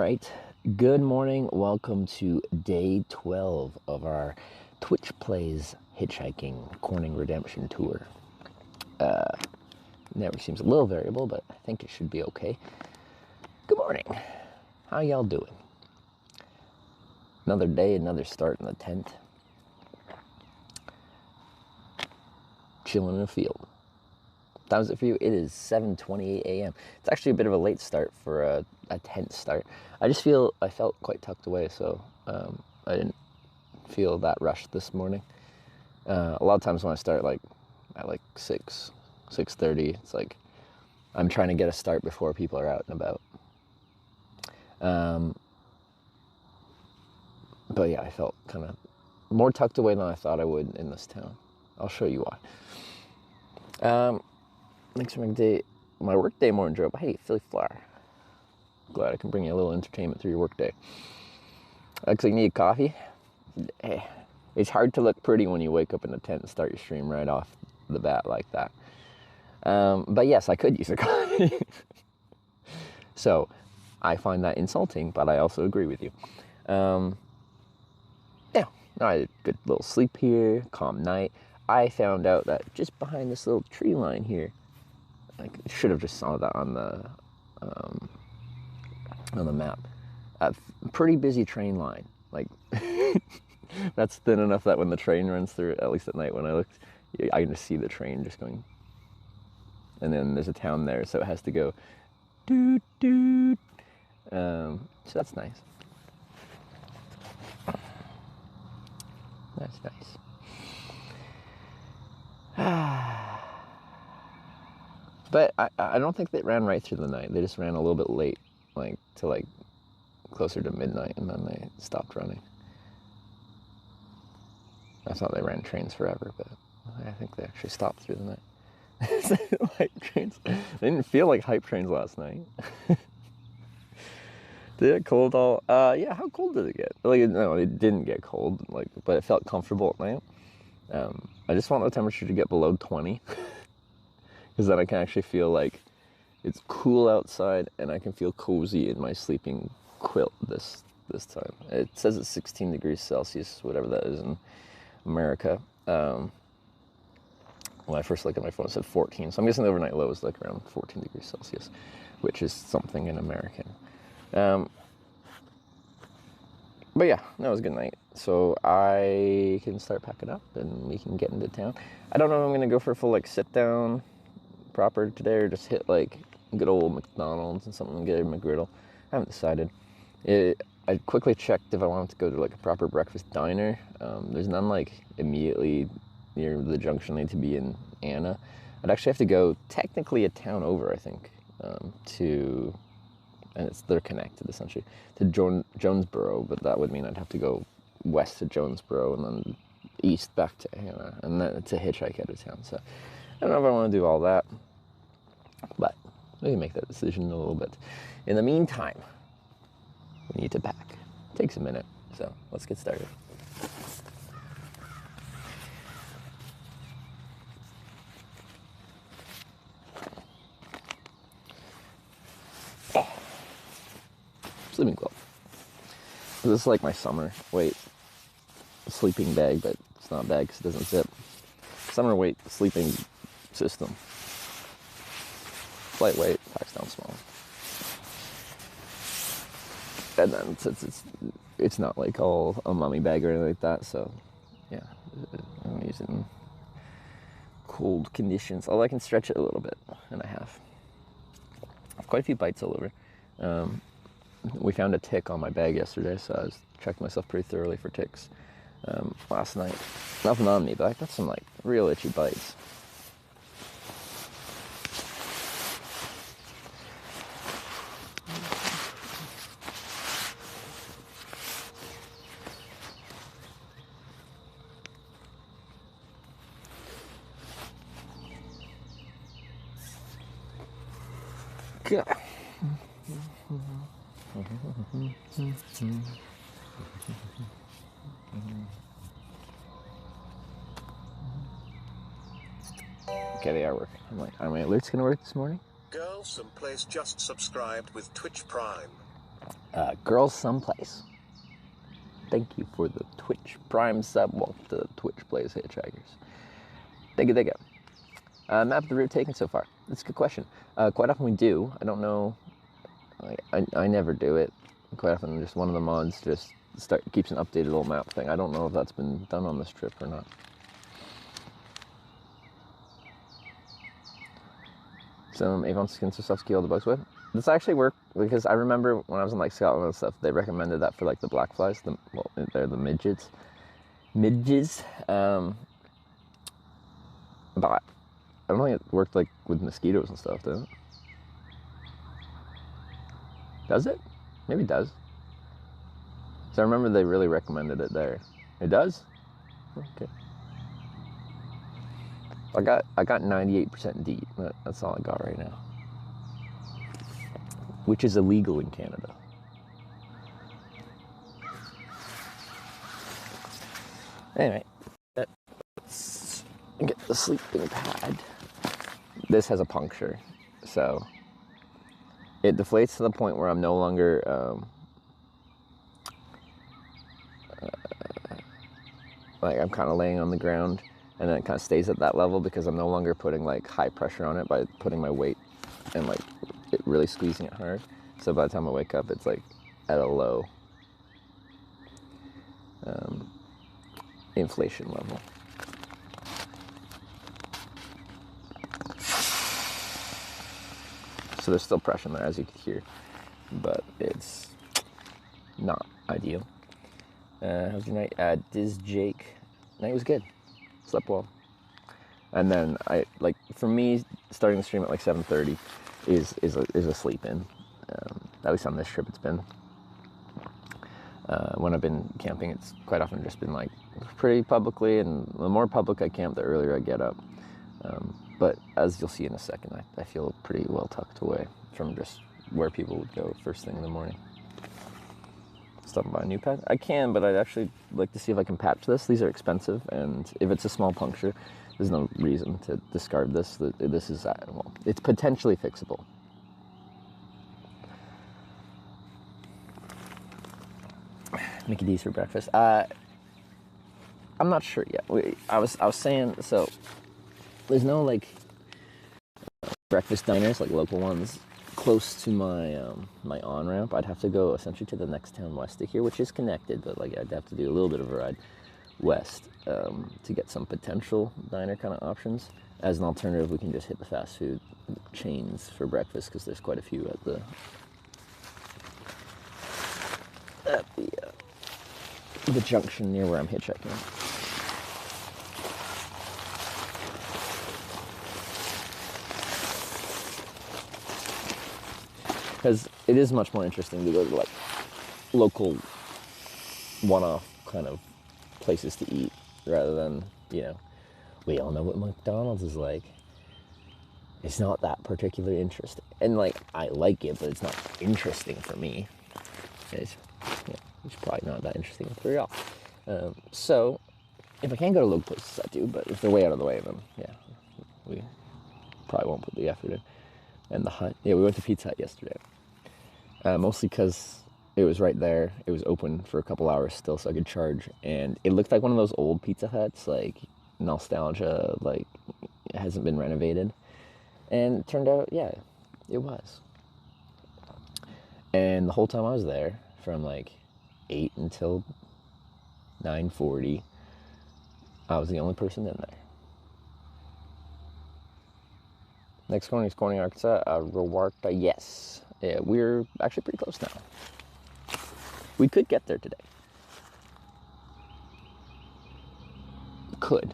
right, good morning. Welcome to day 12 of our Twitch Plays Hitchhiking Corning Redemption Tour. Never seems a little variable, but I think it should be okay. Good morning. How y'all doing? Another day, another start in the tent. Chilling in the field. What time is it for you? It is 7:28 a.m. It's actually a bit of a late start for a tent start. I felt quite tucked away, so I didn't feel that rushed this morning. A lot of times when I start at 6:30, it's like I'm trying to get a start before people are out and about. But yeah, I felt kind of more tucked away than I thought I would in this town. I'll show you why. Thanks for my work day morning job. Hey, Philly Flower. Glad I can bring you a little entertainment through your work day. Looks like you need coffee. It's hard to look pretty when you wake up in the tent and start your stream right off the bat like that. But yes, I could use a coffee. So, I find that insulting, but I also agree with you. Yeah, I had a good little sleep here, calm night. I found out that just behind this little tree line here, I should have just saw that on the map. A pretty busy train line. Like, that's thin enough that when the train runs through, at least at night when I looked, I can just see the train just going. And then there's a town there, so it has to go doot doot. So that's nice. That's nice. But I don't think they ran right through the night. They just ran a little bit late, to closer to midnight, and then they stopped running. I thought they ran trains forever, but I think they actually stopped through the night. Hype trains. They didn't feel like hype trains last night. Did it get cold all? Yeah. How cold did it get? No, it didn't get cold. But it felt comfortable at night. I just want the temperature to get below 20, because then I can actually feel like it's cool outside, and I can feel cozy in my sleeping quilt this time. It says it's 16 degrees Celsius, whatever that is in America. When I first looked at my phone, it said 14. So I'm guessing the overnight low is around 14 degrees Celsius, which is something in American. But yeah, that was a good night. So I can start packing up and we can get into town. I don't know if I'm going to go for a full sit down proper today or just hit good old McDonald's and something and get a McGriddle. I haven't decided. I quickly checked if I wanted to go to a proper breakfast diner. There's none immediately near the junction I need to be in Anna. I'd actually have to go technically a town over, I think, and they're connected essentially to Jonesboro, but that would mean I'd have to go west to Jonesboro and then east back to Anna, and then to hitchhike out of town. So I don't know if I want to do all that, but we can make that decision in a little bit. In the meantime, we need to pack. It takes a minute, so let's get started. Sleeping quilt. This is my summer weight sleeping bag, but it's not a bag because it doesn't zip. Summer weight sleeping system. It's lightweight, packs down small. And then it's not all a mummy bag or anything like that, so yeah, I'm using cold conditions. Although I can stretch it a little bit, and I have. I have quite a few bites all over. We found a tick on my bag yesterday, so I checked myself pretty thoroughly for ticks last night. Nothing on me, but I got some real itchy bites. God. Okay, they are working. Are my alerts gonna work this morning? Girl, someplace just subscribed with Twitch Prime. Girls Someplace. Thank you for the Twitch Prime sub. Welcome to Twitch Plays Hitchhikers. Thank you. Map of the route taken so far. That's a good question. Quite often we do. I don't know. I never do it. Quite often just one of the mods just keeps an updated little map thing. I don't know if that's been done on this trip or not. Some Avon skin stuff ski all the bugs with. This actually worked because I remember when I was in like Scotland and stuff, they recommended that for like the black flies. They're the midges. But I don't think it worked like with mosquitoes and stuff, does it? Does it? Maybe it does. So I remember they really recommended it there. It does? Okay. I got 98% DEET. That's all I got right now. Which is illegal in Canada. Anyway, let's get the sleeping pad. This has a puncture, so it deflates to the point where I'm no longer like I'm kind of laying on the ground, and then it kind of stays at that level because I'm no longer putting like high pressure on it by putting my weight and like it really squeezing it hard. So by the time I wake up, it's like at a low inflation level. So there's still pressure in there, as you can hear, but it's not ideal. How's your night? Diz Jake. Night was good. Slept well. And then for me, starting the stream at like 7:30 is a sleep in. At least on this trip it's been. When I've been camping, it's quite often just been like pretty publicly, and the more public I camp, the earlier I get up. But as you'll see in a second, I feel pretty well tucked away from just where people would go first thing in the morning. Stop and buy a new pad? I can, but I'd actually like to see if I can patch this. These are expensive, and if it's a small puncture, there's no reason to discard this. This is, well, it's potentially fixable. Mickey D's for breakfast. I'm not sure yet. I was saying, so there's no like breakfast diners, like local ones, close to my my on-ramp. I'd have to go essentially to the next town west of here, which is connected, but like I'd have to do a little bit of a ride west to get some potential diner kind of options. As an alternative, we can just hit the fast food chains for breakfast because there's quite a few at the junction near where I'm hitchhiking. Because it is much more interesting to go to like local one-off kind of places to eat rather than, you know, we all know what McDonald's is like. It's not that particularly interesting. And like, I like it, but it's not interesting for me. It's probably not that interesting for y'all. So, if I can go to local places, I do, but if they're way out of the way, then yeah, we probably won't put the effort in. And the Hut, yeah, we went to Pizza Hut yesterday. Mostly because it was right there. It was open for a couple hours still, so I could charge. And it looked like one of those old Pizza Huts, like nostalgia, like it hasn't been renovated. And it turned out, yeah, it was. And the whole time I was there, from like 8 until 9:40, I was the only person in there. Next corner is Corning, Arkansas. Rowarta, yes. Yeah, we're actually pretty close now. We could get there today. Could.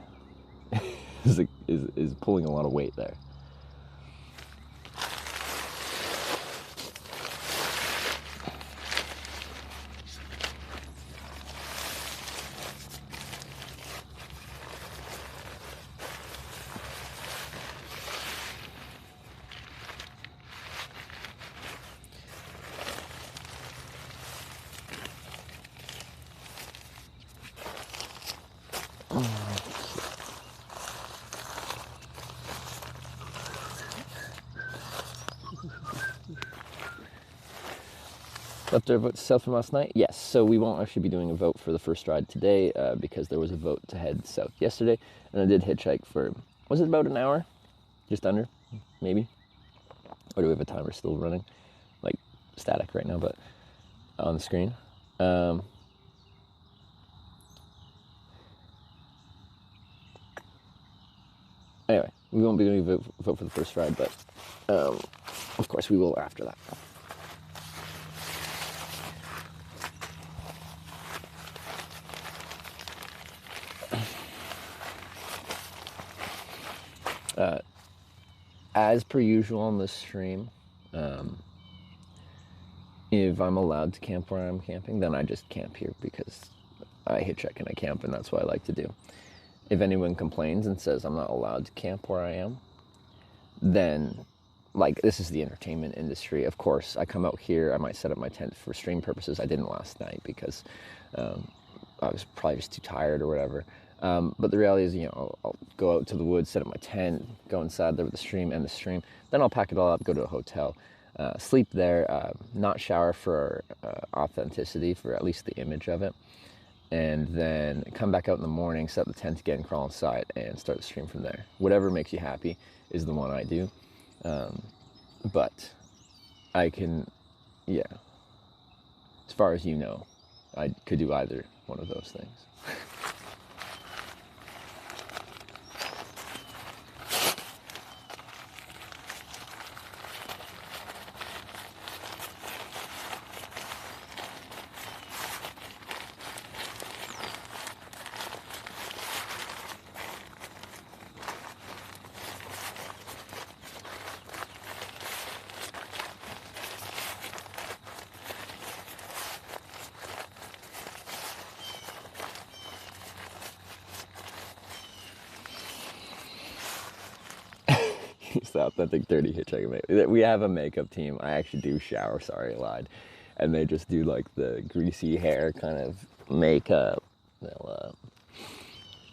is pulling a lot of weight there. Left our vote to south from last night? Yes, so we won't actually be doing a vote for the first ride today because there was a vote to head south yesterday, and I did hitchhike for, was it about an hour? Just under, maybe? Or do we have a timer still running? Like, static right now, but on the screen. Anyway, we won't be doing a vote for the first ride, but of course we will after that. As per usual on this stream, if I'm allowed to camp where I'm camping, then I just camp here because I hitchhike and I camp, and that's what I like to do. If anyone complains and says I'm not allowed to camp where I am, then, like, this is the entertainment industry. Of course, I come out here, I might set up my tent for stream purposes. I didn't last night because I was probably just too tired or whatever. But the reality is, I'll go out to the woods, set up my tent, go inside there with the stream, end the stream. Then I'll pack it all up, go to a hotel, sleep there, not shower for authenticity, for at least the image of it. And then come back out in the morning, set up the tent again, crawl inside, and start the stream from there. Whatever makes you happy is the one I do. But I can, yeah, as far as you know, I could do either one of those things. It's the authentic dirty hitchhiking. We have a makeup team. I actually do shower, sorry, I lied. And they just do like the greasy hair kind of makeup. They'll,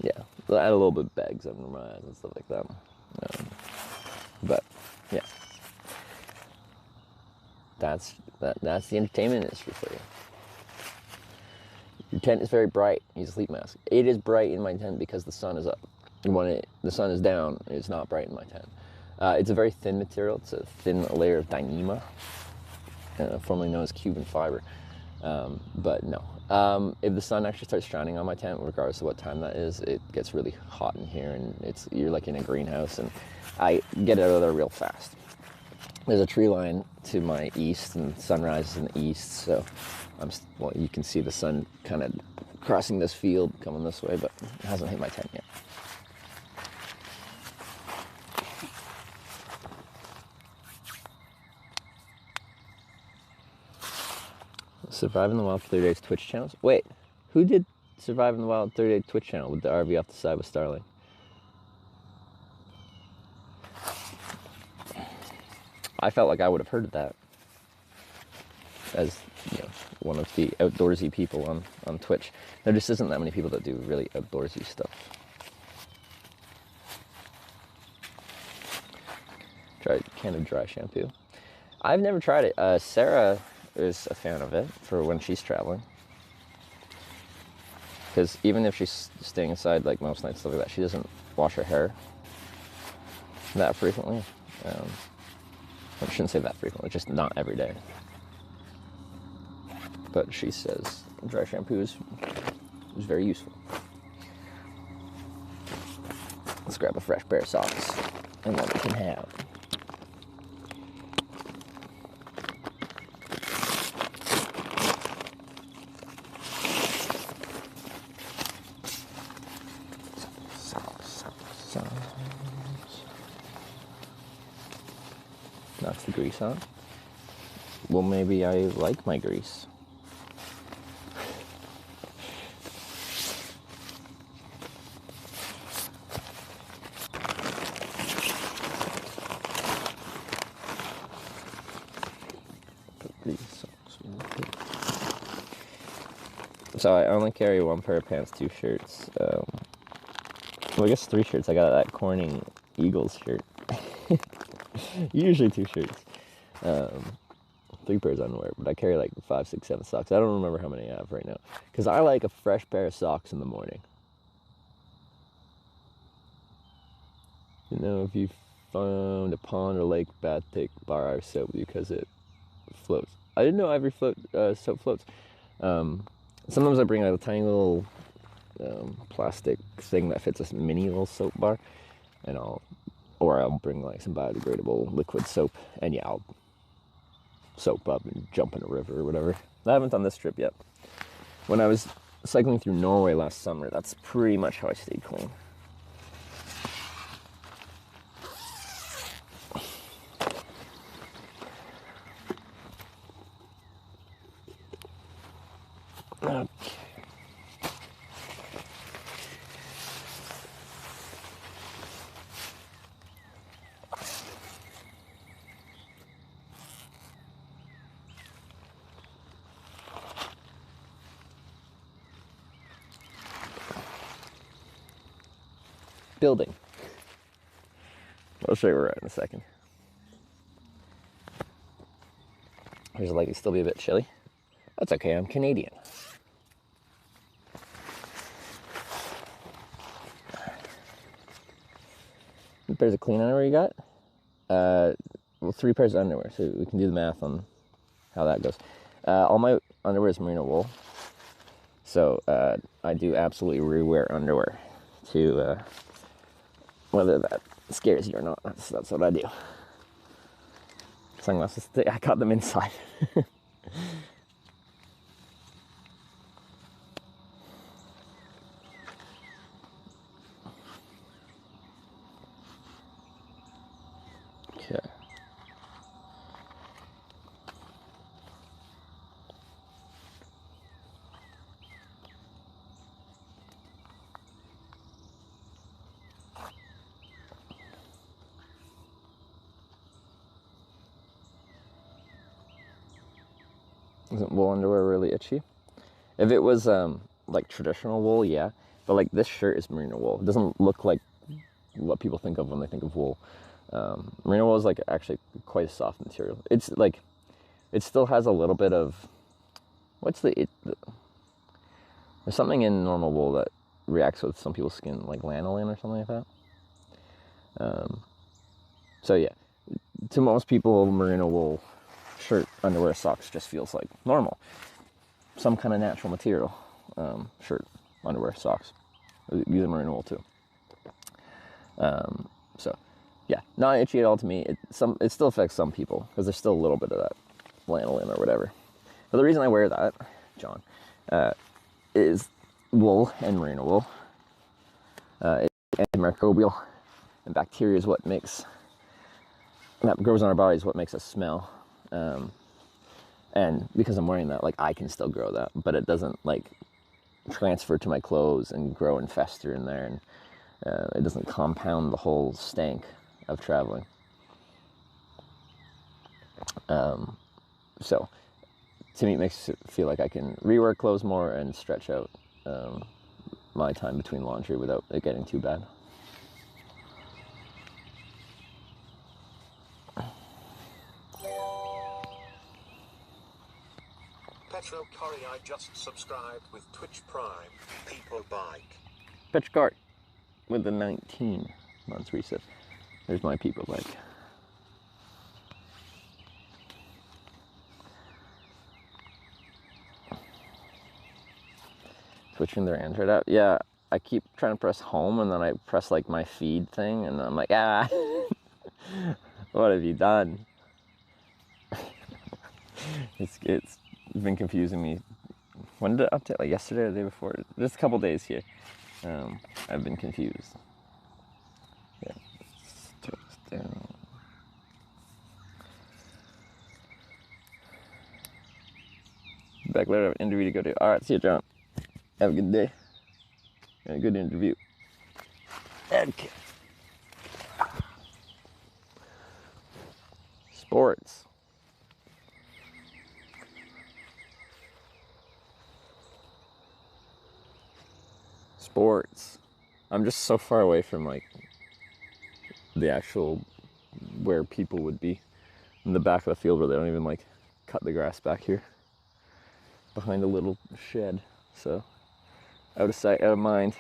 they'll add a little bit of bags under my eyes and stuff like that. But, yeah. That's the entertainment industry for you. Your tent is very bright. Use a sleep mask. It is bright in my tent because the sun is up. When the sun is down, it's not bright in my tent. It's a very thin material. It's a thin layer of Dyneema, formerly known as Cuban fiber. But no. If the sun actually starts shining on my tent, regardless of what time that is, it gets really hot in here, and you're like in a greenhouse, and I get out of there real fast. There's a tree line to my east, and sun rises in the east, so you can see the sun kind of crossing this field, coming this way, but it hasn't hit my tent yet. Survive in the Wild 30 Days Twitch channels? Wait, who did Survive in the Wild 30 Day Twitch channel with the RV off the side with Starling? I felt like I would have heard of that as one of the outdoorsy people on Twitch. There just isn't that many people that do really outdoorsy stuff. Tried a can of dry shampoo. I've never tried it. Sarah is a fan of it for when she's traveling, because even if she's staying inside like most nights, stuff like that, she doesn't wash her hair that frequently. I shouldn't say that frequently, just not every day. But she says dry shampoo is very useful. Let's grab a fresh pair of socks and then we can have. Knocks the grease on. Well, maybe I like my grease. So I only carry one pair of pants, 2 shirts. Well, I guess 3 shirts. I got that Corning Eagles shirt. Usually 2 shirts. 3 pairs of underwear, but I carry like 5, 6, 7 socks. I don't remember how many I have right now, because I like a fresh pair of socks in the morning. You know, if you found a pond or lake bath, take bar ice soap because it floats. I didn't know every soap floats. Sometimes I bring out a tiny little plastic thing that fits a mini little soap bar, and I'll bring like some biodegradable liquid soap, and yeah, I'll soap up and jump in a river or whatever. I haven't done this trip yet. When I was cycling through Norway last summer, that's pretty much how I stayed clean. Okay. Building. I'll show you where we're at in a second. There's likely still be a bit chilly. That's okay, I'm Canadian. What pairs of clean underwear you got? Well, 3 pairs of underwear, so we can do the math on how that goes. All my underwear is merino wool, so I do absolutely rewear underwear to whether that scares you or not. That's what I do. Sunglasses, I got them inside. Okay. Isn't wool underwear really itchy? If it was like traditional wool, yeah. But like this shirt is merino wool. It doesn't look like what people think of when they think of wool. Merino wool is like actually quite a soft material. It's like, it still has a little bit of, there's something in normal wool that reacts with some people's skin, like lanolin or something like that. So yeah, to most people, merino wool shirt, underwear, socks just feels like normal. Some kind of natural material. Shirt, underwear, socks. These are merino wool too. So yeah, not itchy at all to me. It still affects some people because there's still a little bit of that lanolin or whatever. But the reason I wear that, John, is wool and merino wool. It's antimicrobial, and bacteria is what that grows on our bodies, what makes us smell. And because I'm wearing that, like, I can still grow that, but it doesn't like transfer to my clothes and grow and fester in there, and it doesn't compound the whole stank of traveling. So to me, it makes it feel like I can rewear clothes more and stretch out my time between laundry without it getting too bad. Petro Curry, I just subscribed with Twitch Prime. People bike. Petro with the 19 months reset. There's my people bike. Switching their Android app. Yeah, I keep trying to press home and then I press like my feed thing and I'm like, what have you done? It's been confusing me. When did it update? Like yesterday or the day before? Just a couple days here. I've been confused. Yeah, let's turn this down. Back later, I have an interview to go to. All right, see you, John. Have a good day. And a good interview. Okay. Sports. Sports. I'm just so far away from like the actual where people would be in the back of the field where they don't even like cut the grass back here behind a little shed. So out of sight, out of mind.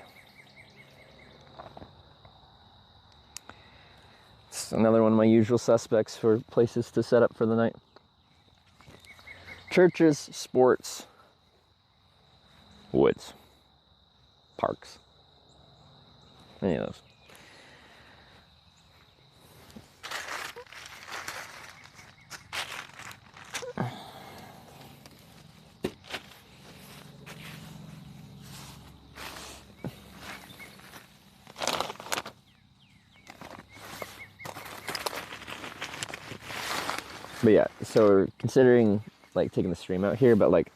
It's another one of my usual suspects for places to set up for the night. Churches, sports, woods, parks, any of those. But yeah, so we're considering like taking the stream out here, but like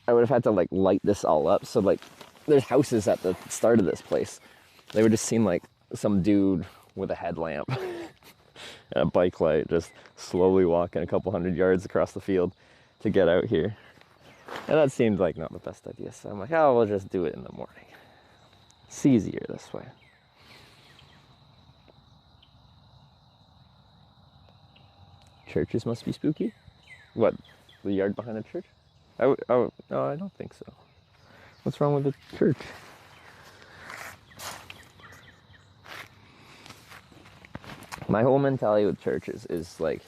I would have had to like light this all up. So like there's houses at the start of this place. They would just seem like some dude with a headlamp and a bike light just slowly walking a couple 100 yards across the field to get out here. And that seemed like not the best idea. So I'm like, oh, we'll just do it in the morning. It's easier this way. Churches must be spooky? What, the yard behind a church? No, I don't think so. What's wrong with the church? My whole mentality with churches is like,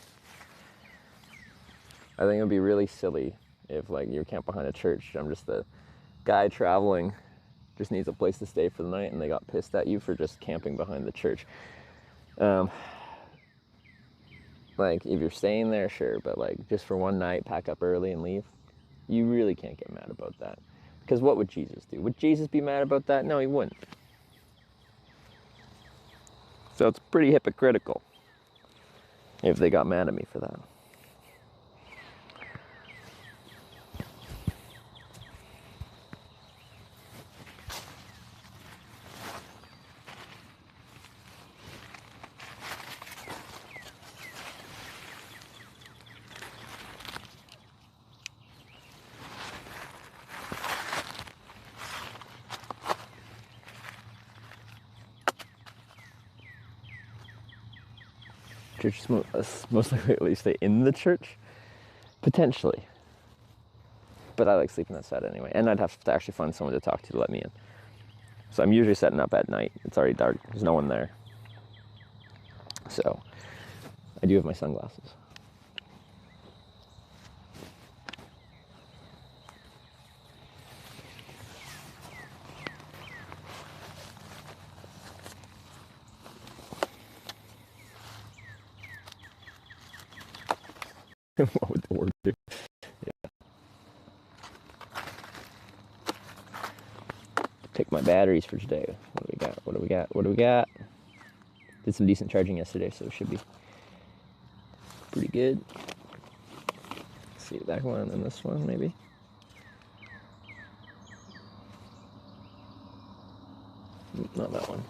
I think it would be really silly if like you're camped behind a church. I'm just a guy traveling, just needs a place to stay for the night, and they got pissed at you for just camping behind the church. Like, if you're staying there, sure, but, like, just for one night, pack up early and leave, you really can't get mad about that. Because what would Jesus do? Would Jesus be mad about that? No, he wouldn't. So it's pretty hypocritical if they got mad at me for that. Church is most likely at least stay in the church, potentially. But I like sleeping outside anyway, and I'd have to actually find someone to talk to let me in. So I'm usually setting up at night. It's already dark. There's no one there. So I do have my sunglasses. What would the word do? Yeah. Take my batteries for today. What do we got? What do we got? What do we got? Did some decent charging yesterday, so it should be pretty good. Let's see, that one and this one, maybe. Not that one.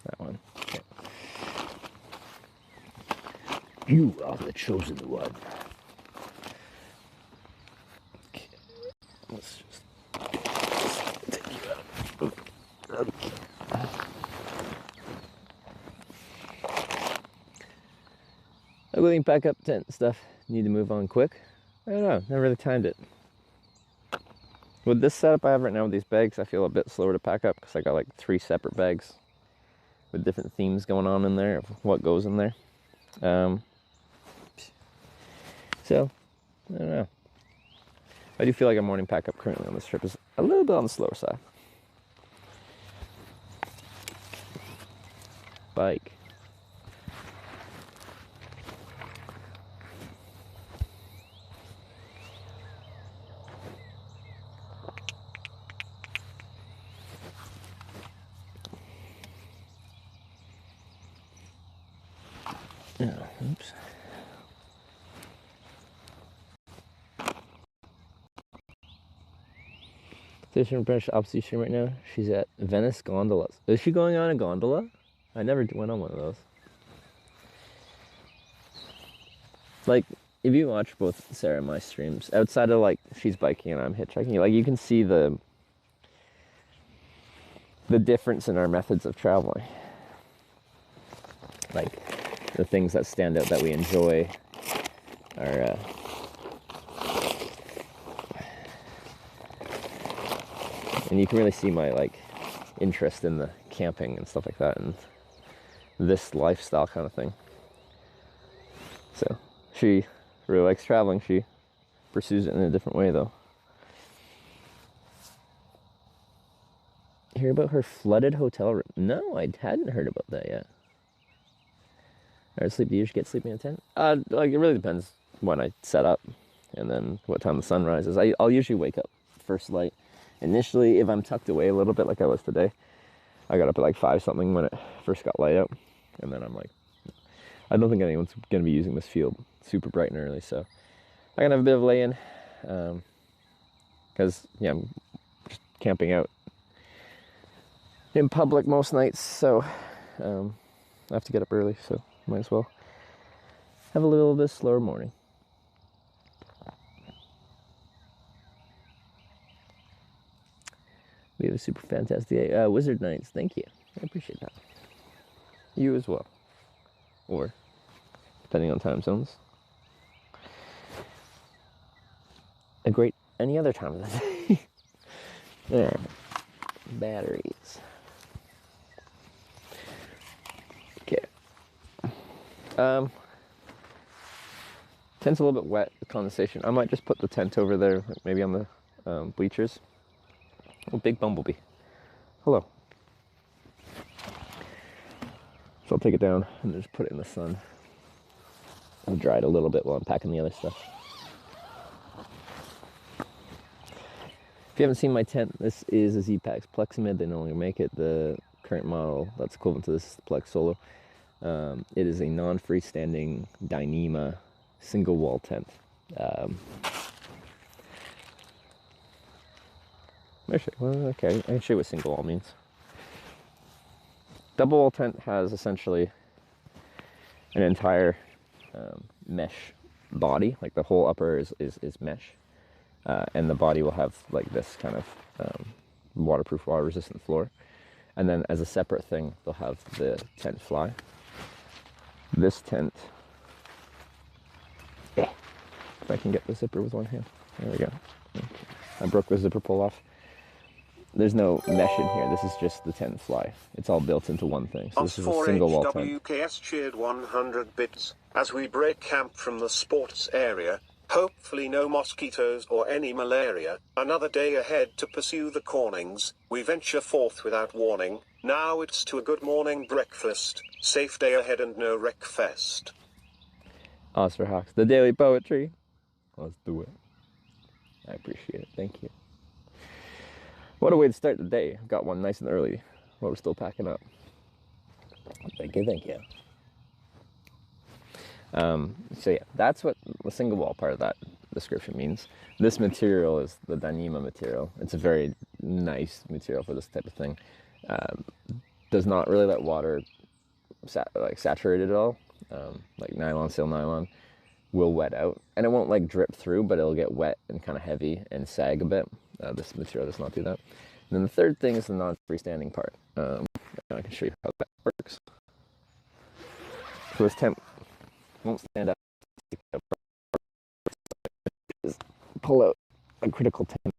That one. Okay. You are the chosen one. Okay. Let's just take you out. Okay. I'm going to pack up tent and stuff. Need to move on quick. I don't know. Never really timed it. With this setup I have right now with these bags, I feel a bit slower to pack up because I got like 3 separate bags with different themes going on in there of what goes in there. So, I don't know. I do feel like a morning pack up currently on this trip is a little bit on the slower side. Bike. Oh, oops. Station branch opposite stream right now. She's at Venice Gondolas. Is she going on a gondola? I never went on one of those. Like, if you watch both Sarah and my streams, outside of like she's biking and I'm hitchhiking, like you can see the the difference in our methods of traveling. Like the things that stand out that we enjoy are and you can really see my like interest in the camping and stuff like that and this lifestyle kind of thing. So she really likes traveling. She pursues it in a different way though. Hear about her flooded hotel room? No, I hadn't heard about that yet. Alright, sleep. Do you usually get sleep in a tent? Like it really depends when I set up and then what time the sun rises. I'll usually wake up first light. Initially, if I'm tucked away a little bit like I was today, I got up at like 5 something when it first got light out. And then I'm like, I don't think anyone's going to be using this field super bright and early. So I'm going to have a bit of lay-in. Because, yeah, I'm just camping out in public most nights. So I have to get up early. So might as well have a little bit slower morning. We have a super fantastic day. Wizard Nights, thank you. I appreciate that. You as well. Or, depending on time zones. A great any other time of the day. Alright. Batteries. Okay. Tent's a little bit wet, the condensation. I might just put the tent over there, maybe on the bleachers. Oh, big bumblebee. Hello. So I'll take it down and just put it in the sun. I'll dry it a little bit while I'm packing the other stuff. If you haven't seen my tent, this is a Z-Pax Pleximid. They no longer make it. The current model that's equivalent to this is the Plex Solo. It is a non-freestanding Dyneema single wall tent. Okay, I can show you what single wall means. Double wall tent has essentially an entire mesh body, like the whole upper is mesh, and the body will have like this kind of waterproof, water resistant floor, and then as a separate thing they'll have the tent fly. This tent, if I can get the zipper with one hand, there we go. Okay. I broke the zipper pull off. There's no mesh in here. This is just the tent fly. It's all built into one thing. So this is a single wall tent. WKS cheered 100 bits as we break camp from the sports area. Hopefully no mosquitoes or any malaria. Another day ahead to pursue the callings. We venture forth without warning. Now it's to a good morning breakfast. Safe day ahead and no wreck fest. Oscar Hawks, the daily poetry. Let's do it. I appreciate it. Thank you. What a way to start the day. Got one nice and early while we're still packing up. Thank you, thank you. So yeah, that's what the single wall part of that description means. This material is the Dyneema material. It's a very nice material for this type of thing. Does not really let water saturate it at all. Like nylon, steel nylon will wet out, and it won't like drip through, but it'll get wet and kind of heavy and sag a bit. This material does not do that. And then the third thing is the non-freestanding part. I can show you how that works. So this tent won't stand up. Just pull out a critical tent.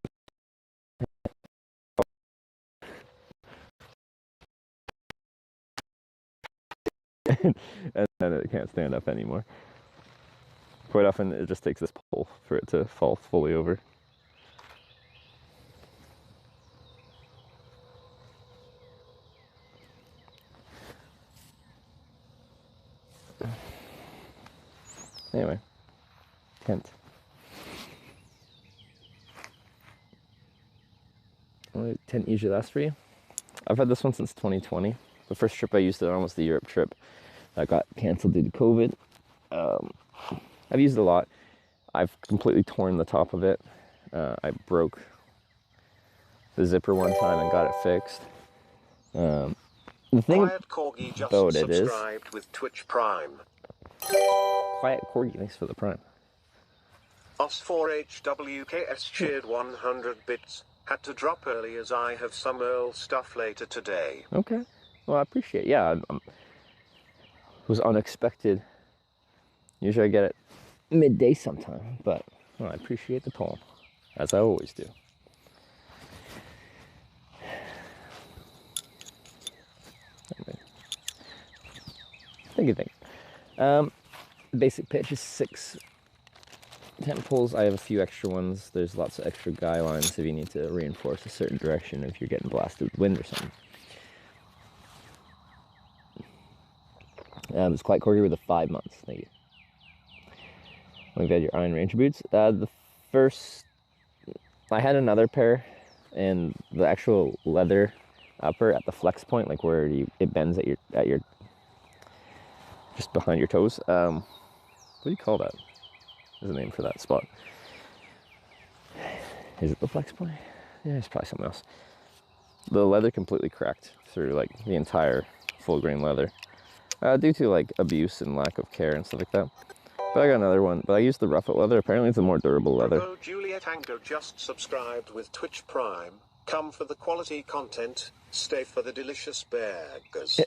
And then it can't stand up anymore. Quite often it just takes this pull for it to fall fully over. Anyway, tent. What tent usually lasts for you? I've had this one since 2020. The first trip I used it on was the Europe trip that got canceled due to COVID. I've used it a lot. I've completely torn the top of it. I broke the zipper one time and got it fixed. The thing about it is, with Twitch Prime. Quiet Corgi, thanks for the prime. Os4HWKS cheered 100 bits. Had to drop early as I have some Earl stuff later today. Okay. Well, I appreciate it. Yeah, it was unexpected. Usually I get it midday sometime, but well, I appreciate the poem, as I always do. Think. Basic pitch is 6 10 pulls. I have a few extra ones. There's lots of extra guy lines if you need to reinforce a certain direction if you're getting blasted with wind or something. It's quite corgi with a 5 months. Thank you. We've got your Iron Ranger boots. The first, I had another pair, and the actual leather upper at the flex point, like where it bends at your just behind your toes. What do you call that? There's a name for that spot. Is it the flex point? Yeah, it's probably something else. The leather completely cracked through, like the entire full grain leather, due to like abuse and lack of care and stuff like that. But I got another one, but I used the Ruffet leather. Apparently it's a more durable leather. Bravo Juliet Ango just subscribed with Twitch Prime. Come for the quality content, stay for the delicious burgers.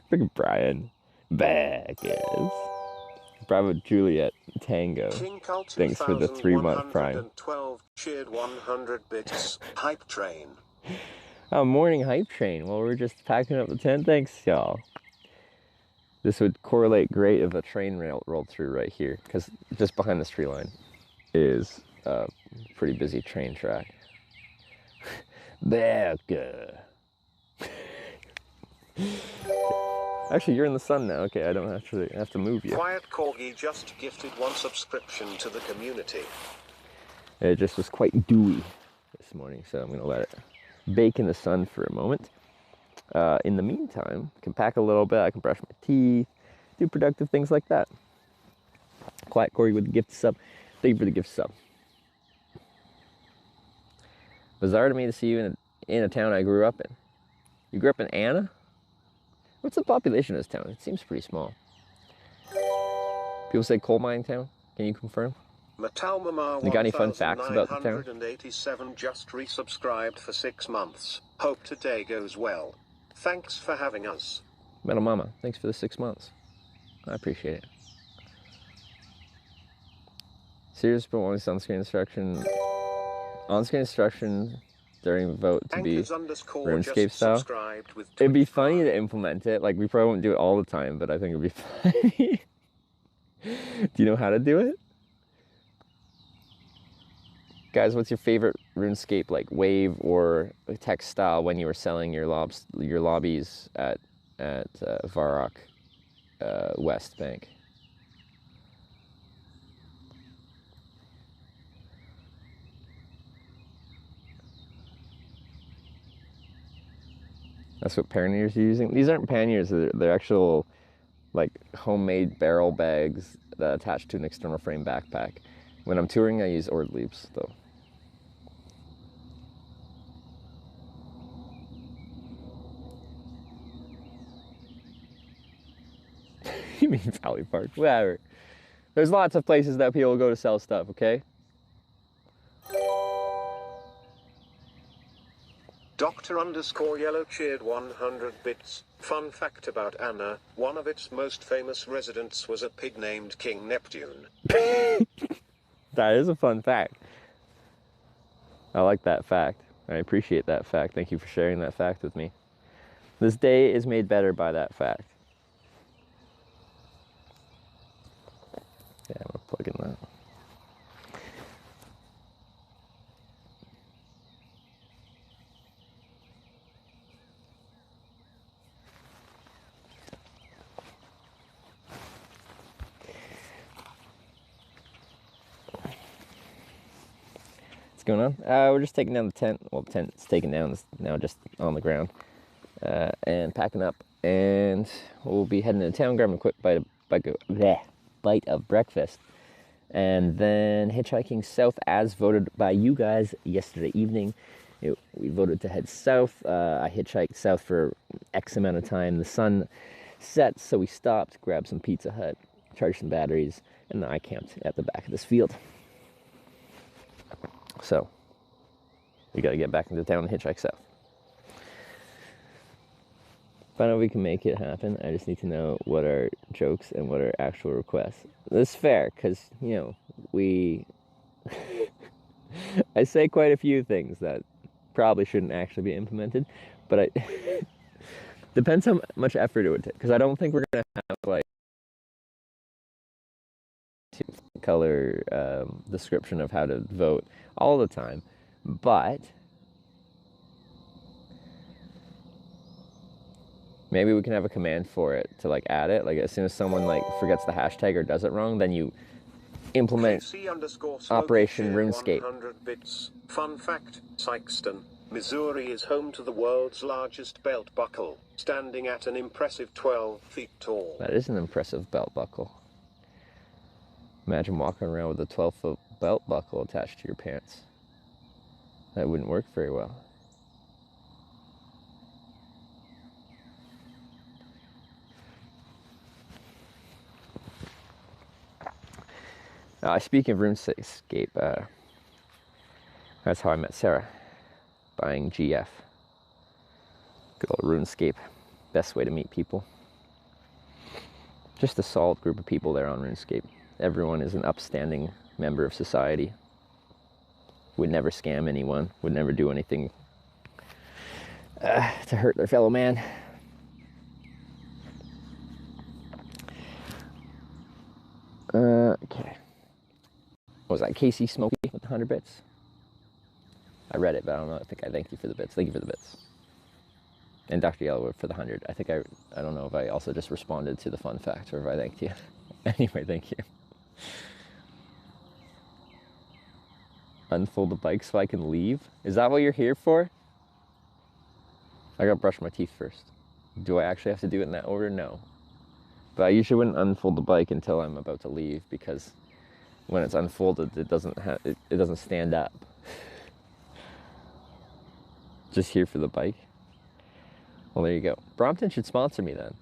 Freaking Brian. Burgers. Bravo Juliet Tango. Thanks for the 3-month Prime. 12 cheered 100 bits. Hype train. Oh, morning hype train. Well, we're just packing up the tent. Thanks, y'all. This would correlate great if a train rolled through right here, because just behind this tree line is a pretty busy train track. Burger. Actually, you're in the sun now. Okay, I don't have to move you. Quiet Corgi just gifted 1 subscription to the community. It just was quite dewy this morning, so I'm going to let it bake in the sun for a moment. In the meantime, I can pack a little bit. I can brush my teeth, do productive things like that. Quiet Corgi with the gift sub. Thank you for the gift sub. Bizarre to me to see you in a town I grew up in. You grew up in Anna? What's the population of this town? It seems pretty small. People say coal mining town. Can you confirm? You got any fun facts about the town? 187 just resubscribed for 6 months. Hope today goes well. Thanks for having us. Metal Mama, thanks for the 6 months. I appreciate it. Serious but only on-screen instruction. On-screen instruction during vote to be RuneScape style. It'd be funny to implement it. Like, we probably won't do it all the time, but I think it'd be funny. Do you know how to do it? Guys, what's your favorite RuneScape, like wave or text style when you were selling your lobbies at Varrock West Bank? That's what panniers are using. These aren't panniers, they're actual like homemade barrel bags that attach to an external frame backpack. When I'm touring, I use Ord Leaps though. You mean Valley Park? Whatever. There's lots of places that people go to sell stuff, okay? Dr_Yellow cheered 100 bits. Fun fact about Anna, one of its most famous residents was a pig named King Neptune. That is a fun fact. I like that fact. I appreciate that fact. Thank you for sharing that fact with me. This day is made better by that fact. Yeah, I'm gonna plug in that. What's going on? We're just taking down the tent. Well, the tent's taken down. It's now just on the ground. And packing up. And we'll be heading to town, grabbing a quick bite of breakfast. And then hitchhiking south as voted by you guys yesterday evening. We voted to head south. I hitchhiked south for X amount of time. The sun set, so we stopped, grabbed some Pizza Hut. charged some batteries, and then I camped at the back of this field. So, we gotta get back into town and hitchhike south. But I know we can make it happen. I just need to know what are jokes and what are actual requests. That's fair, because, you know, we... I say quite a few things that probably shouldn't actually be implemented, but I... depends how much effort it would take, because I don't think we're going to have, like, color description of how to vote all the time, but maybe we can have a command for it to like add it. Like as soon as someone like forgets the hashtag or does it wrong, then you implement Operation RuneScape. 100 bits. Fun fact, Sikeston, Missouri is home to the world's largest belt buckle, standing at an impressive 12 feet tall. That is an impressive belt buckle. Imagine walking around with a 12-foot belt buckle attached to your pants. That wouldn't work very well. Speaking of RuneScape, that's how I met Sarah, buying GF. Good old RuneScape, best way to meet people. Just a solid group of people there on RuneScape. Everyone is an upstanding member of society. Would never scam anyone, would never do anything to hurt their fellow man. Okay. What was that, Casey Smokey with the 100 bits? I read it, but I don't know. I think I thanked you for the bits. Thank you for the bits. And Dr. Yellowwood for the 100. I think I don't know if I also just responded to the fun fact or if I thanked you. Anyway, thank you. Unfold the bike so I can leave? Is that what you're here for? I gotta brush my teeth first. Do I actually have to do it in that order? No. But I usually wouldn't unfold the bike until I'm about to leave because when it's unfolded, it doesn't stand up. Just here for the bike. Well, there you go. Brompton should sponsor me then.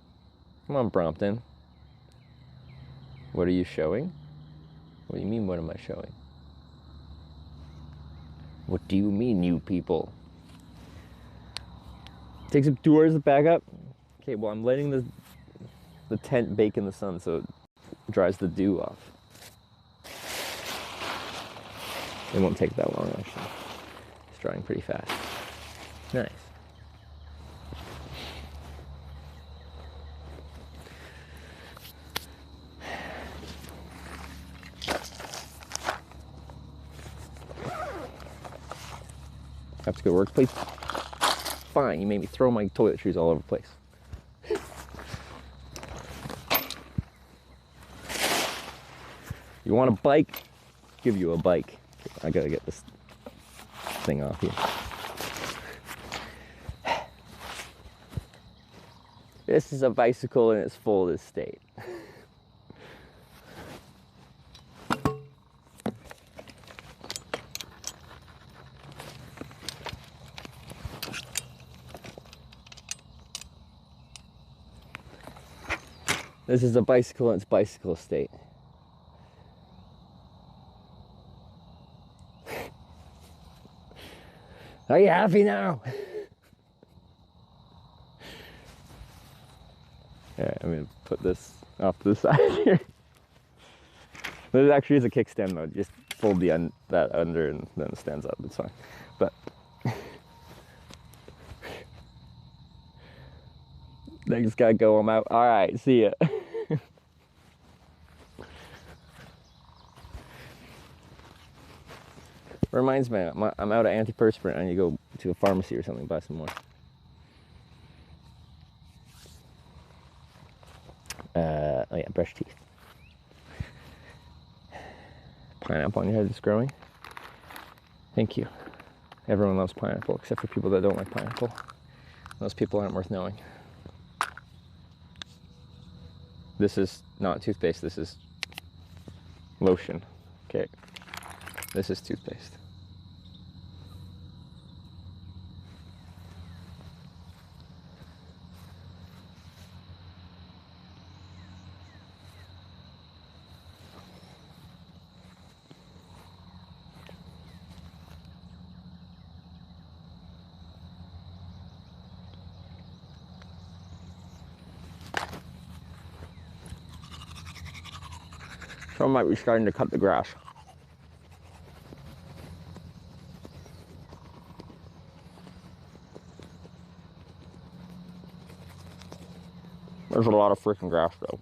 Come on, Brompton. What are you showing? What do you mean, what am I showing? What do you mean, you people? Takes up 2 hours to back up. Okay, well, I'm letting the tent bake in the sun so it dries the dew off. It won't take that long, actually. It's drying pretty fast. Nice. Have to go to work, please. Fine, you made me throw my toiletries all over the place. You want a bike? Give you a bike. I gotta get this thing off here. This is a bicycle in its fullest state. This is a bicycle in its bicycle state. Are you happy now? Alright, I'm gonna put this off to the side here. This actually is a kickstand though. Just fold that under and then it stands up. It's fine. But I just gotta go. I'm out. Alright, see ya. Reminds me, I'm out of antiperspirant. I need to go to a pharmacy or something, buy some more. Oh yeah, brush teeth. Pineapple on your head is growing. Thank you. Everyone loves pineapple except for people that don't like pineapple. Those people aren't worth knowing. This is not toothpaste, this is lotion. Okay. This is toothpaste. Some might be starting to cut the grass. There's a lot of freaking grass though.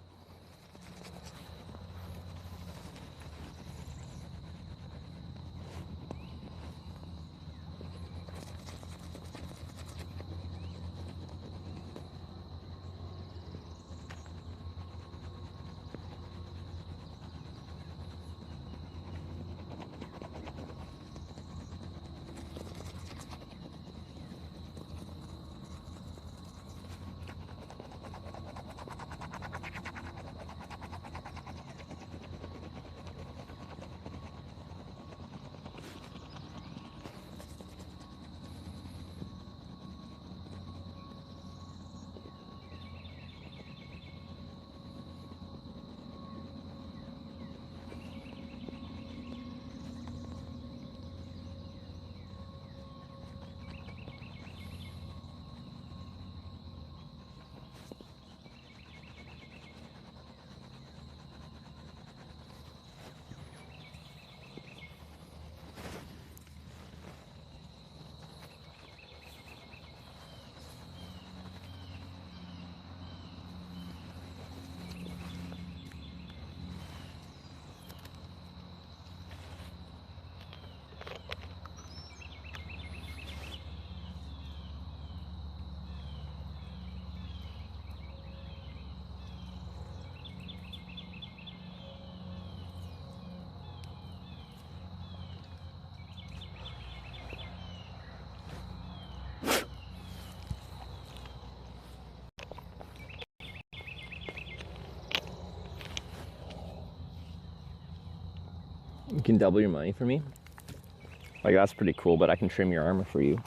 You can double your money for me. Like, that's pretty cool, but I can trim your armor for you.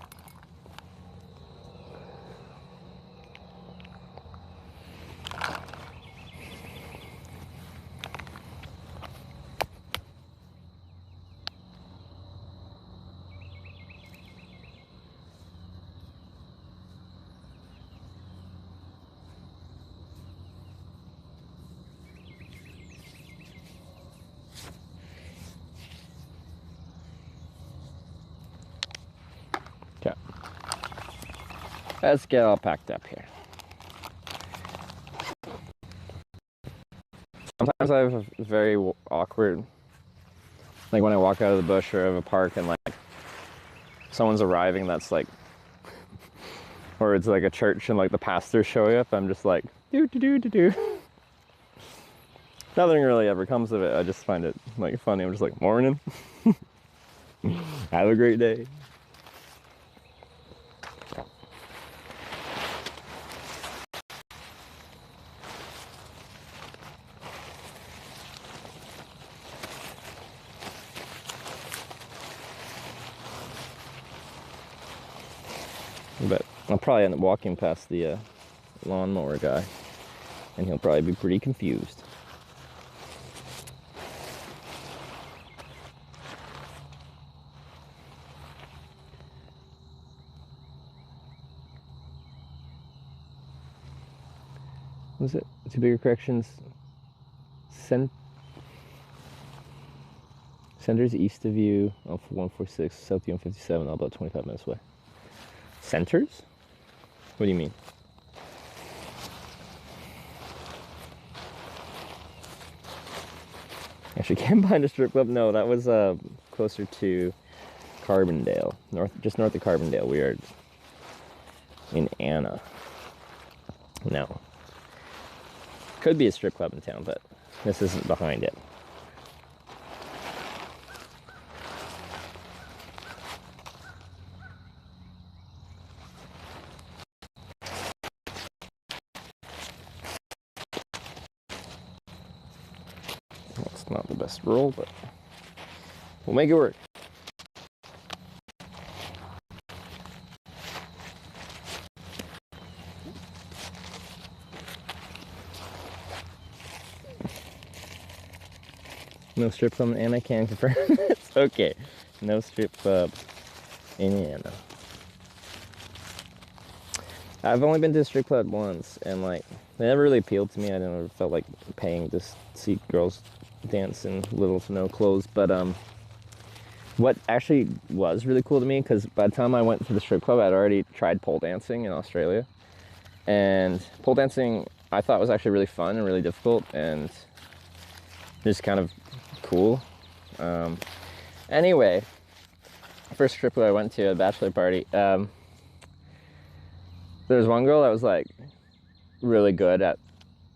Okay. Let's get all packed up here. Sometimes I have a very awkward, like when I walk out of the bush or of a park and like someone's arriving that's like, or it's like a church and like the pastor's showing up, I'm just like, do. Nothing really ever comes of it. I just find it like funny. I'm just like, morning. Have a great day. But I'll probably end up walking past the lawnmower guy, and he'll probably be pretty confused. What was it? Two bigger corrections. Center's east of you, off 146, south of you on 57, all about 25 minutes away. Centers? What do you mean? Actually, can't find a strip club. No, that was closer to Carbondale, just north of Carbondale. We are in Anna. No, could be a strip club in town, but this isn't behind it. That's not the best roll, but we'll make it work. No strip club in Anna, I can confirm. It's okay. No strip club in Anna. I've only been to a strip club once, and like, they never really appealed to me. I never felt like paying to see girls dance in little to no clothes. But what actually was really cool to me, because by the time I went to the strip club, I'd already tried pole dancing in Australia. And pole dancing, I thought was actually really fun and really difficult and just kind of cool. Anyway, first strip club I went to, a bachelor party, there was one girl that was like really good at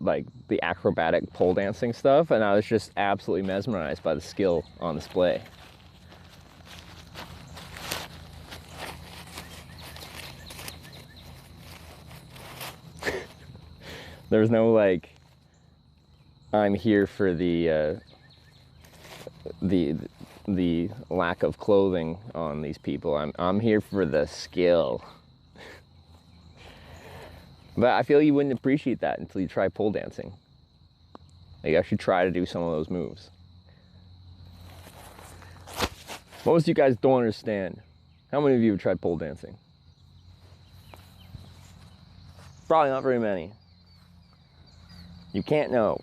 like the acrobatic pole dancing stuff, and I was just absolutely mesmerized by the skill on display. There was no like, I'm here for the lack of clothing on these people. I'm here for the skill. But I feel you wouldn't appreciate that until you try pole dancing. Like, you actually try to do some of those moves. Most of you guys don't understand. How many of you have tried pole dancing? Probably not very many. You can't know.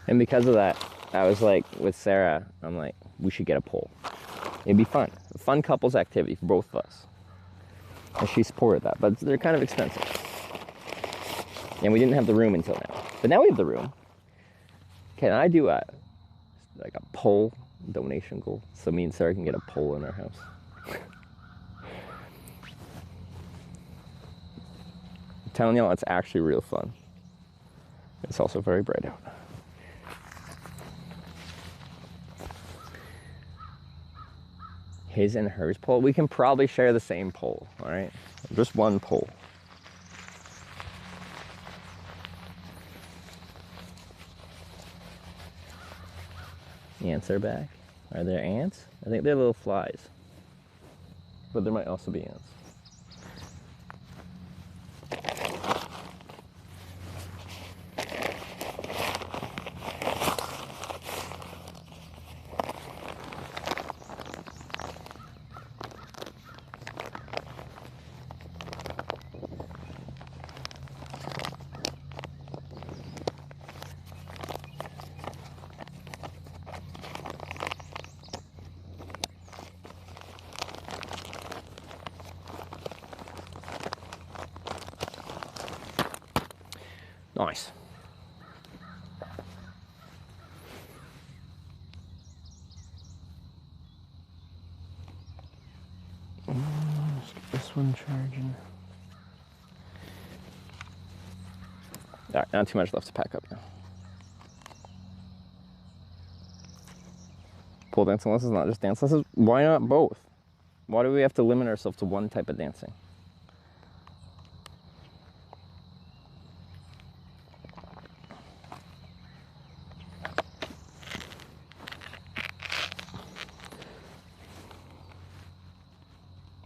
And because of that, I was like, with Sarah, I'm like, we should get a pole. It'd be fun. A fun couples activity for both of us. And she supported that, but they're kind of expensive. And we didn't have the room until now. But now we have the room. Can I do a pole donation goal so me and Sarah can get a pole in our house? I'm telling y'all, it's actually real fun. It's also very bright out. His and hers pole. We can probably share the same pole, all right? Just one pole. The ants are back. Are there ants? I think they're little flies. But there might also be ants. Nice. Let's get this one charging. All right, not too much left to pack up now. Pole dancing lessons, not just dance lessons. Why not both? Why do we have to limit ourselves to one type of dancing?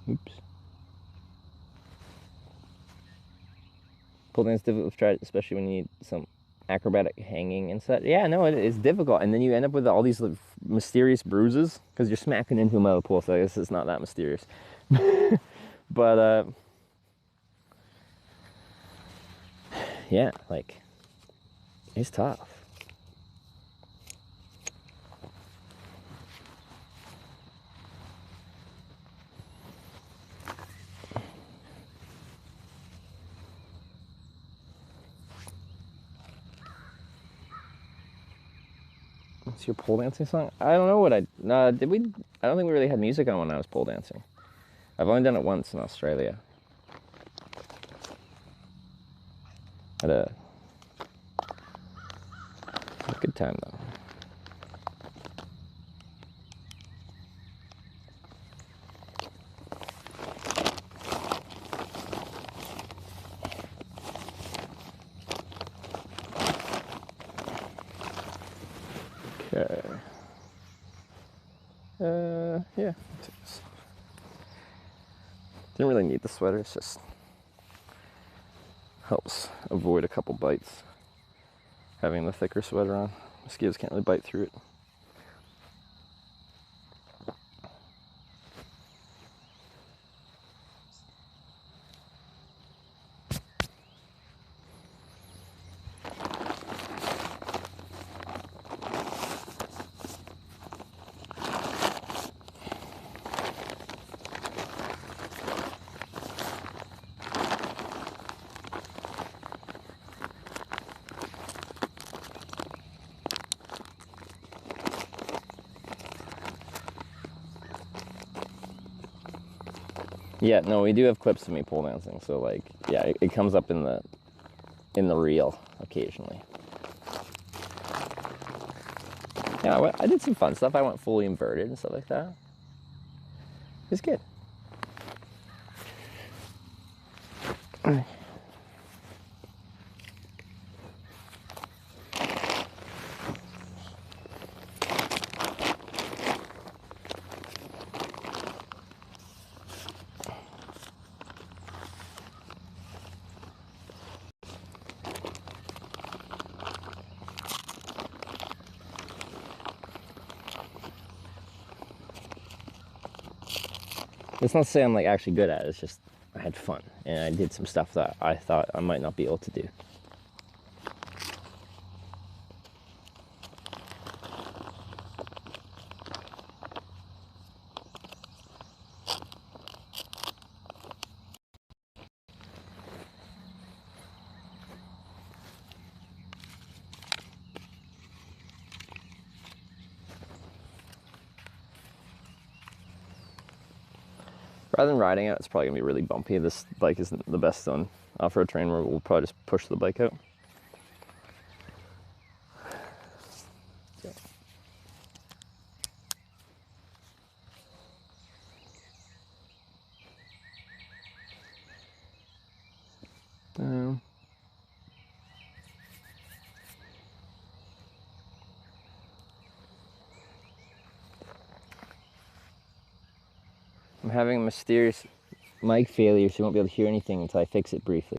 Oops. Pole dance is difficult to try, especially when you need some acrobatic hanging and such. Yeah, no, it's difficult. And then you end up with all these mysterious bruises because you're smacking into a metal pole, so I guess it's not that mysterious. But, yeah, like, it's tough. What's your pole dancing song? I don't know what did we? I don't think we really had music on when I was pole dancing. I've only done it once in Australia. Had a good time though. Okay. Yeah. Didn't really need the sweater. It's just helps avoid a couple bites. Having the thicker sweater on, mosquitoes can't really bite through it. Yeah, no, we do have clips of me pole dancing, so like, yeah, it comes up in the reel occasionally. Yeah, I did some fun stuff. I went fully inverted and stuff like that. It's good. It's not to say I'm like actually good at it. It's just I had fun and I did some stuff that I thought I might not be able to do. Rather than riding it, it's probably gonna be really bumpy. This bike isn't the best on off-road terrain where we'll probably just push the bike out. Um, I'm having a mysterious mic failure, so you won't be able to hear anything until I fix it briefly.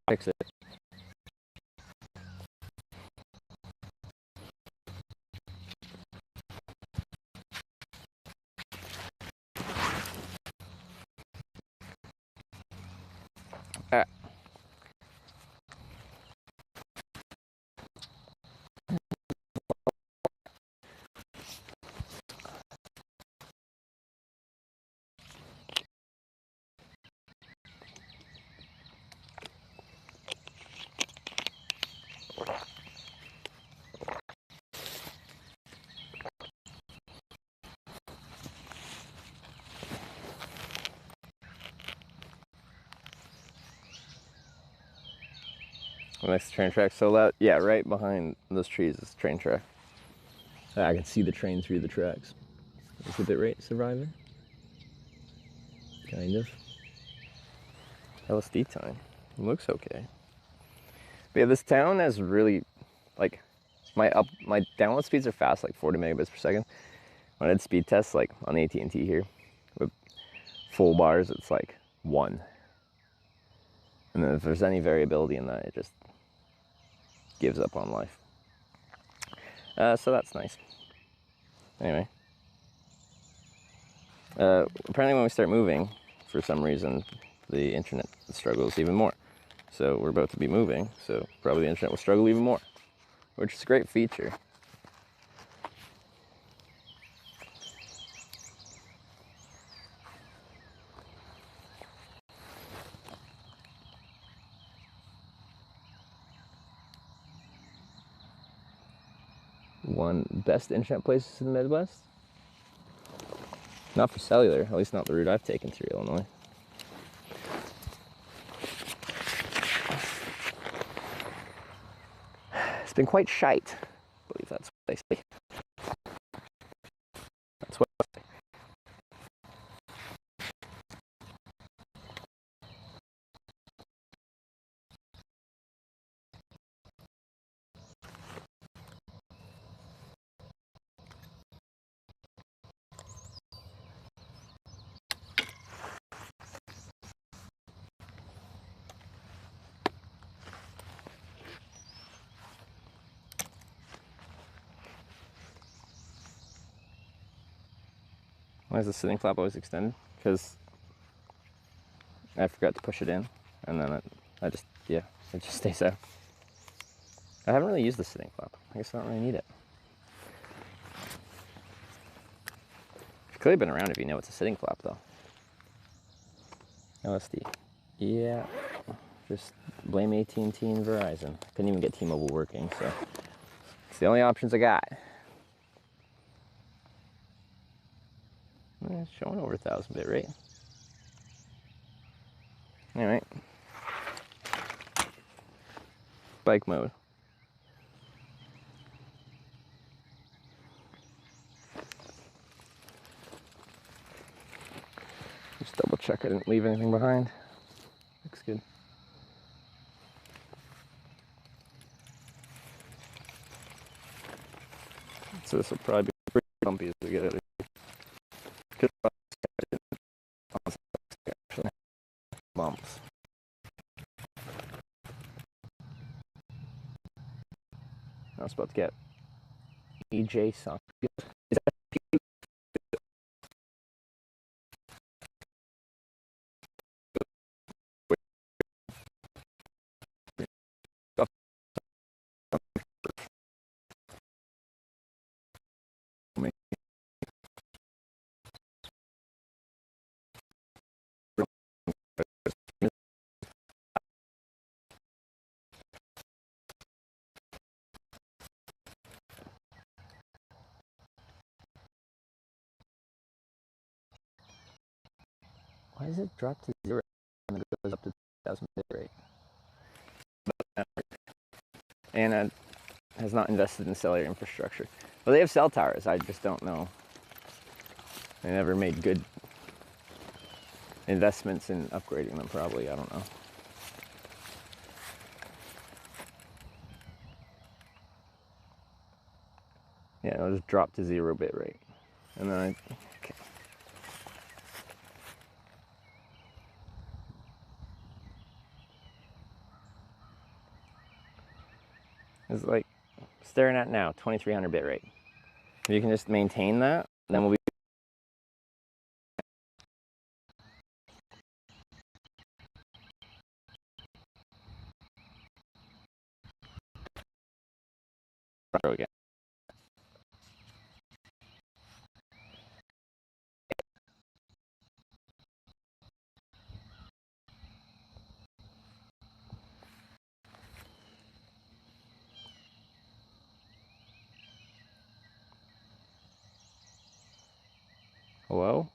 Fix it. Ah. Next train track. So that, yeah, right behind those trees is the train track. I can see the train through the tracks. Is the bit rate survivor? kind of. LSD time. It looks okay. But yeah, this town has really, like, my download speeds are fast, like 40 megabits per second. When I did speed tests, like on the AT&T here, with full bars, it's like 1. And then if there's any variability in that, it just gives up on life. So that's nice. Anyway. Apparently when we start moving, for some reason, the internet struggles even more. So we're about to be moving, so probably the internet will struggle even more, which is a great feature. One best internet places in the Midwest? Not for cellular, at least not the route I've taken through Illinois. It's been quite shite. I believe that's what they say. That's what I say. Why is the sitting flap always extended? Because I forgot to push it in, and then it just stays out. I haven't really used the sitting flap. I guess I don't really need it. It's clearly been around if you know it's a sitting flap, though. LSD. Yeah. Just blame AT&T and Verizon. Couldn't even get T-Mobile working, so it's the only options I got. It's showing over 1,000 bit rate. Alright. Bike mode. Just double check I didn't leave anything behind. Looks good. So this will probably be pretty bumpy as we get out of here. Bumps. I was about to get EJ song. Is that why does it drop to 0 and it goes up to 1,000 bit rate? And has not invested in cellular infrastructure. Well, they have cell towers. I just don't know. They never made good investments in upgrading them, probably. I don't know. Yeah, it'll just drop to 0 bit rate. And then okay. It's like staring at now, 2300 bit rate. If you can just maintain that, then we'll be again. Hello?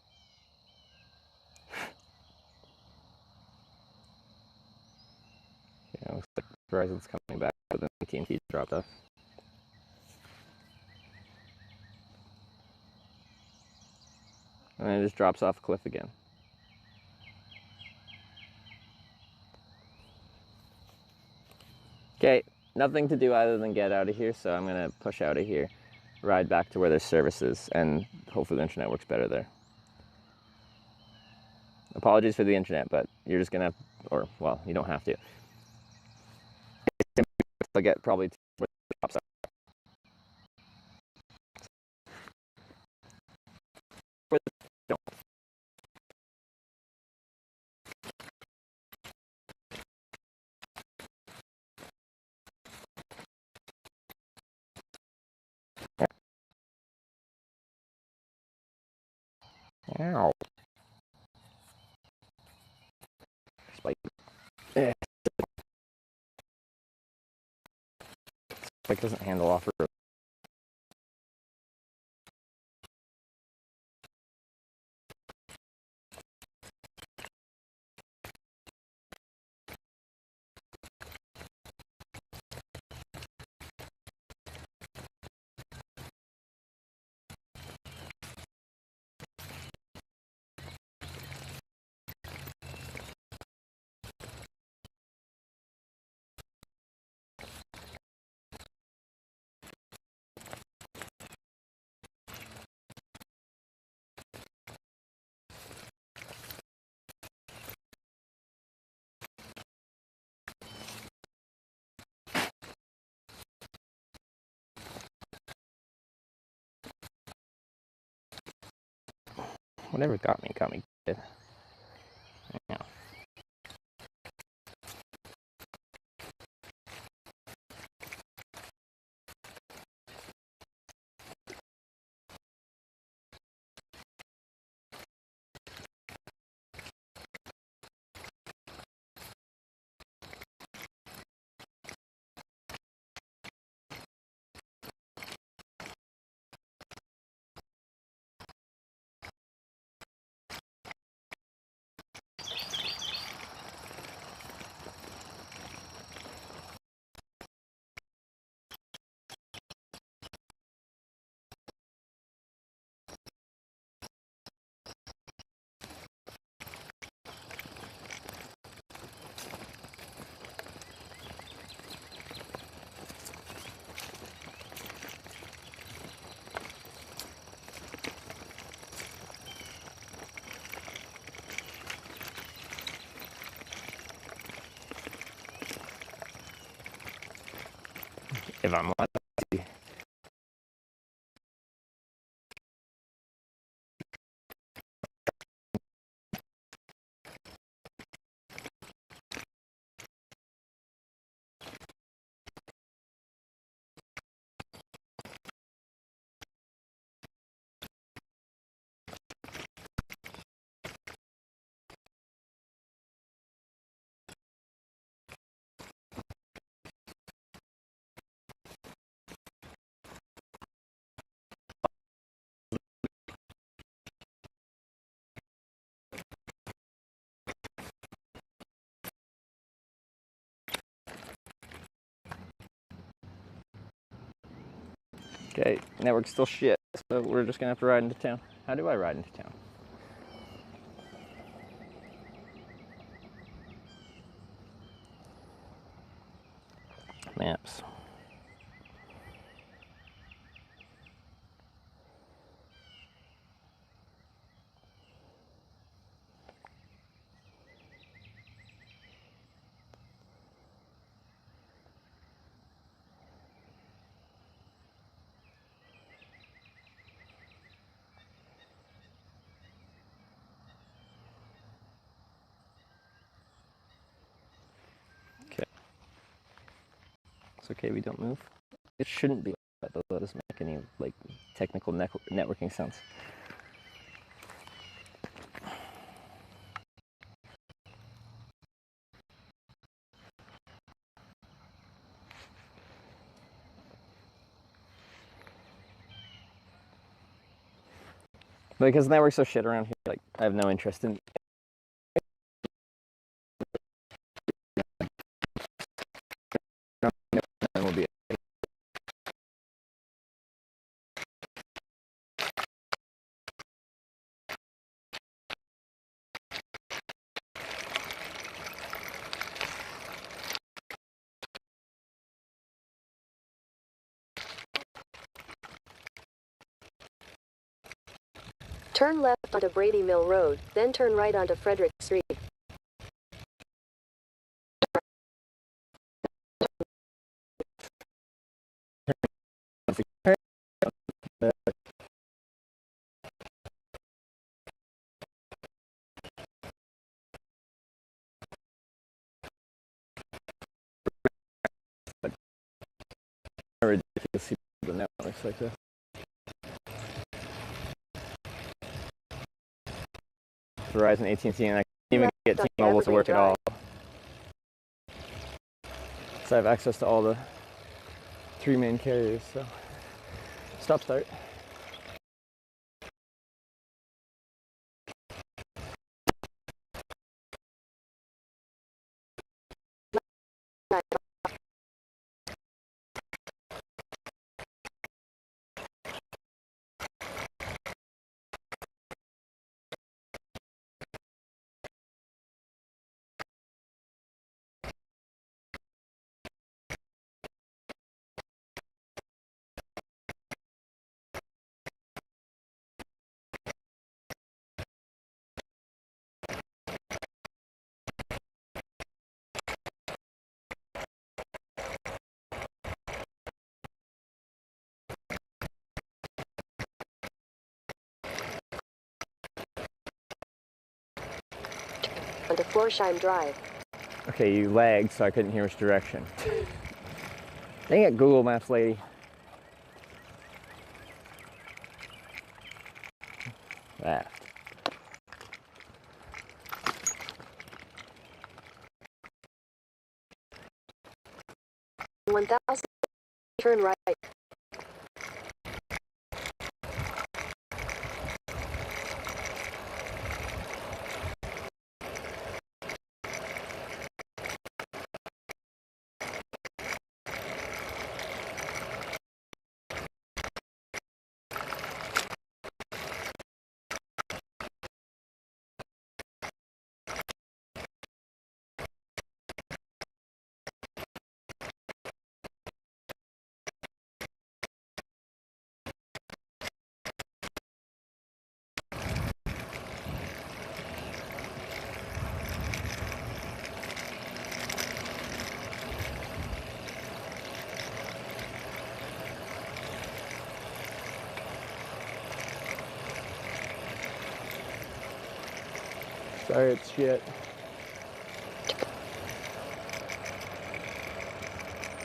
Yeah, looks like Verizon's coming back, but then AT&T dropped off. And then it just drops off a cliff again. Okay, nothing to do other than get out of here, so I'm gonna push out of here, ride back to where there's services, and hopefully the internet works better there. Apologies for the internet, but you're just gonna have, or, well, you don't have to. I'll get probably where the shops are. Ow. Spike. Spike doesn't handle off. Whatever got me good. Yeah. If I'm lucky. Okay, network's still shit, so we're just gonna have to ride into town. How do I ride into town? Maps. Okay. It's okay, we don't move. It shouldn't be like that, though. That doesn't make any, like, technical networking sense. Because network's so shit around here, like, I have no interest in will be Turn left onto Brady Mill Road, then turn right onto Frederick Street. Ridiculous networks like this. Verizon, AT&T, and I can't even get T-Mobile to work at all. So I have access to all the 3 main carriers, so stop start. Onto Florsheim Drive. Okay, you lagged, so I couldn't hear which direction. Dang it, Google Maps lady. Left. One 1000. Turn right. Sorry, it's shit.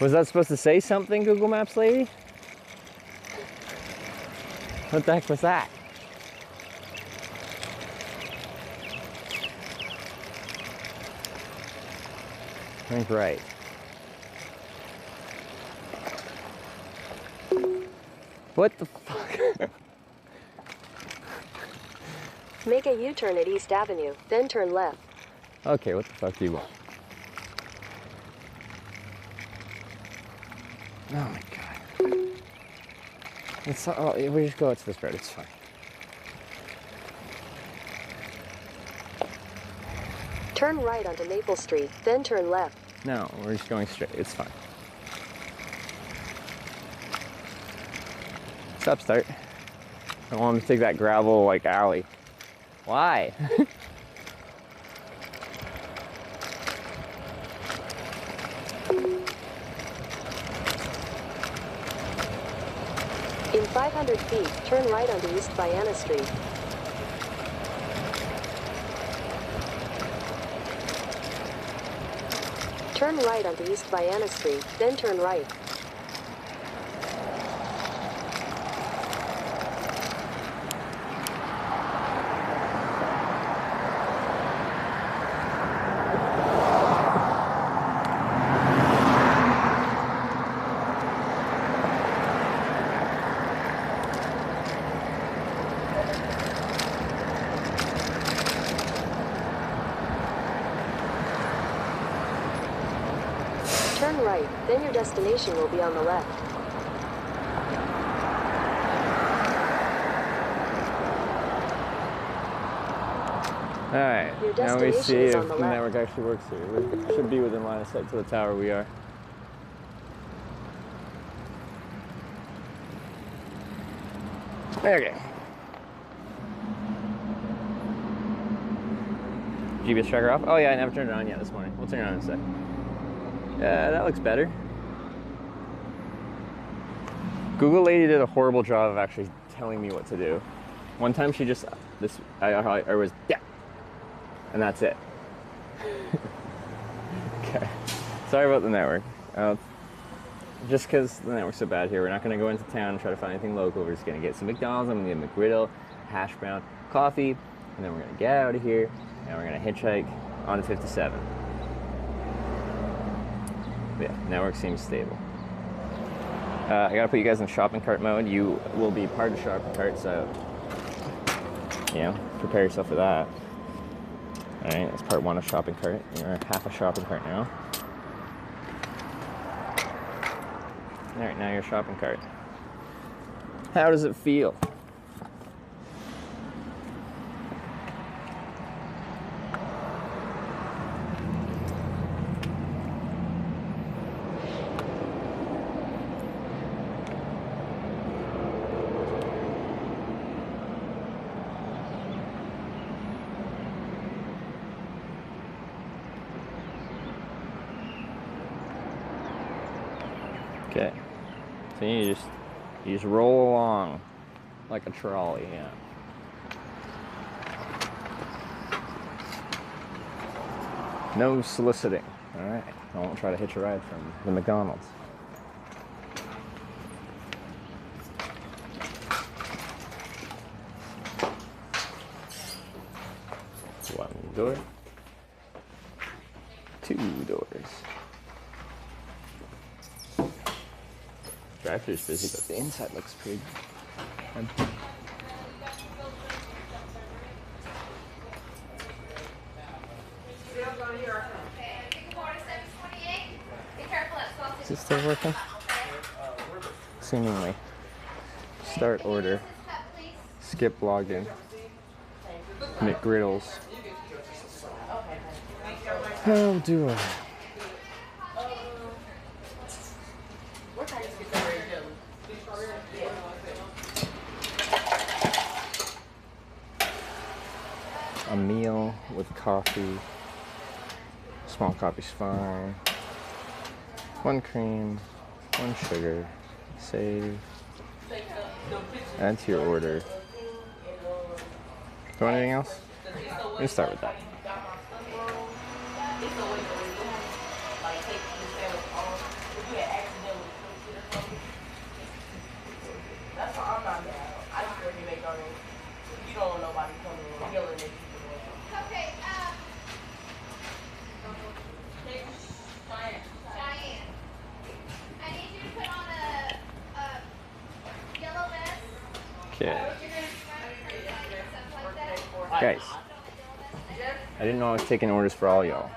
Was that supposed to say something, Google Maps lady? What the heck was that? I think right. What the fuck? Make a U-turn at East Avenue, then turn left. Okay, what the fuck do you want? Oh my god. It's, oh, we just go out to this road, it's fine. Turn right onto Maple Street, then turn left. No, we're just going straight, it's fine. Stop start. I want to take that gravel like alley. Why? In 500 feet, turn right onto East Viana Street. Turn right onto East Viana Street, then turn right. Turn right, then your destination will be on the left. Alright, Your now we destination see is if on the the left. network actually works here. We should be within line of sight to the tower we are. Okay. GPS tracker off? Oh yeah, I never turned it on yet this morning. We'll turn it on in a sec. Yeah, that looks better. Google lady did a horrible job of actually telling me what to do. One time she just, I was, yeah, and that's it. Okay, sorry about the network. Just because the network's so bad here, we're not going to go into town and try to find anything local. We're just going to get some McDonald's. I'm going to get McGriddle, hash brown, coffee, and then we're going to get out of here, and we're going to hitchhike on to 57. But yeah, network seems stable. I got to put you guys in shopping cart mode. You will be part of the shopping cart, so, you know, prepare yourself for that. All right, that's part one of shopping cart. You're half a shopping cart now. All right, now your shopping cart. How does it feel? Okay, so you just roll along like a trolley, yeah. No soliciting, all right? I won't try to hitch a ride from the McDonald's. One door, two doors. Drive-thru's busy, but the inside looks pretty good. Is it still working? Seemingly. Start order. Skip login. McGriddles. How do I? A meal with coffee. Small coffee's fine. One cream, one sugar. Save. Add to your order. Do you want anything else? Let me start with that. Okay. Guys, I didn't know I was taking orders for all y'all.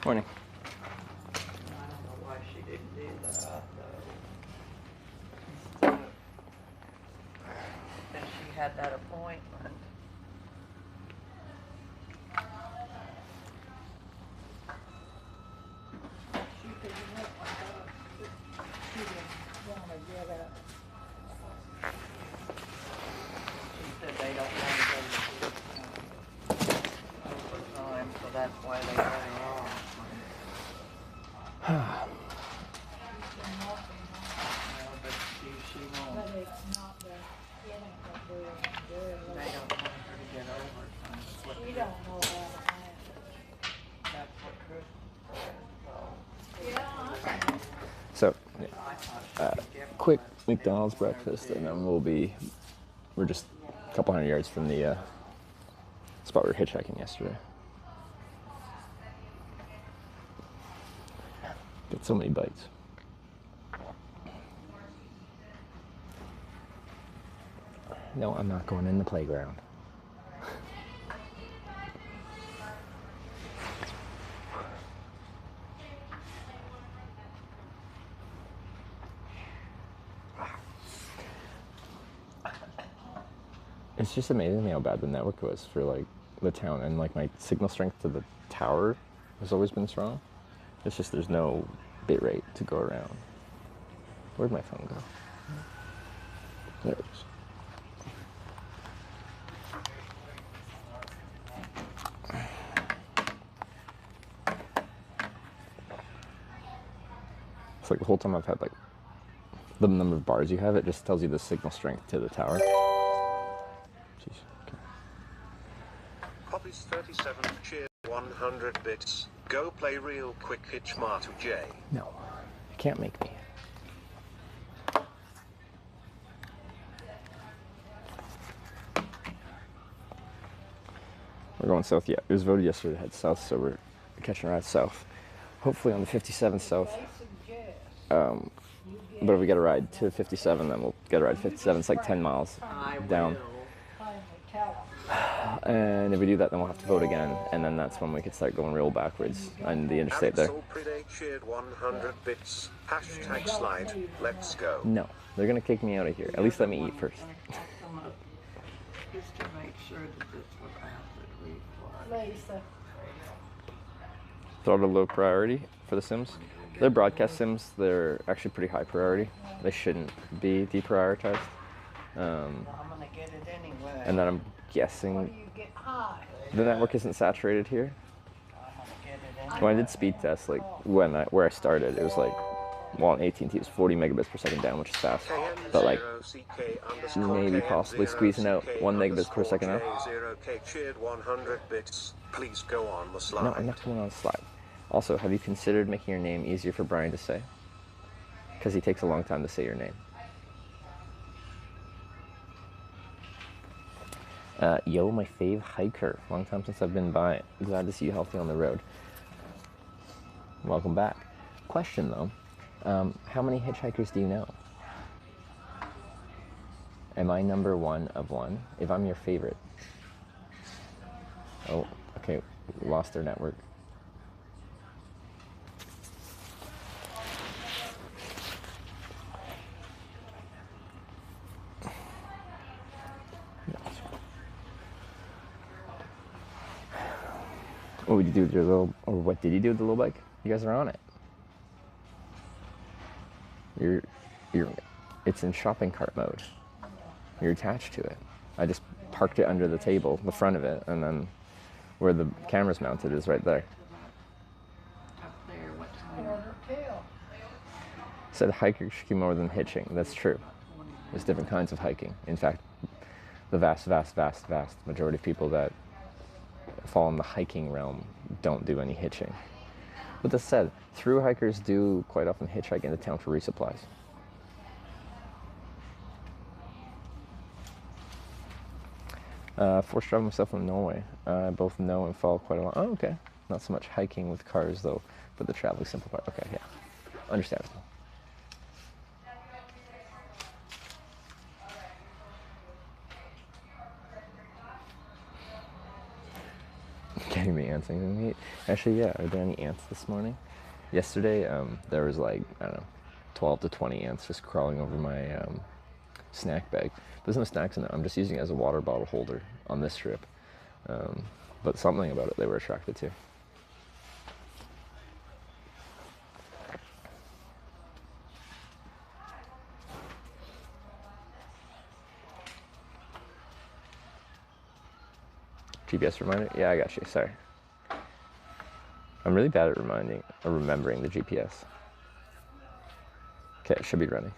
Morning. I don't know why she didn't do that, though. And she had that appointment. She didn't want to get it. She said they don't want to go overtime, so that's why they got her off. So, quick McDonald's breakfast, and then we're just a couple hundred yards from the spot we were hitchhiking yesterday. Got so many bites. No, I'm not going in the playground. It's just amazing me how bad the network was for like the town, and like my signal strength to the tower has always been strong. It's just there's no bit rate to go around. Where'd my phone go? There it is. It's like the whole time I've had like the number of bars you have, it just tells you the signal strength to the tower. Jeez. Okay. Poppy's 37 cheer 100 bits. Go play real quick Hitchmart J. No, you can't make me. We're going south. Yeah, it was voted yesterday to head south, so we're catching a ride south. Hopefully on the 57 south. But if we get a ride to 57, then we'll get a ride to 57. It's like 10 miles down. And if we do that, then we'll have to vote again, and then that's when we could start going real backwards on the interstate there. Cheered 100 bits. Hashtag slide. Let's go. No, they're gonna kick me out of here. At least let me eat first. Just to make sure that this was out that we Lisa. Throw it a low priority for the Sims. They're broadcast Sims. They're actually pretty high priority. They shouldn't be deprioritized. I'm gonna get it anyway. And then I'm guessing You get high. the network isn't saturated here. I'm gonna get it anyway. When I did speed tests, like where I started, it was like, well, on AT&T it was 40 megabits per second down, which is fast. But like, maybe possibly squeezing out 1 megabits per second out. 0K cheered 100 bits. Please go on the slide. No, I'm not going on the slide. Also, have you considered making your name easier for Brian to say? Because he takes a long time to say your name. Yo, my fave hiker. Long time since I've been by. Glad to see you healthy on the road. Welcome back. Question though, how many hitchhikers do you know? Am I number one of one? If I'm your favorite. Oh, okay, lost their network. What would you do with your little, or what did you do with the little bike? You guys are on it. It's in shopping cart mode. You're attached to it. I just parked it under the table, the front of it, and then where the camera's mounted is right there. Up there, what's going on? Said hikers ski more than hitching. That's true. There's different kinds of hiking. In fact, the vast majority of people that fall in the hiking realm don't do any hitching. With that said, through hikers do quite often hitchhike into town for resupplies. Forced driving myself in Norway. I both know and follow quite a lot. Oh, okay. Not so much hiking with cars though, but the traveling simple part. Okay, yeah. Understandable. Getting the ants anything to eat? Actually, yeah. Are there any ants this morning? Yesterday, there was like, I don't know, 12 to 20 ants just crawling over my snack bag. There's no snacks in it. I'm just using it as a water bottle holder on this trip. But something about it they were attracted to. GPS reminder? Yeah, I got you. Sorry. I'm really bad at remembering the GPS. Okay, it should be running.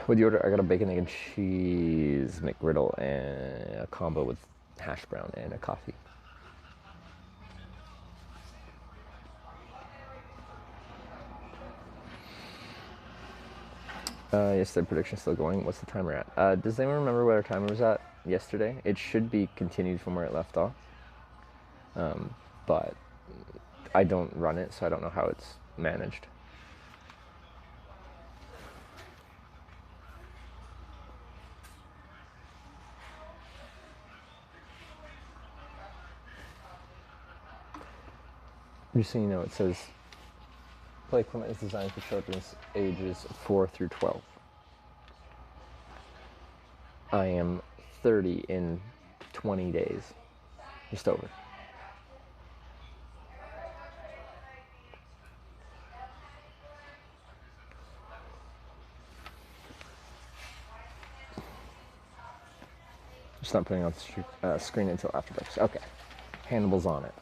What'd you order? I got a bacon, egg, and cheese McGriddle and a combo with hash brown and a coffee. Yes, their prediction's still going. What's the timer at? Does anyone remember what our timer was at yesterday. It should be continued from where it left off. But I don't run it, so I don't know how it's managed. Just so you know, it says play equipment is designed for children ages 4 through 12. I am 30 in 20 days. Just over. Just not putting on the screen until after this. Okay. Hannibal's on it.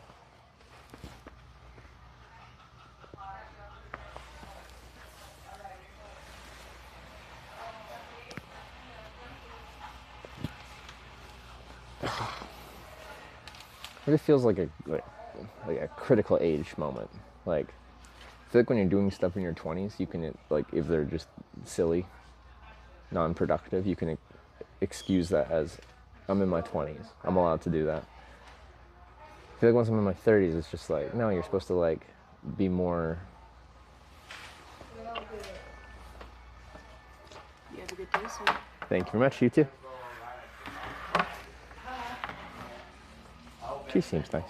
It really feels like a critical age moment. Like, I feel like when you're doing stuff in your 20s, you can, like, if they're just silly, non-productive, you can excuse that as, I'm in my 20s. I'm allowed to do that. I feel like once I'm in my 30s, it's just like, no, you're supposed to, like, be more... You have a good day, sir. Thank you very much. You too. She seems nice.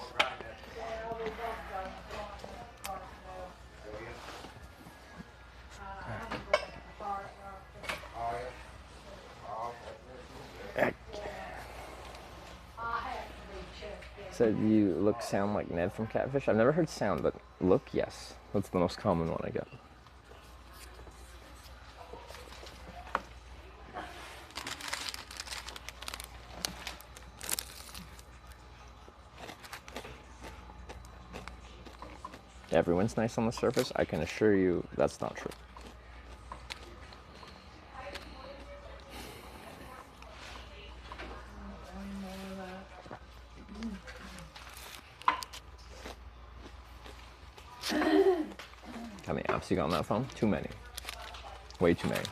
So you look, sound like Ned from Catfish? I've never heard sound, but look, yes. That's the most common one I get. Everyone's nice on the surface. I can assure you that's not true. How many apps you got on that phone? Too many. Way too many.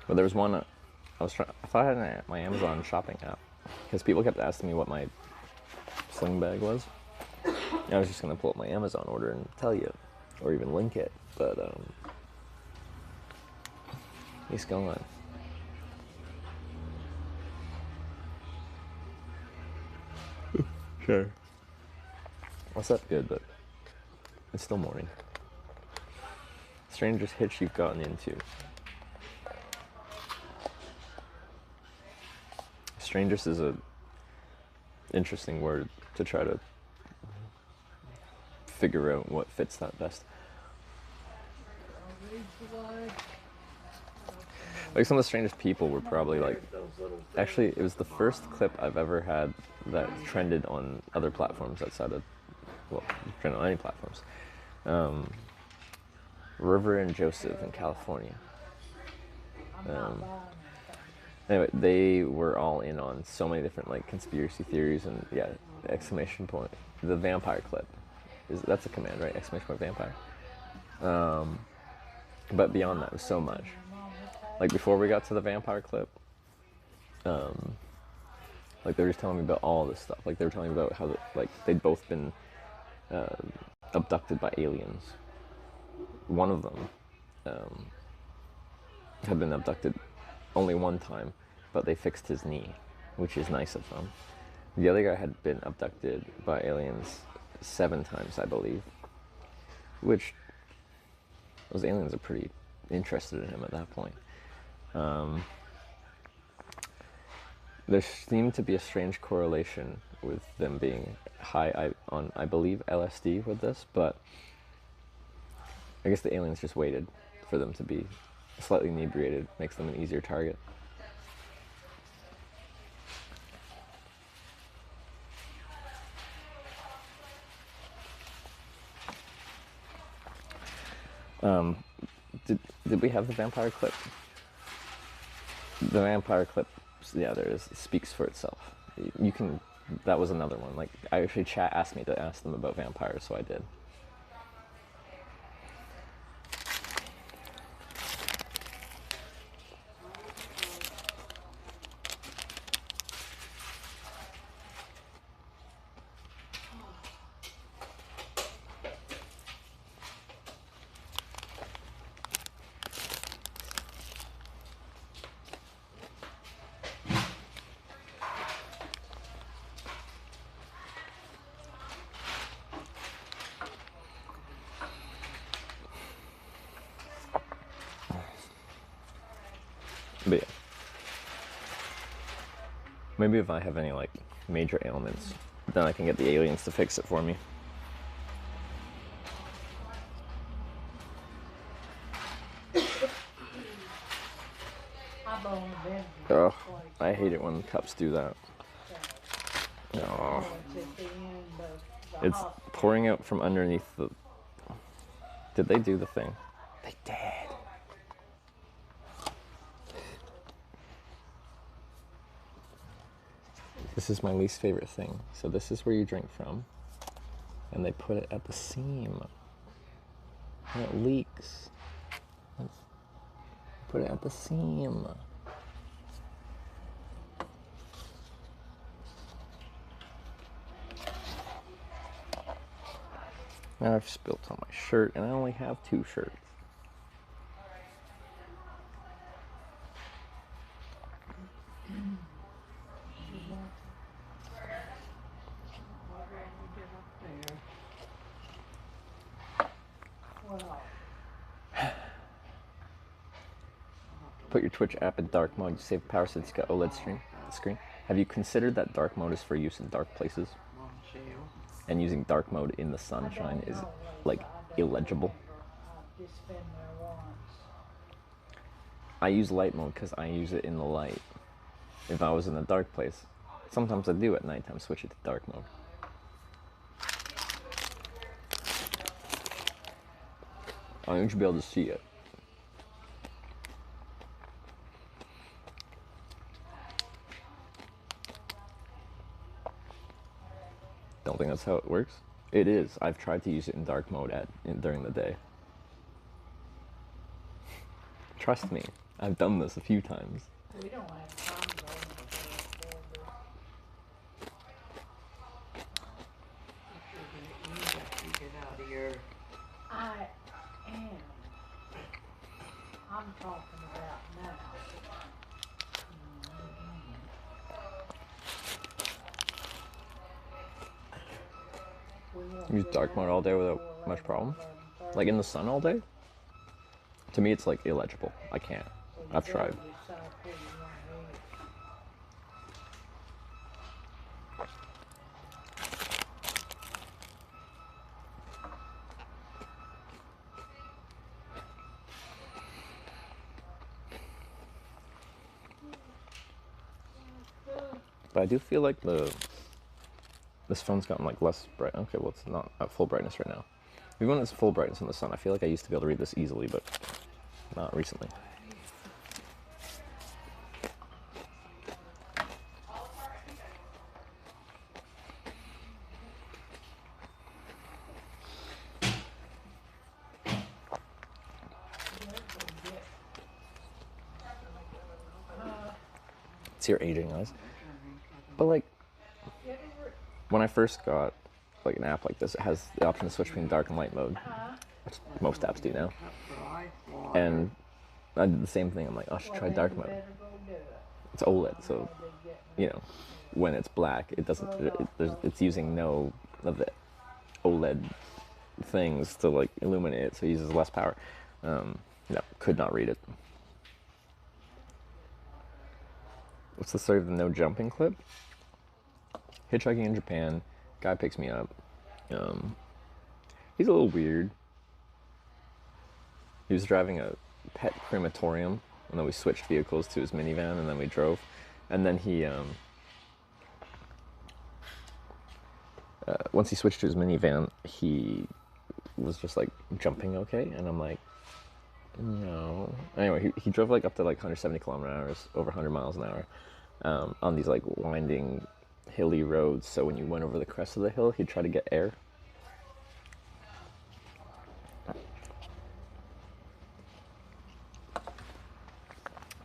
But there was one, I thought I had my Amazon shopping app, because people kept asking me what my sling bag was. I was just going to pull up my Amazon order and tell you, or even link it, but he's gone. Sure. Well, that's good, but it's still morning. Strangest hitch you've gotten into. Strangest is a interesting word to try to figure out what fits that best. Like, some of the strangest people were probably like, actually it was the first clip I've ever had that trended on other platforms outside of, well, trended on any platforms. River and Joseph in California. Anyway, they were all in on so many different, like, conspiracy theories and, yeah, exclamation point. The vampire clip. That's a command, right? Exclamation point vampire. But beyond that, it was so much. Like, before we got to the vampire clip, like, they were just telling me about all this stuff. Like, they were telling me about how, like, they'd both been abducted by aliens. One of them had been abducted only one time, but they fixed his knee, which is nice of them. The other guy had been abducted by aliens 7 times, I believe, which those aliens are pretty interested in him at that point. There seemed to be a strange correlation with them being high on, I believe, LSD with this, but I guess the aliens just waited for them to be slightly inebriated, makes them an easier target. Did we have the vampire clip? The vampire clip, yeah, there is. It speaks for itself. You can. That was another one. Like, I actually, chat asked me to ask them about vampires, so I did. Maybe if I have any like major ailments, then I can get the aliens to fix it for me. I've only been to Oh, this place I hate it once, when cups do that. so Oh, it's at the end of the it's hospital. pouring out from underneath the... Did they do the thing? They did. This is my least favorite thing. So this is where you drink from. And they put it at the seam. And it leaks. Put it at the seam. Now I've spilt on my shirt, and I only have 2 shirts. Well, Put your Twitch app in dark mode to save power since it's got OLED screen. Have you considered that dark mode is for use in dark places? And using dark mode in the sunshine is like illegible. I've just been there once. I use light mode because I use it in the light. If I was in a dark place, sometimes I do at nighttime switch it to dark mode. I need to be able to see it. Don't think that's how it works. It is. I've tried to use it in dark mode during the day. Trust me, I've done this a few times. We don't have time to go into the border. You got to get out of here. I am. I'm talking about now. Use dark mode all day without much problem. Like in the sun all day? To me, it's like illegible. I can't. I've tried. But I do feel like this phone's gotten like less bright. Okay, well it's not at full brightness right now. Even when it's full brightness in the sun, I feel like I used to be able to read this easily, but not recently. It's your aging eyes. But like, when I first got like an app like this, it has the option to switch between dark and light mode, which most apps do now. And I did the same thing. I'm like, oh, I should try dark mode. It's OLED, so you know, when it's black, it doesn't. It's using no of the OLED things to like illuminate it, so it uses less power. No, could not read it. What's the story of the no jumping clip? Hitchhiking in Japan, guy picks me up. He's a little weird. He was driving a pet crematorium, and then we switched vehicles to his minivan, and then we drove. And then he, once he switched to his minivan, he was just like jumping okay, and I'm like, no. Anyway, he drove like up to like 170 kilometers, over 100 miles an hour, on these like winding, hilly roads. So when you went over the crest of the hill, he'd try to get air.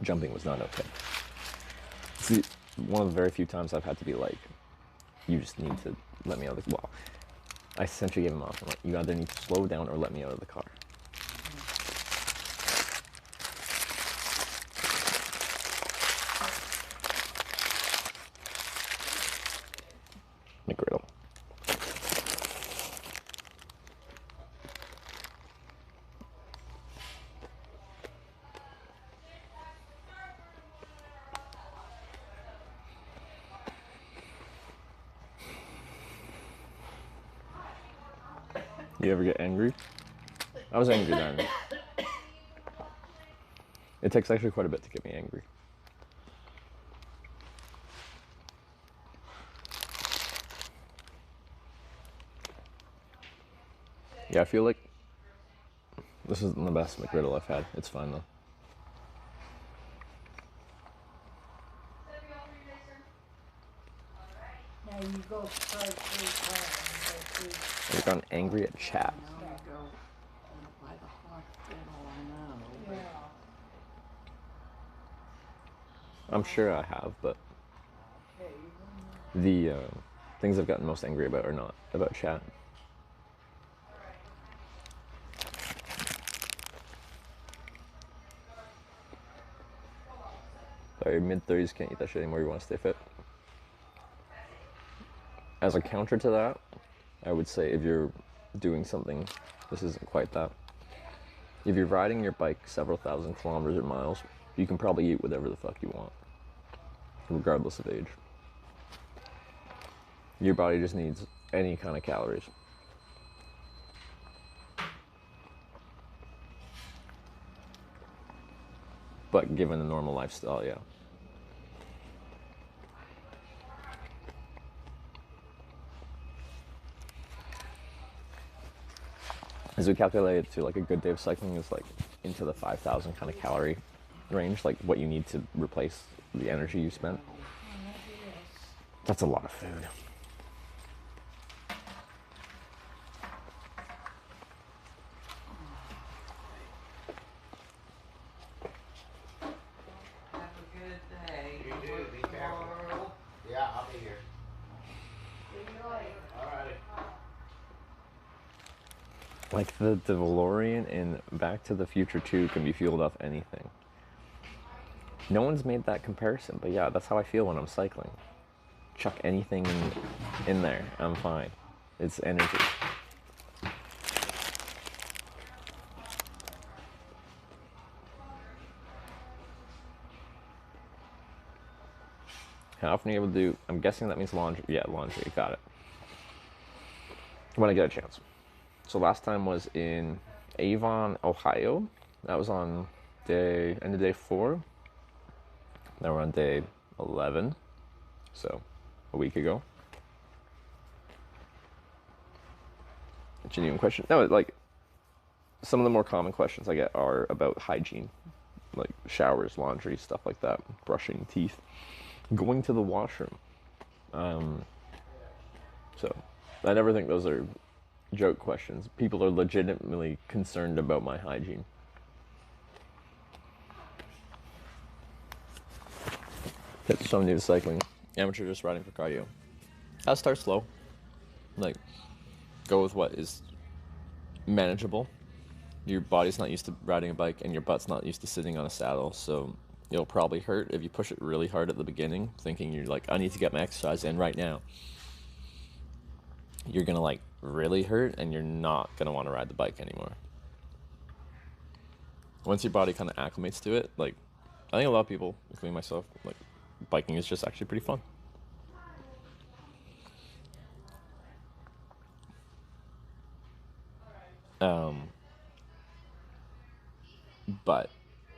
Jumping was not okay. See, one of the very few times I've had to be like, you just need to let me out of the... Well, I essentially gave him off. I'm like, you either need to slow down or let me out of the car. McGriddle. You ever get angry? I was angry then. It takes actually quite a bit to get me angry. Yeah, I feel like this isn't the best McGriddle I've had. It's fine though. Now you go straight through I've gotten angry at chat. Now you go by the hospital, I know. yeah. I'm sure I have, but the things I've gotten most angry about are not about chat. Sorry, mid-30s, can't eat that shit anymore, you want to stay fit. As a counter to that, I would say if you're doing something, this isn't quite that. If you're riding your bike several thousand kilometers or miles, you can probably eat whatever the fuck you want, regardless of age. Your body just needs any kind of calories. But given a normal lifestyle, yeah. As we calculate it to like a good day of cycling is like into the 5,000 kind of calorie range, like what you need to replace the energy you spent. That's a lot of food. Have a good day. You do, be careful. Yeah, I'll be here. Alrighty. Like the DeLorean in Back to the Future 2 can be fueled off anything. No one's made that comparison, but yeah, that's how I feel when I'm cycling. Chuck anything in there, I'm fine. It's energy. How often are you able to do, I'm guessing that means laundry. Yeah, laundry, got it. When I get a chance. So last time was in Avon, Ohio. That was on end of day 4. Now we're on day 11, so a week ago. Genuine question. No, like some of the more common questions I get are about hygiene, like showers, laundry, stuff like that, brushing teeth, going to the washroom. So I never think those are joke questions. People are legitimately concerned about my hygiene. That's so new to cycling. Amateur just riding for cardio. I'll start slow. Like, go with what is manageable. Your body's not used to riding a bike and your butt's not used to sitting on a saddle, so it'll probably hurt if you push it really hard at the beginning, thinking you're like, I need to get my exercise in right now. You're gonna like really hurt and you're not gonna want to ride the bike anymore. Once your body kind of acclimates to it, like, I think a lot of people, including myself, like, biking is just actually pretty fun. But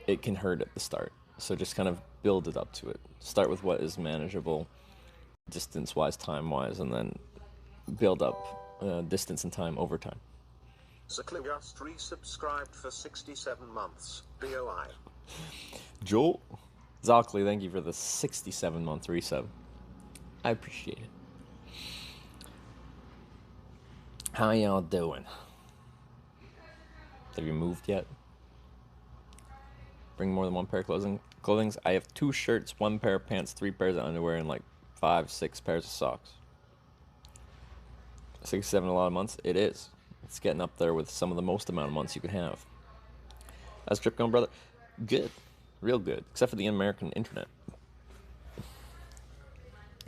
it can hurt at the start. So just kind of build it up to it. Start with what is manageable, distance-wise, time-wise, and then build up distance and time over time. Cycling just resubscribed for 67 months. BOI. Joel Zockley, thank you for the 67-month resub. I appreciate it. How y'all doing? Have you moved yet? Bring more than one pair of clothing. I have 2 shirts, 1 pair of pants, 3 pairs of underwear, and like 5, 6 pairs of socks. 67 a lot of months? It is. It's getting up there with some of the most amount of months you can have. How's the trip going, brother? Good. Real good. Except for the American internet.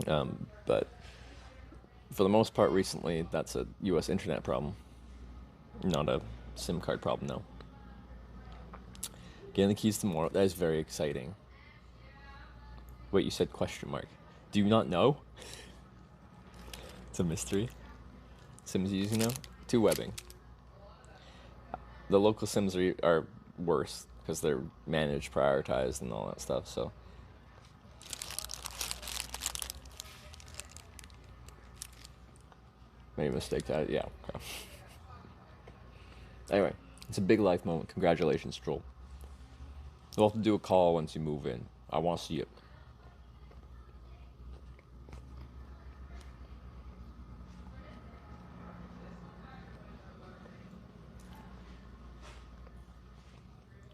But for the most part recently, that's a US internet problem. Not a SIM card problem, no. Getting the keys tomorrow. That is very exciting. Wait, you said question mark. Do you not know? It's a mystery. Sim's using now? 2 webbing. the local sims are worse because they're managed, prioritized, and all that stuff. So made a mistake. Yeah. Okay. Anyway, it's a big life moment. Congratulations, Troll. We'll have to do a call once you move in. I want to see it.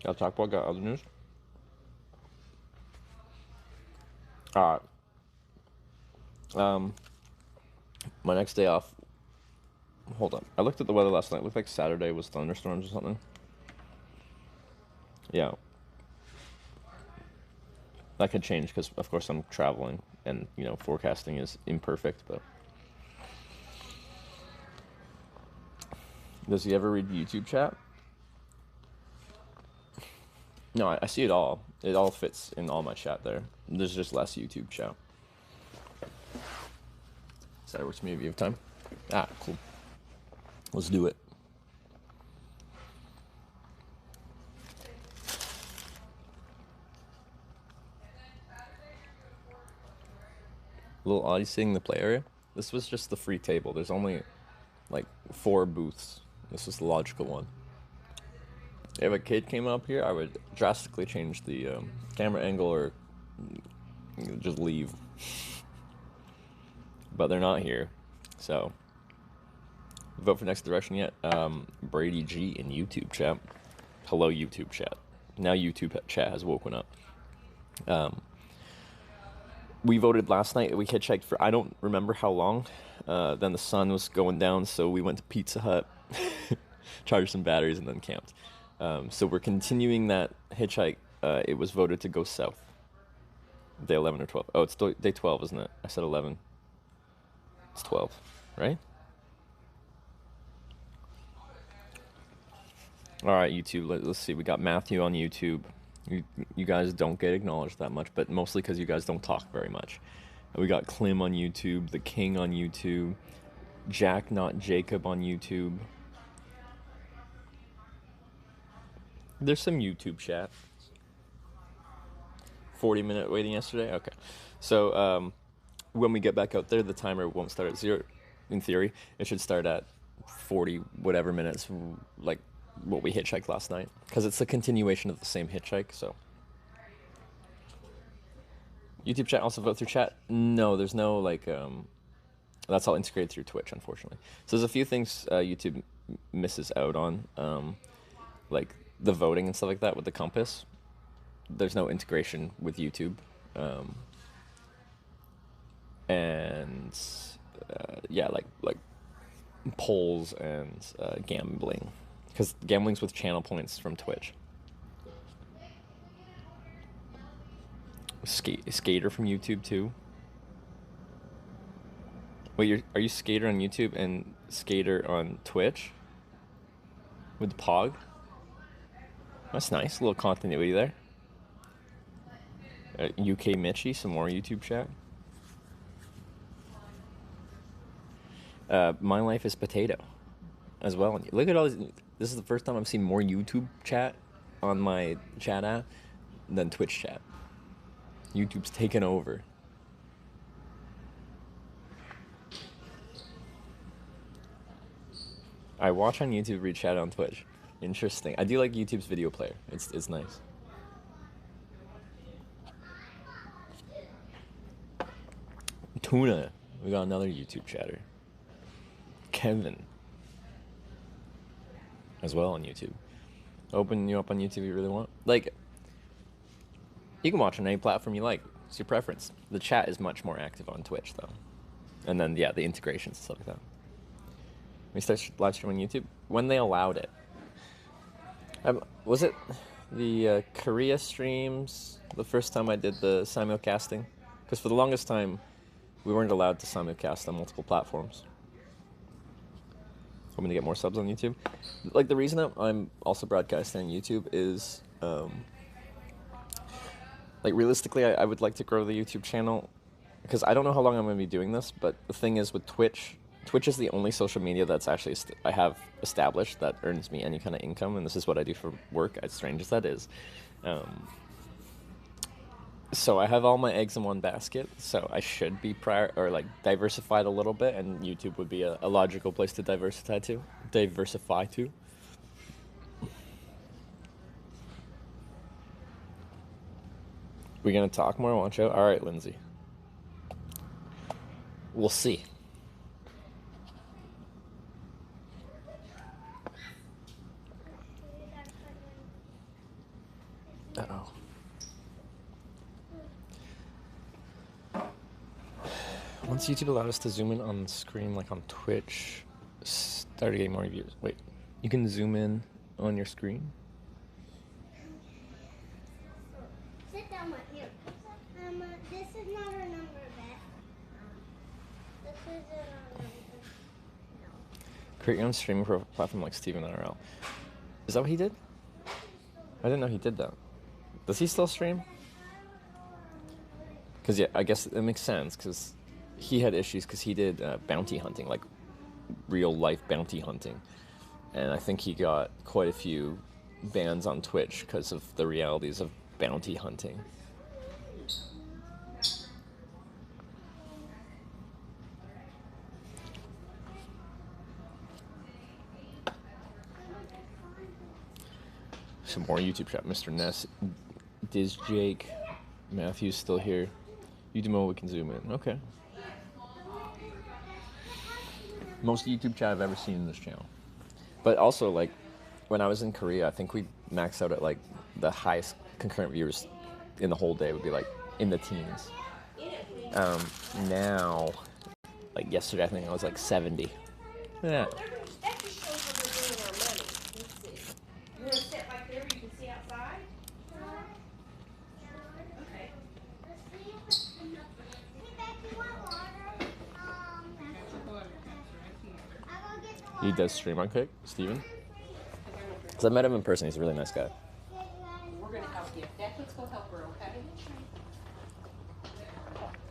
I'll talk about got other news. Alright. My next day off. Hold on. I looked at the weather last night. It looked like Saturday was thunderstorms or something. Yeah. That could change because, of course, I'm traveling and, you know, forecasting is imperfect, but. Does he ever read YouTube chat? No, I see it all. It all fits in all my chat there. There's just less YouTube chat. So that works for me if you have time. Ah, cool. Let's do it. A little icing in the play area. This was just the free table. There's only like 4 booths. This was the logical one. If a kid came up here, I would drastically change the camera angle or just leave. But they're not here, so vote for next direction yet. Brady G in YouTube chat. Hello YouTube chat. Now YouTube chat has woken up. We voted last night. We hitchhiked for I don't remember how long. Then the sun was going down, so we went to Pizza Hut, charged some batteries, and then camped. So we're continuing that hitchhike. It was voted to go south. Day 11 or 12. Oh, it's day 12, isn't it? I said 11. It's 12, right? All right, YouTube. Let's see. We got Matthew on YouTube. You guys don't get acknowledged that much, but mostly because you guys don't talk very much. We got Clem on YouTube, The King on YouTube, Jack Not Jacob on YouTube. There's some YouTube chat. 40-minute waiting yesterday? Okay. So when we get back out there, the timer won't start at 0. In theory, it should start at 40 whatever minutes, like what we hitchhiked last night. Because it's a continuation of the same hitchhike, so. YouTube chat also vote through chat? No, there's no, like, that's all integrated through Twitch, unfortunately. So there's a few things YouTube misses out on, like the voting and stuff like that with the compass. There's no integration with YouTube. And yeah, like polls and gambling, because gambling's with channel points from Twitch. Skater from YouTube too. Wait, are you Skater on YouTube and Skater on Twitch with Pog? That's nice, a little continuity there. UK Mitchie, some more YouTube chat. My Life is Potato as well. Look at all these. This is the first time I've seen more YouTube chat on my chat app than Twitch chat. YouTube's taken over. I watch on YouTube, read chat on Twitch. Interesting. I do like YouTube's video player. It's nice. Tuna. We got another YouTube chatter. Kevin. As well on YouTube. Open you up on YouTube if you really want. Like, you can watch on any platform you like. It's your preference. The chat is much more active on Twitch, though. And then, yeah, the integrations and stuff like that. We start live streaming on YouTube when they allowed it. Was it the Korea streams the first time I did the simulcasting? Because for the longest time, we weren't allowed to simulcast on multiple platforms. Hoping to get more subs on YouTube. Like, the reason I'm also broadcasting on YouTube is, like, realistically, I would like to grow the YouTube channel, because I don't know how long I'm going to be doing this, but the thing is, with Twitch Twitch is the only social media that's actually I have established that earns me any kind of income, and this is what I do for work, as strange as that is. So I have all my eggs in one basket, so I should be diversified a little bit, and YouTube would be a logical place to diversify to. We're gonna talk more, watch out. All right, Lindsay. We'll see. Uh-oh. Once YouTube allowed us to zoom in on the screen, like on Twitch, started getting more views. Wait, you can zoom in on your screen? Sit down with you. This is not our number, Beth. This isn't our number. No. Create your own streaming platform like Steven IRL. Is that what he did? I didn't know he did that. Does he still stream? Because, yeah, I guess it makes sense, because he had issues because he did bounty hunting, like real-life bounty hunting. And I think he got quite a few bans on Twitch because of the realities of bounty hunting. Some more YouTube chat. Mr. Ness, Diz Jake, Matthew's still here. You do more, we can zoom in. Okay. Most YouTube chat I've ever seen in this channel. But also, like, when I was in Korea, I think we maxed out at, like, the highest concurrent viewers in the whole day would be, like, in the teens. Now, like, yesterday, I think I was, like, 70. Yeah. That just shows where we're doing our money. Let's see. You want to sit right there where you can see outside? Okay. He does stream on Kick, Steven. Because I met him in person, he's a really nice guy. We're going to help you. That's what's going to help her, okay?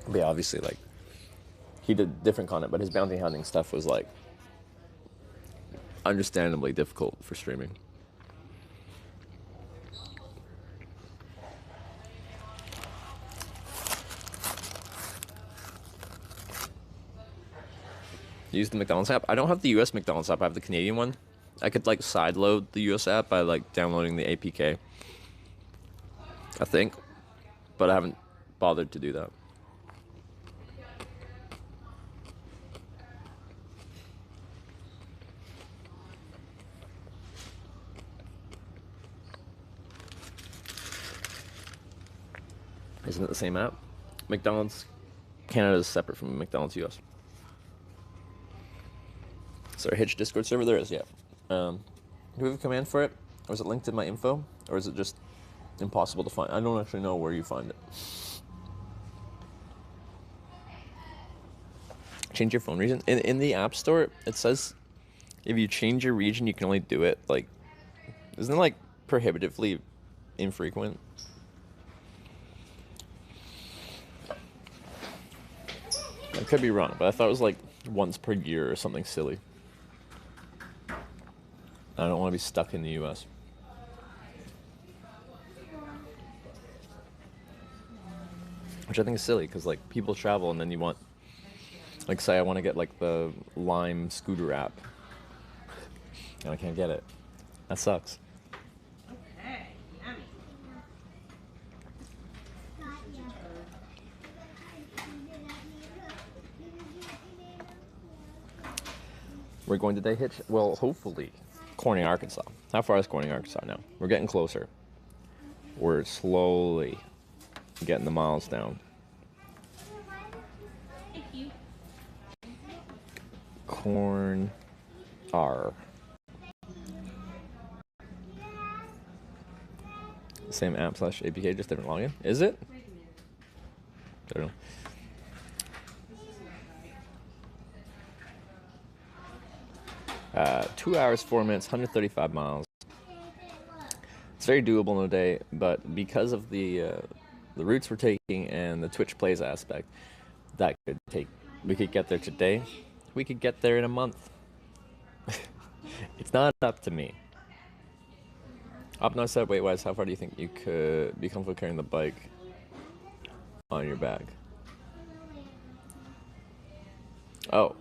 But yeah, obviously, like, he did different content, but his bounty hunting stuff was, like, understandably difficult for streaming. Use the McDonald's app. I don't have the US McDonald's app, I have the Canadian one. I could, like, sideload the US app by, like, downloading the APK, I think, but I haven't bothered to do that. Isn't it the same app? McDonald's Canada is separate from McDonald's US. Is there a Hitch Discord server? There is, yeah. Do we have a command for it? Or is it linked in my info? Or is it just impossible to find? I don't actually know where you find it. Change your phone region. In the App Store, it says if you change your region, you can only do it, like, isn't it, like, prohibitively infrequent? I could be wrong, but I thought it was, like, once per year or something silly. I don't want to be stuck in the US. Which I think is silly, because, like, people travel and then you want, like, say I want to get, like, the Lime scooter app. And I can't get it. That sucks. Okay, yummy. We're going today, Hitch? Well, hopefully. Corning, Arkansas. How far is Corning, Arkansas now? We're getting closer. We're slowly getting the miles down. Thank you. Corn R. Same app / APK, just different login. Is it? I don't know. 2 hours, 4 minutes, 135 miles. It's very doable in a day, but because of the routes we're taking and the Twitch Plays aspect, we could get there today we could get there in a month. It's not up to me. Opno said, weight-wise, how far do you think you could be comfortable carrying the bike on your back? Oh,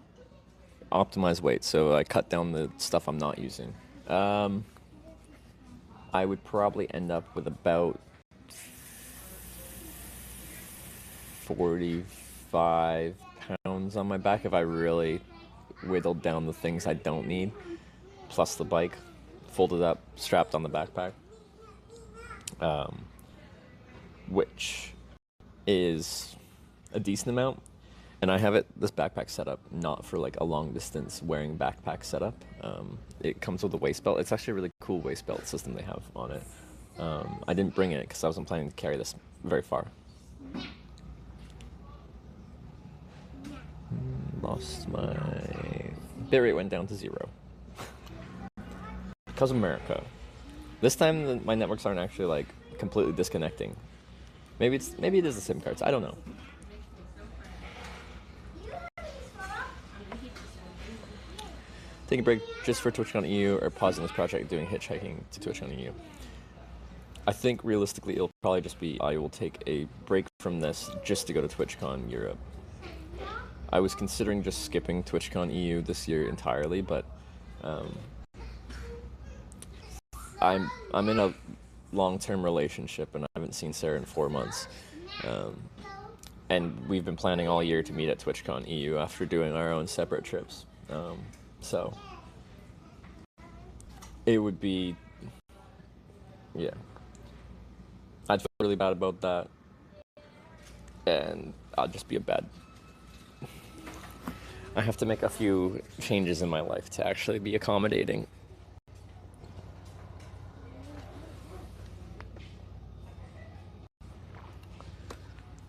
optimize weight. So I cut down the stuff I'm not using. I would probably end up with about 45 pounds on my back if I really whittled down the things I don't need, plus the bike, folded up, strapped on the backpack, which is a decent amount. And I have this backpack set up not for like a long distance wearing backpack setup. It comes with a waist belt. It's actually a really cool waist belt system they have on it. I didn't bring it because I wasn't planning to carry this very far. Lost my bitrate, went down to 0 because of America. This time my networks aren't actually like completely disconnecting. Maybe it is the SIM cards. I don't know. Taking a break just for TwitchCon EU or pausing this project doing hitchhiking to TwitchCon EU. I think realistically it'll probably just be I will take a break from this just to go to TwitchCon Europe. I was considering just skipping TwitchCon EU this year entirely, but I'm in a long-term relationship and I haven't seen Sarah in 4 months. And we've been planning all year to meet at TwitchCon EU after doing our own separate trips. So it would be, yeah. I'd feel really bad about that, and I'll just be a bad. I have to make a few changes in my life to actually be accommodating.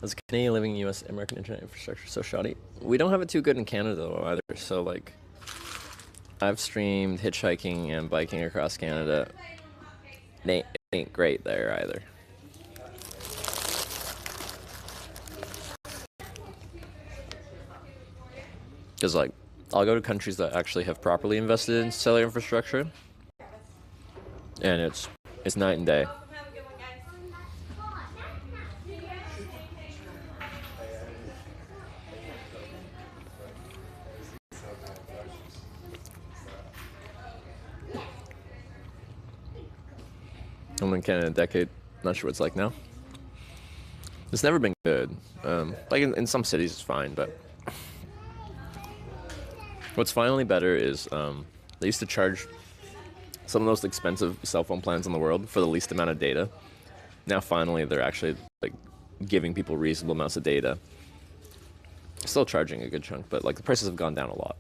As a Canadian living in US, American internet infrastructure so shoddy. We don't have it too good in Canada though either, so like I've streamed hitchhiking and biking across Canada. It ain't great there either. Because like I'll go to countries that actually have properly invested in cellular infrastructure, and it's night and day. I'm in Canada a decade. Not sure what it's like now. It's never been good. Like in some cities it's fine, but what's finally better is they used to charge some of the most expensive cell phone plans in the world for the least amount of data. Now finally they're actually like giving people reasonable amounts of data. Still charging a good chunk, but like the prices have gone down a lot.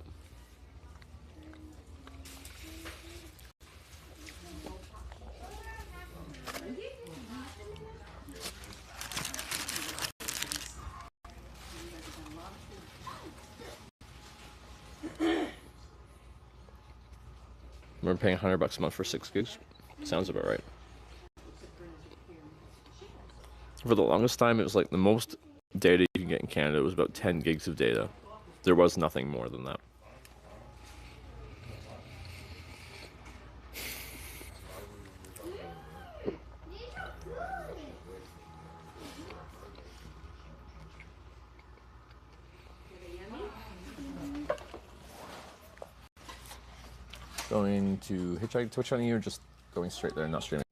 We're paying $100 a month for 6 gigs. Sounds about right. For the longest time, it was like the most data you can get in Canada was about 10 gigs of data. There was nothing more than that. Going to Hitchhiking Twitch on you, or just going straight there and not streaming?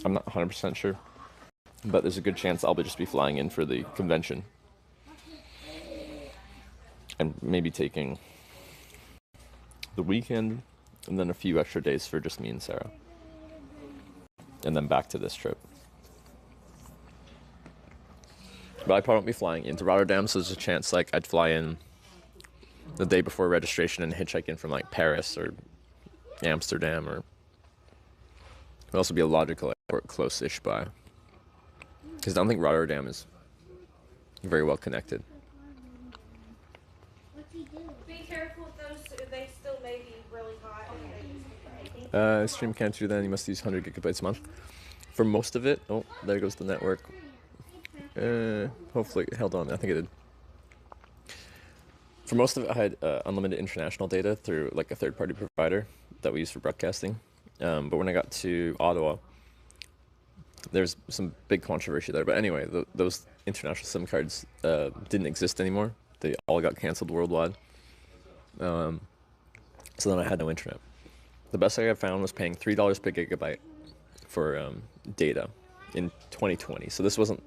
I'm not 100% sure, but there's a good chance I'll just be flying in for the convention and maybe taking the weekend and then a few extra days for just me and Sarah, and then back to this trip. But I probably won't be flying into Rotterdam, so there's a chance like I'd fly in the day before registration and hitchhike in from like Paris or Amsterdam, or it would also be a logical airport close-ish by, because I don't think Rotterdam is very well connected. Be careful with those, they still may be really hot. Stream can't do that, you must use 100 gigabytes a month. For most of it, oh, there goes the network. Hopefully it held on, I think it did. For most of it, I had unlimited international data through like a third-party provider that we use for broadcasting. But when I got to Ottawa, there's some big controversy there. But anyway, those international SIM cards didn't exist anymore. They all got canceled worldwide. So then I had no internet. The best thing I found was paying $3 per gigabyte for data in 2020. So this wasn't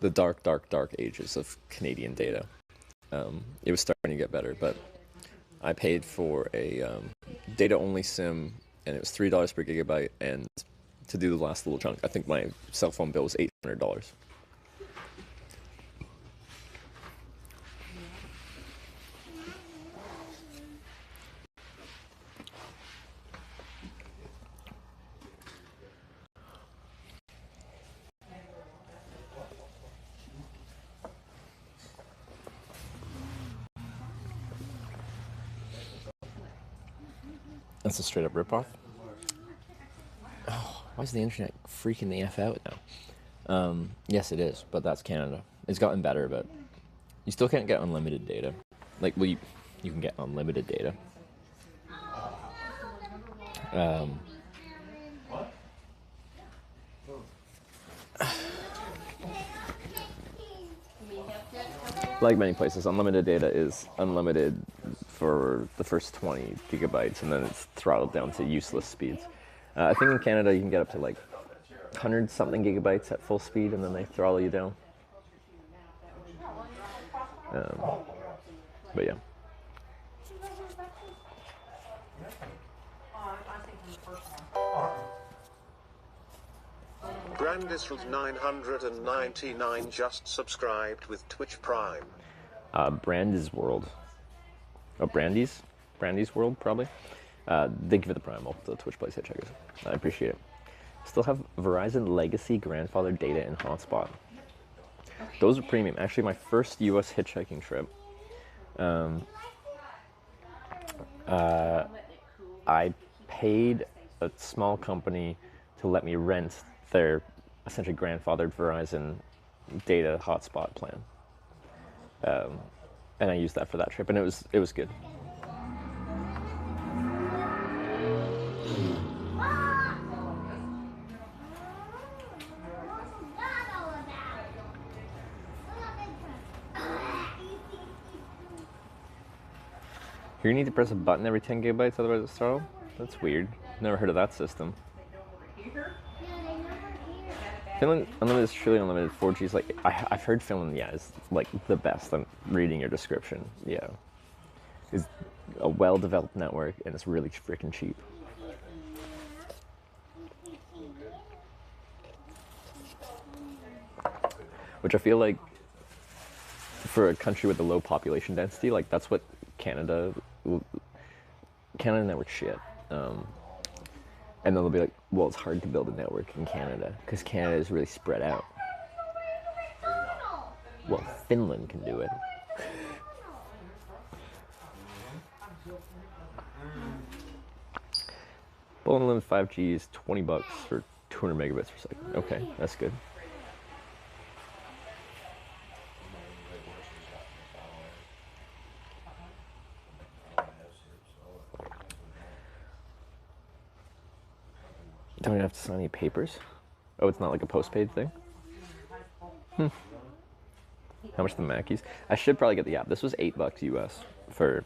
the dark ages of Canadian data. It was starting to get better, but I paid for a data-only SIM, and it was $3 per gigabyte, and to do the last little chunk, I think my cell phone bill was $800. That's a straight up ripoff. Oh, why is the internet freaking the F out now? Yes, it is, but that's Canada. It's gotten better, but you still can't get unlimited data. Like, well, you can get unlimited data. Like many places, unlimited data is unlimited for the first 20 gigabytes, and then it's throttled down to useless speeds. I think in Canada you can get up to like 100-something gigabytes at full speed, and then they throttle you down. But yeah. Brandis 999 just subscribed with Twitch Prime. Brandy's World. Oh, Brandy's World, probably. Thank you for the Prime, the Twitch Plays Hitchhikers. I appreciate it. Still have Verizon Legacy grandfather data and hotspot. Those are premium. Actually, my first US hitchhiking trip, I paid a small company to let me rent their essentially grandfathered Verizon data hotspot plan, and I used that for that trip, and it was good. You need to press a button every 10 gigabytes, otherwise it's startled? That's weird. Never heard of that system. Finland unlimited is truly unlimited. 4G is like, I've heard Finland, yeah, is like the best. I'm reading your description. Yeah, it's a well-developed network, and it's really freaking cheap. Which I feel like for a country with a low population density, like that's what Canada network shit. And then they'll be like, well, it's hard to build a network in Canada because Canada is really spread out. Well, Finland can do it. Full unlimited 5G is $20 for 200 megabits per second. Okay, that's good. Don't even have to sign any papers? Oh, it's not like a postpaid thing? How much the Mackies? I should probably get the app. This was $8 US for...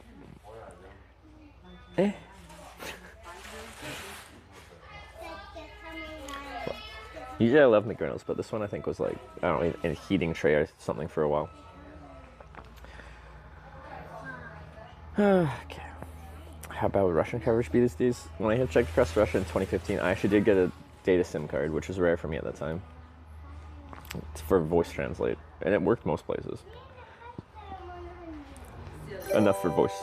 Usually I love McGriddles, but this one I think was like, I don't know, in a heating tray or something for a while. Okay. How about would Russian coverage be these days? When I had checked across Russia in 2015, I actually did get a data SIM card, which was rare for me at that time. It's for voice translate, and it worked most places. Enough for voice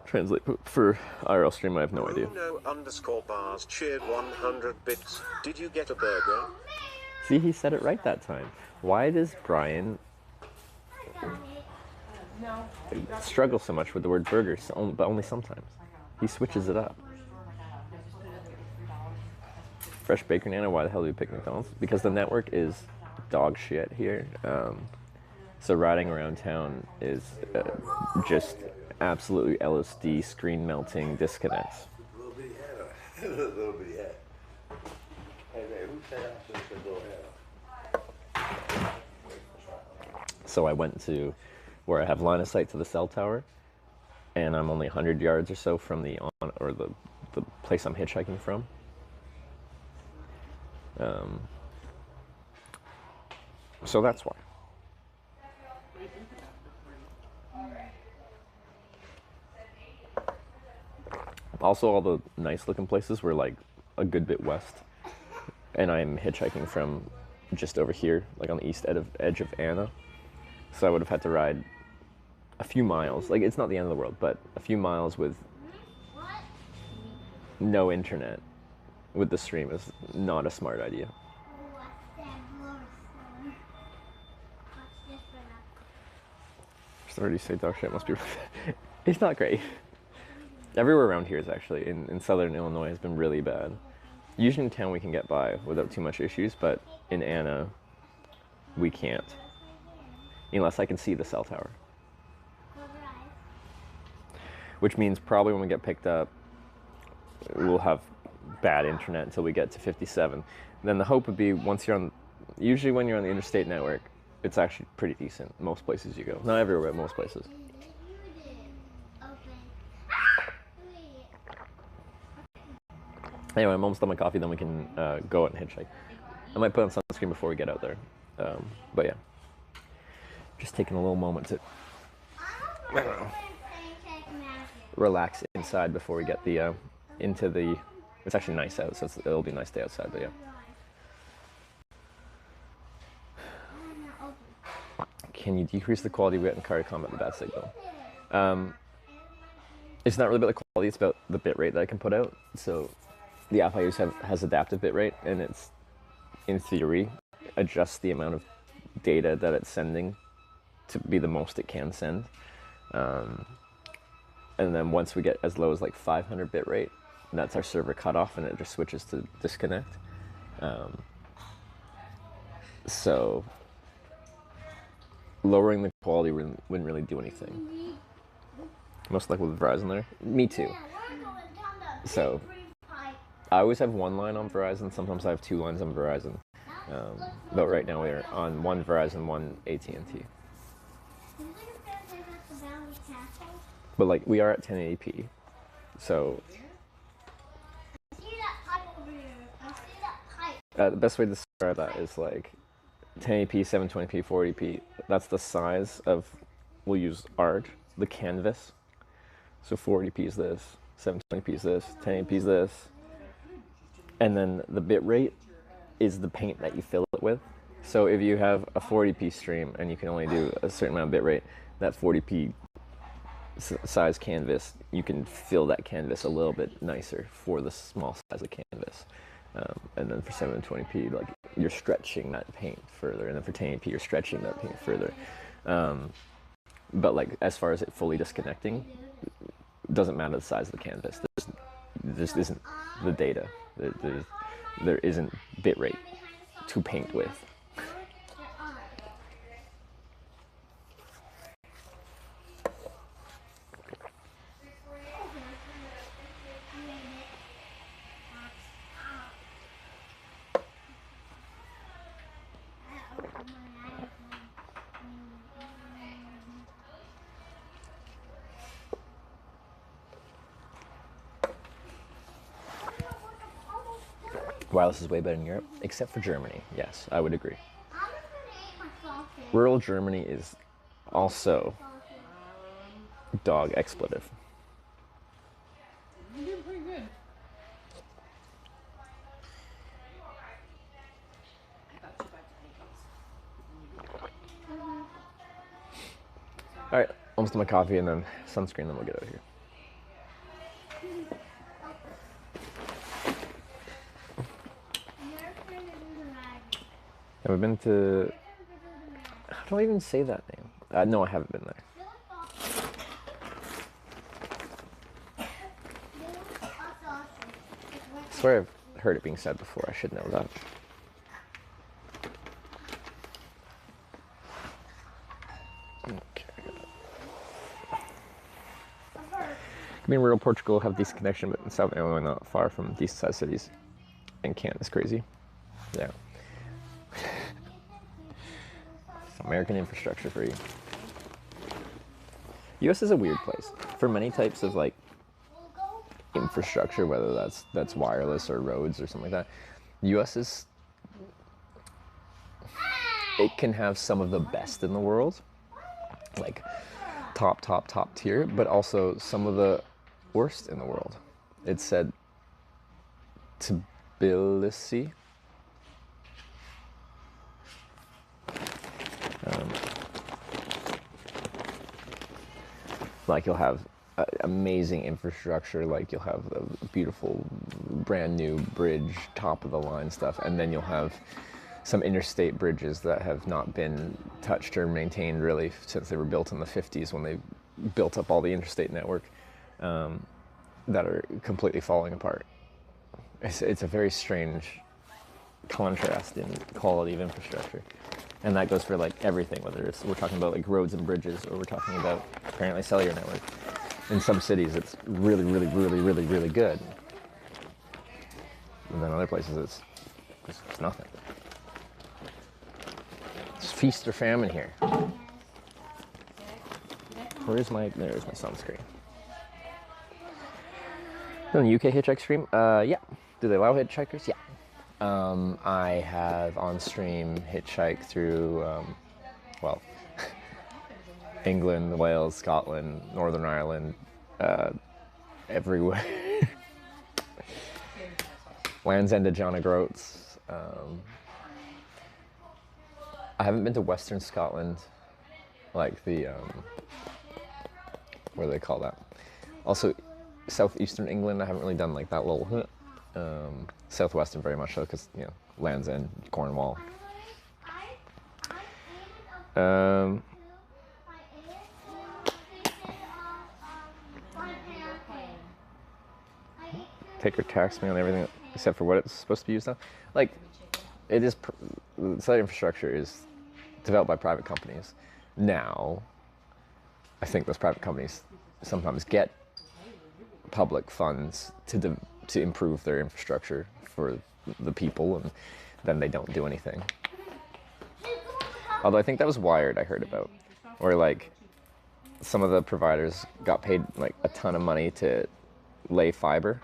translate. For IRL stream, I have no idea. Bruno_bars cheered 100 bits. Did you get a burger? See, he said it right that time. Why does Brian struggle so much with the word burger, but only sometimes? He switches it up. Fresh Baker Nana, why the hell do we pick McDonald's? Because the network is dog shit here. So riding around town is just absolutely LSD, screen melting disconnects. Little bitty hat on. Little bitty hat. Hey man, who said I should have little hat on? So I went to where I have line of sight to the cell tower, and I'm only 100 yards or so from the place I'm hitchhiking from. So that's why. Also, all the nice looking places were like a good bit west, and I'm hitchhiking from just over here, like on the east edge of Anna. So I would have had to ride a few miles. Like, it's not the end of the world, but a few miles with no internet with the stream is not a smart idea. Just already say dog shit must be. It's not great. Everywhere around here is actually, in southern Illinois, has been really bad. Usually in town we can get by without too much issues, but in Anna, we can't. Unless I can see the cell tower. Which means probably when we get picked up, we'll have bad internet until we get to 57. Then the hope would be once you're on, usually when you're on the interstate network, it's actually pretty decent. Most places you go. Not everywhere, but most places. Anyway, I'm almost done my coffee, then we can go out and hitchhike. I might put on sunscreen before we get out there. But yeah. Just taking a little moment to, I don't know, relax inside before we get the into the. It's actually nice out, so it'll be a nice day outside. But yeah. Can you decrease the quality of it and car to combat the bad signal? It's not really about the quality; it's about the bit rate that I can put out. So the app I use has adaptive bit rate, and it's, in theory, adjusts the amount of data that it's sending to be the most it can send. And then once we get as low as like 500 bit rate, that's our server cutoff, and it just switches to disconnect. So lowering the quality wouldn't really do anything. Most likely with Verizon there. Me too. So I always have one line on Verizon. Sometimes I have two lines on Verizon. But right now we're on one Verizon, one AT&T. But like we are at 1080p, so the best way to describe that is like 1080p, 720p, 480p. That's the size of, we'll use ART, the canvas. So 480p is this, 720p is this, 1080p is this, and then the bit rate is the paint that you fill it with. So if you have a 40p stream and you can only do a certain amount of bit rate, that 40p size canvas, you can fill that canvas a little bit nicer for the small size of canvas. And then for 720p, like you're stretching that paint further, and then for 1080p, you're stretching that paint further. But like as far as it fully disconnecting, it doesn't matter the size of the canvas. There just isn't the data. There isn't bit rate to paint with. Wireless is way better in Europe, except for Germany. Yes, I would agree. Rural Germany is also dog expletive. You're doing pretty good. All right, almost done my coffee and then sunscreen, then we'll get out of here. Have I been to... How do I even say that name? No, I haven't been there. I swear I've heard it being said before. I should know that. Okay. I mean, rural Portugal have decent connection, but in South Illinois, not far from decent-sized cities. And Kent is crazy. Yeah. American infrastructure for you. U.S. is a weird place for many types of like infrastructure, whether that's wireless or roads or something like that. U.S. is, it can have some of the best in the world, like top tier, but also some of the worst in the world. It's said Tbilisi. Like you'll have amazing infrastructure, like you'll have a beautiful brand new bridge, top of the line stuff, and then you'll have some interstate bridges that have not been touched or maintained really since they were built in the 50s when they built up all the interstate network, that are completely falling apart. It's a very strange contrast in quality of infrastructure. And that goes for like everything, whether it's we're talking about like roads and bridges or we're talking about apparently cellular network. In some cities it's really good. And then other places it's nothing. It's feast or famine here. There's my sunscreen. In the UK hitchhike stream? Yeah. Do they allow hitchhikers? Yeah. I have on stream hitchhike through, England, Wales, Scotland, Northern Ireland, everywhere. Land's End to John O'Groats. I haven't been to Western Scotland, like the, what do they call that? Also, southeastern England, I haven't really done like that little, southwestern very much so, because, you know, Land's End, Cornwall. Take or tax me on everything except for what it's supposed to be used on. Like, it is, cellular infrastructure is developed by private companies. Now, I think those private companies sometimes get public funds to improve their infrastructure for the people, and then they don't do anything. Although I think that was Wired I heard about, where like some of the providers got paid like a ton of money to lay fiber,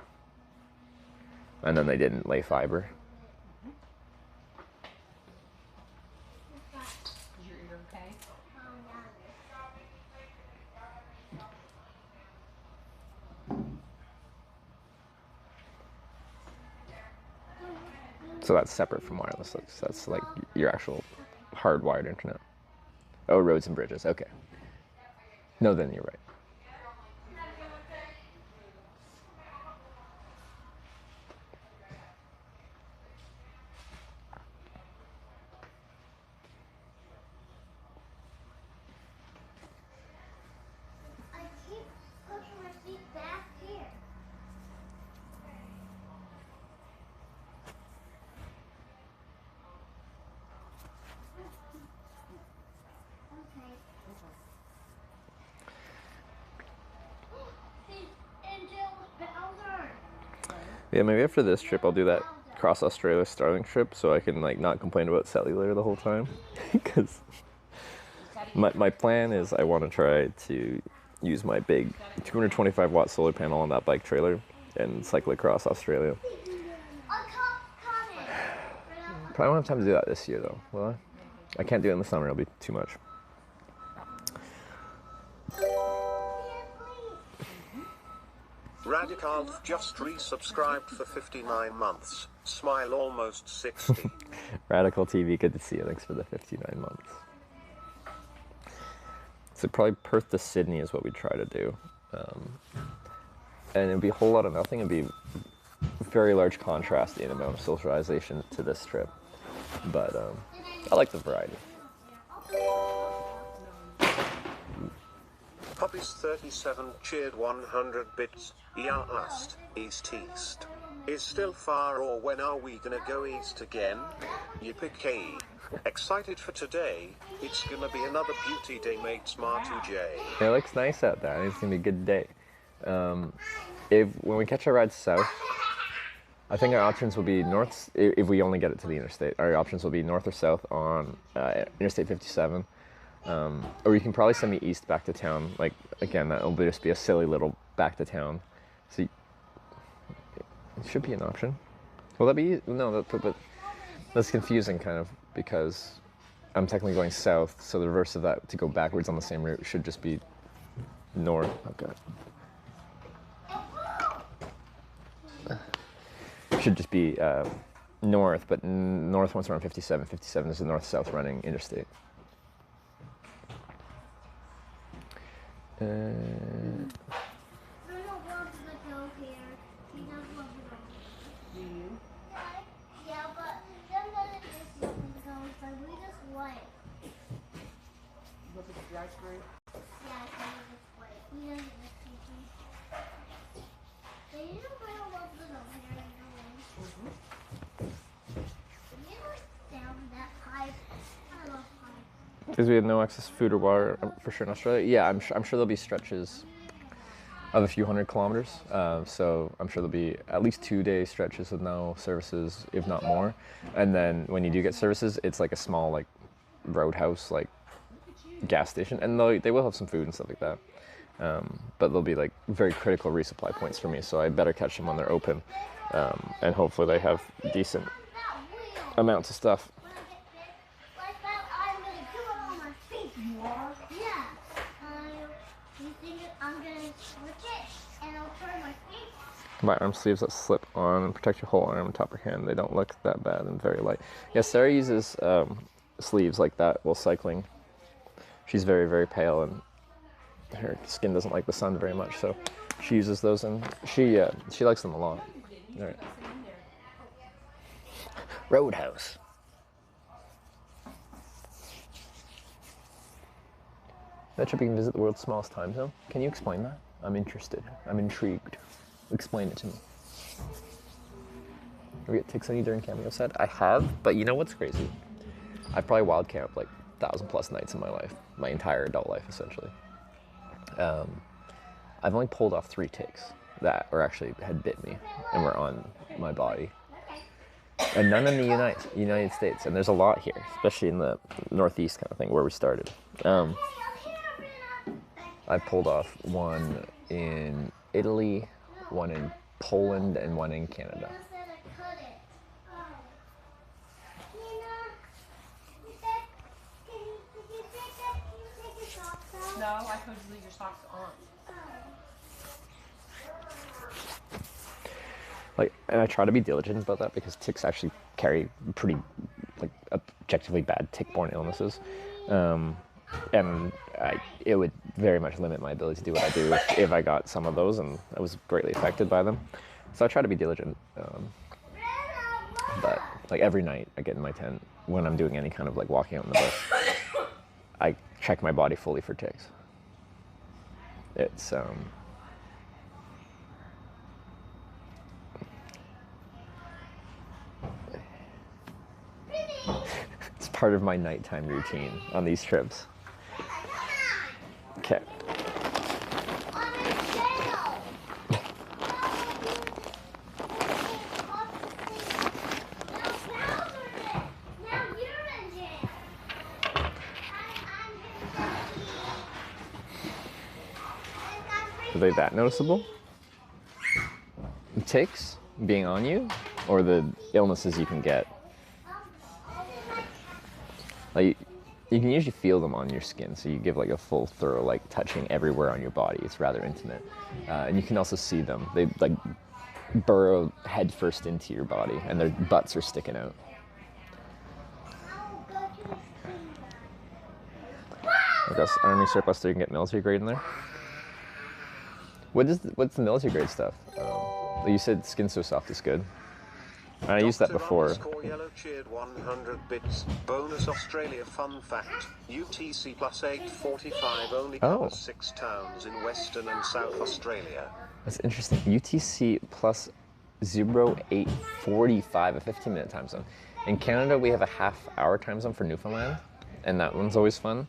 and then they didn't lay fiber. So that's separate from wireless. That's like your actual hardwired internet. Oh, roads and bridges. Okay. No, then you're right. I keep pushing my seat back here. Yeah, maybe after this trip I'll do that cross Australia Starlink trip so I can like not complain about cellular the whole time. Because my plan is I want to try to use my big 225 watt solar panel on that bike trailer and cycle across Australia. Probably won't have time to do that this year though, will I? I can't do it in the summer, it'll be too much. Radical just resubscribed for 59 months. Smile almost 60. Radical TV, good to see you. Thanks for the 59 months. So probably Perth to Sydney is what we try to do. And it'd be a whole lot of nothing. It'd be very large contrast in amount of socialization to this trip. But I like the variety. Puppies 37 cheered 100 bits. Yeah, last, east. Is still far, or when are we gonna go east again? Yippee-ki. Excited for today. It's gonna be another beauty day, mate. Smart 2J. It looks nice out there. I think it's gonna be a good day. When we catch our ride south, I think our options will be north. If we only get it to the interstate, our options will be north or south on Interstate 57. Or you can probably send me east back to town. Like, again, that'll just be a silly little back to town. So it should be an option. Will that be? No, but that's confusing kind of, because I'm technically going south, so the reverse of that, to go backwards on the same route, should just be north. Okay. Should just be north, but north once we're on 57. 57 is the north-south running interstate. Bruno wants to go here. He does want to go here. Do you? Yeah, but sometimes this doesn't go, so we just wait. Look at the drive-through. Yeah, so we just wait. He doesn't just teach me. So you know Bruno wants to go here and go in. You know down that pipe. I love pipe. Because we had no access to food or water for sure in Australia. Yeah, I'm sure there'll be stretches of a few hundred kilometers. So I'm sure there'll be at least 2-day stretches with no services, if not more. And then when you do get services, it's like a small like roadhouse, like gas station, and they will have some food and stuff like that. But they'll be like very critical resupply points for me, so I better catch them when they're open, and hopefully they have decent amounts of stuff. Like that, I'm gonna do it on my feet. You are? Yeah. You think I'm gonna switch it and I'll turn my feet? My arm sleeves that slip on and protect your whole arm and top of your hand. They don't look that bad and very light. Yeah, Sarah uses sleeves like that while cycling. She's very, very pale, and her skin doesn't like the sun very much, so she uses those, and she likes them a lot. All right. Roadhouse. That trip you can visit the world's smallest time zone. Can you explain that? I'm interested. I'm intrigued. Explain it to me. Have you get ticks on you during cameo set? I have, but you know what's crazy? I've probably wild camped like 1,000+ nights in my life, my entire adult life essentially. I've only pulled off 3 ticks that actually had bit me and were on my body. And none in the United States, and there's a lot here, especially in the Northeast kind of thing where we started. I pulled off one in Italy, one in Poland, and one in Canada. No, I told you to leave your socks on. Like, and I try to be diligent about that because ticks actually carry pretty, like, objectively bad tick-borne illnesses, and it would very much limit my ability to do what I do if I got some of those, and I was greatly affected by them. So I try to be diligent, but like every night I get in my tent when I'm doing any kind of like walking out in the bush, I check my body fully for ticks. It's it's part of my nighttime routine on these trips. Okay. Are they that noticeable? The ticks being on you, or the illnesses you can get? Like, you can usually feel them on your skin, so you give like a full, thorough, like touching everywhere on your body. It's rather intimate, and you can also see them. They like burrow head first into your body, and their butts are sticking out. I guess Army surplus, so you can get military grade in there. What's the military grade stuff? You said Skin So Soft is good. I used that before. Yellow cheered 100 bits. Bonus Australia fun fact. UTC plus 845 only covers 6 towns in Western and South Australia. That's interesting. UTC plus 0845, a 15-minute time zone. In Canada, we have a half-hour time zone for Newfoundland, and that one's always fun.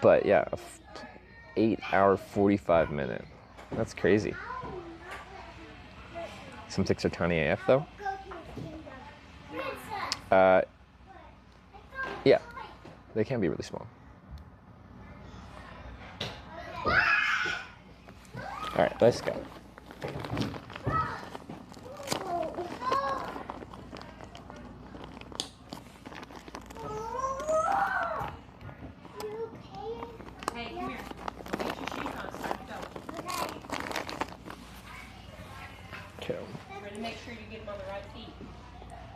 But yeah, 8-hour, 45-minute. That's crazy. Some ticks are tiny AF though. Yeah, they can be really small. All right, let's go. Hey, come here. Go get your shoes on. It's time to go. Okay. Ready to make sure you get them on the right feet.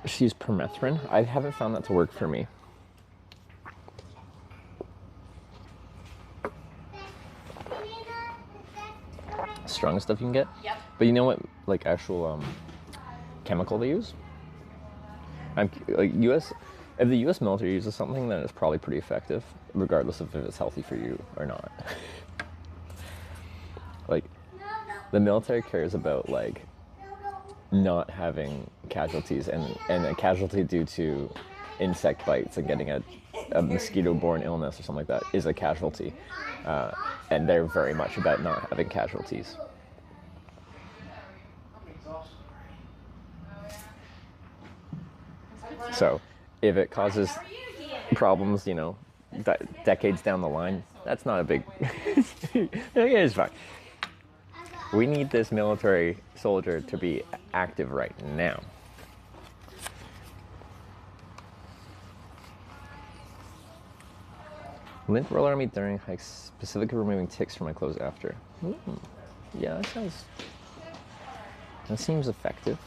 She's permethrin. I haven't found that to work for me. Strongest stuff you can get? Yep. But you know what, like, actual chemical they use? If the US military uses something, then it's probably pretty effective, regardless of if it's healthy for you or not. Like, the military cares about, like, not having casualties, and a casualty due to insect bites and getting a mosquito-borne illness or something like that is a casualty. And they're very much about not having casualties. So, if it causes problems, you know, decades down the line, that's not a big... It's fine. We need this military soldier to be active right now. Lint roller on me during hikes, specifically removing ticks from my clothes after. Yeah, that seems effective.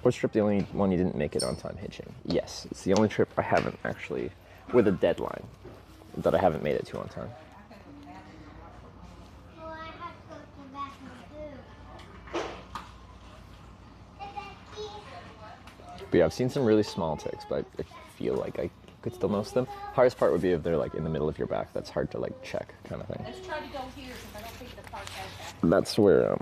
Was trip the only one you didn't make it on time hitching? Yes, it's the only trip I haven't actually, with a deadline, that I haven't made it to on time. Well, I have to go to the bathroom too. But yeah, I've seen some really small ticks, but I feel like I could still notice them. Hardest part would be if they're like in the middle of your back. That's hard to like check, kind of thing. Let's try to go here because I don't think the park has that. That's where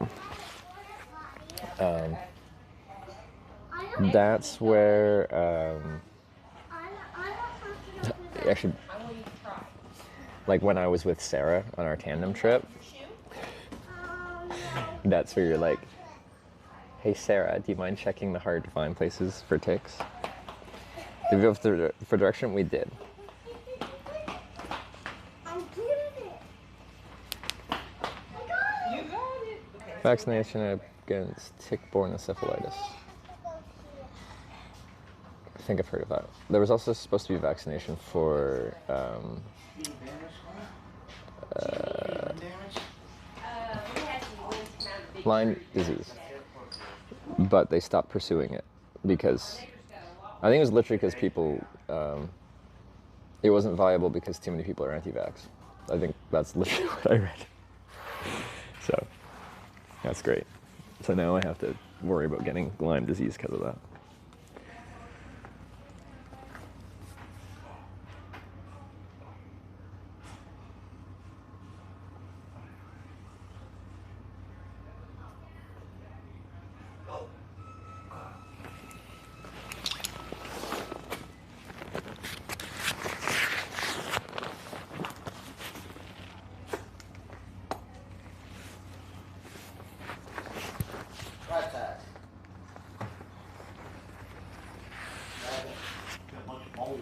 actually, I want you to try. like when I was with Sarah on our tandem trip, that's where you're like, hey Sarah, do you mind checking the hard to find places for ticks? Did we go for direction? We did. You got it. Okay. Vaccination against tick-borne encephalitis. I think I've heard of that. There was also supposed to be vaccination for We had some winds come out of the big Lyme tree. disease, but they stopped pursuing it because I think it was literally because people, it wasn't viable because too many people are anti-vax. I think that's literally what I read. So that's great. So now I have to worry about getting Lyme disease because of that. Right side. Got a bunch of moles.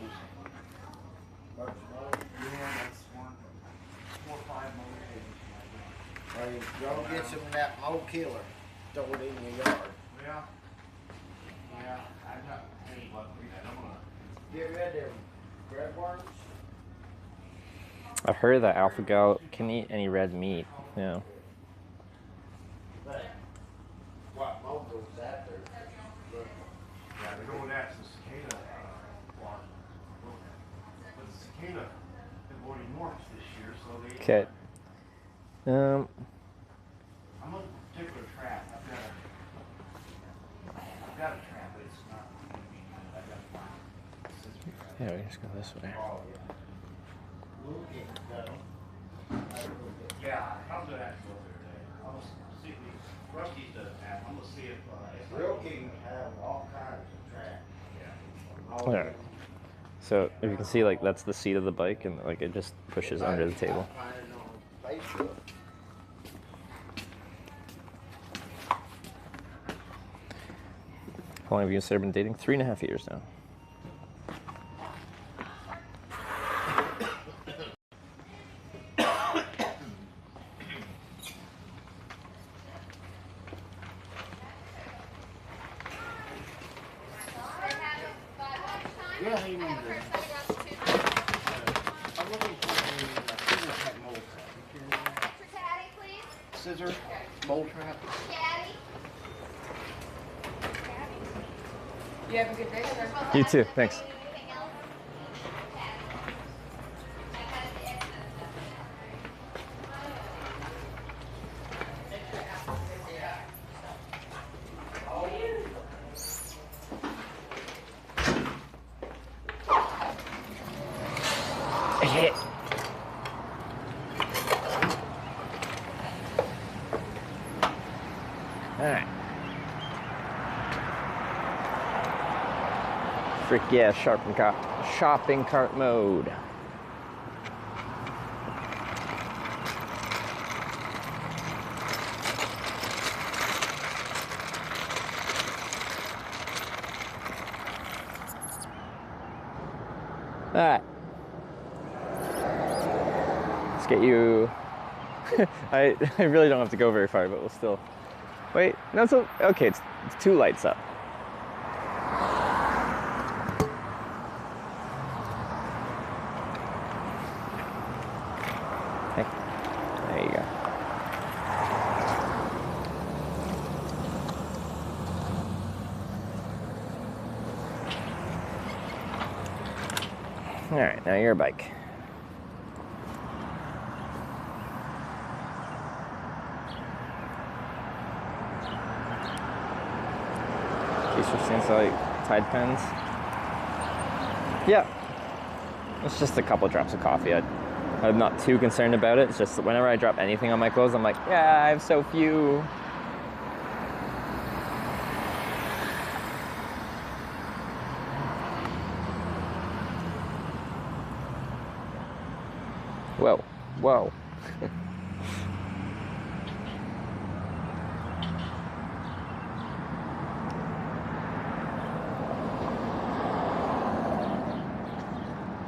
Bunch of moles. Yeah, that's one. 4 or 5 moles. Well, you go get some of that mole killer. Throw it in your yard. Yeah. Yeah, I've not any luck with that. I'm gonna. Get rid of them bread worms. I've heard that alpha-gal can eat any red meat. Yeah. But what mole goes after? Yeah, they're going after the cicada farm. But the cicada been going north this year, so they. Okay. I'm looking for a particular trap. I've got a trap, but it's not gonna be good. I've got to find it. Yeah, we just go this way. Oh, yeah. Yeah, I'm gonna have to go there today. I'm gonna see if Rusty's doesn't have. I'm gonna see if it's Real King have all kinds of track. Yeah. All Alright. So if you can see, like, that's the seat of the bike, and like it just pushes under the table. I find it on Facebook. How long have you and Sarah been dating? 3.5 years now. Yeah, he needs it. I'm looking for a scissor type mold trap. Scissor mold trap. You have a good day, sir. You too, thanks. Hit. All right. Frick yeah, shopping cart mode. All right. Let's get you. I really don't have to go very far, but we'll still. Wait, no, it's okay. It's 2 lights up. Okay, there you go. All right, now your bike. These are things like Tide pens. Yeah, it's just a couple drops of coffee. I'm not too concerned about it. It's just that whenever I drop anything on my clothes, I'm like, yeah, I have so few. Whoa, whoa.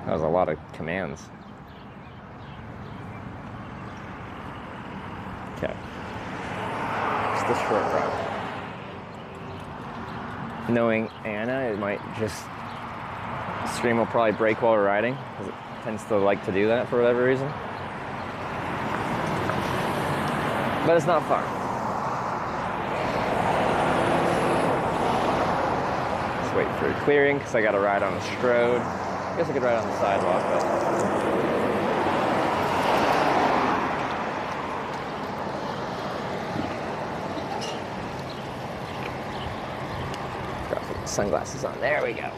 That was a lot of commands. Okay. It's the short route. Knowing Anna, it might just... The stream will probably break while we're riding, because it tends to like to do that for whatever reason. But it's not far. Just wait for clearing, because I got to ride on the strode. I guess I could ride on the sidewalk, but... Got to put the sunglasses on. There we go.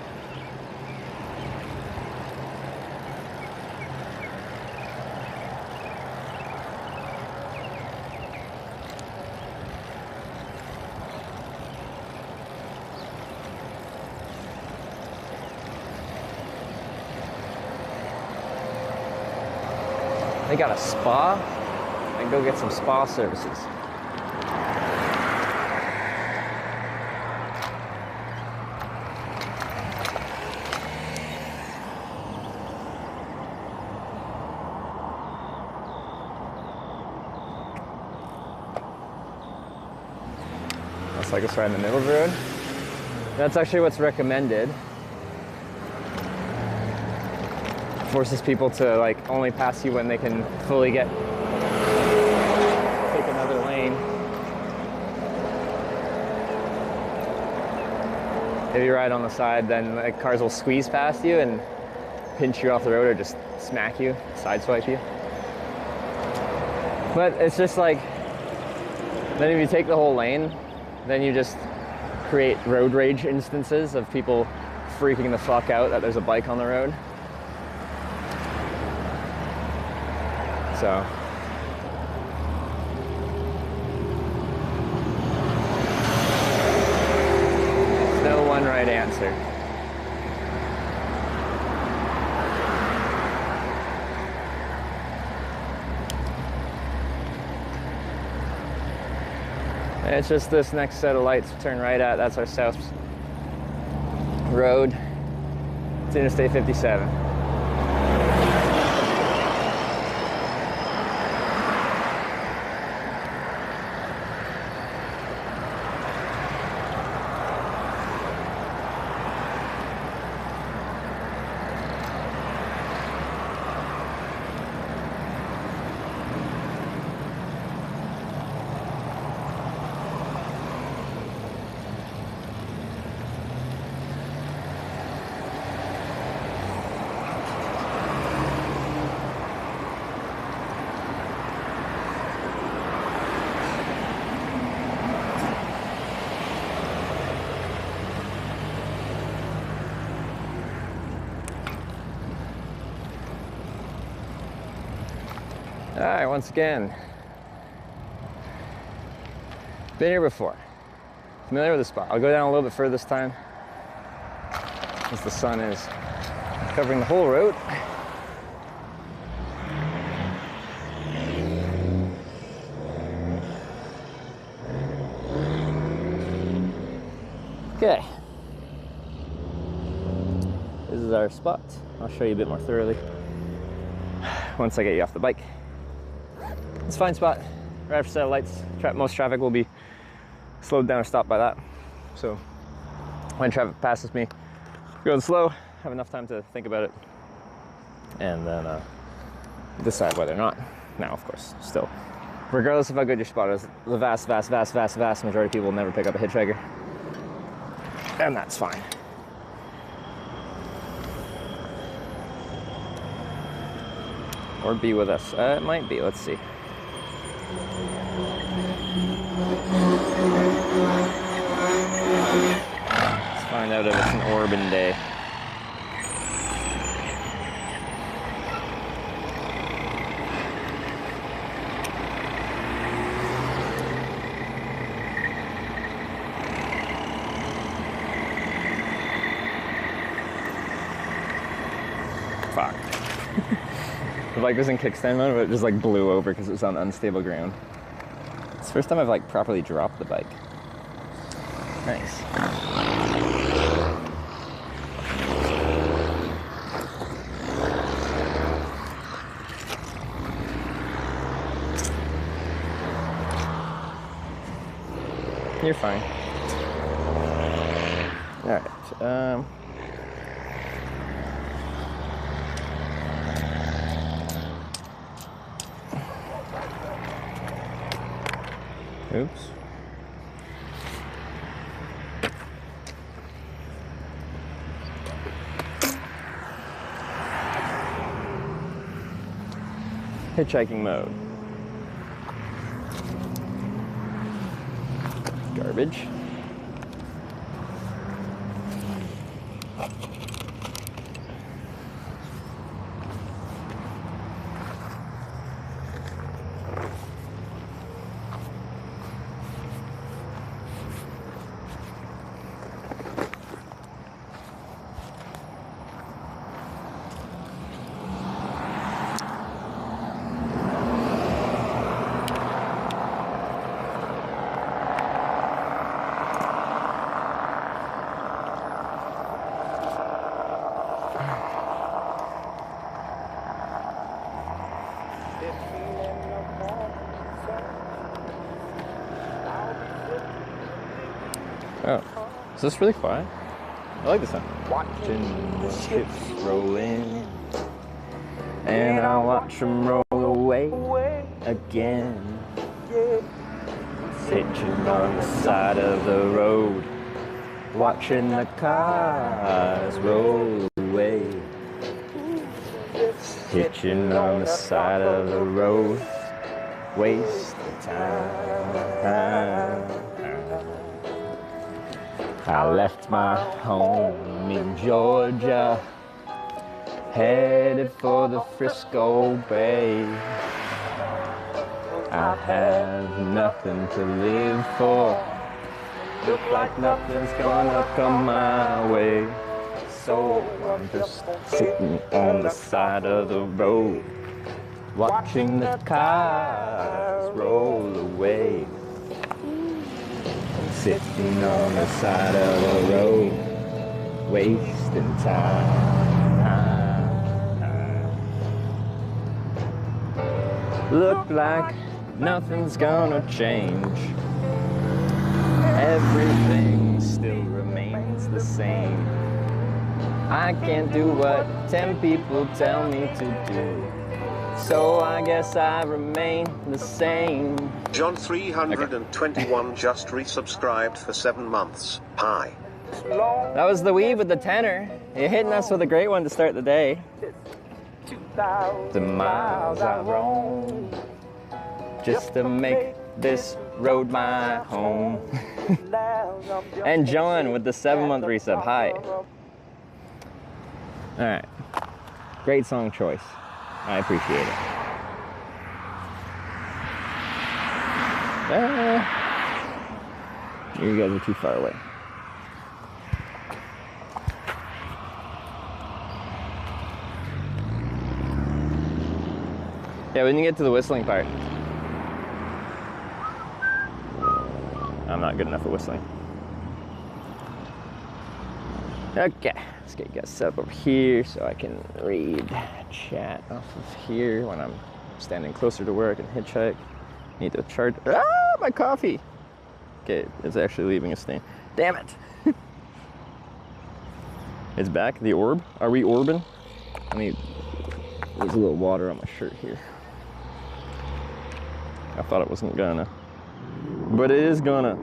They got a spa. I can go get some spa services. Looks like it's right in the middle of the road. That's actually what's recommended. Forces people to like only pass you when they can fully take another lane. If you ride on the side, then like, cars will squeeze past you and pinch you off the road or just smack you, sideswipe you. But it's just like, then if you take the whole lane, then you just create road rage instances of people freaking the fuck out that there's a bike on the road. So there's no one right answer. And it's just this next set of lights to turn right at. That's our south road. It's Interstate 57. All right, once again, been here before. Familiar with the spot. I'll go down a little bit further this time, as the sun is covering the whole road. Okay, this is our spot. I'll show you a bit more thoroughly once I get you off the bike. It's a fine spot, right after set of lights. Most traffic will be slowed down or stopped by that. So when traffic passes me, going slow, have enough time to think about it, and then decide whether or not. Now, of course, still, regardless of how good your spot is, the vast majority of people will never pick up a hitchhiker, and that's fine. Or be with us. It might be, let's see. Let's find out if it's an Orban day. Fuck. The bike was in kickstand mode, but it just like blew over because it was on unstable ground. It's the first time I've like properly dropped the bike. Nice. You're fine. All right. Oops. Hitchhiking mode. Garbage. Oh, is this really quiet? I like this sound. Watching the ships roll in, and I watch them roll away again. Sitting on the side of the road, watching the cars roll away. Hitching on the side of the road, wasting time. I left my home in Georgia, headed for the Frisco Bay. I have nothing to live for. Look like nothing's gonna come my way. So I'm just sitting on the side of the road, watching the cars roll away. Sitting on the side of the road, wasting time. Look like nothing's gonna change. Everything still remains the same. I can't do what 10 people tell me to do. So I guess I remain the same. John 321 just resubscribed for 7 months. Hi. That was the weed with the tenor. You're hitting us with a great one to start the day. The miles I roam just to make this road my home. And John with the 7-month resub. Hi. All right. Great song choice. I appreciate it. You guys are too far away. Yeah, when you get to the whistling part. I'm not good enough at whistling. Okay, let's get you guys set up over here so I can read chat off of here when I'm standing closer to where I can hitchhike. Need to charge. Ah, my coffee! Okay, it's actually leaving a stain. Damn it! It's back, the orb. Are we orbing? There's a little water on my shirt here. I thought it wasn't gonna, but it is gonna.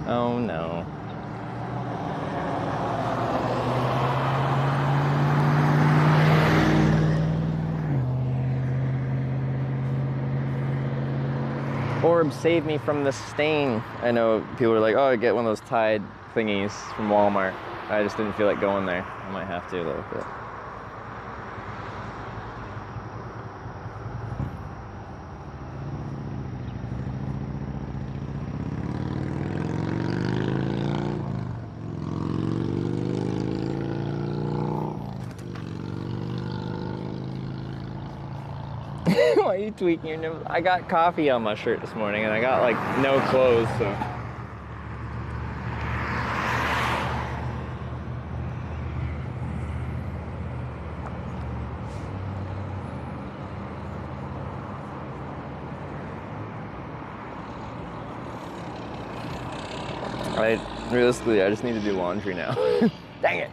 Oh no. Orb saved me from the stain. I know people are like, oh, I get one of those Tide thingies from Walmart. I just didn't feel like going there. I might have to a little bit. Why are you tweaking your nose? I got coffee on my shirt this morning and I got like no clothes, so. Realistically, I just need to do laundry now. Dang it.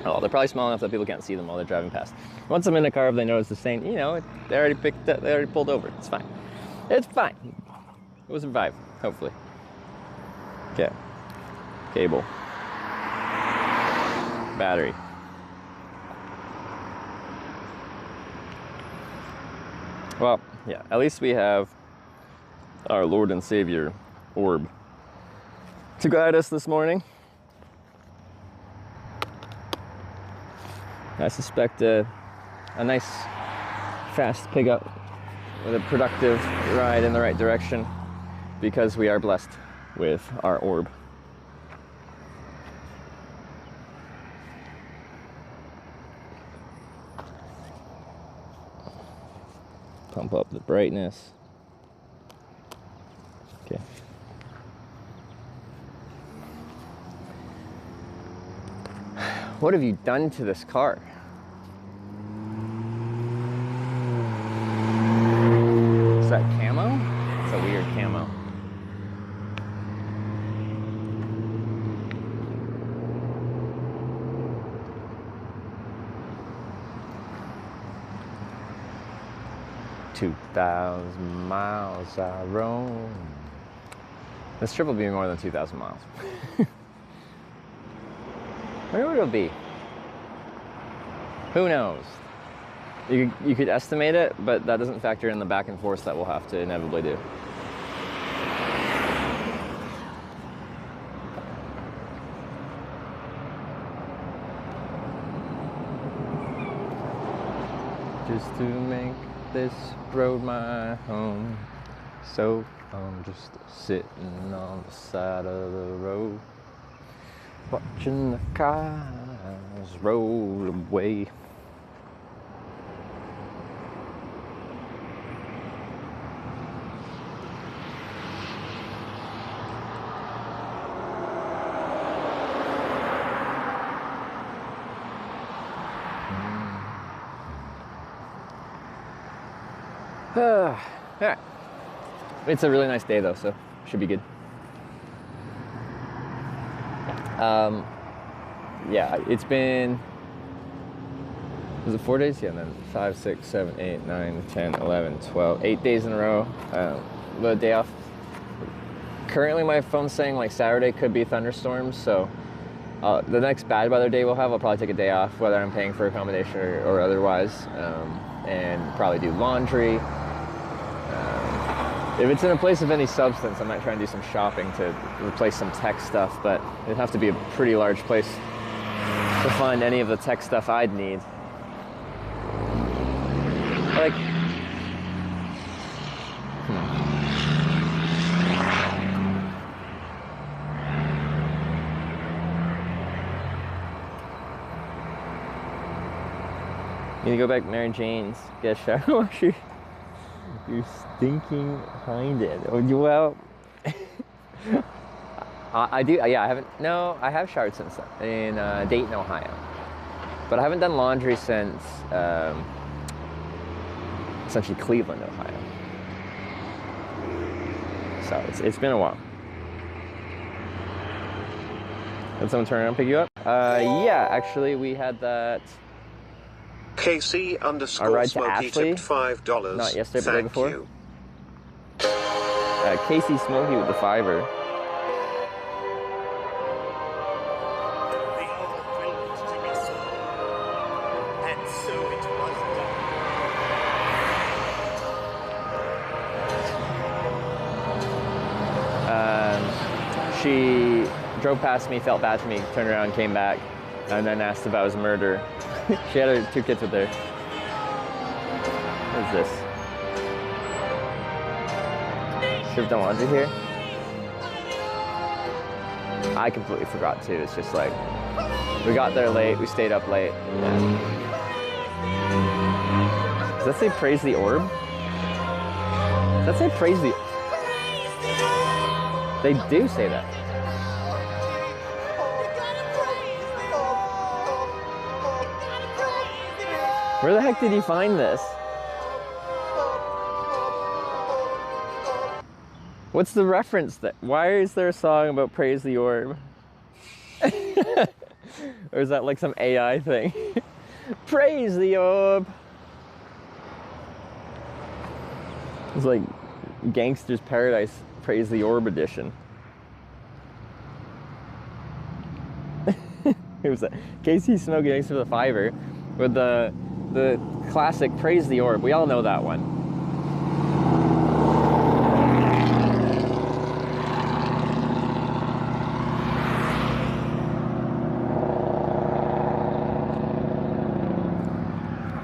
Oh, they're probably small enough that people can't see them while they're driving past. Once I'm in the car, if they notice the stain, you know, they already picked up, they already pulled over. It's fine. It's fine. We'll survive, hopefully. Okay. Cable. Battery. Well, yeah, at least we have our Lord and Savior orb to guide us this morning. I suspect a nice fast pickup with a productive ride in the right direction because we are blessed with our orb. Pump up the brightness. Okay. What have you done to this car? Is that camo? It's a weird camo. 2,000 miles I roam. This trip will be more than 2,000 miles. Where would it be? Who knows? You could estimate it, but that doesn't factor in the back and forth that we'll have to inevitably do. Just to make this road my home, so I'm just sitting on the side of the road, watching the cars roll away. Alright. It's a really nice day though, so should be good. Yeah, it's been, was it 4 days? Yeah, and then 5, 6, 7, 8, 9, 10, 11, 12, 8 days in a row. The day off. Currently my phone's saying like Saturday could be thunderstorms, so the next bad weather day we'll have, I'll probably take a day off, whether I'm paying for accommodation or otherwise, and probably do laundry. If it's in a place of any substance, I might try and do some shopping to replace some tech stuff, but it'd have to be a pretty large place to find any of the tech stuff I'd need. Like, Need to go back to Mary Jane's, get a shower washer. You're stinking minded. Oh, well, I do, yeah, I have showered since then, in Dayton, Ohio. But I haven't done laundry since, essentially Cleveland, Ohio. So it's been a while. Did someone turn around and pick you up? Yeah, actually, we had that. KC underscore ride to Smokey Ashley, tipped $5. not yesterday, but the day Thank before. you. Casey Smokey with the $5. She drove past me, felt bad for me, turned around, came back, and then asked if I was a murderer. She had her 2 kids with her. What is this? Should have done laundry here? I completely forgot too. It's just like, we got there late, we stayed up late. And does that say praise the orb? Does that say praise the... They do say that. Where the heck did you find this? What's the reference? Why is there a song about praise the orb? Or is that like some AI thing? Praise the orb. It's like Gangster's Paradise Praise the Orb edition. It was Casey Smokey thanks for the $5 with the classic Praise the Orb. We all know that one.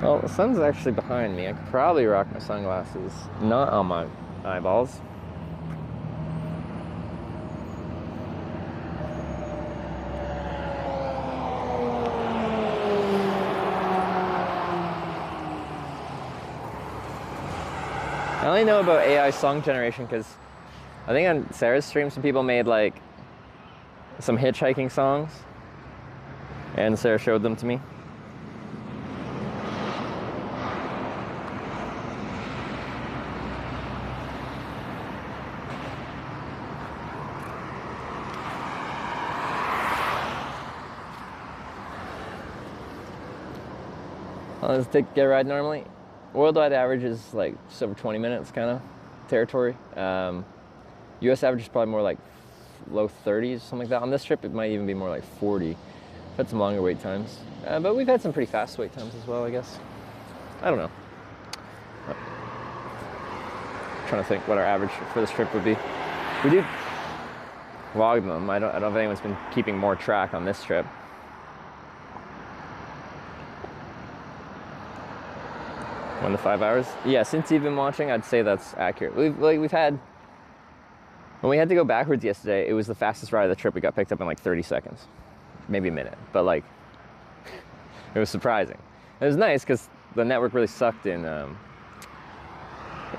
Well, the sun's actually behind me. I could probably rock my sunglasses, not on my eyeballs. I only know about AI song generation because I think on Sarah's stream some people made like some hitchhiking songs and Sarah showed them to me. Let's get a ride normally. worldwide average is like just over 20 minutes kind of territory. US average is probably more like low 30s, something like that. On this trip, it might even be more like 40. We've had some longer wait times. But we've had some pretty fast wait times as well, I guess. I don't know. I'm trying to think what our average for this trip would be. We do log them. I don't know if anyone's been keeping more track on this trip. 1 to 5 hours. Yeah, since you've been watching, I'd say that's accurate. We've had, when we had to go backwards yesterday, it was the fastest ride of the trip. We got picked up in like 30 seconds, maybe a minute. But like, it was surprising. It was nice because the network really sucked in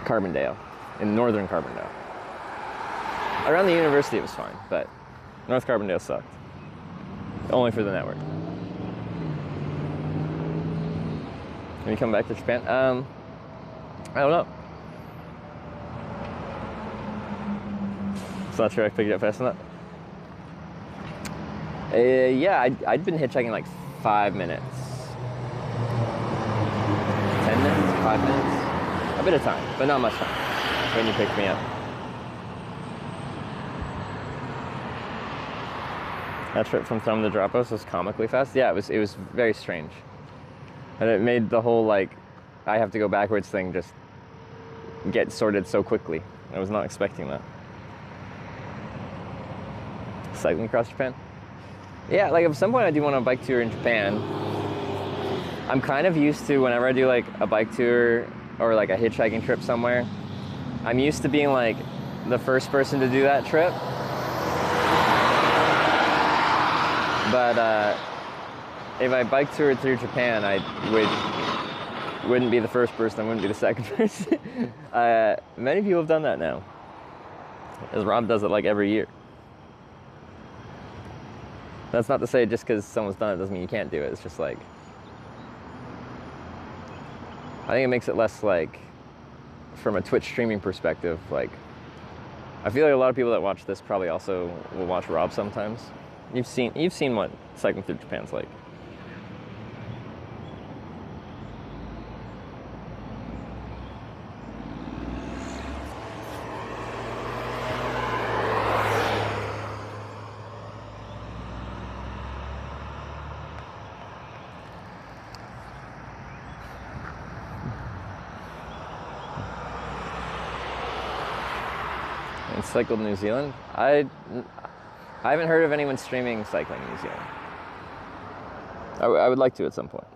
Carbondale, in northern Carbondale. Around the university it was fine, but North Carbondale sucked. Only for the network. When you come back to Japan? I don't know. It's not sure I picked it up fast enough. Yeah, I'd been hitchhiking like 5 minutes. 10 minutes? 5 minutes? A bit of time, but not much time when you picked me up. That trip from Thumb to Dropos was comically fast. Yeah, it was very strange. And it made the whole, like, I have to go backwards thing just get sorted so quickly. I was not expecting that. Cycling across Japan? Yeah, like at some point I do want a bike tour in Japan. I'm kind of used to, whenever I do like a bike tour or like a hitchhiking trip somewhere, I'm used to being like the first person to do that trip. But if I bike toured through Japan, I wouldn't be the first person, I wouldn't be the second person. Many people have done that now. As Rob does it like every year. That's not to say just because someone's done it doesn't mean you can't do it. It's just like, I think it makes it less like, from a Twitch streaming perspective, like, I feel like a lot of people that watch this probably also will watch Rob sometimes. You've seen what cycling through Japan's like. And cycled New Zealand. I haven't heard of anyone streaming cycling in New Zealand. I would like to at some point.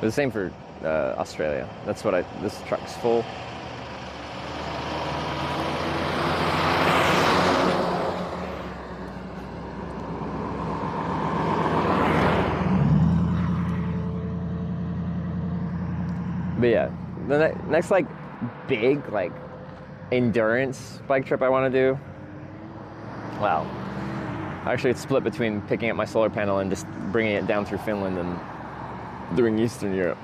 But the same for Australia. That's what this truck's full. But yeah, the next like big like endurance bike trip I want to do. Wow. Actually, it's split between picking up my solar panel and just bringing it down through Finland and doing Eastern Europe.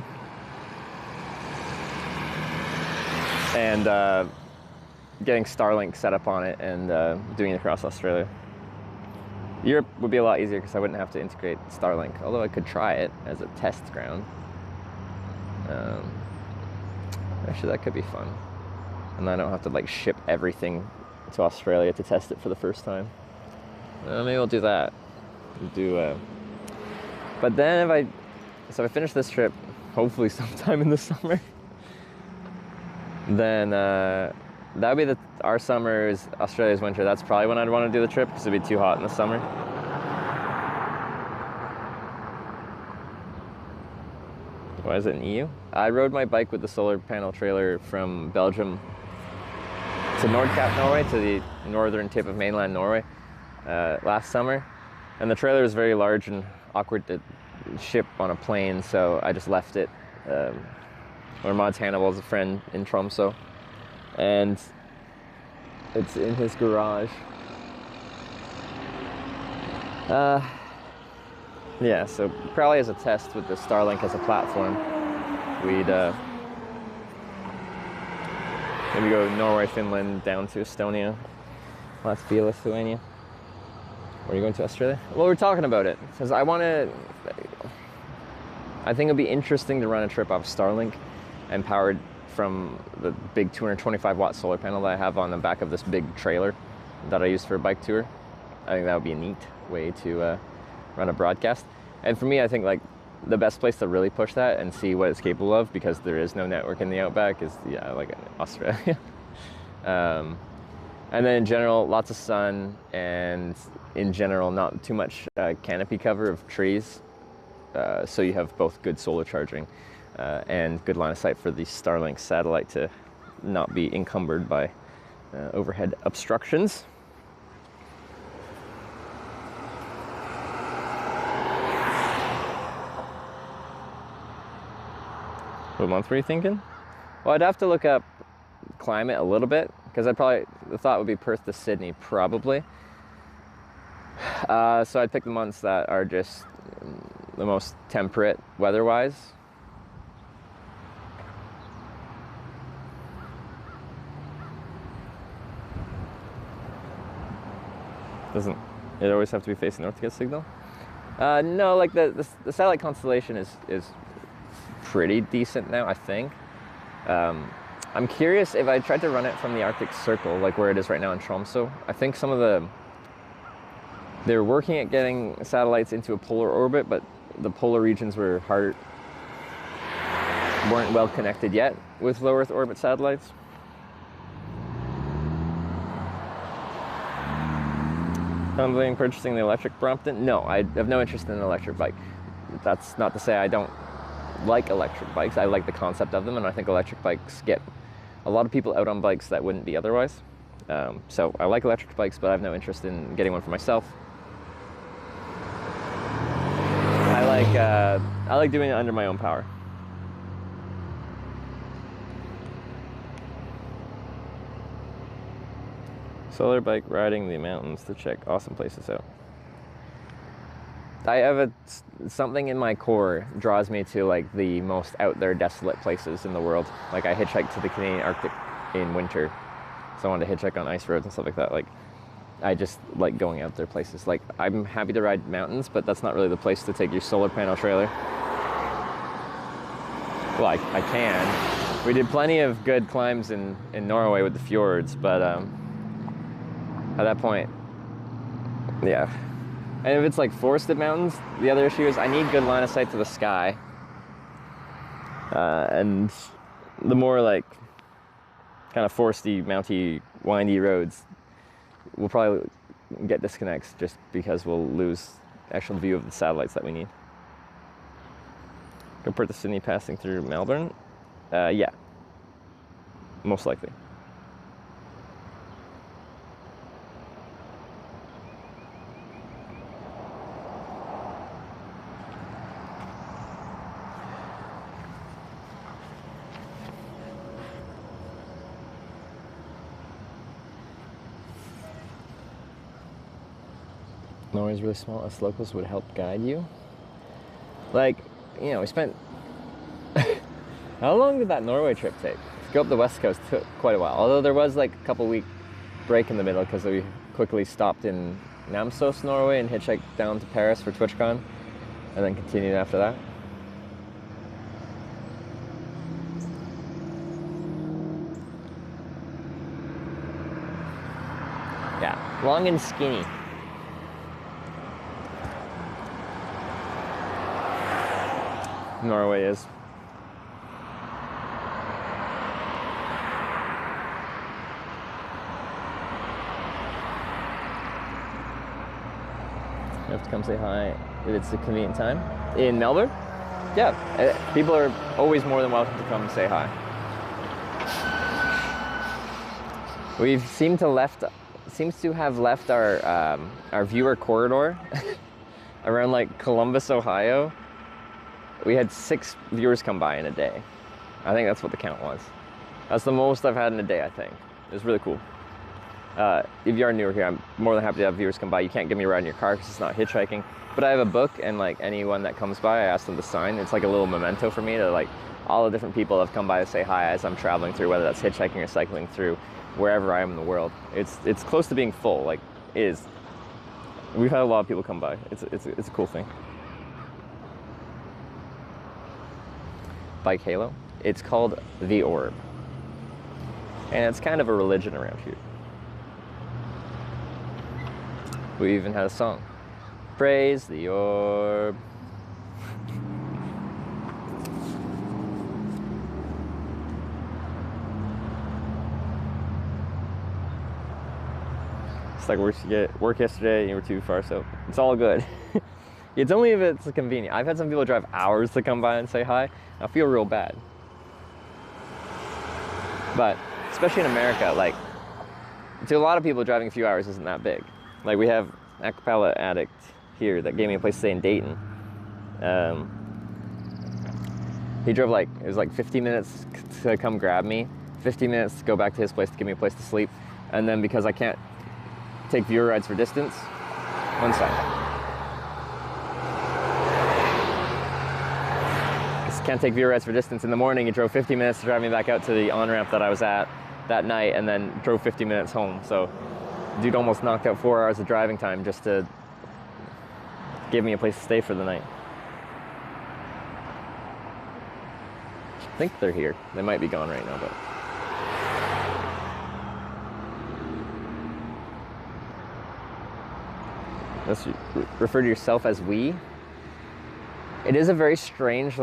And getting Starlink set up on it and doing it across Australia. Europe would be a lot easier because I wouldn't have to integrate Starlink, although I could try it as a test ground. Actually, that could be fun. And I don't have to like ship everything to Australia to test it for the first time. Maybe we'll do that. But then if I finish this trip, hopefully sometime in the summer, then that would be our summer is Australia's winter. That's probably when I'd want to do the trip because it'd be too hot in the summer. Why is it in EU? I rode my bike with the solar panel trailer from Belgium to Nordkapp, Norway, to the northern tip of mainland Norway last summer. And the trailer was very large and awkward to ship on a plane, so I just left it where Mods Hannibal is a friend in Tromsø. And it's in his garage. Yeah, so probably as a test with the Starlink as a platform, we'd maybe go Norway, Finland, down to Estonia, Latvia, Lithuania. Or are you going to Australia? Well, we're talking about it because I I think it'd be interesting to run a trip off Starlink and powered from the big 225 watt solar panel that I have on the back of this big trailer that I use for a bike tour. I think that would be a neat way to run a broadcast. And for me, I think like the best place to really push that and see what it's capable of, because there is no network in the outback, is like Australia. And then in general, lots of sun, and in general, not too much canopy cover of trees. So you have both good solar charging and good line of sight for the Starlink satellite to not be encumbered by overhead obstructions. What month were you thinking? Well, I'd have to look up climate a little bit, because the thought would be Perth to Sydney, probably. So I'd pick the months that are just the most temperate weather-wise. Doesn't it always have to be facing north to get signal? No, like the satellite constellation is pretty decent now, I think. I'm curious if I tried to run it from the Arctic Circle, like where it is right now in Tromsø. I think they're working at getting satellites into a polar orbit, but the polar regions weren't well connected yet with low Earth orbit satellites. Contemplating purchasing the electric Brompton? No, I have no interest in an electric bike. That's not to say I don't like electric bikes. I like the concept of them, and I think electric bikes get a lot of people out on bikes that wouldn't be otherwise. So I like electric bikes, but I have no interest in getting one for myself. I like doing it under my own power. Solar bike riding the mountains to check awesome places out. I have something in my core draws me to like the most out there desolate places in the world. Like I hitchhiked to the Canadian Arctic in winter, so I wanted to hitchhike on ice roads and stuff like that. Like I just like going out there places. Like I'm happy to ride mountains, but that's not really the place to take your solar panel trailer. Well, I can. We did plenty of good climbs in Norway with the fjords, but at that point, yeah. And if it's like forested mountains, the other issue is I need good line of sight to the sky. And the more like kind of foresty, mounty, windy roads, we'll probably get disconnects just because we'll lose actual view of the satellites that we need. Compared to Sydney passing through Melbourne? Yeah, most likely. Norway's really small. Us locals would help guide you. Like, you know, we spent... How long did that Norway trip take? To go up the west coast took quite a while. Although there was like a couple week break in the middle because we quickly stopped in Namsos, Norway, and hitchhiked down to Paris for TwitchCon, and then continued after that. Yeah, long and skinny. Norway is. You have to come say hi if it's a convenient time. In Melbourne? Yeah, people are always more than welcome to come say hi. We've seems to have left our viewer corridor around like Columbus, Ohio. We had 6 viewers come by in a day. I think that's what the count was. That's the most I've had in a day, I think. It was really cool. If you are newer here, I'm more than happy to have viewers come by. You can't give me a ride in your car because it's not hitchhiking. But I have a book, and like anyone that comes by, I ask them to sign. It's like a little memento for me to like all the different people that have come by to say hi as I'm traveling through, whether that's hitchhiking or cycling through wherever I am in the world. It's close to being full. Like it is. We've had a lot of people come by. It's a cool thing. bike halo. It's called the Orb. And it's kind of a religion around here. We even had a song. Praise the Orb. It's like work yesterday and you were too far, so it's all good. It's only if it's convenient. I've had some people drive hours to come by and say hi. I feel real bad. But especially in America, like, to a lot of people, driving a few hours isn't that big. Like, we have an Acapella addict here that gave me a place to stay in Dayton. He drove it was like 50 minutes to come grab me, 50 minutes to go back to his place to give me a place to sleep, and then because I can't take viewer rides for distance, one second. Can't take viewer rides for distance. In the morning, he drove 50 minutes to drive me back out to the on-ramp that I was at that night, and then drove 50 minutes home. So dude almost knocked out 4 hours of driving time just to give me a place to stay for the night. I think they're here. They might be gone right now, but let's refer to yourself as we. It is a very strange,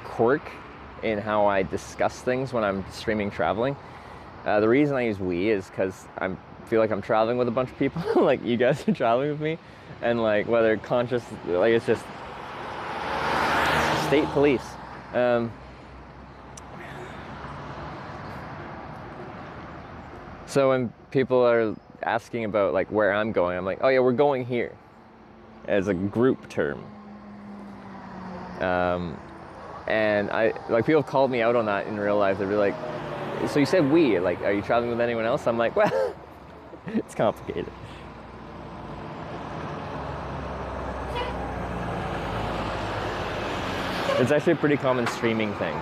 quirk in how I discuss things when I'm streaming traveling. The reason I use we is because I feel like I'm traveling with a bunch of people, like you guys are traveling with me, and like whether conscious, like it's just state police. So when people are asking about like where I'm going, I'm like, oh yeah, we're going here, as a group term. And people have called me out on that in real life. They'd be like, so you said we, like, are you traveling with anyone else? I'm like, well, it's complicated. It's actually a pretty common streaming thing.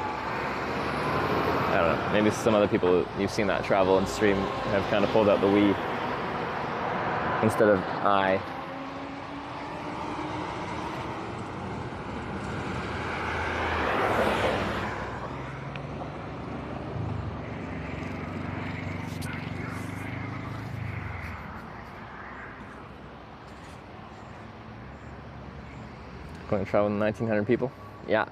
I don't know, maybe some other people you've seen that travel and stream have kind of pulled out the we instead of I. Going to travel with 1,900 people? Yeah.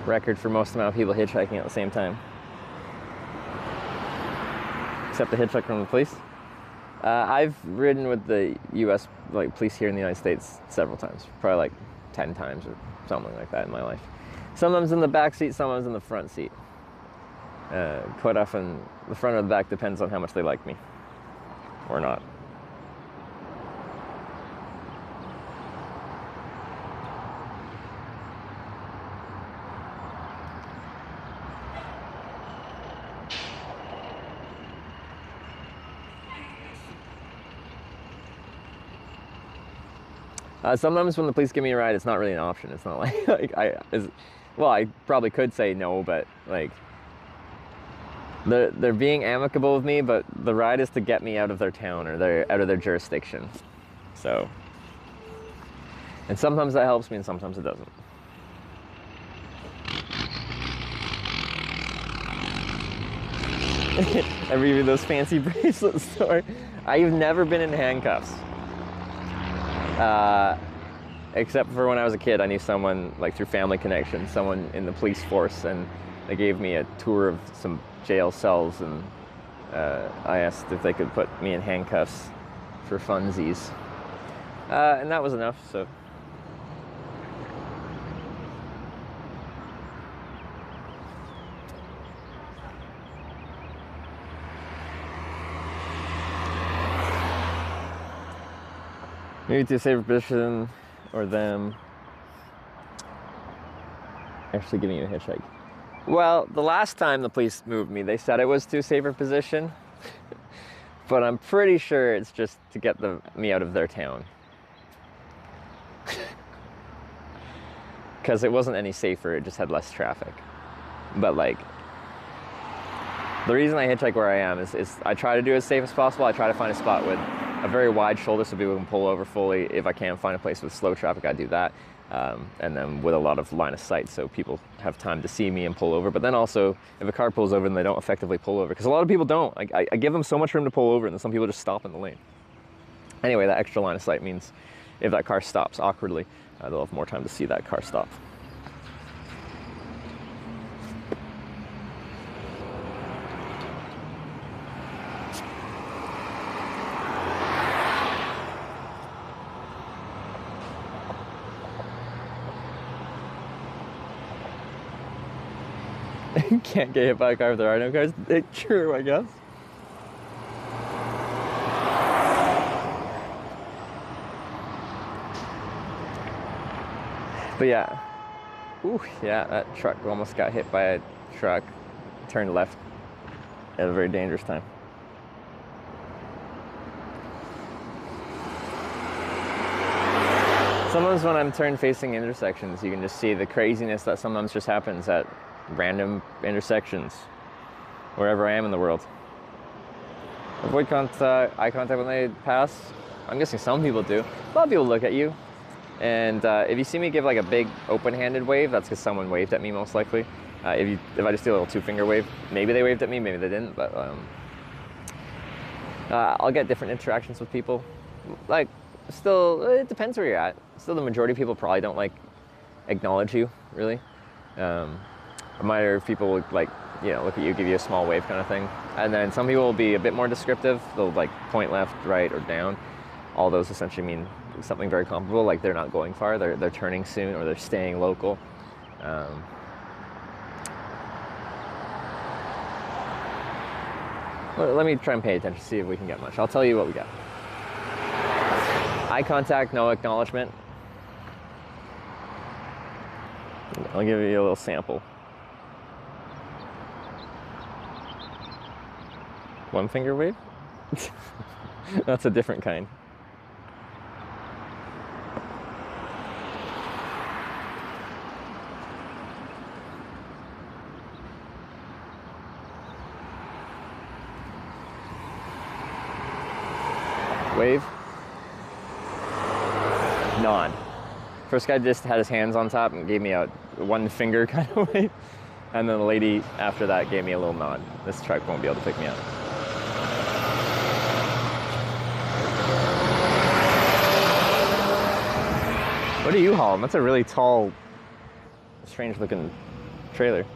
Record for most amount of people hitchhiking at the same time. Except the hitchhiker from the police. I've ridden with the U.S. police here in the United States several times, probably like 10 times or something like that in my life. Sometimes in the back seat, sometimes in the front seat. Quite often, the front or the back depends on how much they like me. Or not. Sometimes when the police give me a ride, it's not really an option. It's not like, I probably could say no, but like, they're being amicable with me, but the ride is to get me out of their town or out of their jurisdiction. So, and sometimes that helps me and sometimes it doesn't. Ever even those fancy bracelet store? I've never been in handcuffs. Except for when I was a kid, I knew someone, like through family connections, someone in the police force, and they gave me a tour of some jail cells, and I asked if they could put me in handcuffs for funsies. And that was enough, so. Maybe to save a position, or them actually giving you a hitchhike. Well, the last time the police moved me, they said it was to save a position, but I'm pretty sure it's just to get me out of their town. Because it wasn't any safer, it just had less traffic. But like, the reason I hitchhike where I am is I try to do as safe as possible. I try to find a spot with a very wide shoulder so people can pull over fully. If I can find a place with slow traffic, I do that. And then with a lot of line of sight so people have time to see me and pull over. But then also, if a car pulls over and they don't effectively pull over, because a lot of people don't. I give them so much room to pull over, and then some people just stop in the lane. Anyway, that extra line of sight means if that car stops awkwardly, they'll have more time to see that car stop. Can't get hit by a car if there are no cars. True, I guess. But yeah. Ooh, yeah, that truck almost got hit by a truck. Turned left at a very dangerous time. Sometimes when I'm turn-facing intersections, you can just see the craziness that sometimes just happens at random intersections, wherever I am in the world. Avoid eye contact when they pass. I'm guessing some people do. A lot of people look at you, and if you see me give like a big open-handed wave, that's because someone waved at me most likely. If I just do a little two-finger wave, maybe they waved at me, maybe they didn't, but I'll get different interactions with people. Like, still, it depends where you're at. Still, the majority of people probably don't like acknowledge you, really. Minor people like, you know, look at you, give you a small wave kind of thing. And then some people will be a bit more descriptive. They'll like point left, right, or down. All those essentially mean something very comparable, like they're not going far, they're turning soon, or they're staying local. Let me try and pay attention, see if we can get much. I'll tell you what we got. Eye contact, no acknowledgement. I'll give you a little sample. One finger wave? That's a different kind. Wave. Nod. First guy just had his hands on top and gave me a one finger kind of wave. And then the lady after that gave me a little nod. This truck won't be able to pick me up. What do you haul? That's a really tall, strange looking trailer.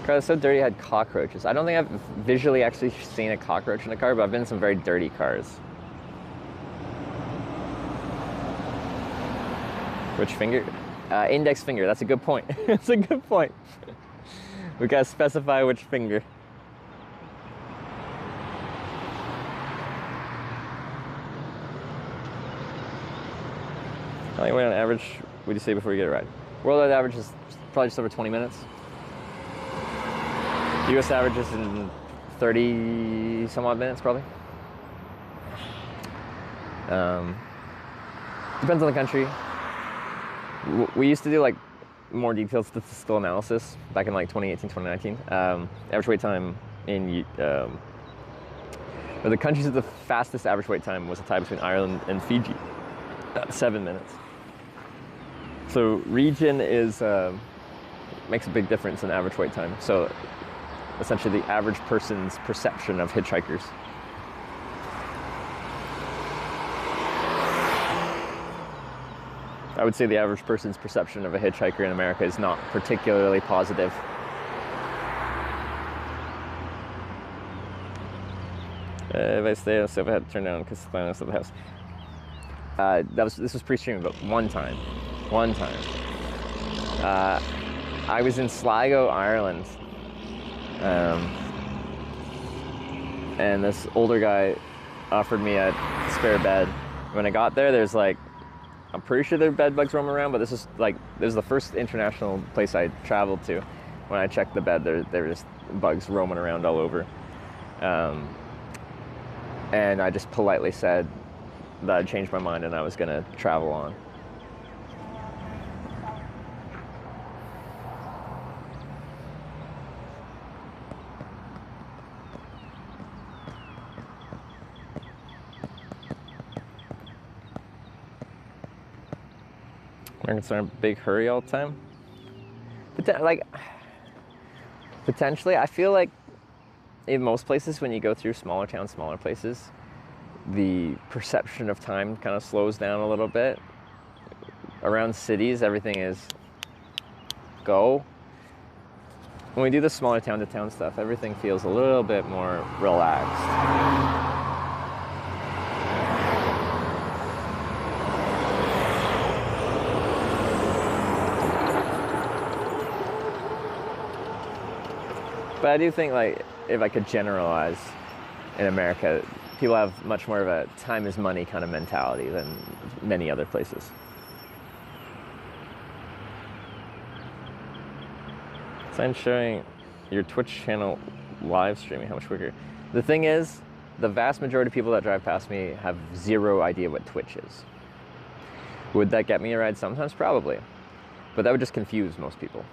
Car that's so dirty it had cockroaches. I don't think I've visually actually seen a cockroach in a car, but I've been in some very dirty cars. Which finger? Index finger. That's a good point. That's a good point. We gotta specify which finger. How long wait on average would you say before you get a ride? Worldwide average is probably just over 20 minutes. US average is in 30 some odd minutes probably. Depends on the country. We used to do like more detailed statistical analysis back in like 2018, 2019. Average wait time in the countries with the fastest average wait time was a tie between Ireland and Fiji, 7 minutes. So region is makes a big difference in average wait time. So essentially the average person's perception of hitchhikers. I would say the average person's perception of a hitchhiker in America is not particularly positive. If I stay, so if I had to turn down because the cleanliness of the house. This was pre-streaming, but one time. I was in Sligo, Ireland, and this older guy offered me a spare bed. When I got there, there's like, I'm pretty sure there are bed bugs roaming around, but this is the first international place I traveled to. When I checked the bed, there were just bugs roaming around all over. And I just politely said that I'd changed my mind and I was gonna travel on. Americans are in a big hurry all the time. Like, potentially, I feel like in most places, when you go through smaller towns, smaller places, the perception of time kind of slows down a little bit. Around cities, everything is go. When we do the smaller town to town stuff, everything feels a little bit more relaxed. But I do think, like, if I could generalize, in America, people have much more of a time is money kind of mentality than many other places. So I'm showing your Twitch channel live streaming, how much quicker. The thing is, the vast majority of people that drive past me have zero idea what Twitch is. Would that get me a ride sometimes? Probably. But that would just confuse most people.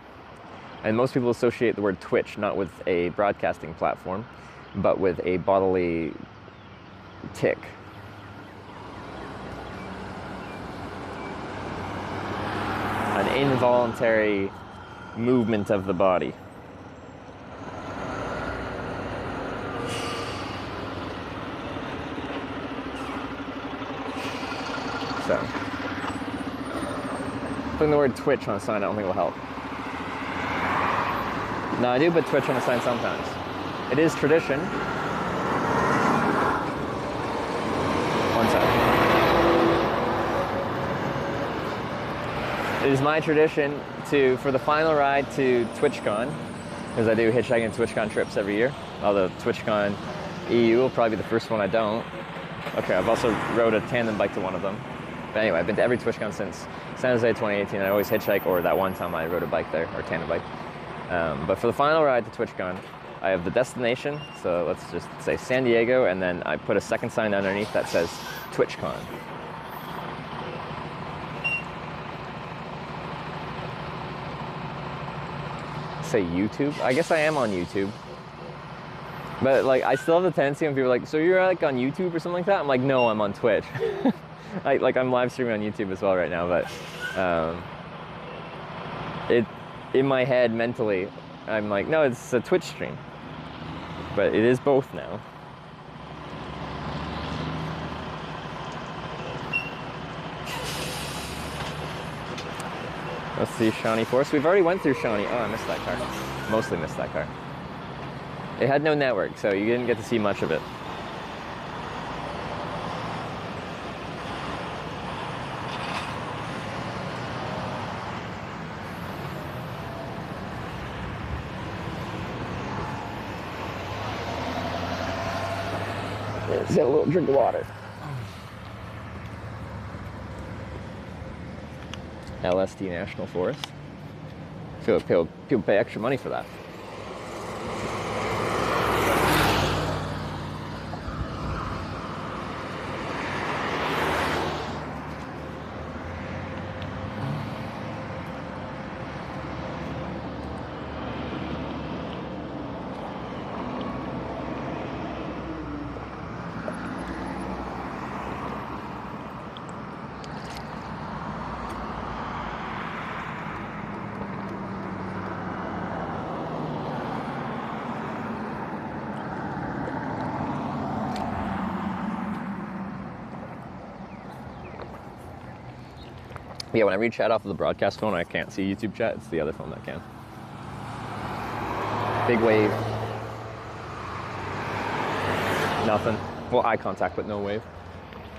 And most people associate the word Twitch not with a broadcasting platform, but with a bodily tick. An involuntary movement of the body. So, putting the word Twitch on a sign I don't think will help. No, I do put Twitch on a sign sometimes. It is tradition. One second. It is my tradition for the final ride to TwitchCon, because I do Hitchhiking and TwitchCon trips every year. Although TwitchCon EU will probably be the first one I don't. Okay, I've also rode a tandem bike to one of them. But anyway, I've been to every TwitchCon since San Jose 2018. I always hitchhike, or that one time I rode a bike there, or tandem bike. But for the final ride to TwitchCon, I have the destination, so let's just say San Diego, and then I put a second sign underneath that says TwitchCon. Say YouTube? I guess I am on YouTube. But like, I still have the tendency when people are like, so you're like on YouTube or something like that? I'm like, no, I'm on Twitch. I'm live streaming on YouTube as well right now, but in my head, mentally, I'm like, no, it's a Twitch stream. But it is both now. Let's see, Shawnee Forest. We've already went through Shawnee. Oh, I missed that car. Mostly missed that car. It had no network, so you didn't get to see much of it. Let's get a little drink of water. LSD National Forest. I feel like people pay extra money for that. Yeah, when I read chat off of the broadcast phone, I can't see YouTube chat. It's the other phone that can. Big wave. Nothing. Well, eye contact, but no wave.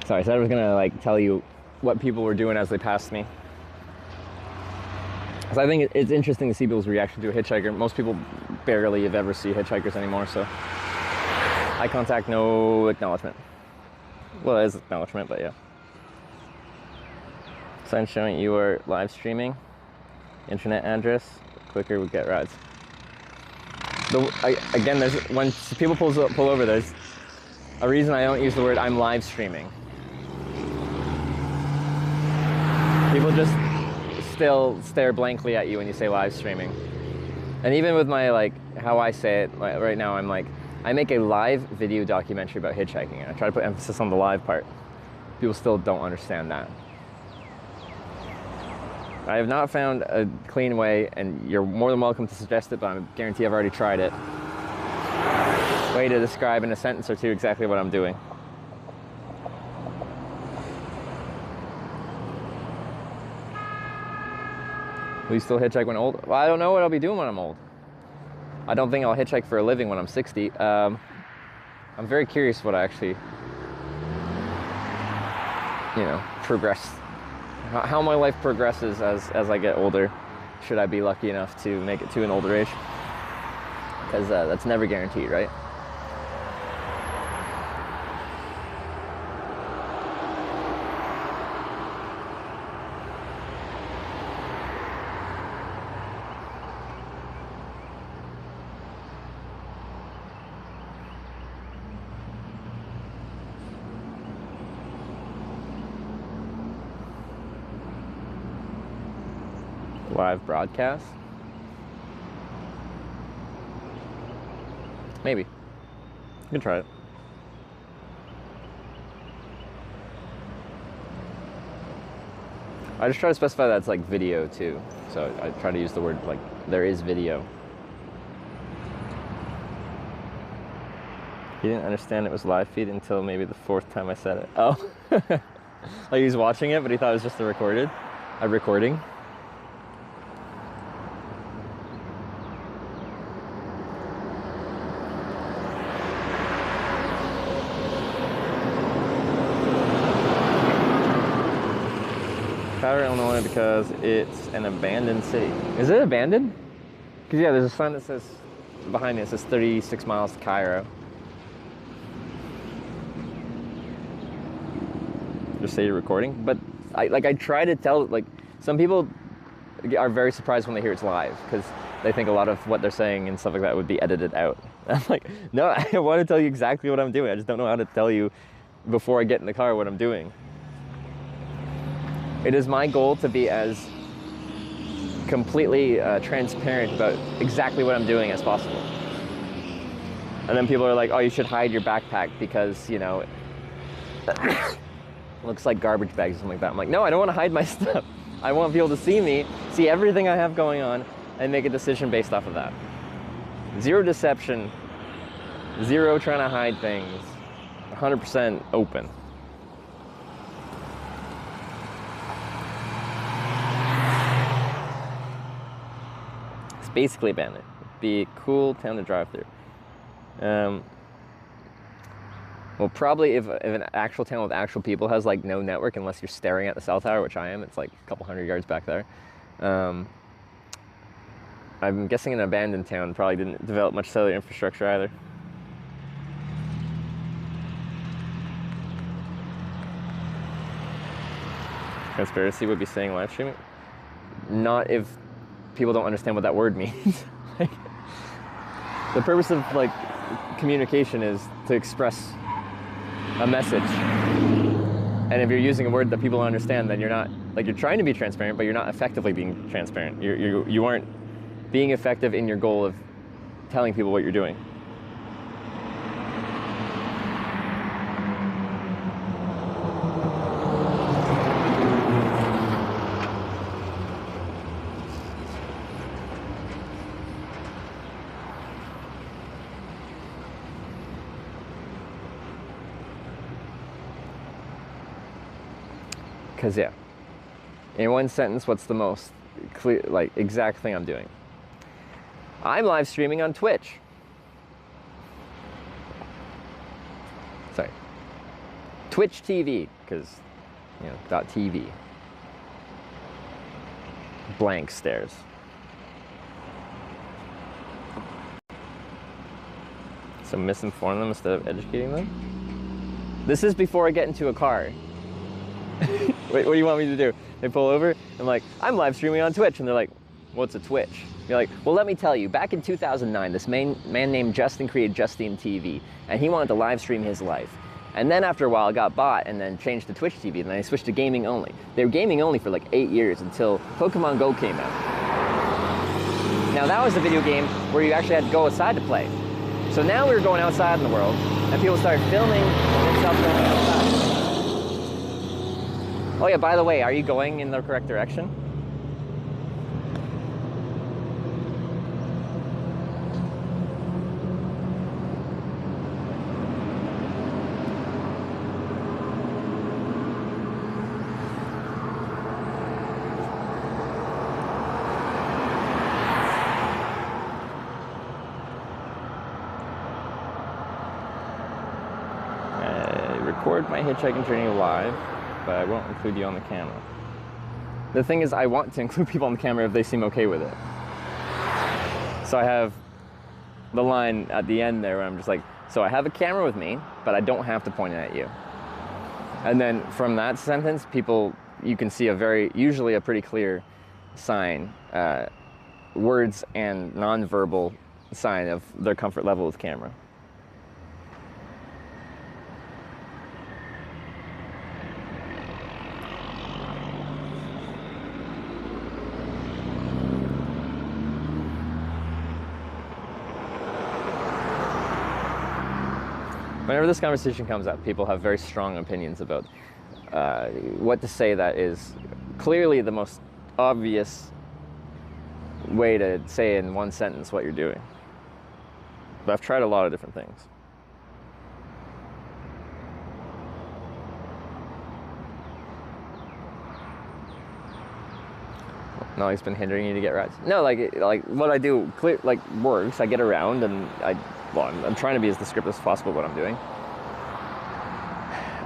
Sorry, I said I was gonna like tell you what people were doing as they passed me. Because I think it's interesting to see people's reaction to a hitchhiker. Most people barely ever see hitchhikers anymore, so eye contact, no acknowledgement. Well, it is acknowledgement, but yeah. So I'm showing you are live streaming, internet address, quicker we get rides. Again, when people pull over, there's a reason I don't use the word I'm live streaming. People just still stare blankly at you when you say live streaming. And even with my, how I say it right now, I'm like, I make a live video documentary about hitchhiking. And I try to put emphasis on the live part. People still don't understand that. I have not found a clean way, and you're more than welcome to suggest it, but I guarantee I've already tried it. Way to describe in a sentence or two exactly what I'm doing. Will you still hitchhike when old? Well, I don't know what I'll be doing when I'm old. I don't think I'll hitchhike for a living when I'm 60. I'm very curious what I actually, progress. How my life progresses as I get older, should I be lucky enough to make it to an older age. Because that's never guaranteed, right? Live broadcast? Maybe. You can try it. I just try to specify that it's like video too. So I try to use the word like there is video. He didn't understand it was live feed until maybe the 4th time I said it. Oh. Like he was watching it, but he thought it was just a recording. Powder, Illinois, because it's an abandoned city. Is it abandoned? Because yeah, there's a sign that says behind me. It says 36 miles to Cairo. Just say you're recording, but I try to tell, like, some people are very surprised when they hear it's live because they think a lot of what they're saying and stuff like that would be edited out. I'm like, no, I want to tell you exactly what I'm doing. I just don't know how to tell you before I get in the car what I'm doing. It is my goal to be as completely transparent about exactly what I'm doing as possible. And then people are like, oh, you should hide your backpack because, looks like garbage bags or something like that. I'm like, no, I don't want to hide my stuff. I want people to see me, see everything I have going on, and make a decision based off of that. Zero deception, zero trying to hide things, 100% open. It's basically abandoned. It'd be a cool town to drive through. Well, probably if an actual town with actual people has like no network, unless you're staring at the cell tower, which I am, it's like a couple hundred yards back there. I'm guessing an abandoned town probably didn't develop much cellular infrastructure either. Conspiracy would be saying live streaming. Not if people don't understand what that word means. Like, the purpose of like communication is to express a message, and if you're using a word that people don't understand, then you're not, like, you're trying to be transparent, but you're not effectively being transparent. You aren't being effective in your goal of telling people what you're doing. Because, yeah, in one sentence, what's the most clear, like, exact thing I'm doing? I'm live streaming on Twitch. Sorry. Twitch TV, because, .tv. Blank stares. So misinform them instead of educating them? This is before I get into a car. Wait, what do you want me to do? They pull over, I'm like, I'm live streaming on Twitch. And they're like, what's a Twitch? You're like, well, let me tell you, back in 2009, this man named Justin created Justine TV, and he wanted to live stream his life. And then after a while, it got bought and then changed to Twitch TV, and then they switched to gaming only. They were gaming only for like 8 years until Pokemon Go came out. Now that was a video game where you actually had to go outside to play. So now we were going outside in the world, and people started filming themselves going outside. Oh yeah, by the way, are you going in the correct direction? record my hitchhiking journey live, but I won't include you on the camera. The thing is, I want to include people on the camera if they seem okay with it. So I have the line at the end there where I'm just like, so I have a camera with me, but I don't have to point it at you. And then from that sentence, you can see usually a pretty clear sign, words and non-verbal sign of their comfort level with camera. Whenever this conversation comes up, people have very strong opinions about what to say that is clearly the most obvious way to say in one sentence what you're doing. But I've tried a lot of different things. No, he's been hindering you to get rides. No, like what I do works. I get around and I'm trying to be as descriptive as possible what I'm doing.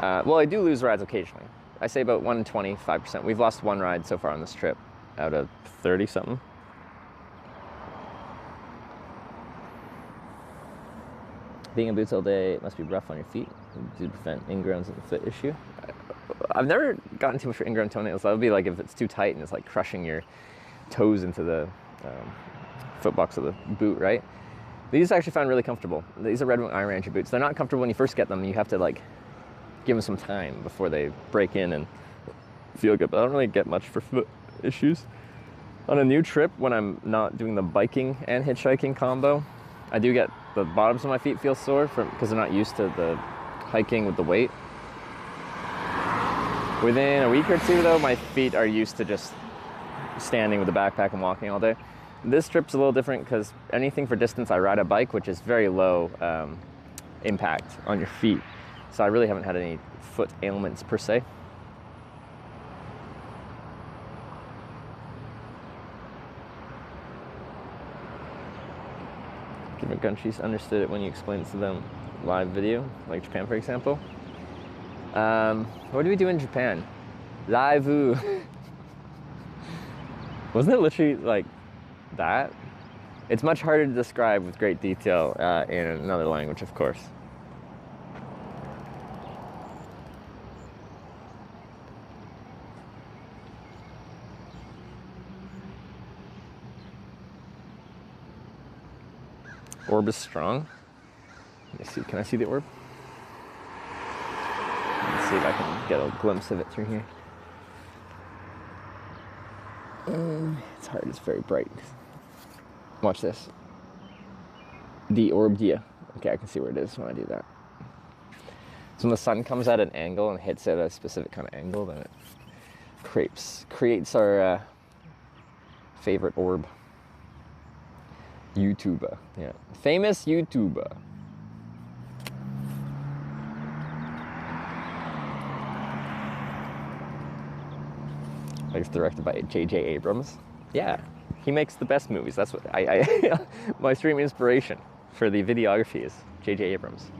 Well, I do lose rides occasionally. I say about 1 in 25%. We've lost 1 ride so far on this trip out of 30 something. Being in boots all day, it must be rough on your feet to prevent ingrowns in the foot issue. I've never gotten too much for ingrown toenails. That would be like if it's too tight and it's like crushing your toes into the foot box of the boot, right? These I actually found really comfortable. These are Red Wing Iron Ranger boots. They're not comfortable when you first get them. You have to like give them some time before they break in and feel good. But I don't really get much for foot issues. On a new trip, when I'm not doing the biking and hitchhiking combo, I do get the bottoms of my feet feel sore because they're not used to the hiking with the weight. Within a week or two, though, my feet are used to just standing with the backpack and walking all day. This trip's a little different because anything for distance, I ride a bike, which is very low impact on your feet. So I really haven't had any foot ailments per se. Different countries understood it when you explained it to them live video, like Japan, for example. What do we do in Japan? Live. Wasn't it literally like that? It's much harder to describe with great detail in another language, of course. Orb is strong. Let me see. Can I see the orb? Let's see if I can get a glimpse of it through here. It's hard. It's very bright. Watch this. The orb, yeah. Okay, I can see where it is when I do that. So when the sun comes at an angle and hits at a specific kind of angle, then it creates our favorite orb. YouTuber, yeah. Famous YouTuber. It's directed by J.J. Abrams. Yeah, he makes the best movies. That's what my stream inspiration for the videography is J.J. Abrams.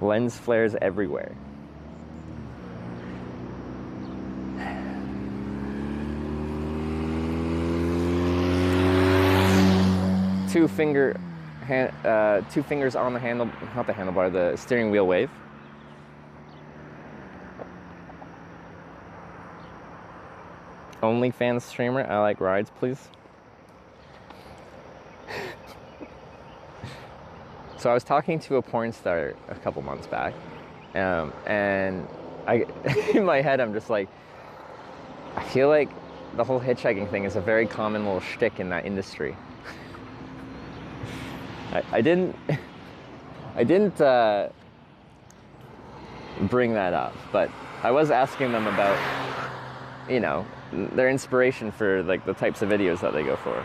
Lens flares everywhere. Two fingers on the handle, not the handlebar, the steering wheel wave. OnlyFans streamer, I like rides, please. So I was talking to a porn star a couple months back, and in my head I'm just like, I feel like the whole hitchhiking thing is a very common little shtick in that industry. I didn't bring that up, but I was asking them about, you know, their inspiration for like the types of videos that they go for.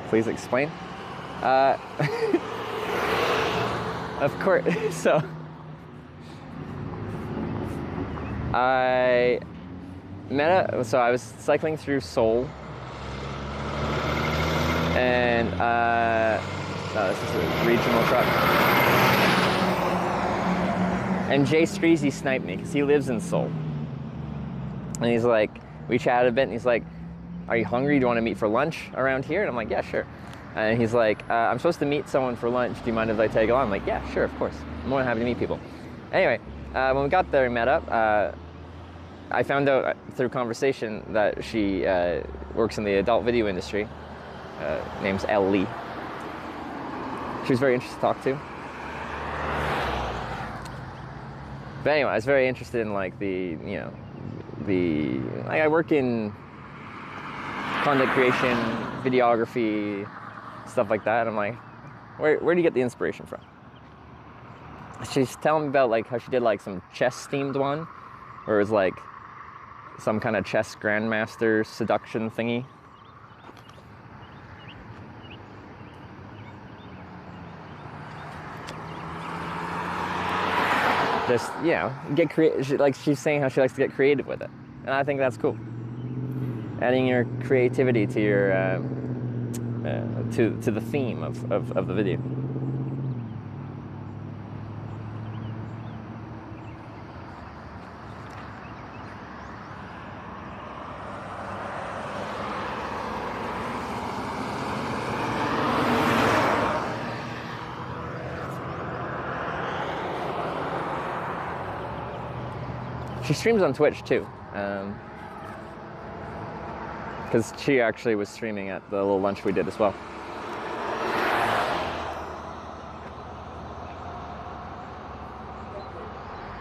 Please explain. Of course, so I So I was cycling through Seoul, and no, this is a regional truck. And Jay Streezy sniped me because he lives in Seoul. And he's like, we chatted a bit, and he's like, are you hungry? Do you want to meet for lunch around here? And I'm like, yeah, sure. And he's like, I'm supposed to meet someone for lunch. Do you mind if I tag along? I'm like, yeah, sure, of course. I'm more than happy to meet people. Anyway, when we got there and met up, I found out through conversation that she works in the adult video industry. Name's Elle Lee. She was very interesting to talk to. But anyway, I was very interested in like I work in content creation, videography, stuff like that. And I'm like, where do you get the inspiration from? She's telling me about like how she did like some chess themed one, where it was like some kind of chess grandmaster seduction thingy. Just, you know, get creative. Like she's saying how she likes to get creative with it, and I think that's cool. Adding your creativity to your to the theme of the video. She streams on Twitch too, because she actually was streaming at the little lunch we did as well.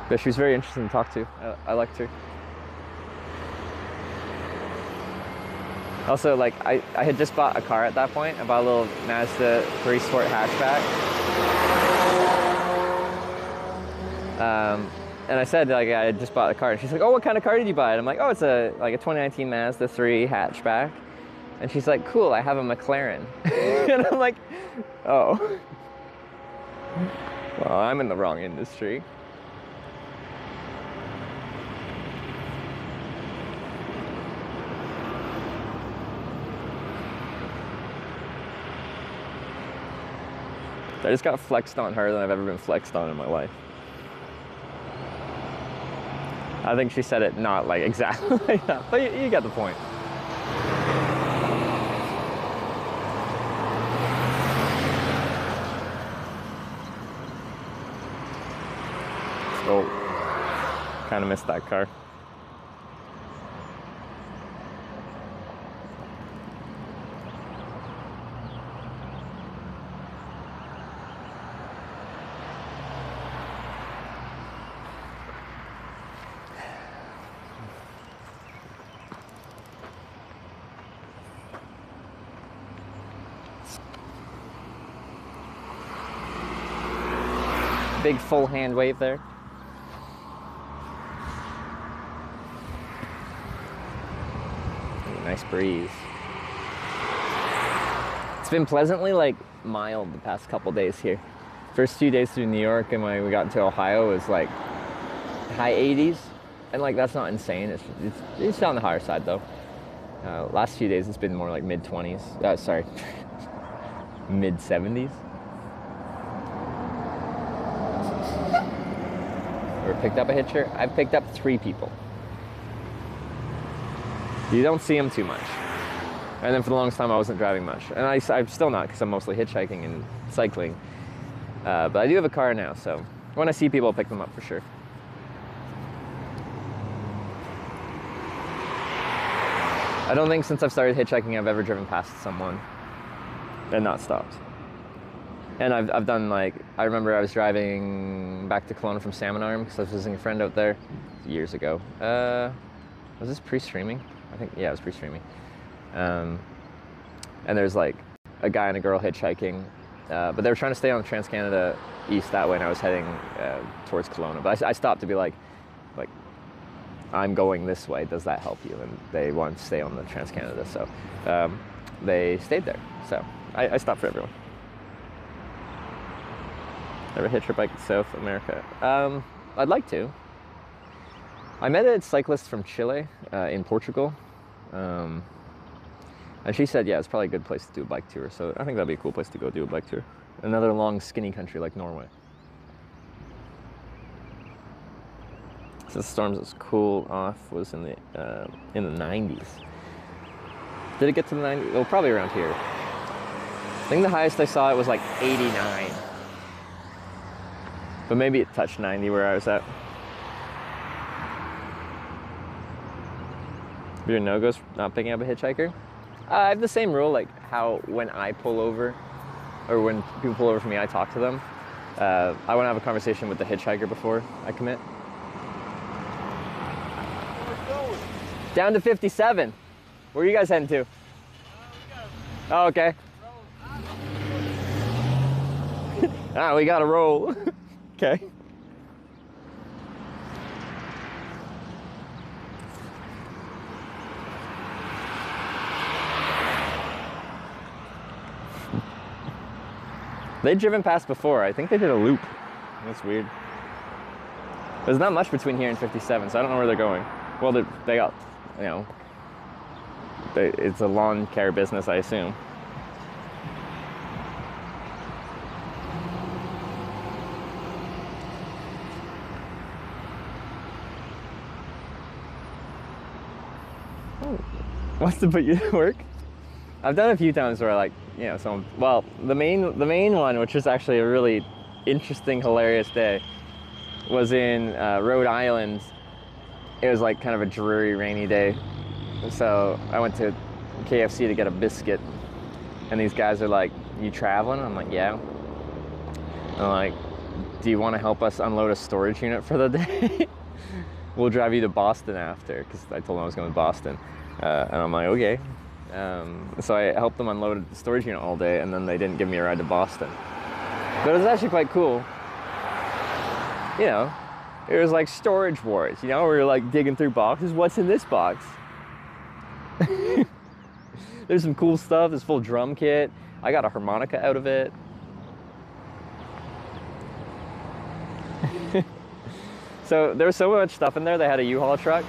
But she was very interesting to talk to. I liked her. Also, like, I had just bought a car at that point. I bought a little Mazda 3 Sport hatchback. And I said, like, I had just bought a car, and she's like, oh, what kind of car did you buy? And I'm like, oh, it's a 2019 Mazda 3 hatchback. And she's like, cool, I have a McLaren. And I'm like, oh. Well, I'm in the wrong industry. I just got flexed on harder than I've ever been flexed on in my life. I think she said it not like exactly like that, but you get the point. Oh, kind of missed that car. Big full hand wave there. Ooh, nice breeze. It's been pleasantly like mild the past couple days here. First few days through New York, and when we got into Ohio, it was like high 80s, and like that's not insane. It's on the higher side though. Last few days it's been more like mid 20s. Sorry, mid 70s. Ever picked up a hitcher? I've picked up 3 people. You don't see them too much. And then for the longest time I wasn't driving much. And I'm still not, because I'm mostly hitchhiking and cycling. But I do have a car now, so when I see people, I'll pick them up for sure. I don't think since I've started hitchhiking I've ever driven past someone and not stopped. And I've done like, I remember I was driving back to Kelowna from Salmon Arm because I was visiting a friend out there years ago. Was this pre-streaming? I think, yeah, it was pre-streaming. And there's like a guy and a girl hitchhiking, but they were trying to stay on the Trans-Canada East that way, and I was heading towards Kelowna. But I stopped to be like, I'm going this way, does that help you? And they wanted to stay on the Trans-Canada, so they stayed there. So I stopped for everyone. Never hitched a bike in South America. I'd like to. I met a cyclist from Chile in Portugal. And she said, yeah, it's probably a good place to do a bike tour. So I think that'd be a cool place to go do a bike tour. Another long, skinny country like Norway. So the storms was cool off was in the 90s. Did it get to the 90s? Well, probably around here. I think the highest I saw it was like 89. But maybe it touched 90 where I was at. Your no-goes not picking up a hitchhiker? I have the same rule, like how when I pull over, or when people pull over for me, I talk to them. I want to have a conversation with the hitchhiker before I commit. Down to 57. Where are you guys heading to? Oh, okay. We gotta roll. Okay. They'd driven past before. I think they did a loop. That's weird. There's not much between here and 57, so I don't know where they're going. Well, they got, you know, it's a lawn care business, I assume. What's to put you to work? I've done a few times where like, you know, someone, well, the main one, which was actually a really interesting, hilarious day, was in Rhode Island. It was like kind of a dreary, rainy day. So I went to KFC to get a biscuit. And these guys are like, you traveling? I'm like, yeah. I'm like, do you want to help us unload a storage unit for the day? We'll drive you to Boston after, because I told them I was going to Boston. And I'm like, okay. So I helped them unload the storage unit all day, and then they didn't give me a ride to Boston. But it was actually quite cool. You know, it was like storage wars, you know, we were like digging through boxes. What's in this box? There's some cool stuff. There's full drum kit. I got a harmonica out of it. So there was so much stuff in there. They had a U-Haul truck.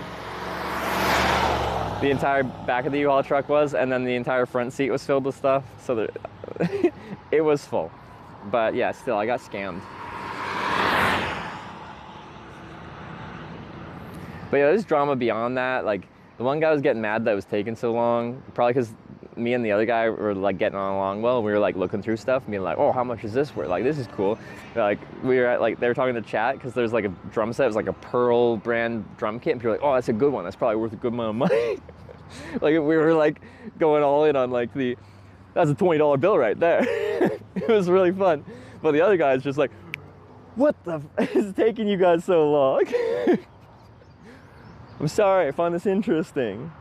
The entire back of the U-Haul truck was, and then the entire front seat was filled with stuff. So it was full. But yeah, still, I got scammed. But yeah, there's drama beyond that. Like, the one guy was getting mad that it was taking so long, probably because me and the other guy were like getting on along well. We were like looking through stuff and being like, oh, how much is this worth? Like, this is cool. Like, we were at, like, they were talking to chat because there's like a drum set. It was like a Pearl brand drum kit. And people were like, oh, that's a good one. That's probably worth a good amount of money. Like, we were like going all in on like that's a $20 bill right there. It was really fun. But the other guy's just like, what the is taking you guys so long? I'm sorry, I find this interesting.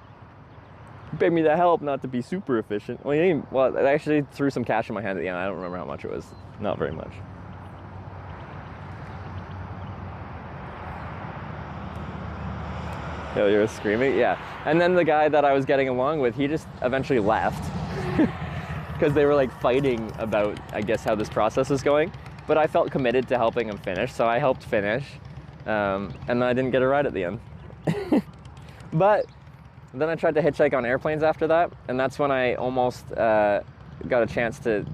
You paid me to help, not to be super efficient. Well, I actually threw some cash in my hand at the end. I don't remember how much it was. Not very much. Yo, you were screaming? Yeah. And then the guy that I was getting along with, he just eventually left. Because they were like fighting about, I guess, how this process is going. But I felt committed to helping him finish, so I helped finish. And then I didn't get a ride at the end. But then I tried to hitchhike on airplanes after that, and that's when I almost got a chance to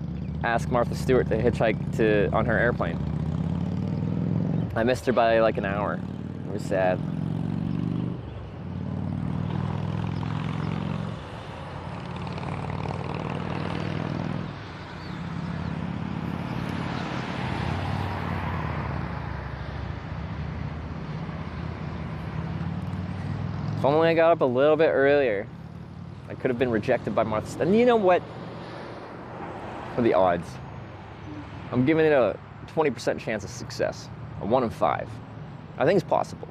ask Martha Stewart to hitchhike on her airplane. I missed her by like an hour. It was sad. If only I got up a little bit earlier, I could have been rejected by Martha Stewart. And you know what? What are the odds? I'm giving it a 20% chance of success. A 1 in 5. I think it's possible.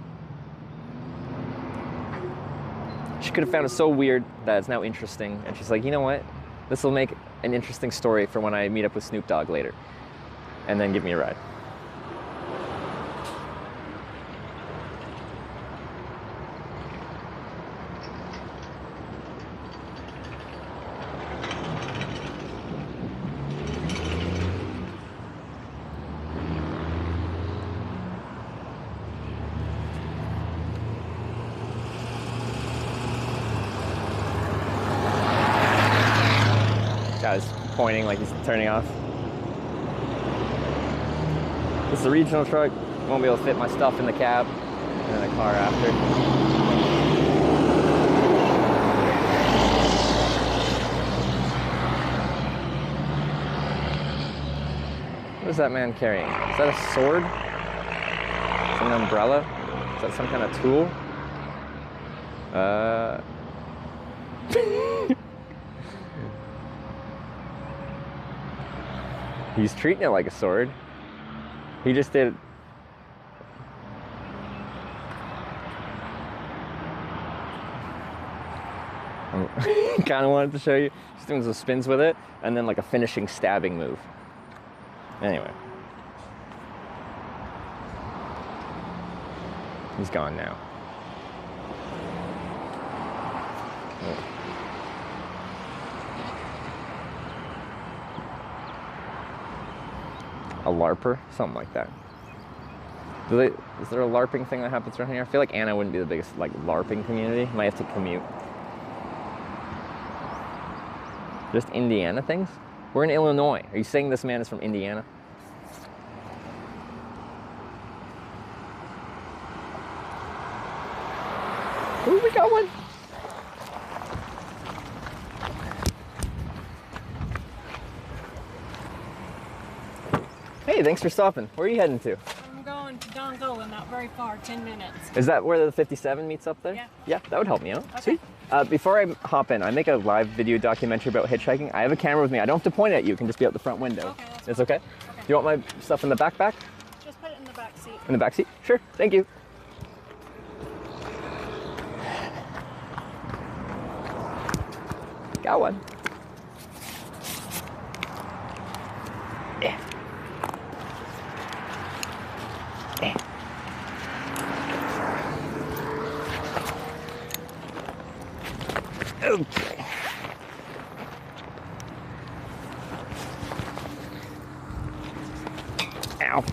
She could have found it so weird that it's now interesting. And she's like, you know what? This will make an interesting story for when I meet up with Snoop Dogg later. And then give me a ride. guy's pointing like he's turning off. This is a regional truck. Won't be able to fit my stuff in the cab and then a car after. What is that man carrying? Is that a sword? Is that an umbrella? Is that some kind of tool? He's treating it like a sword. He just did. Kind of wanted to show you. He's doing some spins with it, and then like a finishing stabbing move. Anyway. He's gone now. A LARPer? Something like that. Is there a LARPing thing that happens around here? I feel like Anna wouldn't be the biggest like LARPing community. Might have to commute. Just Indiana things? We're in Illinois. Are you saying this man is from Indiana? Ooh, we got one. Hey, thanks for stopping. Where are you heading to? I'm going to Dongola, not very far, 10 minutes. Is that where the 57 meets up there? Yeah. Yeah, that would help me out. Okay. Sweet. Before I hop in, I make a live video documentary about hitchhiking. I have a camera with me. I don't have to point it at you. It can just be out the front window. Okay, that's It's okay? Do you want my stuff in the backpack? Just put it in the back seat. In the back seat? Sure. Thank you. Got one. Yeah. Yeah. Okay. Ow.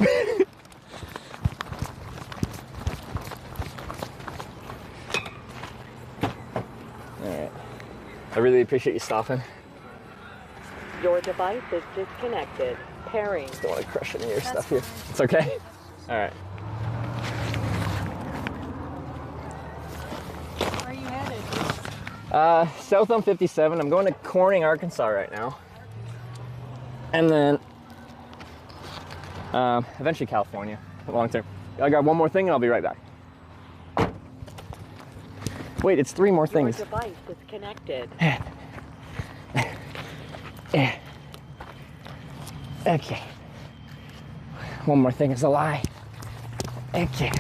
Alright. I really appreciate you stopping. Your device is disconnected. Pairing. Don't want to crush any of your stuff here. It's okay? Alright. Where are you headed? South on 57. I'm going to Corning, Arkansas right now. And then eventually California, long term. I got one more thing and I'll be right back. Wait, it's 3 more things. Your device is connected. Okay. One more thing is a lie. Okay.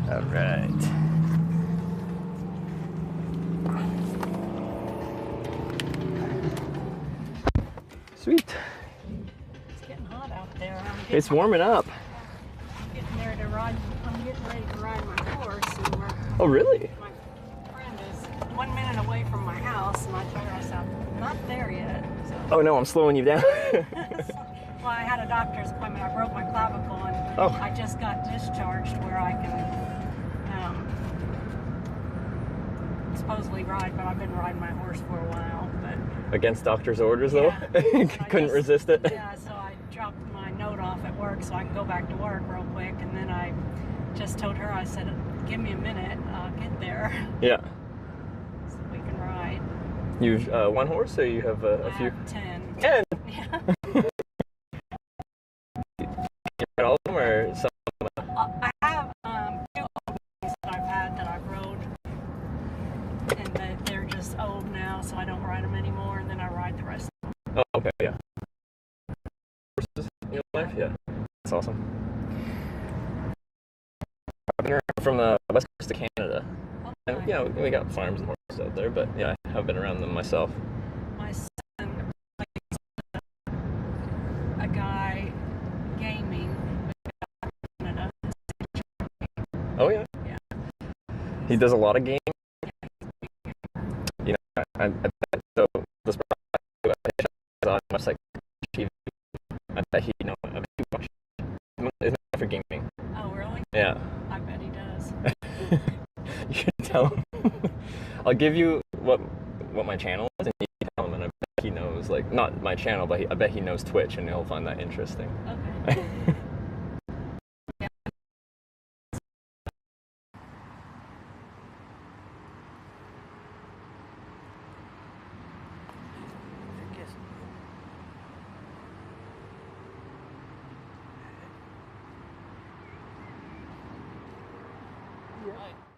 All right. Sweet. It's getting hot out there. It's warming up. Getting there to ride. I'm getting ready to ride my horse. And Oh, really? my friend is 1 minute away from my house, and I told her, I said, I'm not there yet. So, Oh no, I'm slowing you down. well, I had a doctor's appointment. I broke my clavicle, and I just got discharged where I can supposedly ride, but I've been riding my horse for a while. But Against doctor's orders, though? yeah. Couldn't resist it? Yeah, so I dropped my note off at work so I can go back to work real quick, and then I just told her, I said, give me a minute, I'll get there. Yeah. So we can ride. You've one horse, or you have a few? I have 10. 10? Yeah. You ride all of them, or some? I have 2 old ones that I've had that I've rode, and they're just old now, so I don't ride them anymore, and then I ride the rest of them. Oh, okay, yeah. Horses in your life? Yeah. That's awesome. I've been around from the west coast of Canada. And, yeah, we got farms and horses out there, but yeah, I have been around them myself. My son plays a guy gaming in Canada. Oh, yeah? Yeah. He does a lot of gaming. You know, I bet so this on much like TV. I bet he watches. Isn't it for gaming? Oh, really? Yeah. I bet he does. You should tell him. give you what my channel is, and you can tell him, and I bet he knows, like, not my channel, but I bet he knows Twitch, and he'll find that interesting. Okay.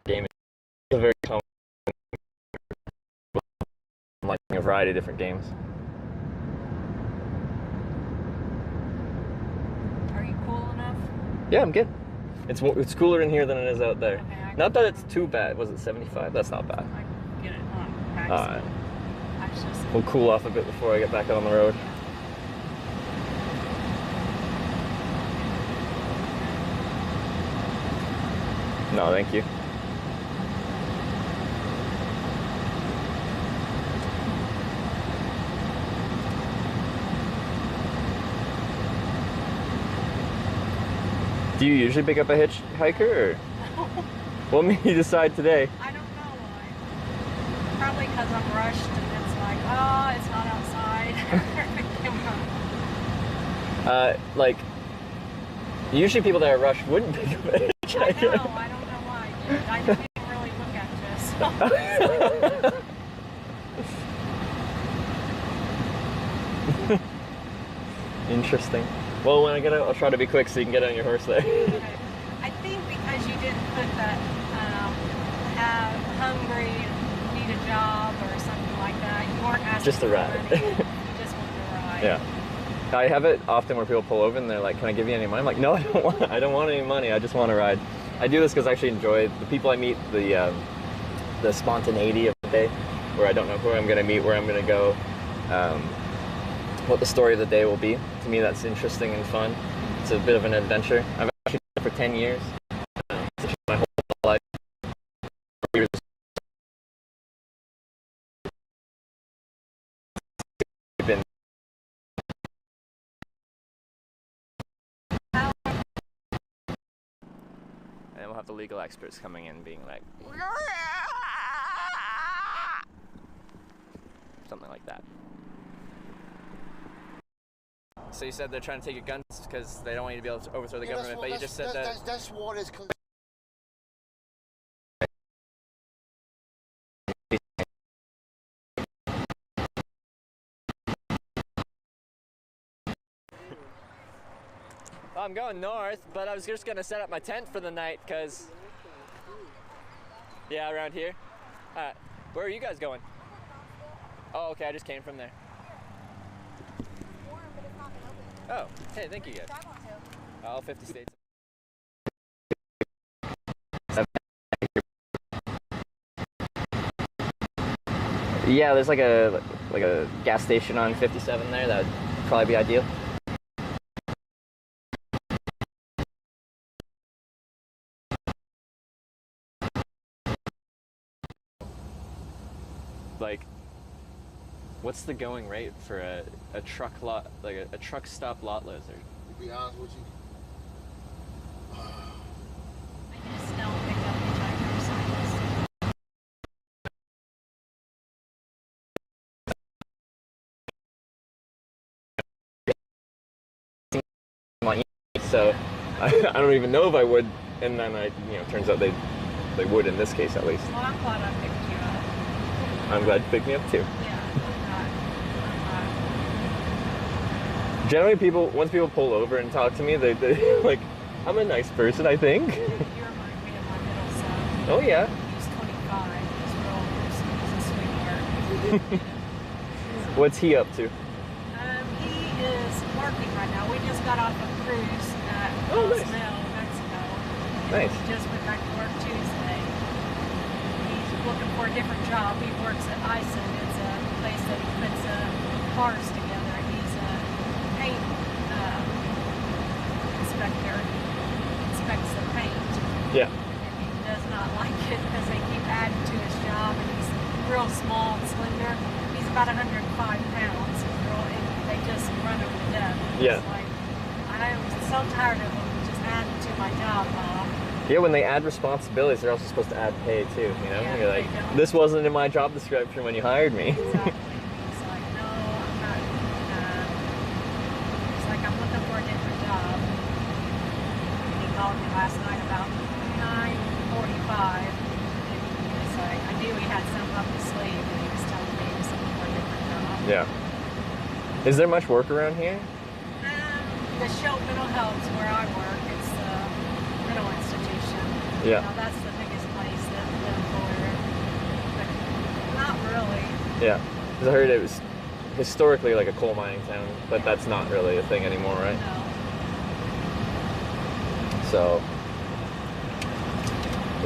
Game is a very common, like a variety of different games. Are you cool enough? Yeah, I'm good. It's cooler in here than it is out there. Okay, Not that it's too bad. Was it 75? That's not bad. I can get it on max. Alright. I just We'll cool off a bit before I get back out on the road. No, thank you. Do you usually pick up a hitchhiker, or what made you decide today? I don't know why. Probably because I'm rushed and it's like, oh, it's not outside. Like, usually people that are rushed wouldn't pick up a hitchhiker. I don't know why. I didn't even really look at this. Interesting. Well, when I get out, I'll try to be quick so you can get on your horse there. Okay. I think because you didn't put that hungry, need a job or something like that, you weren't asking Just a for ride. money. You just wanted a ride. Yeah. I have it often where people pull over and they're like, "Can I give you any money?" I'm like, "No, I don't want any money. I just want to ride." I do this because I actually enjoy the people I meet, the spontaneity of the day, where I don't know who I'm going to meet, where I'm going to go, what the story of the day will be. To me, that's interesting and fun. It's a bit of an adventure. I've actually done it for 10 years. It's my whole life. Years. Been. And we'll have the legal experts coming in being like, something like that. So you said they're trying to take your guns because they don't want you to be able to overthrow the government, but you just said that... That's what is... I'm going north, but I was just gonna set up my tent for the night because... Yeah, around here. Where are you guys going? Oh, okay, I just came from there. Oh, hey, thank you guys. All 50 states. Yeah, there's like a gas station on 57 there. That would probably be ideal. Like, what's the going rate for a truck lot, like a truck stop lot lizard? To be honest with you, I just don't pick up hitchhikers. So I don't even know if I would, and then turns out they would in this case at least. Well, I'm glad I picked you up. I'm glad you picked me up too. Yeah, I'm not. Generally, once people pull over and talk to me, they like, I'm a nice person, I think. You remind me of my middle son. Oh yeah. He's 25. He's real. He's a sweetheart. What's he up to? He is working right now. We just got off a cruise at nice. Mexico. Nice. He just went back to work Tuesday. He's looking for a different job. He works at ISON. It's a place that puts cars together. He's a paint inspector. He inspects the paint. Yeah. And he does not like it because they keep adding to his job, and he's real small and slender. He's about 105 pounds. And they just run him to death. Yeah. It's like, I am so tired of them just adding to my job, Bob. Yeah, when they add responsibilities, they're also supposed to add pay too, you know? Yeah, You're like, they don't. this wasn't in my job description when you hired me. Exactly. It's like, no, I'm not. It's like I'm looking for a different job. He called me last night about 9:45. It's like I knew he had something up his sleeve, and he was telling me he was looking for a different job. Yeah. Is there much work around here? The show mental health is where I work. It's a mental institution. Yeah. You know, that's the biggest place that the employer. But not really. Yeah. Because I heard it was historically like a coal mining town, but that's not really a thing anymore, right? No. So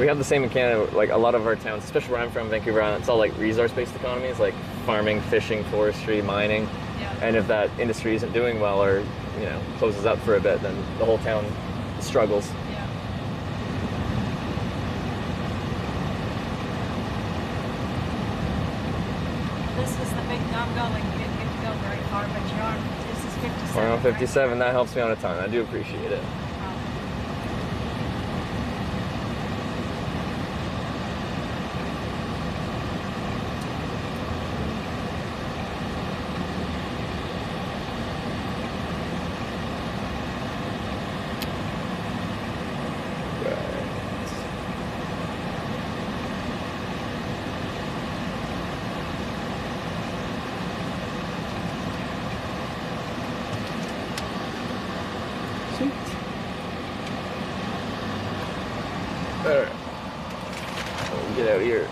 we have the same in Canada. Like a lot of our towns, especially where I'm from, Vancouver Island, it's all like resource-based economies, like farming, fishing, forestry, mining. Yeah. And if that industry isn't doing well, or you know, closes up for a bit, then the whole town struggles. Yeah. This is the big gum-gum, and you didn't get to go very far, but you are. This is 57. We're on right? 57. That helps me on a ton. I do appreciate it. Alright. Get out of here.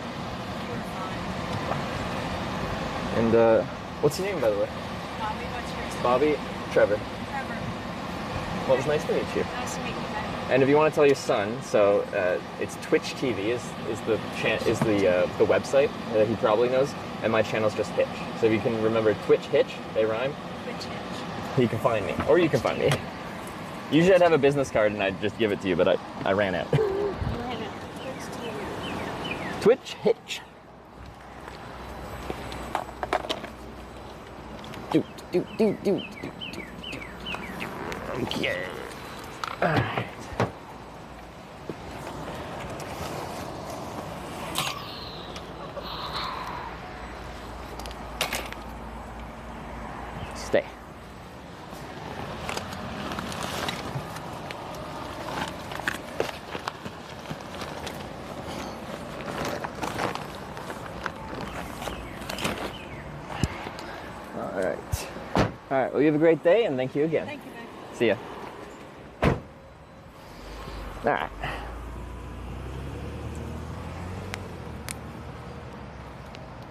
And what's your name, by the way? Bobby, what's yours? Bobby? Trevor. Trevor. Well, it was nice to meet you. Nice to meet you, man. And if you want to tell your son, so it's Twitch TV is the website that he probably knows, and my channel's just Hitch. So if you can remember Twitch Hitch, they rhyme. Twitch Hitch. He can find me, or you can find me. Usually I'd have a business card and I'd just give it to you, but I ran out. Twitch Hitch. Do. Okay. Alright. Stay. All right, well, you have a great day, and thank you again. Thank you, man. See ya. All right.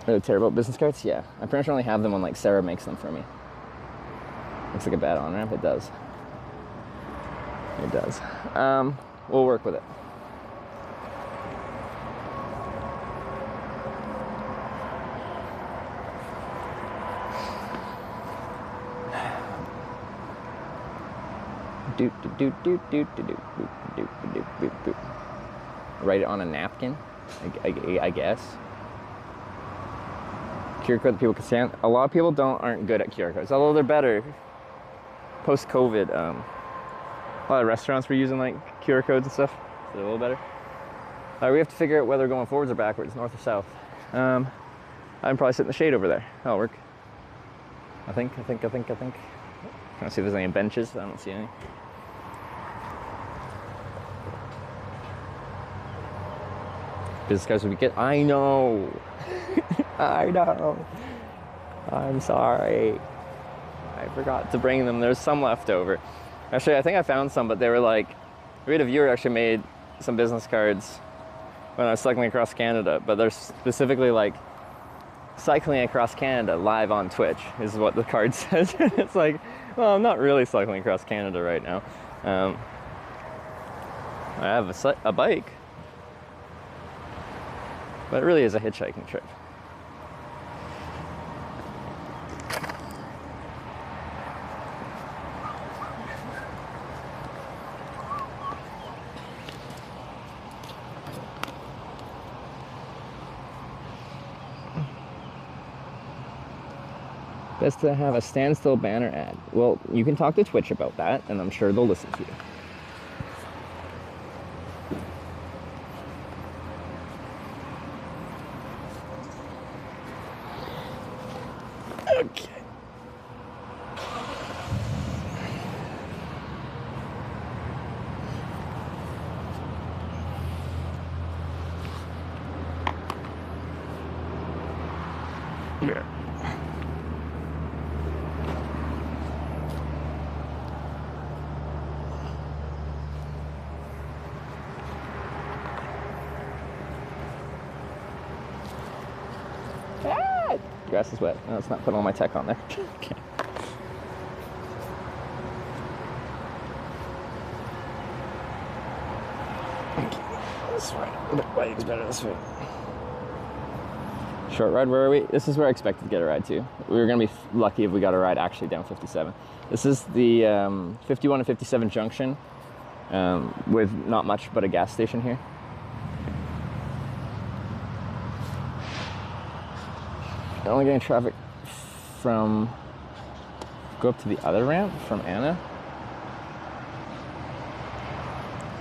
Really terrible at business cards? Yeah. I pretty much only have them when, like, Sarah makes them for me. Looks like a bad on-ramp. It does. It does. We'll work with it. Write it on a napkin, I guess. QR code that people can scan. A lot of people aren't good at QR codes, although they're better. Post-COVID, a lot of restaurants were using like QR codes and stuff, so they're a little better. We have to figure out whether going forwards or backwards, north or south. I'm probably sit in the shade over there. That'll work. I think. Trying to see if there's any benches. I don't see any. Business cards would be good. I know. I know. I'm sorry. I forgot to bring them. There's some left over. Actually, I think I found some, but they were like, we had a viewer actually made some business cards when I was cycling across Canada, but they're specifically like cycling across Canada live on Twitch is what the card says. It's like, well, I'm not really cycling across Canada right now. I have a bike, but it really is a hitchhiking trip. Best to have a standstill banner ad. Well, you can talk to Twitch about that, and I'm sure they'll listen to you. Okay. Yeah. Ah! Grass is wet. No, it's not putting all my tech on there. Okay. This way. The bike's better this way. Short ride, where are we? This is where I expected to get a ride to. We were gonna be lucky if we got a ride actually down 57. This is the 51 and 57 junction with not much but a gas station here. Only getting traffic from, go up to the other ramp from Anna.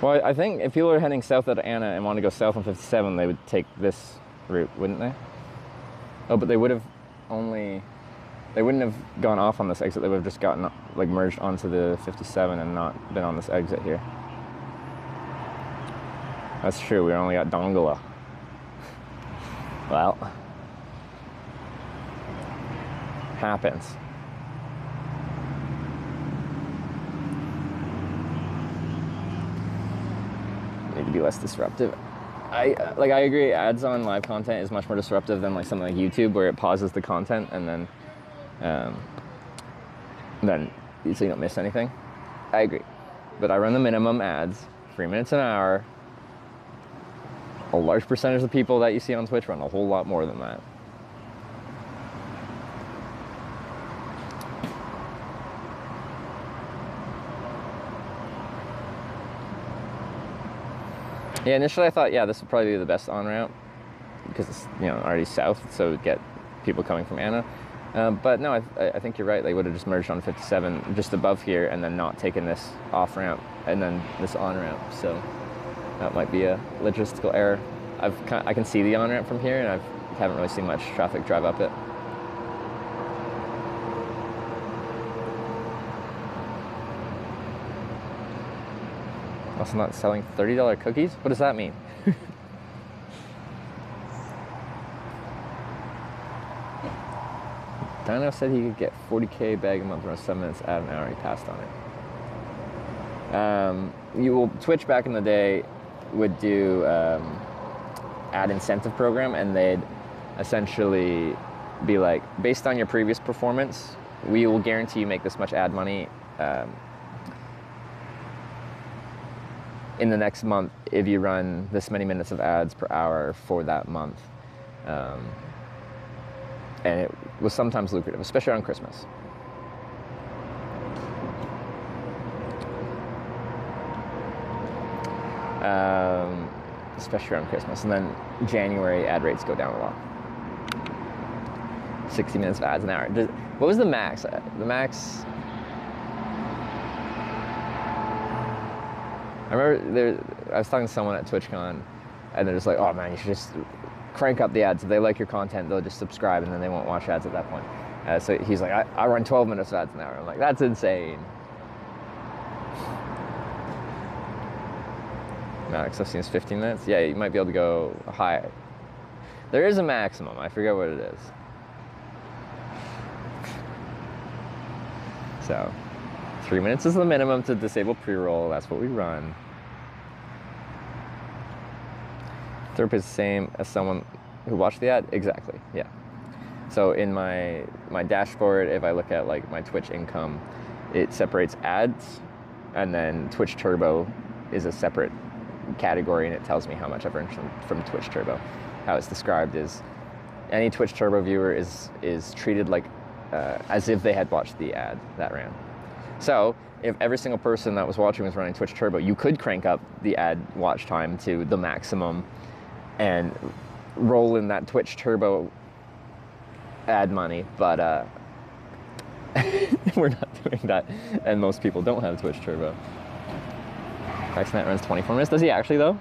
Well, I think if people are heading south out of Anna and want to go south on 57, they would take this route, wouldn't they? Oh, but they would have only, they wouldn't have gone off on this exit. They would have just gotten, like, merged onto the 57 and not been on this exit here. That's true, we only got Dongola. Well, happens. Need to be less disruptive. I agree, ads on live content is much more disruptive than like something like YouTube where it pauses the content and then so you don't miss anything. I agree. But I run the minimum ads, 3 minutes an hour. A large percentage of the people that you see on Twitch run a whole lot more than that. Yeah, initially I thought, yeah, this would probably be the best on-ramp because it's, you know, already south, so it would get people coming from Anna. But no, I think you're right. They would have just merged on 57 just above here and then not taken this off-ramp and then this on-ramp. So that might be a logistical error. I can see the on-ramp from here, and I haven't really seen much traffic drive up it. Also not selling $30 cookies? What does that mean? Dino said he could get 40K bag a month around 7 minutes at an hour. He passed on it. Twitch back in the day would do ad incentive program, and they'd essentially be like, based on your previous performance, we will guarantee you make this much ad money in the next month if you run this many minutes of ads per hour for that month. And it was sometimes lucrative, especially around Christmas. Especially around Christmas. And then January ad rates go down a lot. 60 minutes of ads an hour. What was the max? The max, I remember I was talking to someone at TwitchCon, and they're just like, oh man, you should just crank up the ads. If they like your content, they'll just subscribe, and then they won't watch ads at that point. So he's like, I run 12 minutes of ads an hour. I'm like, that's insane. Max I've seen is 15 minutes. Yeah, you might be able to go high. There is a maximum. I forget what it is. So 3 minutes is the minimum to disable pre-roll. That's what we run. Third is the same as someone who watched the ad? Exactly, yeah. So in my dashboard, if I look at like my Twitch income, it separates ads, and then Twitch Turbo is a separate category, and it tells me how much I've earned from Twitch Turbo. How it's described is any Twitch Turbo viewer is treated like as if they had watched the ad that ran. So if every single person that was watching was running Twitch Turbo, you could crank up the ad watch time to the maximum and roll in that Twitch Turbo ad money, but we're not doing that, and most people don't have Twitch Turbo. Cracksnet runs 24 minutes. Does he actually though?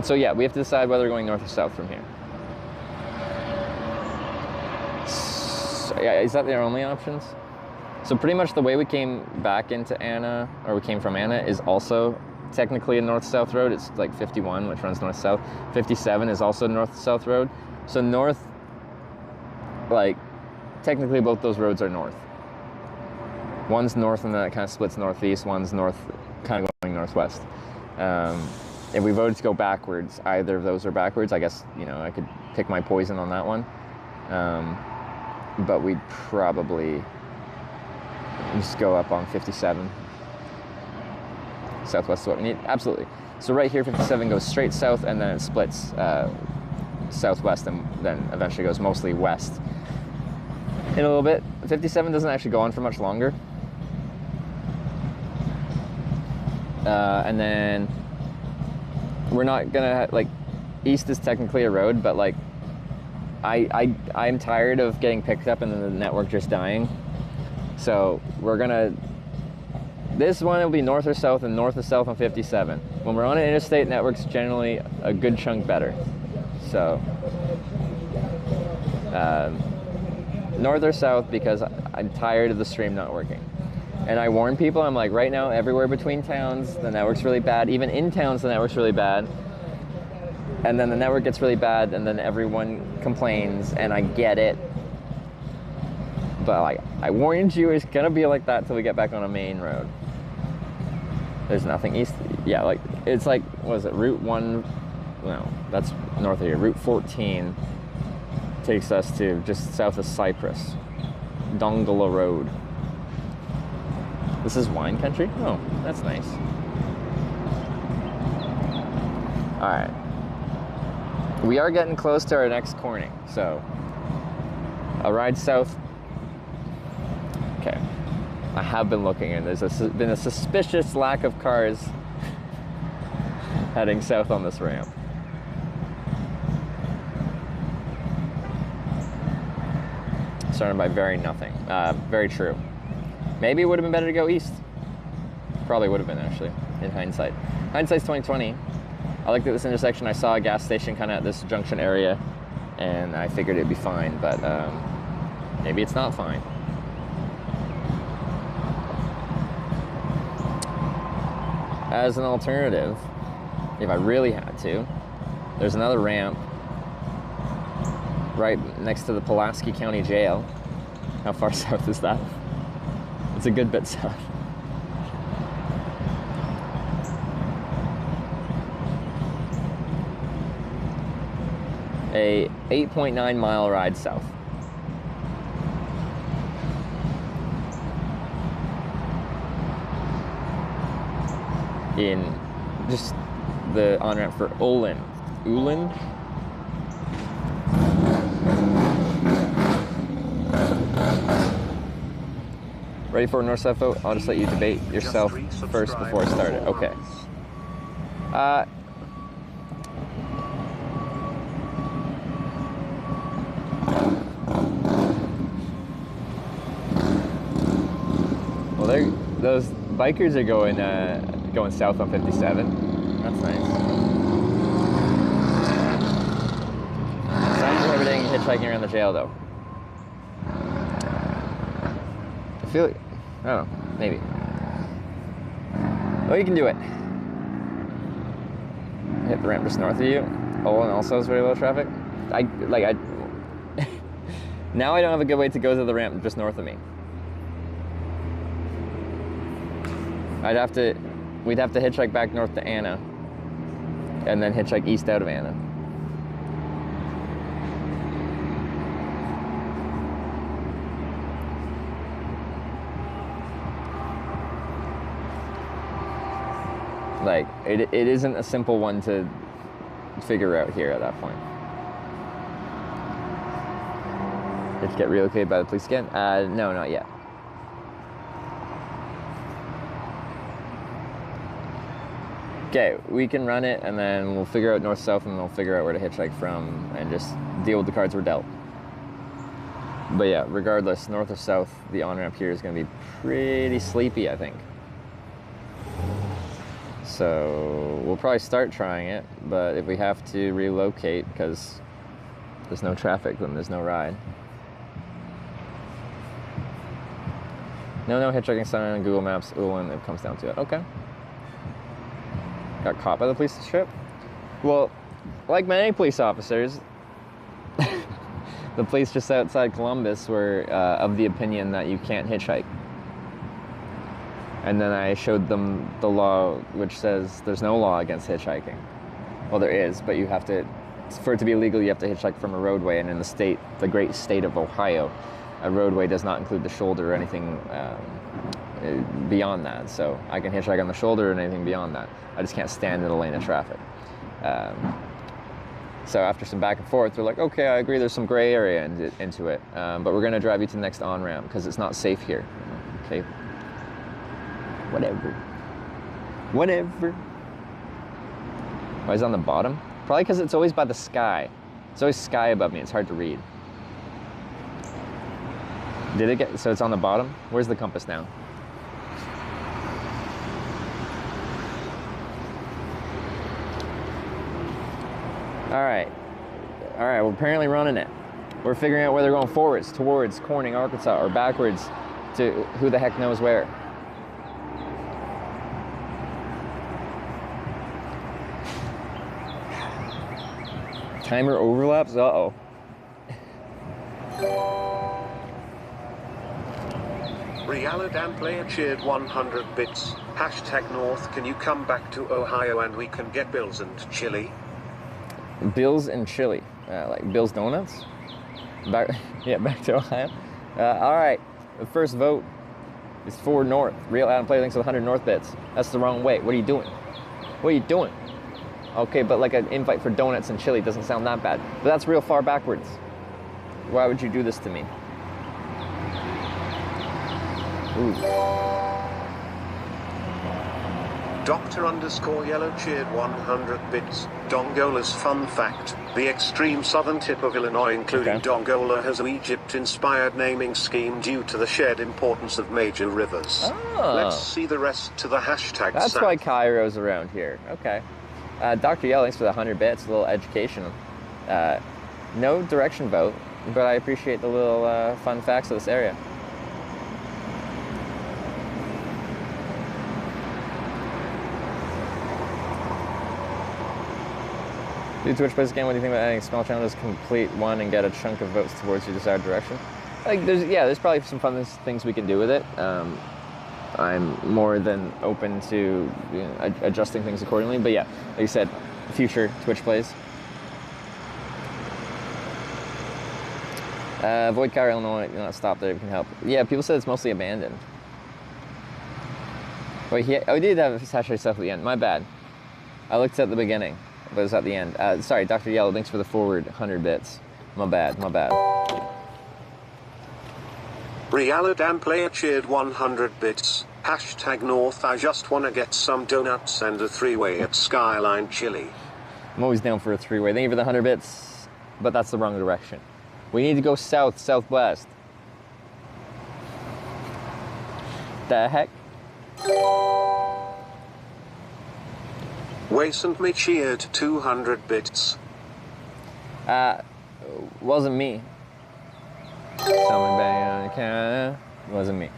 So yeah, we have to decide whether we're going north or south from here. So, yeah, is that their only options? So pretty much the way we came back into Anna, or we came from Anna, is also technically a north-south road. It's like 51, which runs north-south. 57 is also a north-south road. So north, like, technically both those roads are north. One's north and then it kind of splits northeast. One's north, kind of going northwest. If we voted to go backwards, either of those are backwards. I guess, you know, I could pick my poison on that one. But we'd probably just go up on 57. Southwest is what we need. Absolutely. So right here, 57 goes straight south, and then it splits southwest, and then eventually goes mostly west. In a little bit, 57 doesn't actually go on for much longer. And then we're not gonna, like, east is technically a road, but like I'm tired of getting picked up and then the network just dying. So we're gonna, this one will be north or south, and north or south on 57. When we're on an interstate, network's generally a good chunk better. So north or south, because I'm tired of the stream not working. And I warn people, I'm like, right now, everywhere between towns, the network's really bad. Even in towns, the network's really bad. And then the network gets really bad, and then everyone complains, and I get it. But like, I warned you, it's gonna be like that till we get back on a main road. There's nothing east. Yeah, like, it's like, what is it, Route 1? No, that's north of here. Route 14 takes us to just south of Cyprus. Dongala Road. This is wine country? Oh, that's nice. All right. We are getting close to our next corning, so a ride south. Okay. I have been looking, and there's been a suspicious lack of cars heading south on this ramp. Starting by very nothing. Very true. Maybe it would have been better to go east. Probably would have been, actually, in hindsight. Hindsight's 2020. I looked at this intersection, I saw a gas station kind of at this junction area, and I figured it'd be fine, but maybe it's not fine. As an alternative, if I really had to, there's another ramp right next to the Pulaski County Jail. How far south is that? It's a good bit south. A 8.9 mile ride south. In just the on-ramp for Olin. Ulin? Ready for a north-south vote? I'll just let you debate yourself first before I start it. Okay. Well, those bikers are going south on 57. That's nice. Sounds prohibiting hitchhiking around the jail, though. I feel like, I don't know, maybe. Well, you can do it. Hit the ramp just north of you. Oh, and also has very low traffic. Now I don't have a good way to go to the ramp just north of me. We'd have to hitchhike back north to Anna, and then hitchhike east out of Anna. Like, it isn't a simple one to figure out here at that point. Did you get relocated by the police again? No, not yet. Okay, we can run it, and then we'll figure out north-south, and we'll figure out where to hitchhike from, and just deal with the cards we're dealt. But yeah, regardless, north or south, the on-ramp here is going to be pretty sleepy, I think. So we'll probably start trying it, but if we have to relocate because there's no traffic, then there's no ride. No hitchhiking sign on Google Maps. Ooh, when it comes down to it. Okay. Got caught by the police trip? Well, like many police officers, the police just outside Columbus were of the opinion that you can't hitchhike. And then I showed them the law, which says there's no law against hitchhiking. Well, there is, but you have to, for it to be illegal, you have to hitchhike from a roadway. And in the state, the great state of Ohio, a roadway does not include the shoulder or anything beyond that. So I can hitchhike on the shoulder and anything beyond that. I just can't stand in a lane of traffic. So after some back and forth, they're like, okay, I agree there's some gray area into it, but we're going to drive you to the next on-ramp because it's not safe here. Okay. Whatever. Why is it on the bottom? Probably because it's always by the sky. It's always sky above me. It's hard to read. Did it get, so it's on the bottom? Where's the compass now? All right, we're apparently running it. We're figuring out whether going forwards towards Corning, Arkansas, or backwards to who the heck knows where. Timer overlaps? Uh-oh. Realadan player cheered 100 bits. Hashtag North, can you come back to Ohio and we can get Bills and chili? Bills and chili, like Bill's Donuts. Back to Ohio. All right, the first vote is for North. Real Adam Player thinks with 100 North bits. That's the wrong way. What are you doing? Okay, but like an invite for donuts and chili doesn't sound that bad. But that's real far backwards. Why would you do this to me? Ooh. Dr_Yellow cheered 100 bits. Dongola's fun fact: the extreme southern tip of Illinois, including Dongola, has an Egypt-inspired naming scheme due to the shared importance of major rivers. Oh. Let's see the rest to the hashtag. That's South. why Cairo's around here. Okay. Dr. Yell, thanks for the 100 bits. A little education. No direction vote, but I appreciate the little fun facts of this area. Do Twitch plays again. What do you think about adding small challenges? Complete one and get a chunk of votes towards your desired direction. Like, there's probably some fun things we can do with it. I'm more than open to adjusting things accordingly. But yeah, like you said, future Twitch plays. Avoid Cairo, Illinois. Do not stop there if you can help. Yeah, people said it's mostly abandoned. Wait, he did have hashtag stuff at the end. My bad. I looked at the beginning, but it was at the end. Sorry, Dr. Yellow, thanks for the forward 100 bits. My bad. Realadan player cheered 100 bits. Hashtag North, I just wanna get some donuts and a three-way at Skyline Chili. I'm always down for a three-way. Thank you for the 100 bits, but that's the wrong direction. We need to go south, southwest. The heck? Waste me cheered 200 bits. Wasn't me. Someone banging on the counter. Wasn't me.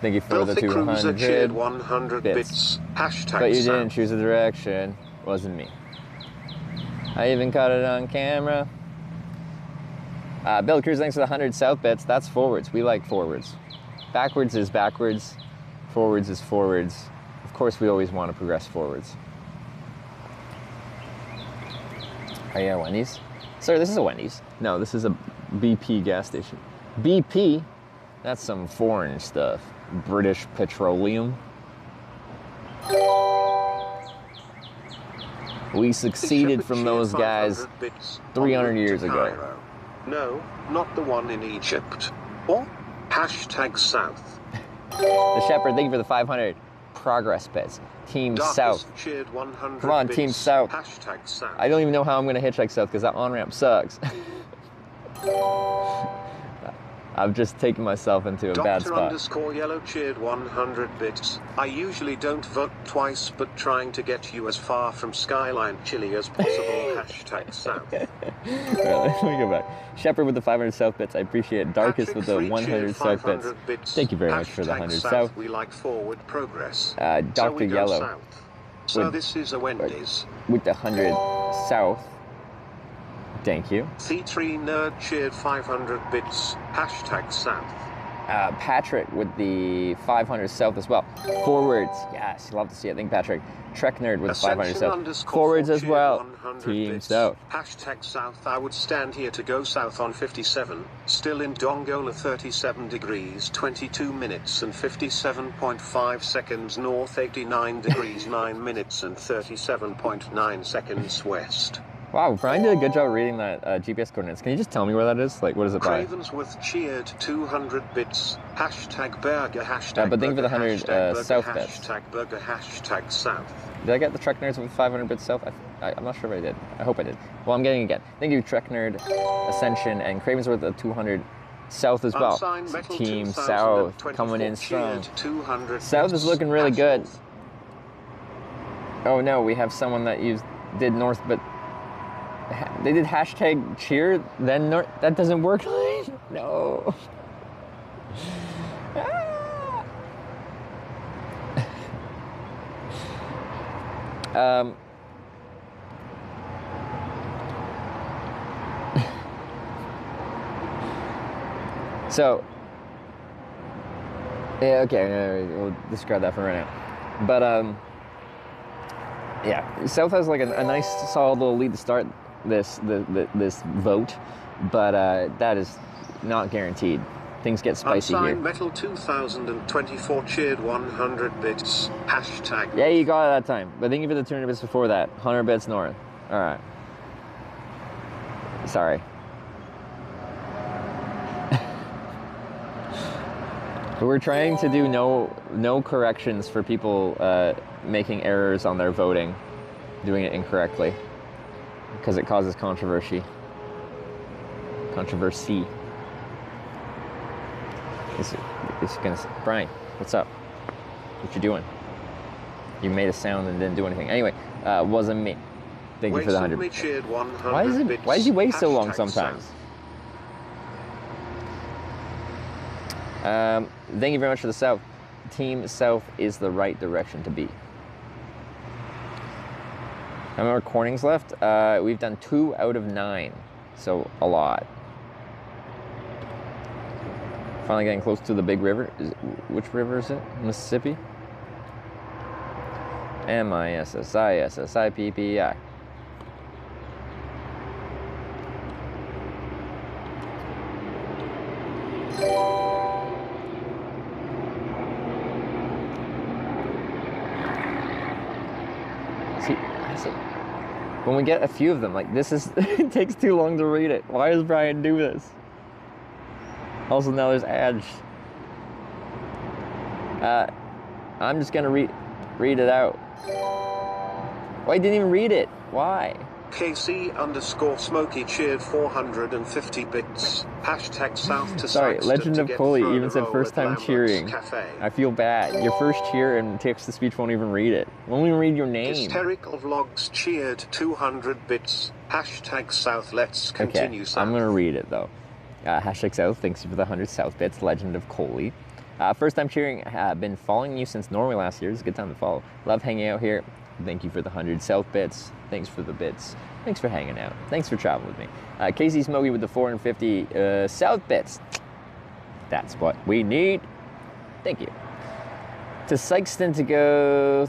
Thank you for the 200 cheered 100 bits. Hashtag But you didn't choose a direction. Wasn't me. I even caught it on camera. Bill Cruz, thanks for the 100 south bits. That's forwards. We like forwards. Backwards is backwards. Forwards is forwards. Of course, we always want to progress forwards. Oh yeah, Wendy's? Sir, this is a Wendy's. No, this is a BP gas station. BP? That's some foreign stuff. British Petroleum. We succeeded from those guys 300 years ago. No, not the one in Egypt. Or hashtag South. The Shepherd, thank you for the 500 progress bits. Team South. Come on, Team South. Hashtag South. I don't even know how I'm going to hitchhike south because that on-ramp sucks. I've just taken myself into a bad Doctor spot. underscore yellow cheered 100 bits. I usually don't vote twice, but trying to get you as far from Skyline Chili as possible. Hashtag South. Right, let me go back. Shepherd with the 500 South bits. I appreciate it. Darkest with the 100 South bits. Thank you very much for the 100 South. We like forward progress. Dr. Yellow. South. So With- this is a Wendy's. With the 100 South. Thank you. C3 Nerd cheered 500 bits. Hashtag South. Patrick with the 500 South as well. Forwards. Yes, love to see it. Thank you, Patrick. Trek Nerd with the 500 South. Forwards as well. Team bits. South. Hashtag South. I would stand here to go south on 57. Still in Dongola 37 degrees 22 minutes and 57.5 seconds north, 89 degrees 9 minutes and 37.9 seconds west. Wow, Brian did a good job reading that GPS coordinates. Can you just tell me where that is? Like, what is it by? Cravensworth cheered 200 bits. Hashtag burger. Hashtag but thank you for the 100 burger, South hashtag bits. burger. Hashtag South. Did I get the Trek Nerds with 500 bits South? I'm not sure if I did. I hope I did. Well, I'm getting it again. Thank you, Trek Nerd, Ascension, and Cravensworth at 200 South as well. Unsigned Metal Team 2024 South coming in strong. cheered 200 South is looking really good. Oh no, we have someone that did North, but they did hashtag cheer, then North. That doesn't work. No. So, yeah, okay, we'll discard that for right now. But, yeah, South has like a nice, solid little lead to start this vote, but that is not guaranteed. Things get spicy here. Unsigned Metal 2024 cheered 100 bits. Hashtag. Yeah, you got it that time. But thank you for the 200 bits before that. 100 bits north. All right. Sorry. We're trying to do no corrections for people making errors on their voting, doing it incorrectly, because it causes controversy. It's gonna. Brian, what's up? What you doing? You made a sound and didn't do anything. Anyway, wasn't me. Thank you for the 100. Cheered 100 Why does he wait so long Hashtag sometimes? South. Thank you very much for the South. Team South is the right direction to be. How many recordings left? We've done 2 out of 9, so a lot. Finally getting close to the big river. Which river is it? Mississippi? Mississippi. See, when we get a few of them, like this is, it takes too long to read it. Why does Brian do this? Also, now there's ads. I'm just gonna read it out. Why didn't even read it? Why? KC_Smokey cheered 450 bits. Hashtag South to Sorry, Sidestep Legend to of get Coley thrown even a said roll first at time Lambert's cheering. Cafe. I feel bad. Your first cheer and text-to-speech won't even read it. Won't even read your name. Hysterical Vlogs cheered 200 bits. Hashtag South. Let's continue. Okay, South. I'm gonna read it though. Hashtag South, thanks you for the 100 South bits. Legend of Coley. First time cheering, been following you since Norway last year. It's a good time to follow. Love hanging out here. Thank you for the 100 South bits. Thanks for the bits. Thanks for hanging out. Thanks for traveling with me. Casey Smokey with the 450 South bits. That's what we need. Thank you. To Sykeston to go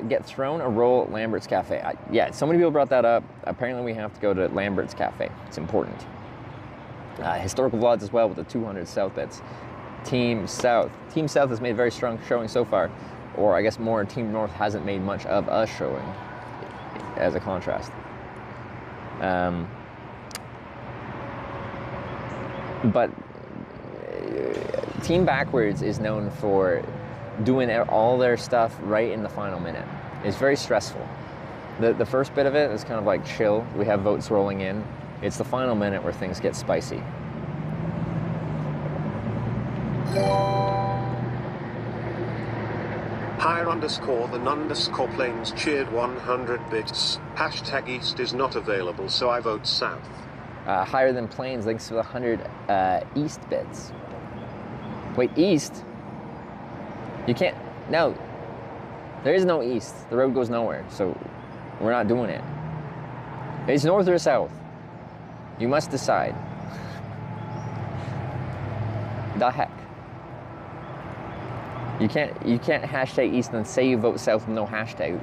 get thrown a roll at Lambert's Cafe. Yeah, so many people brought that up. Apparently we have to go to Lambert's Cafe. It's important. Historical vlogs as well with the 200 South bits. Team South. Team South has made a very strong showing so far. Or I guess more, Team North hasn't made much of a showing as a contrast. But Team Backwards is known for doing all their stuff right in the final minute. It's very stressful. The first bit of it is kind of like chill. We have votes rolling in. It's the final minute where things get spicy. Higher underscore than underscore planes cheered 100 bits. Hashtag east is not available, so I vote south. Higher than planes, links to the 100 east bits. Wait, east? You can't, no. There is no east. The road goes nowhere, so we're not doing it. It's north or south. You must decide. The heck? You can't hashtag east and then say you vote south with no hashtag.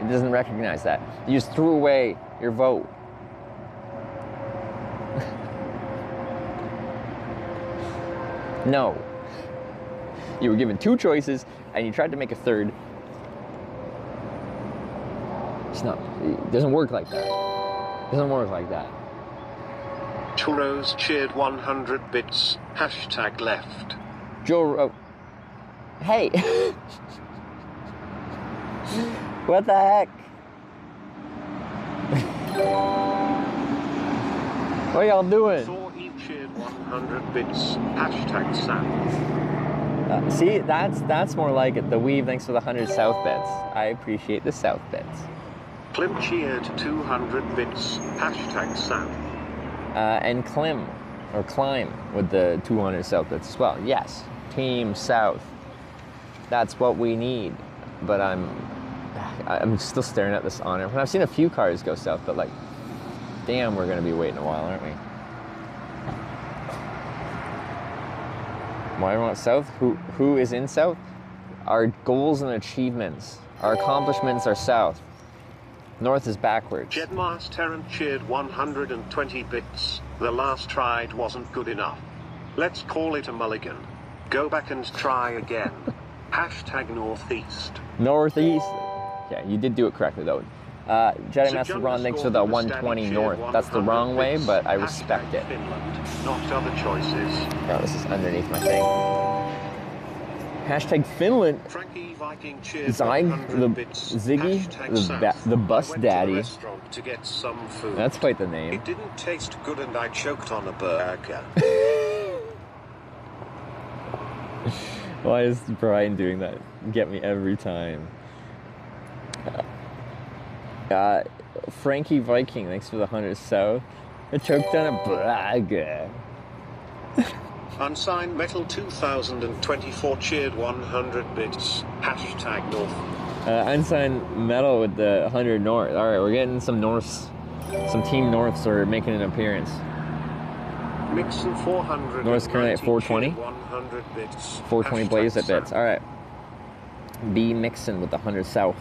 It doesn't recognize that. You just threw away your vote. No. You were given two choices and you tried to make a third. It's not, it doesn't work like that. It doesn't work like that. Churros cheered 100 bits. Hashtag left. Joe, hey. What the heck? What are y'all doing? Thor E cheered 100 bits. Hashtag south. See, that's more like it. The weave, thanks for the 100 south bits. I appreciate the south bits. Klim cheered 200 bits. Hashtag south. And Clim, or Climb, with the 200 south bits as well. Yes, Team South. That's what we need. But I'm still staring at this honor. I've seen a few cars go south, but like, damn, we're gonna be waiting a while, aren't we? Why do we want south? Who is in south? Our goals and achievements, our accomplishments are south. North is backwards. Jedmas Terran cheered 120 bits. The last ride wasn't good enough. Let's call it a mulligan. Go back and try again. Hashtag northeast. Northeast. Yeah, you did do it correctly though. Jedi Master Ron, thanks for the 120 north. That's the wrong way, but I respect it. Finland, not other choices. Oh, this is underneath my thing. Hashtag Finland. Frankie Viking cheered Zyg, 100 bits. Ziggy, Hashtag the bus I went daddy. to a restaurant to get some food. That's quite the name. It didn't taste good and I choked on a burger. Why is Brian doing that? Get me every time. Frankie Viking, thanks for the 100 south. I choked on a burger. Unsigned Metal 2024 cheered 100 bits. Hashtag north. Unsigned Metal with the 100 north. Alright, we're getting some Norths. Some Team Norths are making an appearance. Mixon 400. North's currently at 420. 100 bits. 420 blaze at bits. south. Alright. B Mixon with the 100 south.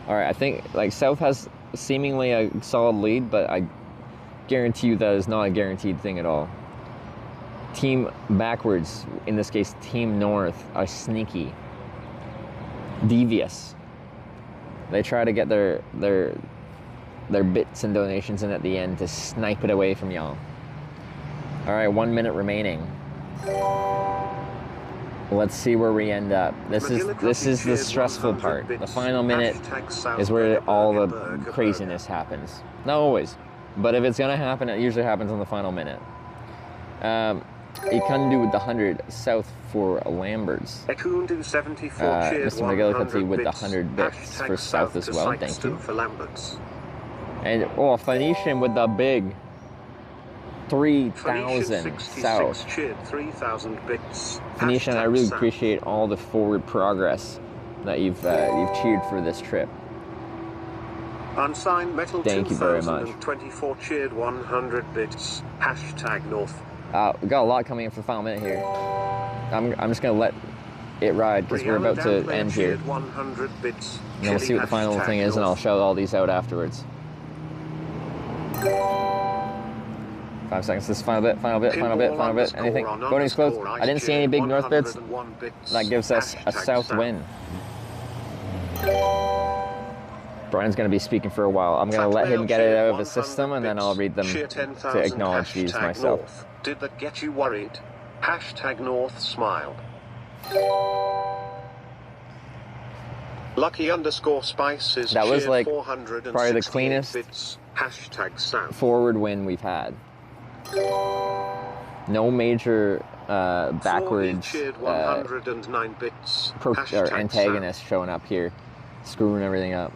Alright, I think like South has seemingly a solid lead, but I guarantee you that is not a guaranteed thing at all. Team backwards, in this case Team North, are sneaky, devious. They try to get their bits and donations in at the end to snipe it away from y'all. All right, 1 minute remaining. Let's see where we end up. This is the stressful part. The final minute is where all the craziness happens. Not always, but if it's gonna happen, it usually happens on the final minute. Ikundu with the 100 south for Lamberts. Ekundu 74 cheered Mr. McGillicuddy with the 100 100 bits for south as well. Thank you. For Lamberts. And Phoenician with the big 3,000 south. Cheered 3,000 bits. Phoenician, I really appreciate all the forward progress that you've cheered for this trip. Unsigned Metal Thank you very much. 2024 cheered 100 bits. Hashtag north. We got a lot coming in for the final minute here. I'm just gonna let it ride because we're about to end here. 100 bits. And then we'll see what the final thing is, and I'll shout all these out afterwards. 5 seconds. This is final bit, final bit, final bit, final bit. Anything? Voting's closed. I didn't see any big north bits. That gives us a south win. Brian's going to be speaking for a while. I'm going to let him get it out of his system, and then I'll read them to acknowledge these myself. Did that get you worried? Hashtag north smiled. Lucky underscore spices. That was like probably the cleanest Hashtag south. forward win we've had. No major He backwards cheered 109 bits. or Hashtag antagonist showing up here, screwing everything up.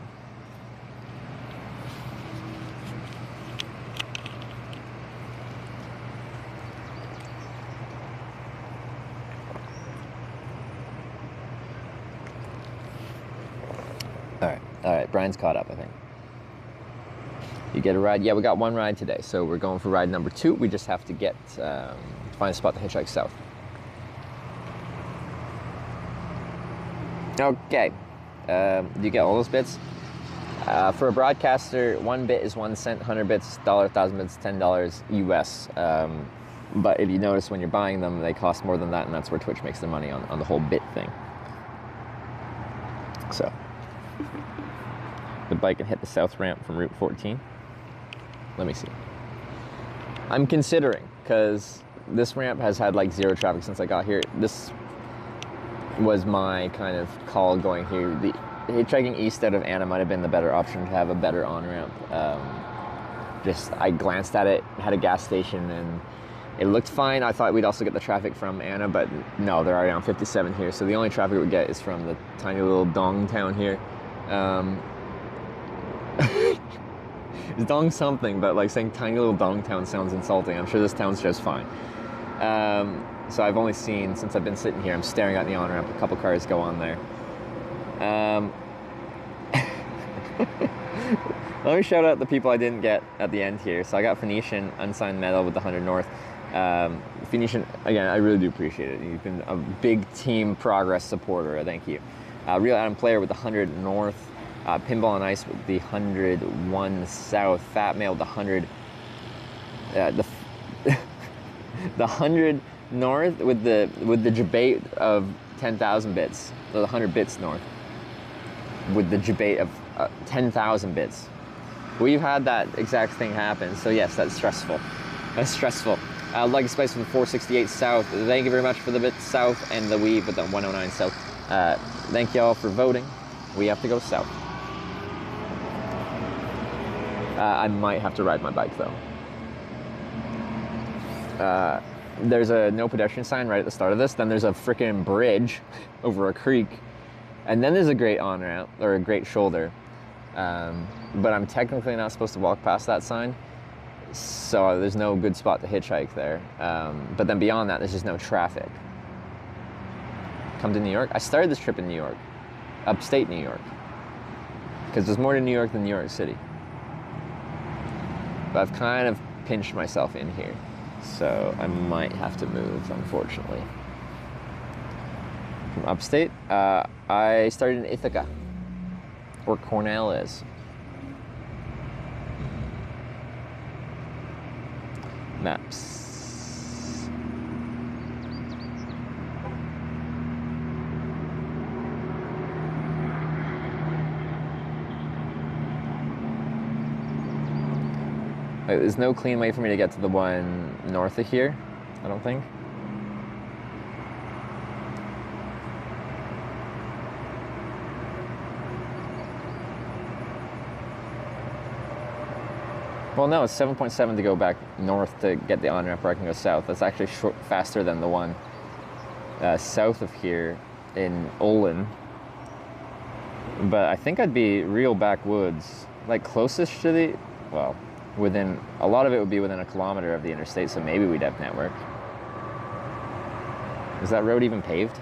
All right, Brian's caught up, I think. You get a ride? Yeah, we got one ride today, so we're going for ride number 2. We just have to get, find a spot to hitchhike south. Okay, do you get all those bits? For a broadcaster, 1 bit is 1 cent, 100 bits, $1, 1,000 bits, $10 US. But if you notice when you're buying them, they cost more than that, and that's where Twitch makes their money on the whole bit thing. So, the bike can hit the south ramp from Route 14. Let me see. I'm considering, because this ramp has had like 0 traffic since I got here. This was my kind of call going here. The hitchhiking east out of Anna might have been the better option to have a better on-ramp. I glanced at it, had a gas station, and it looked fine. I thought we'd also get the traffic from Anna, but no, they're already on 57 here. So the only traffic we get is from the tiny little dong town here. It's dong something, but like saying tiny little dong town sounds insulting. I'm sure this town's just fine. So I've only seen, since I've been sitting here, I'm staring at the on-ramp, a couple cars go on there. Let me shout out the people I didn't get at the end here. So I got Phoenician, unsigned medal with the 100 North. Phoenician, again, I really do appreciate it. You've been a big team progress supporter, thank you. Real Adam Player with the 100 North. Pinball and Ice with the 101 South. Fat Male with the 100. The 100 North with the debate of 10,000 bits. So the 100 bits North with the debate of 10,000 bits. We've had that exact thing happen. So yes, that's stressful. That's stressful. Lucky Spice with the 468 South. Thank you very much for the bits South, and the Weave with the 109 South. Thank you all for voting. We have to go south. I might have to ride my bike though. There's a no pedestrian sign right at the start of this. Then there's a freaking bridge over a creek. And then there's a great on-ramp, or a great shoulder. But I'm technically not supposed to walk past that sign. So there's no good spot to hitchhike there. But then beyond that, there's just no traffic. Come to New York? I started this trip in New York. Upstate New York. Because there's more to New York than New York City. But I've kind of pinched myself in here. So I might have to move, unfortunately. From upstate, I started in Ithaca, where Cornell is. Maps. There's no clean way for me to get to the one north of here, I don't think. Well, no, it's 7.7 to go back north to get the on-ramp where I can go south. That's actually faster than the one south of here in Olin. But I think I'd be real backwoods, like closest to the, well, within, a lot of it would be within a kilometer of the interstate, so maybe we'd have network. Is that road even paved?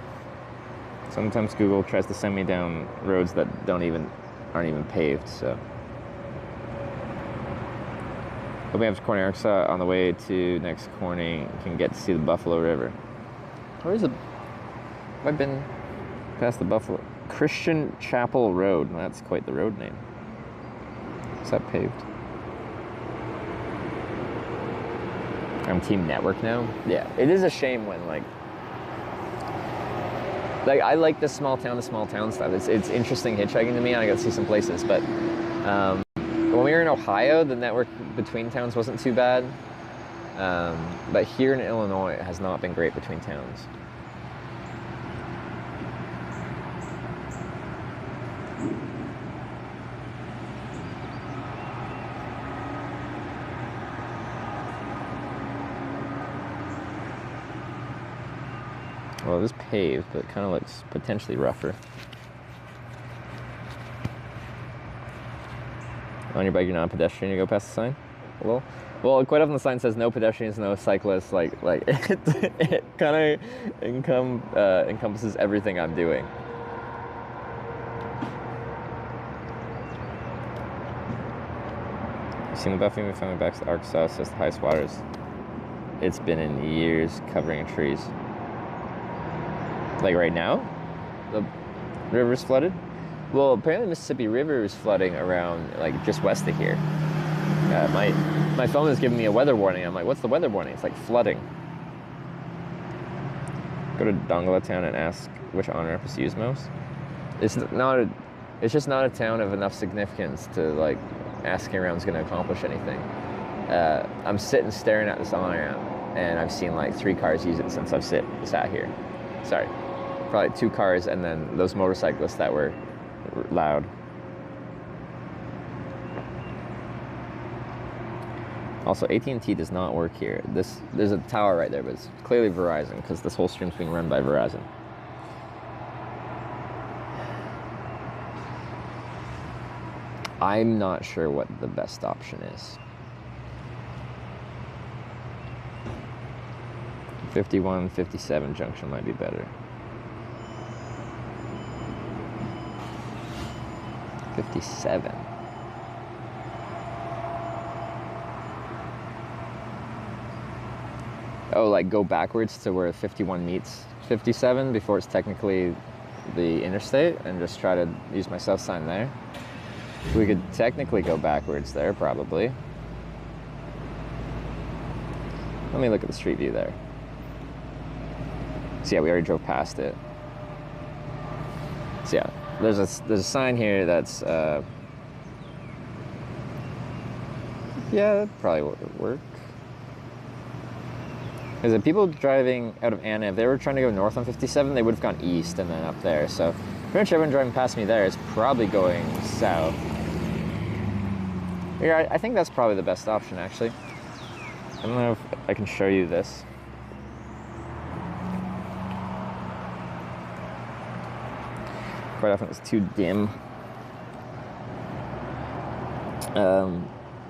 Sometimes Google tries to send me down roads that aren't even paved, so. Hope we have to Corning, Arkansas on the way to next Corning, can get to see the Buffalo River. Where is it? Have I been past the Buffalo? Christian Chapel Road, that's quite the road name. Is that paved? I'm Team Network now. Yeah, it is a shame when like I like the small town stuff. It's interesting hitchhiking to me, and I got to see some places. But when we were in Ohio, the network between towns wasn't too bad. But here in Illinois, it has not been great between towns. paved, but it kind of looks potentially rougher. On your bike, you're not a pedestrian, you go past the sign? Well, quite often the sign says no pedestrians, no cyclists, like it kind of encompasses everything I'm doing. You seen the Buffy we found back to Arkansas, says the highest waters. It's been in years covering in trees. Like right now, the river's flooded. Well, apparently Mississippi River is flooding around, like, just west of here. My phone is giving me a weather warning. I'm like, what's the weather warning? It's like flooding. Go to Dongola Town and ask which on-ramp is used most. It's just not a town of enough significance to, like, asking around is going to accomplish anything. I'm sitting staring at this on-ramp, and I've seen, like, 3 cars use it since I've sat here. Sorry. Probably 2 cars, and then those motorcyclists that were loud. Also, AT&T does not work here. There's a tower right there, but it's clearly Verizon because this whole stream's being run by Verizon. I'm not sure what the best option is. 51, 57 junction might be better. 57. Oh, like go backwards to where 51 meets 57 before it's technically the interstate and just try to use my south sign there. We could technically go backwards there, probably. Let me look at the street view there. So yeah, we already drove past it. So yeah, there's a sign here that's yeah, that probably would work. Because if people driving out of Anna, if they were trying to go north on 57, they would have gone east and then up there. So pretty much everyone driving past me there is probably going south. Yeah, I think that's probably the best option, actually. I don't know if I can show you this. Quite often it's too dim.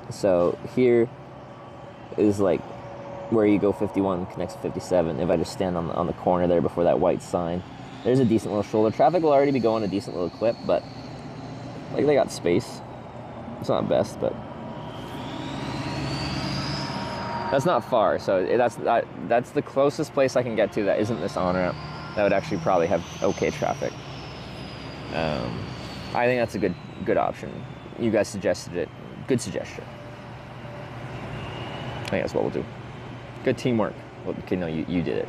So here is like where you go 51 connects to 57. If I just stand on the corner there before that white sign, there's a decent little shoulder. Traffic will already be going a decent little clip, but like they got space. It's not best, but that's not far. So that's the closest place I can get to that isn't this on-ramp that would actually probably have okay traffic. I think that's a good option. You guys suggested it. Good suggestion. I think that's what we'll do. Good teamwork. Well, okay, no, you did it.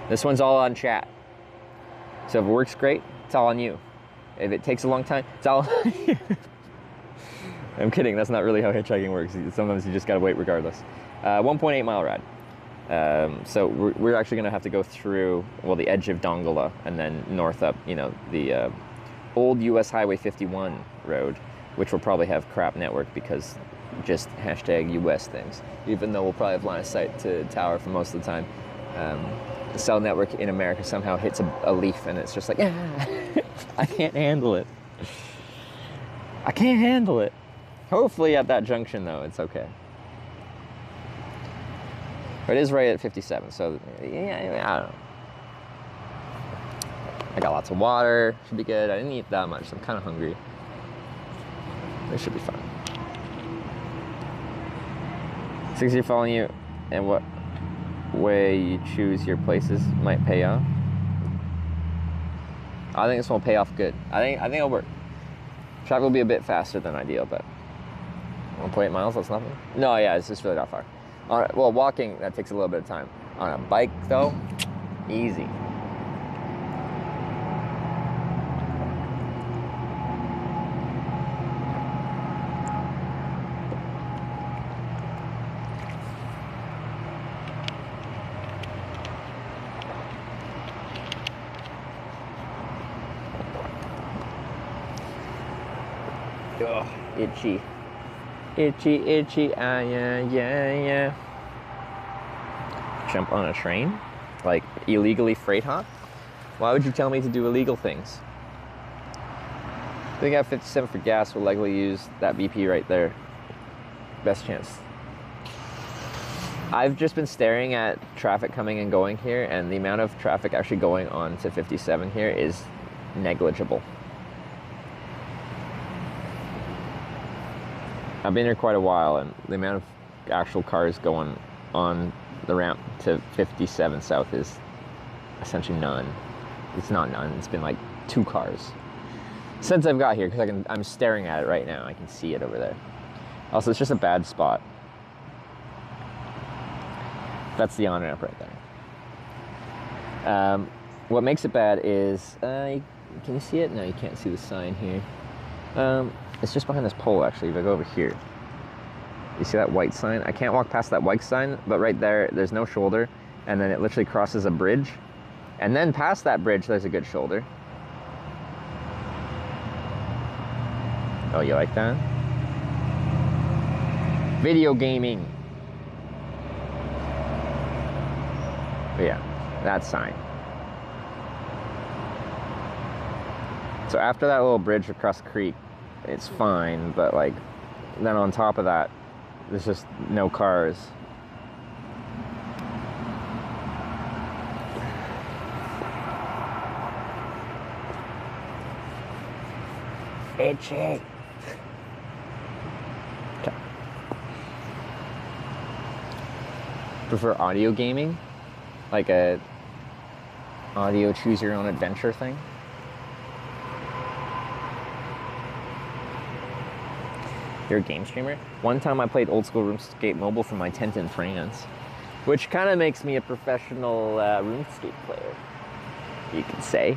This one's all on chat. So if it works great, it's all on you. If it takes a long time, it's all on you. I'm kidding. That's not really how hitchhiking works. Sometimes you just gotta wait regardless. 1.8 mile ride. So we're actually gonna have to go through, well, the edge of Dongola and then north up, the old US Highway 51 road, which will probably have crap network because just hashtag US things, even though we'll probably have line of sight to tower for most of the time. The cell network in America somehow hits a leaf and it's just like, I can't handle it. I can't handle it. Hopefully at that junction though, it's okay. But it is right at 57, so yeah, I don't know. I got lots of water, should be good. I didn't eat that much, so I'm kind of hungry. It should be fine. 60 following you, and what way you choose your places might pay off. I think this will pay off good. I think it'll work. Traffic will be a bit faster than ideal, but 1.8 miles, that's nothing. No, yeah, it's just really not far. All right, well, walking, that takes a little bit of time. On a bike, though, easy. Oh, itchy. Itchy, yeah. Jump on a train? Like, illegally freight hop? Why would you tell me to do illegal things? I think I have 57 for gas. Will likely use that BP right there. Best chance. I've just been staring at traffic coming and going here, and the amount of traffic actually going on to 57 here is negligible. I've been here quite a while, and the amount of actual cars going on the ramp to 57 south is essentially none. It's not none. It's been like 2 cars since I've got here, because I'm staring at it right now. I can see it over there. Also, it's just a bad spot. That's the on-ramp right there. What makes it bad is, can you see it? No, you can't see the sign here. It's just behind this pole, actually. If I go over here, you see that white sign? I can't walk past that white sign, but right there, there's no shoulder, and then it literally crosses a bridge, and then past that bridge, there's a good shoulder. Oh, you like that? Video gaming. But yeah, that sign. So after that little bridge across the creek, it's fine, but like, then on top of that, there's just no cars. Itchy. Prefer audio gaming? Like a audio choose your own adventure thing? You're a game streamer? One time I played old school RuneScape mobile from my tent in France, which kind of makes me a professional RuneScape player, you could say.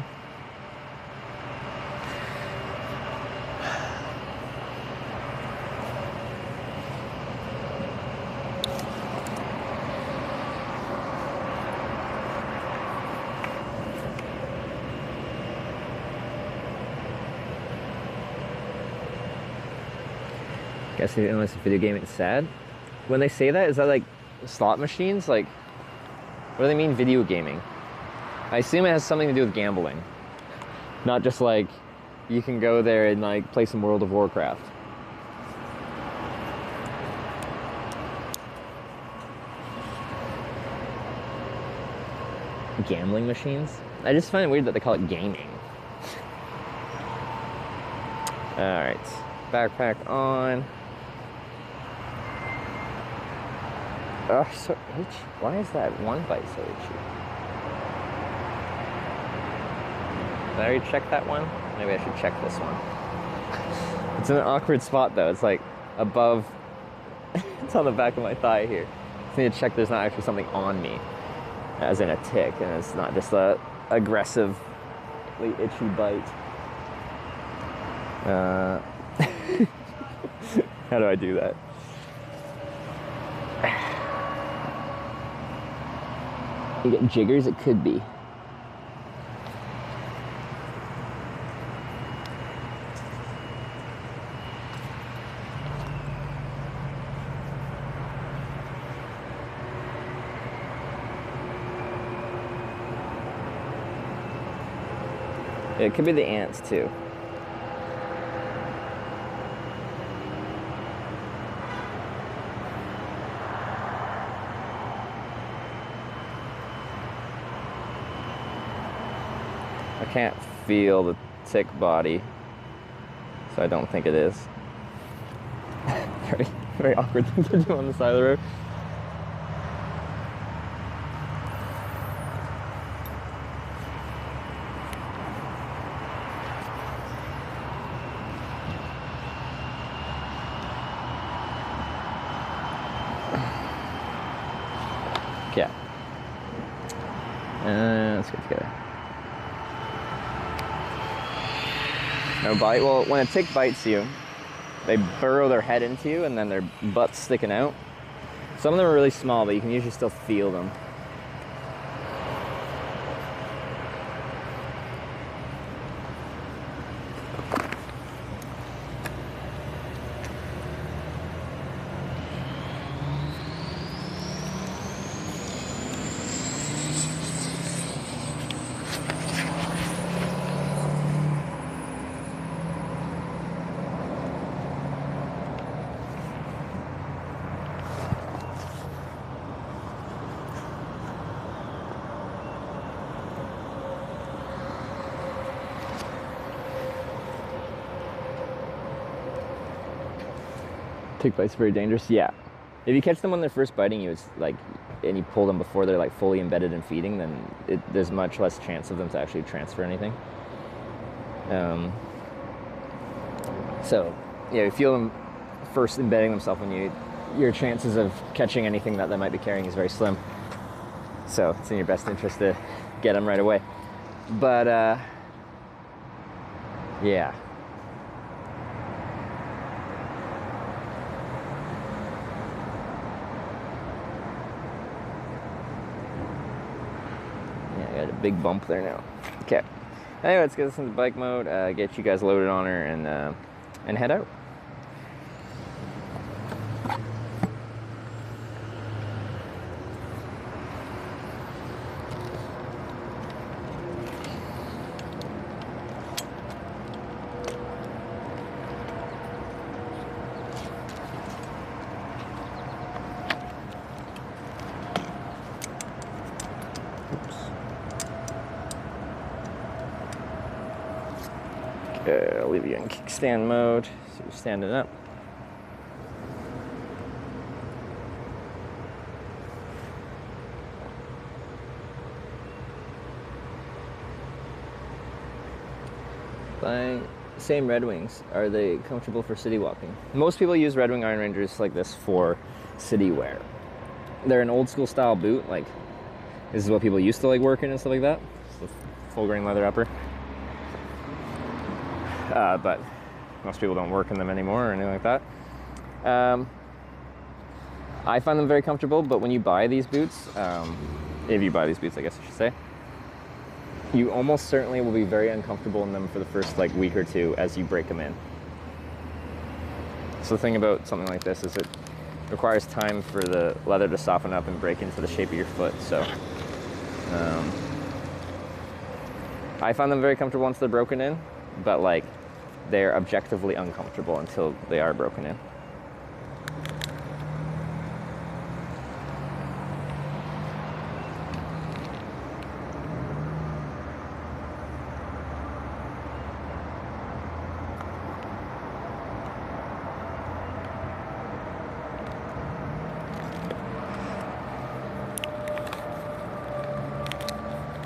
Guess unless video game is sad. When they say that, is that like slot machines? Like, what do they mean video gaming? I assume it has something to do with gambling. Not just like, you can go there and like play some World of Warcraft. Gambling machines? I just find it weird that they call it gaming. Alright, backpack on. Oh, so itchy. Why is that one bite so itchy? Did I already check that one? Maybe I should check this one. It's in an awkward spot though. It's like above, it's on the back of my thigh here. I need to check there's not actually something on me, as in a tick, and it's not just a aggressively itchy bite. How do I do that? You get jiggers? It could be. It could be the ants too. I can't feel the tick body, so I don't think it is. Very awkward thing to do on the side of the road. Yeah. Let's get together. No bite. Well, when a tick bites you, they burrow their head into you and then their butt's sticking out. Some of them are really small, but you can usually still feel them. Tick bites very dangerous. Yeah. If you catch them when they're first biting you, it's like, and you pull them before they're like fully embedded in feeding, then there's much less chance of them to actually transfer anything. So, yeah, you feel them first embedding themselves when your chances of catching anything that they might be carrying is very slim. So it's in your best interest to get them right away. But, yeah. I got a big bump there now. Okay. Anyway, let's get this into bike mode, get you guys loaded on her, and head out. Okay, I'll leave you in kickstand mode, so you're standing up. Buying same Red Wings. Are they comfortable for city walking? Most people use Red Wing Iron Rangers like this for city wear. They're an old school style boot, like this is what people used to like work in and stuff like that. So full grain leather upper. But most people don't work in them anymore or anything like that. I find them very comfortable, but when you buy these boots, if you buy these boots, I guess I should say, you almost certainly will be very uncomfortable in them for the first like week or two as you break them in. So the thing about something like this is it requires time for the leather to soften up and break into the shape of your foot. So I find them very comfortable once they're broken in, but like they're objectively uncomfortable until they are broken in.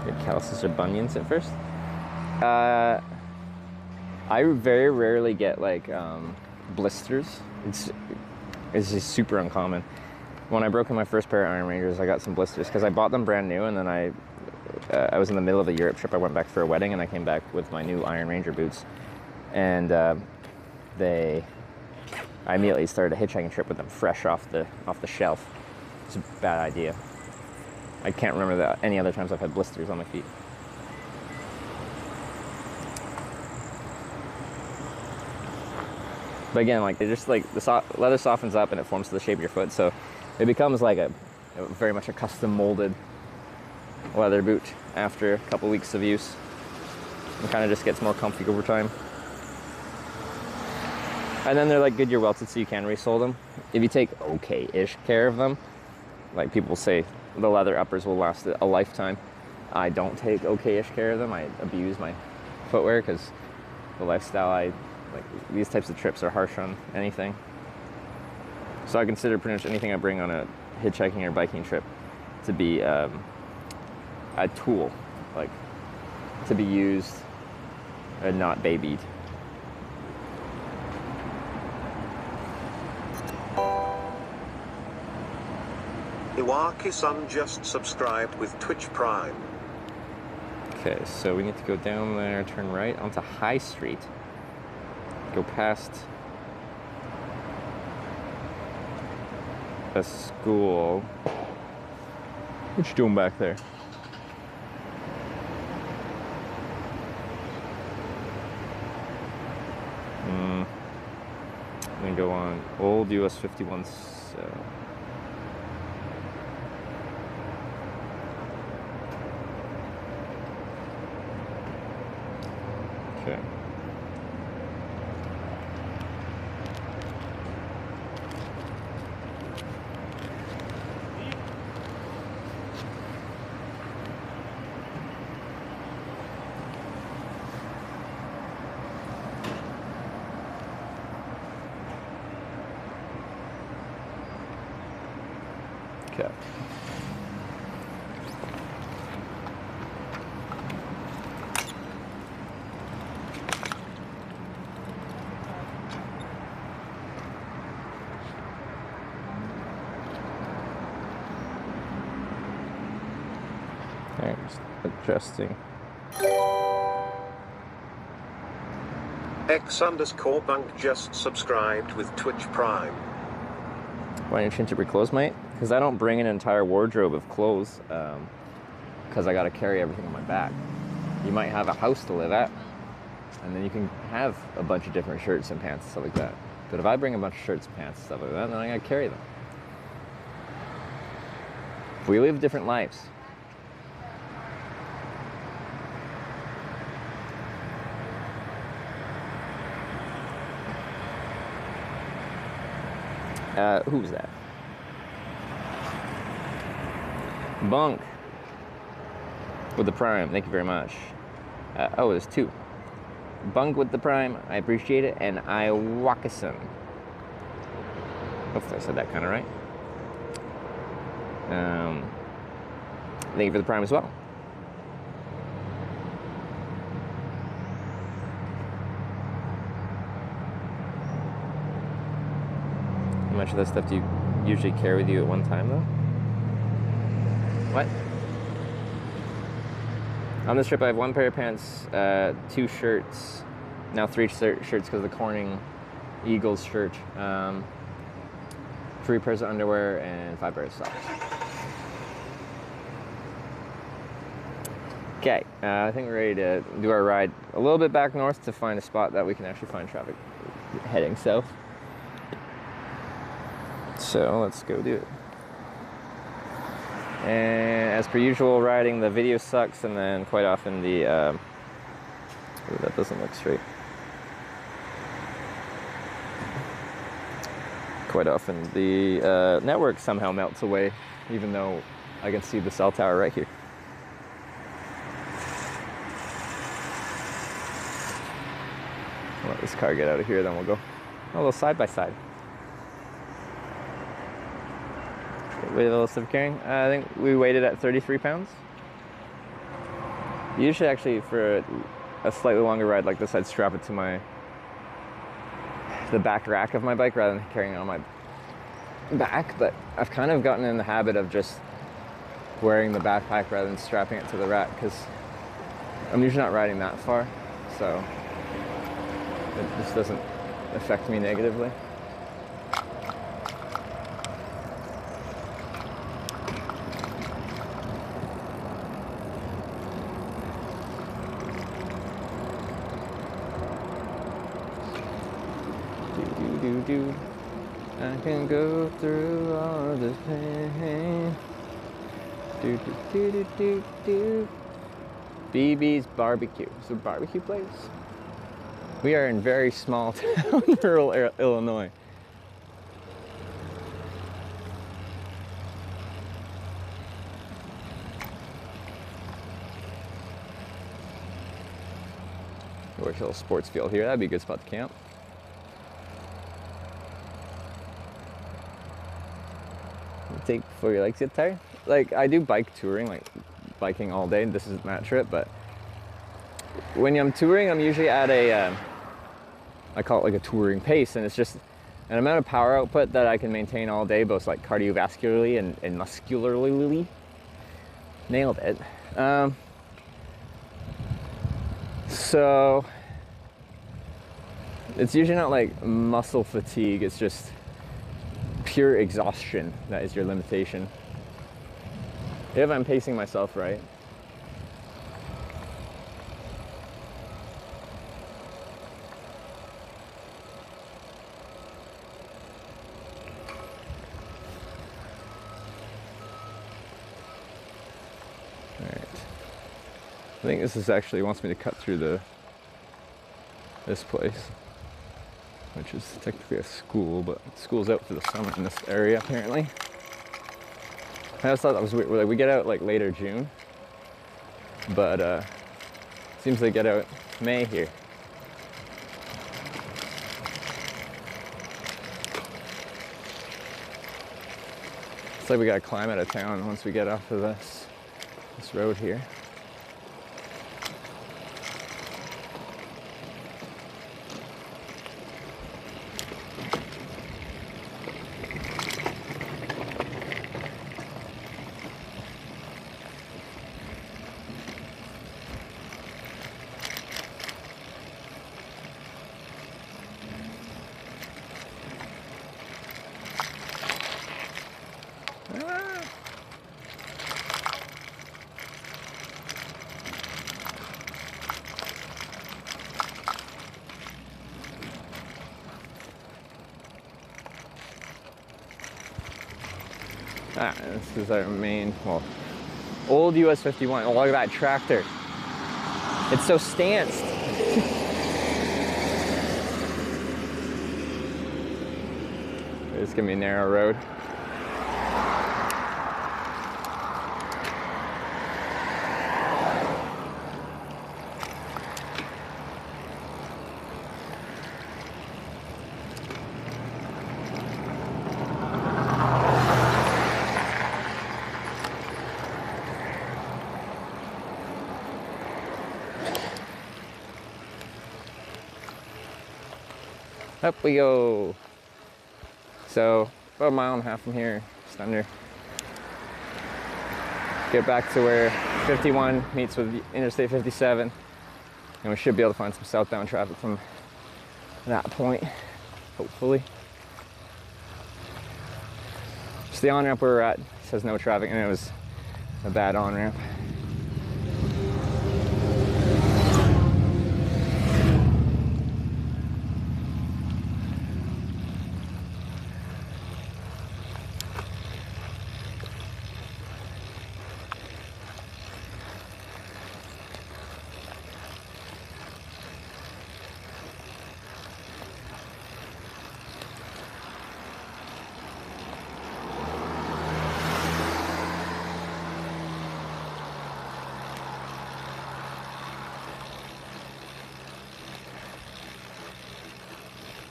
Get calluses or bunions at first. I very rarely get like blisters. It's just super uncommon. When I broke in my first pair of Iron Rangers, I got some blisters because I bought them brand new, and then I was in the middle of a Europe trip. I went back for a wedding, and I came back with my new Iron Ranger boots, and I immediately started a hitchhiking trip with them fresh off the shelf. It's a bad idea. I can't remember that any other times I've had blisters on my feet. But again, like they just like the leather softens up and it forms to the shape of your foot, so it becomes like a very much a custom molded leather boot after a couple weeks of use. It kind of just gets more comfy over time. And then they're like Goodyear welted, so you can resole them if you take okay-ish care of them. Like people say, the leather uppers will last a lifetime. I don't take okay-ish care of them. I abuse my footwear because the lifestyle like these types of trips are harsh on anything. So I consider pretty much anything I bring on a hitchhiking or biking trip to be a tool, like to be used and not babied. Iwaki-san just subscribed with Twitch Prime. Okay, so we need to go down there, turn right onto High Street. Go past a school. What you doing back there? Then go on Old US 51. Okay. adjusting. X_Bunk just subscribed with Twitch Prime. Why don't you change up your clothes, mate? Because I don't bring an entire wardrobe of clothes because I got to carry everything on my back. You might have a house to live at, and then you can have a bunch of different shirts and pants and stuff like that. But if I bring a bunch of shirts and pants and stuff like that, then I got to carry them. We live different lives. Who's that? Bunk with the Prime. Thank you very much. Oh, there's two. Bunk with the Prime. I appreciate it. And I Wakason. Hopefully I said that kind of right. Thank you for the Prime as well. How much of that stuff do you usually carry with you at one time, though? What? On this trip, I have 1 pair of pants, 2 shirts, now 3 shirts because of the Corning Eagles shirt, 3 pairs of underwear, and 5 pairs of socks. Okay, I think we're ready to do our ride a little bit back north to find a spot that we can actually find traffic heading south. So let's go do it. And as per usual, riding, the video sucks, and then quite often the ooh, that doesn't look straight. Quite often the network somehow melts away, even though I can see the cell tower right here. I'll let this car get out of here, then we'll go a little side by side. Weight level of carrying. I think we weighted at 33 pounds. Usually, actually, for a slightly longer ride like this, I'd strap it to the back rack of my bike rather than carrying it on my back. But I've kind of gotten in the habit of just wearing the backpack rather than strapping it to the rack because I'm usually not riding that far, so it just doesn't affect me negatively. I can go through all this pain. BB's Barbecue. It's a barbecue place. We are in very small town, rural Illinois. Works a little sports field here. That'd be a good spot to camp. Take before your legs get tired. Like, I do bike touring, like biking all day. This isn't that trip, but when I'm touring, I'm usually at I call it like a touring pace, and it's just an amount of power output that I can maintain all day, both like cardiovascularly and muscularly. Nailed it. So it's usually not like muscle fatigue, it's just pure exhaustion that is your limitation. If I'm pacing myself right. Alright. I think this is actually wants me to cut through this place, which is technically a school, but school's out for the summer in this area apparently. I always thought that was weird. Like, we get out like later June, but seems they get out May here. It's like we gotta climb out of town once we get off of this road here. Ah, this is our main, well, old US 51. Oh, look at that tractor. It's so stanced. It's gonna be a narrow road. Up we go. So about a mile and a half from here, just under. Get back to where 51 meets with Interstate 57, and we should be able to find some southbound traffic from that point, hopefully. Just the on-ramp where we're at says no traffic, and it was a bad on-ramp.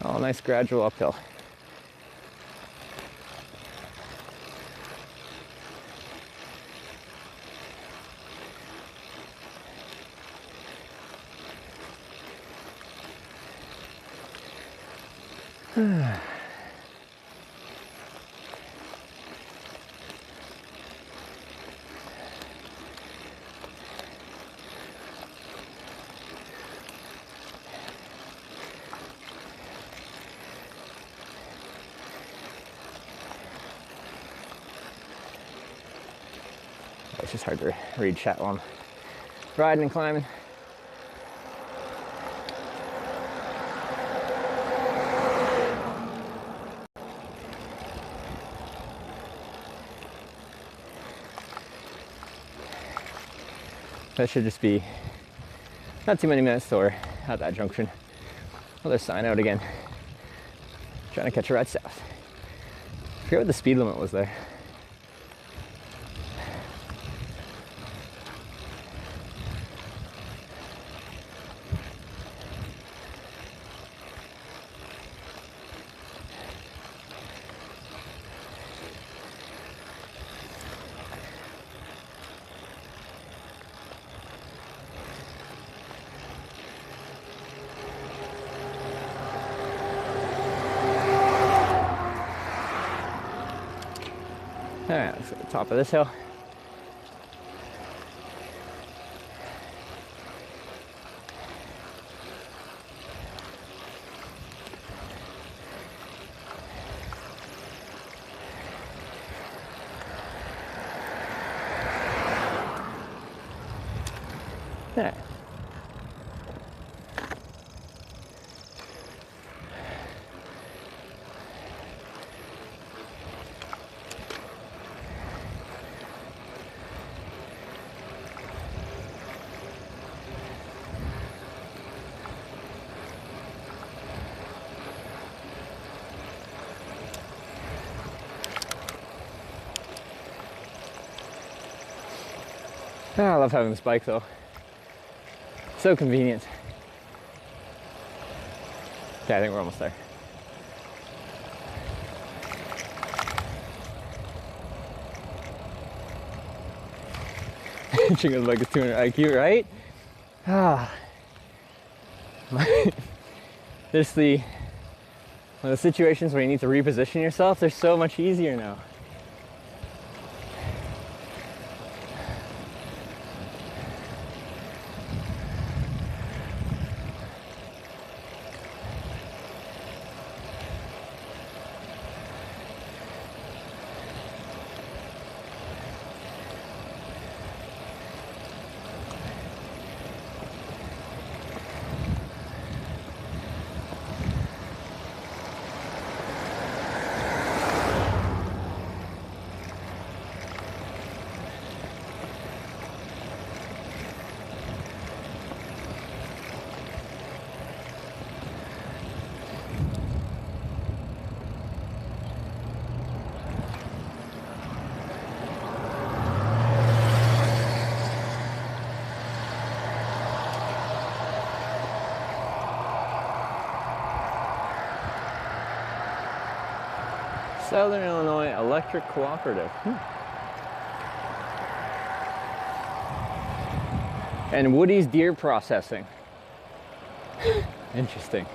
Oh, nice gradual uphill. It's just hard to read chat while I'm riding and climbing. That should just be not too many minutes till we're at that junction. Another sign out again. Trying to catch a ride south. I forget what the speed limit was there. All right, let's go to the top of this hill. There. Oh, I love having this bike though. So convenient. Okay, I think we're almost there. Chingo's bike is 200 IQ, right? Ah. There's one of the situations where you need to reposition yourself, they're so much easier now. Southern Illinois Electric Cooperative. And Woody's Deer Processing. Interesting.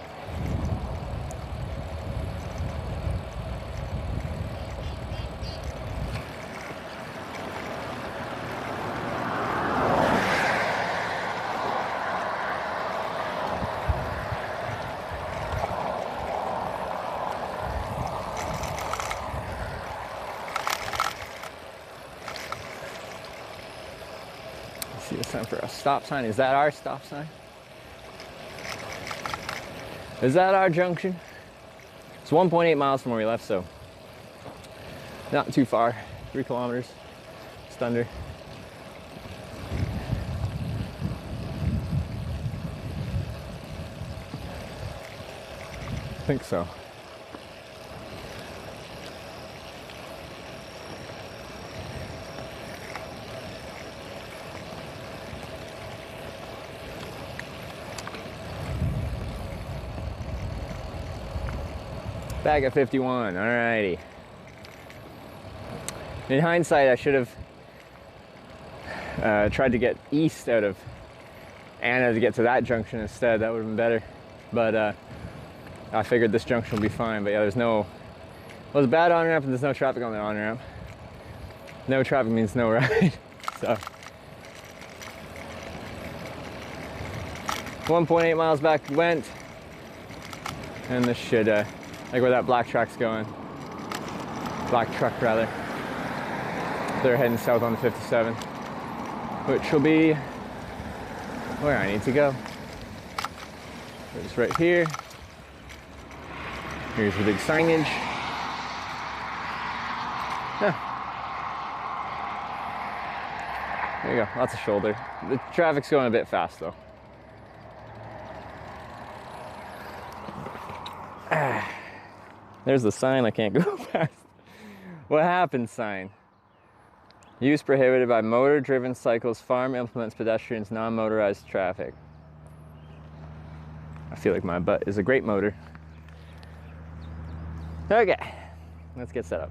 See the sign for a stop sign. Is that our stop sign? Is that our junction? It's 1.8 miles from where we left, so not too far. 3 kilometers, just under. I think so. Back at 51, alrighty. In hindsight, I should have tried to get east out of Anna to get to that junction instead. That would have been better. But I figured this junction would be fine. But yeah, there's no, well, it's a bad on-ramp and there's no traffic on the on-ramp. No traffic means no ride. So 1.8 miles back we went. And this should, like where that black truck's going. Black truck rather. They're heading south on the 57, which will be where I need to go. It's right here. Here's the big signage. Yeah. There you go, lots of shoulder. The traffic's going a bit fast though. There's the sign I can't go past. What happened sign? Use prohibited by motor-driven cycles, farm implements, pedestrians, non-motorized traffic. I feel like my butt is a great motor. Okay, let's get set up.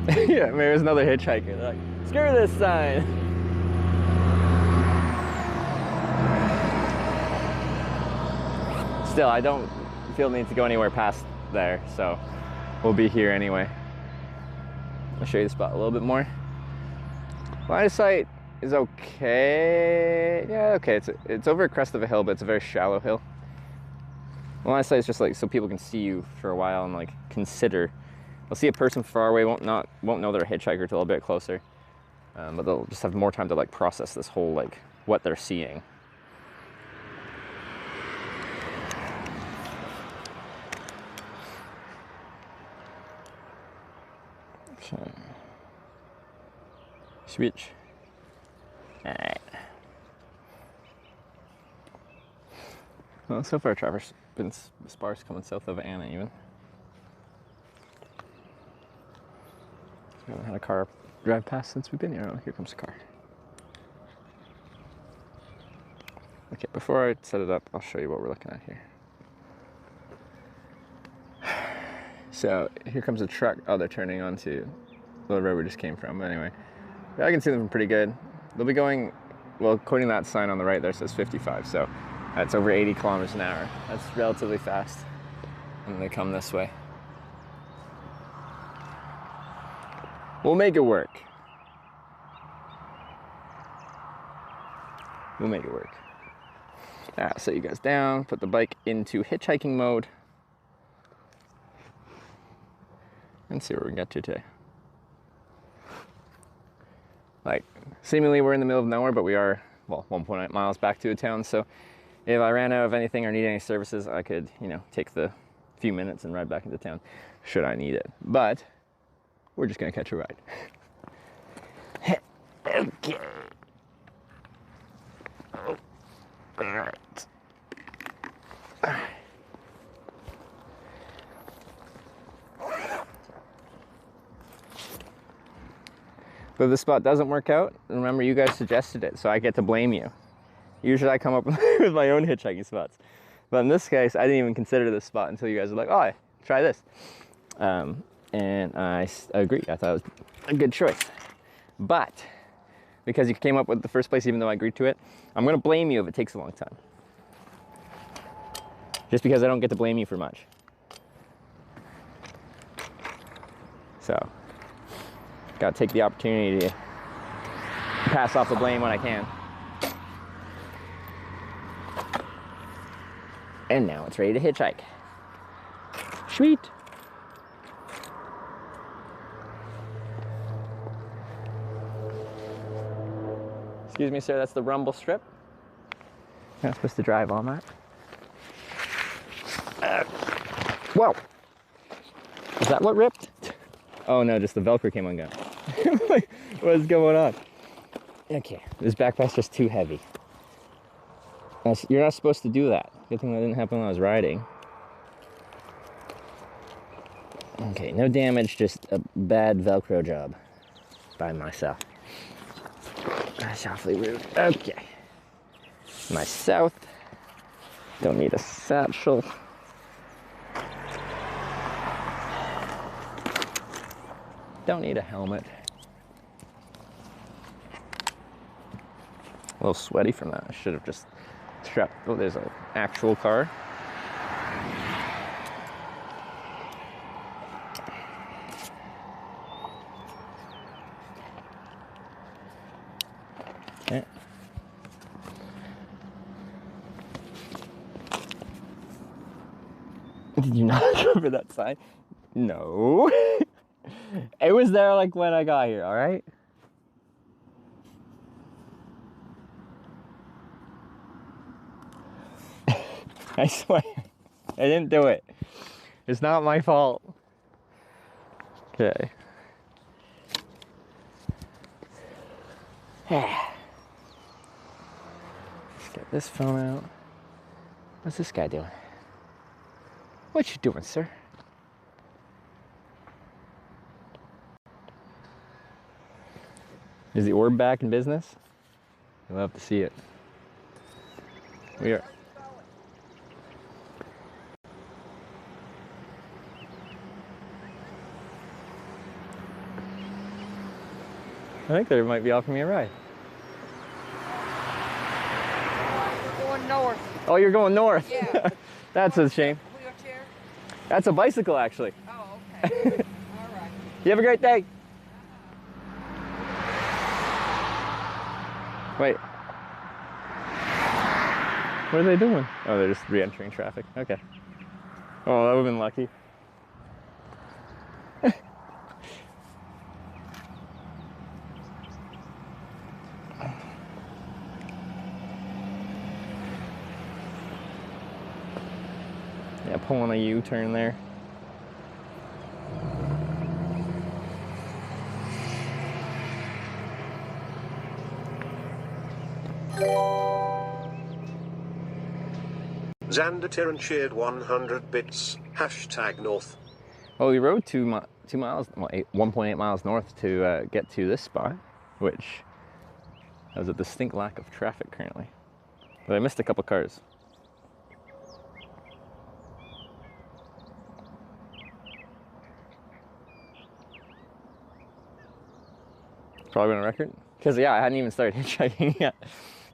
Yeah, maybe there's another hitchhiker. They're like, screw this sign. Still, I don't feel the need to go anywhere past there, so we'll be here anyway. I'll show you the spot a little bit more. Line of sight is okay. Yeah, okay. It's over a crest of a hill, but it's a very shallow hill. Line of sight is just like so people can see you for a while and like consider. They'll see a person far away, won't know they're a hitchhiker till a bit closer, but they'll just have more time to like process this whole like what they're seeing. Okay. Switch. Alright. Well, so far traffic's been sparse coming south of Anna even. We haven't had a car drive past since we've been here. Oh, here comes a car. Okay, before I set it up, I'll show you what we're looking at here. So here comes a truck. Oh, they're turning onto the road we just came from. But anyway, I can see them pretty good. They'll be going, well, according to that sign on the right there, it says 55. So that's over 80 kilometers an hour. That's relatively fast. And they come this way. We'll make it work. We'll make it work. I'll set you guys down, put the bike into hitchhiking mode. And see where we can get to today. Like, seemingly we're in the middle of nowhere, but we are, well, 1.8 miles back to a town. So if I ran out of anything or need any services, I could, you know, take the few minutes and ride back into town, should I need it. But we're just gonna catch a ride. Okay. Oh, all right. But if this spot doesn't work out, remember you guys suggested it, so I get to blame you. Usually I come up with my own hitchhiking spots. But in this case, I didn't even consider this spot until you guys were like, oh, try this. And I agree. I thought it was a good choice. But because you came up with the first place, even though I agreed to it, I'm going to blame you if it takes a long time. Just because I don't get to blame you for much. So, got to take the opportunity to pass off the blame when I can. And now it's ready to hitchhike. Sweet. Excuse me, sir, that's the rumble strip. You're not supposed to drive on that. Whoa! Is that what ripped? Oh no, just the Velcro came undone. What is going on? Okay, this backpack's just too heavy. You're not supposed to do that. Good thing that didn't happen when I was riding. Okay, no damage, just a bad Velcro job by myself. That's awfully rude. Okay. My south. Don't need a satchel. Don't need a helmet. A little sweaty from that. I should have just strapped. Oh, there's an actual car. Okay. Did you not cover that sign? No. It was there like when I got here, all right? I swear, I didn't do it. It's not my fault. Okay. Let's get this phone out. What's this guy doing? What you doing, sir? Is the orb back in business? You'll have to see it. We are. I think they might be offering me a ride. We're going north. Oh, you're going north? Yeah. That's a shame. Wheelchair? That's a bicycle, actually. Oh, okay. All right. You have a great day. Wait. What are they doing? Oh, they're just re-entering traffic. Okay. Oh, that would have been lucky. Yeah, pulling a U-turn there. Xander Tyran shared 100 bits. # north. Well, we rode 2 miles, well, 1.8 miles north to get to this spot, which has a distinct lack of traffic currently. But I missed a couple cars. Probably on record? Because, yeah, I hadn't even started hitchhiking yet.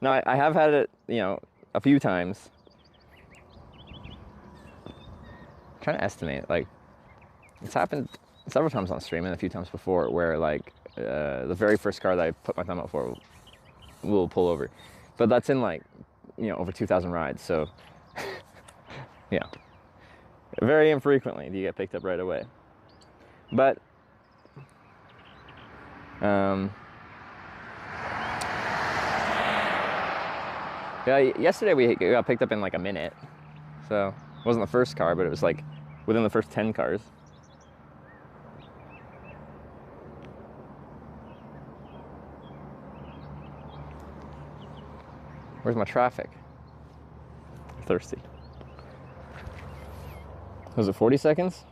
Now, I have had it, you know, a few times. I'm trying to estimate, like, it's happened several times on stream and a few times before where, like, the very first car that I put my thumb up for will pull over. But that's in, like, you know, over 2,000 rides, so, yeah. Very infrequently do you get picked up right away. But, yeah, yesterday we got picked up in like a minute. So, it wasn't the first car, but it was like within the first 10 cars. Where's my traffic? I'm thirsty. Was it 40 seconds?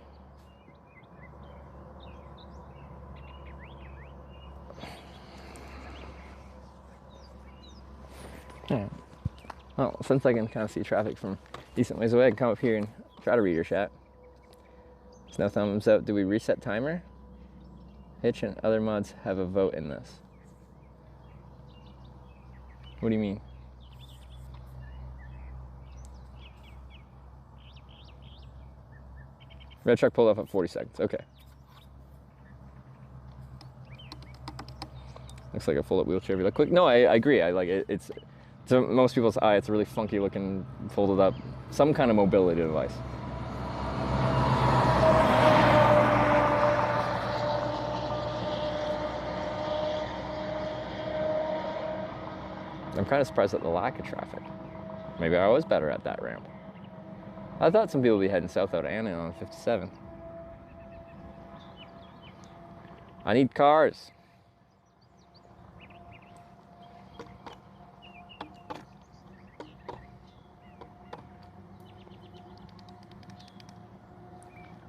Yeah. Well, since I can kind of see traffic from decent ways away, I can come up here and try to read your chat. There's no thumbs up. Do we reset timer? Hitch and other mods have a vote in this. What do you mean? Red truck pulled off at 40 seconds. Okay. Looks like a fold-up wheelchair. Be like, quick. No, I agree. I like it. It's to most people's eye, it's a really funky looking folded up, some kind of mobility device. I'm kind of surprised at the lack of traffic. Maybe I was better at that ramp. I thought some people would be heading south out of Anna on 57. I need cars.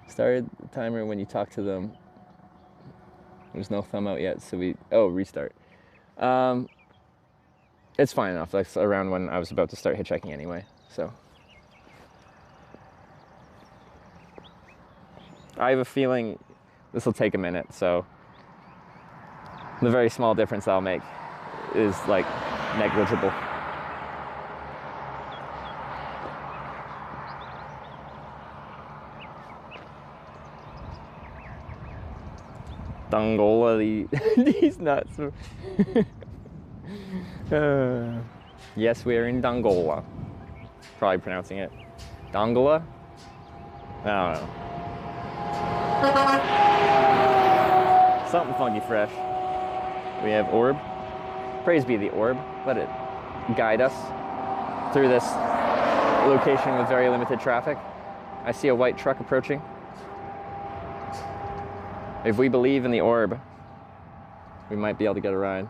Started the timer when you talk to them. There's no thumb out yet, so restart. It's fine enough. That's around when I was about to start hitchhiking anyway, so. I have a feeling this will take a minute, so the very small difference I'll make is like negligible. Dongola, these nuts. Yes, we're in Dongola. Probably pronouncing it Dongola? I don't know. Something funky fresh. We have orb. Praise be the orb. Let it guide us through this location with very limited traffic. I see a white truck approaching. If we believe in the orb, we might be able to get a ride.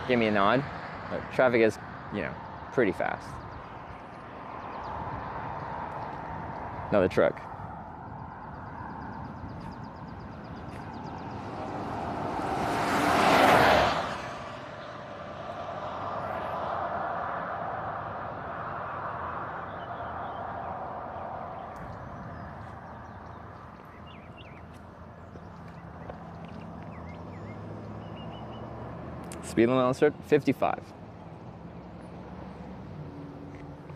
Give me a nod. Traffic is, pretty fast. Another truck. Speed limit on the start, 55.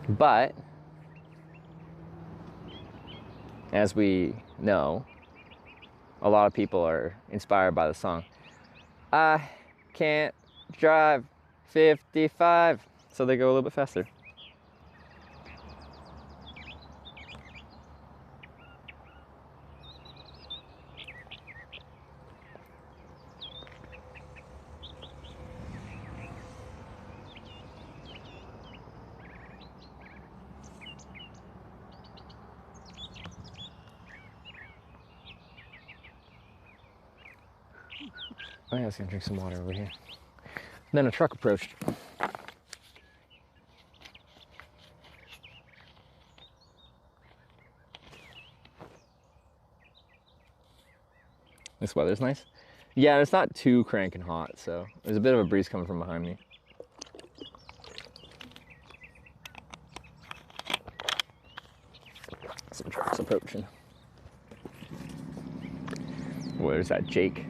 But, as we know, a lot of people are inspired by the song. I can't drive 55. So they go a little bit faster. Oh yeah, I was gonna drink some water over here. Then a truck approached. This weather's nice. Yeah, it's not too cranking hot, so there's a bit of a breeze coming from behind me. Some trucks approaching. Where's that Jake?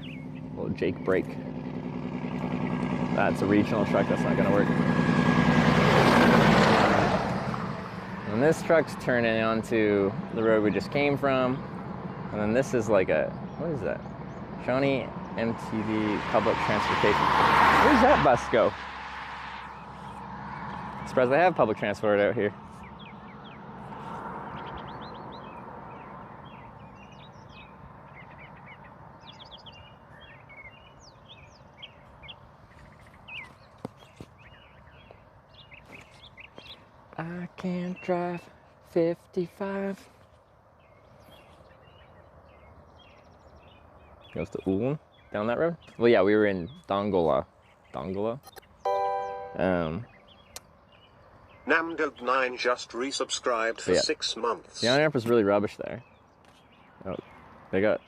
Little Jake brake. That's a regional truck, that's not gonna work. And this truck's turning onto the road we just came from. And then this is like a, what is that? Shawnee MTV public transportation. Where's that bus go? Surprised they have public transport out here. I can't drive 55. Goes to Ulm, down that road. Well, yeah, we were in Dongola. Dongola? Namdub9 just resubscribed for 6 months. The on-ramp was really rubbish there. Oh, they got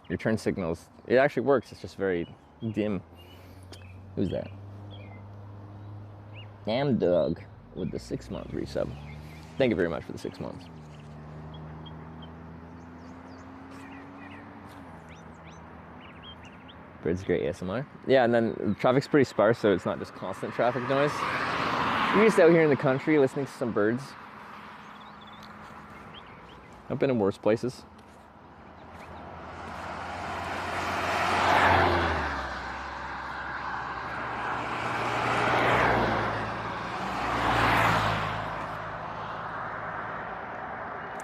your turn signals. It actually works, it's just very dim. Who's that? Damn Doug with the 6-month resub. Thank you very much for the 6 months. Bird's great ASMR. Yeah, and then the traffic's pretty sparse, so it's not just constant traffic noise. You're just out here in the country listening to some birds. I've been in worse places.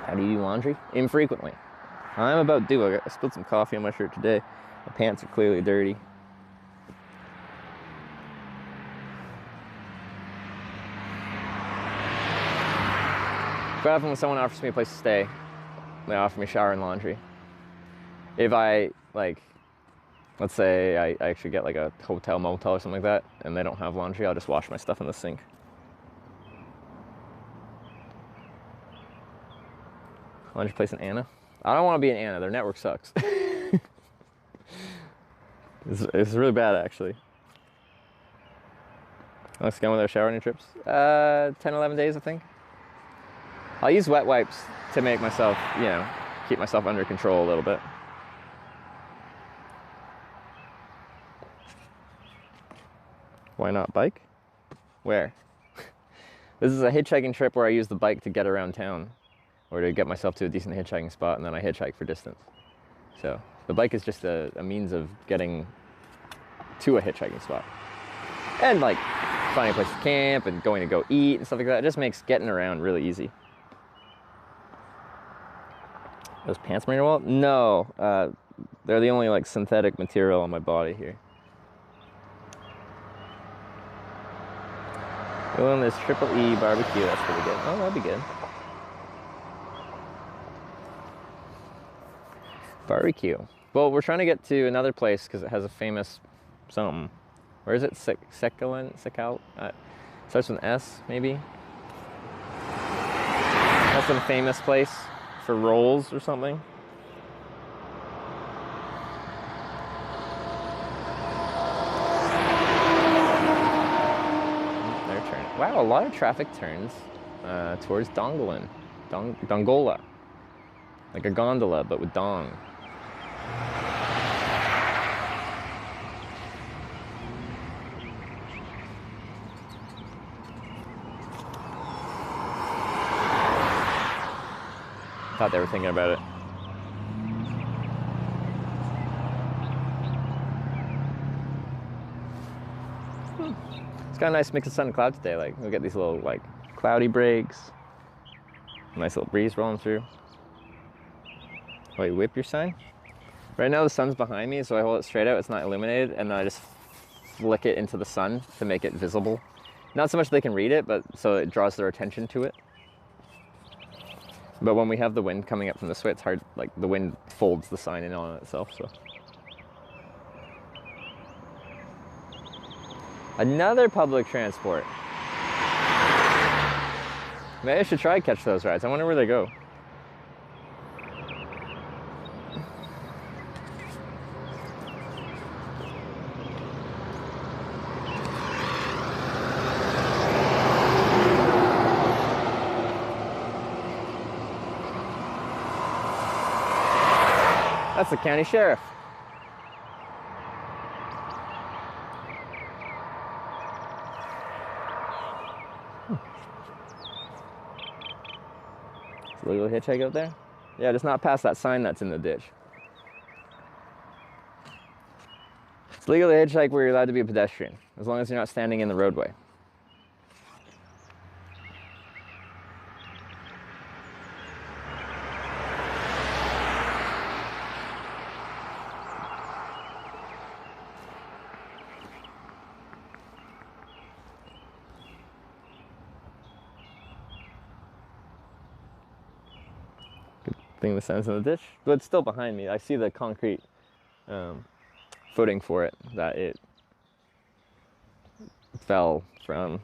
How do you do laundry? Infrequently. I'm about due. I spilled some coffee on my shirt today. My pants are clearly dirty. Quite often when someone offers me a place to stay, they offer me shower and laundry. If I, like, let's say I actually get like a hotel, motel or something like that, and they don't have laundry, I'll just wash my stuff in the sink. Laundry place in Anna? I don't want to be in Anna. Their network sucks. It's really bad, actually. Let's go without showering trips. 10, 11 days, I think. I'll use wet wipes to make myself, you know, keep myself under control a little bit. Why not bike? Where? This is a hitchhiking trip where I use the bike to get around town, or to get myself to a decent hitchhiking spot, and then I hitchhike for distance. So the bike is just a means of getting to a hitchhiking spot. And like finding a place to camp and going to go eat and stuff like that. It just makes getting around really easy. Those pants merino wool? No, they're the only like synthetic material on my body here. Oh, and this Triple E barbecue, that's pretty good. Oh, that'd be good. Barbecue. Well, we're trying to get to another place because it has a famous something. Where is it? Secal? Starts with an S, maybe? That's some famous place for rolls or something. They're turning. Wow, a lot of traffic turns towards Dongola. Like a gondola, but with dong. Thought they were thinking about it. It's got a nice mix of sun and cloud today. Like we get these little like cloudy breaks, nice little breeze rolling through. Wait, whip your sign? Right now the sun's behind me, so I hold it straight out. It's not illuminated, and then I just flick it into the sun to make it visible. Not so much they can read it, but so it draws their attention to it. But when we have the wind coming up from this way, it's hard, like the wind folds the sign in on itself, so. Another public transport. Maybe I should try catch those rides. I wonder where they go. That's the county sheriff. Is it legal to hitchhike out there? Yeah, just not past that sign that's in the ditch. It's legal to hitchhike where you're allowed to be a pedestrian, as long as you're not standing in the roadway. Thing the signs in the ditch, but it's still behind me. I see the concrete footing for it that it fell from.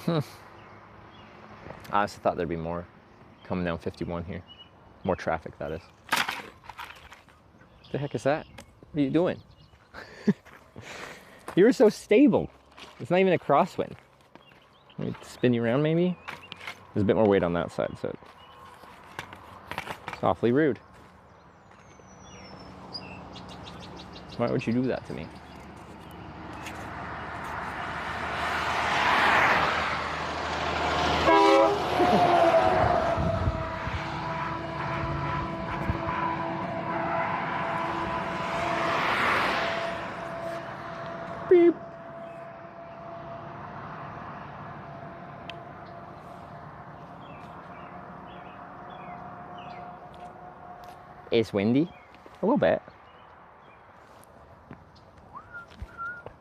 I honestly thought there'd be more coming down 51 here. More traffic, that is. What the heck is that? What are you doing? You were so stable. It's not even a crosswind. Let me spin you around, maybe? There's a bit more weight on that side, so it's awfully rude. Why would you do that to me? Beep. It's windy. A little bit.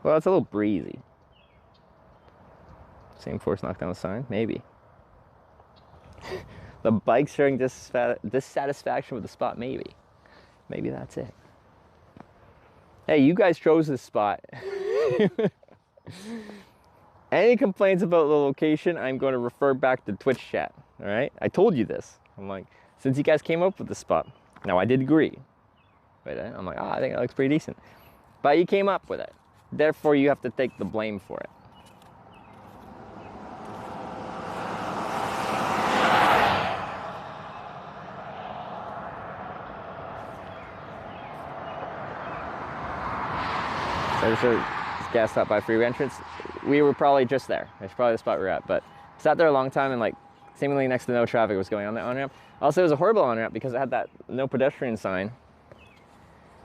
Well, it's a little breezy. Same force knocked down the sign? Maybe. The bike's showing dissatisfaction with the spot? Maybe. Maybe that's it. Hey, you guys chose this spot. Any complaints about the location, I'm going to refer back to Twitch chat. All right? I told you this. I'm like, since you guys came up with the spot. Now, I did agree. But I'm like, I think it looks pretty decent. But you came up with it. Therefore, you have to take the blame for it. So there's a gas stop by freeway entrance. We were probably just there. That's probably the spot we're at. But sat there a long time and like seemingly next to no traffic was going on the on-ramp. Also, it was a horrible on-ramp because it had that no pedestrian sign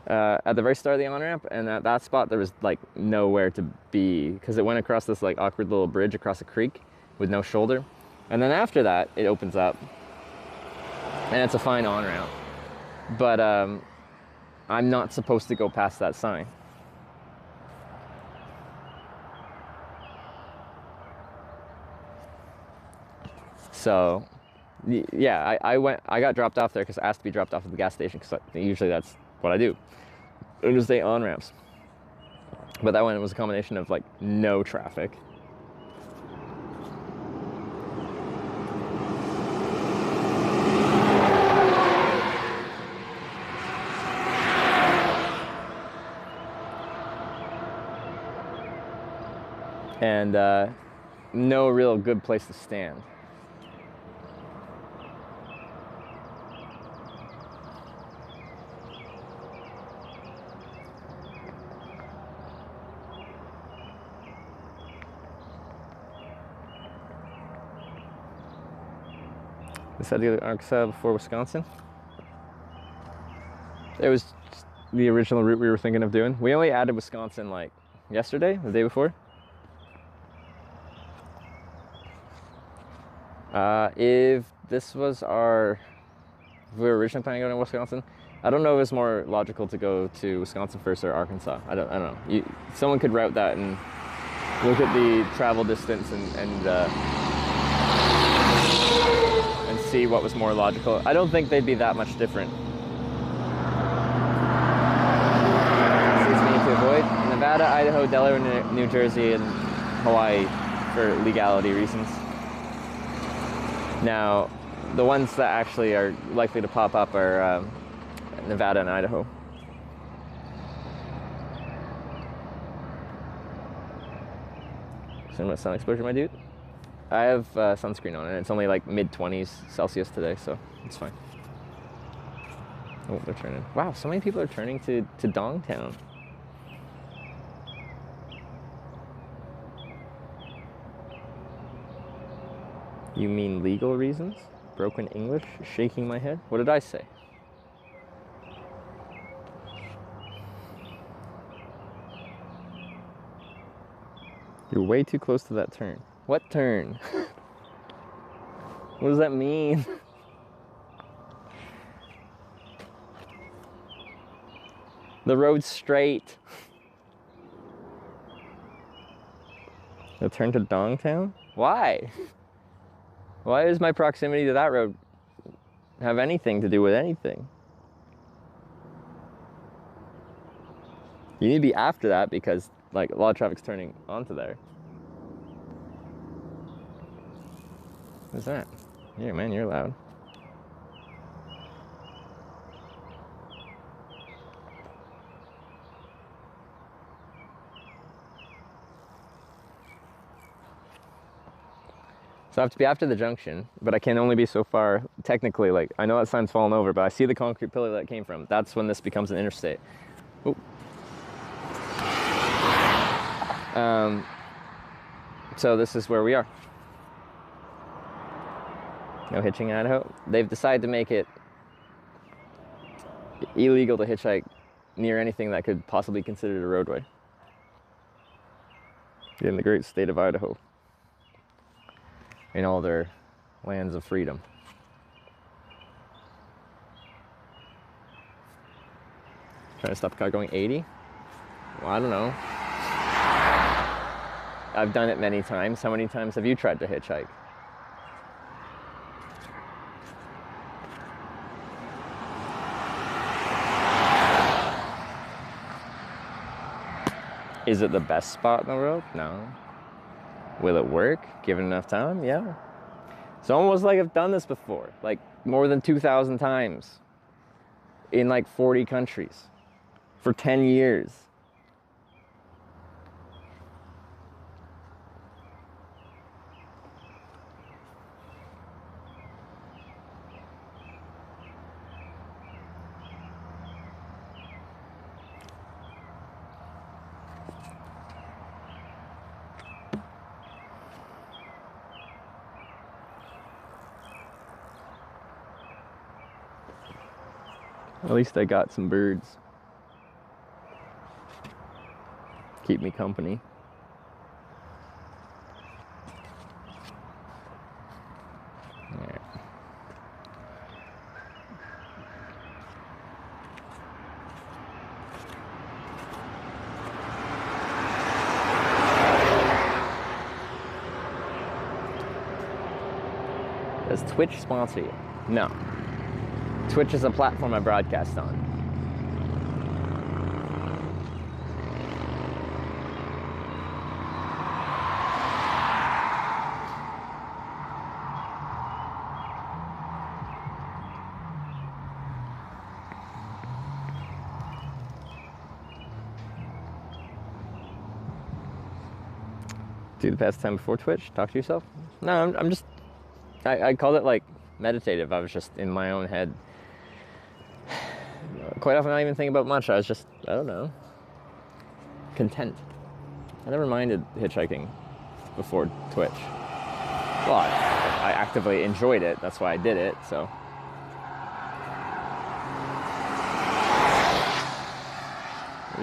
at the very start of the on-ramp, and at that spot there was like nowhere to be because it went across this like awkward little bridge across a creek with no shoulder. And then after that, it opens up and it's a fine on-ramp. But I'm not supposed to go past that sign. So, yeah, I got dropped off there because I asked to be dropped off at the gas station because usually that's what I do. Interstate on-ramps. But that one was a combination of like no traffic. And no real good place to stand. Is that the Arkansas before Wisconsin? It was the original route we were thinking of doing. We only added Wisconsin like yesterday, the day before. If this was if we were originally planning on going to Wisconsin, I don't know if it's more logical to go to Wisconsin first or Arkansas. I don't know. Someone could route that and look at the travel distance and see what was more logical. I don't think they'd be that much different. States we need to avoid: Nevada, Idaho, Delaware, New Jersey, and Hawaii for legality reasons. Now, the ones that actually are likely to pop up are Nevada and Idaho. So much sun exposure, my dude. I have sunscreen on and it's only like mid-20s Celsius today, so it's fine. Oh, they're turning. Wow, so many people are turning to Dongtown. You mean legal reasons? Broken English? Shaking my head? What did I say? You're way too close to that turn. What turn? What does that mean? The road's straight. The turn to Dongtown? Why? Why does my proximity to that road have anything to do with anything? You need to be after that because like a lot of traffic's turning onto there. Who's that? Yeah, man, you're loud. So I have to be after the junction, but I can only be so far. Technically, like, I know that sign's fallen over, but I see the concrete pillar that it came from. That's when this becomes an interstate. Ooh. So this is where we are. No hitching in Idaho. They've decided to make it illegal to hitchhike near anything that could possibly be considered a roadway in the great state of Idaho, in all their lands of freedom. Trying to stop the car going 80? Well, I don't know. I've done it many times. How many times have you tried to hitchhike? Is it the best spot in the world? No. Will it work? Given enough time? Yeah. It's almost like I've done this before, like more than 2,000 times in like 40 countries for 10 years. At least I got some birds. Keep me company. All right. Does Twitch sponsor you? No. Twitch is a platform I broadcast on. Do the best time before Twitch? Talk to yourself? No, I'm just... I called it like meditative. I was just in my own head. Quite often I don't even think about much. I was just, I don't know, content. I never minded hitchhiking before Twitch. Well, I actively enjoyed it. That's why I did it, so.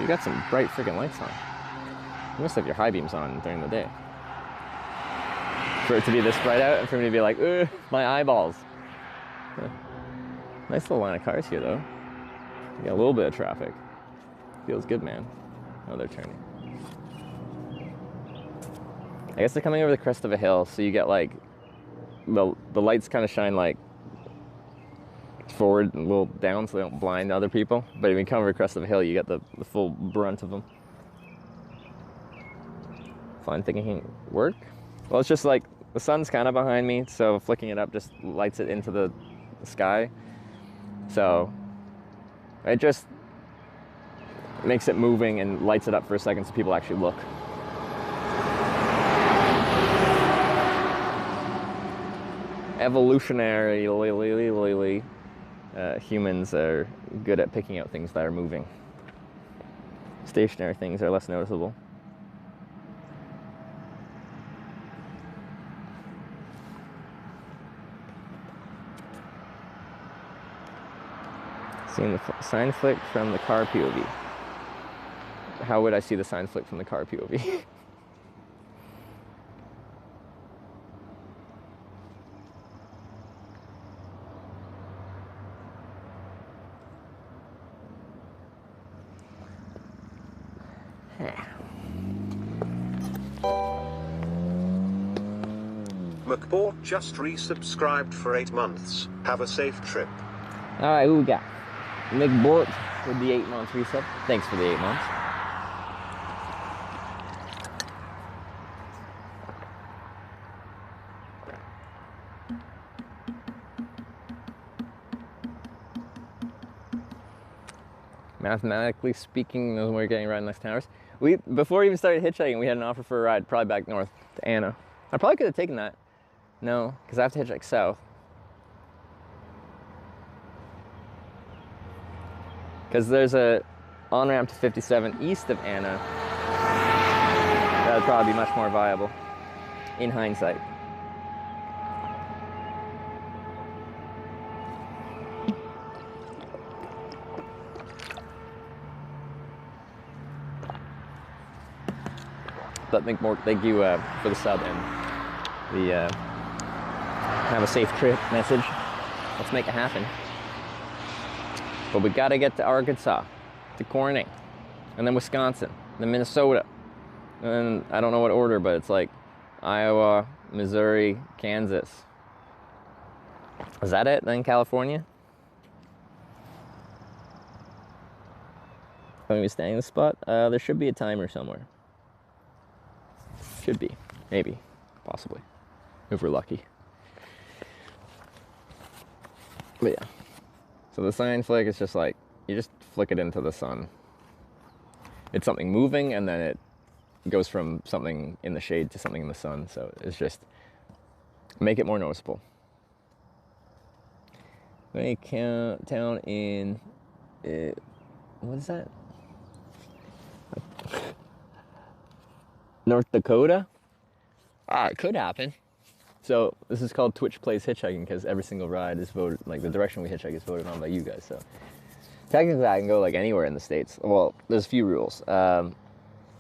You got some bright freaking lights on. You must have your high beams on during the day. For it to be this bright out and for me to be like, ugh, my eyeballs. Huh. Nice little line of cars here, though. You got a little bit of traffic. Feels good, man. Oh, they're turning. I guess they're coming over the crest of a hill, so you get like the lights kind of shine like forward and a little down so they don't blind other people. But if you come over the crest of a hill, you get the full brunt of them. Fine, thinking it can work? Well, it's just like the sun's kind of behind me, so flicking it up just lights it into the sky. So it just makes it moving and lights it up for a second so people actually look. Evolutionarily, humans are good at picking out things that are moving. Stationary things are less noticeable. Seeing the sign flick from the car POV. How would I see the sign flick from the car POV? McBort just resubscribed for 8 months. Have a safe trip. All right, who we got? McBort with the 8-month resub. Thanks for the 8 months. Mathematically speaking, those we're getting right next to ours. Before we even started hitchhiking, we had an offer for a ride probably back north to Anna. I probably could have taken that. No, because I have to hitchhike south. Because there's a on-ramp to 57 east of Anna. That would probably be much more viable in hindsight. But thank you for the sub and the have a safe trip message. Let's make it happen. But we gotta get to Arkansas, to Corning, and then Wisconsin, then Minnesota, and I don't know what order, but it's like Iowa, Missouri, Kansas. Is that it? Then California? Are we staying in the spot? There should be a timer somewhere. Should be, maybe, possibly, if we're lucky. But yeah, so the sign flick is just like, you just flick it into the sun. It's something moving, and then it goes from something in the shade to something in the sun, so it's just, make it more noticeable. They count down in, what is that? North Dakota? It could happen. So this is called Twitch Plays Hitchhiking because every single ride is voted, like the direction we hitchhike is voted on by you guys. So technically I can go like anywhere in the States. Well, there's a few rules. No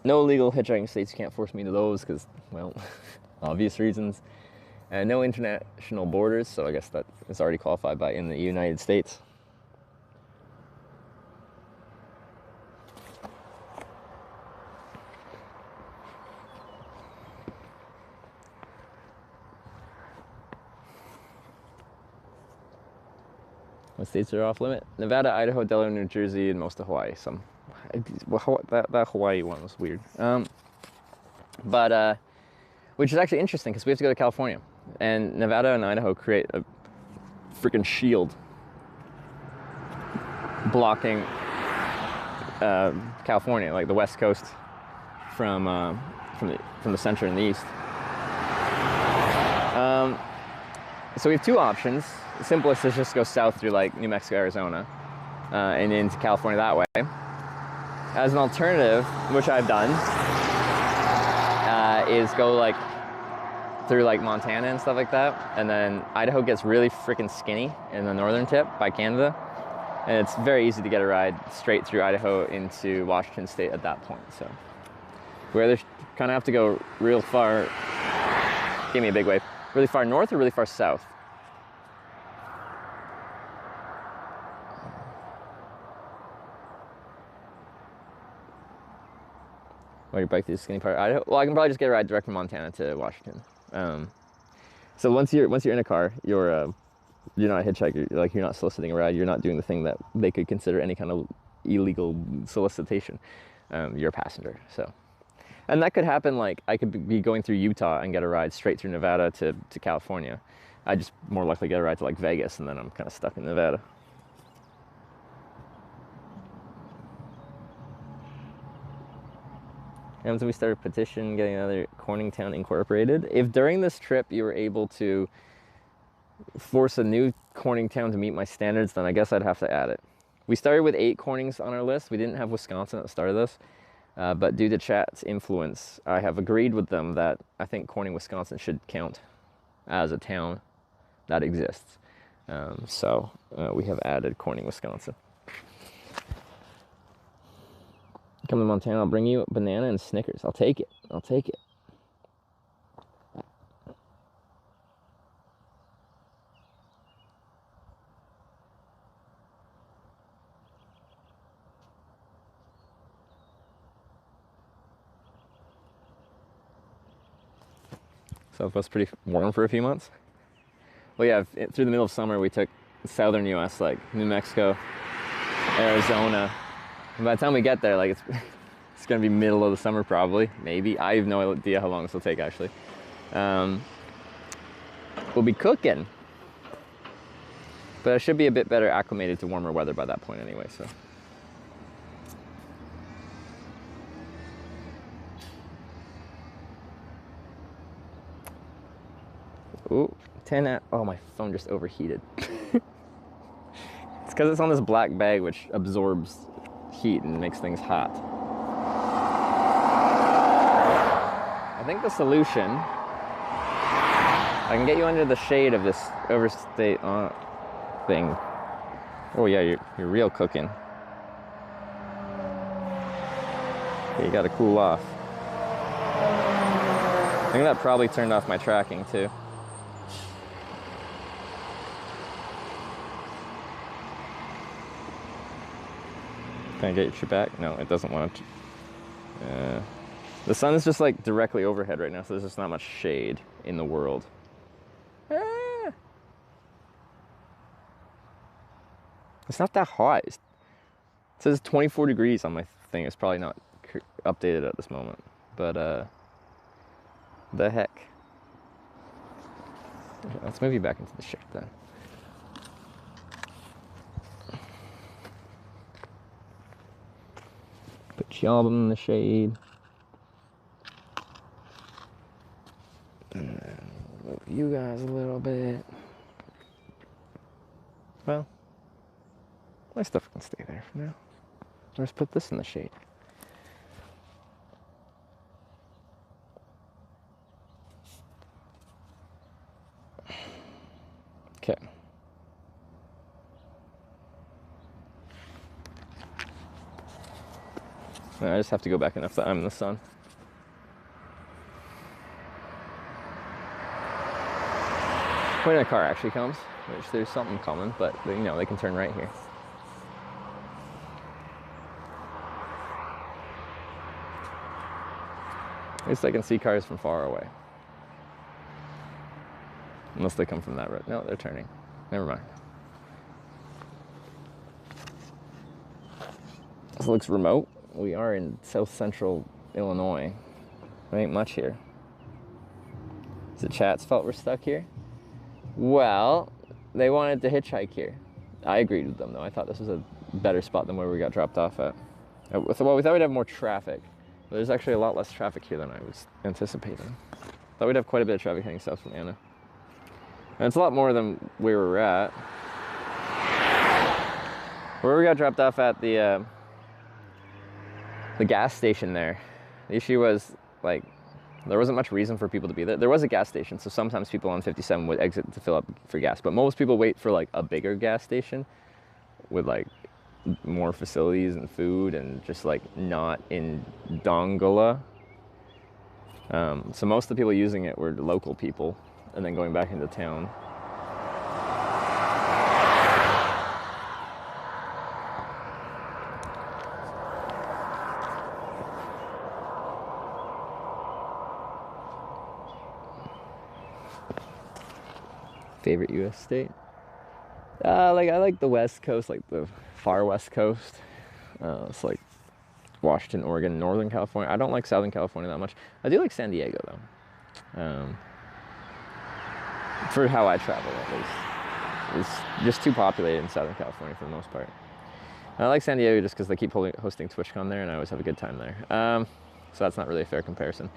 illegal hitchhiking states, you can't force me to those because, well, obvious reasons. And no international borders, so I guess that is already qualified by in the United States. What states are off limit? Nevada, Idaho, Delaware, New Jersey, and most of Hawaii. That Hawaii one was weird. Which is actually interesting because we have to go to California. And Nevada and Idaho create a freaking shield blocking California, like the West Coast from the center and the east. So we have two options. The simplest is just go south through like New Mexico, Arizona, and into California that way. As an alternative, which I've done, is go like through like Montana and stuff like that, and then Idaho gets really freaking skinny in the northern tip by Canada, and it's very easy to get a ride straight through Idaho into Washington State at that point. So we either kind of have to go real far, give me a big wave, really far north or really far south. Or your bike through the skinny part of Idaho? Well, I can probably just get a ride direct from Montana to Washington. So once you're in a car, you're not a hitchhiker. Like, you're not soliciting a ride. You're not doing the thing that they could consider any kind of illegal solicitation. You're a passenger. So, and that could happen. Like, I could be going through Utah and get a ride straight through Nevada to California. I just more likely get a ride to like Vegas, and then I'm kind of stuck in Nevada. And so we started a petition getting another Corningtown incorporated. If during this trip you were able to force a new Corningtown to meet my standards, then I guess I'd have to add it. We started with 8 Cornings on our list. We didn't have Wisconsin at the start of this, but due to chat's influence, I have agreed with them that I think Corning, Wisconsin should count as a town that exists. So we have added Corning, Wisconsin. Come to Montana, I'll bring you a banana and Snickers. I'll take it. I'll take it. So it was pretty warm for a few months. Well, yeah, through the middle of summer, we took southern U.S., like New Mexico, Arizona. And by the time we get there, like it's gonna be middle of the summer probably, maybe. I have no idea how long this will take actually. We'll be cooking, but I should be a bit better acclimated to warmer weather by that point anyway. So Ooh, 10 at, oh, my phone just overheated. It's because it's on this black bag which absorbs heat and makes things hot. I think the solution, I can get you under the shade of this overstate thing. Oh yeah, you're real cooking. Okay, you gotta cool off. I think that probably turned off my tracking too. Can I get your back? No, it doesn't want to. The sun is just like directly overhead right now, so there's just not much shade in the world. Ah. It's not that hot. It says 24 degrees on my thing. It's probably not updated at this moment, but the heck. Okay, let's move you back into the shade then. Put y'all in the shade. And then move you guys a little bit. Well, my stuff can stay there for now. Let's put this in the shade. Okay. I just have to go back enough that I'm in the sun. When a car actually comes, which there's something coming, but you know, they can turn right here. At least I can see cars from far away. Unless they come from that road. No, they're turning. Never mind. This looks remote. We are in south central Illinois. There ain't much here. Is it chat's fault we're stuck here? Well, they wanted to hitchhike here. I agreed with them though. I thought this was a better spot than where we got dropped off at. Well, we thought we'd have more traffic. But there's actually a lot less traffic here than I was anticipating. Thought we'd have quite a bit of traffic heading south from Anna. And it's a lot more than where we're at. Where we got dropped off at the gas station there. The issue was, like, there wasn't much reason for people to be there. There was a gas station, so sometimes people on 57 would exit to fill up for gas. But most people wait for, like, a bigger gas station with, like, more facilities and food and just, like, not in Dongola. So most of the people using it were local people and then going back into town. Favorite U.S. state? I like the West Coast, like the far West Coast. It's like Washington, Oregon, Northern California. I don't like Southern California that much. I do like San Diego though. For how I travel at least. It's just too populated in Southern California for the most part. I like San Diego just because they keep hosting TwitchCon there and I always have a good time there. So that's not really a fair comparison.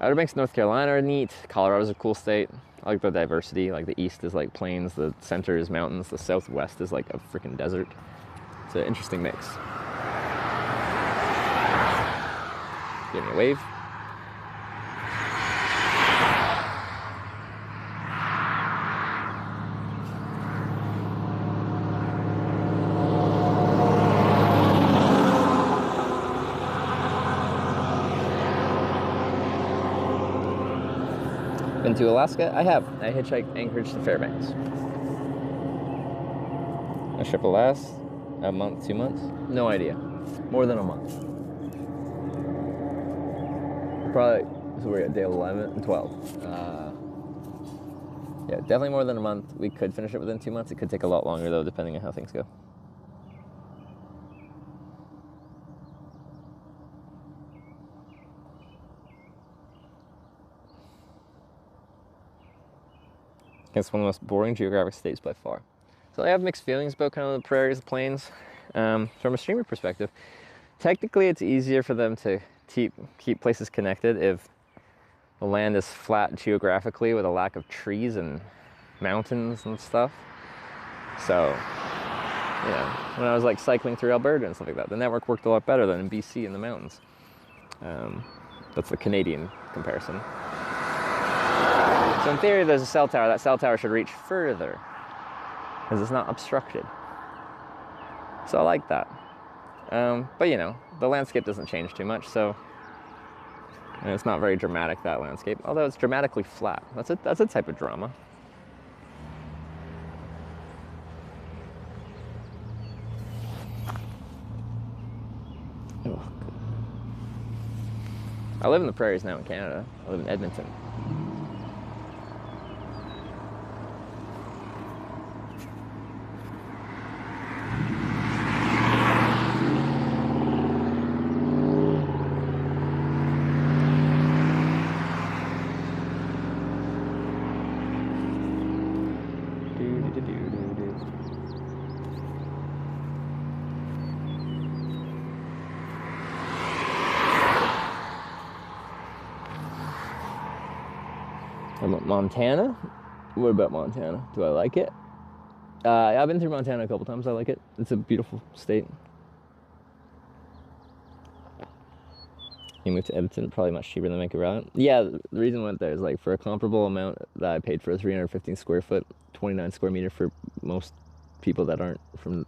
Outer Banks, North Carolina are neat. Colorado's a cool state. I like the diversity. Like the east is like plains, the center is mountains, the southwest is like a freaking desert. It's an interesting mix. Give me a wave. Been to Alaska? I have. I hitchhiked Anchorage to Fairbanks. A trip will last a month, 2 months? No idea. More than a month. Probably, so we're at day 11 and 12. Yeah, definitely more than a month. We could finish it within 2 months. It could take a lot longer though, depending on how things go. It's one of the most boring geographic states by far. So I have mixed feelings about kind of the prairies, the plains. From a streamer perspective, technically it's easier for them to keep places connected if the land is flat geographically with a lack of trees and mountains and stuff. So, when I was like cycling through Alberta and stuff like that, the network worked a lot better than in BC in the mountains. That's the Canadian comparison. So in theory, there's a cell tower. That cell tower should reach further because it's not obstructed. So I like that. But the landscape doesn't change too much, so it's not very dramatic, that landscape. Although it's dramatically flat. That's a type of drama. Oh. I live in the prairies now in Canada. I live in Edmonton. Montana? What about Montana? Do I like it? I've been through Montana a couple times. I like it. It's a beautiful state. You moved to Edmonton, probably much cheaper than Vancouver. Yeah, the reason I went there is like for a comparable amount that I paid for a 315 square foot, 29 square meter for most people that aren't from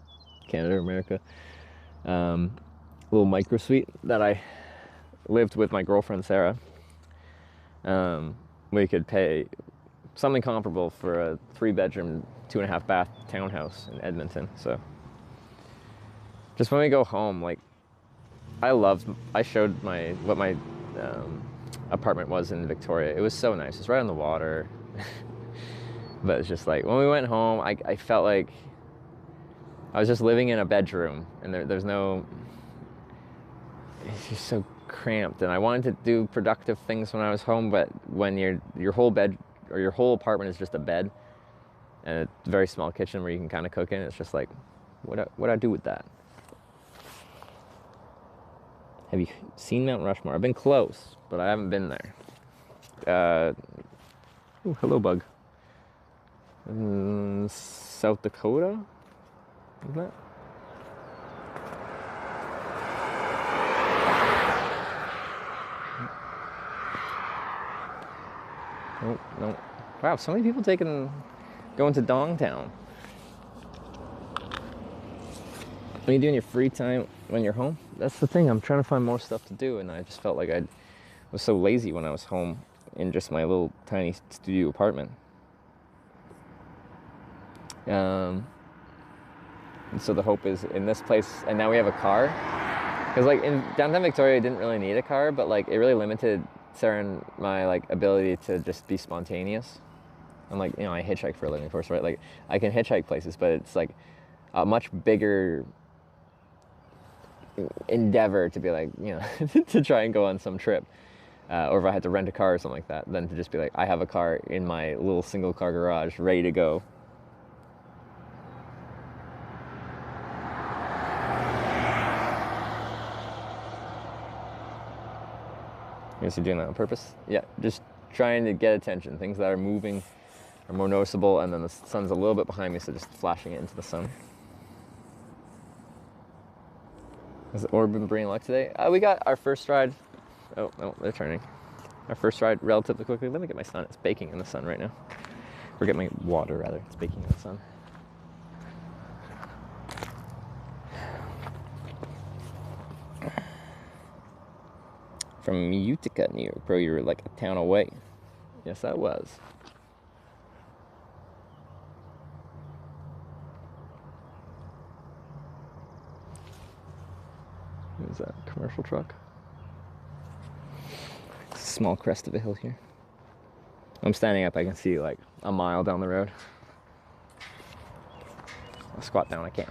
Canada or America. Little micro suite that I lived with my girlfriend Sarah. We could pay something comparable for a 3-bedroom, 2.5 bath townhouse in Edmonton. So just when we go home, like I showed what my apartment was in Victoria. It was so nice. It's right on the water. But it's just like when we went home, I felt like I was just living in a bedroom, and there's no. It's just so cramped, and I wanted to do productive things when I was home, but when your whole bed or your whole apartment is just a bed and a very small kitchen where you can kind of cook in, it's just like, what do I do with that? Have you seen Mount Rushmore? I've been close, but I haven't been there. Ooh, hello, bug. South Dakota? Isn't that? Oh, no. Wow, so many people going to Dongtown. What do you do in your free time when you're home? That's the thing. I'm trying to find more stuff to do, and I just felt like I was so lazy when I was home in just my little tiny studio apartment. And so the hope is in this place, and now we have a car. Because like in downtown Victoria, I didn't really need a car, but like it really limited Sarah and my like ability to just be spontaneous. I'm like, I hitchhike for a living, of course, right? Like I can hitchhike places, but it's like a much bigger endeavor to be like, to try and go on some trip. Or if I had to rent a car or something like that, than to just be like, I have a car in my little single car garage ready to go. I guess you're doing that on purpose? Yeah, just trying to get attention. Things that are moving are more noticeable, and then the sun's a little bit behind me, so just flashing it into the sun. Has the orb been bringing luck today? We got our first ride. Oh, no, they're turning. Our first ride relatively quickly. Let me get my sun. It's baking in the sun right now. Or get my water, rather. It's baking in the sun. From Utica, New York. Bro, you were like a town away. Yes, I was. Is that a commercial truck? It's a small crest of a hill here. I'm standing up, I can see like a mile down the road. I'll squat down, I can't.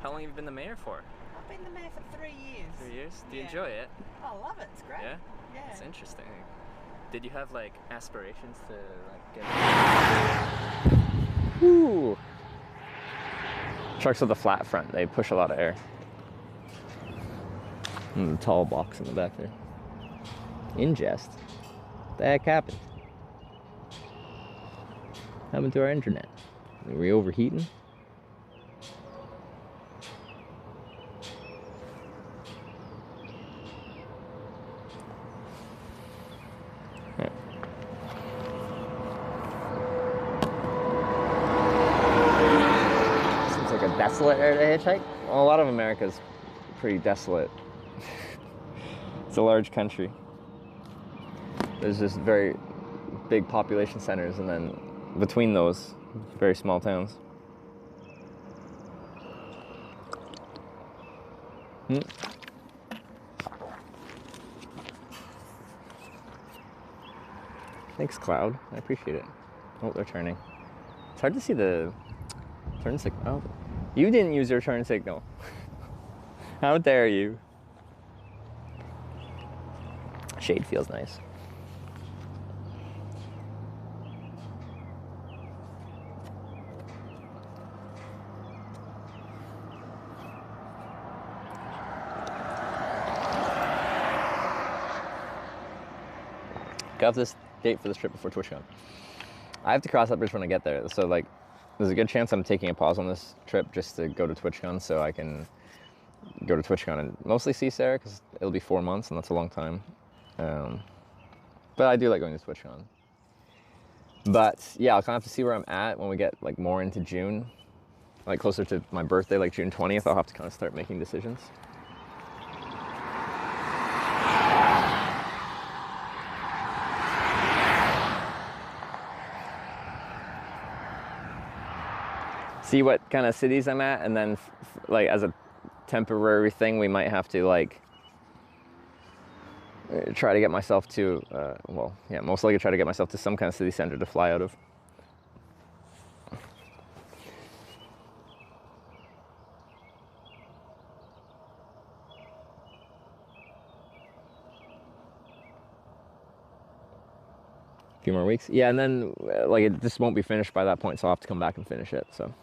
How long have you been the mayor for? I've been the mayor for 3 years. 3 years? Do you enjoy it? I love it. It's great. Yeah? Yeah. It's interesting. Did you have like aspirations to like get... Trucks with a flat front, they push a lot of air. And the tall box in the back there. Ingest? What the heck happened? What happened to our internet? Are we overheating? Seems like a desolate area to hitchhike. Well, a lot of America's pretty desolate. It's a large country. There's just very big population centers, and then between those, very small towns. Thanks, Cloud. I appreciate it. Oh, they're turning. It's hard to see the turn signal. Oh, you didn't use your turn signal. How dare you? Shade feels nice. Got this date for this trip before TwitchCon. I have to cross that bridge when I get there, so like, there's a good chance I'm taking a pause on this trip just to go to TwitchCon, so I can go to TwitchCon and mostly see Sarah, because it'll be 4 months and that's a long time. But I do like going to TwitchCon. But yeah, I'll kind of have to see where I'm at when we get like more into June, like closer to my birthday, like June 20th. I'll have to kind of start making decisions. See what kind of cities I'm at, and then like as a temporary thing, we might have to like try to get myself to, well, yeah, most likely try to get myself to some kind of city center to fly out of. A few more weeks. Yeah, and then like it just won't be finished by that point, so I'll have to come back and finish it, so.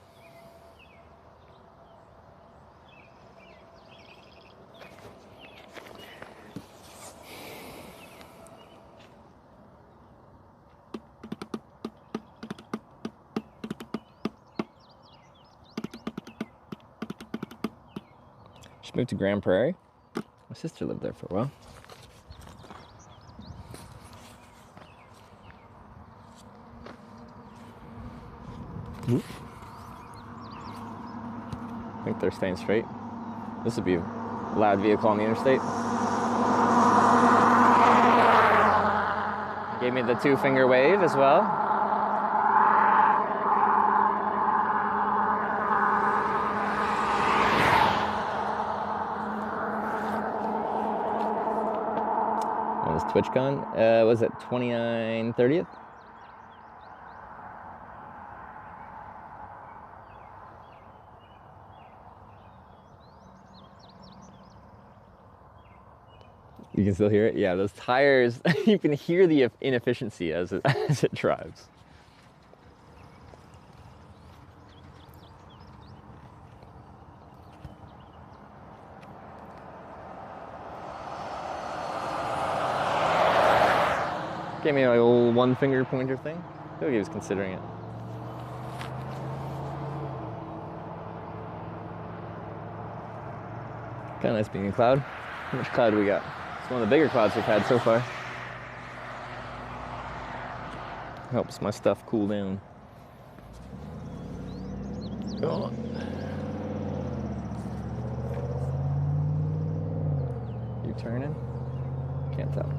Moved to Grand Prairie. My sister lived there for a while. I think they're staying straight. This would be a loud vehicle on the interstate. Gave me the 2-finger wave as well. TwitchCon, was it 29th, 30th? You can still hear it? Yeah, those tires, you can hear the inefficiency as it drives. Gave me like a little 1-finger pointer thing. I feel like he was considering it. Kind of nice being a cloud. How much cloud do we got? It's one of the bigger clouds we've had so far. Helps my stuff cool down. Go on. You turning? Can't tell.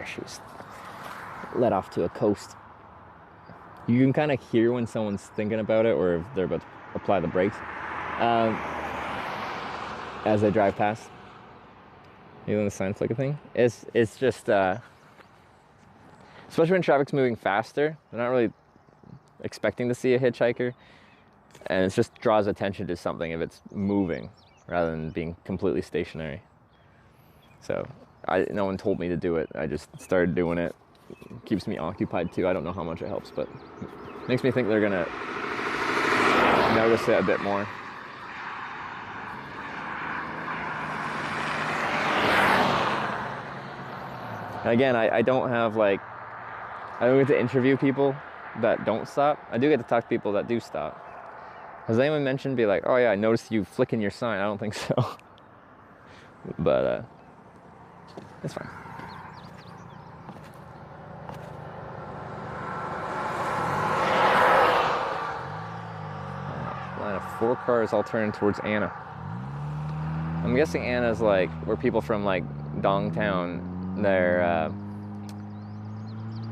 She's let off to a coast. You can kind of hear when someone's thinking about it or if they're about to apply the brakes as they drive past. You know the sign flicker thing? It's just, especially when traffic's moving faster, they're not really expecting to see a hitchhiker, and it just draws attention to something if it's moving rather than being completely stationary. So no one told me to do it. I just started doing it. Keeps me occupied too. I don't know how much it helps, but makes me think they're gonna notice it a bit more. And again, I don't have like, I don't get to interview people that don't stop. I do get to talk to people that do stop. Has anyone mentioned, be like, oh yeah, I noticed you flicking your sign? I don't think so. But it's fine. Line of 4 cars all turning towards Anna. I'm guessing Anna's like where people from like Dongtown,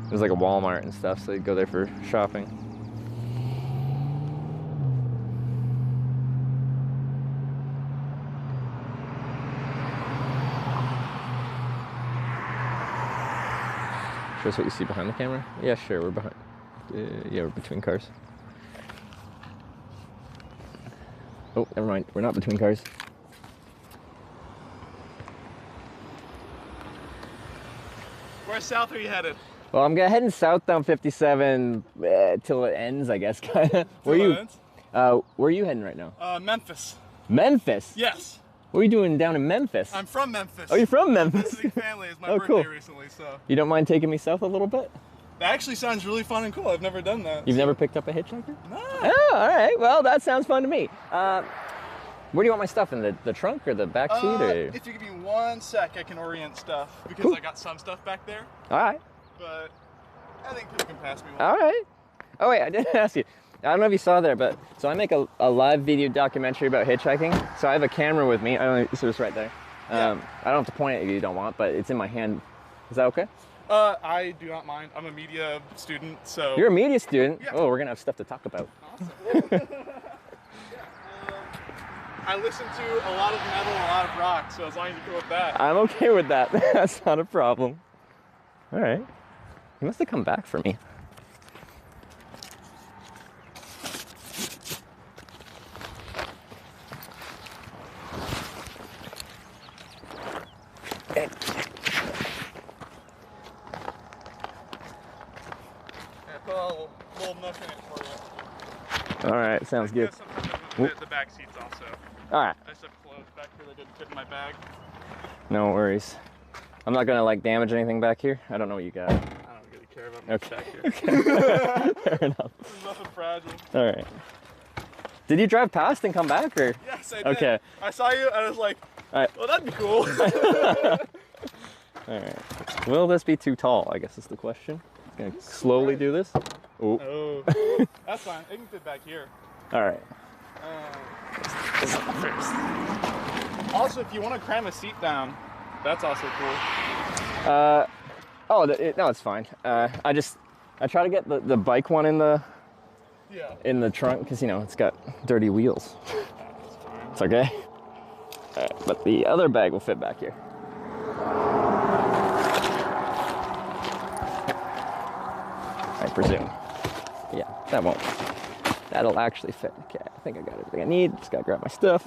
there's like a Walmart and stuff, so they go there for shopping. Show us what you see behind the camera? Yeah, sure, we're behind. Yeah, we're between cars. Oh, never mind, we're not between cars. Where south are you headed? Well, I'm heading south down 57 till it ends, I guess, kind of. Where are you heading right now? Memphis. Memphis? Yes. What are you doing down in Memphis? I'm from Memphis. Oh, you're from Memphis? Visiting family. It's my birthday birthday recently, so. You don't mind taking me south a little bit? That actually sounds really fun and cool. I've never done that. You've never picked up a hitchhiker? No. Oh, all right. Well, that sounds fun to me. Where do you want my stuff? In the trunk or the back seat? Or? If you give me 1 sec, I can orient stuff because Cool. I got some stuff back there. All right. But I think people can pass me one. All right. Oh wait, I didn't ask you. I don't know if you saw there, but so I make a live video documentary about hitchhiking. So I have a camera with me. I don't know, so it's right there. Yeah. I don't have to point it if you don't want, but it's in my hand. Is that okay? I do not mind. I'm a media student, so. You're a media student? Yeah. Oh, we're gonna have stuff to talk about. Awesome. I listen to a lot of metal, a lot of rock, so as long as you go with that. I'm okay with that. That's not a problem. All right. He must have come back for me. Yeah, put a little nook in it for you. All right, sounds good. The back seats also. All right. I just have clothes back here that didn't fit in my bag. No worries. I'm not gonna like damage anything back here. I don't know what you got. I don't really care about much back here. Okay. Fair enough. There's nothing fragile. All right. Did you drive past and come back, or? Yes, I did. Okay. I saw you, and I was like, all right. well, that'd be cool. All right. Will this be too tall? I guess is the question. Gonna slowly do this. Oh. Oh. That's fine. It can fit back here. All right. Also, if you want to cram a seat down, that's also cool. No, it's fine. I try to get the bike one in the trunk because you know it's got dirty wheels. It's okay. But the other bag will fit back here. I presume. Yeah, that won't. That'll actually fit. Okay, I think I got everything I need. Just gotta grab my stuff.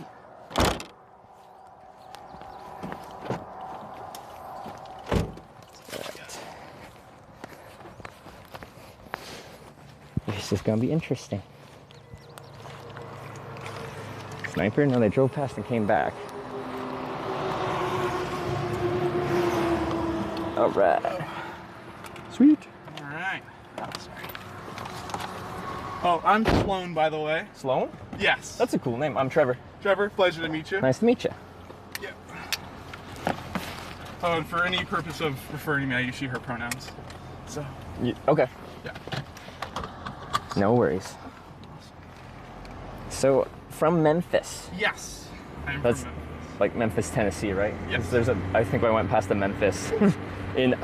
Right. This is gonna be interesting. Sniper? No, they drove past and came back. All right. Sweet. All right. Oh, sorry. Oh, I'm Sloan, by the way. Sloan? Yes. That's a cool name. I'm Trevor. Trevor, pleasure to meet you. Nice to meet you. Yeah. Oh, and for any purpose of referring to me, I use she, her pronouns. So. Okay. Yeah. No worries. So, from Memphis. Yes. I'm That's from Memphis. like Memphis, Tennessee, right? Yes. I think I went past the Memphis in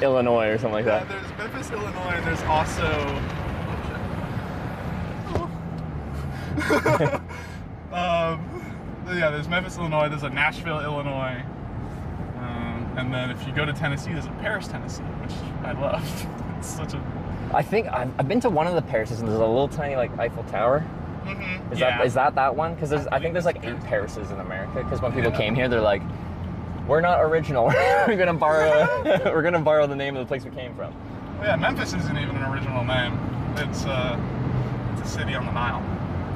Illinois or something like that. There's Memphis, Illinois, and there's also. Yeah, there's Memphis, Illinois. There's a Nashville, Illinois. And then if you go to Tennessee, there's a Paris, Tennessee, which I love. It's such a. I think I've been to one of the Parises, and there's a little tiny like Eiffel Tower. Mm-hmm. Is that that one? Because I think there's like 8 Parises in America. Because when people came here, they're like, we're not original. we're gonna borrow the name of the place we came from. Well, yeah, Memphis isn't even an original name. It's a city on the Nile.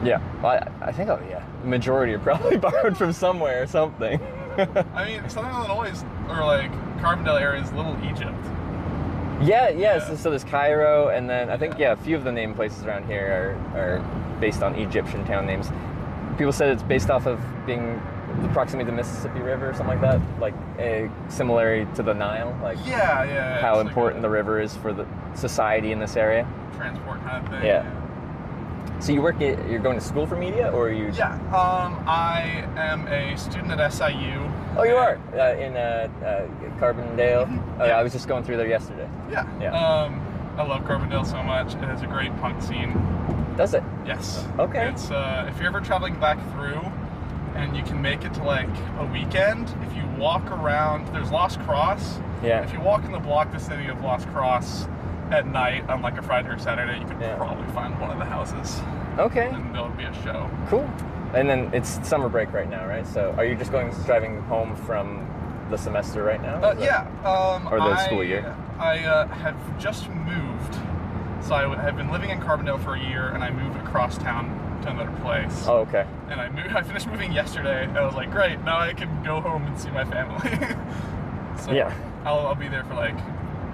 Yeah, well, I think the majority are probably borrowed from somewhere or something. I mean, Southern Illinois or like Carbondale area is Little Egypt. Yeah. So there's Cairo, and then I think a few of the name places around here are based on Egyptian town names. People said it's based off of being the proximity to the Mississippi River or something like that, like similar to the Nile, like how important the river is for the society in this area. Transport kind of thing. Yeah. So you're going to school for media, or are you? Yeah. I am a student at SIU. Oh, you are in Carbondale. Mm-hmm. I was just going through there yesterday. Yeah. I love Carbondale so much. It has a great punk scene. Does it? Yes. Okay. It's if you're ever traveling back through, and you can make it to like a weekend, if you walk around, there's Lost Cross. Yeah. If you walk in the block vicinity of Lost Cross at night on like a Friday or Saturday, you could probably find one of the houses. Okay. And there'll be a show. Cool. And then it's summer break right now, right? So are you just driving home from the semester right now? Or the school year? I have just moved. So I have been living in Carbondale for a year, and I moved across town to another place. Oh, okay. And I finished moving yesterday, and I was like, great, now I can go home and see my family. So I'll be there for like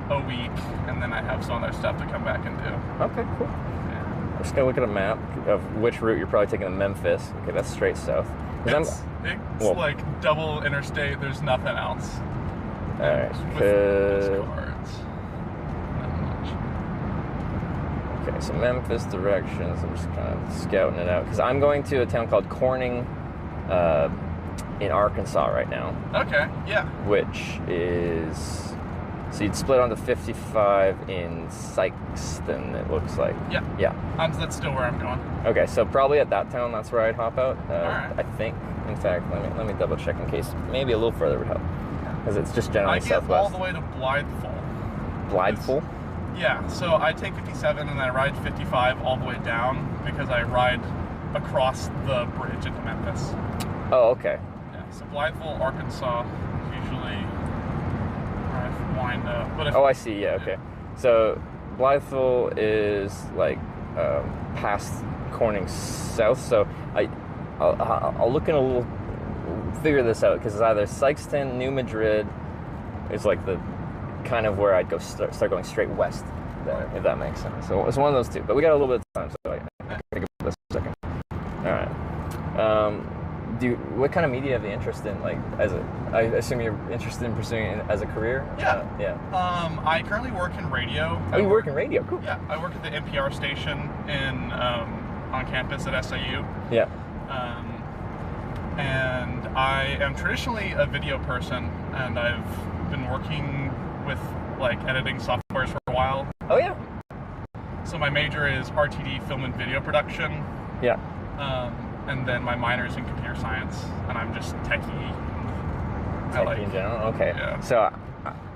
a week, and then I have some other stuff to come back and do. Okay, cool. Yeah. I'm just gonna look at a map of which route you're probably taking to Memphis. Okay, that's straight south. It's like double interstate, there's nothing else. Alright, okay, so Memphis directions, I'm just kind of scouting it out, because I'm going to a town called Corning in Arkansas right now. Okay, yeah. Which is, so you'd split onto 55 in Sykeston, it looks like. Yeah. Yeah. That's still where I'm going. Okay, so probably at that town, that's where I'd hop out. Alright. I think, in fact, let me double check in case, maybe a little further would help. Because it's just generally southwest. I get all the way to Blytheville. Blytheville? Yeah, so I take 57 and I ride 55 all the way down because I ride across the bridge into Memphis. Oh, okay. Yeah, so Blytheville, Arkansas, usually where I wind up. But I see, yeah, okay. So Blytheville is like past Corning south, so I'll look in a little, figure this out, because it's either Sykeston, New Madrid is like the kind of where I'd go start going straight west there, if that makes sense. So it's one of those two, but we got a little bit of time, so I can think about this for a second. All right. What kind of media have you interest in? Like, I assume you're interested in pursuing it as a career? Yeah. Yeah. I currently work in radio. Oh, you work in radio? Cool. Yeah, I work at the NPR station on campus at SIU. Yeah. And I am traditionally a video person, and I've been working with like editing softwares for a while. Oh yeah. So my major is RTD film and video production. Yeah. And then my minor is in computer science, and I'm just techie. Techie in general? Okay. Yeah. So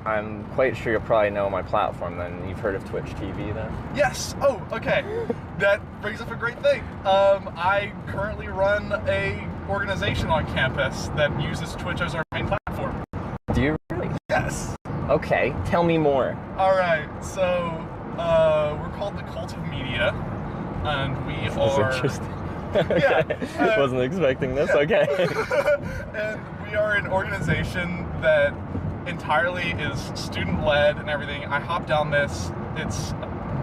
I'm quite sure you'll probably know my platform then. You've heard of Twitch TV then? Yes! Oh, okay. That brings up a great thing. I currently run a organization on campus that uses Twitch as our main platform. Do you really? Yes. Okay, tell me more. Alright, so we're called the Cult of Media, and we are... Interesting. Yeah. Wasn't expecting this, okay. And we are an organization that entirely is student-led and everything. I hopped down this, it's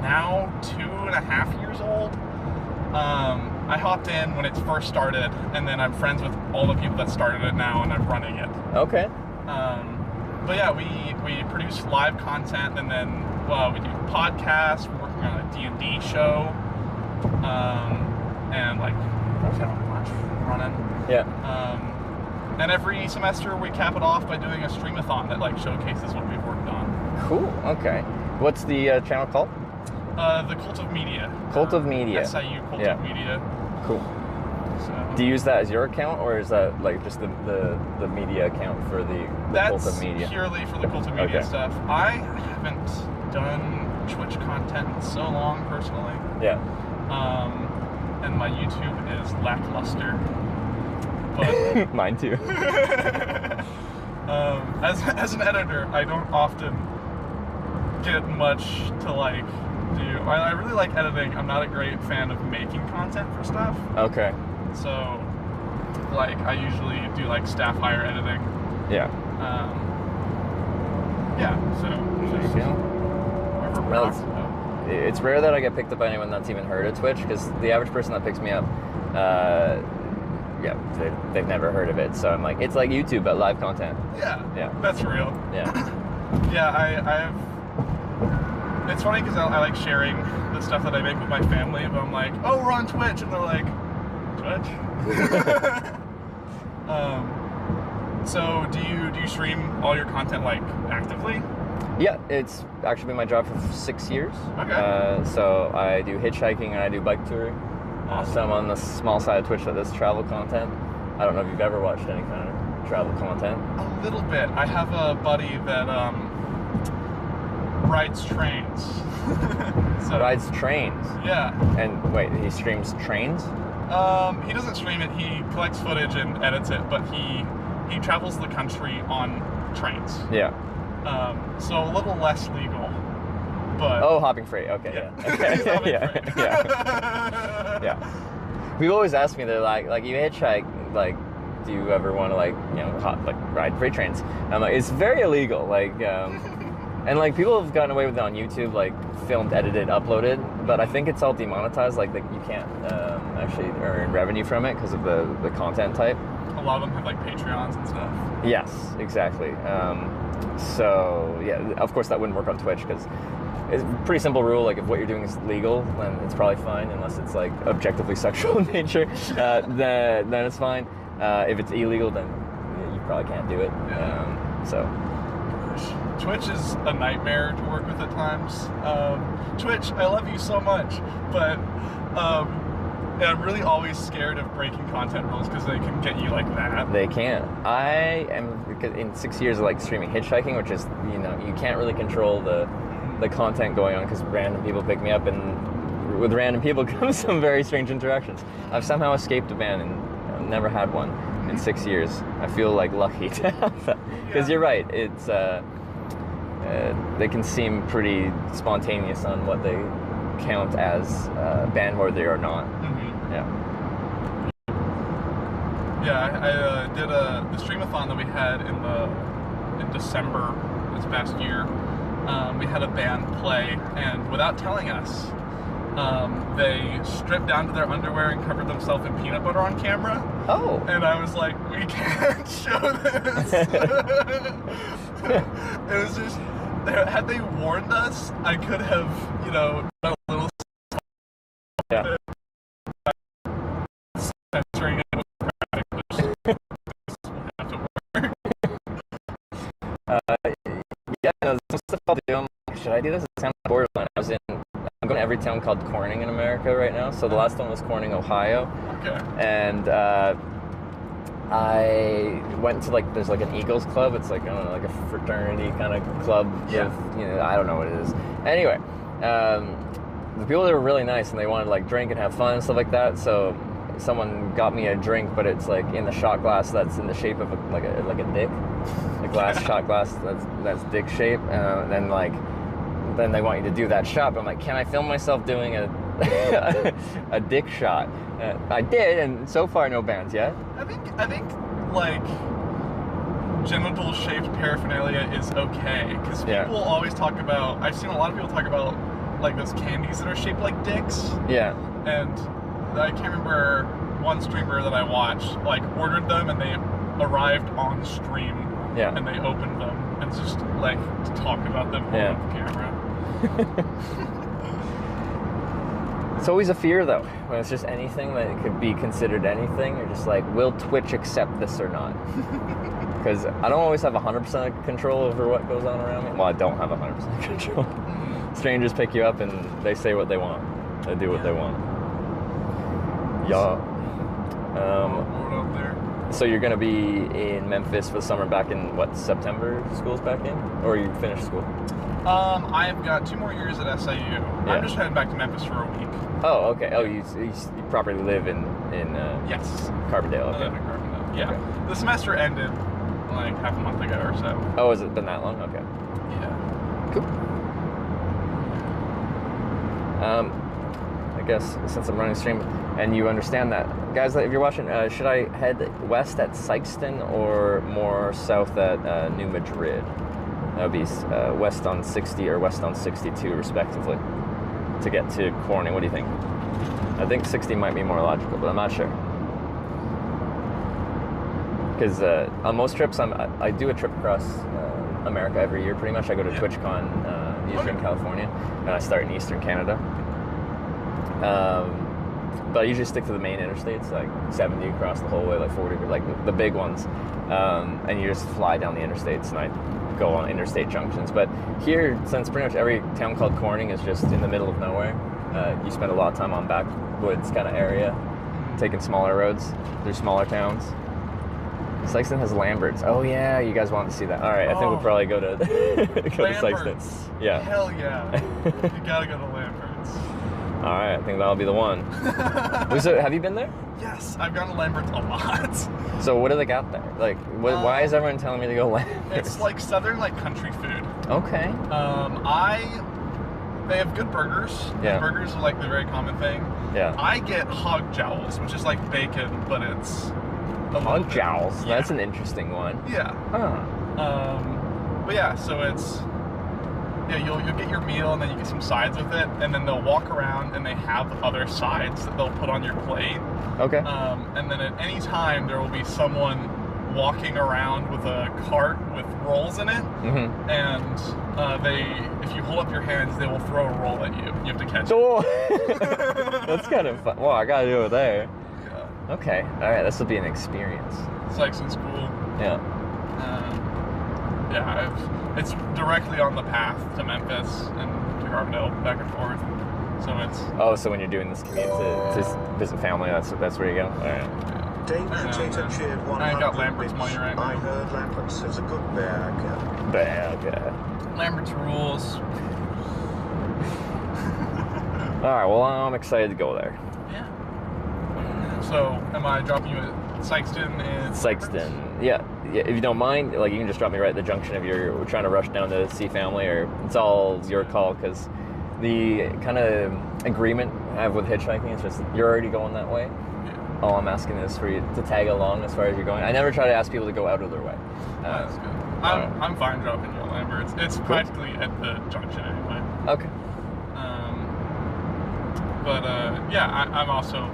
now 2.5 years old. I hopped in when it first started, and then I'm friends with all the people that started it now, and I'm running it. Okay. But yeah, we produce live content, and then we do podcasts. We're working on a D&D show, and like got a bunch running. Yeah. And every semester we cap it off by doing a streamathon that like showcases what we've worked on. Cool. Okay. What's the channel called? The Cult of Media. Cult of Media. SIU Cult of Media. Cool. So, do you use that as your account, or is that like just the media account for the Cult of Media? That's purely for the Cult of Media stuff. I haven't done Twitch content in so long personally. Yeah. And my YouTube is lackluster. But mine too. As an editor, I don't often get much to like do. I really like editing. I'm not a great fan of making content for stuff. Okay. So, like, I usually do like staff hire editing. Yeah. Yeah. So. Just whatever we're talking about. It's rare that I get picked up by anyone that's even heard of Twitch, because the average person that picks me up, they've never heard of it. So I'm like, it's like YouTube but live content. Yeah. Yeah. That's real. Yeah. Yeah. I have. It's funny because I like sharing the stuff that I make with my family, but I'm like, oh, we're on Twitch, and they're like, Twitch? So do you stream all your content like actively? Yeah, it's actually been my job for 6 years. Okay. So I do hitchhiking and I do bike touring. Awesome. So I'm on the small side of Twitch that does travel content. I don't know if you've ever watched any kind of travel content. A little bit. I have a buddy that rides trains. So, Rides trains? Yeah. And wait, he streams trains? He doesn't stream it. He collects footage and edits it, but he travels the country on trains. Yeah. So a little less legal, but... Oh, hopping freight. Okay, yeah. Okay. Yeah. People always ask me, they're like you hitchhike, like, do you ever want to ride freight trains? And I'm like, it's very illegal, like, and like people have gotten away with it on YouTube, like filmed, edited, uploaded, but I think it's all demonetized, like you can't actually earn revenue from it because of the content type. A lot of them have like Patreons and stuff. Yes, exactly. So yeah, of course that wouldn't work on Twitch because it's a pretty simple rule. Like if what you're doing is legal, then it's probably fine, unless it's like objectively sexual in nature. Then it's fine. If it's illegal, then you probably can't do it. So Twitch is a nightmare to work with at times. Twitch, I love you so much, but and I'm really always scared of breaking content rules because they can get you like that. They can. I am, in 6 years of like streaming hitchhiking, which is, you can't really control the content going on because random people pick me up, and with random people comes some very strange interactions. I've somehow escaped a ban and I've never had one in 6 years. I feel like lucky to have that. Because you're right, it's they can seem pretty spontaneous on what they count as ban-worthy or not. Yeah. Yeah, I did the streamathon that we had in December this past year. We had a band play, and without telling us, they stripped down to their underwear and covered themselves in peanut butter on camera. Oh. And I was like, we can't show this. It was just, had they warned us, I could have, done a little. Yeah. Censoring it with have to work. Yeah, some stuff I'll do. I'm like, should I do this? It's kind of borderline. I'm going to every town called Corning in America right now. So the last one was Corning, Ohio. Okay. And I went to there's like an Eagles club. It's like, I don't know, like a fraternity kind of club. Yeah. With, I don't know what it is. Anyway, the people there were really nice, and they wanted to like drink and have fun and stuff like that. So someone got me a drink, but it's like in the shot glass that's in the shape of like a dick, a glass shot glass that's dick shape, and then they want you to do that shot. But I'm like, can I film myself doing a a dick shot? I did, and so far no bans yet. I think like genital shaped paraphernalia is okay, because people always talk about. I've seen a lot of people talk about like those candies that are shaped like dicks. Yeah. And I can't remember one streamer that I watched like ordered them, and they arrived on stream. Yeah. And they opened them and just like to talk about them on camera. It's always a fear though, when it's just anything that could be considered anything. You're just like, will Twitch accept this or not? Because I don't always have 100% control over what goes on around me. Well, I don't have 100% control. Strangers pick you up and they say what they want. They do what they want. Yeah. Out there. So you're gonna be in Memphis for the summer, back in what, September? School's back in, or you finished school? I've got 2 more years at SIU. Yeah. I'm just heading back to Memphis for a week. Oh, okay. Oh, you properly live in yes, Carbondale. Okay. I live in Carbondale. Yeah. Okay. The semester ended like half a month ago or so. Oh, has it been that long? Okay. Yeah. Cool. I guess since I'm running stream and you understand that, guys, if you're watching, should I head west at Sykeston or more south at New Madrid? That would be west on 60 or west on 62, respectively, to get to Corning. What do you think? I think 60 might be more logical, but I'm not sure. Because on most trips, I do a trip across America every year, pretty much. I go to TwitchCon usually in California, and I start in Eastern Canada. But I usually stick to the main interstates, like 70 across the whole way, like 40, like the big ones. And you just fly down the interstates, and I go on interstate junctions. But here, since pretty much every town called Corning is just in the middle of nowhere, you spend a lot of time on backwoods kind of area, taking smaller roads through smaller towns. Sykeston has Lamberts. Oh yeah, you guys want to see that? All right, I think we'll probably go to Sykeston. Yeah. Hell yeah. You gotta go to Lambert's. All right, I think that'll be the one. So, have you been there? Yes, I've gone to Lambert's a lot. So what do they got there? Like, why is everyone telling me to go Lambert's? It's like southern, like country food. Okay. They have good burgers. Yeah. Burgers are like the very common thing. Yeah. I get hog jowls, which is like bacon, but it's hog jowls. Yeah. That's an interesting one. Yeah. Huh. But yeah, so it's you'll get your meal and then you get some sides with it, and then they'll walk around and they have other sides that they'll put on your plate. Okay. And then at any time there will be someone walking around with a cart with rolls in it, and if you hold up your hands, they will throw a roll at you. You have to catch it. That's kind of fun. Well, I gotta do it there. Yeah. Okay. All right. This will be an experience. Sykeston's cool. Yeah. It's directly on the path to Memphis and to Carbondale, back and forth. So it's. Oh, so when you're doing this commute to visit family, that's where you go. All right. Dave Potato cheered 100 I ain't got Lambert's money right now. I heard Lambert's is a good burger. Burger. Lambert's rules. All right. Well, I'm excited to go there. Yeah. So, am I dropping you at Sykeston and Sykeston? Yeah. If you don't mind, like, you can just drop me right at the junction if you're trying to rush down to see family, or it's all your call, because the kind of agreement I have with hitchhiking is just you're already going that way. Yeah. All I'm asking is for you to tag along as far as you're going. I never try to ask people to go out of their way. That's good. I'm fine dropping you at Lambert's. It's practically at the junction anyway. Okay. But yeah, I'm also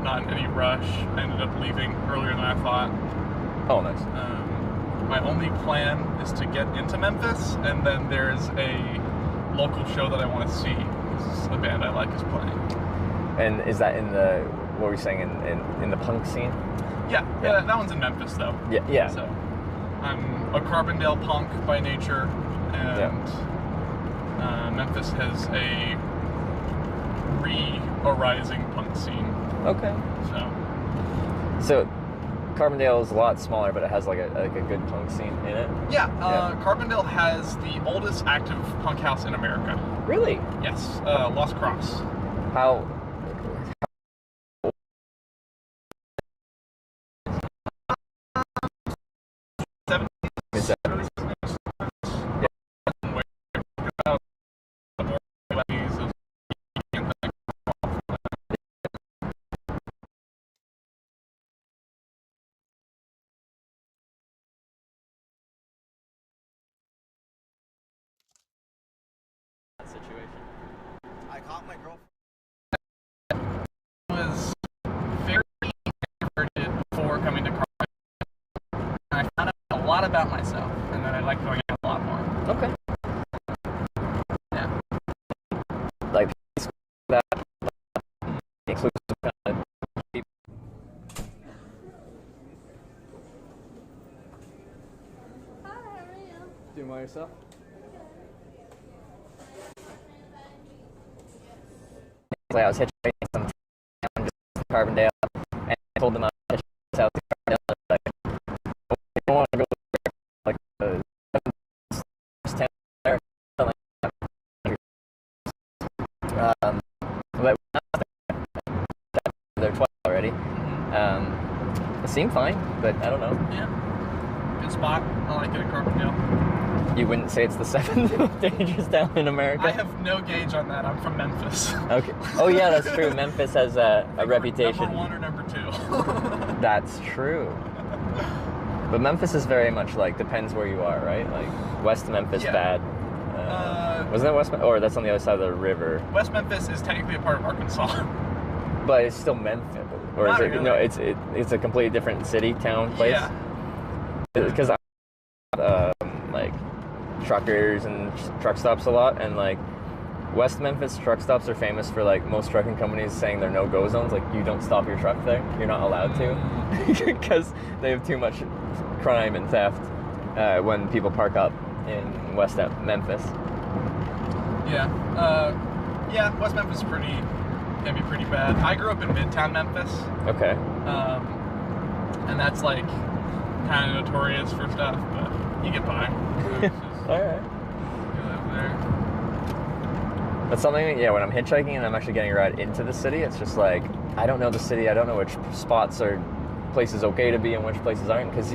not in any rush. I ended up leaving earlier than I thought. Oh, nice. My only plan is to get into Memphis, and then there's a local show that I want to see. The band I like is playing. And is that in the, what were you saying, in the punk scene? Yeah, that one's in Memphis, though. Yeah. So I'm a Carbondale punk by nature, and Memphis has a re-arising punk scene. Okay. So Carbondale is a lot smaller, but it has like a good punk scene in it. Yeah, Carbondale has the oldest active punk house in America. Really? Yes, Lost Cross. How? Situation. I caught my girlfriend. Was very introverted before coming to Carbondale. I found out a lot about myself, and then I like going out a lot more. Okay. Yeah. Like that inclusive kind of people. Hi, how are you? Doing by yourself? Like I was hitchhiking some town just in Carbondale, and I told them I was hitchhiking south to Carbondale. Like, oh, you don't want to go like the town there, something like that. But they're 12 already. It seemed fine, but I don't know. Yeah. Good dangerous spot. I like it at Carbondale. You wouldn't say it's the 7th most dangerous town in America? I have no gauge on that. I'm from Memphis. Okay. Oh yeah, that's true. Memphis has a reputation. Number 1 or number 2. That's true. But Memphis is very much like, depends where you are, right? Like West Memphis, Yeah. bad. Wasn't that West? Or that's on the other side of the river. West Memphis is technically a part of Arkansas. But it's still Memphis, or Not is it? really. No, it's a completely different city, town, place. Yeah. Because like truckers and truck stops a lot, and like West Memphis truck stops are famous for like most trucking companies saying they're no-go zones. Like you don't stop your truck there, you're not allowed to, because they have too much crime and theft when people park up in West Memphis. Yeah, West Memphis can be pretty bad. I grew up in Midtown Memphis. Okay. And that's like kind of notorious for stuff, but you get by. All right. You live there. That's something, yeah, when I'm hitchhiking and I'm actually getting a ride into the city, it's just like, I don't know the city, I don't know which spots are places okay to be and which places aren't, because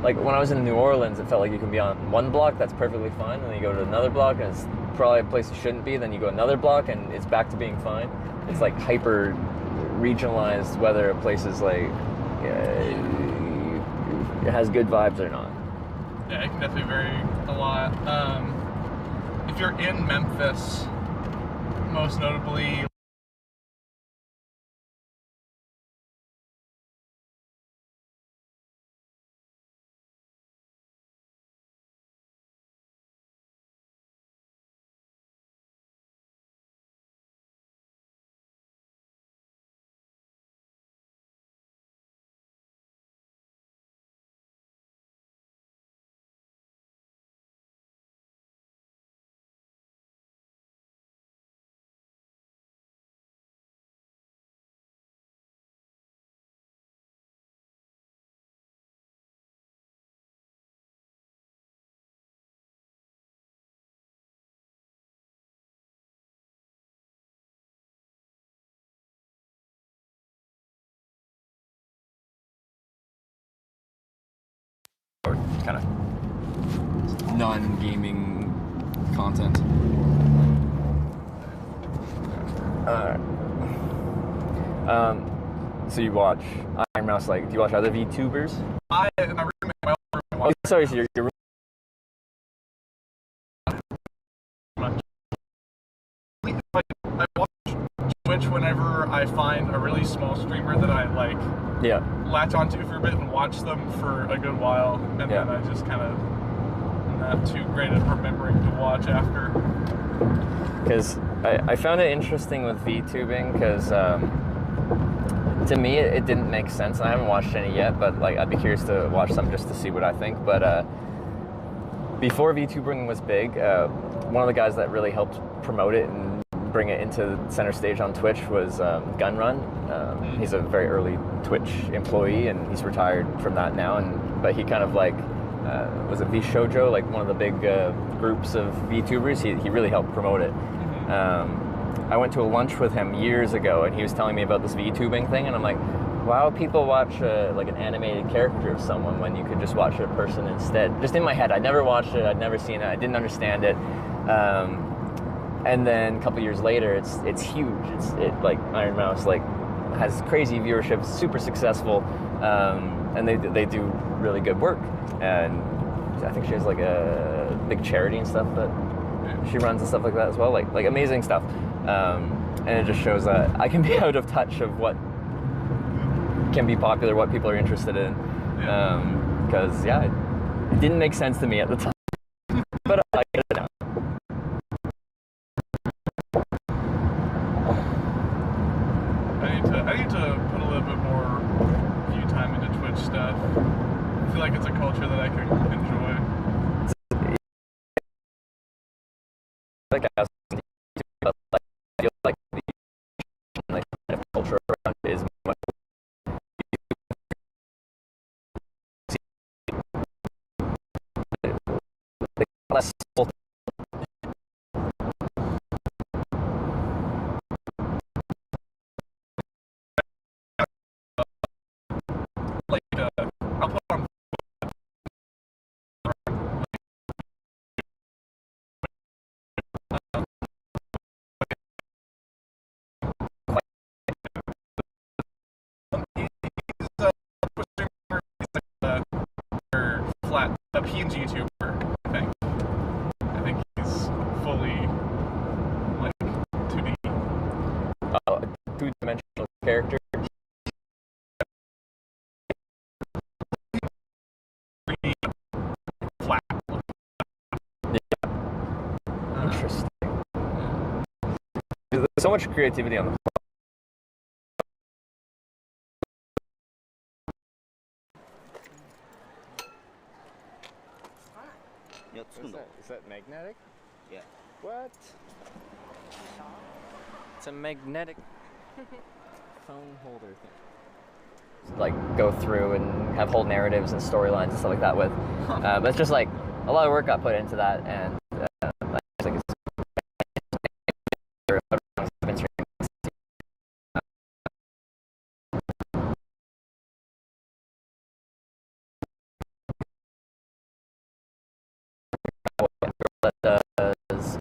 like when I was in New Orleans, it felt like you can be on one block, that's perfectly fine, and then you go to another block and it's probably a place you shouldn't be, then you go another block and it's back to being fine. It's like hyper regionalized whether a place is like, it has good vibes or not. Yeah, it can definitely vary a lot. If you're in Memphis, most notably, Or kind of non-gaming content. So you watch Iron Mouse, like, do you watch other VTubers? my roommate, my old roommate, Oh, sorry, so your I watch Twitch whenever I find a really small streamer that I like yeah. latch onto for a bit and watch them for a good while, and Yeah. then I just kind of not too great at remembering to watch after. Because I found it interesting with VTubing, because to me it didn't make sense. I haven't watched any yet, but like I'd be curious to watch some just to see what I think. But before VTubing was big, one of the guys that really helped promote it and bring it into center stage on Twitch was Gunrun. He's a very early Twitch employee, and he's retired from that now. But he kind of like was it VShojo, like one of the big groups of VTubers. He really helped promote it. I went to a lunch with him years ago, and he was telling me about this VTubing thing, and I'm like, why would people watch like an animated character of someone when you could just watch a person instead? Just in my head, I'd never watched it, I'd never seen it, I didn't understand it. And then a couple years later, it's huge. It like Iron Mouse like has crazy viewership, super successful, and they do really good work. And I think she has like a big charity and stuff that she runs and stuff like that as well. Like amazing stuff. And it just shows that I can be out of touch of what can be popular, what people are interested in. Because it didn't make sense to me at the time, but I get it now. I need to put a little bit more view time into Twitch stuff. I feel like it's a culture that I can enjoy. Like I feel like the culture around it is much less Like, I'll put on There's so much creativity on the Is that magnetic? Yeah. What? It's a magnetic phone holder thing. Like go through and have whole narratives and storylines and stuff like that with. But it's just like a lot of work got put into that, and I think it's that does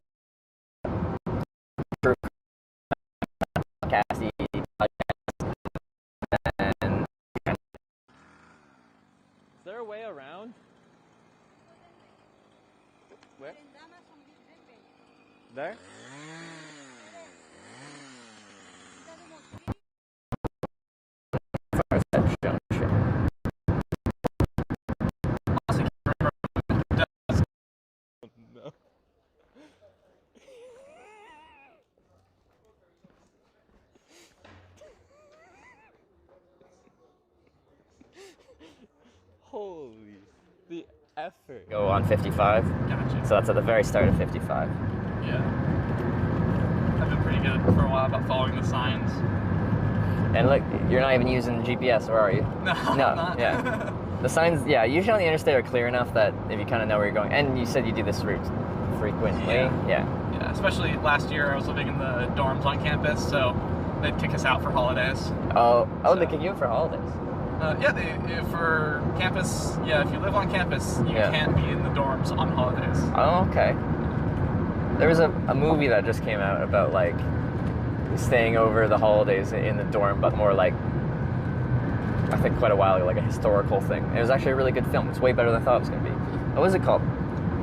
true podcasty podcast, and is there a way around? Where? There? Holy, the effort. Go on 55. Gotcha. So that's at the very start of 55. Yeah. I've been pretty good for a while about following the signs. And look, you're not even using GPS, or are you? No, No, not. yeah. The signs, yeah, usually on the interstate are clear enough that if you kind of know where you're going. And you said you do this route frequently. Yeah. Yeah. Especially last year, I was living in the dorms on campus, so they'd kick us out for holidays. Oh, So- they kick you out for holidays. For campus, if you live on campus, you can't be in the dorms on holidays. Oh, okay. There was a movie that just came out about like staying over the holidays in the dorm, but more like, I think quite a while ago, like a historical thing. It was actually a really good film. It's way better than I thought it was going to be. What was it called?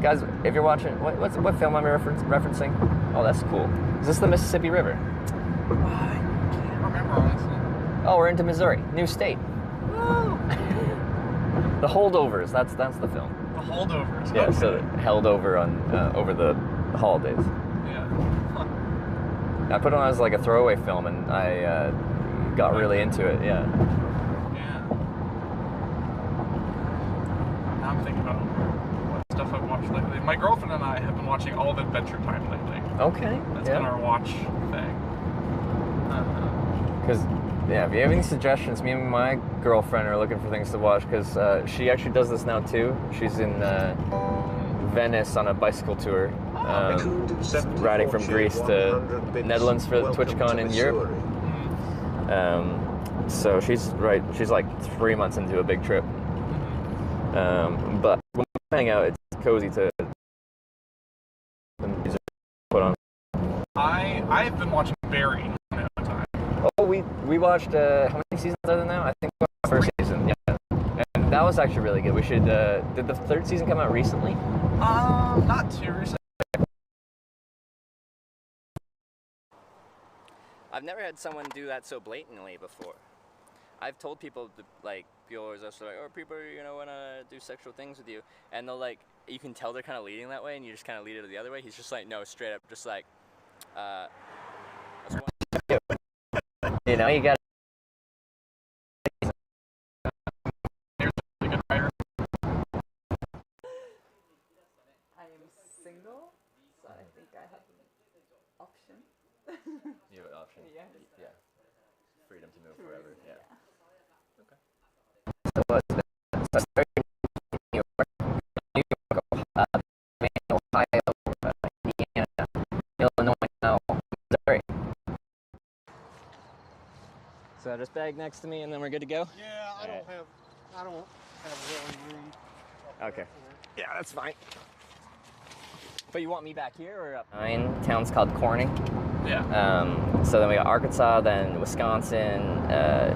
Guys, if you're watching, what film am I referencing? Oh, that's cool. Is this the Mississippi River? I can't remember, honestly. Oh, we're into Missouri. New state. The Holdovers, that's the film. The Holdovers. Yeah, okay. so held over on over the holidays. Yeah. Huh. I put it on as like a throwaway film, and I got really into it. Yeah. Yeah. Now I'm thinking about what stuff I've watched lately. My girlfriend and I have been watching all of Adventure Time lately. Okay. That's been our watch thing. Because if you have any suggestions, me and my girlfriend are looking for things to watch, because she actually does this now too. She's in Venice on a bicycle tour, riding from Greece to Netherlands for TwitchCon in Europe. So she's like 3 months into a big trip. But when we hang out, it's cozy to put on. I've been watching Barry on my own time. Oh, we watched how many seasons are there now? I think the first season, yeah. And that was actually really good. We should did the third season come out recently? Not too recently. I've never had someone do that so blatantly before. I've told people to, like, people always ask like, oh, people, want to do sexual things with you, and they'll like, you can tell they're kind of leading that way, and you just kind of lead it the other way. He's just like, no, straight up, just like, you know, you got. I am single, so I think I have an option. You have an option? Yes. Yeah. Freedom to move wherever, yeah. Okay. So I started in New York, Ohio, Indiana, Illinois, now Missouri. So just bag next to me and then we're good to go? Yeah, I don't have really room. Okay. Yeah, that's fine. But you want me back here or up? 9 towns called Corning. Yeah. So then we got Arkansas, then Wisconsin,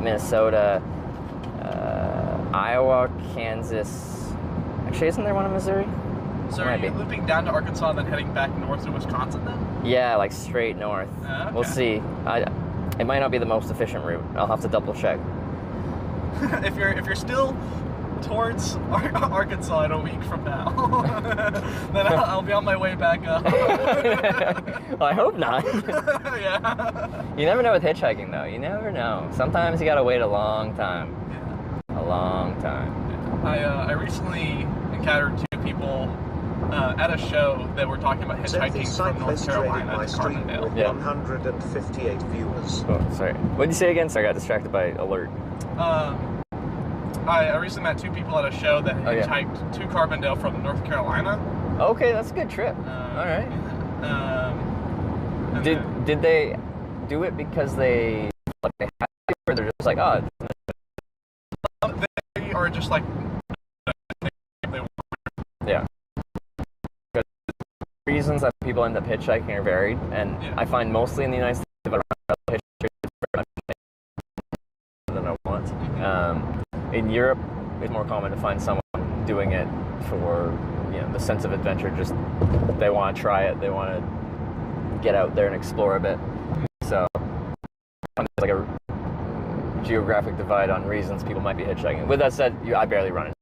Minnesota, Iowa, Kansas. Actually, isn't there one in Missouri? So are you looping down to Arkansas and then heading back north to Wisconsin then? Yeah, like straight north. Okay. We'll see. It might not be the most efficient route. I'll have to double check. if you're still towards Arkansas in a week from now. Then I'll be on my way back up. Well, I hope not. Yeah. You never know with hitchhiking, though. You never know. Sometimes you gotta wait a long time. A long time. I recently encountered two people at a show that were talking about hitchhiking from North Carolina to Carbondale. Yeah. 158 viewers. Oh, sorry. What did you say again? Sorry, I got distracted by alert. I recently met two people at a show that hitchhiked to Carbondale from North Carolina. Okay, that's a good trip. All right. Did they do it because they had to, or they're just like, oh? They are just like. Yeah. Because reasons that people end up hitchhiking are varied, and I find mostly in the United States, but around than I want. In Europe, it's more common to find someone doing it for the sense of adventure. Just they want to try it. They want to get out there and explore a bit. So there's like a geographic divide on reasons people might be hitchhiking. With that said, I barely run it.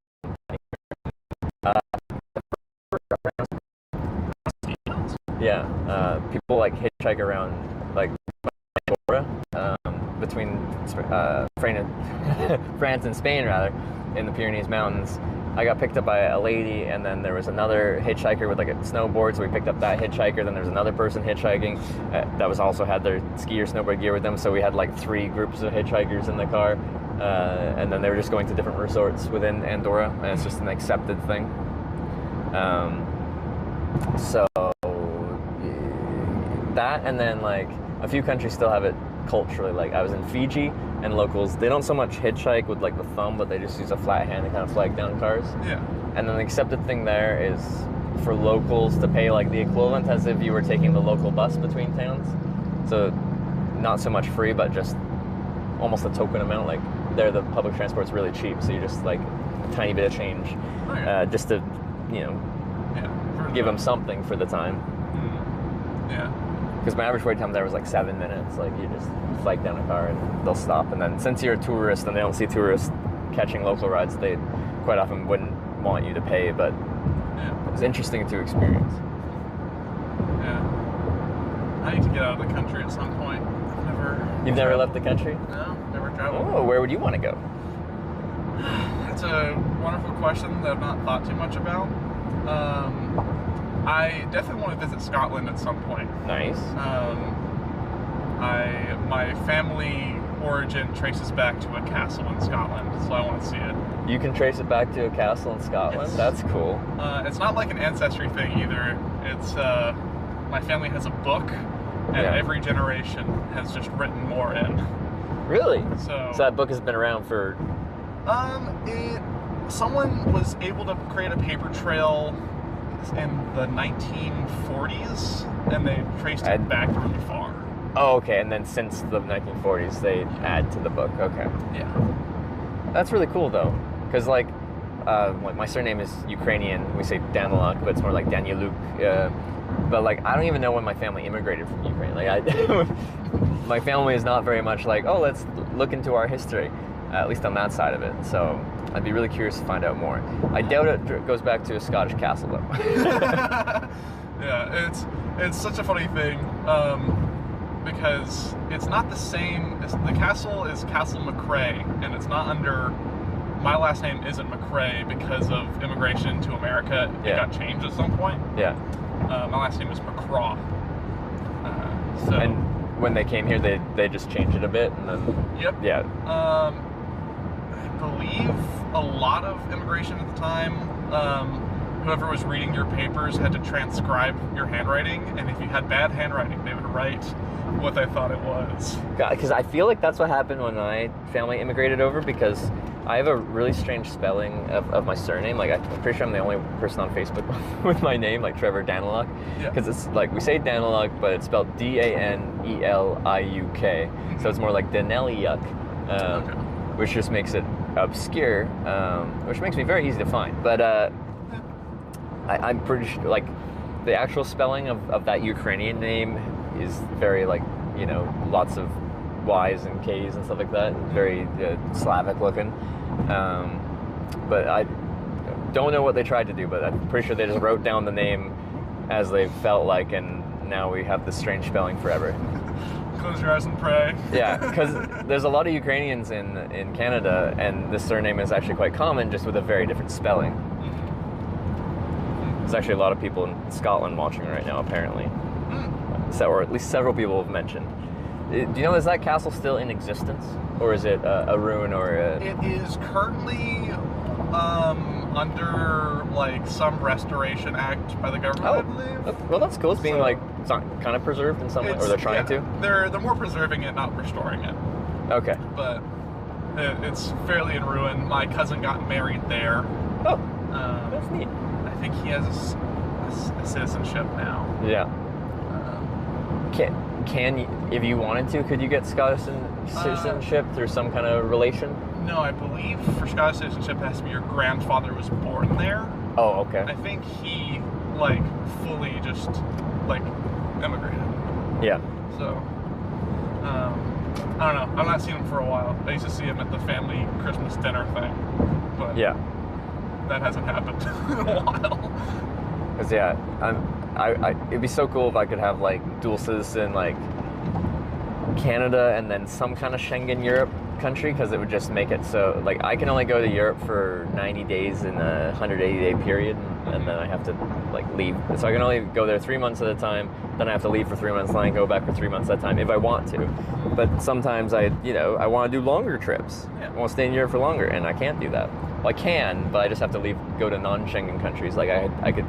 People like hitchhike around like between France and Spain, rather, in the Pyrenees Mountains. I got picked up by a lady, and then there was another hitchhiker with like a snowboard, so we picked up that hitchhiker. Then there's another person hitchhiking that was also had their ski or snowboard gear with them, so we had like 3 groups of hitchhikers in the car, and then they were just going to different resorts within Andorra, and it's just an accepted thing. So that, and then like a few countries still have it culturally. Like I was in Fiji, and locals, they don't so much hitchhike with like the thumb, but they just use a flat hand to kind of flag down cars. Yeah. And then the accepted thing there is for locals to pay like the equivalent as if you were taking the local bus between towns. So not so much free, but just almost a token amount. Like there, the public transport's really cheap, so you just like a tiny bit of change, just to give them something for the time. Yeah. Because my average wait time there was like 7 minutes. Like you just flag down a car and they'll stop. And then since you're a tourist and they don't see tourists catching local rides, they quite often wouldn't want you to pay. But it was interesting to experience. Yeah. I need to get out of the country at some point. You've never left the country? No, never traveled. Oh, where would you want to go? That's a wonderful question that I've not thought too much about. I definitely want to visit Scotland at some point. Nice. My family origin traces back to a castle in Scotland, so I want to see it. You can trace it back to a castle in Scotland? Yes. That's cool. It's not like an ancestry thing either. It's my family has a book, and every generation has just written more in. Really? So that book has been around for... Someone was able to create a paper trail in the 1940s, and they traced it back really far. Oh, okay, and then since the 1940s, they add to the book. Okay. Yeah. That's really cool, though, because like my surname is Ukrainian. We say Daniluk, but it's more like Daniluk. But like, I don't even know when my family immigrated from Ukraine. Like, my family is not very much like, oh, let's look into our history, at least on that side of it. So I'd be really curious to find out more. I doubt it goes back to a Scottish castle, though. Yeah, it's such a funny thing, because it's not the same. The castle is Castle McRae, and it's not under... My last name isn't McRae because of immigration to America. It got changed at some point. Yeah. My last name is McCraw. So. And when they came here, they just changed it a bit, and then... Yep. Yeah. I believe a lot of immigration at the time, whoever was reading your papers had to transcribe your handwriting, and if you had bad handwriting, they would write what they thought it was. Because I feel like that's what happened when my family immigrated over, because I have a really strange spelling of my surname. Like, I'm pretty sure I'm the only person on Facebook with my name, like Trevor Daniluk. Because it's like, we say Daniluk, but it's spelled D-A-N-E-L-I-U-K. So it's more like Daneliuk, which just makes it obscure, which makes me very easy to find. But I'm pretty sure, like, the actual spelling of that Ukrainian name is very, like, you know, lots of Y's and K's and stuff like that. Very Slavic looking. But I don't know what they tried to do, but I'm pretty sure they just wrote down the name as they felt like, and now we have this strange spelling forever. Close your eyes and pray. Yeah, because there's a lot of Ukrainians in Canada, and this surname is actually quite common, just with a very different spelling. There's actually a lot of people in Scotland watching right now, apparently. So, or at least several people have mentioned. Do you know, is that castle still in existence? Or is it a ruin or a... It is currently under, like, some restoration act by the government, I believe. Well, that's cool. It's being, like, kind of preserved in some way, or they're trying to? They're more preserving it, not restoring it. Okay. But it's fairly in ruin. My cousin got married there. Oh, that's neat. I think he has a citizenship now. Yeah. Can you, if you wanted to, could you get Scottish citizenship through some kind of relation? No, I believe for Scottish citizenship it has to be your grandfather was born there. Oh, okay. I think he, like, fully just, like, immigrated. Yeah. So, I don't know. I've not seen him for a while. I used to see him at the family Christmas dinner thing. But yeah, that hasn't happened in a while. Because, yeah, it'd be so cool if I could have, like, dual citizen, like, Canada and then some kind of Schengen Europe country, because it would just make it so, like, I can only go to Europe for 90 days in a 180-day period, and then I have to, like, leave. So I can only go there 3 months at a time, then I have to leave for 3 months, then I go back for 3 months at a time if I want to. But sometimes I want to do longer trips. Yeah. I want to stay in Europe for longer, and I can't do that. Well, I can, but I just have to go to non-Schengen countries. Like, I could...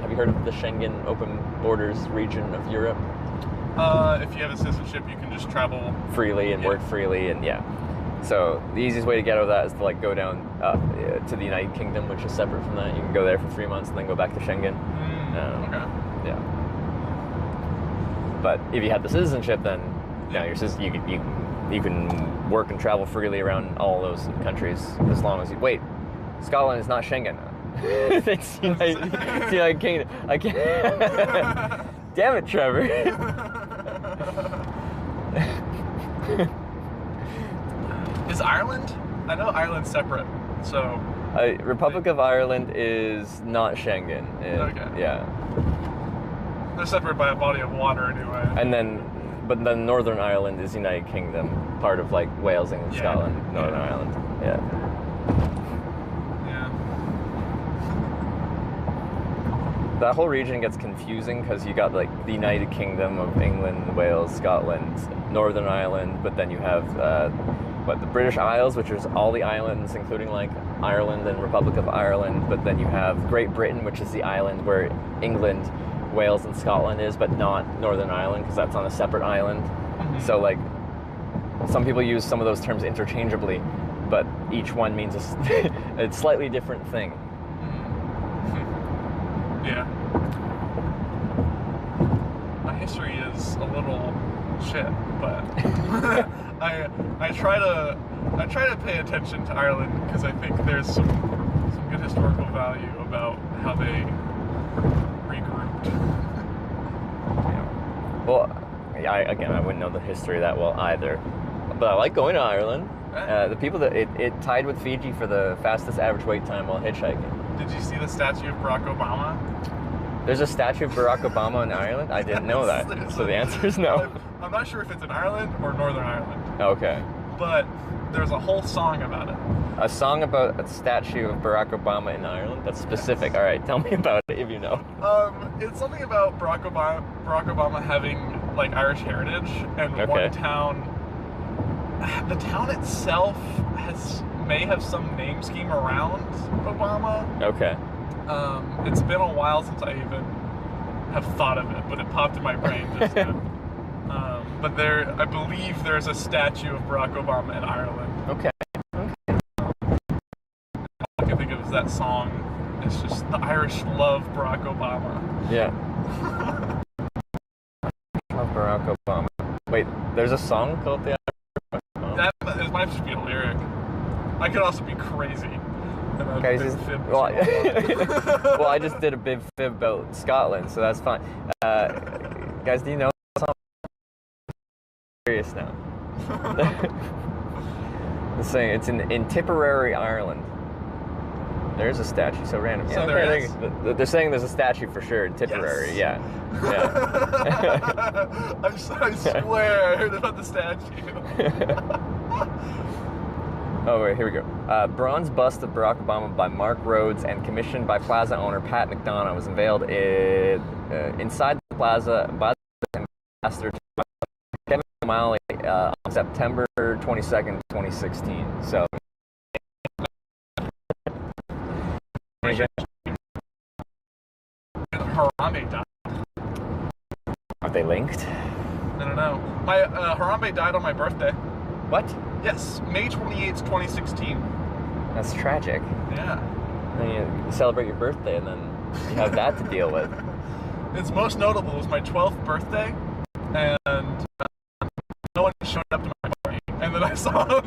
Have you heard of the Schengen open borders region of Europe? If you have a citizenship, you can just travel freely and work freely, and yeah. So the easiest way to get out of that is to, like, go down to the United Kingdom, which is separate from that. You can go there for 3 months and then go back to Schengen. Okay. Yeah. But if you had the citizenship, then you can work and travel freely around all those countries as long as you wait. Scotland is not Schengen. It's United Kingdom. I can't. Damn it, Trevor. Is Ireland? I know Ireland's separate, so... Republic of Ireland is not Schengen. Okay. Yeah. They're separate by a body of water anyway. But then Northern Ireland is United Kingdom, part of, like, Wales, England, Scotland, Northern Ireland. Yeah. That whole region gets confusing because you got, like, the United Kingdom of England, Wales, Scotland, Northern Ireland, but then you have the British Isles, which is all the islands, including, like, Ireland and Republic of Ireland, but then you have Great Britain, which is the island where England, Wales, and Scotland is, but not Northern Ireland because that's on a separate island. Mm-hmm. So, like, some people use some of those terms interchangeably, but each one means a slightly different thing. Yeah. My history is a little shit, but I try to pay attention to Ireland because I think there's some good historical value about how they regrouped. Yeah. Well, I wouldn't know the history that well either, but I like going to Ireland. The people that it tied with Fiji for the fastest average wait time while hitchhiking. Did you see the statue of Barack Obama? There's a statue of Barack Obama in Ireland? I didn't know that. So the answer is no. I'm not sure if it's in Ireland or Northern Ireland. Okay. But there's a whole song about it. A song about a statue of Barack Obama in Ireland? That's specific. All right, tell me about it if you know. It's something about Barack Obama having, like, Irish heritage, and one town. The town itself may have some name scheme around Obama. Okay. It's been a while since I even have thought of it, but it popped in my brain just now. But I believe there's a statue of Barack Obama in Ireland. Okay. All I can think of is that song. It's just the Irish love Barack Obama. Yeah. Love Barack Obama. Wait, there's a song called the Irish Obama? It might just be a lyric. I could also be crazy. Guys, well, I just did a big fib about Scotland, so that's fine. Guys, do you know the song? I'm serious now. It's saying it's in Tipperary, Ireland. There is a statue, so random. So Yeah, there okay, is? They're saying there's a statue for sure in Tipperary. Yes. Yeah. I swear I heard about the statue. Oh, wait, here we go. Bronze bust of Barack Obama by Mark Rhodes and commissioned by Plaza owner Pat McDonough was unveiled inside the plaza by the ambassador Kevin O'Malley on September 22nd, 2016. So. Harambe died. Are they linked? I don't know. My Harambe died on my birthday. What? Yes, May 28th, 2016. That's tragic. Yeah. And you celebrate your birthday and then you have that to deal with. It's most notable. It was my 12th birthday, and no one showed up to my party. And then I saw the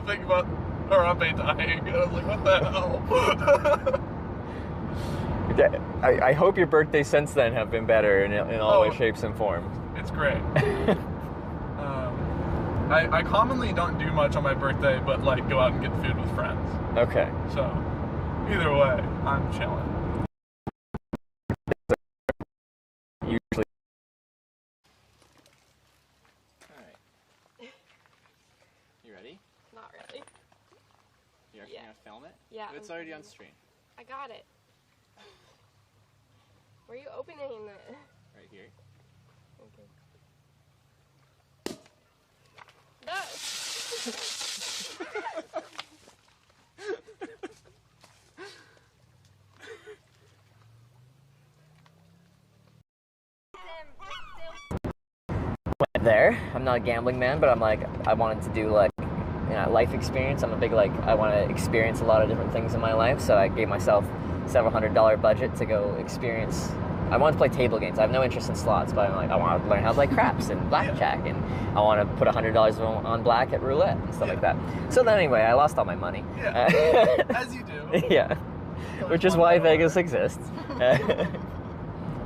thing about Harambe dying, and I was like, what the hell? I hope your birthdays since then have been better in all ways, shapes, and forms. It's great. I commonly don't do much on my birthday, but like go out and get food with friends. Okay. So, either way, I'm chilling. Usually. Alright. You ready? Not really. You're actually gonna film it? Yeah. It's already on stream. I got it. Where are you opening it? Right here. Okay. No. There, I'm not a gambling man, but I'm like, I wanted to do like, life experience. I'm a big I want to experience a lot of different things in my life, so I gave myself several $100 budget to go experience. I want to play table games. I have no interest in slots, but I'm like, I want to learn how to play craps and blackjack, and I want to put $100 on black at roulette and stuff like that. So then anyway, I lost all my money. Yeah, as you do. Yeah, which is why Vegas exists.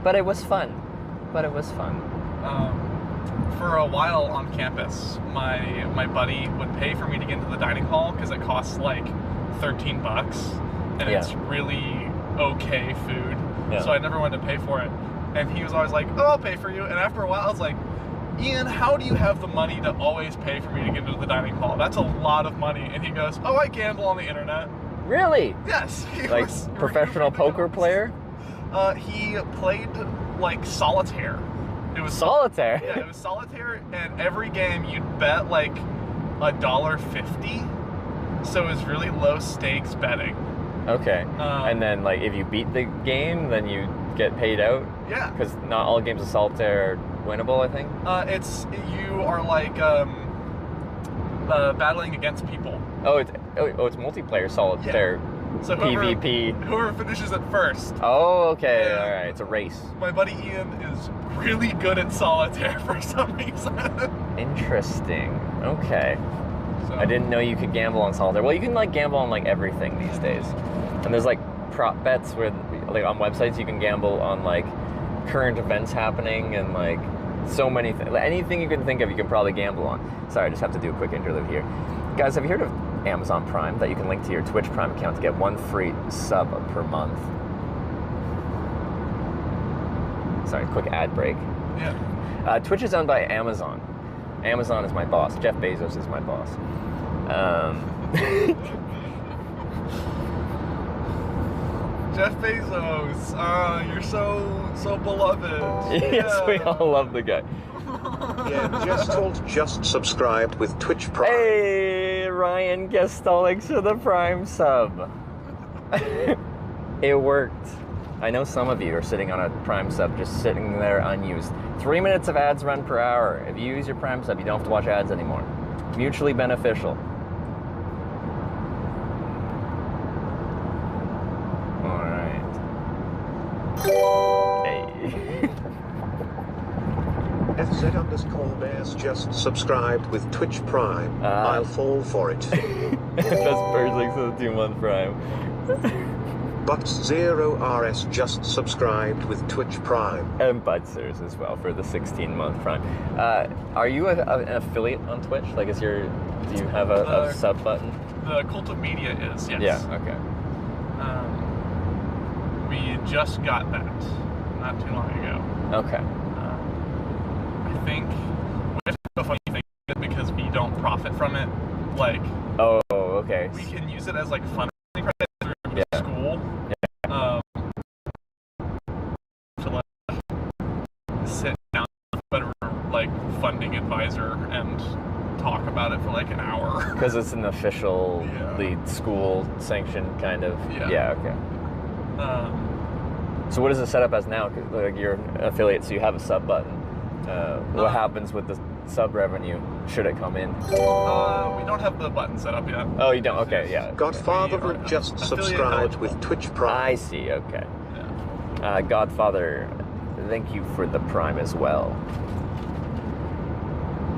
But it was fun. For a while on campus, my buddy would pay for me to get into the dining hall because it costs like $13, and it's really okay food. Yeah. So I never wanted to pay for it. And he was always like, "Oh, I'll pay for you." And after a while, I was like, "Ian, how do you have the money to always pay for me to get into the dining hall? That's a lot of money." And he goes, "Oh, I gamble on the internet." Really? Yes. Like professional poker player? He played like solitaire. It was solitaire. Yeah, it was solitaire, and every game you'd bet like $1.50. So it was really low stakes betting. Okay. And then like if you beat the game, then you get paid out? Yeah. Because not all games of solitaire are winnable, I think. You are like battling against people. Oh, it's multiplayer solitaire. Yeah. So PvP. Whoever finishes it first. Oh, okay. All right. It's a race. My buddy Ian is really good at solitaire for some reason. Interesting. Okay. So. I didn't know you could gamble on solitaire. Well, you can like gamble on like everything these days. And there's like prop bets where like on websites you can gamble on like current events happening and like so many things. Anything you can think of, you can probably gamble on. Sorry, I just have to do a quick interlude here. Guys, have you heard of Amazon Prime, that you can link to your Twitch Prime account to get 1 free sub per month? Sorry, quick ad break. Yeah. Twitch is owned by Amazon. Amazon is my boss. Jeff Bezos is my boss. Jeff Bezos, you're so beloved. Yes, we all love the guy. Yeah, just subscribed with Twitch Prime. Hey, Ryan Gestolix for the Prime sub. It worked. I know some of you are sitting on a Prime sub just sitting there unused. 3 minutes of ads run per hour. If you use your Prime sub, you don't have to watch ads anymore. Mutually beneficial. All right. Hey. FZ_Bears just subscribed with Twitch Prime. I'll fall for it. Best Persics of the 2-month Prime. Butts0RS just subscribed with Twitch Prime. And Butzers as well for the 16-month Prime. Are you an affiliate on Twitch? Like, do you have a sub button? The Cult of Media is, yes. Yeah, okay. We just got that not too long ago. Okay. I think which is a funny thing because we don't profit from it. Like, oh, okay. We can use it as like fundraising credit through school. Yeah. To like sit down with a better like funding advisor and talk about it for like an hour. Because it's an official lead school sanctioned kind of. Yeah. Okay. So what is the setup as now? 'Cause, like, you're an affiliate, so you have a sub button. What happens with the sub revenue? Should it come in? We don't have the button set up yet. Oh, you don't? Okay, yeah. Godfather would just subscribed with Twitch Prime. I see. Okay. Godfather, thank you for the Prime as well.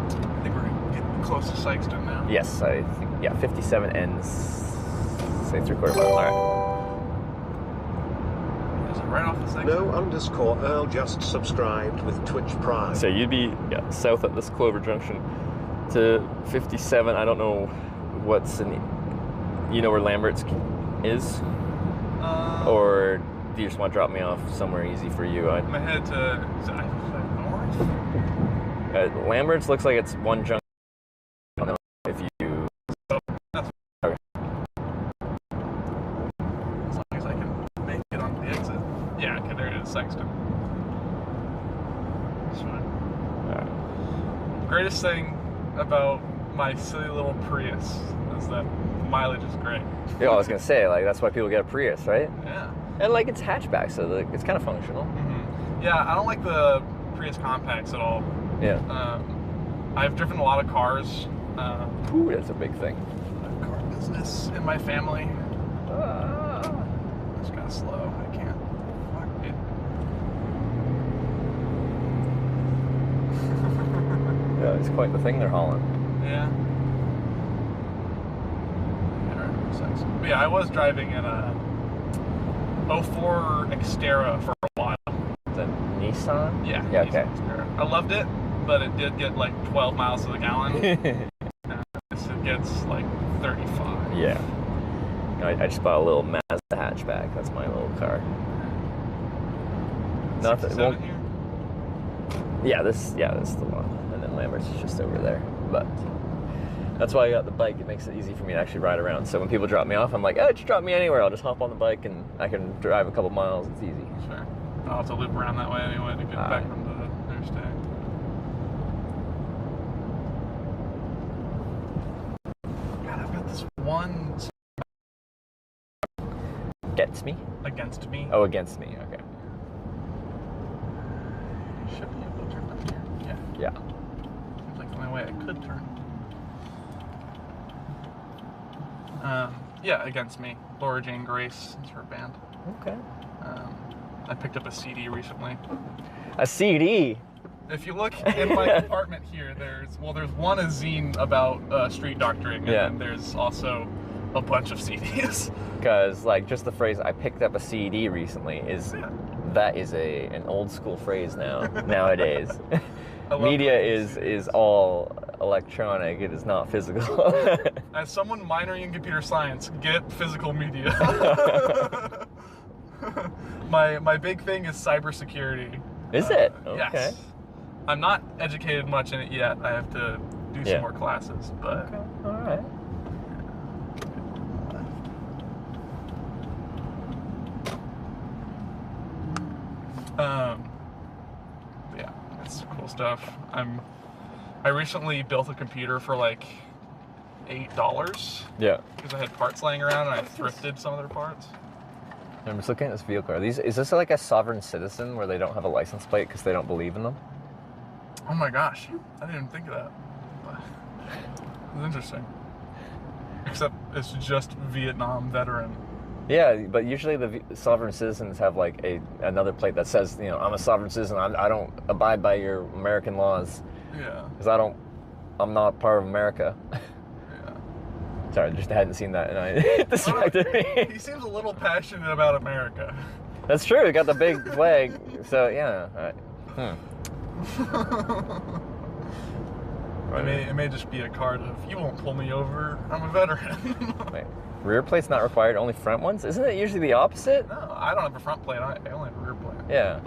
I think we're getting close to Sykeston now. Yes, I think, yeah, 57 ends, say 3/4 mile. All right. Is it right off the Sykeston? No underscore Earl just subscribed with Twitch Prime. So you'd be south at this Clover Junction to 57. I don't know what's in. You know where Lambert's is, or do you just want to drop me off somewhere easy for you? I'm headed to north. Lambert's looks like it's one junction. I don't know if you. Okay. As long as I can make it onto the exit. Yeah, okay, there it is, Sykeston. It's fine. Alright. Greatest thing about my silly little Prius is that mileage is great. Yeah, I was gonna say, like, that's why people get a Prius, right? Yeah. And like it's hatchback, so like, it's kind of functional. Mm-hmm. Yeah, I don't like the Prius compacts at all. Yeah. I've driven a lot of cars. Ooh, that's a big thing. Car business in my family. It's kind of slow. I can't. Fuck it. Yeah, it's quite the thing they're hauling. Yeah. But yeah, I was driving in a 04 Xterra for a while. The Nissan? Yeah. Yeah, okay. Xterra. I loved it, but it did get like 12 miles to the gallon. It gets like 35. Yeah. I just bought a little Mazda hatchback. That's my little car. Nothing. Well, here? Yeah, this is the one. And then Lambert's is just over there. But that's why I got the bike. It makes it easy for me to actually ride around. So when people drop me off, I'm like, oh, just drop me anywhere. I'll just hop on the bike and I can drive a couple miles. It's easy. Sure. I'll have to loop around that way anyway to get back from the interstate. God, I've got this one Gets me? against me. Oh, against me. Okay. Should be able to turn up here. Yeah. Yeah. Seems like the only way I could turn. Yeah, against me. Laura Jane Grace is her band. Okay. I picked up a CD recently. A CD? If you look in my apartment here, there's one a zine about street doctoring, and then there's also a bunch of CDs. Because like just the phrase "I picked up a CD recently" is that is an old school phrase nowadays. Media is all electronic. It is not physical. As someone minoring in computer science, get physical media. My big thing is cybersecurity. Is it? Okay. Yes. I'm not educated much in it yet. I have to do some more classes, but. Okay. All right. Yeah, it's cool stuff. I recently built a computer for like $8. Yeah. Because I had parts laying around and I thrifted some of their parts. I'm just looking at this vehicle. Is this like a sovereign citizen where they don't have a license plate because they don't believe in them? Oh my gosh, I didn't even think of that. It's interesting. Except it's just Vietnam veteran. Yeah, but usually the sovereign citizens have like another plate that says, you know, I'm a sovereign citizen. I don't abide by your American laws. Yeah. Because I'm not part of America. Yeah. Sorry, just hadn't seen that and it distracted me. He seems a little passionate about America. That's true. He got the big flag. So yeah. All right. It may just be a card of, you won't pull me over, I'm a veteran. Wait, rear plates not required, only front ones? Isn't it usually the opposite? No, I don't have a front plate. I only have a rear plate. Yeah.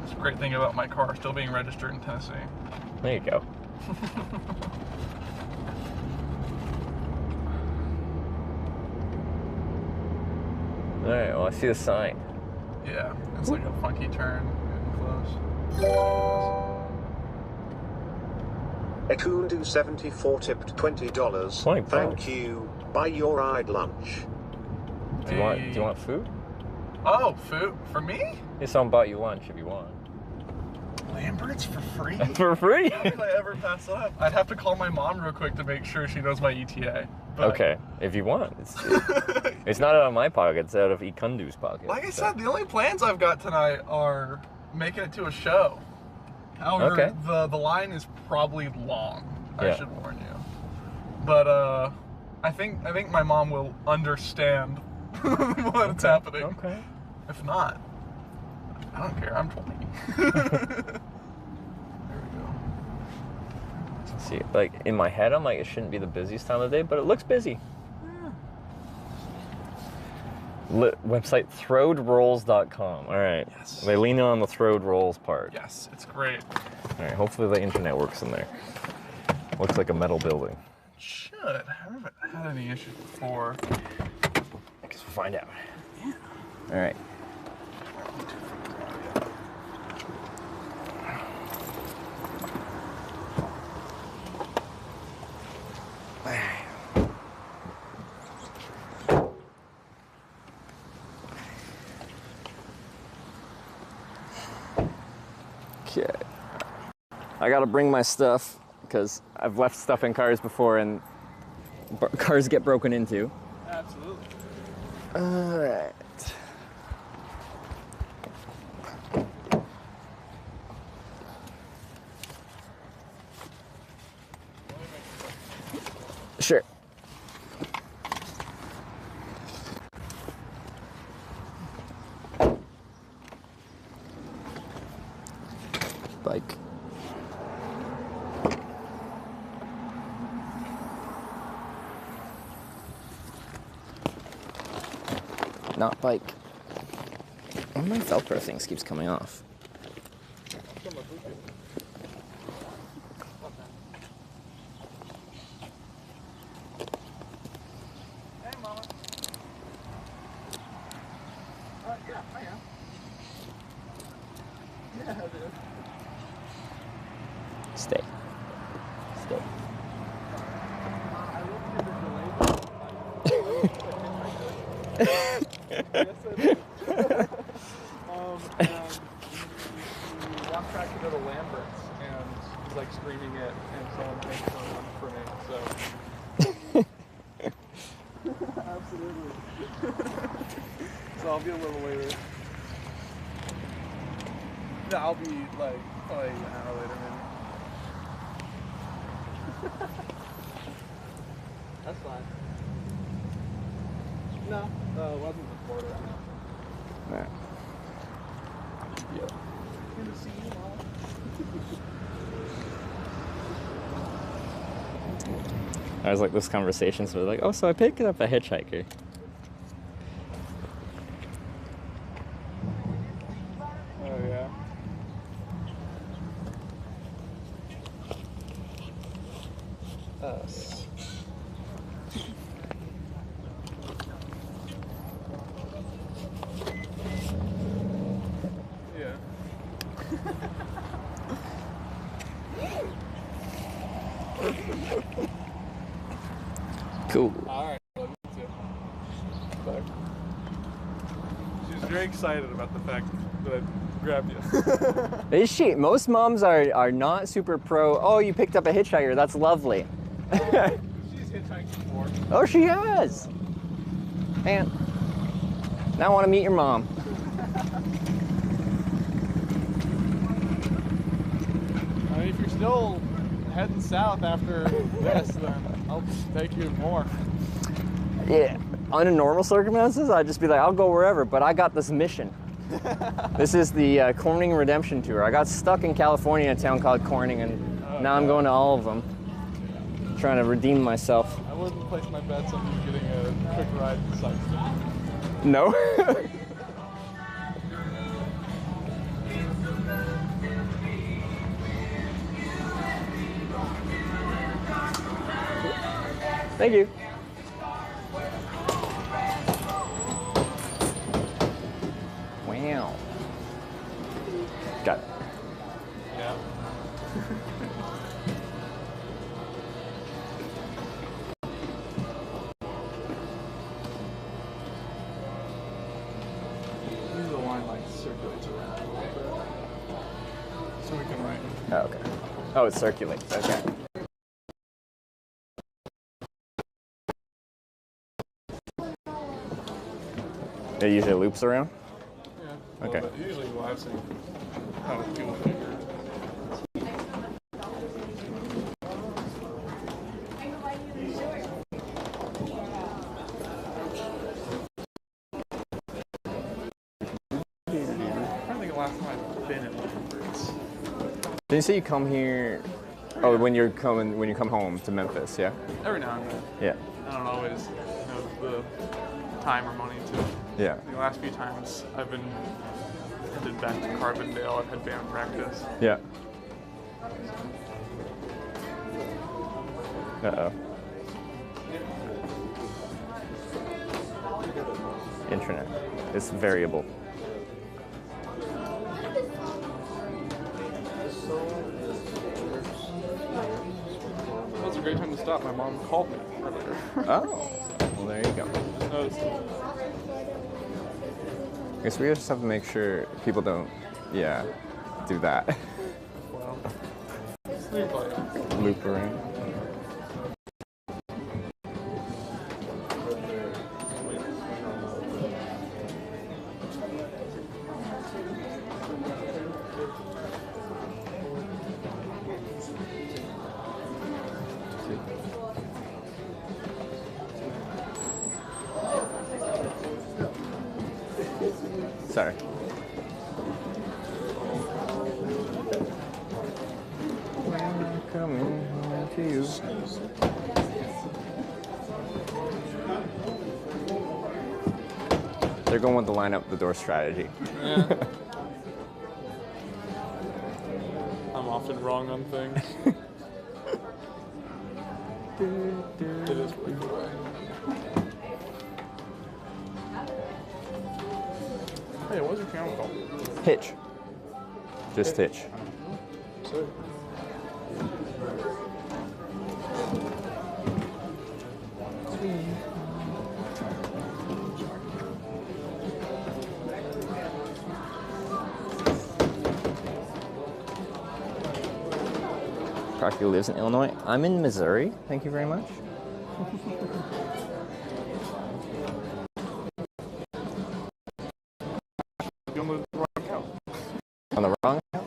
That's a great thing about my car still being registered in Tennessee. There you go. All right. Well, I see the sign. Yeah, it's like a funky turn. Getting close. Ekundu 74 tipped $20. $20. Thank you. Buy your ride lunch. Do you want food? Oh, food for me? Hey, someone bought you lunch if you want. Lambert's for free? For free? How could I ever pass up? I'd have to call my mom real quick to make sure she knows my ETA. But Okay, if you want. It's not out of my pocket, it's out of Ikundu's pocket. like I said, the only plans I've got tonight are making it to a show. However, the line is probably long. I should warn you. But I think my mom will understand what's happening. Okay. If not, I don't care. I'm 20. There we go. See, like in my head, I'm like, it shouldn't be the busiest time of the day, but it looks busy. Website throwedrolls.com. All right. Yes. They lean on the throwed rolls part. Yes, it's great. All right. Hopefully the internet works in there. Looks like a metal building. Should. I haven't had any issues before. I guess we'll find out. Yeah. All right. Okay. I gotta bring my stuff because I've left stuff in cars before and cars get broken into. Absolutely. All right. Sure. Bike. Not bike. One of my Velcro things keeps coming off. Hey, Mama. Yeah, I am. Yeah, I do. Stay. Stay. Yes, I did. And we walked back to go to Lambert's, and he's like screaming it, and someone makes one for me, so. Absolutely. So I'll be a little later. No, I'll be like probably an hour later, maybe. That's fine. No, it wasn't recorded. Alright. Yeah. Good to see you, Mom. I was like, this conversation, so like, oh, so I picked up a hitchhiker. Oh, yeah. Us. Yeah. Cool. Alright, love you too. Bye. She was very excited about the fact that I grabbed you. Is she? Most moms are not super pro, oh, you picked up a hitchhiker, that's lovely. She's hitchhiked before. Oh, she has. Man, now I want to meet your mom. I mean, if you're still heading south after this, then I'll take you more. Yeah, under normal circumstances, I'd just be like, I'll go wherever, but I got this mission. This is the Corning Redemption Tour. I got stuck in California in a town called Corning, and now I'm going to all of them. trying to redeem myself. I wouldn't place my bets on you getting a quick ride besides me. No. Thank you. Wow. Got it. Yeah. The line like circulates around a little bit. So we can write. Oh, okay. Oh, it circulates. Okay. It usually loops around? Yeah. Okay. Well, usually we'll have some kind of fuel figure. I think the last time I've been in Lambert's. Did you say you come here? Oh, when you come home to Memphis, yeah? Every now and then. Yeah. I don't always have the time or money to. Yeah. The last few times I've been headed back to Carbondale, I've had band practice. Yeah. Uh-oh. Internet. It's variable. Well, it's a great time to stop. My mom called me earlier. Oh. Well, there you go. I guess we just have to make sure people don't, do that. Well, loop around. Sorry. Coming to you. They're going with the line up the door strategy. Yeah. I'm often wrong on things. It is way away. Hey, what was your channel called? Hitch. Just Hitch. Sick. Crocky lives in Illinois. I'm in Missouri. Thank you very much. On the wrong account?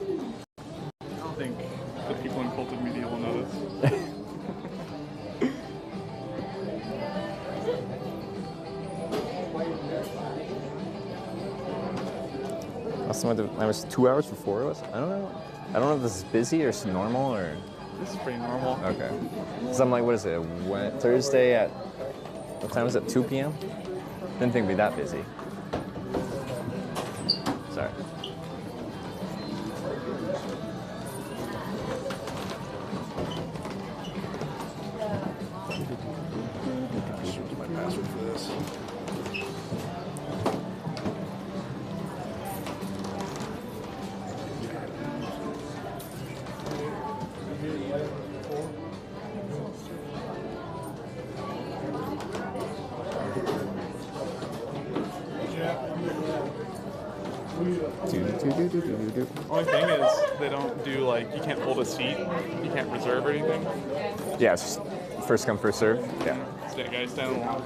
I don't think the people in Colton Media will notice. I was 2 hours before it was. I don't know. I don't know if this is busy or it's normal or. This is pretty normal. Okay. So I'm like, what is it? Thursday at what time is it? 2 p.m. Didn't think it'd be that busy. Sorry. My password for this. Only thing is, they don't do like, you can't hold a seat, you can't reserve or anything. Yeah, it's first come, first serve. Yeah. Stay, guys, stand in line.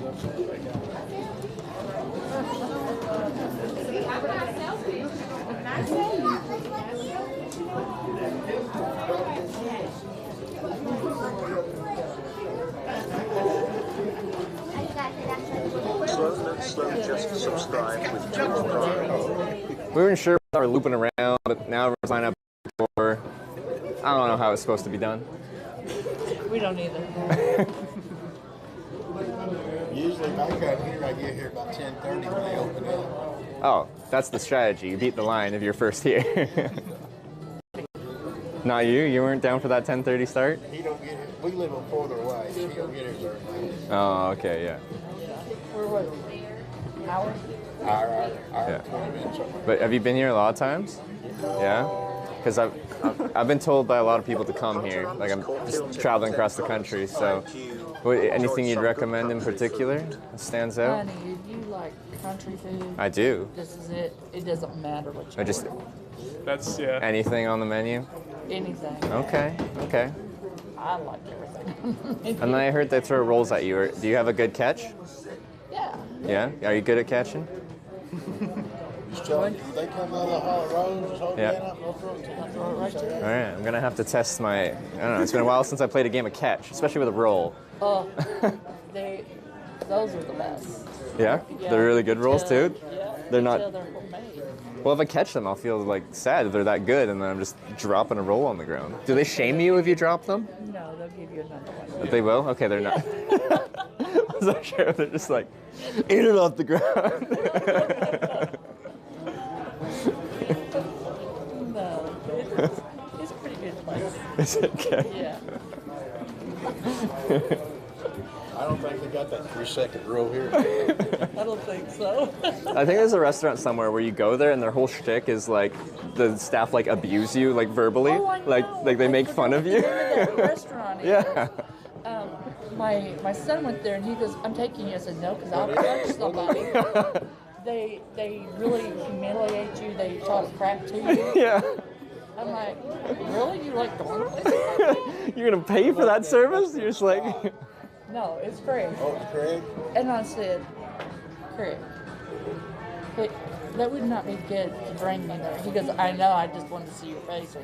Slow, just subscribe with Twitch Prime. We weren't sure if we were looping around, but now we're signing up for. I don't know how it's supposed to be done. We don't either. Usually if I come here, I get here about 10:30 when they open up. Oh, that's the strategy. You beat the line if you're first here. Not you? You weren't down for that 10:30 start? He don't get here. We live on further away. He don't get here very much. Oh, okay, yeah. We're what? Hour? Hour, Yeah. 20 minutes. But have you been here a lot of times? Yeah? Because I've been told by a lot of people to come here. Like I'm just traveling across the country, so anything you'd recommend in particular that stands out? Honey, if you like country food, I do. this is it. It doesn't matter what you I just That's, yeah. anything on the menu? anything. Okay, okay. I like everything. And then I heard they throw rolls at you. Do you have a good catch? Yeah. Yeah? Are you good at catching? Just tell them, they come out of the Hollow Rose, hold Yeah. that up, they'll throw it to you. Right there. All right, I'm gonna have to test my. I don't know. It's been a while since I played a game of catch, especially with a roll. Oh, those are the best. Yeah, Yeah, they're really good rolls too. Yeah, They're not. They're homemade. Well, if I catch them, I'll feel like sad if they're that good, and then I'm just dropping a roll on the ground. Do they shame you if you drop them? No, they'll give you another one. They will. Okay, they're not. I wasn't sure if they're just like, eat it off the ground. No, it's a pretty good place. Is it okay? Yeah. I don't think they got that 3-second rule here. I don't think so. I think there's a restaurant somewhere where you go there and their whole shtick is like the staff like abuse you like verbally, Oh, I know. like they make fun of you. That restaurant. Yeah. My son went there and he goes, "I'm taking you." I said, "No, because I'll punch somebody." They really humiliate you. They talk crap to you. Yeah. I'm like, really? You like going to places like that? You're gonna pay for that service? You're just like. No, it's Craig. Oh, it's Craig? And I said, Craig, that would not be good to bring me there. He goes, I know, I just wanted to see your face.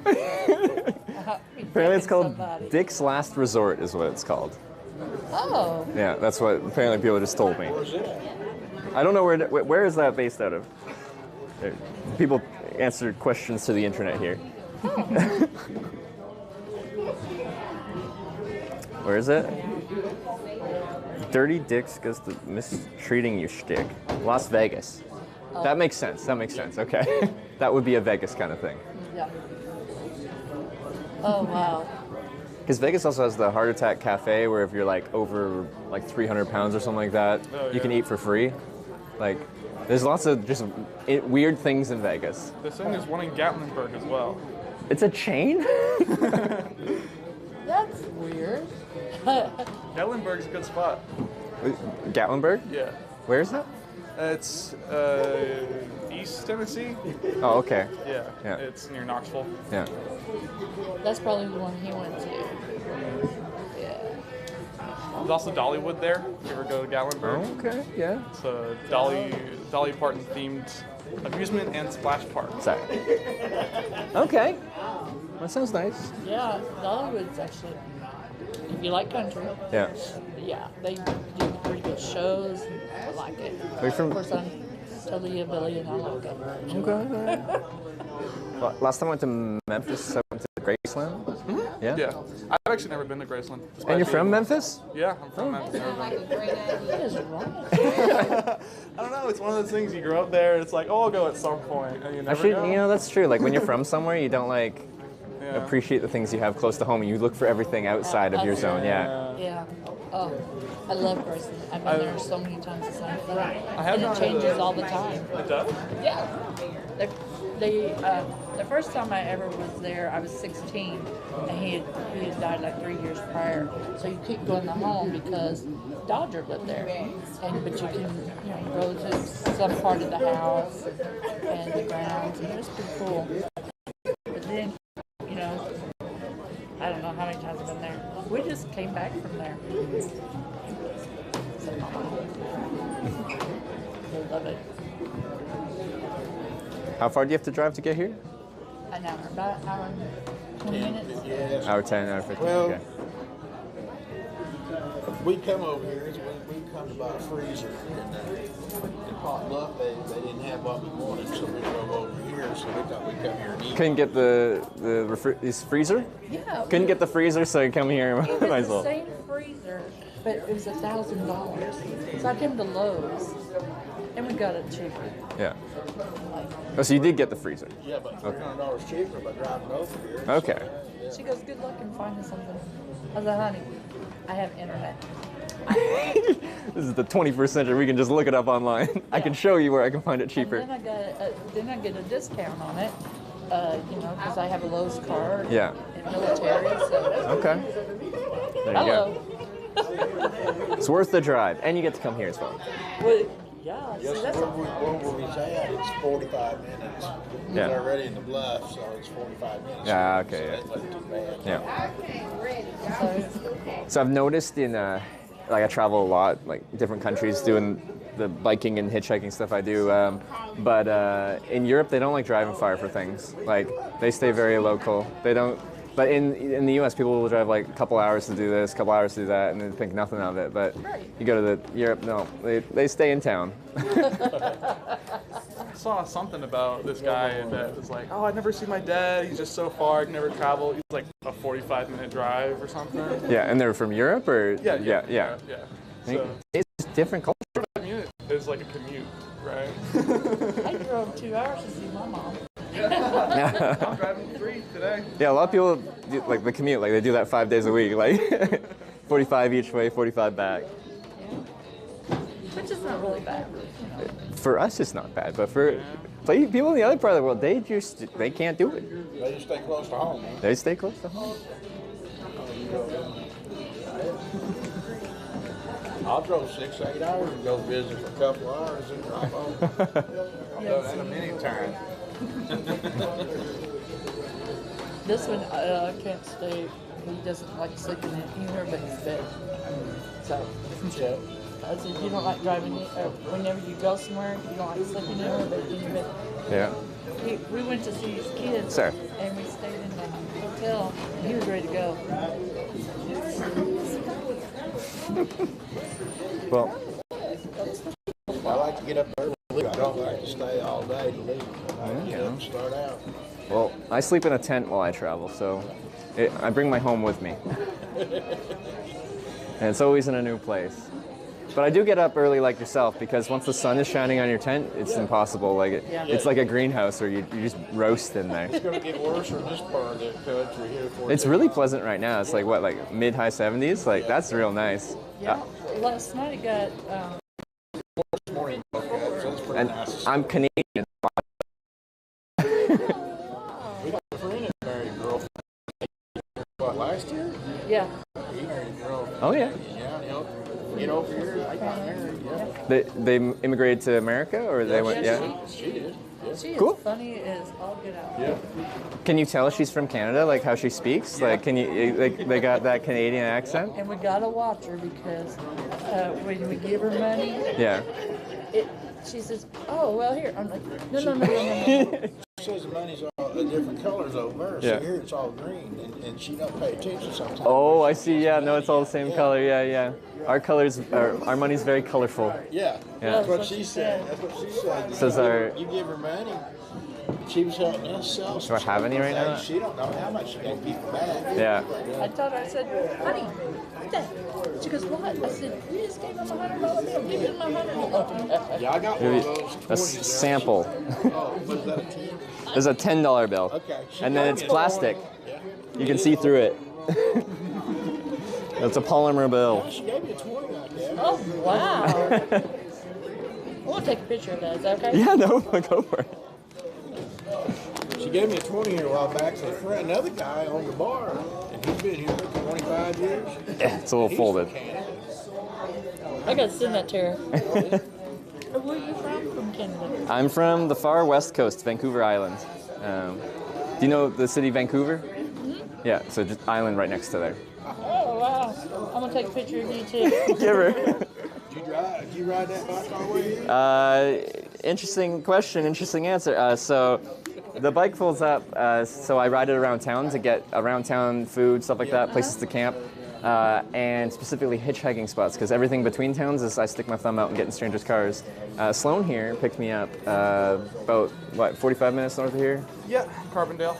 Apparently it's called Dick's Last Resort is what it's called. Oh. Yeah, that's what apparently people just told me. I don't know where is that based out of? People answer questions to the internet here. Where is it? Dirty Dicks goes to mistreating you shtick. Las Vegas. Oh. That makes sense. That makes sense. Okay. That would be a Vegas kind of thing. Yeah. Oh, wow. Because Vegas also has the Heart Attack Cafe where if you're like over like 300 pounds or something like that, you can eat for free. Like, there's lots of just weird things in Vegas. The thing is one in Gatlinburg as well. It's a chain? That's weird. Gatlinburg's a good spot. Gatlinburg? Yeah. Where is that? It's East Tennessee. Oh, okay. Yeah. Yeah. It's near Knoxville. Yeah. That's probably the one he went to. Yeah. There's also Dollywood there. If you ever go to Gatlinburg. Oh, okay. Yeah. It's a Dolly Parton themed amusement and splash park. Sorry. Okay. That sounds nice. Yeah, Dollywood's actually, if you like country. Yeah. Yeah, they do pretty good shows. I like it. Are you from- Of course, I'm totally a Billy and I like it. Okay. Well, last time I went to Memphis, I went to Graceland. Mm-hmm. Yeah? Yeah. I've actually never been to Graceland. And you're from Memphis? Yeah, I'm from Memphis. What is wrong? I don't know. It's one of those things you grow up there. It's like, oh, I'll go at some point, and you never Actually, go. you know, that's true. Like, when you're from somewhere, you don't, like, Yeah. appreciate the things you have close to home, and you look for everything outside of your zone. Yeah. Yeah. Oh, I love Graceland. I've been there so many times. It's like that. I have And it not changes had all the time. It does? Yeah. The first time I ever was there, I was 16, and he had died like 3 years prior. So you keep going to home because Dodger lived there, but you can go to some part of the house and the grounds, and it was pretty cool. But then, I don't know how many times I've been there. We just came back from there. I love it. How far do you have to drive to get here? An hour, about an hour and 20 minutes. Yeah. Hour 10, hour 15. Well, Okay. we come over here, we come to buy a freezer, and in Pot Bluff, they didn't have what we wanted, so we drove over here. here, so we thought we'd come here and eat. Couldn't get his freezer? Yeah. Couldn't get the freezer, so I come here and It might was as well. the same freezer, but it was $1,000. So I came to Lowe's, and we got it cheaper. Yeah. Oh, so you did get the freezer? Yeah, but $300 cheaper by driving over here. Okay. She goes, good luck in finding something. I said, honey, I have internet. This is the 21st century. We can just look it up online. I can show you where I can find it cheaper. And then I get a discount on it, because I have a Lowe's card. Yeah. And military, so. Okay. There you Hello. go. It's worth the drive, and you get to come here as well. Well, yeah. Yes, See, that's where we at, it's 45 minutes. Yeah. We're already in the bluff, so it's 45 minutes. Yeah, okay, So that's not too bad. Yeah. So I've noticed in, like I travel a lot, like different countries doing the biking and hitchhiking stuff I do. But in Europe, they don't like driving far for things. Like they stay very local. They don't. But in the U.S., people will drive like a couple hours to do this, a couple hours to do that, and then think nothing of it. But you go to Europe, no, they stay in town. I saw something about this guy that was like, oh, I never see my dad. He's just so far. I can never travel. He's like a 45-minute drive or something. Yeah, and they're from Europe, or Yeah. So, it's just different culture. Commute is like a commute, right? I drove 2 hours to see my mom. I'm driving 3 today. Yeah, a lot of people do, like the commute, like they do that 5 days a week, like 45 each way, 45 back. Yeah. Which is not really bad. For us, it's not bad, but for people in the other part of the world, they can't do it. They just stay close to home, man. They stay close to home. I'll drove 6, 8 hours and go visit for a couple hours and drive home. I've done that many times. This one, I can't stay. He doesn't like sleeping in either of his bed. So, I said, you don't like driving, whenever you go somewhere, you don't like sleeping in your bed. Yeah. We went to see his kids. Sir. And we stayed in the hotel, and he was ready to go. Well, I like to get up early. I don't like to stay all day to leave. I like to get up and start out. well, I sleep in a tent while I travel, so I bring my home with me. And it's always in a new place. But I do get up early like yourself, because once the sun is shining on your tent, it's impossible. Like it's like a greenhouse where you just roast in there. It's going to get worse in this part of the country here. It's really pleasant right now. It's like what, like mid-high 70s? Like that's real nice. Yeah. Last night it got. This morning, so that's pretty And nice. I'm Canadian. We got a friend that married a girl. What, last year? Yeah. He married a girl. Oh yeah. Yeah, he'll get over here. They got married. Yeah. They immigrated to America, or they went? Yeah. She did. Yeah. She is Cool. funny as all get out. Yeah. Can you tell she's from Canada, like how she speaks? Like, can you like they got that Canadian accent? And we gotta watch her because when we give her money, Yeah. she says, "Oh, well, here." I'm like, no. She says the money's all different colors over there. Yeah. So here it's all green, and she don't pay attention sometimes. Oh, I see. Yeah, no, it's all the same color. Yeah. Our money's very colorful. Yeah. Yeah. That's what she said. Says You give her money. She was helping us sell. Do I have any right now? She don't know how much she got to keep back. Yeah. I told her, I said, "Honey, what that?" She goes, "What?" I said, "We just gave him $100 bill. Give him $100." Yeah, I got one of those. A 20s there. sample. Oh, was that a 10? There's a $10 bill. Okay. And then it's plastic. Yeah. You can see through it. It's a polymer bill. She gave me a 20 like that. Oh, wow. We'll take a picture of that. Is that okay? Yeah, no, go for it. She gave me a 20 here a while back. So another guy on the bar, and he's been here for 25 years. Yeah, it's a little folded. I got to send that to her. Where are you from Canada? I'm from the far west coast, Vancouver Island. Do you know the city Vancouver? Mm-hmm. Yeah, so just island right next to there. Oh, wow. I'm going to take a picture of you, too. Give her. Did you ride that bike all the way here? Interesting question, interesting answer. So the bike folds up, so I ride it around town to get around town food, stuff like that, places to camp. and specifically hitchhiking spots, because everything between towns is I stick my thumb out and get in strangers' cars. Sloan here picked me up about, 45 minutes north of here? Yeah, Carbondale.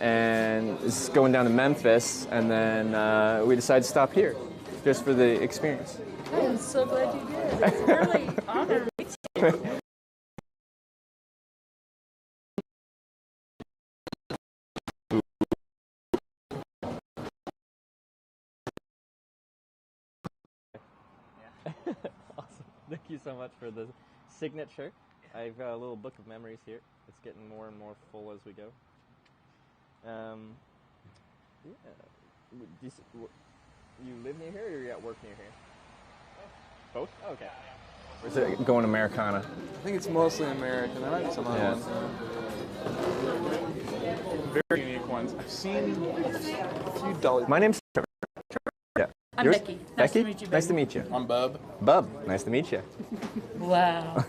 And it's going down to Memphis, and then we decided to stop here just for the experience. I am so glad you did. It's really an honor to meet you. Awesome. Thank you so much for the signature. I've got a little book of memories here. It's getting more and more full as we go. You live near here, or you're at work near here? Both? Oh, okay. Or is it going Americana? I think it's mostly American. There might be some other ones. Very unique ones. I've seen a few deli. My name's Trevor. Yeah. I'm Yours? Becky. Nice Becky? to meet you, Nice to baby. meet you. I'm Bub. Bub, nice to meet you. Wow.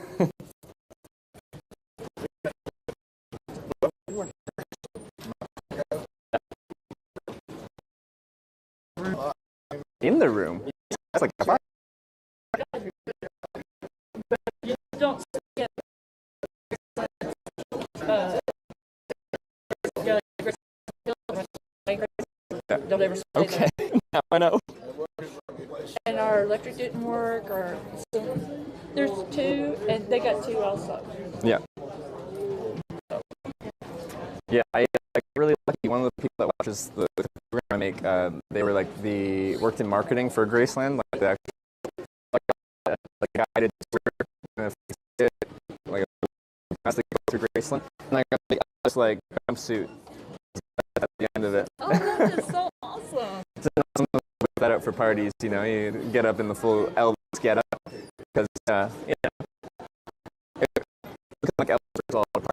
In the room? That's like a fire. You don't get don't ever say Okay, now I know. And our electric didn't work, or so there's two, and they got two also. Yeah. Yeah, I really lucky. One of the people that watches the program I make, they were worked in marketing for Graceland, like guided tour, like through Graceland, and I got this jumpsuit at the end of it. Oh, that is so awesome. It's awesome to whip that out for parties, you know, you get up in the full Elvis get up, because, it looks like Elvis is all apart.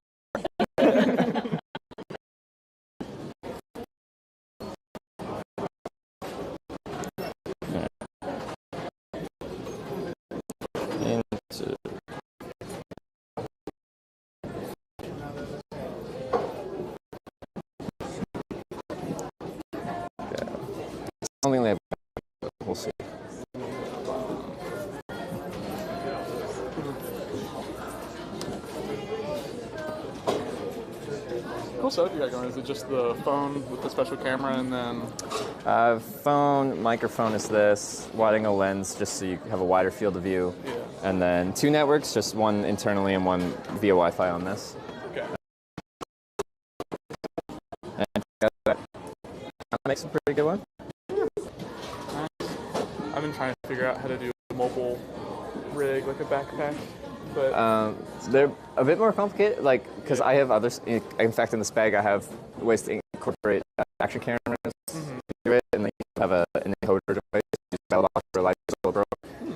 Something like we'll see. Cool stuff you got going. Is it just the phone with the special camera and then? Phone, microphone is this, wide angle lens, just so you have a wider field of view. Yeah. And then two networks, just one internally and one via Wi-Fi on this. Okay. And that makes a pretty good one. I've been trying to figure out how to do a mobile rig, like a backpack, but they're a bit more complicated, because I have others. In fact, in this bag, I have ways to incorporate action cameras into it, and then you have an encoder device, or like GoPro,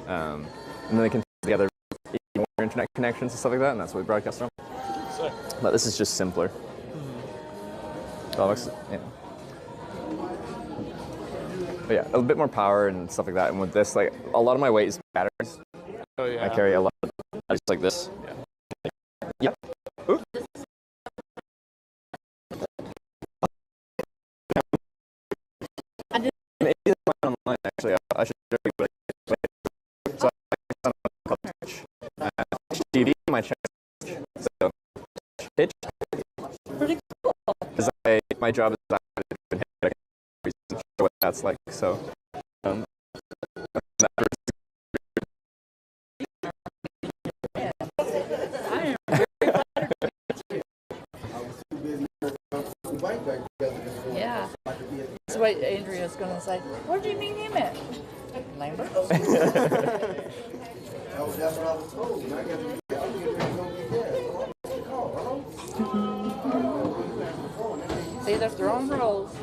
and then they can put together more internet connections and stuff like that, and that's what we broadcast from. But this is just simpler. Yeah. But yeah, a bit more power and stuff like that. And with this, a lot of my weight is batteries. Oh yeah. I carry a lot of batteries like this. Yeah. Yep. Ooh. Maybe it's online, actually. I should show you what I do. So I called Twitch. TV, my channel. So, Hitch. Pretty cool. Because my job is what that's like, so Yeah. That's what Andrea's gonna say. Where do you meet him at? Lambert. That's what I was told. I got to get See, they're throwing rolls.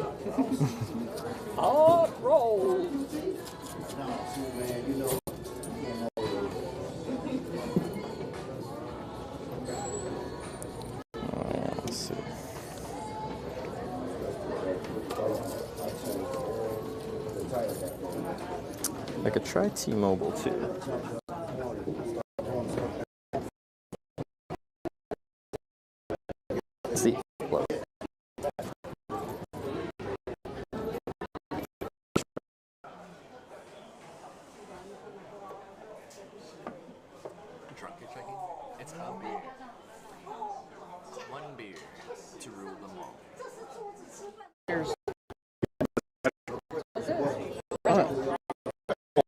Hot rolls. let's see. I could try T-Mobile too. See. years.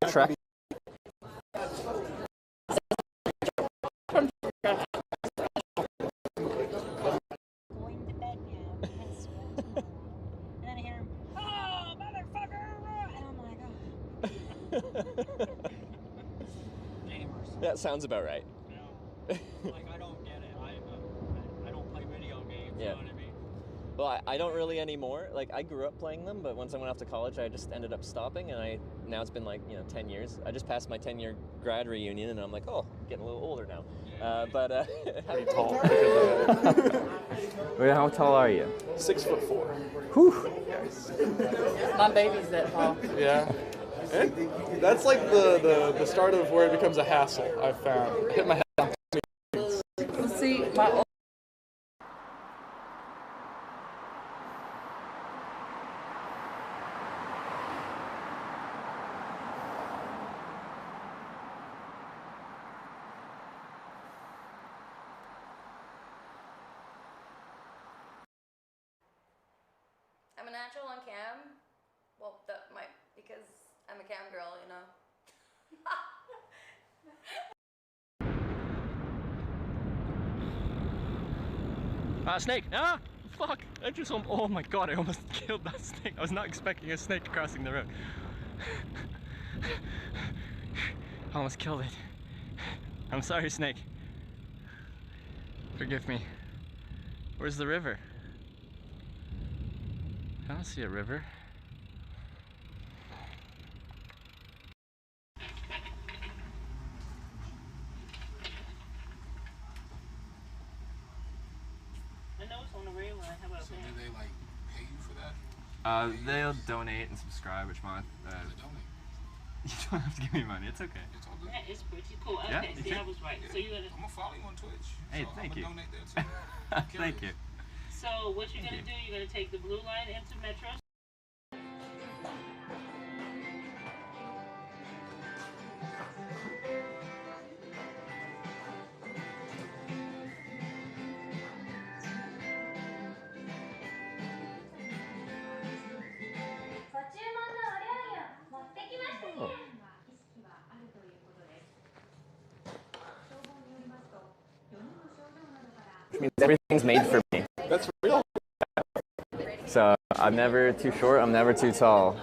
Track. Going to bed now. I have school tomorrow. And then I hear him, oh, motherfucker! And I'm like, oh. Gamers. That sounds about right. Like, I don't get it. I don't play video games, Yeah. you know what I mean? Well, I don't really anymore. Like, I grew up playing them, but once I went off to college, I just ended up stopping, and now it's been like, 10 years. I just passed my 10-year grad reunion, and I'm like, oh, getting a little older now. Pretty tall. Wait, how tall are you? 6'4". Whew. My baby's that tall. Yeah. And that's like the start of where it becomes a hassle, I've found. I hit my head on See, my I'm a natural on cam. Well, because I'm a cam girl, you know. Snake! Ah! Fuck! Oh my god, I almost killed that snake. I was not expecting a snake crossing the road. I almost killed it. I'm sorry, snake. Forgive me. Where's the river? I don't see a river. I know it's on the rail line. How about So that? do they like pay you for that? They'll donate and subscribe each month. You don't have to give me money, it's okay. That is pretty cool. Okay, Yeah, you see, think? I was right. So you're gonna. I'm gonna follow you on Twitch. Hey, so thank I'm you. gonna donate there too. Thank you. So what you're gonna do? You're gonna take the blue line into Metro. Which means everything's made for me. That's real. So I'm never too short, I'm never too tall.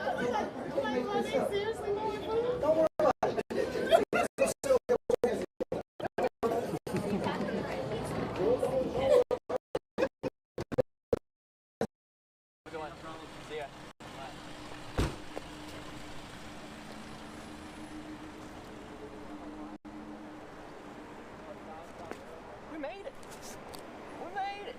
We made it! We made it!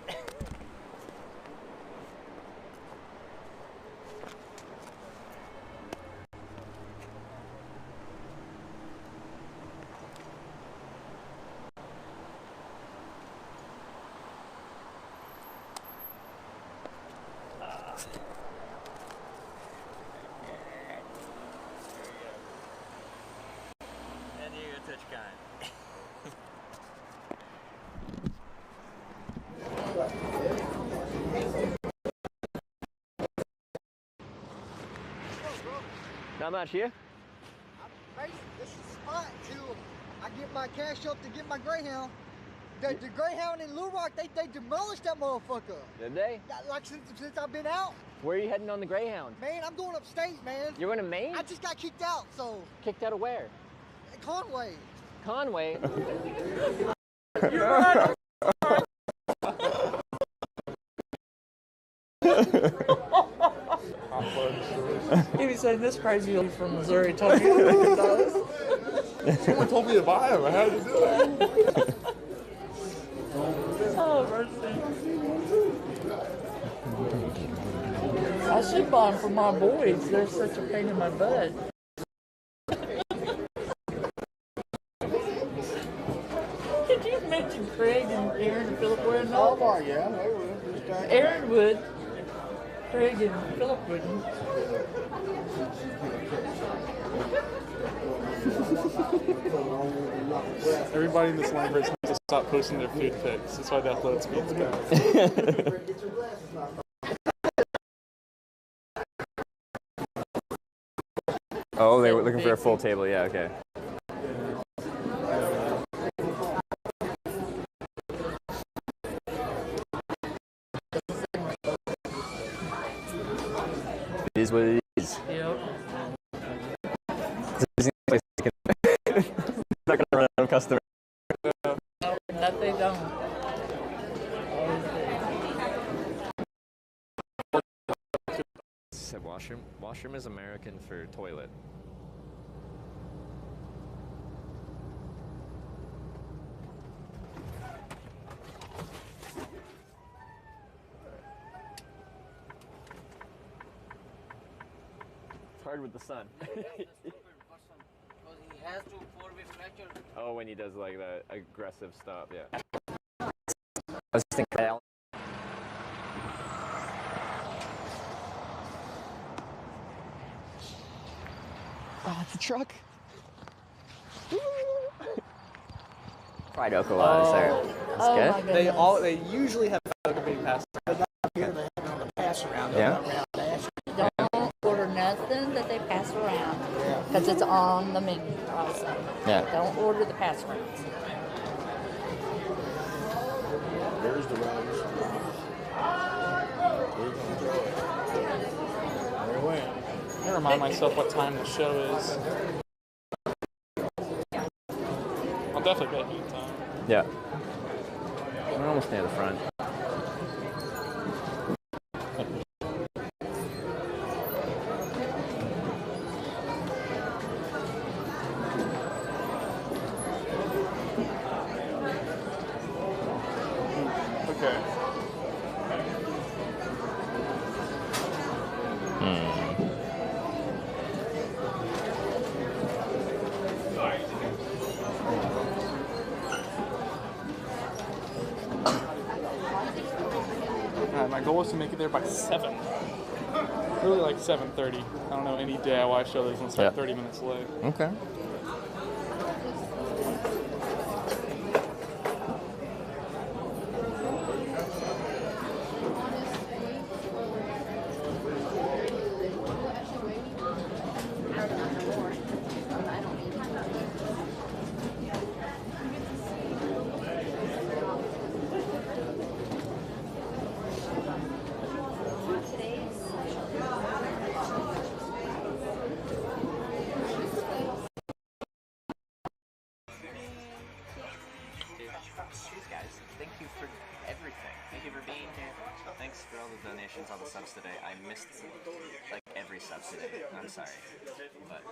And you touch kind. Not much here. This is the spot till I get my cash up to get my Greyhound. The Greyhound in Little Rock, they demolished that motherfucker. Did they? Like since I've been out. Where are you heading on the Greyhound? Man, I'm going upstate, man. You're going to Maine? I just got kicked out, so. Kicked out of where? Conway. Conway? He was saying this crazy old from Missouri told me $100. Someone told me to buy him. I had to do it. Oh, mercy. I should buy them for my boys. They're such a pain in my butt. Could you mention Craig and Aaron and Philip were in Oh, my, yeah, they were. Aaron would. Craig and Philip wouldn't. Everybody in this Lambert needs to stop posting their food pics. That's why the upload speed's bad. Oh, they were looking for a full table. Yeah, okay. It is what it is. Yep. Not gonna run out of customers. No, that they don't. Said washroom. Washroom is American for toilet. It's hard with the sun. He has to four-way fracture. Oh, when he does like the aggressive stop, yeah. I was thinking. Oh, it's a truck. Fried okra there. That's good. They usually have okra being passed. Here they have it on the pass around. Yeah. Don't order nothing that they pass around because it's on the menu also. Yeah. Don't order the pass arounds. There's the runs. There it went. I remind myself what time the show is. I'll definitely bet you time. Yeah. We're almost near the front. Okay. My goal is to make it there by 7. Really like 7:30. I don't know any DIY show that's gonna start 30 minutes late. Okay. Thank you for everything. Thank you for being here. Thanks for all the donations, all the subs today. I missed like every sub today. I'm sorry. But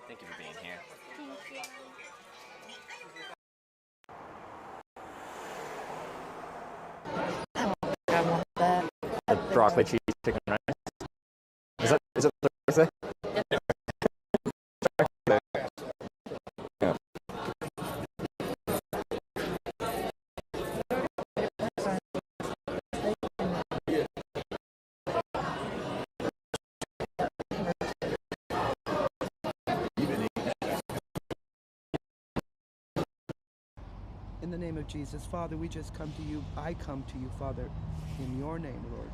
thank you for being here. I want that. The broccoli cheese chicken rice. Is that the Thursday? Yeah. Yeah. In the name of Jesus, Father, we just come to you. I come to you, Father, in your name, Lord.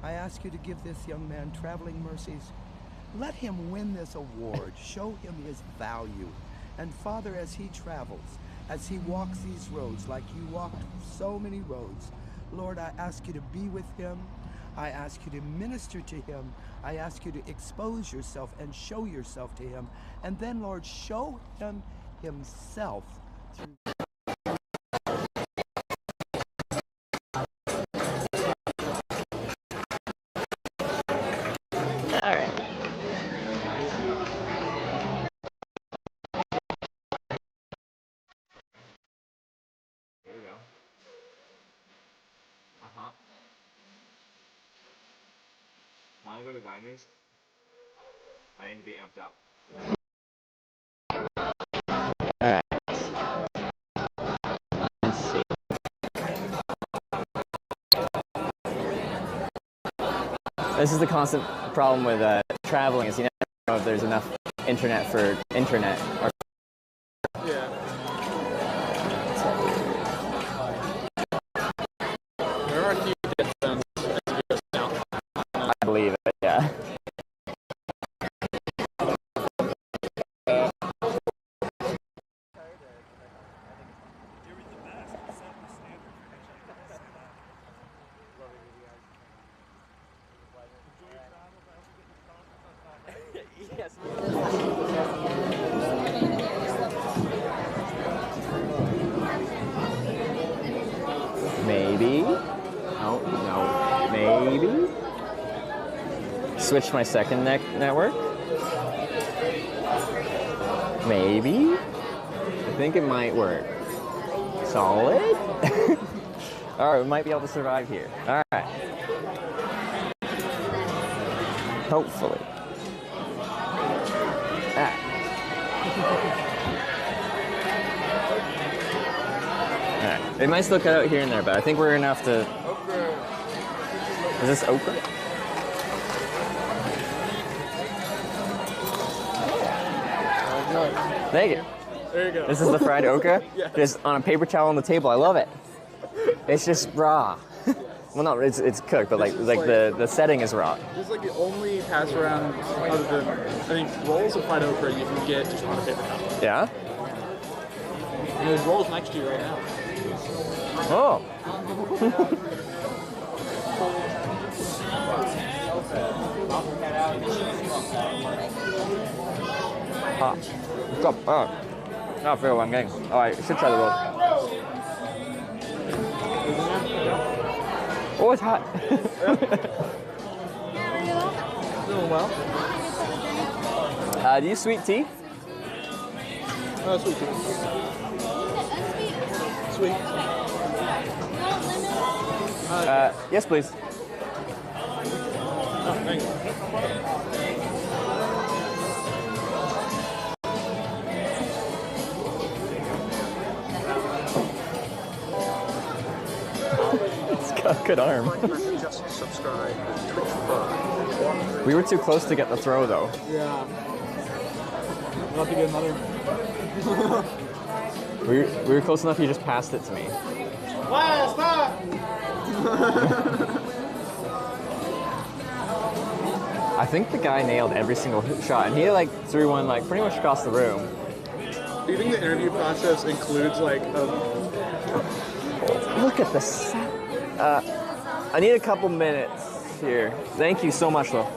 I ask you to give this young man traveling mercies. Let him win this award. Show him his value. And Father, as he travels, as he walks these roads like you walked so many roads, Lord, I ask you to be with him. I ask you to minister to him. I ask you to expose yourself and show yourself to him. And then, Lord, show him himself through Here we go. Want to go to Diners? I need to be amped up. Alright. Let's see. This is the constant problem with traveling, is you never know if there's enough internet for internet. Or Yeah. There are a few dead zones as you go down. I believe it, yeah. Maybe? Switch my second network? Maybe? I think it might work. Solid? Alright, we might be able to survive here. Alright. Hopefully. Ah. Alright. It might still cut out here and there, but I think we're enough to... Is this okra? Thank you. There you go. This is the fried okra? Yes. Just on a paper towel on the table. I love it. It's just raw. Well, no, it's cooked, but like the setting is raw. This is like the only pass around other than, I think, rolls of fried okra you can get just on a paper towel. Yeah? And there's rolls next to you right now. Oh. Hot. Stop. Oh. I feel what I'm getting. Alright, I should try the roll. Oh, it's hot. Doing well. Do you sweet tea? Sweet tea. Sweet. Yes, please. Oh, thank you. It's got a good arm. Just subscribe. We were too close to get the throw, though. Yeah. We'll have to get another. We were close enough, you just passed it to me. Wow, stop! I think the guy nailed every single shot, and he like threw one like pretty much across the room. Do you think the interview process includes like a... Look at this. I need a couple minutes here. Thank you so much, though.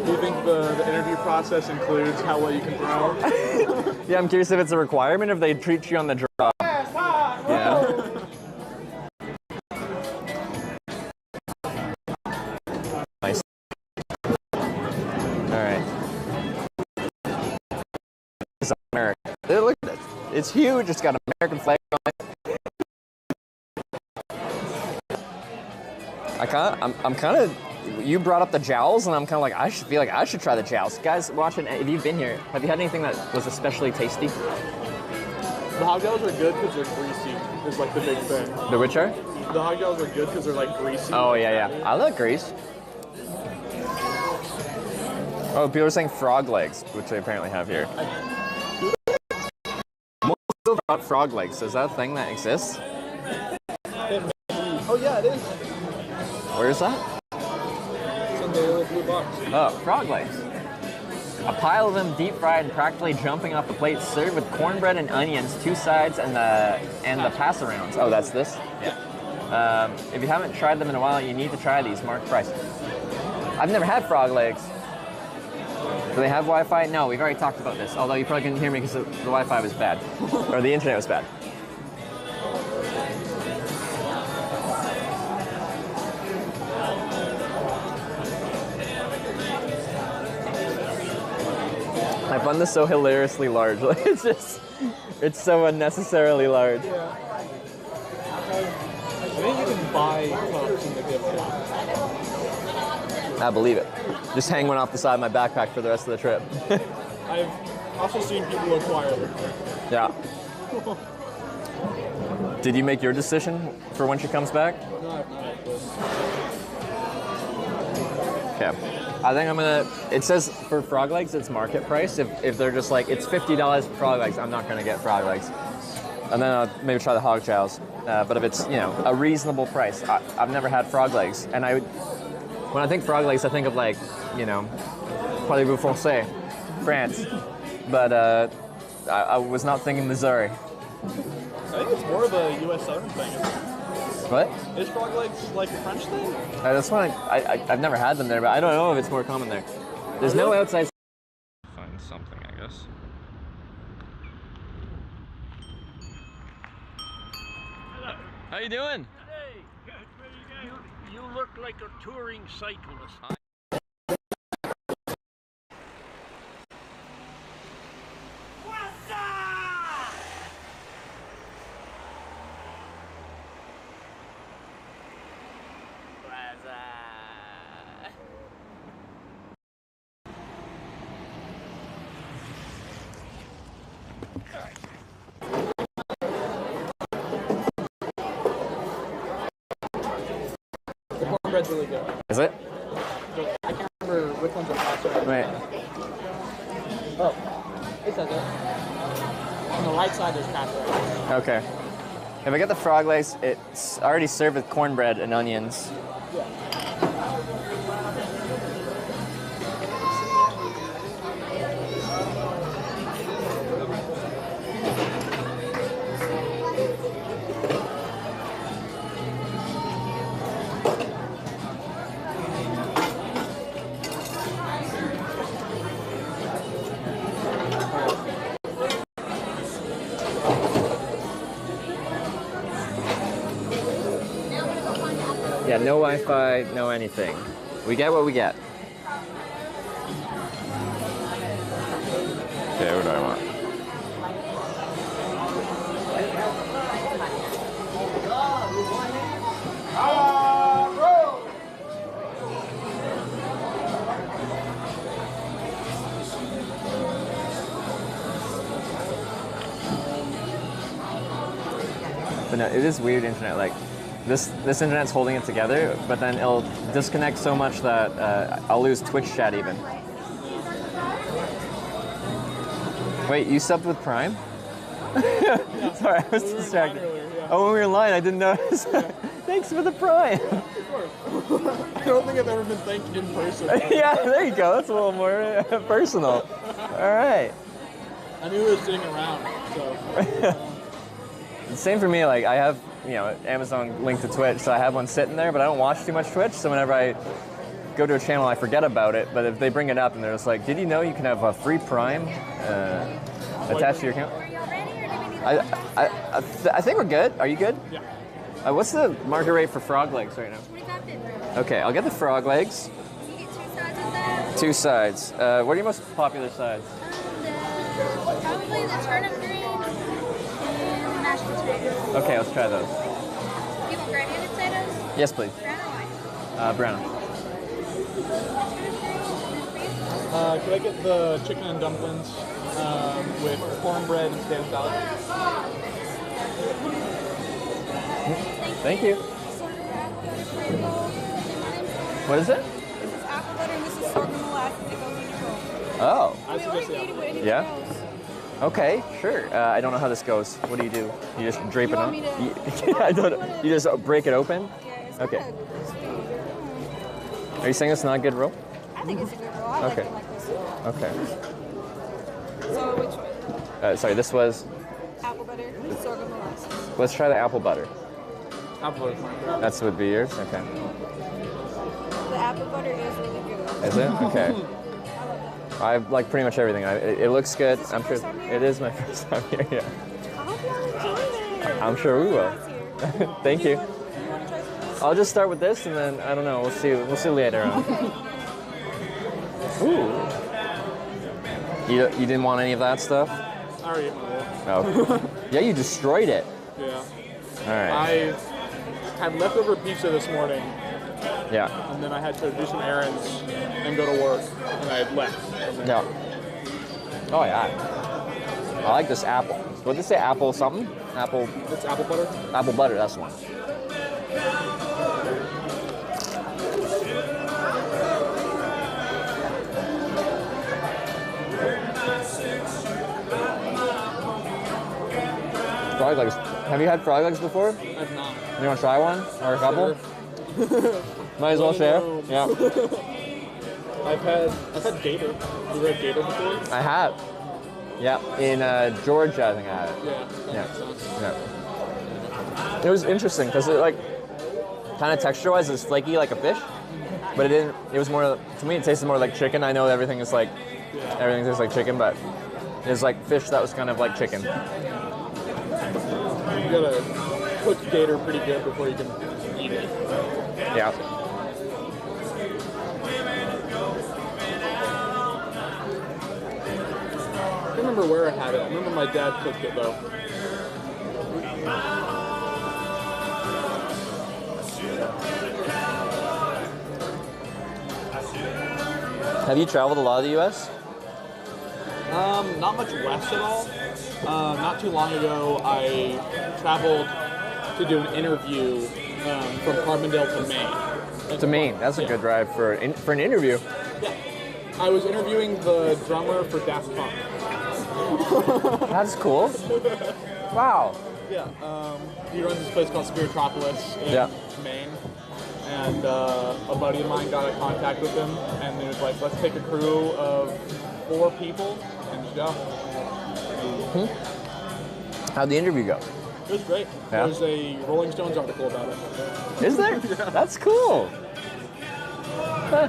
Do you think the interview process includes how well you can throw? Yeah, I'm curious if it's a requirement or if they treat you on the draw. Yeah. Nice. Alright. It's America. Look at it. It's huge. It's got an American flag on it. I'm kind of, you brought up the jowls, and I'm kind of like, I should try the jowls. Guys watching, if you've been here, have you had anything that was especially tasty? The hog jowls are good because they're greasy, is like the big thing. The which are? The hog jowls are good because they're like greasy. Oh, yeah. I like grease. Oh, people are saying frog legs, which they apparently have here. Most still brought frog legs. Is that a thing that exists? Oh, yeah, it is. Where is that? It's in the little blue box. Oh, frog legs. A pile of them deep fried and practically jumping off the plate, served with cornbread and onions, 2 sides, and the pass-arounds. Oh, that's this? Yeah. If you haven't tried them in a while, you need to try these. Mark price. I've never had frog legs. Do they have Wi-Fi? No, we've already talked about this. Although you probably couldn't hear me because the Wi-Fi was bad. Or the internet was bad. I find this so hilariously large. It's so unnecessarily large. Yeah. I think you can buy cups in the gift shop. I believe it. Just hang one off the side of my backpack for the rest of the trip. I've also seen people acquire them. Yeah. Did you make your decision for when she comes back? No, I've not. Okay. I think I'm gonna, it says for frog legs, it's market price. If they're just like, it's $50 for frog legs, I'm not gonna get frog legs. And then I'll maybe try the hog chows. But if it's, a reasonable price, I've never had frog legs. And when I think frog legs, I think of like, parlez-vous français, France. But I was not thinking Missouri. I think it's more of a U.S. Southern thing. What? Is frog legs like a French thing? That's one I've never had them there, but I don't know if it's more common there. There's no outside. Find something, I guess. How you doing? Hey. look like a touring cyclist. The cornbread's really good. Is it? I can't remember which one's the faster. Wait. Oh, it says it. On the right side, there's pasta. Okay. If I get the frog legs, it's already served with cornbread and onions. Yeah, no Wi-Fi, no anything. We get what we get. Okay, what do I want? But no, it is weird internet. Like, this internet's holding it together, but then it'll disconnect so much that I'll lose Twitch chat even. Wait, you subbed with Prime? Sorry, I was distracted. Oh, when we were in line, I didn't notice. Thanks for the Prime. I don't think I've ever been thanked in person. Yeah, there you go. That's a little more personal. All right. I knew it was sitting around, so. Same for me. Like, I have, you know, Amazon linked to Twitch, so I have one sitting there, but I don't watch too much Twitch, so whenever I go to a channel, I forget about it. But if they bring it up and they're just like, did you know you can have a free Prime attached to your account? I think we're good. Are you good? Yeah. What's the market rate for frog legs right now? Okay, I'll get the frog legs. You get 2 sides of that? 2 sides. What are your most popular sides? Probably the turnip greens and mashed potatoes. Okay, let's try those. You want gravy potatoes? Yes, please. Brown or white? Brown. Could I get the chicken and dumplings with cornbread and potato salad? Thank you. What is it? This is apple butter and this is sorghum molasses that goes in your roll. Oh. We already made it with anything Yeah? else. Okay, sure. I don't know how this goes. What do? You just drape You it want on? me to- I don't. You just break it open? Okay. Are you saying it's not a good roll? I think it's a good roll. I like Okay. it like this. Okay. So which one? Sorry, this was. Apple butter, sorghum molasses. Let's try the apple butter. Apple butter's my favorite. That's would be yours? Okay. The apple butter is really good. Is it? Okay. I like pretty much everything. It looks good. I'm sure it is my first time here. Yeah. I hope y'all enjoy it. I'm sure we will. Thank you. I'll just start with this, and then I don't know. We'll see. We'll see later on. Ooh. You didn't want any of that stuff? I already ate my roll. Oh. Yeah, you destroyed it. Yeah. All right. I had leftover pizza this morning. Yeah. And then I had to do some errands and go to work, and I had left. Yeah. Oh yeah. I like this apple. What did they say? Apple something? Apple. It's apple butter. Apple butter. That's the one. Frog legs. Have you had frog legs before? I've not. You want to try one or a couple? Might as well share. Yeah. I've had gator. Have you had gator before? I have. Yeah, in Georgia, I think I had it. Yeah. Yeah. It was interesting because it like kind of texture-wise is flaky like a fish, but it didn't. It was more to me. It tasted more like chicken. I know everything is like everything tastes like chicken, but it was like fish that was kind of like chicken. You gotta cook gator pretty good before you can eat it. Yeah. I don't remember where I had it. I remember my dad cooked it though. Have you traveled a lot of the U.S.? Not much west at all. Not too long ago, I traveled to do an interview from Carbondale to Maine. To Maine. That's a good drive for an interview. Yeah. I was interviewing the drummer for Daft Punk. That's cool. Wow. Yeah. He runs this place called Spiritropolis in Maine. And a buddy of mine got in contact with him, and he was like, let's take a crew of 4 people and go. How'd the interview go? It was great. Yeah? There's a Rolling Stones article about it. Is there? Yeah. That's cool. Huh.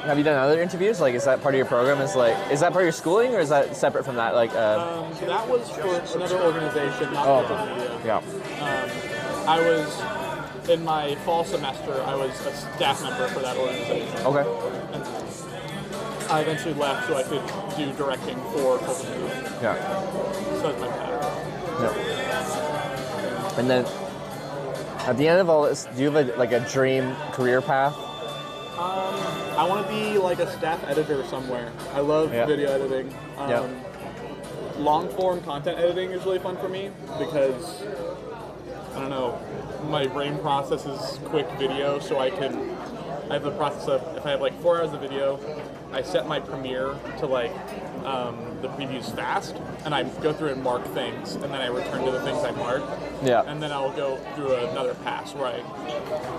Have you done other interviews? Like, is that part of your program? Is that part of your schooling, or is that separate from that? Like, that was for another organization, not corporate media. Yeah. I was in my fall semester. I was a staff member for that organization. Okay. And I eventually left so I could do directing for corporate media. Yeah. So that's my pattern. Yeah. And then, at the end of all this, do you have a dream career path? I want to be like a staff editor somewhere. I love video editing. Long form content editing is really fun for me because, I don't know, my brain processes quick video, so I have the process of, if I have like 4 hours of video, I set my Premiere to like the previews fast, and I go through and mark things, and then I return to the things I marked. Yeah. And then I'll go through another pass where I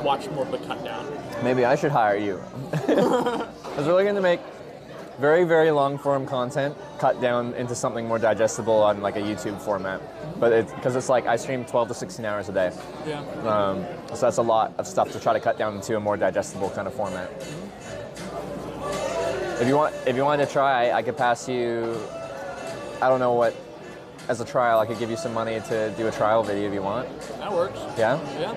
watch more of the cut down. Maybe I should hire you. Because we're looking to make very, very long form content cut down into something more digestible on like a YouTube format. But because it's like I stream 12 to 16 hours a day. Yeah. So that's a lot of stuff to try to cut down into a more digestible kind of format. If you wanted to try, I could pass you, I don't know what, as a trial, I could give you some money to do a trial video if you want. That works. Yeah? Yeah.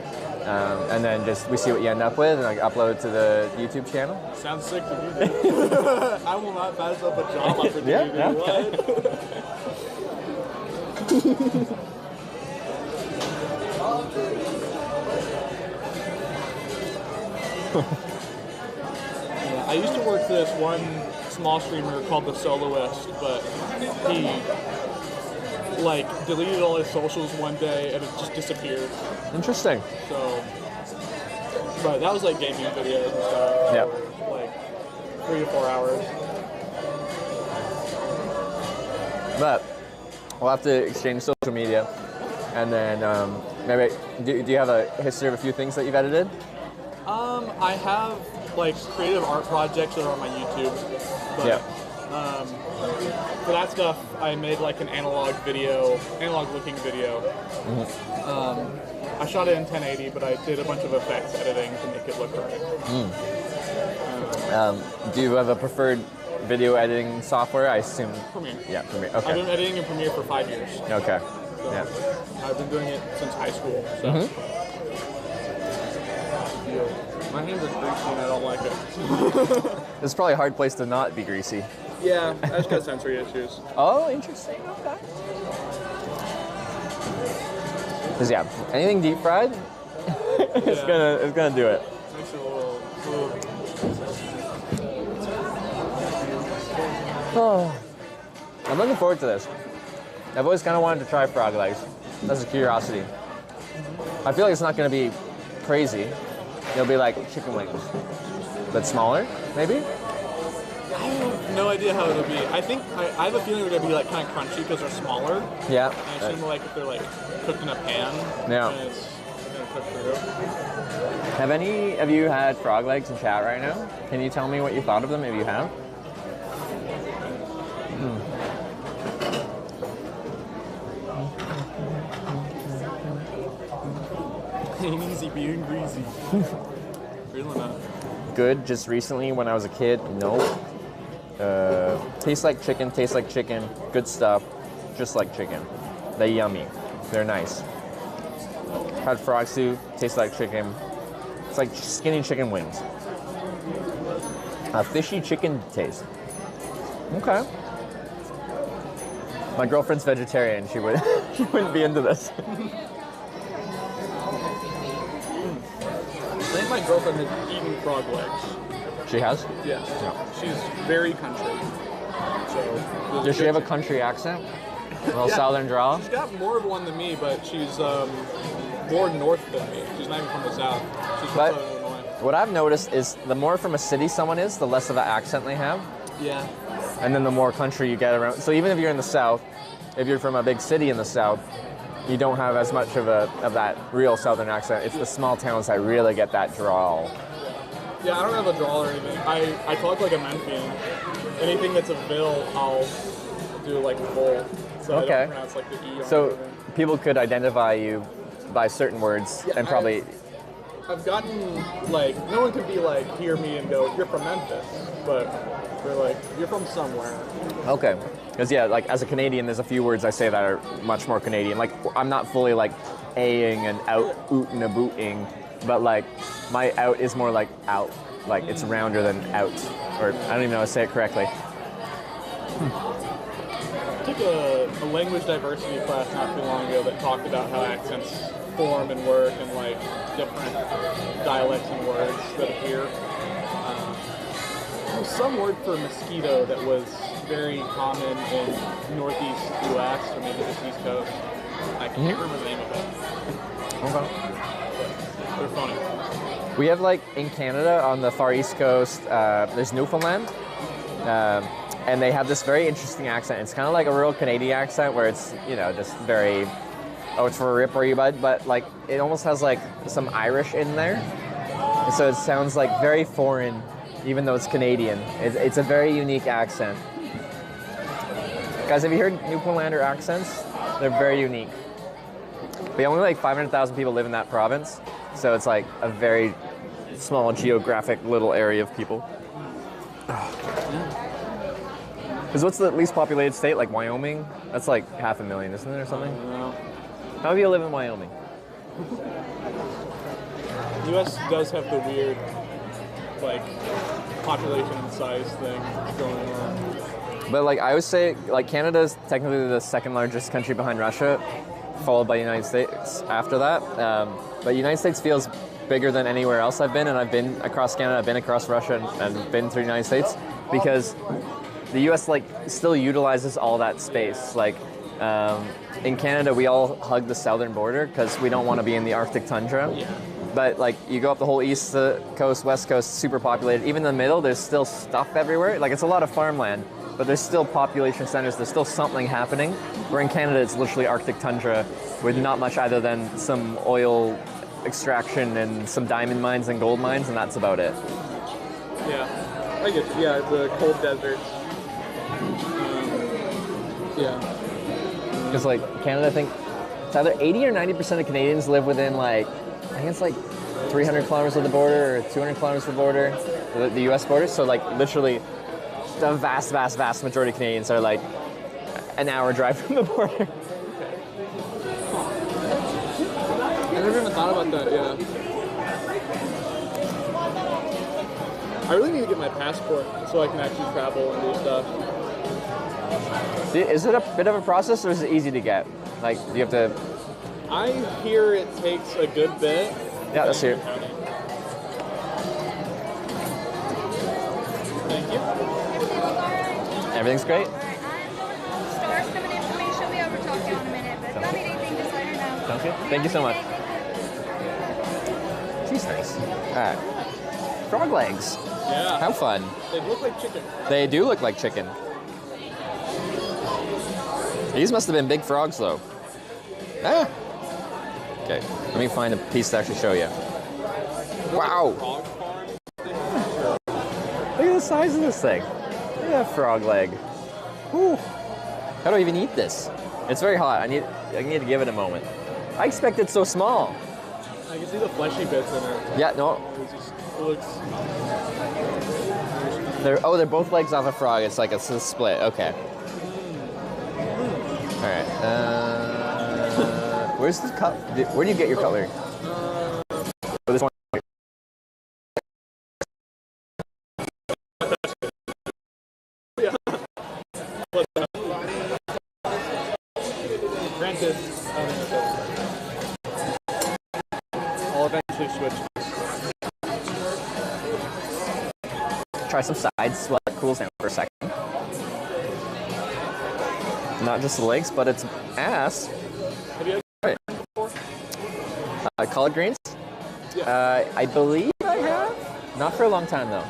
And then we see what you end up with, and I upload it to the YouTube channel. Sounds sick to me, dude. I will not pass up a job opportunity. Yeah. I used to work for this one small streamer called The Soloist, but he like deleted all his socials one day and it just disappeared. Interesting. So, but that was like gaming videos and stuff. Yeah. Like 3 to 4 hours. But we'll have to exchange social media, and then maybe do you have a history of a few things that you've edited? I have like creative art projects that are on my YouTube. But, for that stuff, I made like an analog looking video. I shot it in 1080, but I did a bunch of effects editing to make it look right. Do you have a preferred video editing software? I assume Premiere. Yeah, Premiere. Okay. I've been editing in Premiere for 5 years. Okay. So Yeah. I've been doing it since high school. So. My hands are greasy and I don't like it. It's probably a hard place to not be greasy. Yeah, I just got sensory issues. Oh, interesting. Okay. Cause yeah, anything deep fried, it's gonna do it. Makes it a little. Oh, I'm looking forward to this. I've always kind of wanted to try frog legs. That's a curiosity. I feel like it's not gonna be crazy. It'll be like chicken wings, but smaller, maybe? I have no idea how it'll be. I think I have a feeling they're gonna be like kind of crunchy because they're smaller. Yeah. And I assume like if they're like cooked in a pan, Yeah. then it's gonna cook through. Have any of you had frog legs in chat right now? Can you tell me what you thought of them if you have? Ain't easy being greasy. Really not. Good. Just recently when I was a kid, nope. Tastes like chicken, Good stuff. Just like chicken. They're yummy. They're nice. Had frog stew, tastes like chicken. It's like skinny chicken wings. A fishy chicken taste. Okay. My girlfriend's vegetarian. She wouldn't be into this. I think my girlfriend has eaten frog legs. She has? Yes. Yeah. She's very country. So Does she have a country accent? A little southern drawl? She's got more of one than me, but she's more north than me. She's not even from the south. She's from Southern Illinois. What I've noticed is the more from a city someone is, the less of an accent they have. Yeah. And then the more country you get around. So even if you're in the south, if you're from a big city in the south, you don't have as much of that real southern accent. It's the small towns that really get that drawl. Yeah, I don't have a drawl or anything. I talk like a Memphian. Anything that's a Bill, I'll do like full. So I don't pronounce like the E on So everything. people could identify you by certain words and probably... I've gotten, like, no one can be like, hear me and go, you're from Memphis. But they're like, you're from somewhere. Okay. Because, yeah, like, as a Canadian, there's a few words I say that are much more Canadian. Like, I'm not fully, like, A-ing and out, ootin' a booting, but, like, my out is more like out. Like, it's rounder than out. Or, I don't even know how to say it correctly. I took a language diversity class not too long ago that talked about how accents form and work and, like, different dialects and words that appear. There was some word for mosquito that was very common in northeast U.S. or maybe just East Coast. I can't remember the name of it. Okay. But they're funny. We have, like, in Canada, on the far east coast, there's Newfoundland. And they have this very interesting accent. It's kind of like a real Canadian accent where it's, you know, just very, oh, it's for a rip or you bud, but, like, it almost has, like, some Irish in there. And so it sounds, like, very foreign, even though it's Canadian. It's a very unique accent. Guys, have you heard Newfoundlander accents? They're very unique. But only like 500,000 people live in that province, so it's like a very small geographic little area of people. Because what's the least populated state? Like Wyoming? That's like 500,000, isn't it, or something? I don't know. How many people live in Wyoming? The U.S. does have the weird, like, population and size thing going on. But like I would say, like Canada's technically the second largest country behind Russia, followed by the United States after that. But the United States feels bigger than anywhere else I've been, and I've been across Canada, I've been across Russia, and been through the United States, because the U.S. like still utilizes all that space. Like in Canada, we all hug the southern border because we don't want to be in the Arctic tundra. Yeah. But like you go up the whole east coast, west coast, super populated. Even in the middle, there's still stuff everywhere. Like it's a lot of farmland, but there's still population centers. There's still something happening. Where in Canada, it's literally Arctic tundra with not much other than some oil extraction and some diamond mines and gold mines, and that's about it. Yeah, I get you. Yeah, the cold deserts. Yeah. Because like Canada, I think it's either 80 or 90% of Canadians live within like, I think it's like 300 kilometers of the border or 200 kilometers of the border, the U.S. border. So like literally, the vast, vast, vast majority of Canadians are like an hour drive from the border. I never even thought about that, yeah. I really need to get my passport so I can actually travel and do stuff. Is it a bit of a process or is it easy to get? Like, do you have to... I hear it takes a good bit. Yeah, let's hear it. Thank you. Everything's great? Star's coming in for me. She'll be over talking in a minute, but if y'all need anything, just let her know. Sounds good. Thank you so much. She's nice. All right. Frog legs. Yeah. How fun. They look like chicken. They do look like chicken. These must have been big frogs, though. Ah! Okay, let me find a piece to actually show you. Wow! Look at the size of this thing. Look at that frog leg. Whew. How do I even eat this? It's very hot. I need to give it a moment. I expect it so small. I can see the fleshy bits in it. Yeah, no. It just looks... They're both legs off a frog. It's like it's a split. Okay. All right. Where's the cup? Where do you get your cutlery? For this one. Granted, I'll eventually switch. Try some sides while it cools down for a second. Not just the legs, but its ass. Have you Right. before? Collard greens? Yeah. I believe I have. Not for a long time though.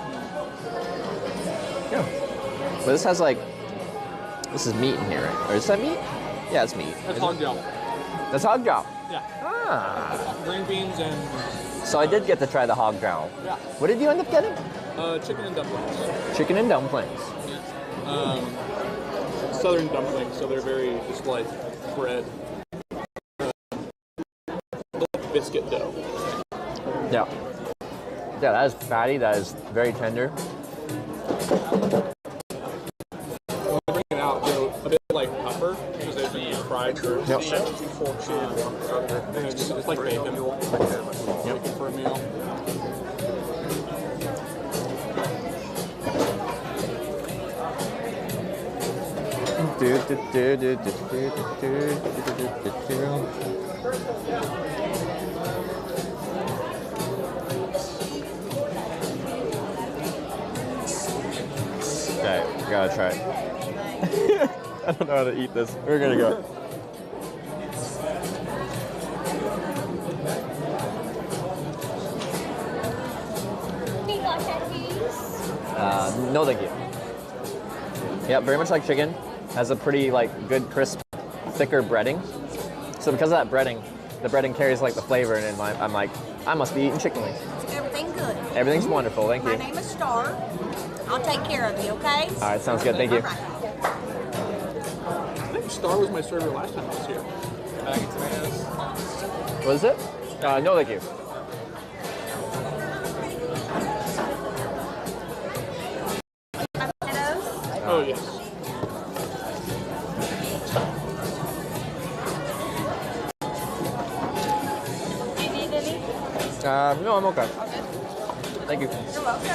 Yeah. But this has like, this is meat in here, right? Or is that meat? Yeah, it's meat. That's hog jowl. That's hog jowl. Yeah. Ah. Green beans and. So I did get to try the hog jowl. Yeah. What did you end up getting? Chicken and dumplings. Chicken and dumplings. Southern dumplings, so they're very just like bread. Biscuit dough. Yeah. Yeah, that is fatty. That is very tender. When I bring it out, they're a bit like pepper because they've been fried for Yep. 74 and it's like bacon. Yep. Bacon for a meal. Okay, gotta try it. I don't know how to eat this. We're gonna go. No, thank you. Yeah, very much like chicken. Has a pretty like good crisp, thicker breading. So because of that breading, the breading carries like the flavor, and I'm like, I must be eating chicken wings. Everything good. Everything's wonderful. Thank you. My name is Star. I'll take care of you, okay? All right, sounds good. Thank you. All right. I think Star was my server last time I was here. What is it? No, thank you. Oh, yes. Do you need any? No, I'm okay. Thank you. You're welcome.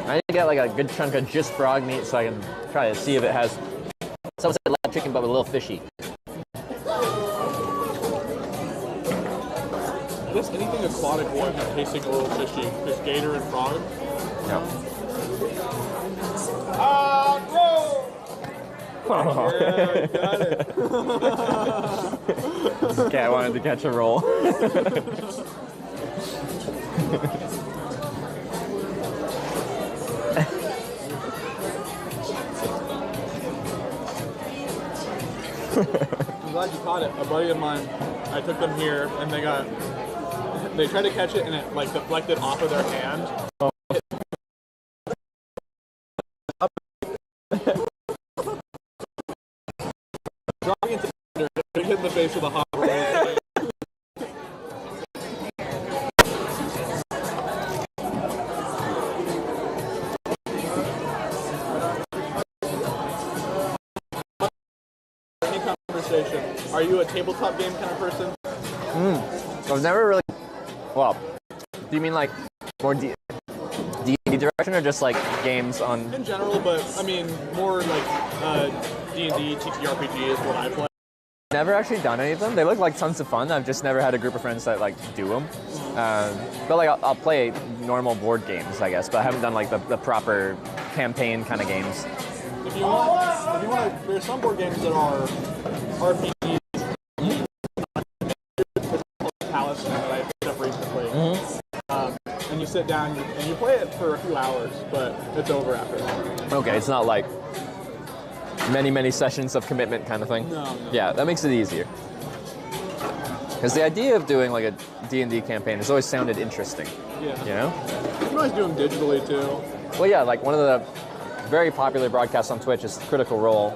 I need to get like a good chunk of just frog meat so I can try to see if it has. Someone said live chicken, but with a little fishy. I guess anything aquatic will end up tasting a little fishy. There's gator and frog. Yeah. Yeah, got it. This cat wanted to catch a roll. I'm glad you caught it. A buddy of mine, I took them here, and they tried to catch it, and it like deflected off of their hand. Dropping into the hit in the face with a hot roll. Are you a tabletop game kind of person? I've never really. Well, do you mean like more D&D direction or just like games on? In general, but I mean more like D&D, TTRPG is what I play. Never actually done any of them. They look like tons of fun. I've just never had a group of friends that like do them. But like I'll play normal board games, I guess. But I haven't done like the proper campaign kind of games. If you want, there's some board games that are RPGs. Palace that I picked up recently. And you sit down and you play it for a few hours, but it's over after that. Okay, it's not like many sessions of commitment kind of thing. No. Yeah, that makes it easier. Because the idea of doing like a D&D campaign has always sounded interesting. Yeah. You know? You can always do them digitally too. Well, yeah, like one of the very popular broadcasts on Twitch is Critical Role,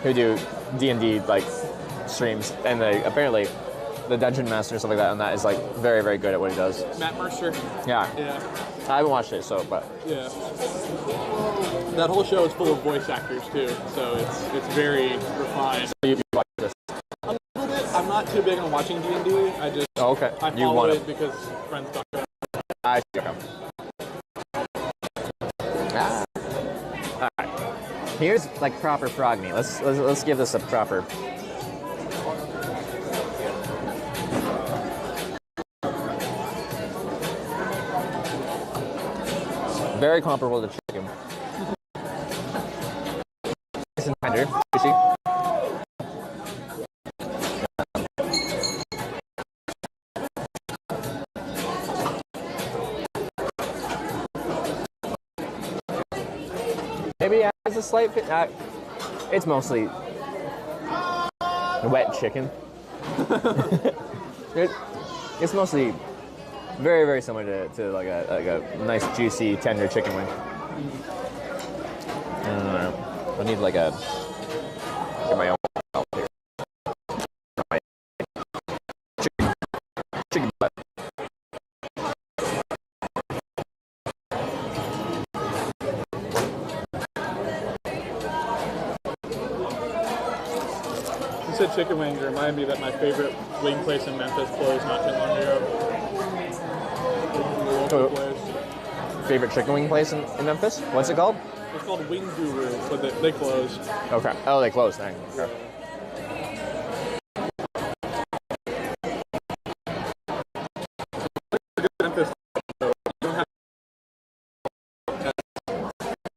who do D&D like streams, and they apparently the dungeon master and stuff like that, and that is like very, very good at what he does. Matt Mercer. Yeah. Yeah. I haven't watched it, so but Yeah. That whole show is full of voice actors too, so it's very refined. So you watch this? A little bit. I'm not too big on watching D&D. I just okay. I You follow want it because friends talk about it. I see. Okay. All right. Here's like proper frog meat. Let's give this a proper. Very comparable to chicken. Nice and tender, juicy. Maybe it has a slight bit. It's mostly wet chicken. It's mostly very, very similar to like a nice, juicy, tender chicken wing. I don't know. I need like get my own here. Chicken butt. You said chicken wings. It reminded me that my favorite wing place in Memphis closed not too long ago. Favorite chicken wing place in Memphis? What's it called? It's called Wing Guru, but they closed. Okay. Oh, they closed. Dang. Okay.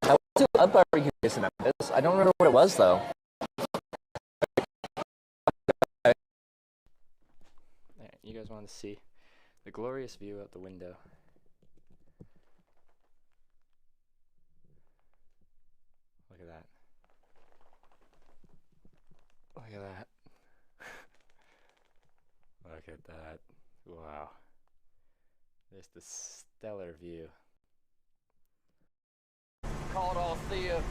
I went to a barbecue place in Memphis. I don't remember what it was though. You guys want to see the glorious view out the window. Look at that. Look at that. Look at that. Wow. There's the stellar view. Called all Thea, and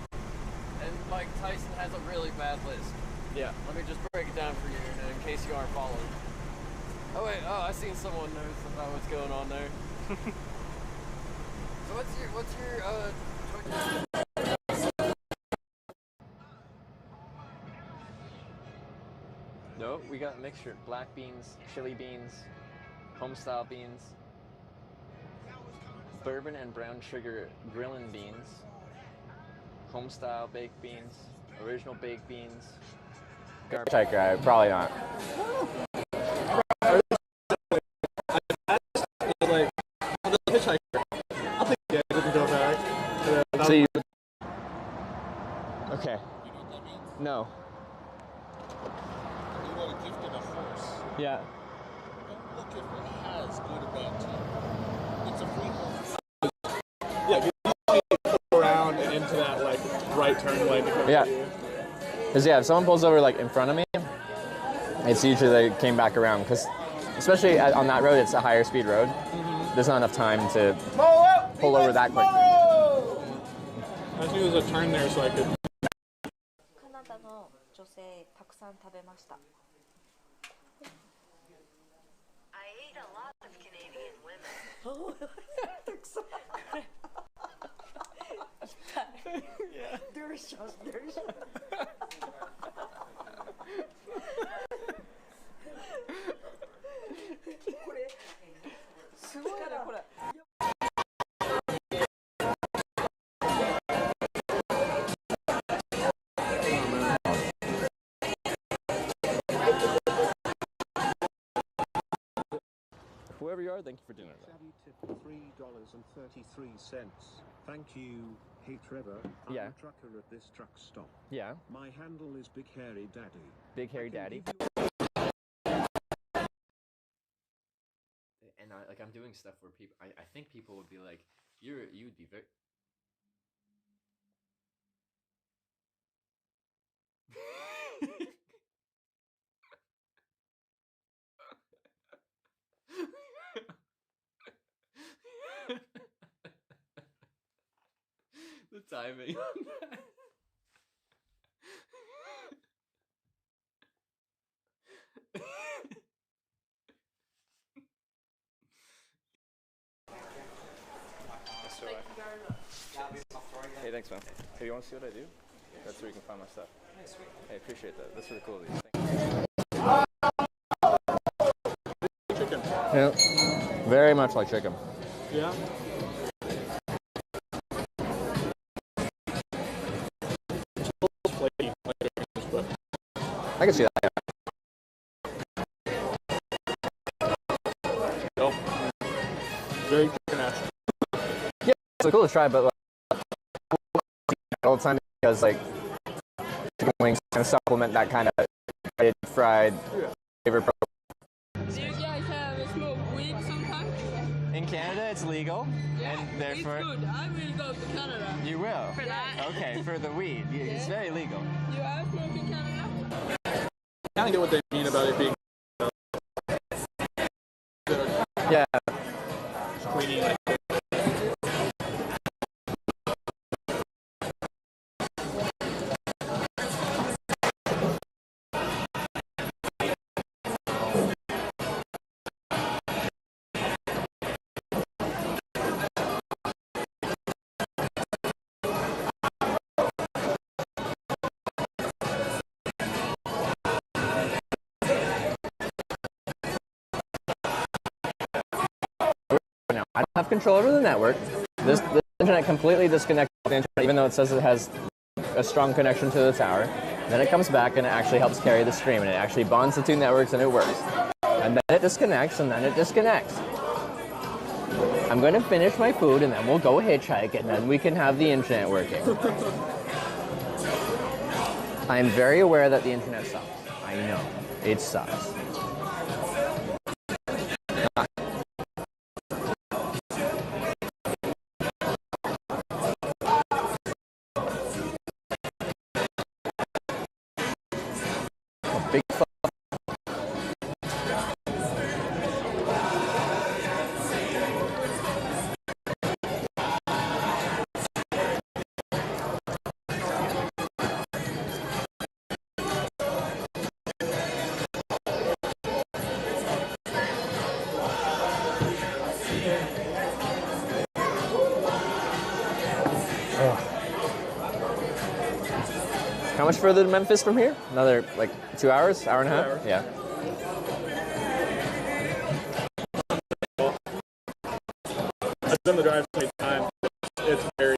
Mike Tyson has a really bad list. Yeah. Let me just break it down for you in case you aren't following. Oh wait, I seen someone knows about what's going on there. So what's your No, we got a mixture. Black beans, chili beans, home-style beans, bourbon and brown sugar grilling beans, home-style baked beans, original baked beans. Garbage hiker, probably not. Like the Hitchhiker. I'll take it. I didn't go back. So you... Okay. No. You want a gift and a horse. Yeah. Don't look if it has good or bad teeth. It's a free horse. Yeah, you go around and into that like right turn lane to come Yeah. to you. Because yeah, if someone pulls over like in front of me, it's usually they came back around. Because especially on that road, it's a higher speed road. There's not enough time to pull over that quickly. I think there was a turn there so I could. カナダの女性たくさん食べました。I ate a lot of Canadian women. たくさん。There's just. これすごいねこれ。Whoever you are, thank you for dinner. $3.33. Thank you. Hey Trevor, I'm Yeah. a trucker at this truck stop. Yeah. My handle is Big Hairy Daddy. Big Hairy Daddy. And I'm doing stuff where people, I think people would be like, you'd be very. The timing on that. Hey, thanks, man. Hey, you want to see what I do? That's where you can find my stuff. Hey, appreciate that. That's really cool of you. Chicken. Yeah. Very much like chicken. Yeah. I can see that. Nope. Very chicken-ass. Yeah, it's cool to try, but like, all the time because like chicken wings kind of supplement that kind of fried flavor. Do you guys have smoke weed sometimes? In Canada, it's legal, Yeah, and therefore it's good. I will go to Canada. you will. For that. Okay, for the weed, it's very legal. You have smoke in Canada? I kind of get what they mean about it being. Yeah. Cleaning. Like, I don't have control over the network. This internet completely disconnects the internet, even though it says it has a strong connection to the tower. Then it comes back and it actually helps carry the stream, and it actually bonds the two networks and it works. And then it disconnects, and then it disconnects. I'm going to finish my food, and then we'll go hitchhike, and then we can have the internet working. I am very aware that the internet sucks. I know. It sucks. How much further to Memphis from here? Another, like, 2 hours? Hour and a half? 2 hours. Yeah. I've done the drive so many times. It's very.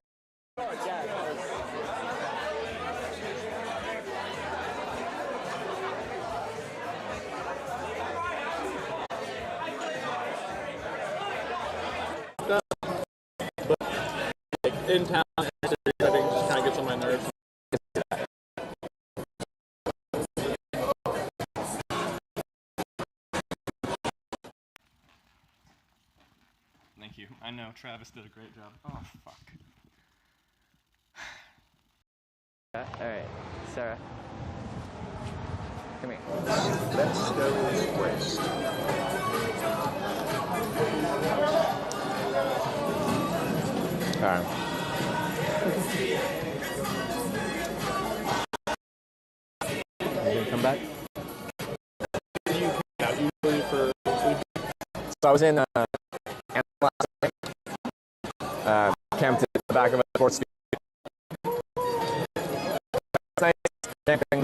But like, in town, driving just kind of gets on my nerves. Thank you. I know Travis did a great job. Oh, fuck. Alright, Sarah. Come here. Let's go west. Alright. You gonna come back? Usually for sleep. So I was in camped at the back of a sports field. Nice camping.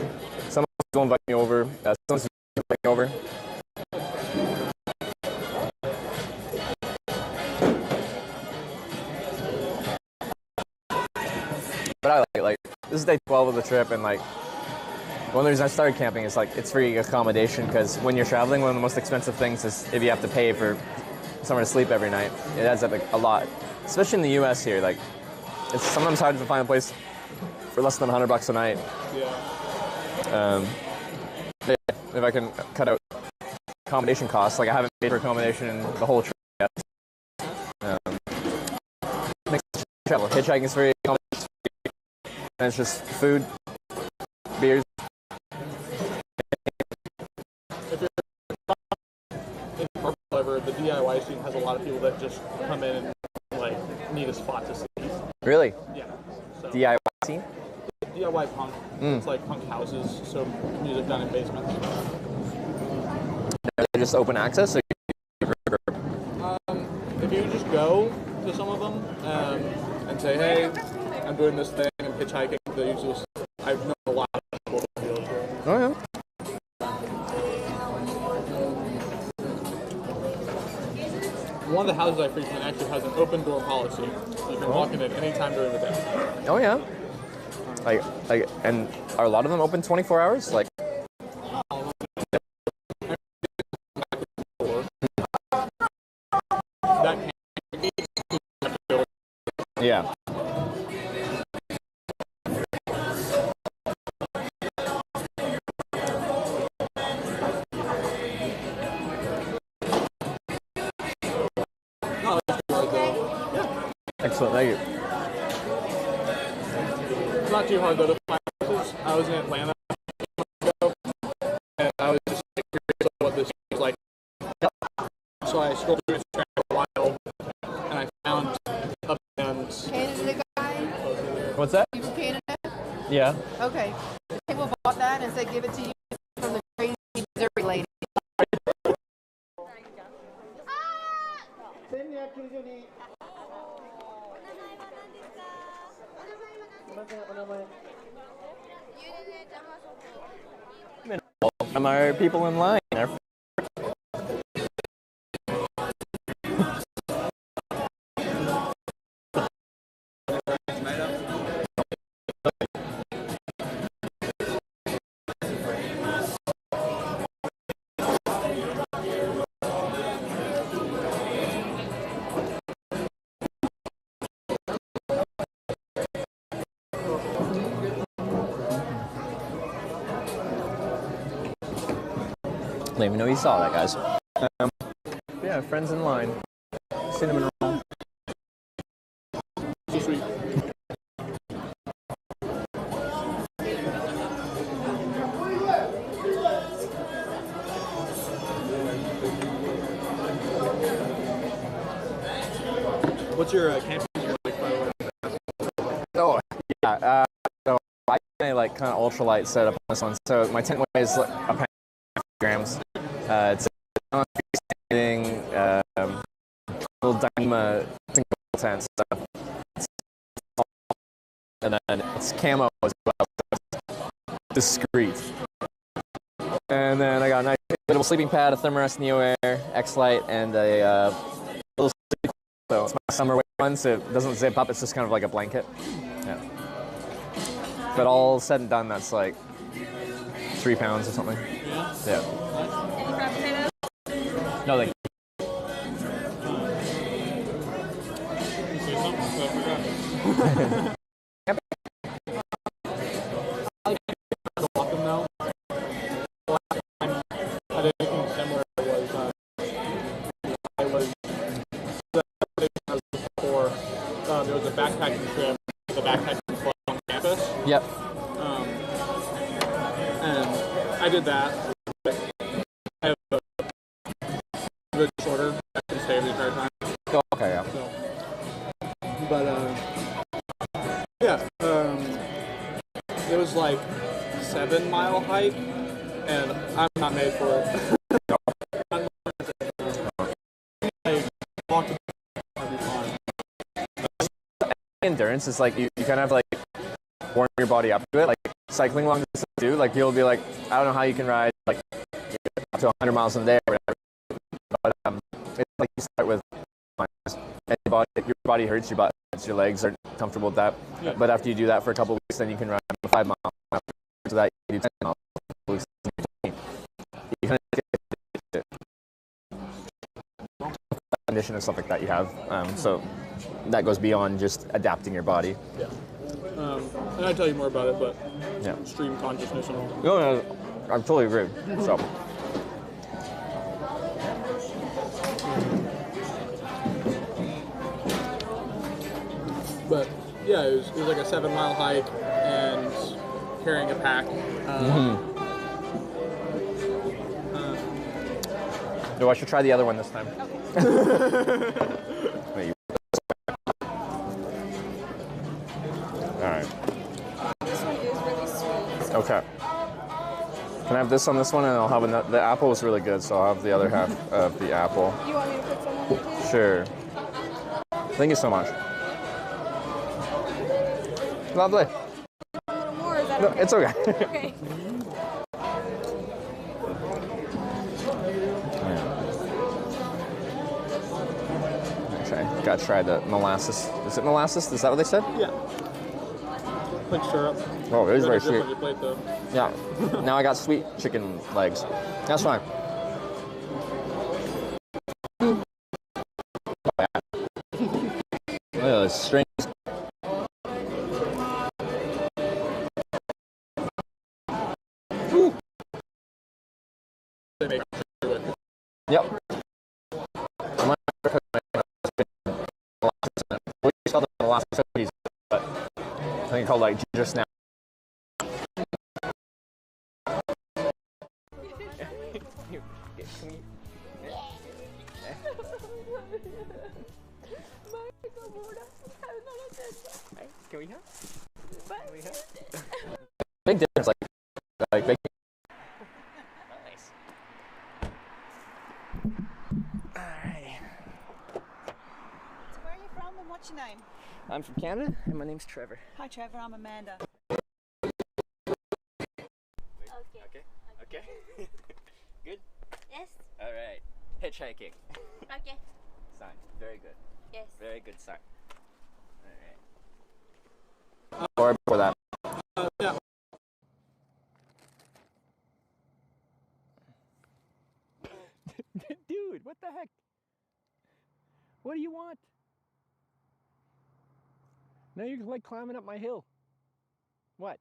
Someone will invite me over. Someone's invite me over. But I like it. Like, this is day 12 of the trip, and like, one of the reasons I started camping is like it's free accommodation, because when you're traveling, one of the most expensive things is if you have to pay for somewhere to sleep every night. It adds up like, a lot, especially in the U.S. here. Like, it's sometimes hard to find a place for less than $100 a night. Yeah. If I can cut out accommodation costs, like I haven't paid for accommodation in the whole trip yet. Makes travel. Hitchhiking is free, accommodation is free, and it's just food, beers. However, the DIY scene has a lot of people that just come in and like need a spot to sleep. Really? Yeah. So. DIY scene? DIY punk. It's like punk houses, so music done in basements. Are they just open access? Or If you just go to some of them and say, hey, I'm doing this thing, I'm hitchhiking. They usually, I've known a lot of people that do it. Oh yeah. One of the houses I frequent actually has an open door policy. You can walk in at any time during the day. Oh yeah. Like, and are a lot of them open 24 hours? Like. Yeah. Excellent, thank you. It's not too hard though to find houses. I was in Atlanta and I was just curious what this was like. So I scrolled through Instagram for a while and I found up and Canada guy? What's that? You from Canada? Yeah. Okay. People bought that and said give it to you from the crazy Missouri lady. Am I people in line? Let me know you saw that, guys. Yeah, friends in line. Cinnamon roll. so sweet. What's your camping gear like, by the way? Oh, yeah. So I like kind of ultralight setup on this one. So my tent weighs like a pound, grams. It's a standing little Dyneema single tent stuff. And then it's camo as well. So it's discreet. And then I got a nice little sleeping pad, a Thermarest Neo Air, X-Lite, and a little sleeping. So it's my summer weight one, so it doesn't zip up. It's just kind of like a blanket. Yeah. But all said and done, that's like 3 pounds or something. Yeah. No, thank you. There was a backpacking trip, the backpacking club on campus. Yep. And I did that. I have a bit shorter. I can stay the entire time. Oh, okay, yeah. So, but yeah, it was like 7 mile hike, and I'm not made for it. I walked endurance is like you kind of like warm your body up to it. Like cycling long distance, do like people will be like, I don't know how you can ride like up to 100 miles a day or whatever. But it's like you start with your body hurts, your butt hurts, your legs are comfortable with that. Yeah. But after you do that for a couple of weeks, then you can ride 5 miles. After that, you do 10 miles. You kind of condition and stuff like that you have. So that goes beyond just adapting your body. Yeah. And I'd tell you more about it, but yeah, stream consciousness and all. No, I totally agree. So. But yeah, it was like a 7 mile hike and carrying a pack. No, I should try the other one this time. Wait, all right. This one is really sweet. Okay. Can I have this on this one, and I'll have another. The apple is really good, so I'll have the other half of the apple. You want me to put some on it too? Sure. Thank you so much. Lovely. A little more, is that No, okay? it's okay. Okay. Gotta try the molasses. Is it molasses? Is that what they said? Yeah. Like syrup. Oh, it is very Dip on sweet. your plate, though. Yeah. Now I got sweet chicken legs. That's fine. Look at those strings. They make Yep. We used to call them molasses cookies, but I think called like ginger snap. Can we have? Big difference, like big. Nice. Alright. So where are you from and what's your name? I'm from Canada and my name's Trevor. Hi Trevor, I'm Amanda. Okay. Good? Yes. Alright. Hitchhiking. Okay. Sign. Very good. Yes. Very good sign. Alright. Or before that. Yeah. Dude, what the heck? What do you want? Now you're like climbing up my hill. What?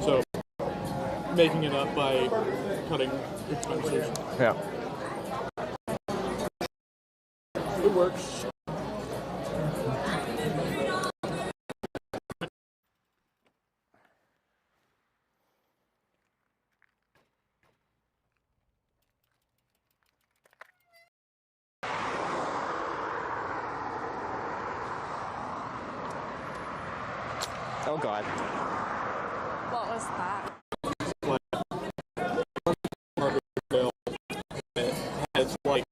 So, making it up by cutting expenses. Yeah. It works. Oh God. What was that? It's like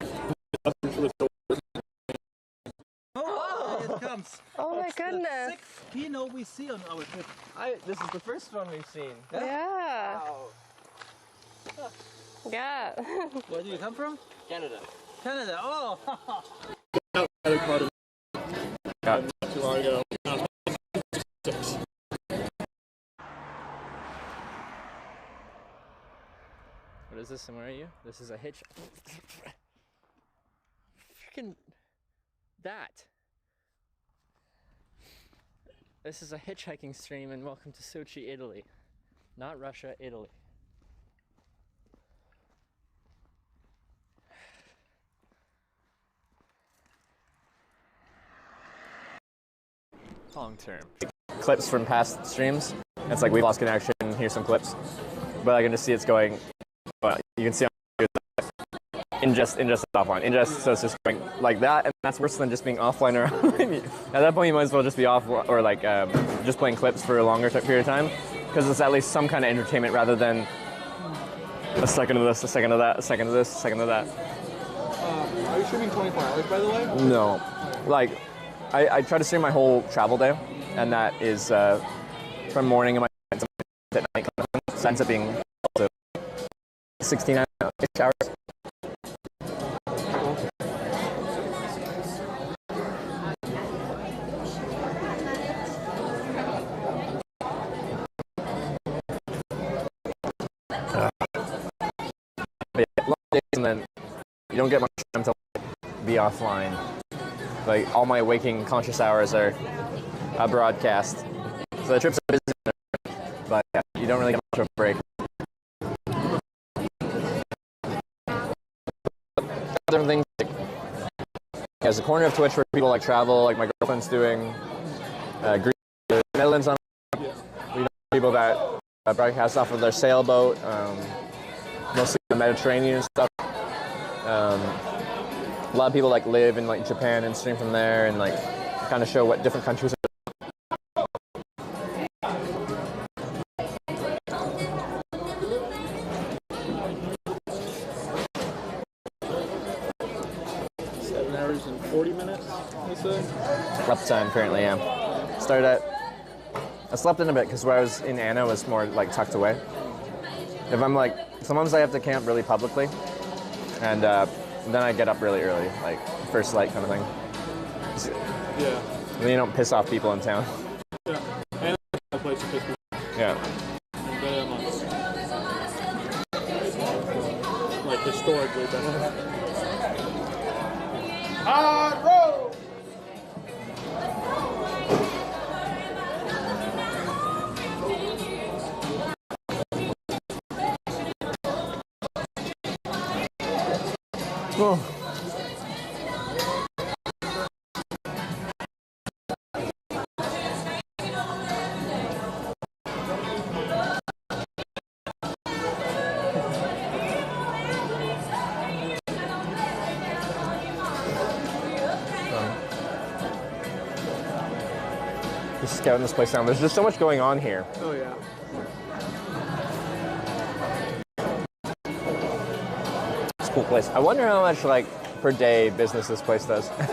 Oh, it comes. Oh my goodness. Sixth Kino we see on our trip. This is the first one we've seen. Yeah. Yeah. Where do you come from? Canada. Canada. Oh. Yeah. not too long ago. Six. What is this and where are you? This is a hitch. Freaking that. This is a hitchhiking stream and welcome to Sochi, Italy. Not Russia, Italy. Long term. Clips from past streams. It's like we lost connection. Here's some clips, but I can just see it's going. Well, you can see ingest offline. Ingest, so it's just going like that, and that's worse than just being offline or at that point you might as well just be off or like just playing clips for a longer period of time, because it's at least some kind of entertainment rather than a second of this, a second of that, a second of this, a second of that. Are you streaming 24 hours, by the way? No, like I try to stream my whole travel day, and that is from morning and my at night. So it ends up being 16 hours. Long days, and then you don't get much time to be offline. Like all my waking conscious hours are a broadcast. So the trips are busy, but yeah, you don't really get much of a break. Different things. There's a corner of Twitch where people like travel, like my girlfriend's doing. The Netherlands on. We know people that broadcast off of their sailboat, mostly the Mediterranean and stuff. A lot of people like live in like Japan and stream from there and like kind of show what different countries are. hours and 40 minutes, let's say. Uptime currently, yeah. Started at. I slept in a bit because where I was in Anna was more like tucked away. If I'm like, sometimes I have to camp really publicly, and then I get up really early, like first light kind of thing. Yeah. And then you don't piss off people in town. Yeah. And a place to piss me. Yeah. Like historically better. Hard road! Oh. Just scouting this place down. There's just so much going on here. Oh yeah. It's a cool place. I wonder how much like per day business this place does. I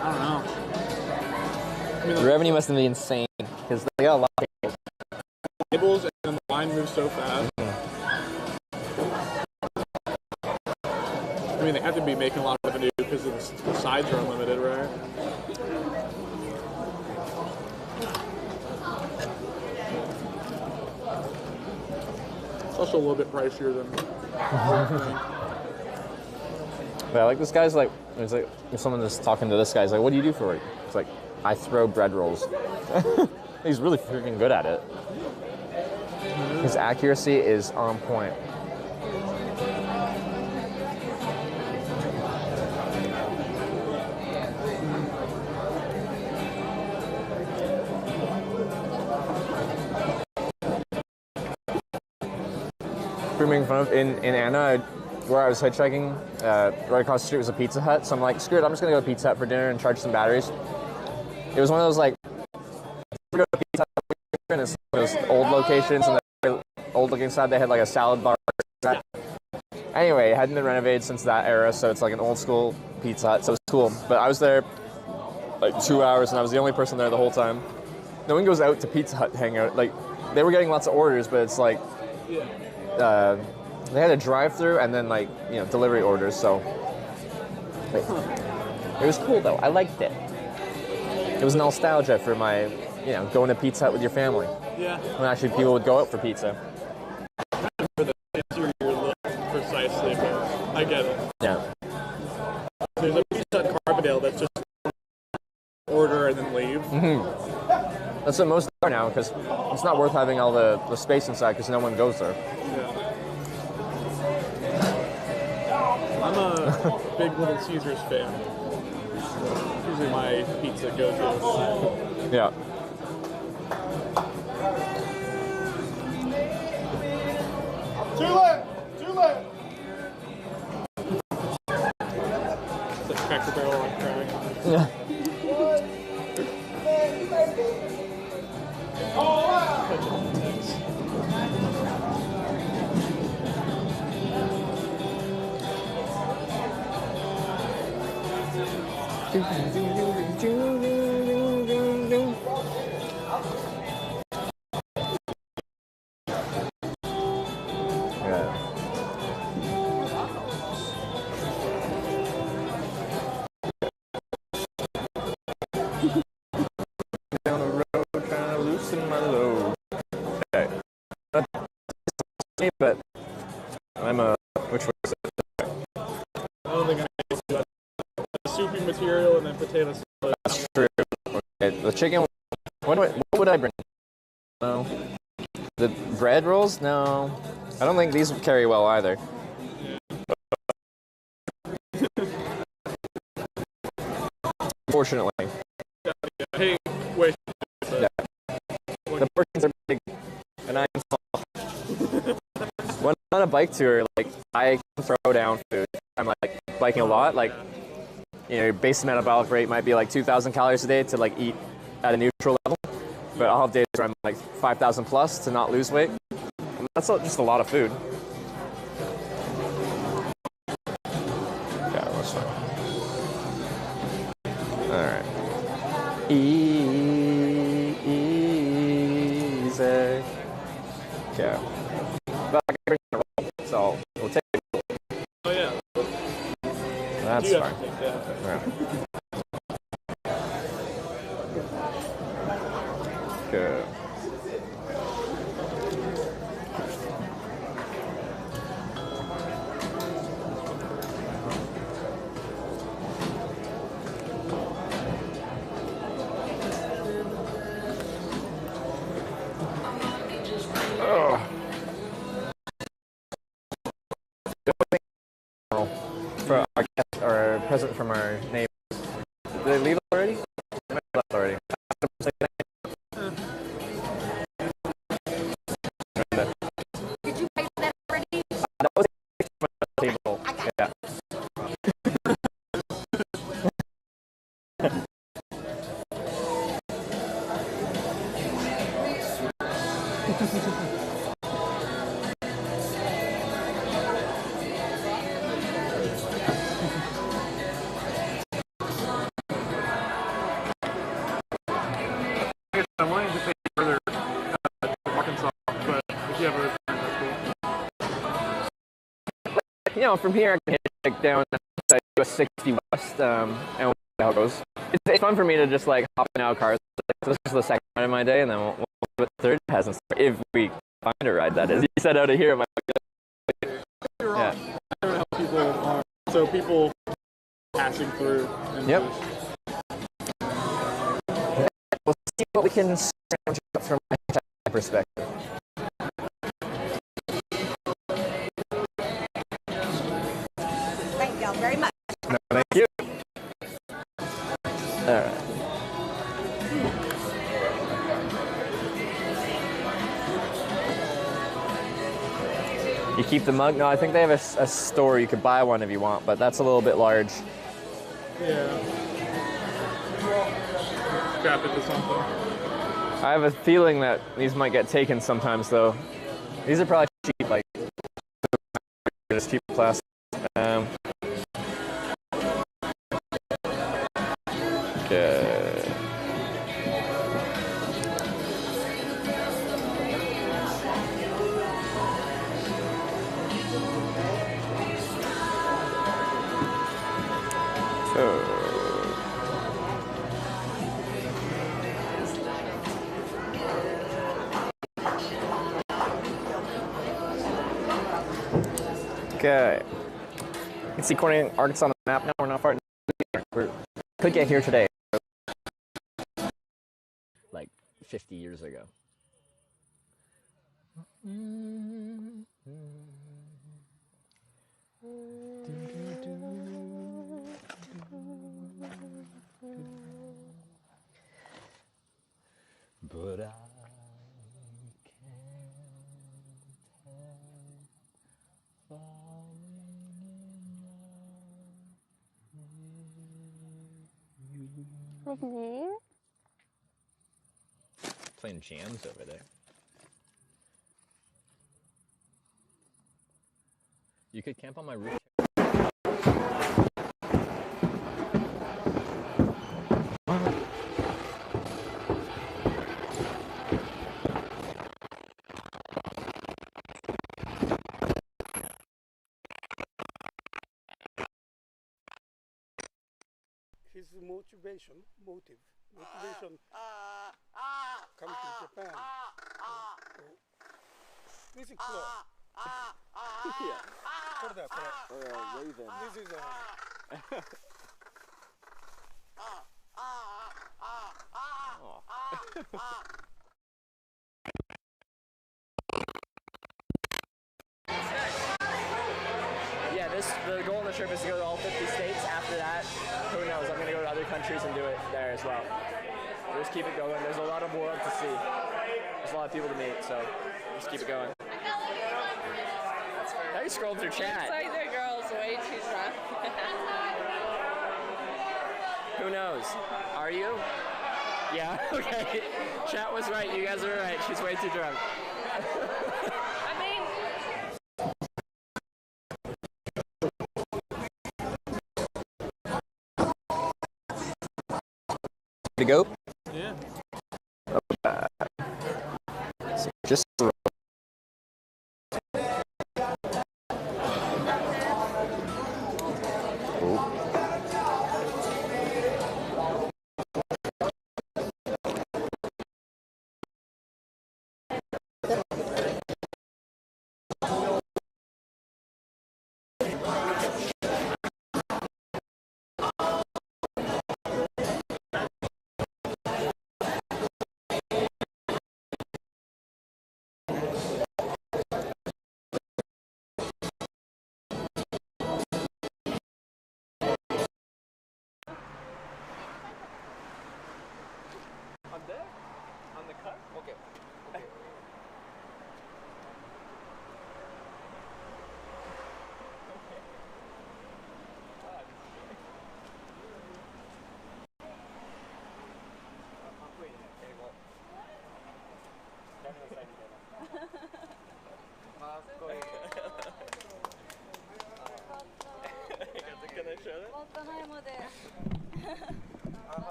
don't know. I mean, The revenue must be insane because they got a lot of tables. Tables and then the line moves so fast. I mean, they have to be making a lot of revenue because the sides are unlimited, right? It's also a little bit pricier than. But I like this guy's like, it's like if someone is talking to this guy, he's like, "What do you do for work?" It's like, "I throw bread rolls." He's really freaking good at it. His accuracy is on point. Making fun of in Anna, where I was hitchhiking, right across the street was a Pizza Hut. So I'm like, screw it, I'm just gonna go to Pizza Hut for dinner and charge some batteries. It was one of those like, go to Pizza Hut and it's those old locations, and the old looking side they had like a salad bar. Anyway, it hadn't been renovated since that era, so it's like an old school Pizza Hut. So it was cool. But I was there like 2 hours, and I was the only person there the whole time. No one goes out to Pizza Hut to hang out. Like they were getting lots of orders, but it's like. They had a drive-through and then like delivery orders, so it was cool though. I liked it. It was nostalgia for my going to Pizza Hut with your family. Yeah. When actually people would go out for pizza. For the interior look precisely, but I get it. Yeah. There's a Pizza Hut Carbondale that's just order and then leave. Mm-hmm. That's what most are now because it's not worth having all the space inside because no one goes there. Yeah. I'm a big Little Caesars fan. Usually my pizza go-to. Yeah. Too late! Too late! It's like Cracker Barrel on crack. Yeah. Down the road trying to loosen my load. Okay. But I'm a which one is it? I don't think I know the soupy material and then potato salad. That's true. Okay, the chicken. What would I bring? No. The bread rolls? No. I don't think these would carry well either. Fortunately. Hey, wait. Yeah. The portions are big, and I'm small. When I'm on a bike tour, like I can throw down food. I'm like biking a lot. Like your base metabolic rate might be like 2,000 calories a day to like eat at a neutral level, but I'll have days where I'm like 5,000 plus to not lose weight. And that's just a lot of food. Yeah, that's fine. Easy. Okay. But I can roll, so we'll take it. Oh yeah. That's fine. Right. Good. For our guest, or a present from our neighbors. Did they leave already? They might have left already. Did you pay for that already? That was from the table. Yeah. I'm wanting to take it further to Arkansas, but if you have a return, that's cool. You know, from here I can hitchhike down to US 60 West, and we'll see how it goes. It's fun for me to just like hop in out of cars. This is the second ride of my day, and then we'll do it the third. It hasn't started. If we find a ride, that is. You said out of here, it might be good. Yeah. I don't know how people are. So people passing through. And Yep. We'll see what we can scrounge up from a hitchhiking perspective. Thank y'all very much. No, thank you. All right. You keep the mug? No, I think they have a store you could buy one if you want, but that's a little bit large. Yeah. Strap it to something. I have a feeling that these might get taken sometimes, though. These are probably cheap, like just cheap plastic. Okay. Okay. You can see Corning, Arkansas on the map now. We're not far. We could get here today. Like 50 years ago. But I can't help With me? playing jams over there. You could camp on my roof. His motive come to Japan. Music floor. Yeah. For that, Or a raven. This is a. Yeah, the goal of the trip is to go to all 50 states. After that, who knows? I'm gonna go to other countries and do it there as well. We'll just keep it going. There's a lot of world to see. There's a lot of people to meet, so just keep it going. Now you scroll through chat. Looks like the girl's way too drunk. Who knows? Are you? Yeah, okay. Chat was right. You guys are right. She's way too drunk. I mean, To go? Yeah. So just On there? On the car? Okay.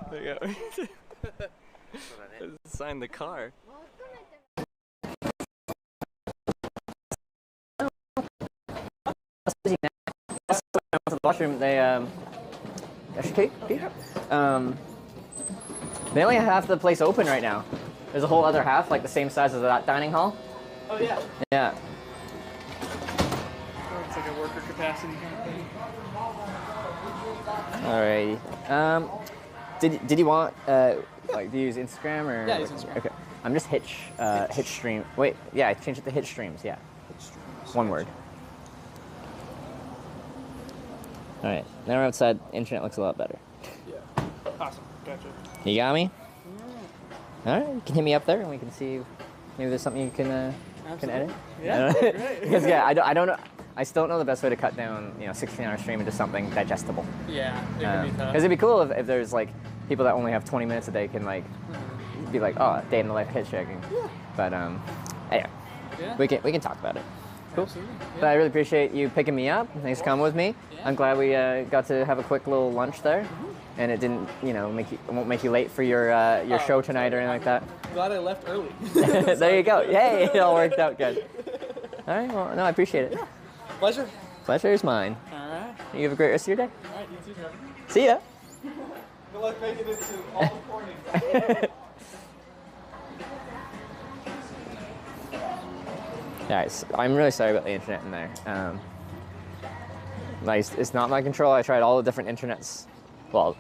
There you go. Sign the car. To the washroom, they they only have half the place open right now. There's a whole other half, like the same size as that dining hall. Oh yeah. Yeah. Oh, it's like a worker capacity kind of thing. Alrighty. Did you want like to use Instagram or? Yeah, use Instagram. Okay. I'm just Hitch stream. Wait, yeah, I changed it to Hitch streams. Yeah. Hitch streams. One word. All right. Now we're outside. Internet looks a lot better. Yeah. Awesome. Gotcha. You got me? All right. You can hit me up there, and we can see. Maybe there's something you can edit. Yeah. Great. Because yeah, I don't know. I still don't know the best way to cut down 16-hour stream into something digestible. Yeah. It can be tough. Because it'd be cool if there's like people that only have 20 minutes a day can like be like, oh, day in the life of hitchhiking. Yeah. But anyway, yeah. we can talk about it. Cool. Absolutely. Yeah. But I really appreciate you picking me up. Thanks for coming with me. Yeah. I'm glad we got to have a quick little lunch there, and it didn't won't make you late for your show tonight or anything like that. Glad I left early. There you go. Yay! It all worked out good. All right. Well, no, I appreciate it. Yeah. Pleasure. Pleasure is mine. All right. You have a great rest of your day. All right. You too, Trevor. See ya. Good luck making it to all the corners. Guys, I'm really sorry about the internet in there. It's not my control. I tried all the different internets. Well,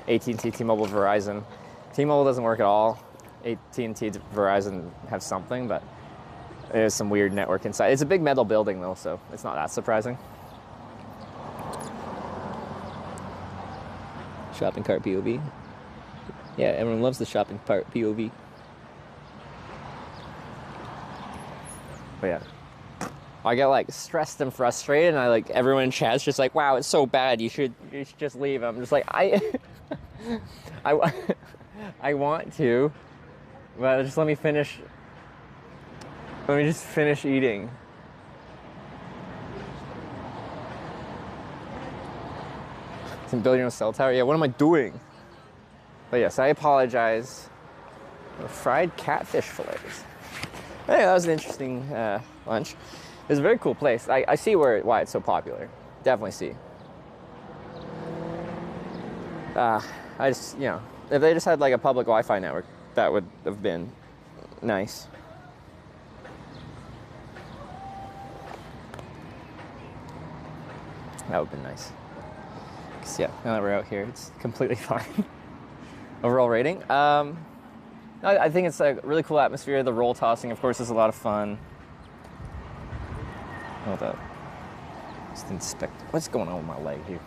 AT&T, T-Mobile, Verizon. T-Mobile doesn't work at all. AT&T, Verizon have something, but there's some weird network inside. It's a big metal building though, so it's not that surprising. Shopping cart POV. Yeah, everyone loves the shopping cart POV. But yeah, I get like stressed and frustrated, and everyone in chat's just like, "Wow, it's so bad. You should just leave." I'm just like, I want to, but just let me finish. Let me just finish eating. Some building a cell tower. Yeah, what am I doing? But yes, I apologize. Fried catfish fillets. Hey, that was an interesting lunch. It was a very cool place. I see why it's so popular. Definitely see. I just, if they just had like a public Wi-Fi network, that would have been nice. That would have been nice. 'Cause yeah, now that we're out here, it's completely fine. Overall rating? I think it's a really cool atmosphere. The roll tossing, of course, is a lot of fun. Hold up. Just inspect. What's going on with my leg here?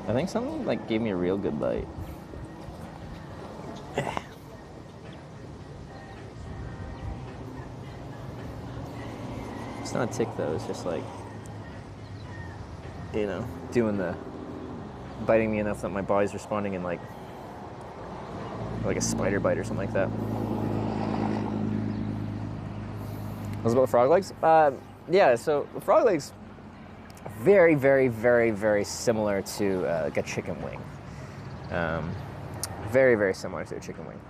I think something gave me a real good bite. It's not a tick though. It's just doing biting me enough that my body's responding in like a spider bite or something like that. Was about frog legs? Yeah, so frog legs, very, very, very, very similar to like a chicken wing. Very, very similar to a chicken wing.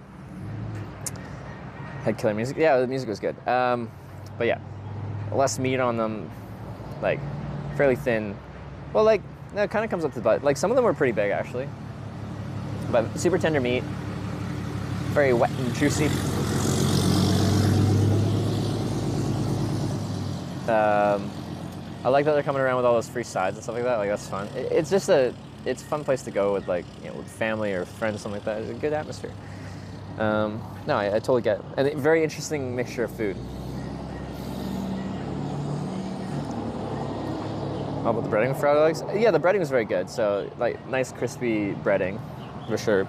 Had killer music. Yeah, the music was good. But yeah, less meat on them, like fairly thin. Well, like, no, it kind of comes up to the butt. Like, some of them were pretty big, actually. But super tender meat, very wet and juicy. I like that they're coming around with all those free sides and stuff like that. Like, that's fun. It's just it's a fun place to go with, like, you know, with family or friends or something like that. It's a good atmosphere. No, I totally get it. And a very interesting mixture of food. How about the breading with frog legs? Yeah, the breading was very good. So, like, nice crispy breading, for sure.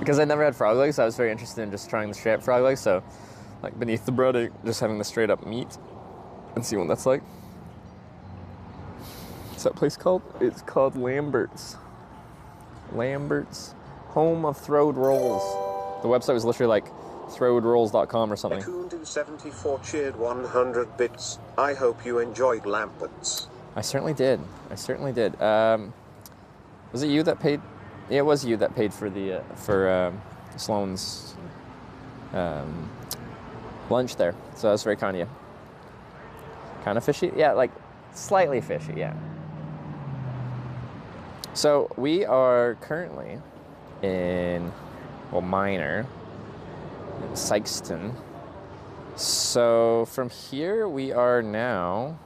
Because I never had frog legs, I was very interested in just trying the straight up frog legs. So, like, beneath the breading, just having the straight up meat and see what that's like. What's that place called? It's called Lambert's. Lambert's, home of throwed rolls. The website was literally like throwedrolls.com or something. Coon274 cheered 100 bits. I hope you enjoyed Lambert's. I certainly did. I certainly did. Was it you that paid? Yeah, it was you that paid for the Sloan's lunch there. So that's very kind of you. Kind of fishy? Yeah, like slightly fishy, yeah. So we are currently in, well, Minor, in Sykeston. So from here we are now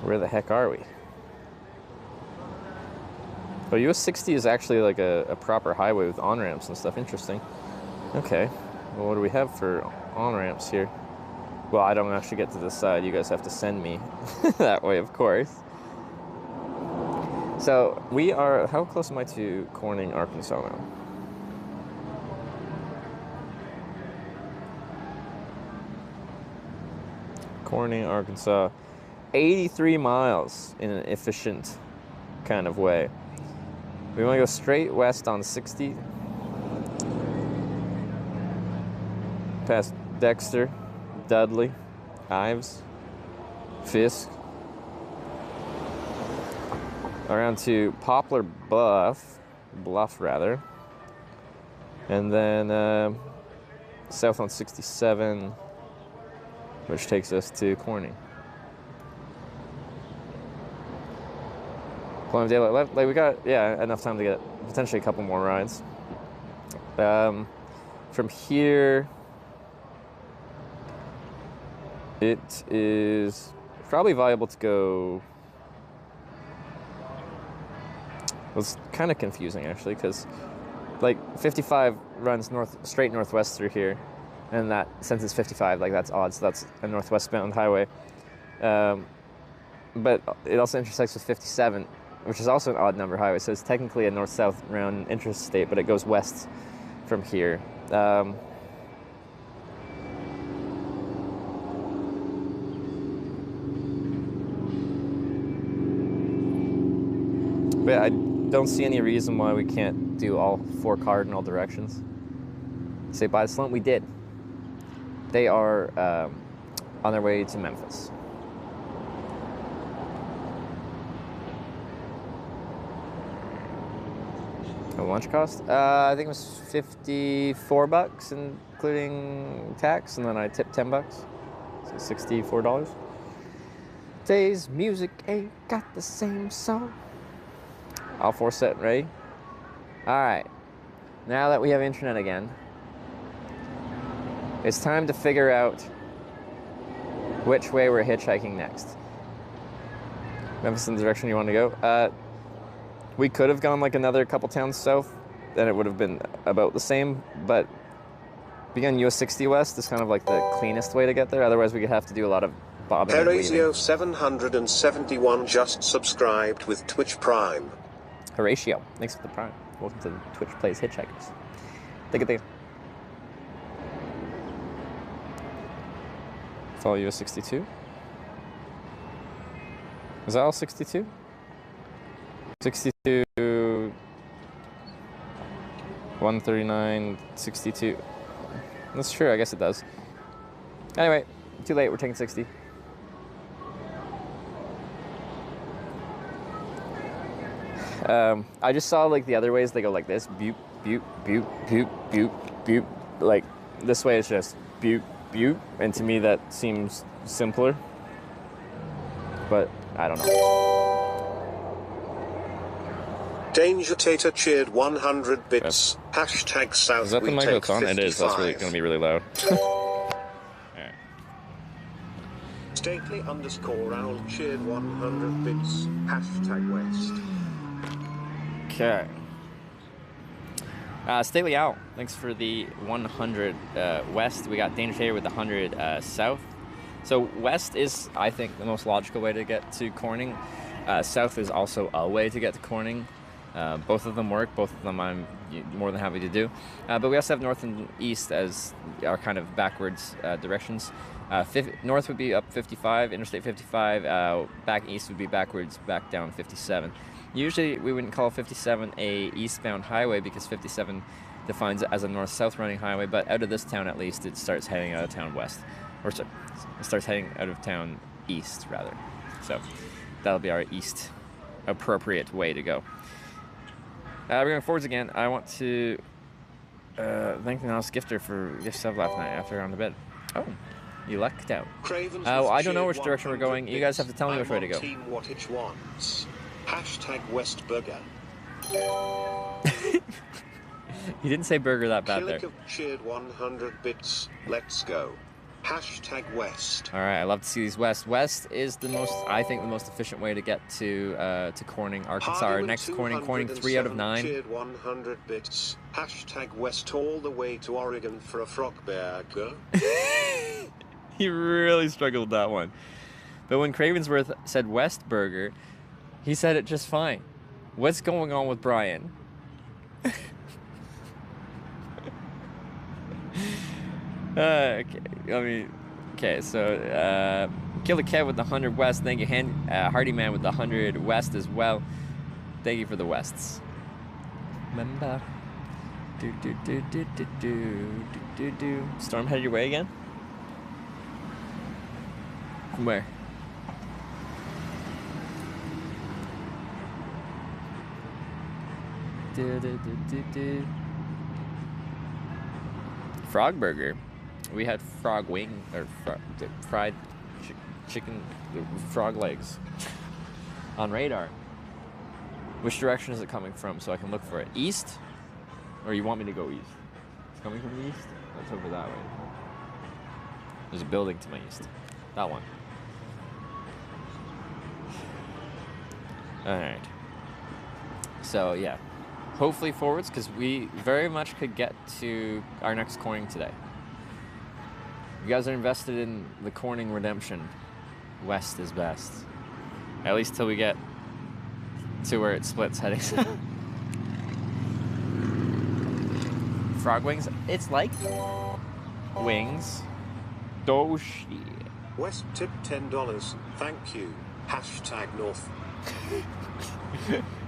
where the heck are we? Oh, US 60 is actually like a proper highway with on-ramps and stuff. Interesting. Okay. Well, what do we have for on-ramps here? Well, I don't actually get to this side. You guys have to send me that way, of course. So we are, how close am I to Corning, Arkansas now? Corning, Arkansas. 83 miles in an efficient kind of way. We want to go straight west on 60. Past Dexter, Dudley, Ives, Fisk. Around to Poplar Bluff, and then south on 67, which takes us to Corning. Plenty of daylight left. Like, we got, yeah, enough time to get potentially a couple more rides. From here, it is probably viable to go. Well, it's kind of confusing, actually, because like 55 runs straight northwest through here, and that, since it's 55, like, that's odd, so that's a northwest bound highway. But it also intersects with 57, which is also an odd number highway, so it's technically a north-south round interstate, but it goes west from here. But I don't see any reason why we can't do all 4 cardinal directions. Say bye to Sloan. We did. They are on their way to Memphis. The lunch cost? I think it was $54, including tax, and then I tipped $10, so $64. Today's music ain't got the same song. All 4 set and ready. All right. Now that we have internet again, it's time to figure out which way we're hitchhiking next. Memphis in the direction you want to go. We could have gone like another couple towns south, then it would have been about the same, but being US 60 west is kind of like the cleanest way to get there. Otherwise, we could have to do a lot of bobbing and weaving. Horatio 771 just subscribed with Twitch Prime. Horatio, thanks for the Prime. Welcome to Twitch Plays Hitchhikers. Take it. Follow US 62. Is that all 62? 62, 139, 62. That's true, I guess it does. Anyway, too late, we're taking 60. I just saw like the other ways they go like this, butte, butte, butte, butte, butte, butte. Like this way it's just butte, butte, and to me that seems simpler. But I don't know. Danger Tater cheered 100 bits. Hashtag South. Is that the mic that's on? It is. That's really going to be really loud. Alright. Stately _ owl cheered 100 bits. Hashtag West. Okay. Stately Owl, thanks for the 100 west. We got Danger Tater with the 100 south. So west is, I think, the most logical way to get to Corning. South is also a way to get to Corning. Both of them work. Both of them I'm more than happy to do. But we also have north and east as our kind of backwards directions. North would be up 55, Interstate 55. Back east would be backwards, back down 57. Usually we wouldn't call 57 a eastbound highway because 57 defines it as a north-south running highway, but out of this town at least it starts heading out of town west. Or sorry, it starts heading out of town east, rather. So that'll be our east appropriate way to go. We're going forwards again. I want to thank the Anonymous Gifter for gift sub last night after on the bed. Oh, you lucked out. I don't know which direction we're going. You guys have to tell me which way to go. Team Wattage wants. Hashtag West Burger. He didn't say burger that bad there. Cheered 100 bits. Let's go. Hashtag West. All right, I love to see these west. West is the most, I think, the most efficient way to get to Corning, Arkansas. Our next Corning 3 out of 9. Cheered 100 bits. Hashtag West all the way to Oregon for a frog burger. He really struggled with that one. But when Cravensworth said West Burger, he said it just fine. What's going on with Brian? Okay, so Killer Kev with the 100 West. Thank you, Hardy Man with the 100 West as well. Thank you for the Wests. Remember. Storm headed your way again? From where? Frog burger. We had frog wing or fried chicken, frog legs on radar. Which direction is it coming from so I can look for it? East? Or you want me to go east? It's coming from the east? That's over that way. There's a building to my east. That one. Alright. So, yeah. Hopefully forwards, because we very much could get to our next Corning today. You guys are invested in the Corning redemption. West is best. At least till we get to where it splits heading south. Frog wings. It's like wings. Doshi. West tip $10. Thank you. Hashtag North.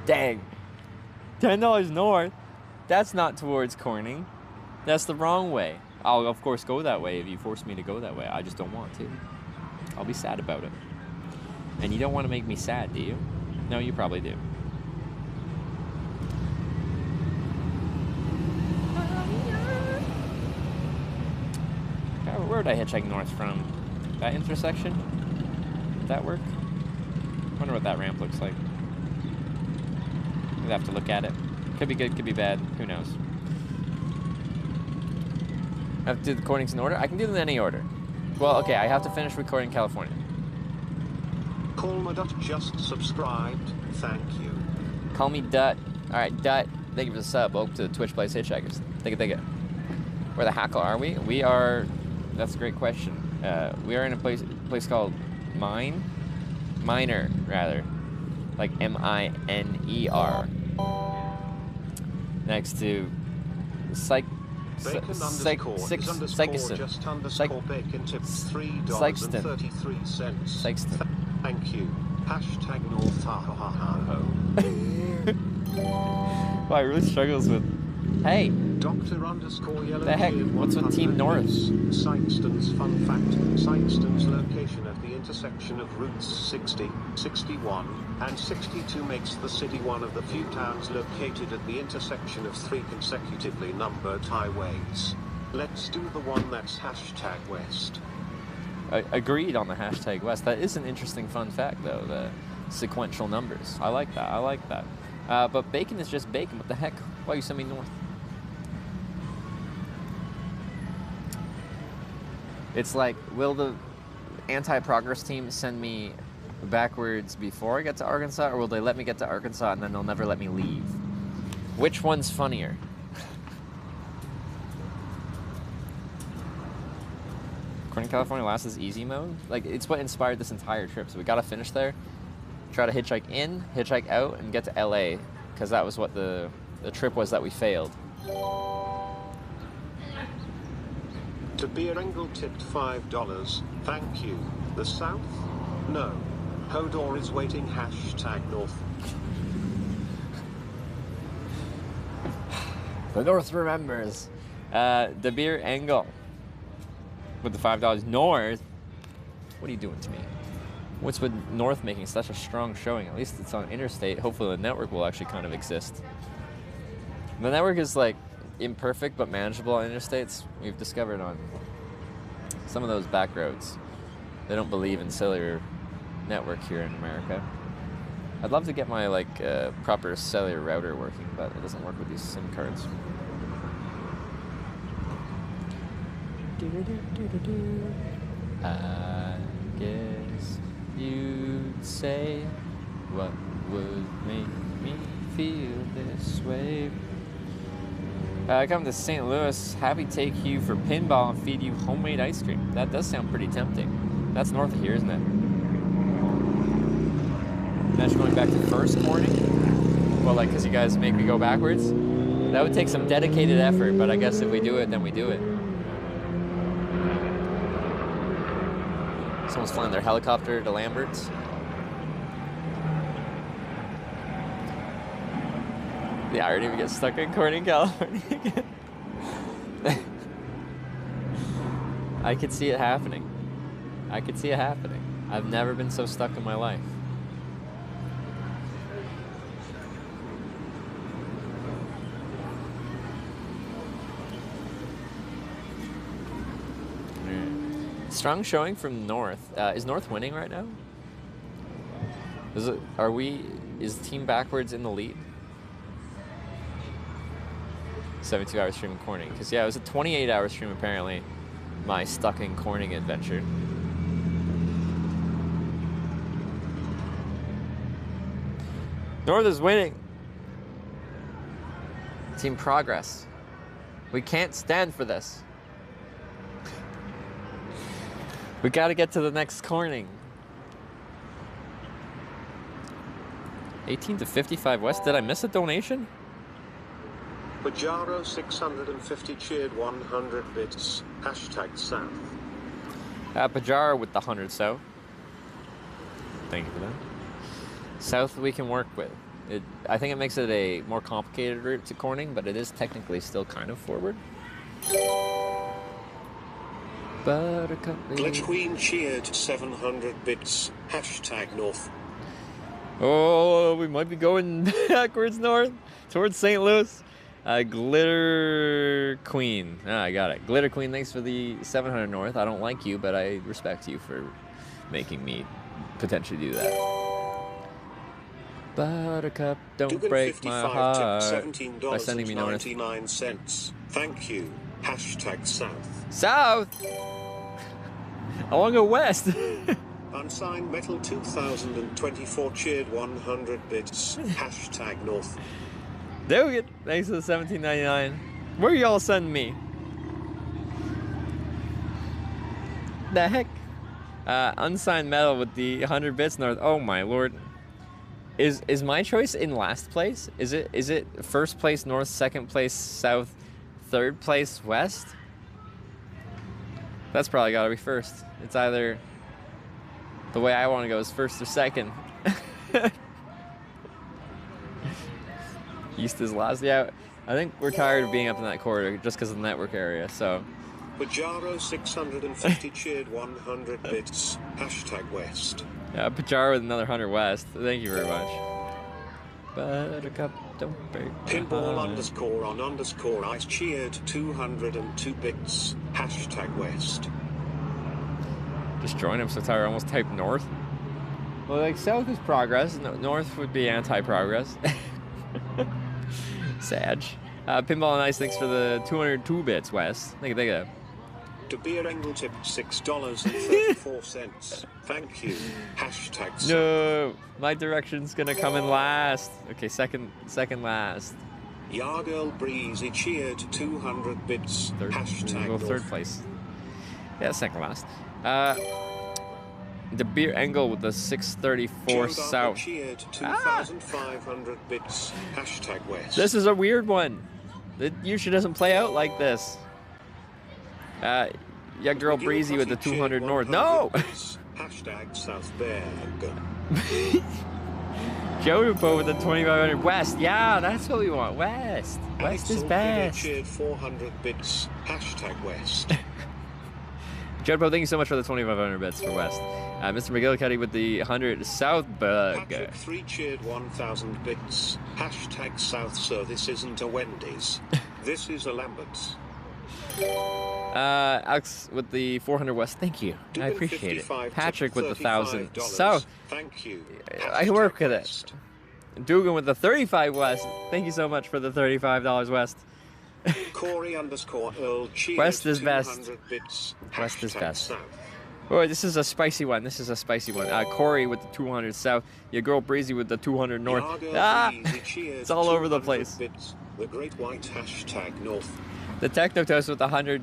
Dang. $10 north? That's not towards Corning. That's the wrong way. I'll, of course, go that way if you force me to go that way. I just don't want to. I'll be sad about it. And you don't want to make me sad, do you? No, you probably do. Where would I hitchhike north from? That intersection? Would that work? I wonder what that ramp looks like. We'd have to look at it. Could be good, could be bad. Who knows? I have to do the Cornings in order? I can do them in any order. Well, okay, I have to finish recording California. Colma just subscribed. Thank you. Call me Dut. Alright, Dut. Thank you for the sub. Welcome to the Twitch Plays Hitchhikers. Thank it. Where the heck are we? We are... That's a great question. We are in a place called Miner, rather. Like M-I-N-E-R. Next to... Bacon tips $3.33. Thank you. Hashtag North ha ha ha ho. Wow, I really struggles with. Hey. Doctor_yellow. The heck? What's with Team North? Sykeston's fun fact. Sykeston's location at the intersection of routes 60, 61, and 62 makes the city one of the few towns located at the intersection of 3 consecutively numbered highways. Let's do the one that's #West. Agreed on the #West. That is an interesting fun fact, though, the sequential numbers. I like that. I like that. But bacon is just bacon. What the heck? Why you send me north? It's like, will the anti-progress team send me backwards before I get to Arkansas, or will they let me get to Arkansas and then they'll never let me leave? Which one's funnier? Corning, California last is easy mode. Like, it's what inspired this entire trip. So we gotta finish there, try to hitchhike in, hitchhike out, and get to LA, because that was what the trip was that we failed. To beer Engel tipped $5. Thank you. The South? No. Hodor is waiting #North. The North remembers. The beer Engel with the $5 North. What are you doing to me? What's with North making such a strong showing? At least it's on interstate. Hopefully the network will actually kind of exist. The network is like imperfect but manageable on interstates. We've discovered on some of those back roads. They don't believe in cellular network here in America. I'd love to get my proper cellular router working, but it doesn't work with these SIM cards. I guess you'd say, what would make me feel this way? Come to St. Louis, happy to take you for pinball and feed you homemade ice cream. That does sound pretty tempting. That's north of here, isn't it? Imagine going back to first morning. Well, because you guys make me go backwards. That would take some dedicated effort, but I guess if we do it, then we do it. Someone's flying their helicopter to Lambert's. The irony we get stuck in Corning, California again. I could see it happening. I could see it happening. I've never been so stuck in my life. Strong showing from North. Is North winning right now? Is Team Backwards in the lead? 72-hour stream in Corning. Because, yeah, it was a 28-hour stream, apparently, my stuck in Corning adventure. North is winning. Team Progress. We can't stand for this. We gotta get to the next Corning. 18 to 55 West. Did I miss a donation? Bajaro 650 cheered 100 bits. #South. Bajaro with the 100 South. Thank you for that. South we can work with. I think it makes it a more complicated route to Corning, but it is technically still kind of forward. Glitch Queen cheered 700 bits. #North. Oh, we might be going backwards north towards St. Louis. Glitter Queen. I got it. Glitter Queen, thanks for the 700 north. I don't like you, but I respect you for making me potentially do that. Buttercup, don't break my heart by sending me north. $17.99. Thank you. #South. South? I want to go west. Unsigned Metal 2024 cheered 100 bits. #North. There we go. Thanks for the $17.99. Where y'all sending me? The heck? Unsigned Metal with the 100 bits north. Oh my lord. Is my choice in last place? Is it first place north, second place south, third place west? That's probably gotta be first. It's either the way I want to go is first or second. East is last. Yeah, I think we're tired of being up in that corridor just because of the network area. So Pajaro 650 cheered 100 bits. #West. Yeah, Pajaro with another 100 West. Thank you very much. Buttercup, don't break my Pinball heart. _on_ice cheered 202 bits. #West. Just join him, so Tyler almost typed north. Well, like, south is progress. North would be anti-progress. Sag. Pinball and Ice, thanks for the 202 bits, Wes. Thank you. De Beer Engel tipped $6.34. Thank you. #. No, my direction's gonna come in last. Okay, second last. Yargirl Breezy cheered 200 bits. Third North. place. Yeah, second last. De Beer Engel with the 634 Joe south. cheered 2,500 bits. #West. This is a weird one. It usually doesn't play out like this. Yeah, girl Breezy with the 200 north. No! #South Bear. Jopo with the 2,500 west. Yeah, that's what we want. West. West is best. Cheered 400 bits. #West. Jopo, thank you so much for the 2,500 bits for West. Mr. McGillicuddy with the 100 South Bug. Patrick 3 cheered 1,000 bits. #South. So this isn't a Wendy's. This is a Lambert's. Alex with the 400 West, thank you. I appreciate it. Patrick with the 1,000 South. Thank you. I work with it. Dugan with the 35 West. Thank you so much for the $35 West. Corey _Earl cheered West is best. Bits. West is best. South. Oh, this is a spicy one. Corey with the 200 South. Your girl Breezy with the 200 North. It's all over the place. Bits. The Great White #North. The Techno Toast with the 100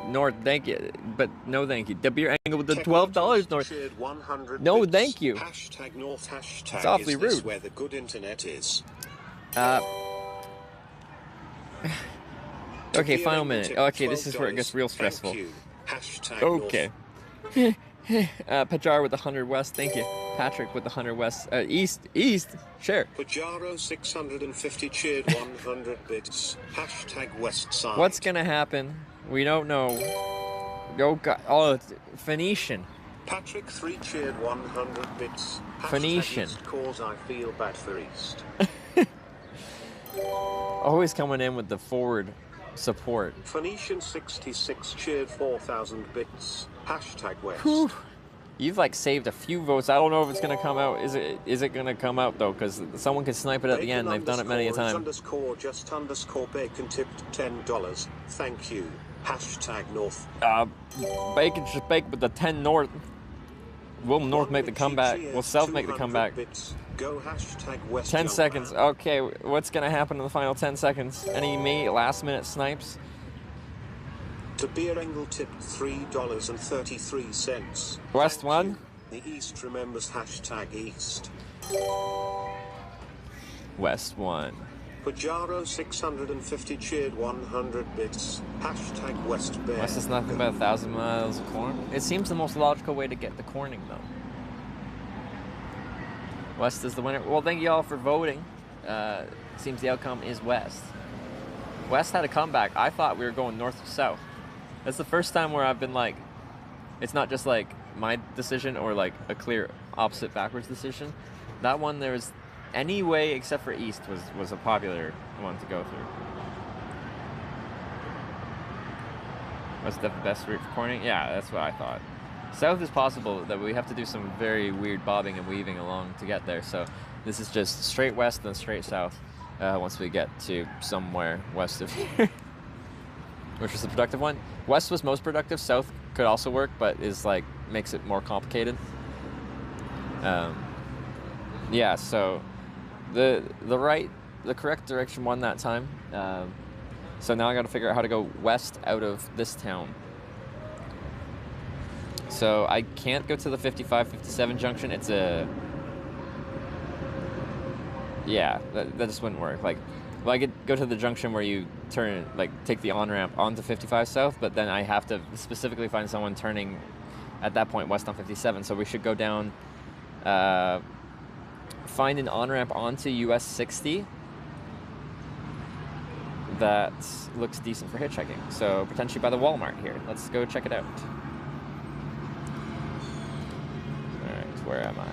North, thank you, but no thank you. The Beer Angle with the $12 North. No, thank you. #North. It's awfully is this rude. where the good internet is. Okay, final minute. Okay, this is where it gets real stressful. Okay. Pajar with the 100 West, thank you. Patrick with the 100 West. East, sure. Pajaro 650 cheered 100 bits. #West Side. What's gonna happen? We don't know. Oh, it's Phoenician. Patrick 3 cheered 100 bits. Phoenician. Cause I feel bad for East. Always coming in with the forward support. Phoenician 66 cheered 4,000 bits. #West. Whew. You've like saved a few votes. I don't know if it's gonna come out. Is it gonna come out though? Because someone could snipe it at the end. They've done it many a time. _bacon tipped $10. Thank you. #North. Bacon just bake with the 10 North. Will North make the comeback? Will South make the comeback? Go #West. 10 seconds. Okay, what's gonna happen in the final 10 seconds? Any last minute snipes? De Beer Engel tipped $3.33. West won. The East remembers #East. West won. Pajaro 650 cheered 100 bits. #West Bear. West is nothing but 1,000 miles of corn. It seems the most logical way to get the corning though. West is the winner. Well, thank you all for voting. Seems the outcome is West. West had a comeback. I thought we were going north to south. That's the first time where I've been like, it's not just like my decision or like a clear opposite backwards decision. That one, there was any way except for east was a popular one to go through. Was that the best route for corning? Yeah, that's what I thought. South is possible, that we have to do some very weird bobbing and weaving along to get there. So this is just straight west and straight south once we get to somewhere west of here. Which was the productive one. West was most productive. South could also work, but is like makes it more complicated. Yeah, so the correct direction won that time. So now I got to figure out how to go west out of this town. So I can't go to the 55-57 junction. It's a... Yeah, that just wouldn't work. Like, well, I could go to the junction where you turn, like, take the on-ramp onto 55 South, but then I have to specifically find someone turning, at that point, west on 57. So we should go down, find an on-ramp onto US 60, that looks decent for hitchhiking. So potentially by the Walmart here. Let's go check it out. Alright, where am I?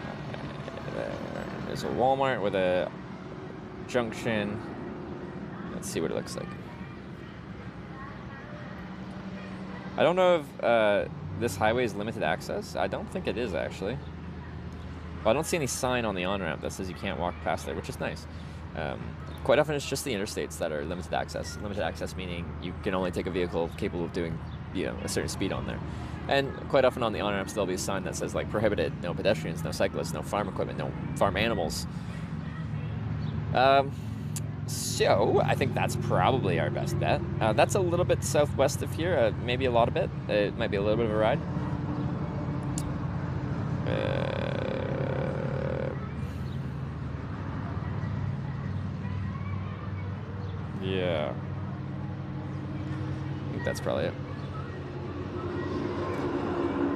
There's a Walmart with a junction. Let's see what it looks like. I don't know if this highway is limited access. I don't think it is, actually. Well, I don't see any sign on the on-ramp that says you can't walk past there, which is nice. Quite often it's just the interstates that are limited access. Limited access meaning you can only take a vehicle capable of doing, you know, a certain speed on there. And quite often on the on-ramps there'll be a sign that says like prohibited, no pedestrians, no cyclists, no farm equipment, no farm animals. So I think that's probably our best bet. That's a little bit southwest of here, maybe a lot of it. It might be a little bit of a ride. Yeah. I think that's probably it.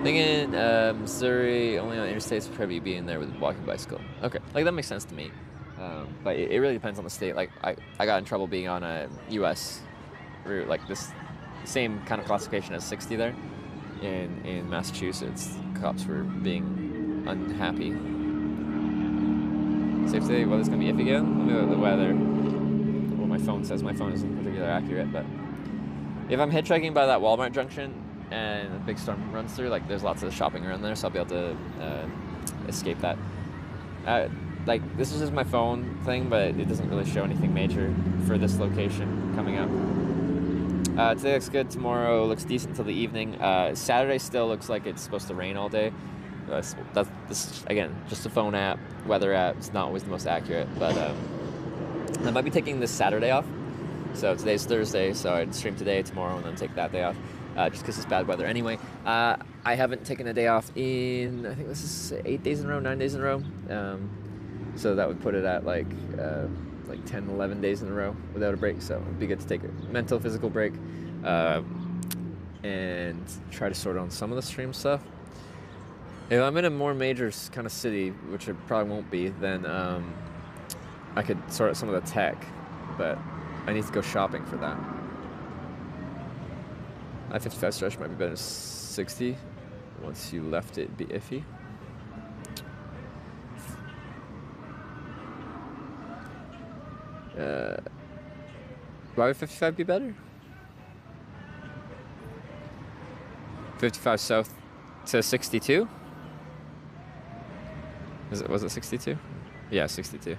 Thinking Missouri, only on interstates, would probably be in there with a walking bicycle. Okay, like that makes sense to me. But it really depends on the state. Like I got in trouble being on a U.S. route, like this same kind of classification as 60 there in Massachusetts. Cops were being unhappy. Safe to say weather's gonna be iffy again. Let me look at the weather. What my phone says. My phone isn't particularly accurate, but if I'm hitchhiking by that Walmart junction and a big storm runs through, like there's lots of shopping around there, so I'll be able to escape that. Like this is just my phone thing, but it doesn't really show anything major for this location coming up. Today looks good. Tomorrow looks decent until the evening. Saturday still looks like it's supposed to rain all day. This is, again, just a phone app, weather app. It's not always the most accurate, but I might be taking this Saturday off. So today's Thursday, so I'd stream today, tomorrow, and then take that day off. Just because it's bad weather anyway. I haven't taken a day off in, I think this is 8 days in a row, 9 days in a row. So that would put it at like 10, 11 days in a row without a break. So it'd be good to take a mental, physical break and try to sort on some of the stream stuff. If I'm in a more major kind of city, which it probably won't be, then I could sort out some of the tech, but I need to go shopping for that. I-55 stretch might be better than 60. Once you left it, it'd be iffy. Why would 55 be better? 55 south to 62? Was it 62? Yeah, 62.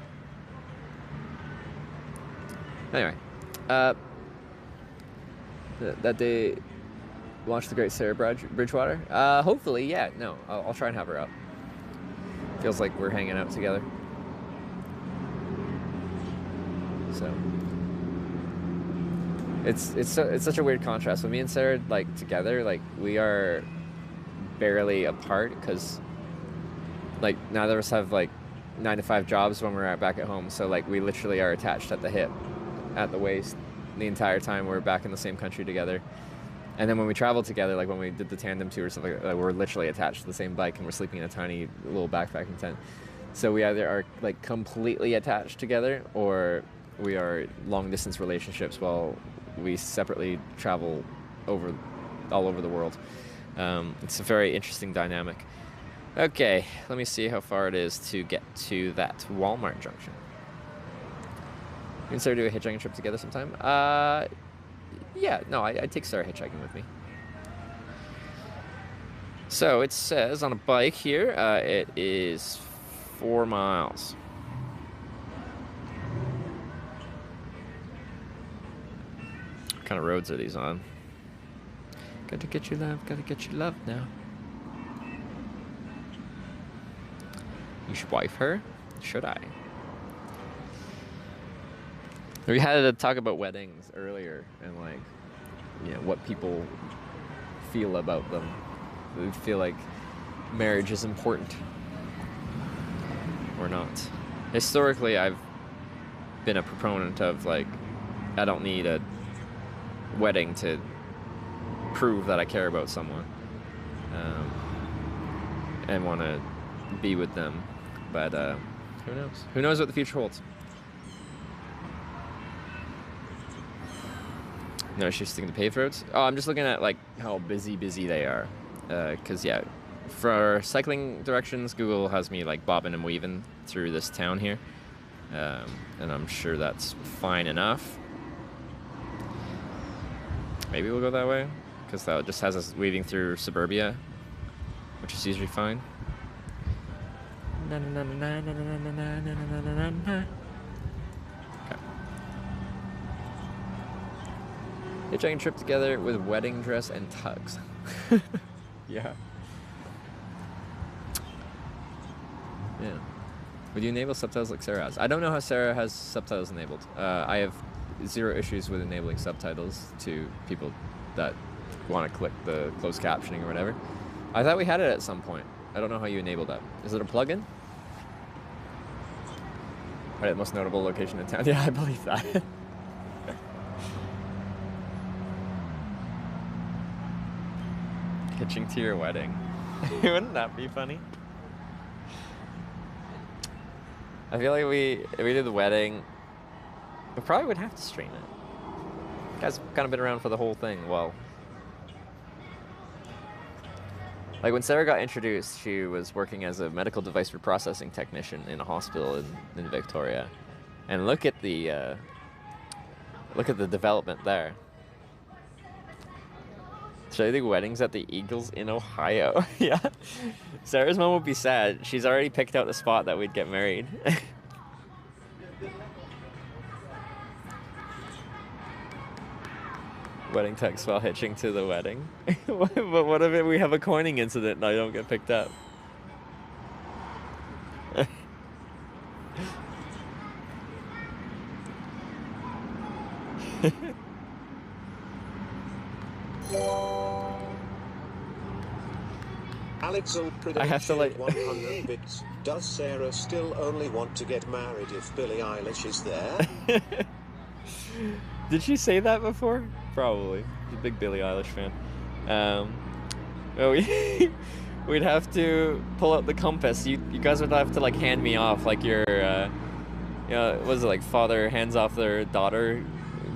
Anyway, that day, launch the Great Sarah Bridgewater. Hopefully, yeah. No, I'll try and have her up. Feels like we're hanging out together. So it's such a weird contrast. When me and Sarah like together, like we are barely apart because like neither of us have like 9-to-5 jobs when we're back at home. So like we literally are attached at the hip, at the waist, the entire time we're back in the same country together. And then when we travel together, like when we did the tandem tour or something like that, we're literally attached to the same bike and we're sleeping in a tiny little backpacking tent. So we either are like completely attached together or we are long distance relationships while we separately travel all over the world. It's a very interesting dynamic. Okay, let me see how far it is to get to that Walmart junction. We can start do a hitchhiking trip together sometime. Yeah, no, I'd take Sarah hitchhiking with me. So it says on a bike here, it is 4 miles. What kind of roads are these on? Gotta get your love now. You should wife her? Should I? We had to talk about weddings earlier and like, you know, what people feel about them. They feel like marriage is important or not. Historically, I've been a proponent of like, I don't need a wedding to prove that I care about someone and want to be with them. But who knows? Who knows what the future holds? No issues sticking to paved roads? Oh, I'm just looking at like how busy they are. Cause yeah, for cycling directions, Google has me like bobbing and weaving through this town here. And I'm sure that's fine enough. Maybe we'll go that way, because that just has us weaving through suburbia, which is usually fine. Okay. Hitchhiking trip together with wedding dress and tugs. Yeah. Yeah. Would you enable subtitles like Sarah has? I don't know how Sarah has subtitles enabled. I have 0 issues with enabling subtitles to people that want to click the closed captioning or whatever. I thought we had it at some point. I don't know how you enable that. Is it a plugin? Right, most notable location in town. Yeah, I believe that. Hitching to your wedding. Wouldn't that be funny? I feel like if we did the wedding, we probably would have to stream it. You guys have kind of been around for the whole thing. Well, like when Sarah got introduced, she was working as a medical device reprocessing technician in a hospital in Victoria, and look at the development there. Should I do weddings at the Eagles in Ohio? Yeah. Sarah's mom would be sad. She's already picked out the spot that we'd get married. Wedding text while hitching to the wedding. But what if we have a coining incident and I don't get picked up? Alex will I have to like 100 bits. Does Sarah still only want to get married if Billie Eilish is there? Did she say that before? Probably. She's a big Billie Eilish fan. Well, we'd have to pull out the compass. You guys would have to like hand me off like your, you know, what was it, like father hands off their daughter,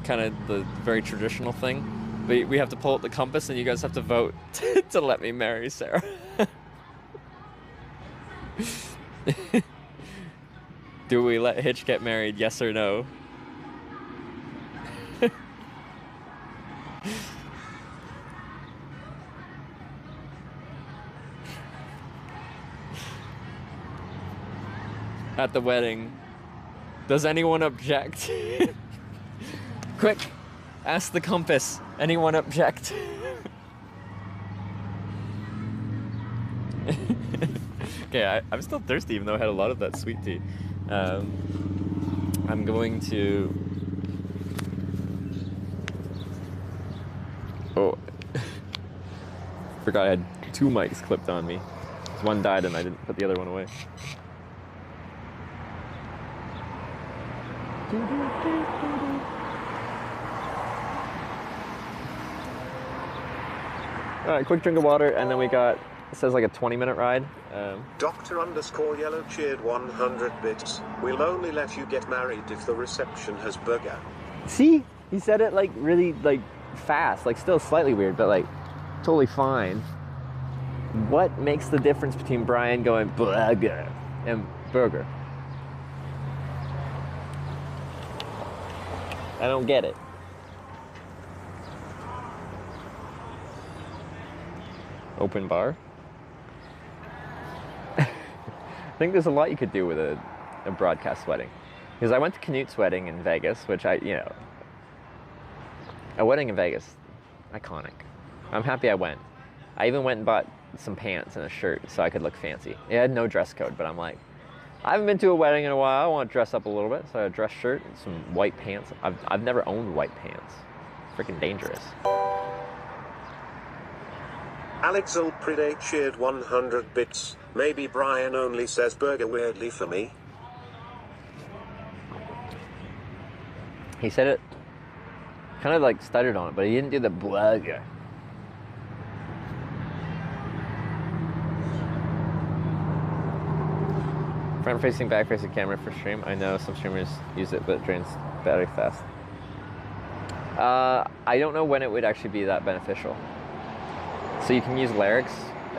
kind of the very traditional thing. But we have to pull out the compass, and you guys have to vote to let me marry Sarah. Do we let Hitch get married? Yes or no? At the wedding, does anyone object? Quick, ask the compass. Anyone object? Okay, I'm still thirsty even though I had a lot of that sweet tea. I'm going to... Oh, forgot I had 2 mics clipped on me. One died and I didn't put the other one away. Alright, quick drink of water, and then we got, it says like a 20-minute ride. Doctor_Yellow cheered 100 bits. We'll only let you get married if the reception has burger. See? He said it like really like fast, like still slightly weird, but like totally fine. What makes the difference between Brian going burger and burger? I don't get it. Open bar? I think there's a lot you could do with a broadcast wedding. Because I went to Canute's wedding in Vegas, which a wedding in Vegas, iconic. I'm happy I went. I even went and bought some pants and a shirt so I could look fancy. It had no dress code, but I'm like, I haven't been to a wedding in a while. I want to dress up a little bit. So I had a dress shirt and some white pants. I've never owned white pants. Freaking dangerous. Alex Ulpride cheered 100 bits. Maybe Brian only says burger weirdly for me. He said it, kind of like stuttered on it, but he didn't do the burger. Front-facing, back-facing camera for stream. I know some streamers use it, but it drains battery fast. I don't know when it would actually be that beneficial. So you can use Larix,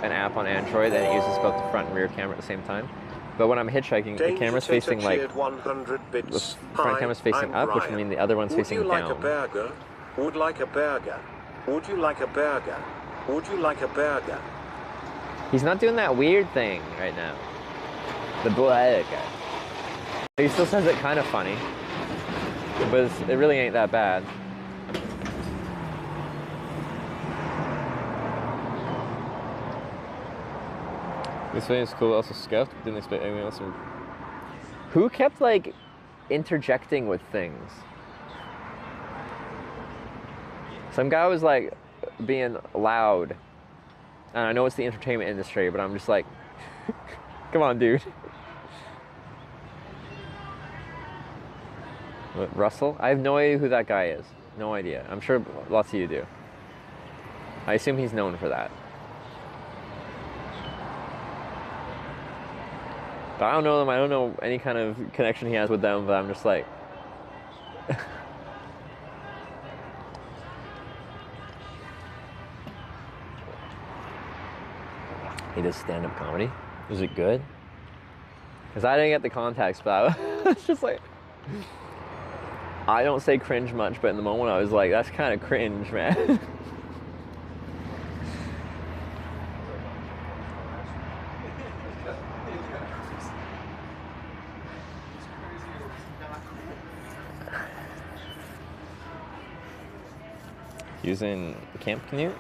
an app on Android, and it uses both the front and rear camera at the same time. But when I'm hitchhiking, the camera's facing like 100 the front camera's facing I'm up, which Brian. would mean the other one's Would facing you like down. a burger? Would like a burger? Would you like a burger? Would you like a burger? He's not doing that weird thing right now. The burger. He still says it kind of funny, but it really ain't that bad. This thing is cool, also scuffed. Didn't expect anything else. Who kept like interjecting with things? Some guy was like being loud. And I know it's the entertainment industry, but I'm just like, come on, dude. What, Russell? I have no idea who that guy is. No idea. I'm sure lots of you do. I assume he's known for that. But I don't know them. I don't know any kind of connection he has with them, but I'm just like... He does stand-up comedy? Is it good? Because I didn't get the context, but it's just like... I don't say cringe much, but in the moment I was like, that's kind of cringe, man. Using Camp Canute?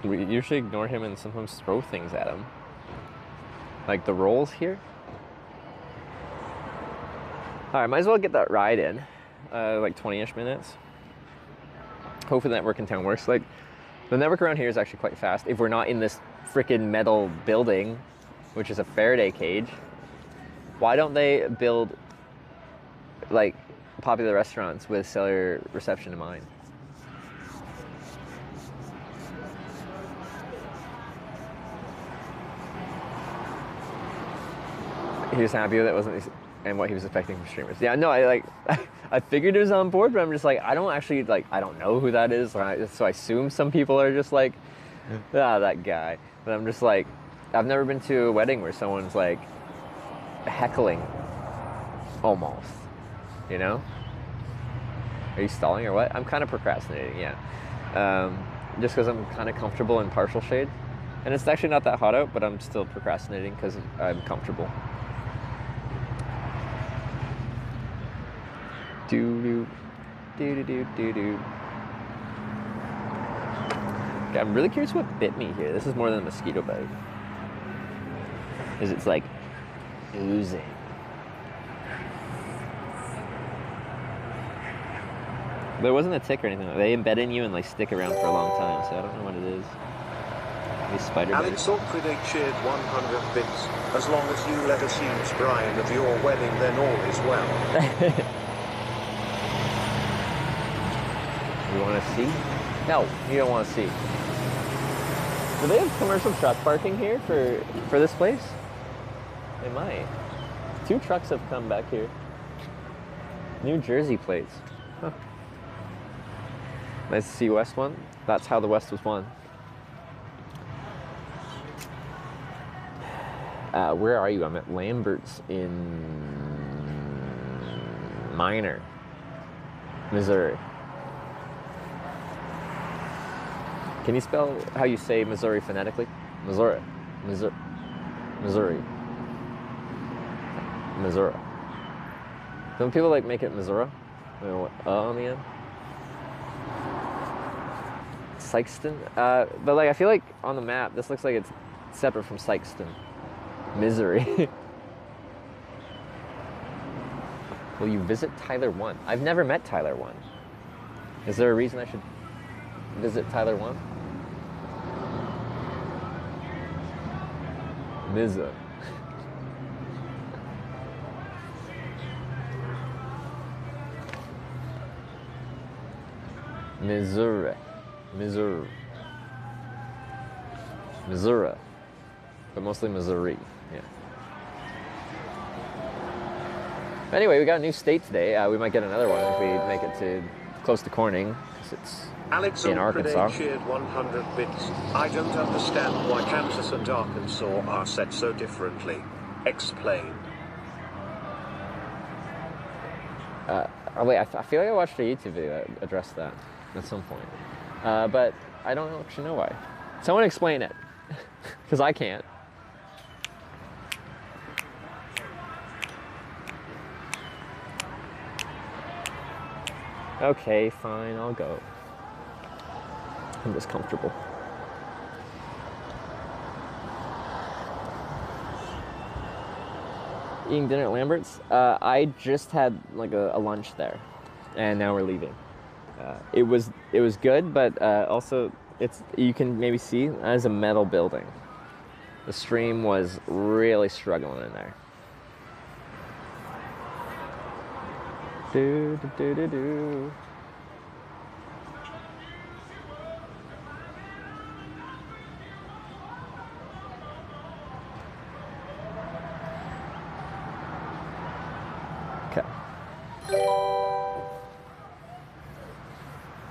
We usually ignore him and sometimes throw things at him. Like the rolls here. Alright, might as well get that ride in. Like 20-ish minutes. Hopefully the network in town works. Like, the network around here is actually quite fast. If we're not in this freaking metal building, which is a Faraday cage. Why don't they build, like, popular restaurants with cellular reception in mind? He was happy with it, wasn't he? And what he was expecting from streamers. Yeah, no, I figured it was on board, but I'm just like, I don't actually, like, I don't know who that is. So I assume some people are just like, ah, that guy. But I'm just like, I've never been to a wedding where someone's like, heckling almost, you know? Are you stalling or what? I'm kind of procrastinating, yeah. Just because I'm kind of comfortable in partial shade. And it's actually not that hot out, but I'm still procrastinating because I'm comfortable. Do-do, do-do-do, do-do. Okay, I'm really curious what bit me here. This is more than a mosquito bite. Because it's like oozing. There wasn't a tick or anything. They embed in you and like stick around for a long time, so I don't know what it is. Maybe spider bites. Alex Orcridate shared 100 bits. As long as you let us use Brian of your wedding, then all is well. You want to see? No, you don't want to see. Do they have commercial truck parking here for this place? They might. 2 trucks have come back here. New Jersey plates. Huh. Nice to see West won. That's how the West was won. Where are you? I'm at Lambert's in Minor, Missouri. Can you spell how you say Missouri phonetically? Missouri. Missouri. Missouri. Missouri. Don't people like make it Missouri? You know, on the end? Sykeston? But like I feel like on the map this looks like it's separate from Sykeston. Missouri. Will you visit Tyler 1? I've never met Tyler 1. Is there a reason I should visit Tyler 1? Mizza. Missouri. Missouri. Missouri. But mostly Missouri, yeah. Anyway, we got a new state today. We might get another one if we make it to close to Corning, because it's Alex in Arkansas. cheered 100 bits. I don't understand why Kansas and Arkansas are set so differently. Explain. Oh wait, I feel like I watched a YouTube video that addressed that at some point. But I don't actually know why. Someone explain it, because I can't. Okay, fine, I'll go. I'm just comfortable. Eating dinner at Lambert's? I just had like a lunch there, and now we're leaving. It was good, but also you can maybe see as a metal building. The stream was really struggling in there. Do do do do do.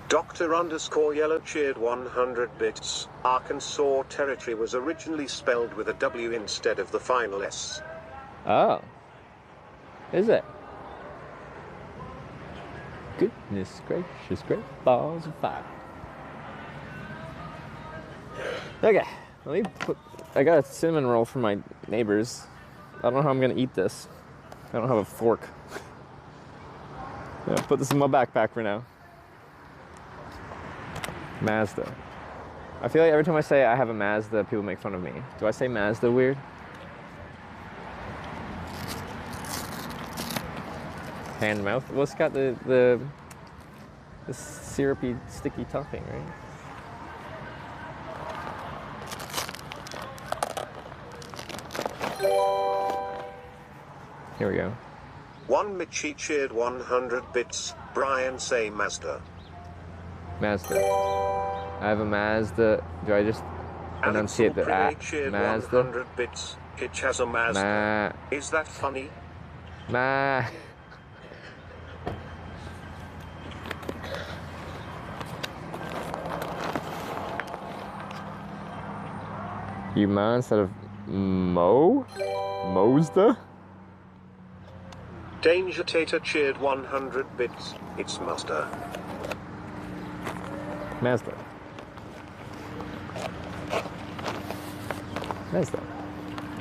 Dr_Yellow cheered 100 bits. Arkansas territory was originally spelled with a W instead of the final S. Oh. Is it? Goodness gracious, great balls of fire. Okay, I got a cinnamon roll from my neighbors. I don't know how I'm gonna eat this. I don't have a fork. Yeah, put this in my backpack for now. Mazda. I feel like every time I say I have a Mazda, people make fun of me. Do I say Mazda weird? Hand mouth. Well, it's got the syrupy, sticky topping, right? Here we go. One Mitchie cheered 100 bits. Brian say Mazda. Mazda. I have a Mazda. Do I just enunciate the Mazda? 100 bits. Hitch has a Mazda. Is that funny? You ma instead of Mazda? Danger Tater cheered 100 bits. It's Mazda. Mazda. Mazda.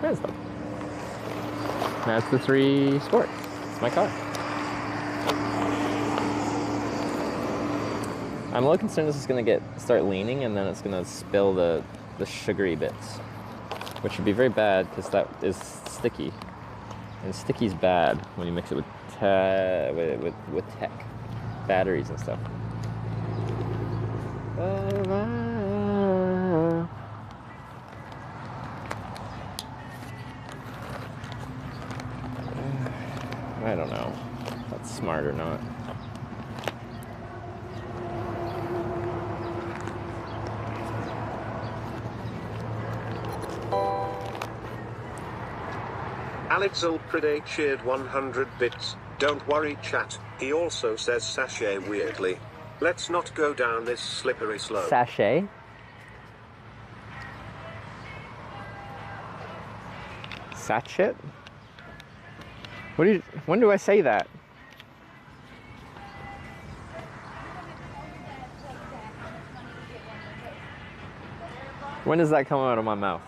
Mazda. Mazda 3 Sport. It's my car. I'm a little concerned this is gonna start leaning and then it's gonna spill the sugary bits, which would be very bad because that is sticky, and sticky's bad when you mix it with tech, batteries and stuff. I don't know if that's smart or not. Alex Ulpride cheered 100 bits. Don't worry chat, he also says sachet weirdly. Let's not go down this slippery slope. Sachet? Sachet? When do I say that? When does that come out of my mouth?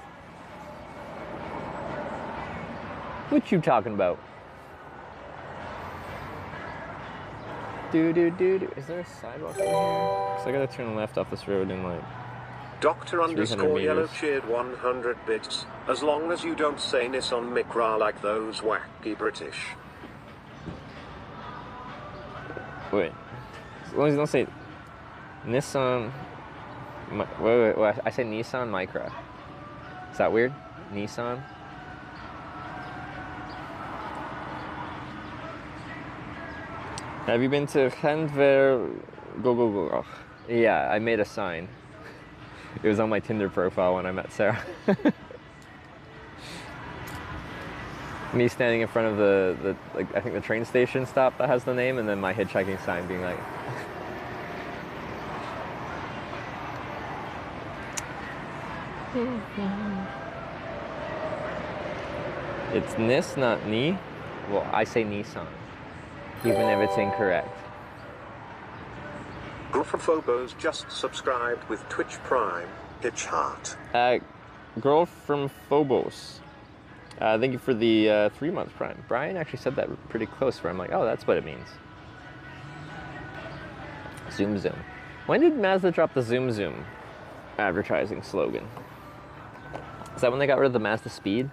What you talking about? Do. Is there a sidewalk in here? Cause I gotta turn left off this road in like Dr_Yellow cheered 100 bits. As long as you don't say Nissan Micra like those wacky British. Wait. As long as you don't say Nissan. Wait. I say Nissan Micra. Is that weird? Nissan? Have you been to Handver? Go. Oh. Yeah, I made a sign. It was on my Tinder profile when I met Sarah. Me standing in front of the like I think the train station stop that has the name, and then my hitchhiking sign being like. It's Nis, not Ni. Well, I say Nissan, even if it's incorrect. Girl from Phobos just subscribed with Twitch Prime, Hitch Heart. Girl from Phobos. Thank you for the 3-month Prime. Brian actually said that pretty close, where I'm like, oh, that's what it means. Zoom Zoom. When did Mazda drop the Zoom Zoom advertising slogan? Is that when they got rid of the Mazda Speed?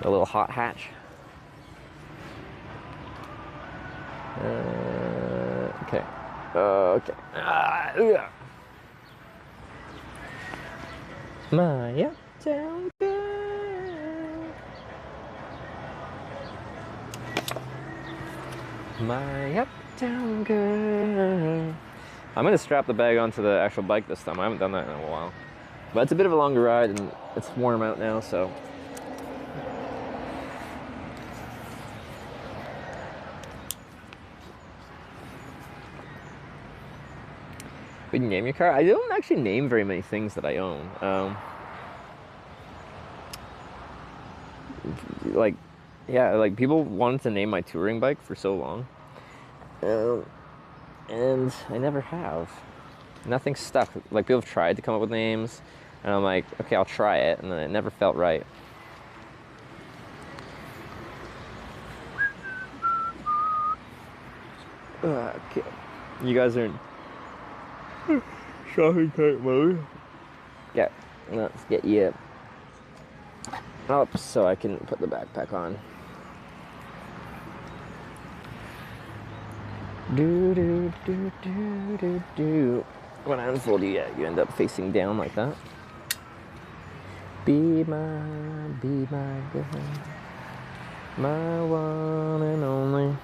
The little hot hatch? Okay. Okay. My uptown girl. My uptown girl. I'm gonna strap the bag onto the actual bike this time. I haven't done that in a while. But it's a bit of a longer ride and it's warm out now, so. We can name your car? I don't actually name very many things that I own. Like, yeah, like people wanted to name my touring bike for so long. And I never have. Nothing stuck. Like people have tried to come up with names, and I'm like, okay, I'll try it, and then it never felt right. Okay. You guys are in shopping cart mode. Yeah, let's get you up so I can put the backpack on. Do. When I unfold you, yeah, you end up facing down like that. Be my girl, my one and only.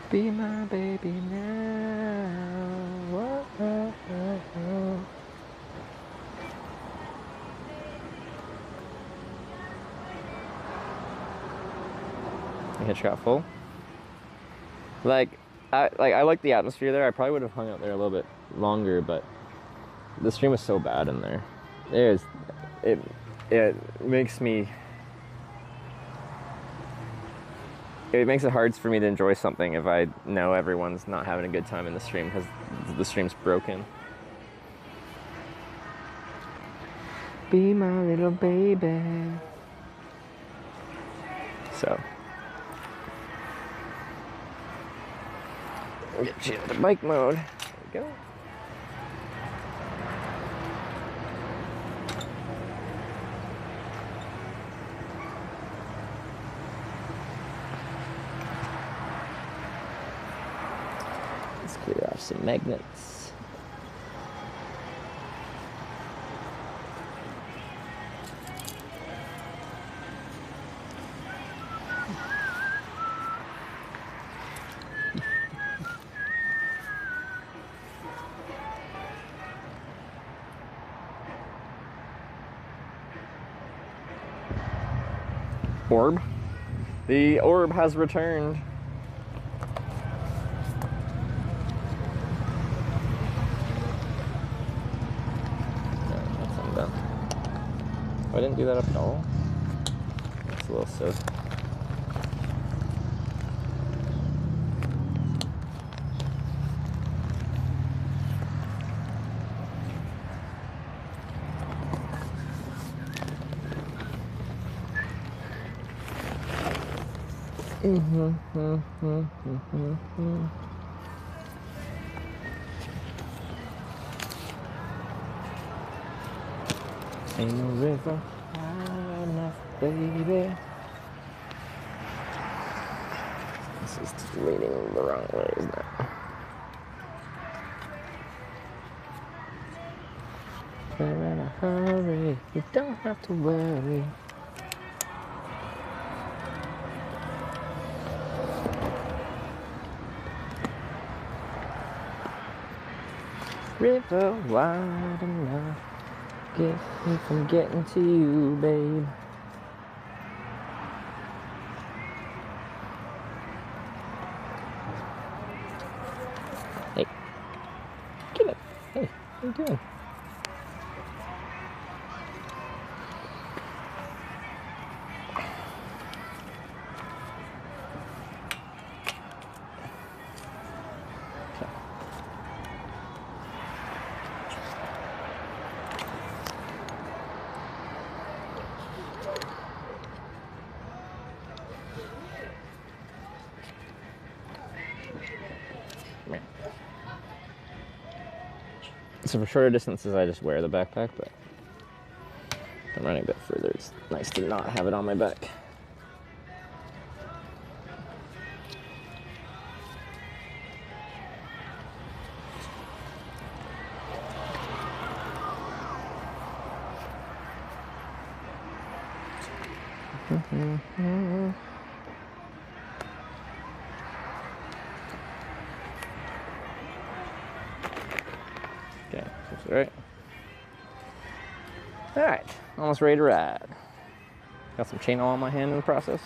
Be my baby now. The hitch got full. I like the atmosphere there. I probably would have hung out there a little bit longer, but the stream was so bad in there. It makes it hard for me to enjoy something if I know everyone's not having a good time in the stream because the stream's broken. Be my little baby. So. Get you into bike mode. There we go. Let's clear off some magnets. Orb. The orb has returned. That's undone. Oh, I didn't do that up at all. That's a little soaked. Ain't no river high enough, baby. This is leaning the wrong way, isn't it? We're in a hurry, you don't have to worry. River wide enough. Get me from getting to you, babe. Hey. Get up. Hey, what are you doing? So for shorter distances, I just wear the backpack, but if I'm running a bit further, it's nice to not have it on my back. Okay, that's all right. All right, almost ready to ride. Got some chain oil on my hand in the process.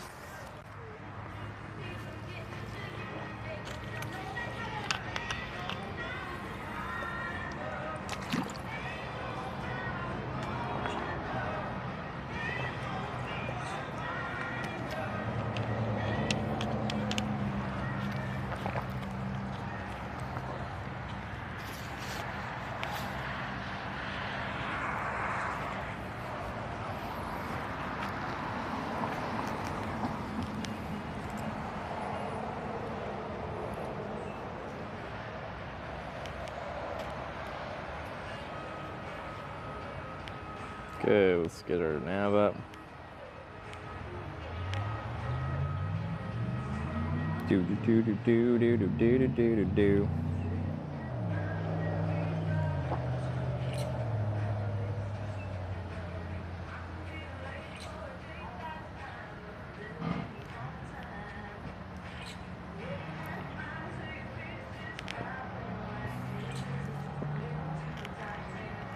Okay, let's get our nav up. Do do do do do do do do do do do.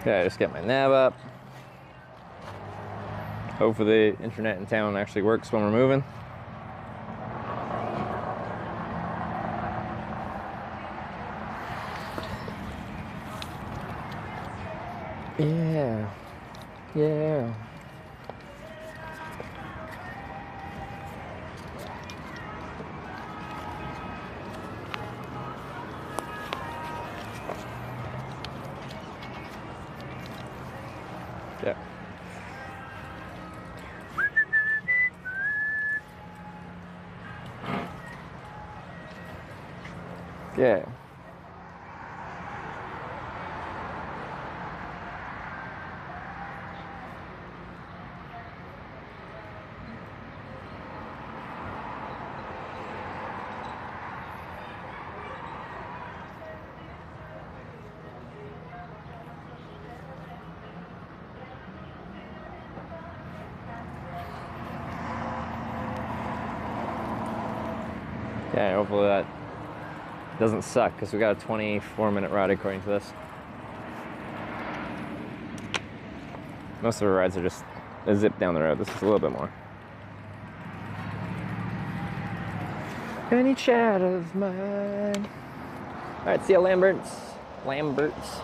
Okay, I just get my nav up. Hopefully the internet in town actually works when we're moving. Yeah. Yeah. Yeah. Yeah. Okay, hopefully that doesn't suck because we got a 24-minute ride according to this. Most of our rides are just a zip down the road. This is a little bit more. Any chat of mine. All right, see ya, Lamberts. Lamberts.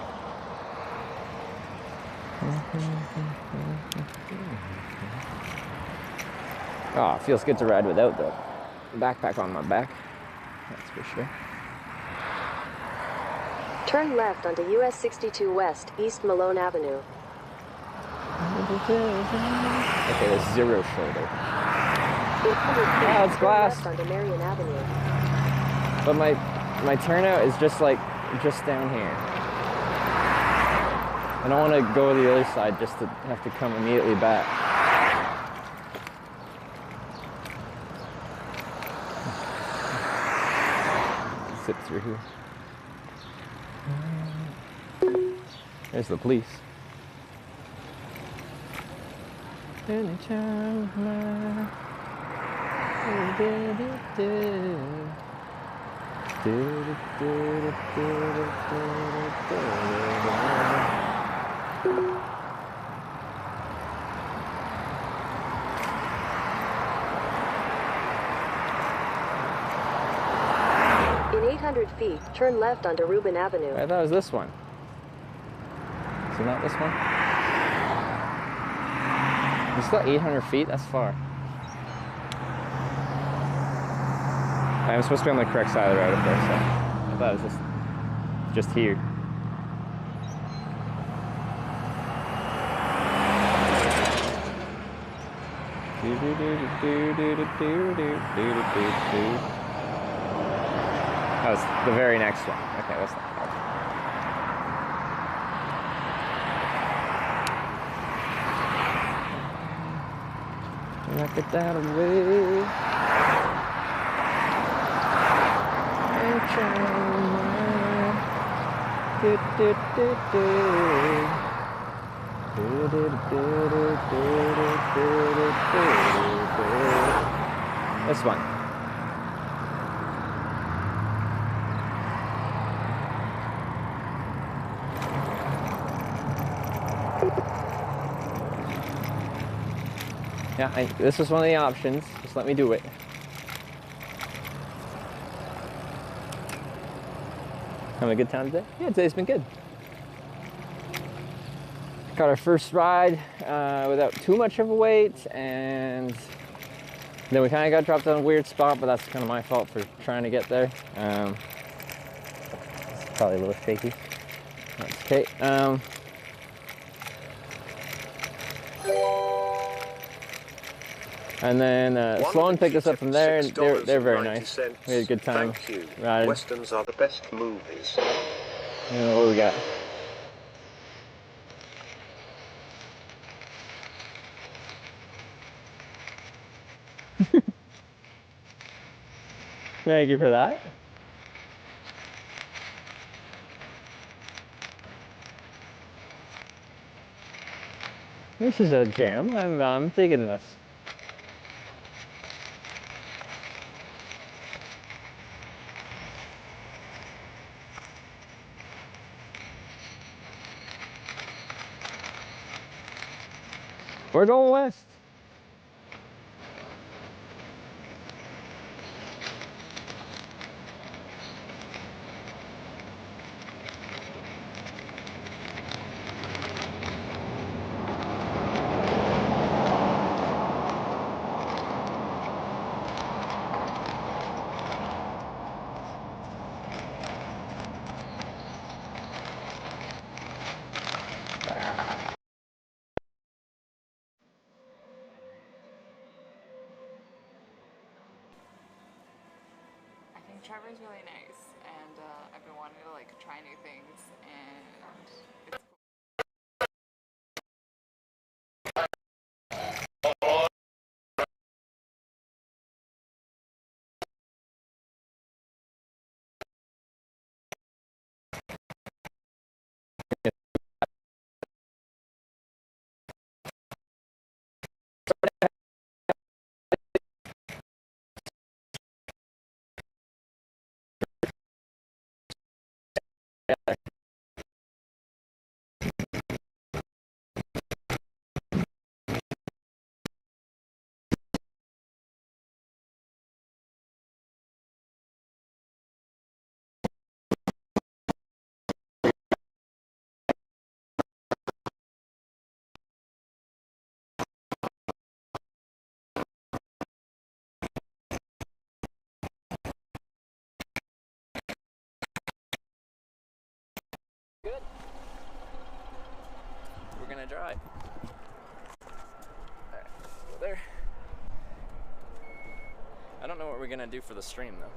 Oh, it feels good to ride without the backpack on my back. That's for sure. Turn left onto US 62 West, East Malone Avenue. Okay, there's zero shoulder. Oh, it's glass. Left onto Marion Avenue. But my turnout is just down here. I don't want to go to the other side just to have to come immediately back. Sit through here. There's the police. Anytime 800 feet, turn left onto Rubin Avenue. I thought it was this one. Is it not this one? It's still 800 feet? That's far. I'm supposed to be on the correct side of the road up there, so I thought it was just here. That was the very next one. Okay, that's not bad. Knock it that away. And this one. Yeah, this is one of the options. Just let me do it. Having a good time today? Yeah, today's been good. Got our first ride without too much of a wait, and then we kind of got dropped on a weird spot, but that's kind of my fault for trying to get there. It's probably a little shaky. That's okay. And then Sloan picked us up from there, and they're very nice. We had a good time riding. Westerns are the best movies. What do we got? Thank you for that. This is a jam. I'm digging this. We're going west. Trevor's really nice, and I've been wanting to like try new things, and it's good. We're gonna drive. Alright, go there. I don't know what we're gonna do for the stream though.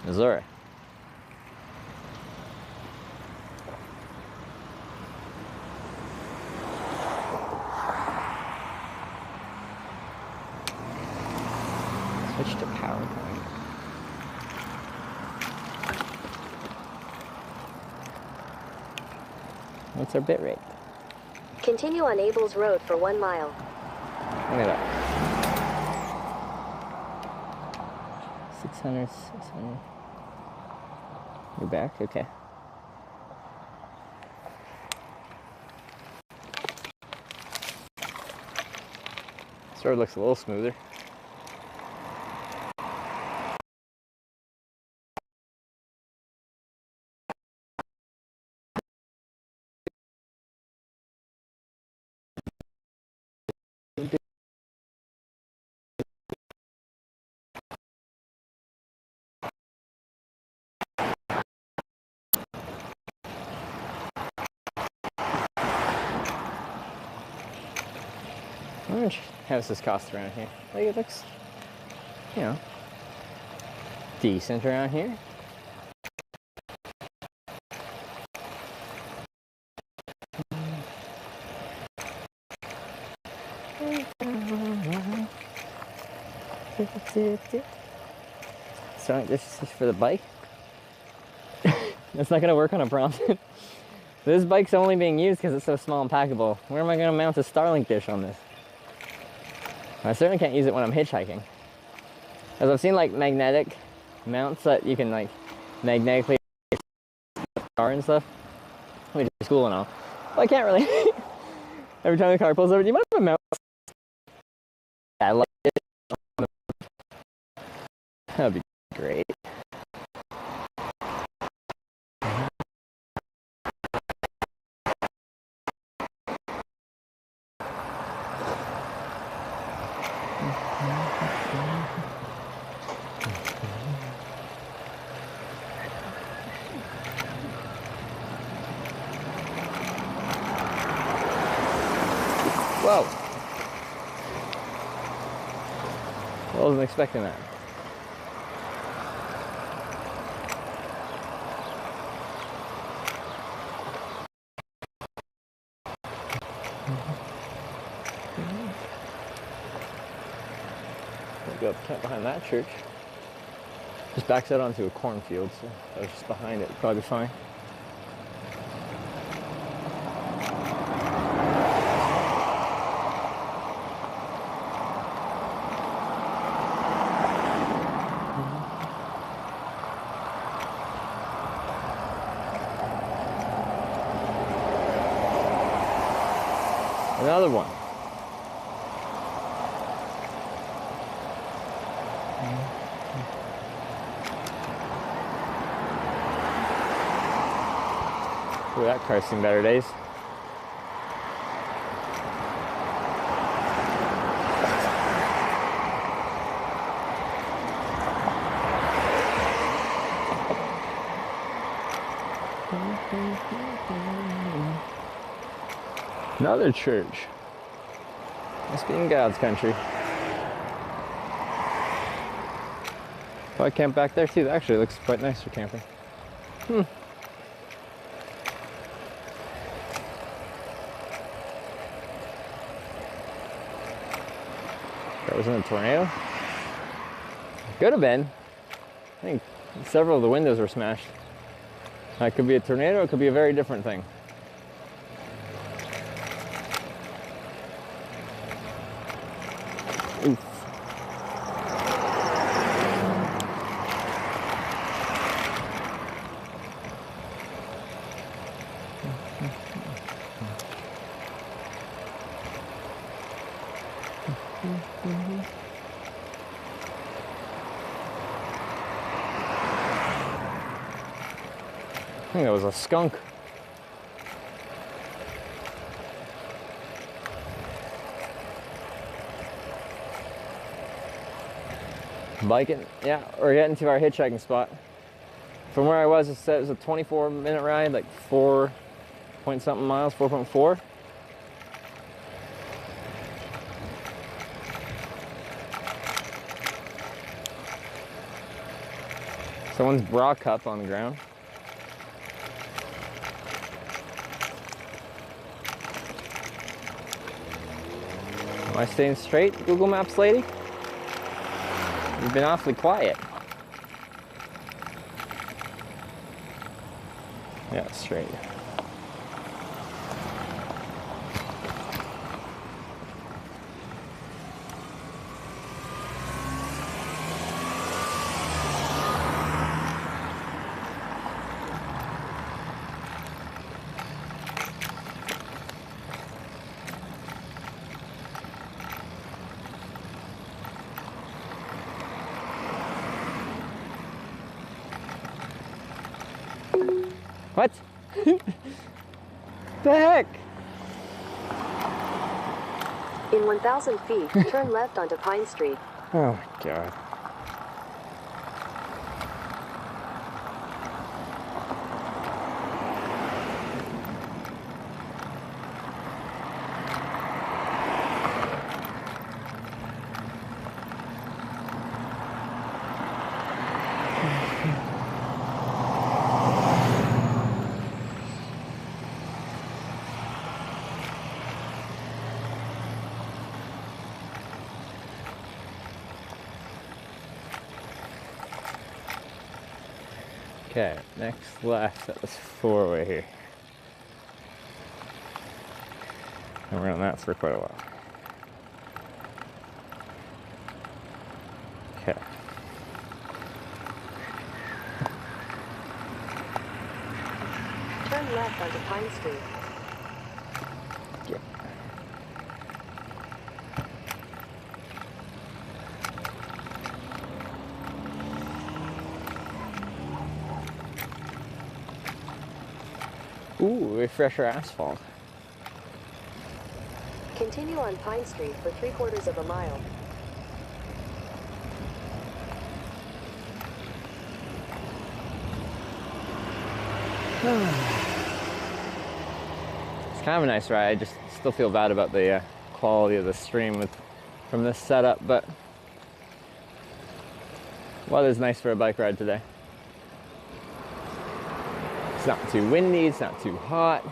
Missouri. Switch to PowerPoint. What's our bit rate? Continue on Abels Road for 1 mile. Look at that. 600, 600. You're back? Okay. This road looks a little smoother. How much houses cost around here? Like it looks, you know, decent around here. So this is for the bike. That's not gonna work on a Bronson. This bike's only being used because it's so small and packable. Where am I gonna mount a Starlink dish on this? I certainly can't use it when I'm hitchhiking. As I've seen like magnetic mounts that you can like magnetically car and stuff, which is cool and all. But I can't really. Every time the car pulls over, do you mind if I mount satellite dish? That'd be great. Whoa. I wasn't expecting that. I'll go up behind that church. Just backs out onto a cornfield, so I was just behind it. Probably fine. Another one. Ooh, that car's seen better days. Another church. Must be in God's country. Probably camp back there too. That actually looks quite nice for camping. That was in a tornado? Could have been. I think several of the windows were smashed. It could be a tornado, it could be a very different thing. Oof. I think that was a skunk. Biking, yeah, we're getting to our hitchhiking spot. From where I was, it said it was a 24-minute ride, like 4 point something miles, 4.4. Someone's bra cup on the ground. Am I staying straight, Google Maps lady? You've been awfully quiet. Yeah, straight. What? The heck? In 1,000 feet, turn left onto Pine Street. Oh my God. Okay, next left at this four-way here. And we're on that for quite a while. Okay. Turn left onto Pine Street. Yep. Ooh, refresher asphalt. Continue on Pine Street for 3/4 of a mile. It's kind of a nice ride. I just still feel bad about the quality of the stream from this setup, but weather's nice for a bike ride today. It's not too windy, it's not too hot.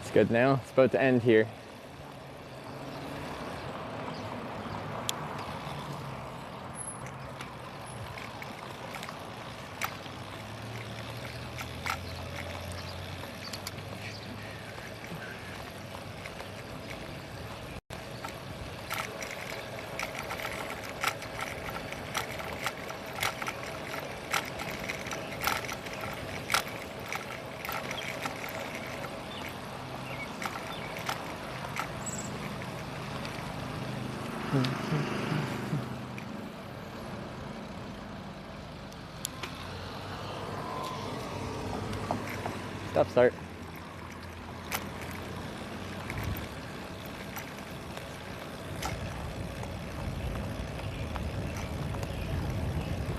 It's good now. It's about to end here. Stop start.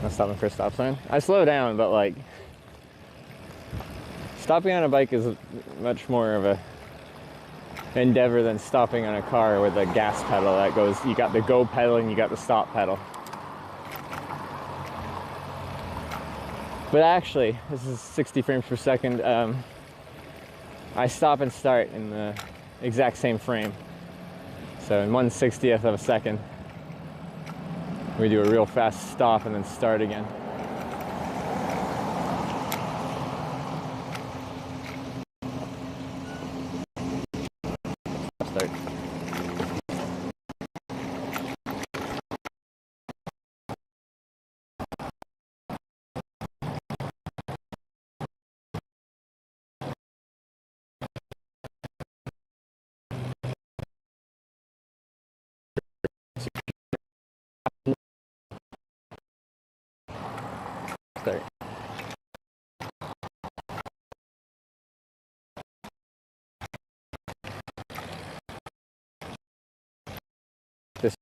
I'm stopping for a stop sign. I slow down, but like stopping on a bike is much more of a endeavor than stopping on a car with a gas pedal that goes, you got the go pedal and you got the stop pedal. But actually, this is 60 frames per second. I stop and start in the exact same frame. So in 1/60th of a second, we do a real fast stop and then start again. Start. Start. This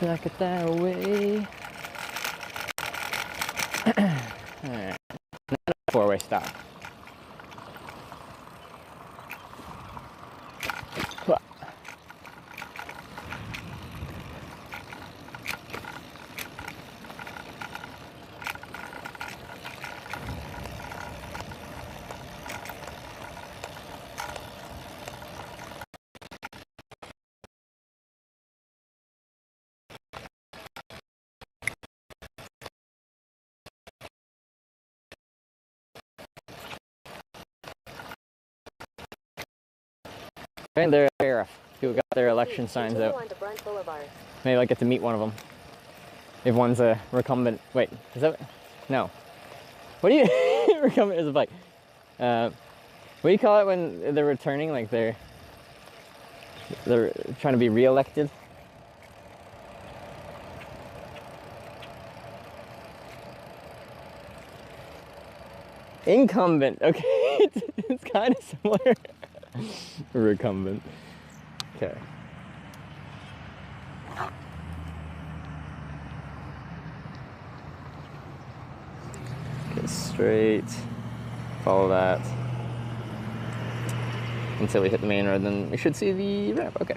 Back it that way. Alright. Four-way stop. And their sheriff. People got their election signs out. Maybe I'll get to meet one of them. If one's a recumbent. Wait, is that? No. What do you? Recumbent is a bike. What do you call it when they're returning? Like they're trying to be re-elected? Incumbent. Okay, it's kind of similar. Recumbent. Okay. Get straight. Follow that until we hit the main road. Then we should see the ramp. Okay.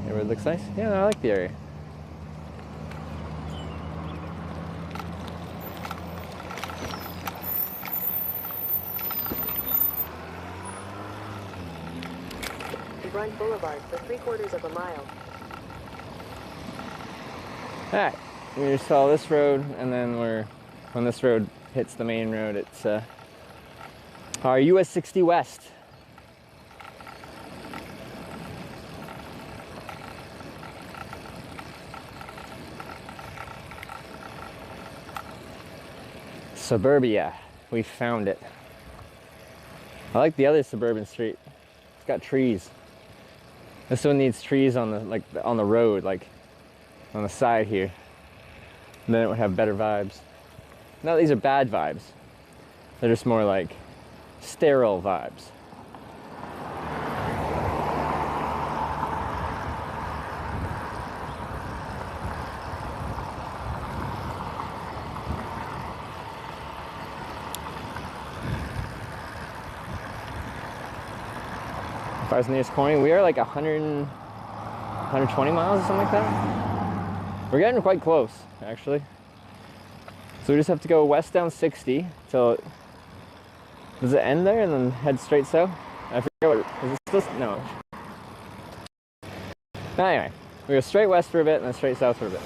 Neighborhood looks nice. Yeah, I like the area. Brunt Boulevard for 3/4 of a mile. Alright, we just follow this road, and then when this road hits the main road, it's our US 60 West. Suburbia, we found it. I like the other suburban street. It's got trees. This one needs trees on the road, like on the side here. And then it would have better vibes. No, these are bad vibes. They're just more like sterile vibes. If I was nearest Corning, we are like 120 miles or something like that. We're getting quite close, actually. So we just have to go west down 60 till does it end there and then head straight south? I forget what is it supposed to, no. Anyway, we go straight west for a bit and then straight south for a bit.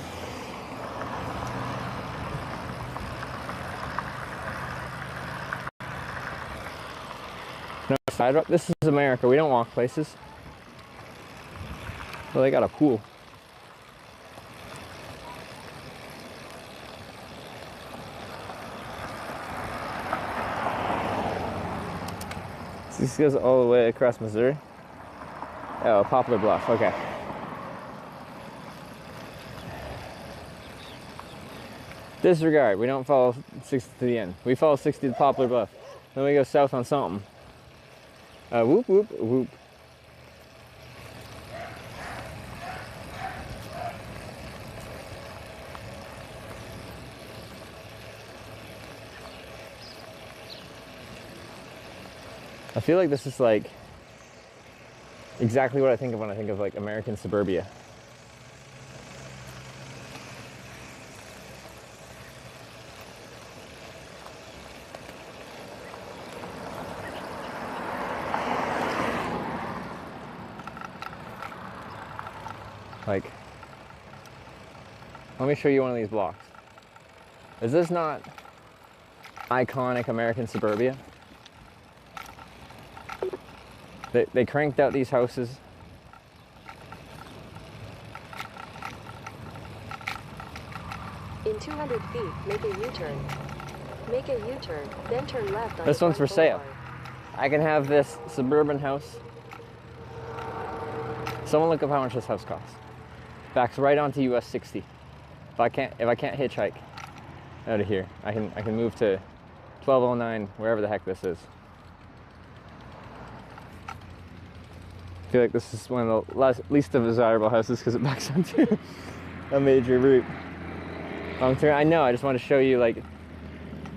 No sidewalk. This is America. We don't walk places. Well, they got a pool. So this goes all the way across Missouri. Oh, Poplar Bluff. Okay. Disregard. We don't follow 60 to the end. We follow 60 to Poplar Bluff. Then we go south on something. Whoop, whoop, whoop. I feel like this is like exactly what I think of when I think of like American suburbia. Like, let me show you one of these blocks. Is this not iconic American suburbia? They cranked out these houses. In 200 feet, make a U-turn. Make a U-turn, then turn left on This one's for sale. I can have this suburban house. Someone look up how much this house costs. Backs right onto US 60. If I can't hitchhike out of here, I can move to 1209, wherever the heck this is. I feel like this is one of the least desirable houses because it backs onto a major route. Long term, I know, I just want to show you, like,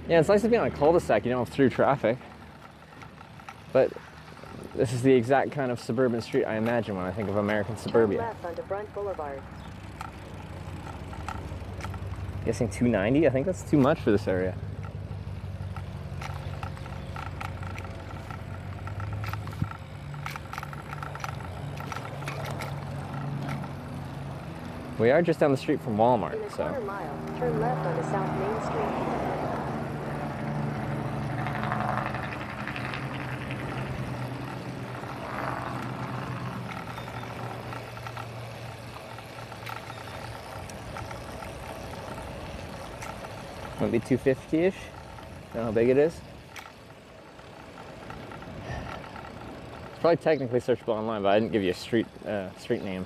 yeah, it's nice to be on a cul-de-sac, you don't have through traffic. But this is the exact kind of suburban street I imagine when I think of American suburbia. Turn left onto Brunt Boulevard. Guessing 290? I think that's too much for this area. We are just down the street from Walmart, In a so. quarter mile, turn left onto South Main Street. Might be 250-ish. Don't know how big it is. It's probably technically searchable online, but I didn't give you a street name.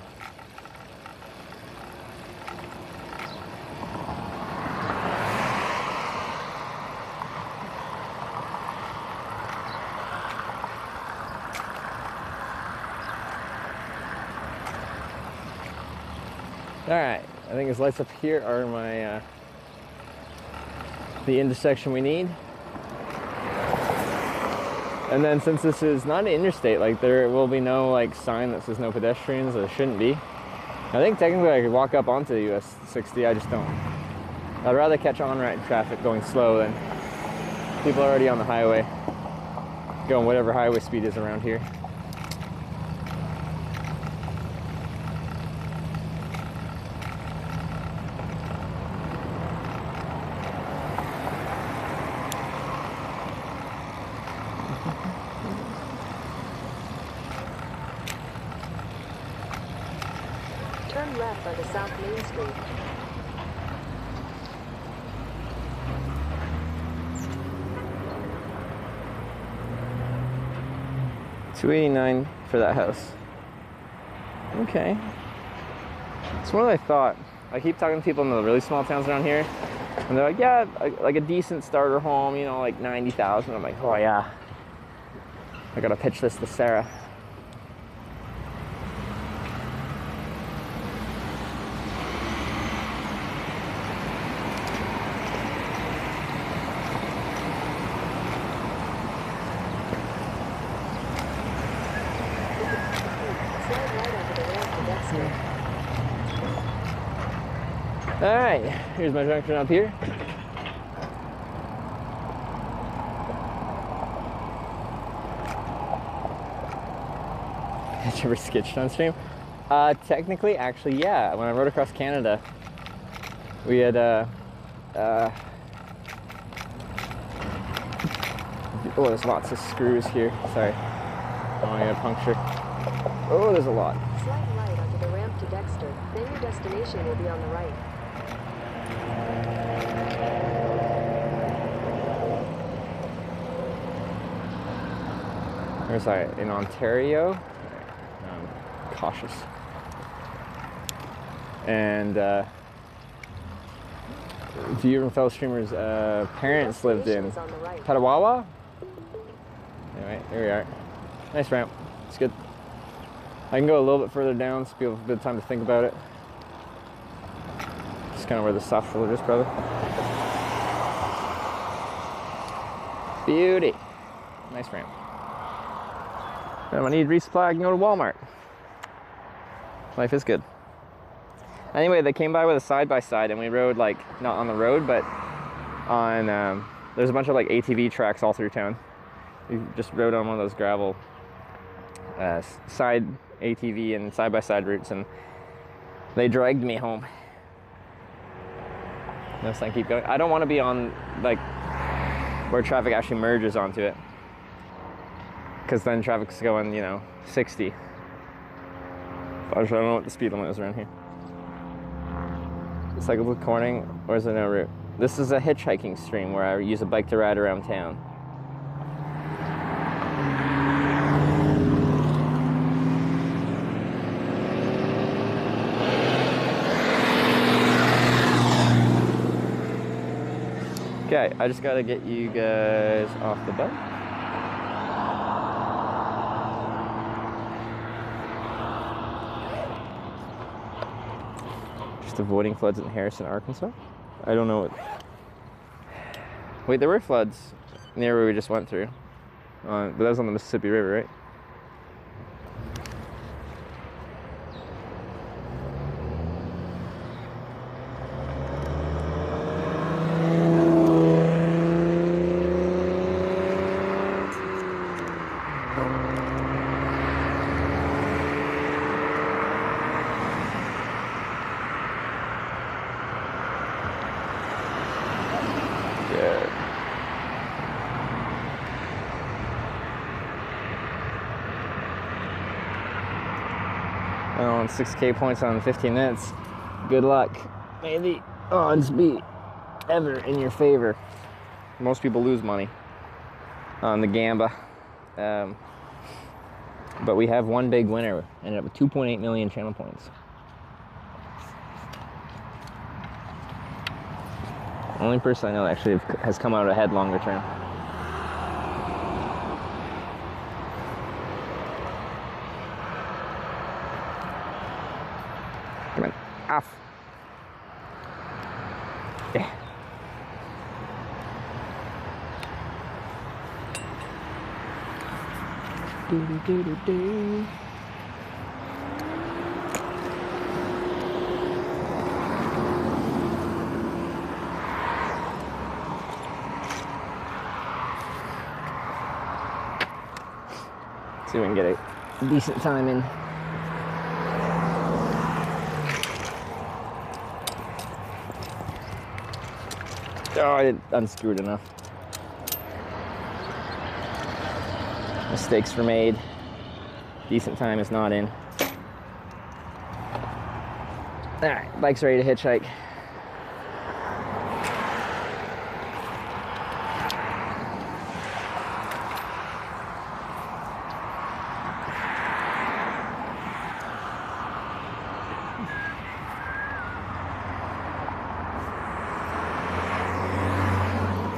Alright, I think his lights up here are my the intersection we need. And then since this is not an interstate, like there will be no like sign that says no pedestrians, there shouldn't be. I think technically I could walk up onto the US 60, I just don't. I'd rather catch on-ramp traffic going slow than people already on the highway going whatever highway speed is around here. Turn left onto South Main Street. $289 for that house. Okay. It's more than I thought. I keep talking to people in the really small towns around here, and they're like, yeah, like a decent starter home, you know, like 90,000. I'm like, oh yeah. I gotta pitch this to Sarah. All right, here's my junction up here. Did you ever sketch on stream? Technically, actually, yeah. When I rode across Canada, we had oh, there's lots of screws here. Sorry. Oh, I got a puncture. Oh, there's a lot. Slide right onto the ramp to Dexter. Then your destination will be on the right. Where's that? In Ontario? I'm cautious. And a few of my fellow streamers' parents lived in Petawawa. Anyway, here we are. Nice ramp. It's good. I can go a little bit further down so people have a bit of time to think about it. It's kind of where the soft shoulder is, brother. Beauty. Nice ramp. And when I need resupply, I can go to Walmart. Life is good. Anyway, they came by with a side-by-side, and we rode, like, not on the road, but on, there's a bunch of, like, ATV tracks all through town. We just rode on one of those gravel side ATV and side-by-side routes, and they dragged me home. No, so I keep going. I don't want to be on, like, where traffic actually merges onto it, because then traffic's going, you know, 60. I don't know what the speed limit is around here. Cycle corning, or is there no route? This is a hitchhiking stream where I use a bike to ride around town. Okay, I just gotta get you guys off the boat. Just avoiding floods in Harrison, Arkansas. I don't know what. Wait, there were floods near where we just went through. But that was on the Mississippi River, right? On 6K points on 15 minutes. Good luck. May the odds be ever in your favor. Most people lose money on the gamba. But we have one big winner. Ended up with 2.8 million channel points. Only person I know that actually has come out ahead longer term. Come on, off. Yeah. Do. See if we can get a decent time in. Oh, I unscrewed enough. Mistakes were made. Decent time is not in. Alright, bike's ready to hitchhike.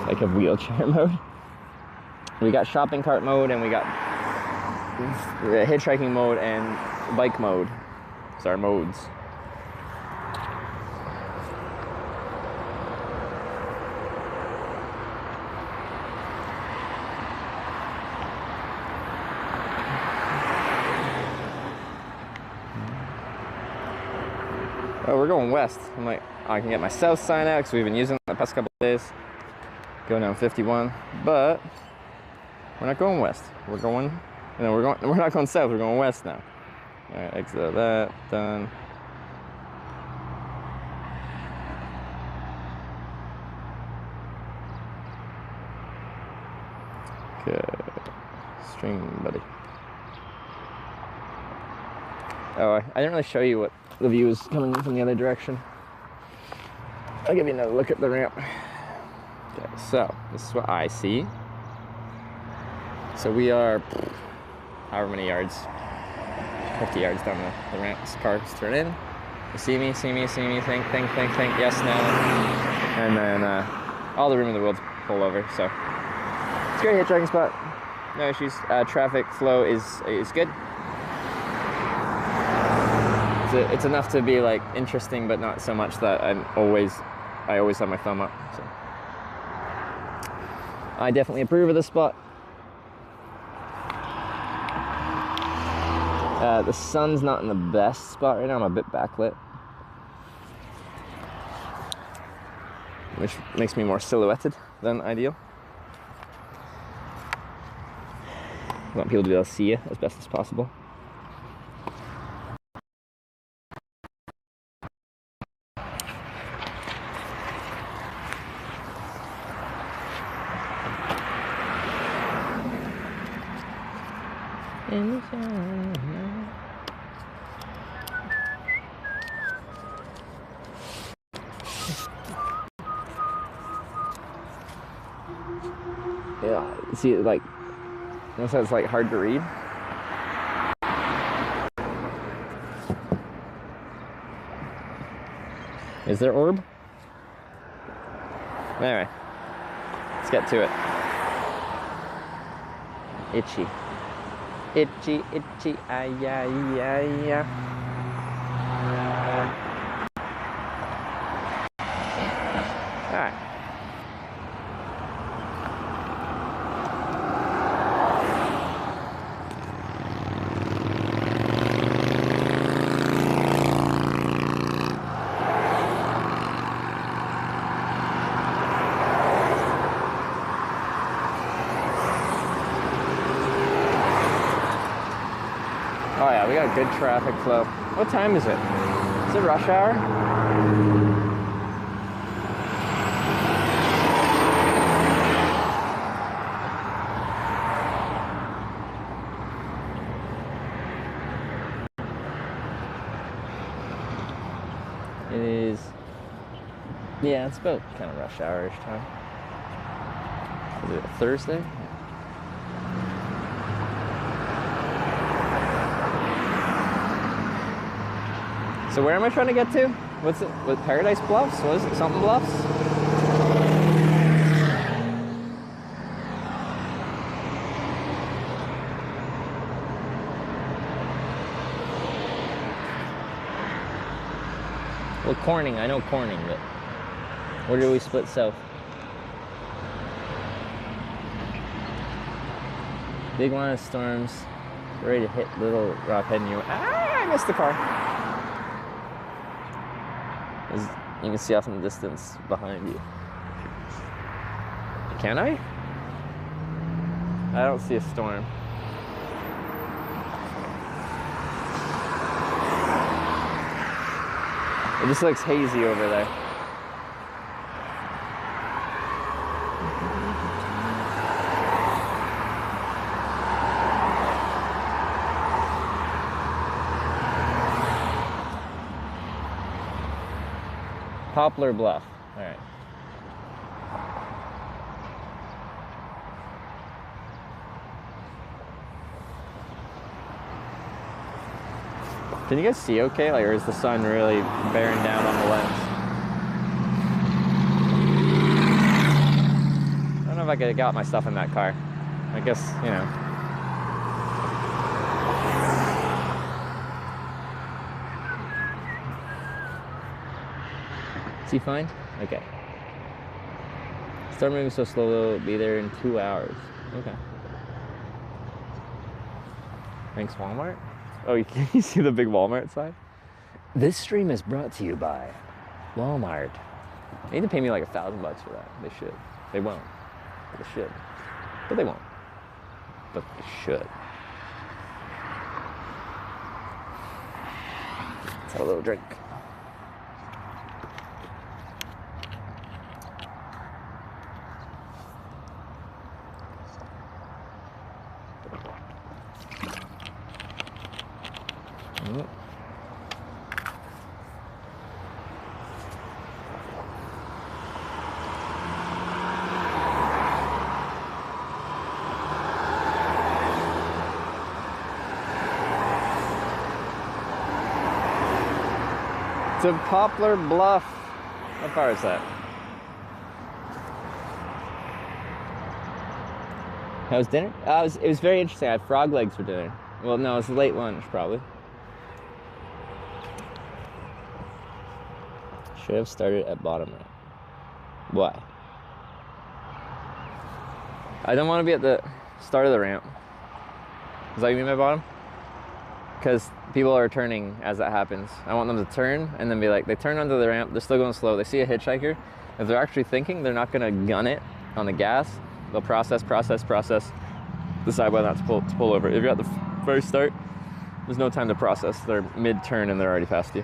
Like a wheelchair mode. We got shopping cart mode and we got hitchhiking mode and bike mode. It's our modes. Oh, we're going west. I'm like, I can get my south sign out because we've been using it the past couple of days. Going down 51, but we're not going west. We're going, we're not going south. We're going west now. All right, exit that, done. Okay, string buddy. Oh, I didn't really show you what the view is coming in from the other direction. I'll give you another look at the ramp. Okay, so this is what I see. So we are however many yards, 50 yards down the ramp. This car is turn in. You see me, think, yes, no. And then all the room in the world to pull over. So it's a great hitchhiking spot. No issues. Traffic flow is good. It's enough to be like interesting, but not so much that I always have my thumb up. So I definitely approve of this spot. The sun's not in the best spot right now. I'm a bit backlit, which makes me more silhouetted than ideal. I want people to be able to see you as best as possible. In the sun. Yeah, see, like, notice how it's like hard to read. Is there orb? Anyway, Let's get to it. Itchy. Itchy, itchy, ay, ay, ay, ay. All right. Oh yeah, we got good traffic flow. What time is it? Is it rush hour? It is, yeah, it's about kind of rush hour-ish time. Is it Thursday? So where am I trying to get to? What's it? With Paradise Bluffs? What is it? Something Bluffs? Well, Corning. I know Corning, but where do we split south? Big line of storms. Ready to hit Little Rock Head near. Ah! I missed the car. You can see off in the distance behind you. Can I? I don't see a storm. It just looks hazy over there. Poplar Bluff. All right. Can you guys see okay? Like, or is the sun really bearing down on the lens? I don't know if I could have got my stuff in that car. I guess, you know. Is he fine? Okay. Start moving so slow, though. Be there in 2 hours. Okay. Thanks, Walmart. Oh, can you see the big Walmart sign? This stream is brought to you by Walmart. They need to pay me like $1,000 for that. They should. They won't. They should. But they won't. But they should. Let's have a little drink. To Poplar Bluff. How far is that? How was dinner? It was very interesting. I had frog legs for dinner. Well, no, it was late lunch, probably. Should have started at bottom right. Why? I don't want to be at the start of the ramp. Is that what you mean by bottom? Because people are turning as that happens. I want them to turn and then be like, they turn onto the ramp, they're still going slow. They see a hitchhiker. If they're actually thinking, they're not going to gun it on the gas. They'll process, decide whether or not to pull over. If you're at the very start, there's no time to process. They're mid-turn and they're already past you.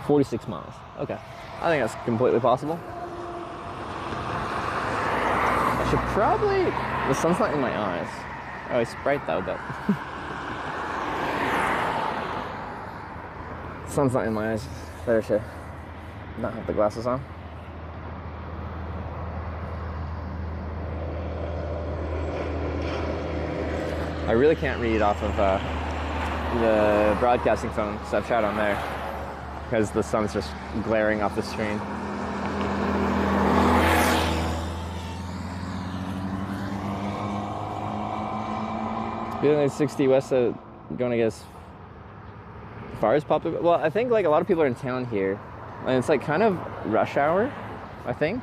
46 miles. Okay. I think that's completely possible. I should probably... The sun's not in my eyes. Oh, it's bright though, but... Sun's not in my eyes. Better to not have the glasses on. I really can't read off of the broadcasting phone, so I've tried on there because the sun's just glaring off the screen. Feeling 60 west of going to get as far as popular. Well, I think like a lot of people are in town here, and it's like kind of rush hour, I think.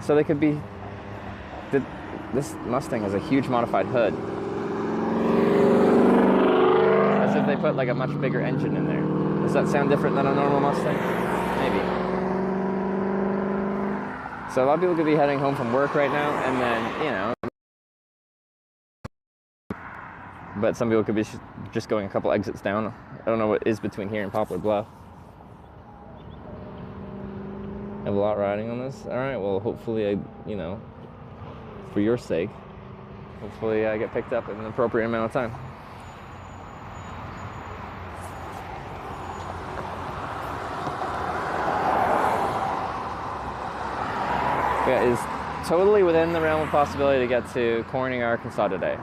So they could be. This Mustang has a huge modified hood. As if they put like a much bigger engine in there. Does that sound different than a normal Mustang? Maybe. So a lot of people could be heading home from work right now, and then, you know. But some people could be just going a couple exits down. I don't know what is between here and Poplar Bluff. I have a lot riding on this. All right, well, hopefully I, you know, for your sake, hopefully I get picked up in an appropriate amount of time. Yeah, it is totally within the realm of possibility to get to Corning, Arkansas today.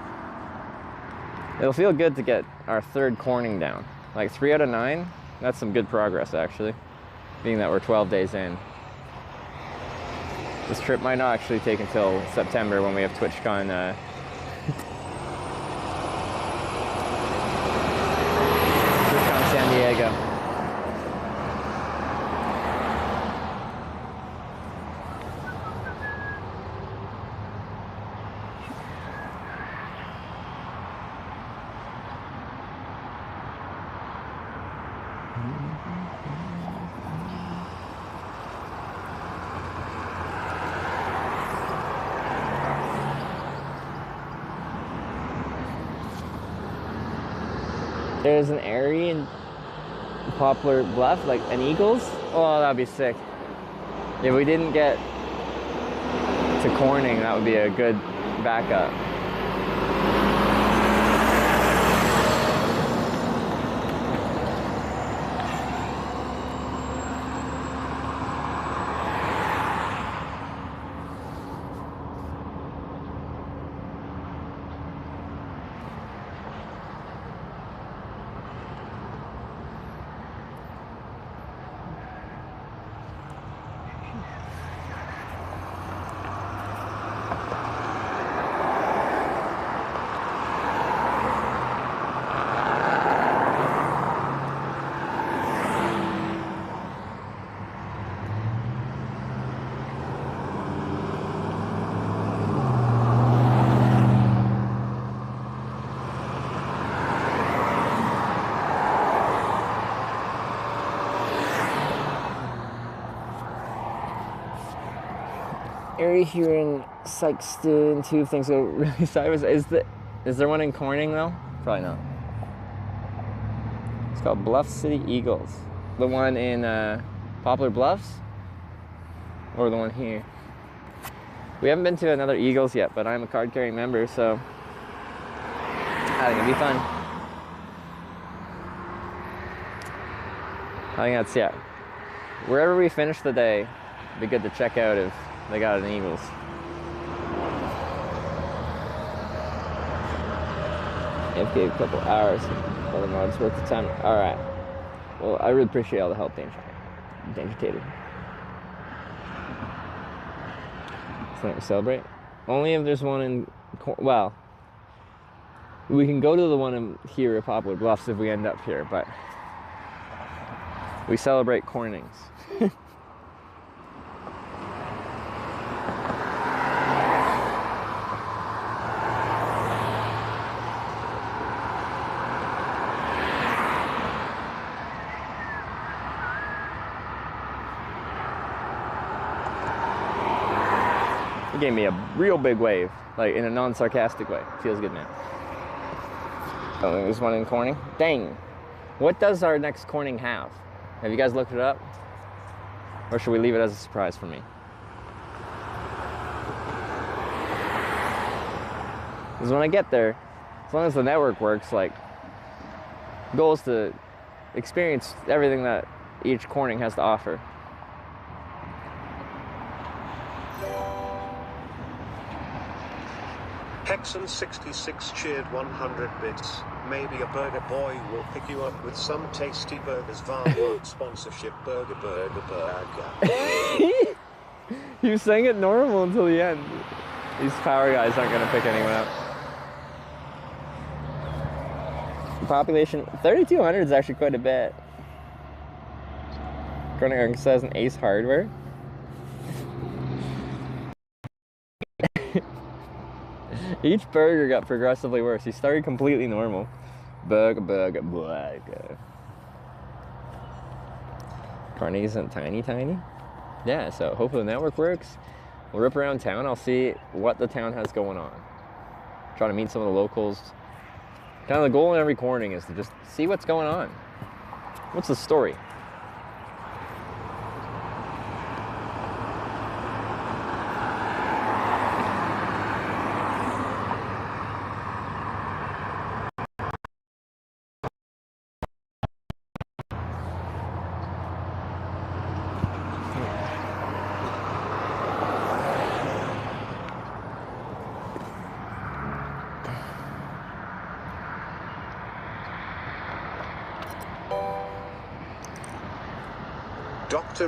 It'll feel good to get our third Corning down. Like 3 out of 9, that's some good progress actually, being that we're 12 days in. This trip might not actually take until September when we have TwitchCon. TwitchCon San Diego. There's an area in Poplar Bluff, like an Eagles. Oh, that'd be sick. If we didn't get to Corning, that would be a good backup. Area here in Sykeston, too, if things go really sideways. Is there one in Corning though? Probably not. It's called Bluff City Eagles. The one in Poplar Bluffs? Or the one here? We haven't been to another Eagles yet, but I'm a card-carrying member, so I think it'd be fun. I think that's, yeah. Wherever we finish the day, it'd be good to check out if they got an Eagles. AFK a couple hours, but it's worth the time. All right. Well, I really appreciate all the help, Danger Tater. It's not to celebrate. Only if there's one in. Well, we can go to the one in here at Poplar Bluffs if we end up here, but we celebrate Cornings. Gave me a real big wave, like in a non-sarcastic way. Feels good, man. Oh, there's one in Corning. Dang. What does our next Corning have? Have you guys looked it up? Or should we leave it as a surprise for me? Because when I get there, as long as the network works, like, the goal is to experience everything that each Corning has to offer. Hexen66 cheered 100 bits. Maybe a burger boy will pick you up with some tasty burgers via sponsorship. Burger. You sang it normal until the end. These power guys aren't going to pick anyone up. Population 3,200 is actually quite a bit. Corning says an Ace Hardware. Each burger got progressively worse. He started completely normal. Burger. Corning isn't tiny. Yeah, so hopefully the network works. We'll rip around town. I'll see what the town has going on. Try to meet some of the locals. Kind of the goal in every Corning is to just see what's going on. What's the story?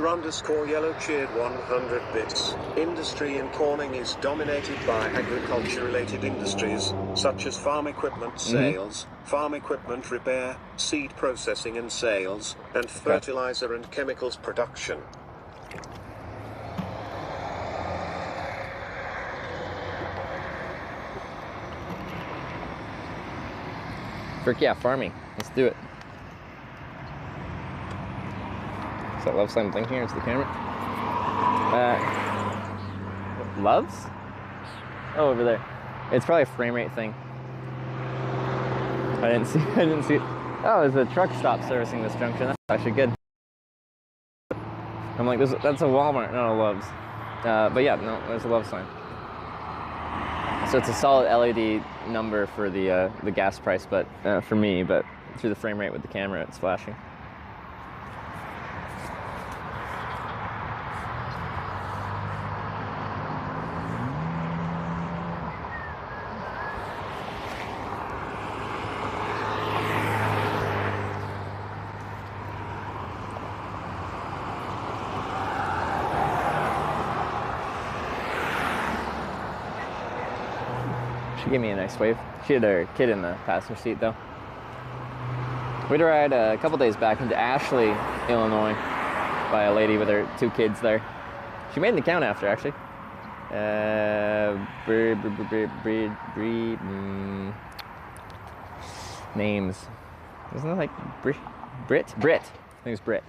Dr_Yellow cheered 100 bits. Industry in Corning is dominated by agriculture-related industries, such as farm equipment sales, farm equipment repair, seed processing and sales, and fertilizer and chemicals production. Frick yeah, farming. Let's do it. Is that love sign blinking here? It's the camera. Loves? Oh, over there. It's probably a frame rate thing. I didn't see it. Oh, there's a truck stop servicing this junction. That's actually good. I'm like, that's a Walmart, not a Love's. But yeah, no, there's a love sign. So it's a solid LED number for the gas price, but for me, but through the frame rate with the camera, it's flashing. She gave me a nice wave. She had her kid in the passenger seat though. We had to ride a couple days back into Ashley, Illinois by a lady with her 2 kids there. She made an account after actually. Names. Isn't that like Brit? I think it's Brit.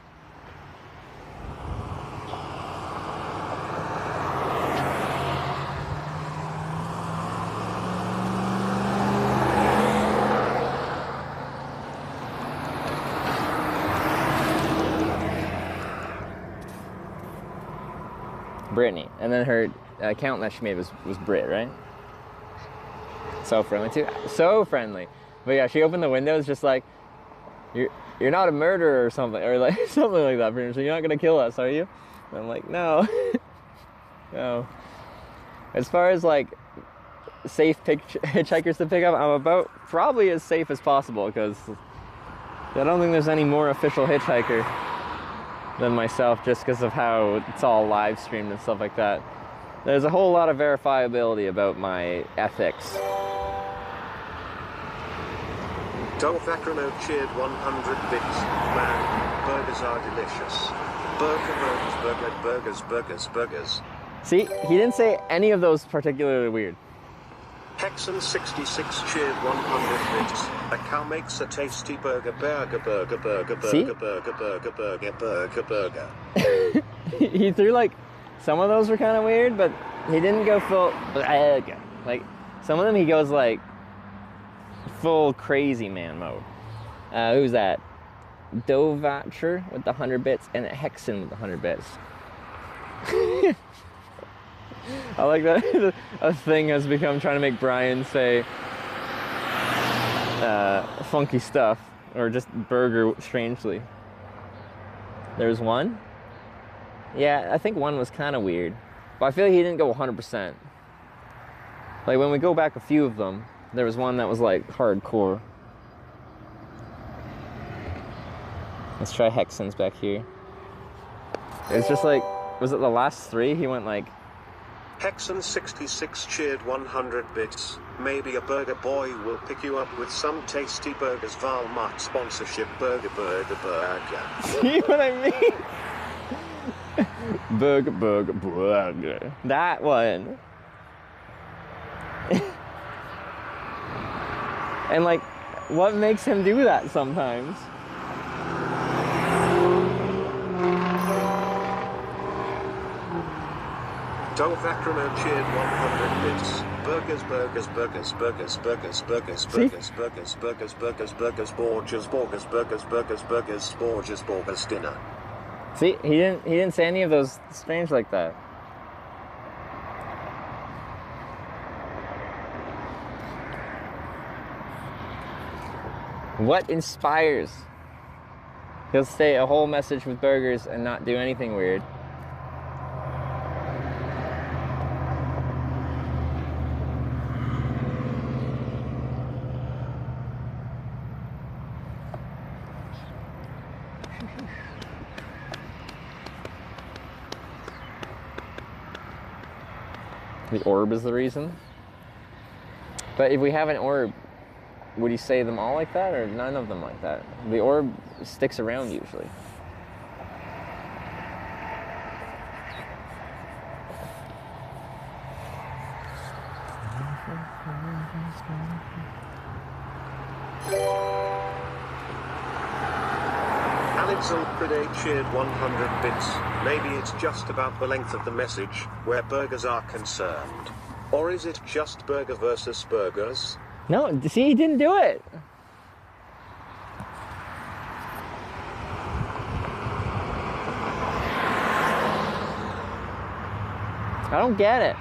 Brittany, and then her account that she made was Brit, right? So friendly too, so friendly. But yeah, she opened the windows just like, you're not a murderer or something, or like something like that. Pretty much, you're not gonna kill us, are you? And I'm like, no, no. As far as like safe hitchhikers to pick up, I'm about probably as safe as possible because I don't think there's any more official hitchhiker than myself, just because of how it's all live streamed and stuff like that. There's a whole lot of verifiability about my ethics. Dolphacrono cheered 100 bits. Man, burgers are delicious. Burgers. See, he didn't say any of those particularly weird. Hexen66 cheered 100 bits. A cow makes a tasty burger. He threw like, some of those were kind of weird, but he didn't go full, like, some of them he goes like, full crazy man mode. Who's that? Dovatcher with the 100 bits and Hexen with the 100 bits. I like that a thing has become trying to make Brian say funky stuff or just burger strangely. There's one? Yeah, I think one was kind of weird. But I feel like he didn't go 100%. Like when we go back a few of them, there was one that was like hardcore. Let's try Hexen's back here. It's just like, was it the last three? He went like... Hexen66 cheered 100 bits. Maybe a burger boy will pick you up with some tasty burgers. Walmart sponsorship. Burger. See what I mean? Burger. That one. And like, what makes him do that sometimes? Dovacrono cheered 100 bits. Burgers, Borges dinner. See, he didn't say any of those strange like that. What inspires? He'll say a whole message with burgers and not do anything weird. The orb is the reason. But if we have an orb, would he say them all like that or none of them like that? The orb sticks around usually. Alexandre cheered 100 bits. Maybe it's just about the length of the message, where burgers are concerned. Or is it just burger versus burgers? No, see, he didn't do it. I don't get it.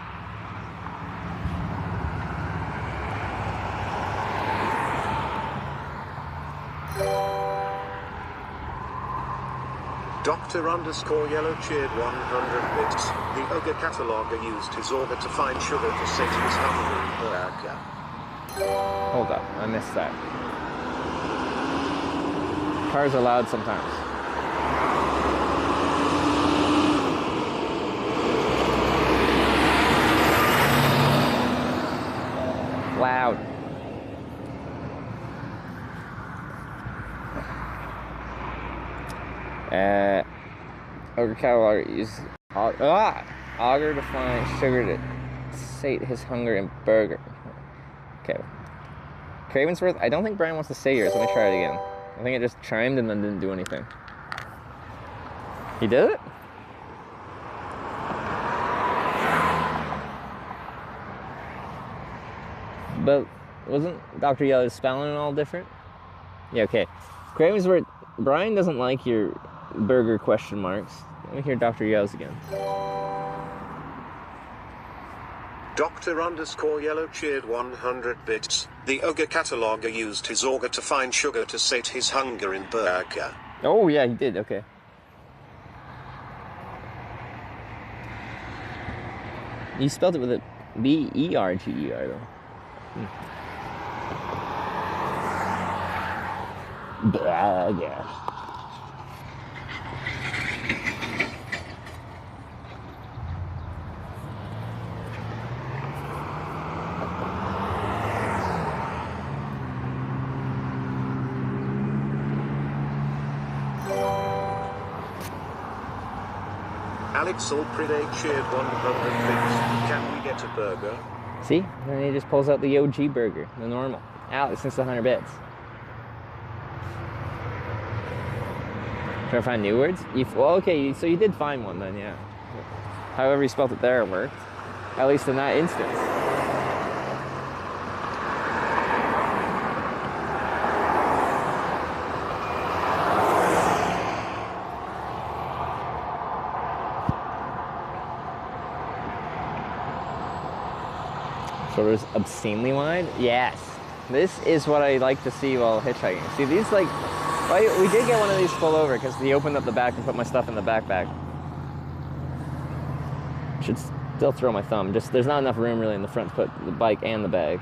Dr_Yellow cheered 100 bits. The ogre cataloger used his auger to find sugar to sate his hungry burger. Hold up, I missed that. Cars are loud sometimes. Loud. Ogre catalog uses auger to find sugar to sate his hunger and burger. Okay. Cravensworth, I don't think Brian wants to say yours. Let me try it again. I think it just chimed and then didn't do anything. He did it? But wasn't Dr. Yellow's spelling all different? Yeah, okay. Cravensworth, Brian doesn't like your burger question marks. Let me hear Dr. Yellow's again. Dr_Yellow cheered 100 bits. The ogre cataloger used his auger to find sugar to sate his hunger in burger. Oh yeah, he did, okay. You spelled it with a B-E-R-G-E-R though. Burger. Alex Alpride cheered 100 bits. Can we get a burger? See? Then he just pulls out the OG burger, the normal. Alex, since the 100 bits. Trying to find new words? Well, okay, so you did find one then, yeah. However you spelled it there, it worked. At least in that instance. Shoulders obscenely wide? Yes. This is what I like to see while hitchhiking. See, these like, we did get one of these full over because he opened up the back and put my stuff in the backpack. Should still throw my thumb. Just there's not enough room really in the front to put the bike and the bag.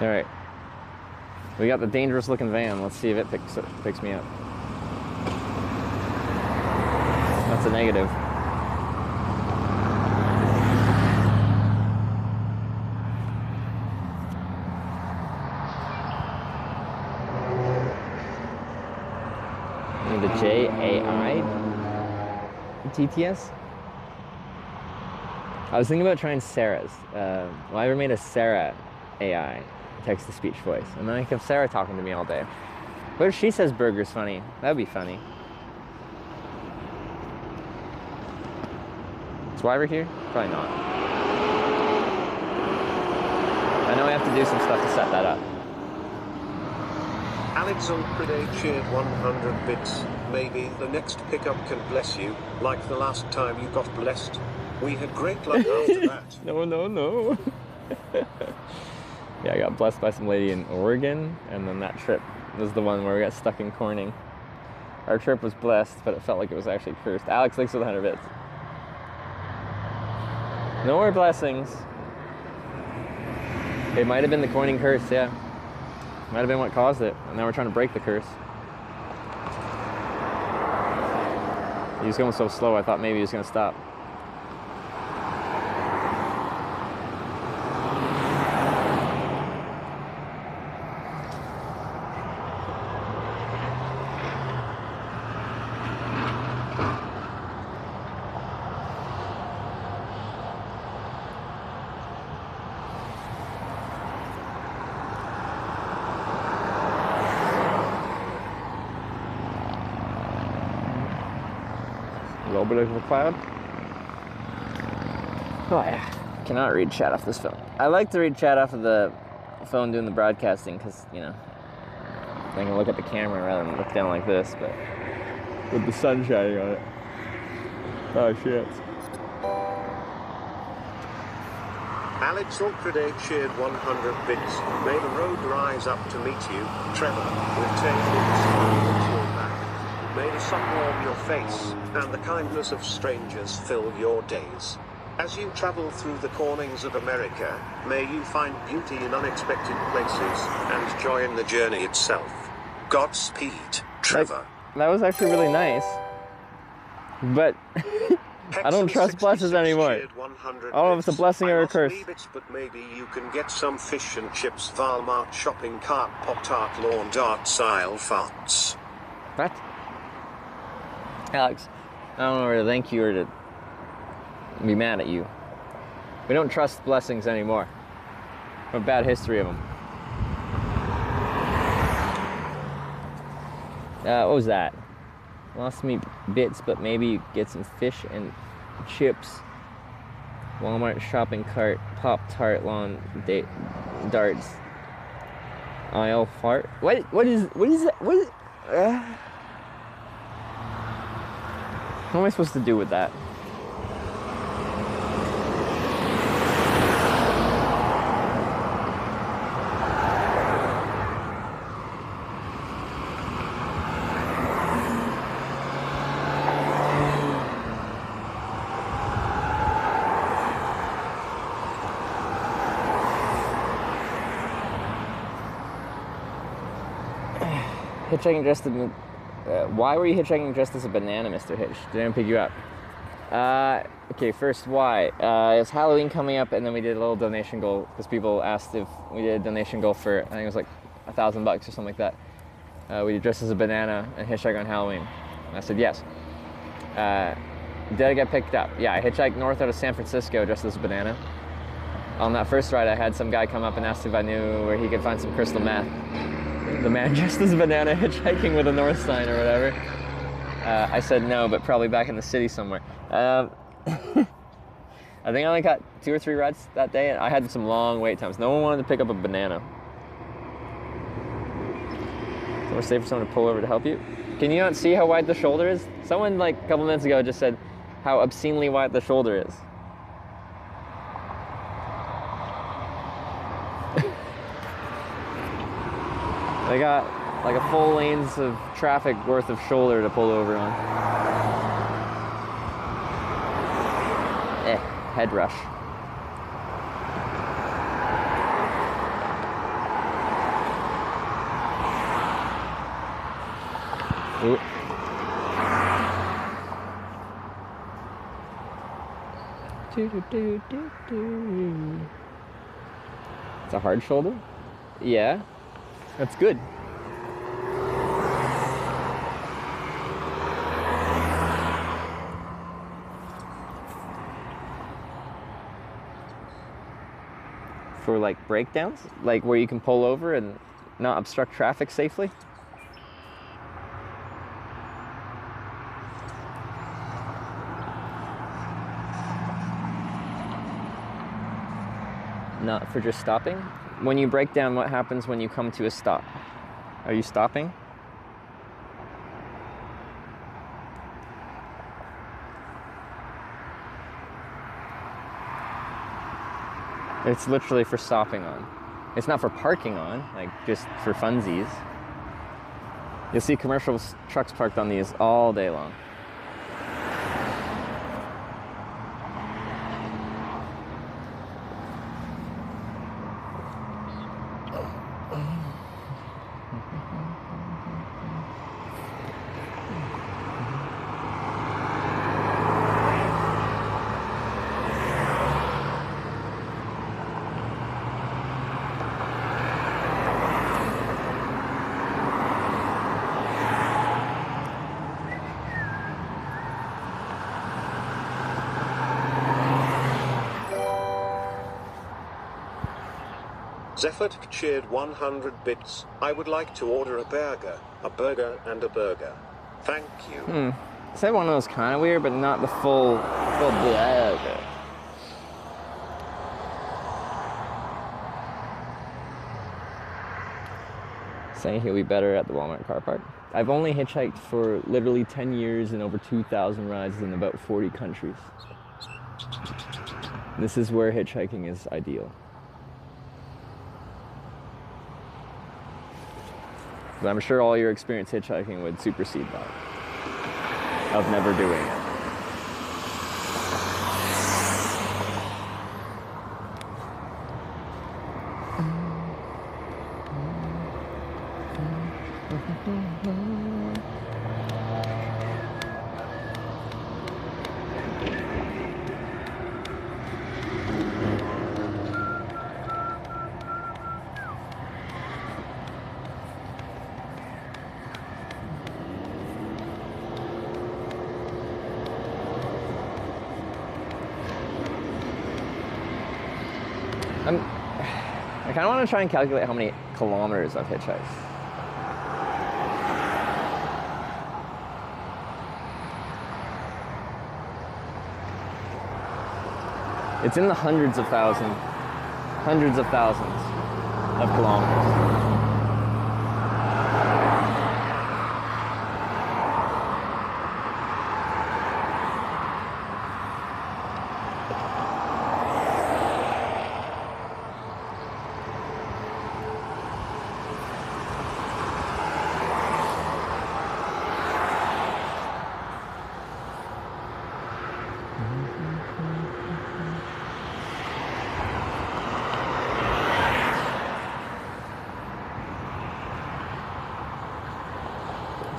All right, we got the dangerous looking van. Let's see if it picks me up. That's a negative. The JAI TTS? I was thinking about trying Sarah's. Well, I ever made a Sarah AI, text-to-speech voice, and then I kept Sarah talking to me all day. What if she says burger's funny? That'd be funny. Is Wyver here? Probably not. I know I have to do some stuff to set that up. Alex Ulpride cheered 100 bits. Maybe the next pickup can bless you, like the last time you got blessed. We had great luck after that. No. Yeah, I got blessed by some lady in Oregon, and then that trip was the one where we got stuck in Corning. Our trip was blessed, but it felt like it was actually cursed. Alex, thanks for the 100 bits. No more blessings. It might have been the Corning curse, yeah. Might have been what caused it, and now we're trying to break the curse. He was going so slow, I thought maybe he was going to stop. A little bit of a cloud. Oh yeah, cannot read chat off this phone. I like to read chat off of the phone doing the broadcasting because, you know, I can look at the camera rather than look down like this, but with the sun shining on it. Oh shit. Alex Ulpride cheered 100 bits. May the road rise up to meet you, Trevor, with 10 bits at your back. May the sun warm your face, and the kindness of strangers fill your days. As you travel through the cornings of America, may you find beauty in unexpected places, and joy in the journey itself. Godspeed, Trevor. That was actually really nice. But I don't trust blessings anymore. I don't know if it's a blessing or a curse. But maybe you can get some fish and chips, Walmart shopping cart, Pop-Tart lawn darts aisle farts. What? Alex, I don't know whether to thank you or to be mad at you. We don't trust blessings anymore. We have a bad history of them. What was that? Lost me bits, but maybe get some fish and chips. Walmart shopping cart, Pop-Tart lawn darts. Aisle fart. What is that? What am I supposed to do with that? Hitchhiking dressed in why were you hitchhiking dressed as a banana, Mr. Hitch? Did anyone pick you up? Okay, first, why? It's Halloween coming up, and then we did a little donation goal, because people asked if we did a donation goal for, I think it was like $1,000 or something like that. We dressed as a banana and hitchhike on Halloween. And I said yes. Did I get picked up? Yeah, I hitchhiked north out of San Francisco dressed as a banana. On that first ride, I had some guy come up and ask if I knew where he could find some crystal meth. The man dressed as a banana hitchhiking with a north sign or whatever. I said no, but probably back in the city somewhere. I think I only got 2 or 3 rides that day, and I had some long wait times. No one wanted to pick up a banana. So we're safe for someone to pull over to help you. Can you not see how wide the shoulder is? Someone like a couple minutes ago just said how obscenely wide the shoulder is. They got like a full lanes of traffic worth of shoulder to pull over on. Head rush. Ooh. It's a hard shoulder? Yeah. That's good. For like breakdowns? Like where you can pull over and not obstruct traffic safely? Not for just stopping? When you break down, what happens when you come to a stop? Are you stopping? It's literally for stopping on. It's not for parking on, like just for funsies. You'll see commercial trucks parked on these all day long. Zeffert cheered 100 bits. I would like to order a burger and a burger. Thank you. Say one of those kind of weird, but not the full burger. Saying he'll be better at the Walmart car park. I've only hitchhiked for literally 10 years and over 2,000 rides in about 40 countries. This is where hitchhiking is ideal. But I'm sure all your experience hitchhiking would supersede that of never doing it. I kind of want to try and calculate how many kilometers I've hitchhiked. It's in the hundreds of thousands of kilometers.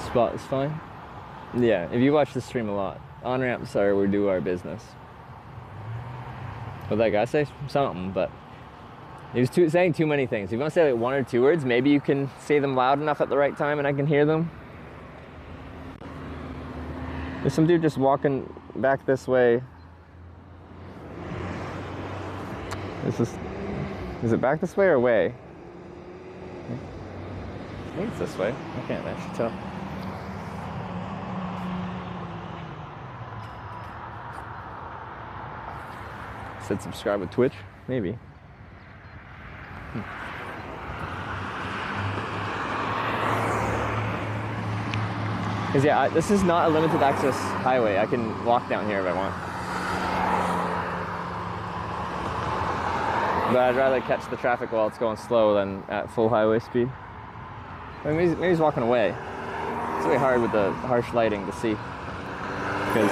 Spot is fine. Yeah, if you watch the stream a lot, on-ramps are where we do our business. What that guy say? Something, but he was saying too many things. If you want to say like 1 or 2 words, maybe you can say them loud enough at the right time and I can hear them. There's some dude just walking back this way. Is it back this way or away? I think it's this way. I can't actually tell. Said subscribe with Twitch? Maybe. Because yeah, this is not a limited access highway. I can walk down here if I want. But I'd rather catch the traffic while it's going slow than at full highway speed. I mean, maybe he's walking away. It's really hard with the harsh lighting to see. Because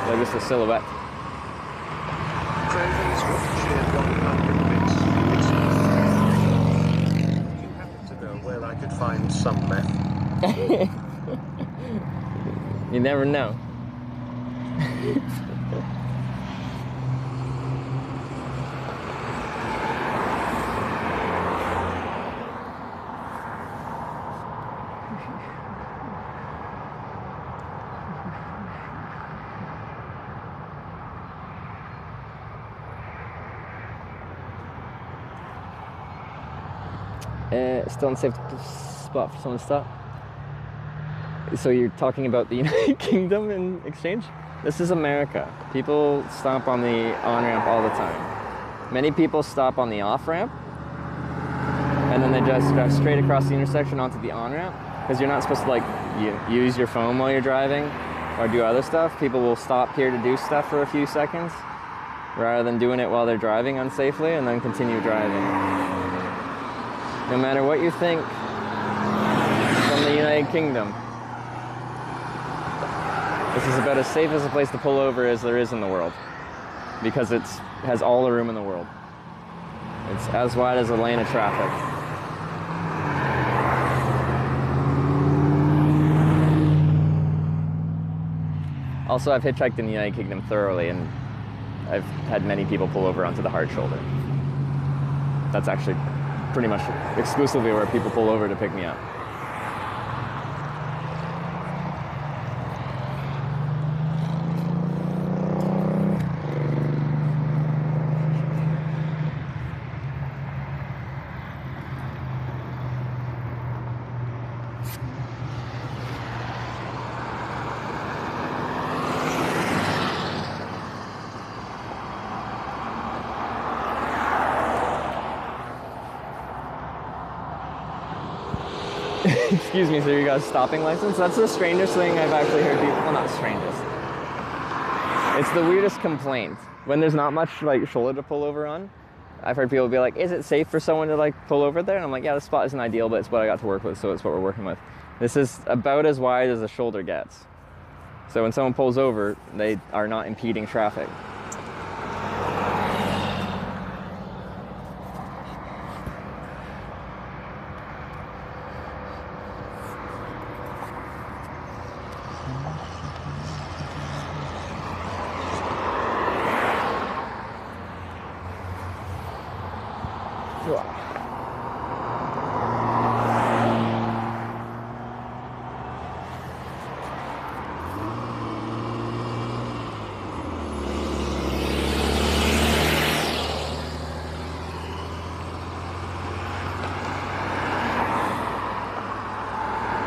they're just a silhouette. Cravens with cheered 100 bits. You happen to know where I could find some meth? You never know. Still unsafe spot for someone to stop. So you're talking about the United Kingdom in exchange? This is America. People stop on the on-ramp all the time. Many people stop on the off-ramp, and then they just drive straight across the intersection onto the on-ramp, because you're not supposed to like use your phone while you're driving or do other stuff. People will stop here to do stuff for a few seconds, rather than doing it while they're driving unsafely and then continue driving. No matter what you think from the United Kingdom, this is about as safe as a place to pull over as there is in the world, because it has all the room in the world. It's as wide as a lane of traffic. Also, I've hitchhiked in the United Kingdom thoroughly, and I've had many people pull over onto the hard shoulder. That's actually pretty much exclusively where people pull over to pick me up. Excuse me, so you got a stopping license? That's the strangest thing I've actually heard people, well, not strangest. It's the weirdest complaint. When there's not much like shoulder to pull over on, I've heard people be like, is it safe for someone to like pull over there? And I'm like, yeah, the spot isn't ideal, but it's what I got to work with, so it's what we're working with. This is about as wide as a shoulder gets. So when someone pulls over, they are not impeding traffic.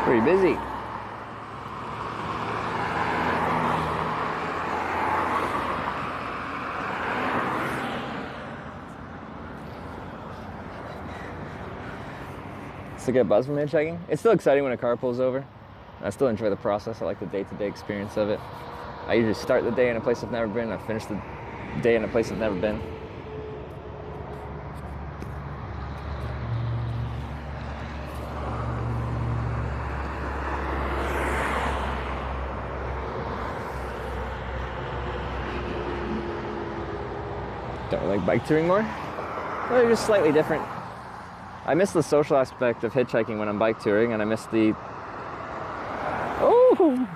Pretty busy. Still get buzz from hitchhiking. It's still exciting when a car pulls over. I still enjoy the process. I like the day-to-day experience of it. I usually start the day in a place I've never been. I finish the day in a place I've never been. Don't like bike touring more? Well, they're just slightly different. I miss the social aspect of hitchhiking when I'm bike touring, and I miss the... Oh!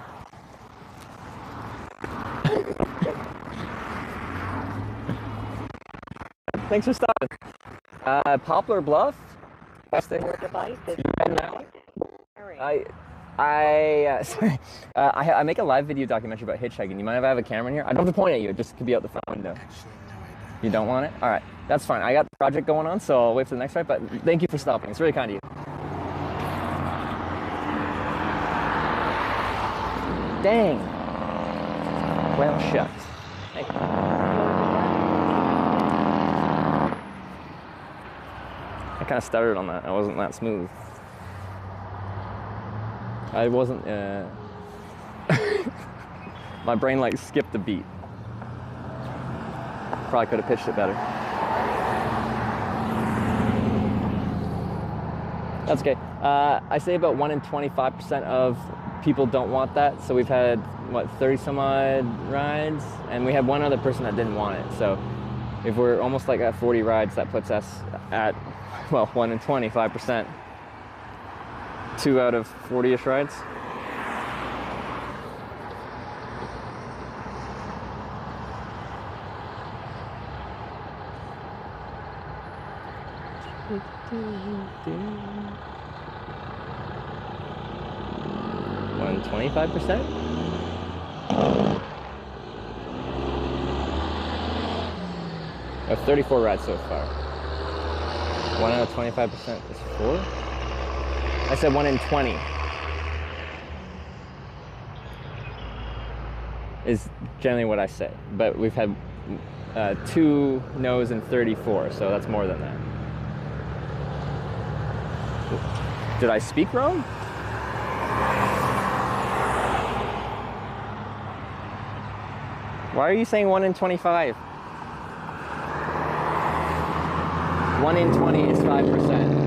Thanks for stopping. Poplar Bluff? Sorry. I make a live video documentary about hitchhiking. You mind if I have a camera in here? I don't have to point at you. It just could be out the front window. You don't want it? All right. That's fine. I got the project going on, so I'll wait for the next ride, but thank you for stopping. It's really kind of you. Dang. Well, shucks. Thank you. kind of stuttered on that. I wasn't that smooth. I wasn't, my brain like skipped a beat. Probably could have pitched it better. That's okay. I say about 1 in 25% of people don't want that. So we've had, what, 30 some odd rides? And we had one other person that didn't want it. So if we're almost like at 40 rides, that puts us at, well, 1 in 25%. 2 out of 40-ish rides. One 25%. Of 34 rides so far. 1 out of 25% is 4. I said 1 in 20 is generally what I say, but we've had 2 no's and 34, so that's more than that. Did I speak wrong? Why are you saying 1 in 25? 1 in 20 is 5%.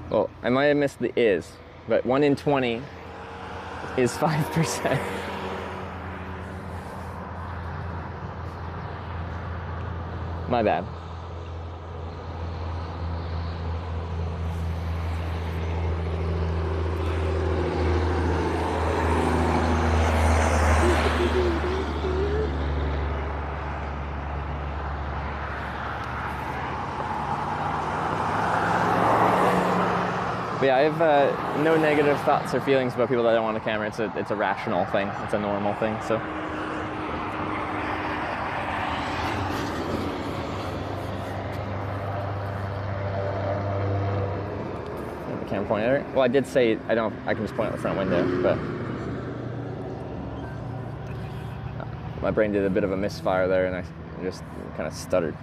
Well, I might have missed the is, but 1 in 20 is 5%. My bad. But yeah, I have no negative thoughts or feelings about people that don't want a camera. It's a rational thing. It's a normal thing. So. The camera point at it. Well, I did say I can just point out the front window, but my brain did a bit of a misfire there, and I just kind of stuttered.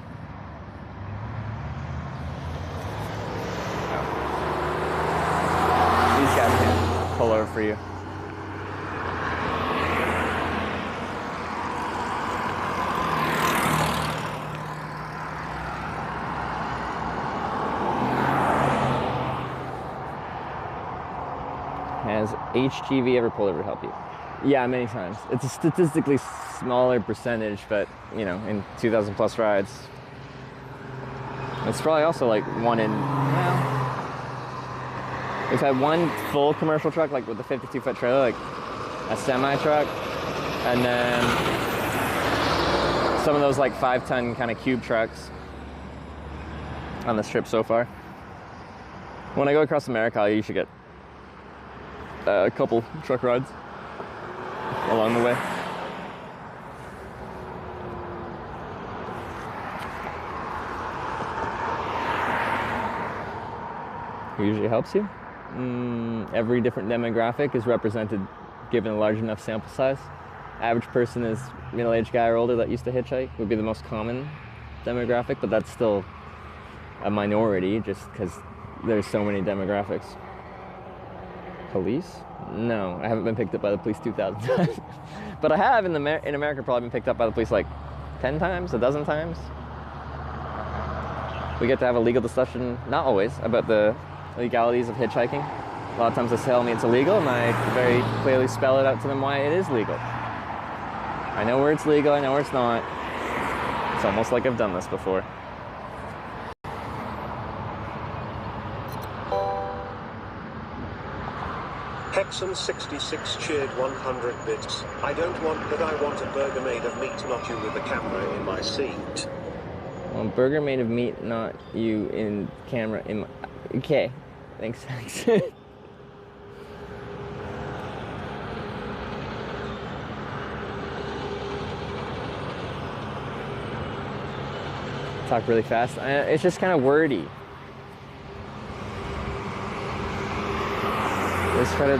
These guys can pull over for you. Has HGV ever pulled over to help you? Yeah, many times. It's a statistically smaller percentage, but you know, in 2,000 plus rides, it's probably also like 1 in, well, we've had 1 full commercial truck, like with a 52-foot trailer, like a semi-truck, and then some of those like 5-ton kind of cube trucks on this trip so far. When I go across America, I usually get a couple truck rides along the way. Who usually helps you? Every different demographic is represented given a large enough sample size. Average person is middle-aged guy or older that used to hitchhike would be the most common demographic, but that's still a minority just because there's so many demographics. Police? No, I haven't been picked up by the police 2,000 times. But I have in America probably been picked up by the police like 10 times, a dozen times. We get to have a legal discussion, not always, about the legalities of hitchhiking. A lot of times they tell me it's illegal, and I very clearly spell it out to them why it is legal. I know where it's legal, I know where it's not. It's almost like I've done this before. Hexam66 cheered 100 bits. I don't want that, I want a burger made of meat, not you with a camera in my seat. Well, burger made of meat, not you in camera in my... Okay, thanks. talk really fast. It's just kind of wordy. Just try to...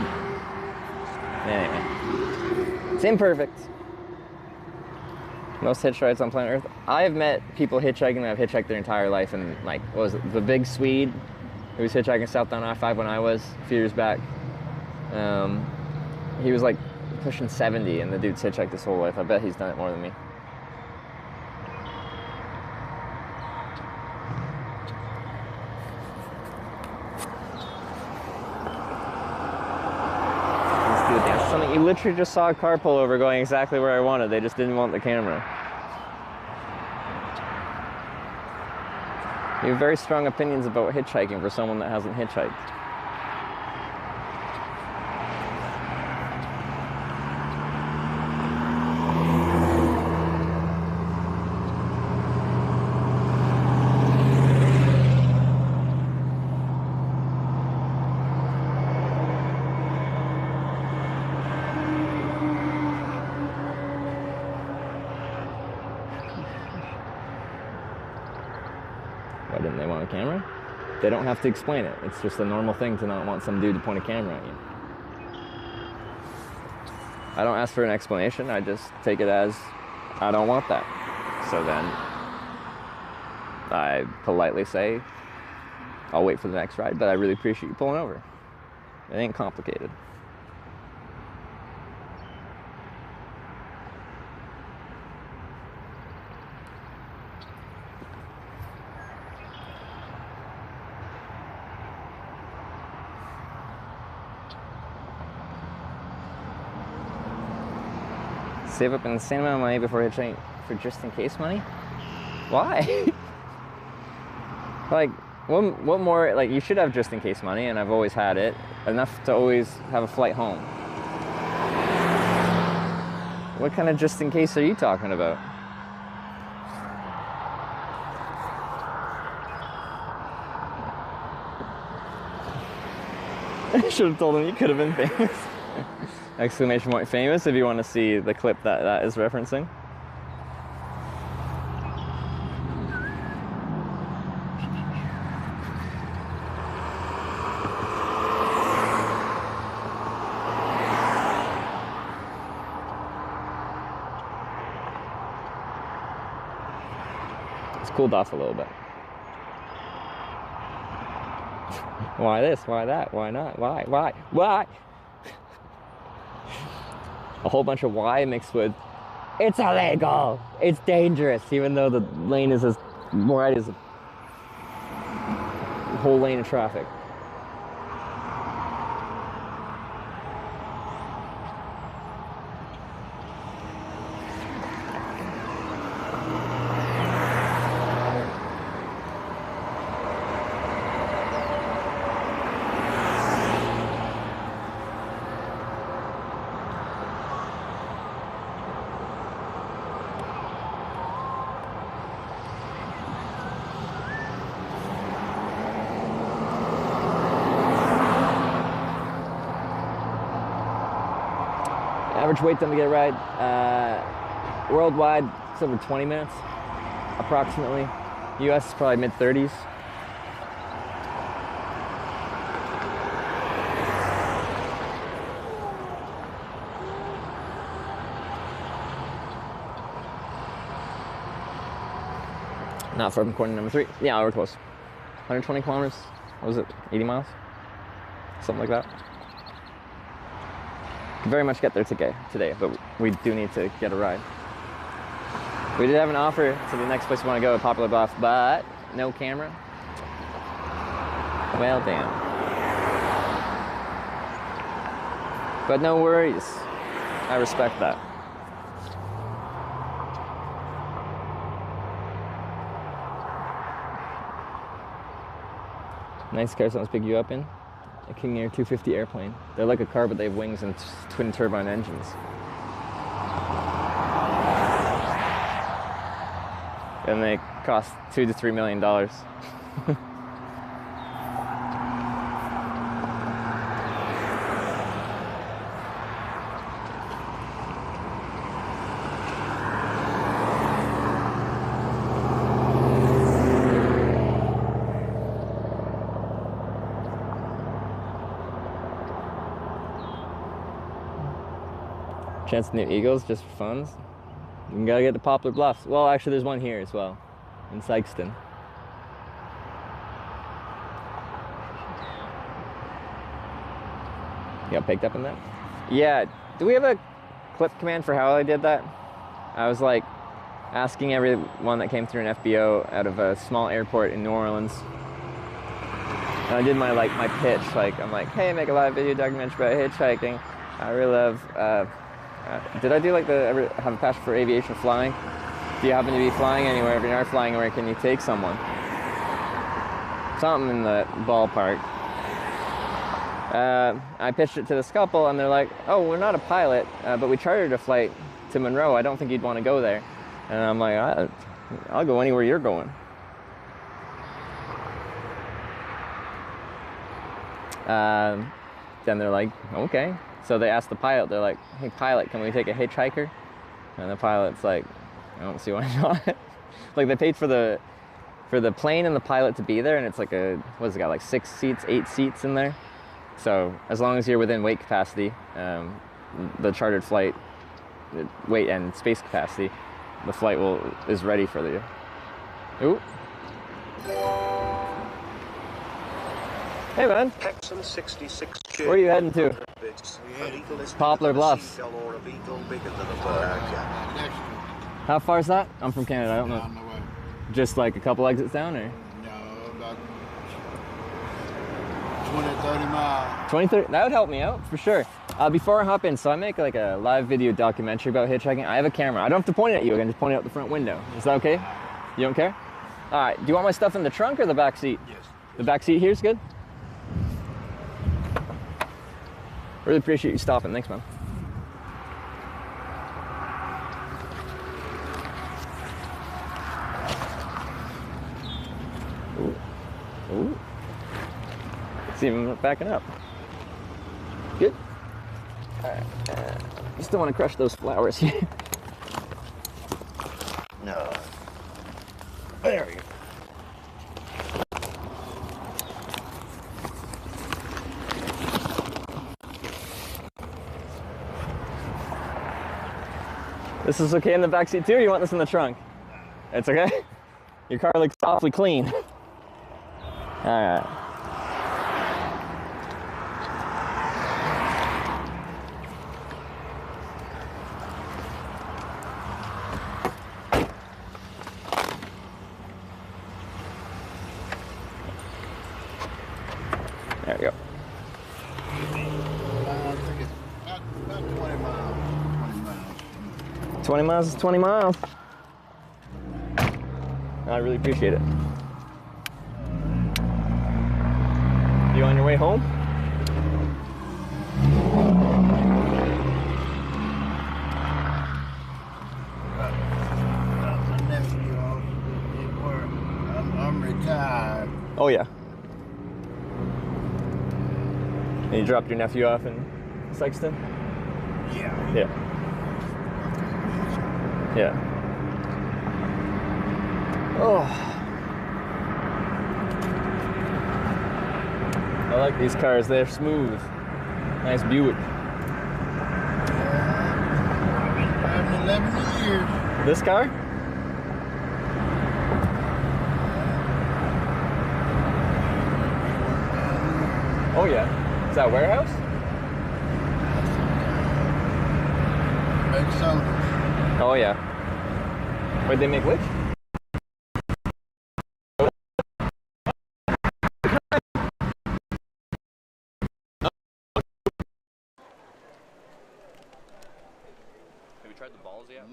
Anyway. It's imperfect. Most hitch rides on planet Earth. I've met people hitchhiking that have hitchhiked their entire life, and like, what was it? The big Swede who was hitchhiking south down I-5 when I was a few years back. He was like pushing 70, and the dude's hitchhiked his whole life. I bet he's done it more than me. Let's do a dance. Something you literally just saw a car pull over going exactly where I wanted. They just didn't want the camera. You have very strong opinions about hitchhiking for someone that hasn't hitchhiked. Why didn't they want a camera? They don't have to explain it. It's just a normal thing to not want some dude to point a camera at you. I don't ask for an explanation. I just take it as, I don't want that. So then I politely say, I'll wait for the next ride, but I really appreciate you pulling over. It ain't complicated. Save up an insane amount of money before hitchhiking for just in case money? Why? Like, what more, like, you should have just in case money, and I've always had it, enough to always have a flight home. What kind of just in case are you talking about? I should have told him you could have been famous. Exclamation point famous if you want to see the clip that is referencing. It's cooled off a little bit. Why this? Why that? Why not? Why? Why? A whole bunch of why mixed with, it's illegal, it's dangerous, even though the lane is as wide as a whole lane of traffic. Average wait time to get a ride, worldwide, it's over 20 minutes, approximately. US is probably mid-30s. Not far from corner number 3. Yeah, we're close. 120 kilometers, what was it, 80 miles? Something like that. Could very much get there today, but we do need to get a ride. We did have an offer to the next place we want to go, a popular bluff, but no camera. Well, damn. But no worries. I respect that. Nice car someone's pick you up in. A King Air 250 airplane. They're like a car, but they have wings and twin turbine engines. And they cost $2 to $3 million. Chance to name eagles just for funs. You gotta get to Poplar Bluffs. Well, actually, there's one here as well, in Sykeston. You got picked up in that? Yeah. Do we have a clip command for how I did that? I was like asking everyone that came through an FBO out of a small airport in New Orleans. And I did my pitch. Like, I'm like, hey, make a live video documentary about hitchhiking. I really love. Did I do like ever have a passion for aviation flying? If you happen to be flying anywhere, if you are flying anywhere, can you take someone? Something in the ballpark. I pitched it to this couple, and they're like, oh, we're not a pilot, but we chartered a flight to Monroe. I don't think you'd want to go there. And I'm like, I'll go anywhere you're going. Then they're like, okay. So they asked the pilot, they're like, hey, pilot, can we take a hitchhiker? And the pilot's like, I don't see why not. Like, they paid for the plane and the pilot to be there, and it's like what's it got, like 6 seats, 8 seats in there? So as long as you're within weight capacity, the chartered flight, weight and space capacity, the flight is ready for you. Ooh. Hey, man. Hexham 66. Where are you heading to? Poplar Bluffs. How far is that? I'm from Canada, I don't know. Just like a couple exits down, or? No, about 20, 30 miles. 20, 30, that would help me out, for sure. Before I hop in, so I make like a live video documentary about hitchhiking. I have a camera. I don't have to point it at you, I can just point it out the front window. Is that okay? You don't care? All right, do you want my stuff in the trunk or the back seat? Yes. The back seat here's good? Really appreciate you stopping, thanks, man. Ooh. Ooh. See him backing up. Good. All right. Just don't want to crush those flowers here. No. There we go. This is okay in the back seat too, or you want this in the trunk? It's okay? Your car looks awfully clean. All right. There we go. I think it's about 20 miles. 20 miles is 20 miles. I really appreciate it. You on your way home? I'm retired. Oh yeah. And you dropped your nephew off in Sykeston? Yeah. Yeah. Yeah. Oh. I like these cars, they're smooth. Nice Buick. I've been driving 11 years. This car? Oh yeah. Is that a warehouse? Make sodas. Oh yeah. Wait, they make which? Have you tried the balls yet?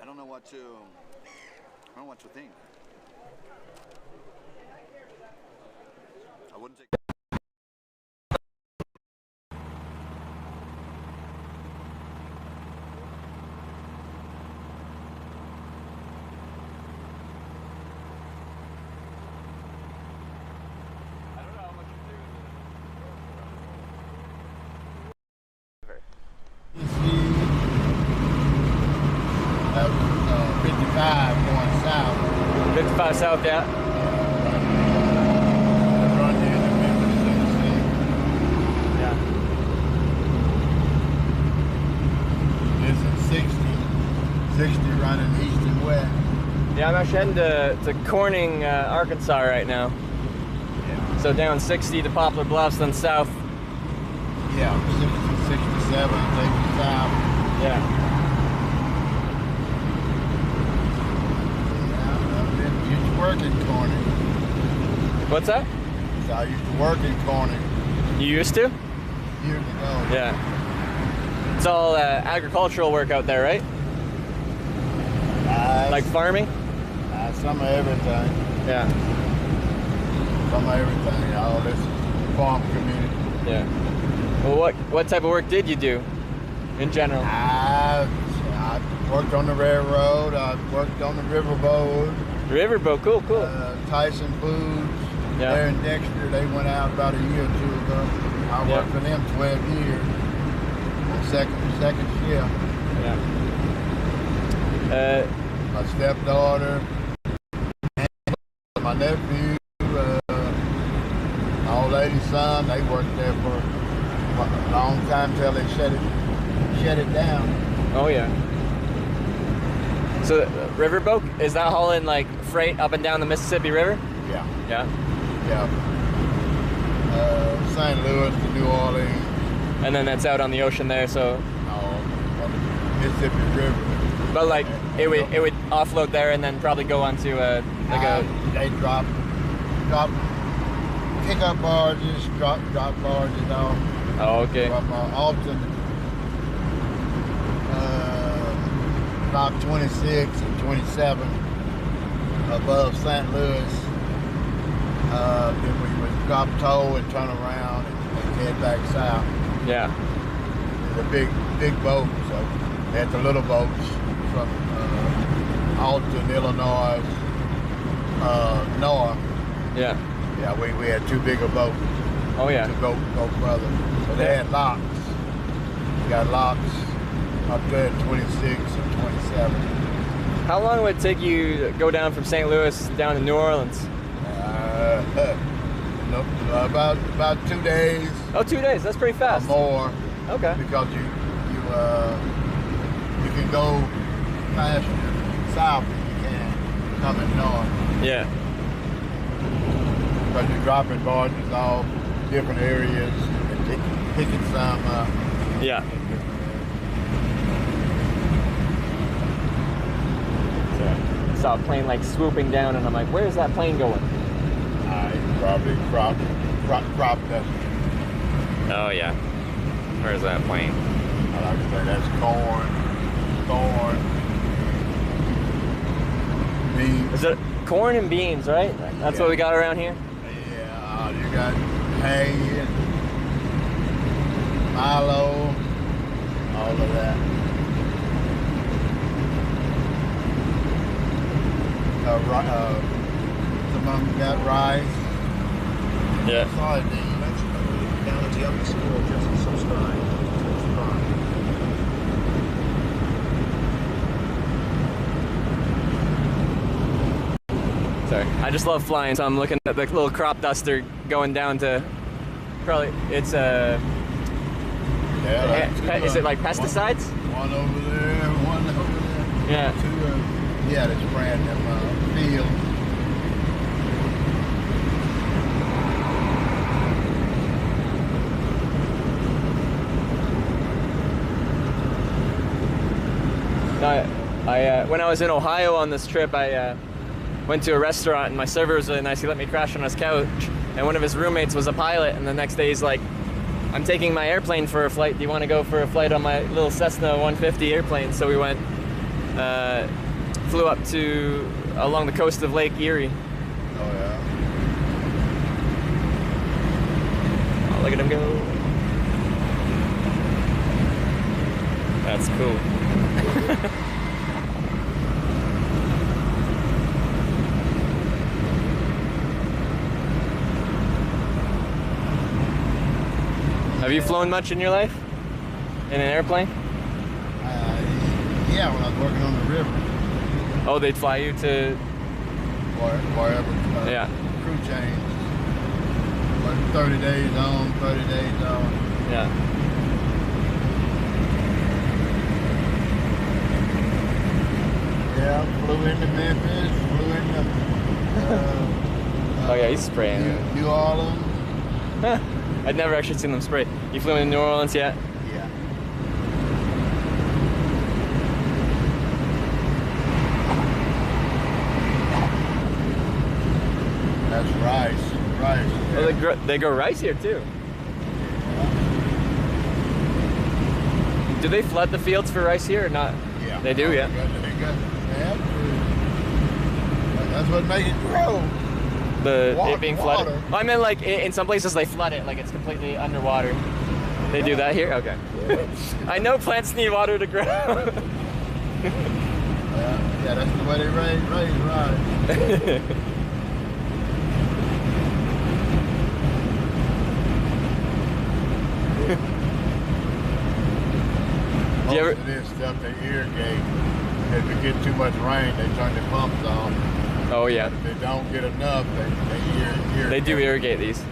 I don't know what to think. I wouldn't take. That was 55 going south. 55 south, yeah. Run into Memphis, Tennessee. Yeah. running east and west. Yeah, I'm actually heading to Corning, Arkansas right now. Yeah. So down 60 to Poplar Bluffs, then south. Yeah, 67, take you south. Yeah. I used to work in Corning. What's that? So I used to work in Corning. You used to? Years ago. Yeah. It's all agricultural work out there, right? Like farming? Some of everything. Yeah. Some of everything. All this farm community. Yeah. Well, what type of work did you do in general? I worked on the railroad. I worked on the riverboat. Riverboat, cool. Tyson Foods. Yeah. There in Dexter, they went out about a year or two ago. I worked for them 12 years. Second shift. Yeah. My stepdaughter, my nephew, my old lady's son, they worked there for a long time till they shut it down. Oh yeah. So riverboat, is that hauling like freight up and down the Mississippi River? Yeah. Yeah. Yeah. St. Louis to New Orleans. And then that's out on the ocean there, so. No, on the Mississippi River. But like it would offload there and then probably go onto they drop pickup barges, drop barges off. Oh, okay. From Alton, about 26 and 27 above St. Louis. Then we would drop tow and turn around and head back south. Yeah. The big boat, so they had the little boats from Alton, Illinois, north. Yeah. Yeah, we had too big a boat. Oh yeah. To go further. So they had locks. We got locks up there at 26 and 27. How long would it take you to go down from St. Louis down to New Orleans? About 2 days. Oh, 2 days. That's pretty fast. Or more. Okay. Because you can go faster south than you can coming north. Yeah. Because you're dropping barges all different areas and picking some up. Yeah. So I saw a plane like swooping down, and I'm like, where's that plane going? Probably crop dust. Oh yeah. Where's that plane? I like to say that's corn. Beans. Is it corn and beans, right? That's what we got around here? Yeah, you got hay and Milo, all of that. Some of them got rice. Yeah. Sorry, I just love flying, so I'm looking at the little crop duster going down to probably it's is it like pesticides? One over there, one over there. Yeah. Yeah, they're spraying them fields. When I was in Ohio on this trip, I went to a restaurant and my server was really nice. He let me crash on his couch, and one of his roommates was a pilot, and the next day he's like, I'm taking my airplane for a flight. Do you want to go for a flight on my little Cessna 150 airplane? So we went, flew up to along the coast of Lake Erie. Oh yeah. Oh, look at him go. That's cool. Have you flown much in your life? In an airplane? Yeah, when I was working on the river. Oh, they'd fly you to... Wherever. Yeah. Crew change. Like 30 days on, 30 days off. Yeah. Flew into Memphis, flew into Oh yeah, he's spraying. New Orleans. I'd never actually seen them spray. You flew into New Orleans yet? Yeah. That's rice. Rice. Oh, they grow rice here too. Do they flood the fields for rice here or not? Yeah. They do, yeah. They have to. That's what makes it grow. It being flooded. Oh, I meant like in some places they flood it, like it's completely underwater. They do that here? Okay. I know plants need water to grow. Yeah, that's the way they raise rice. Most of this stuff they irrigate. If they get too much rain, they turn the pumps on. Oh yeah. But if they don't get enough, they irrigate. They do irrigate these.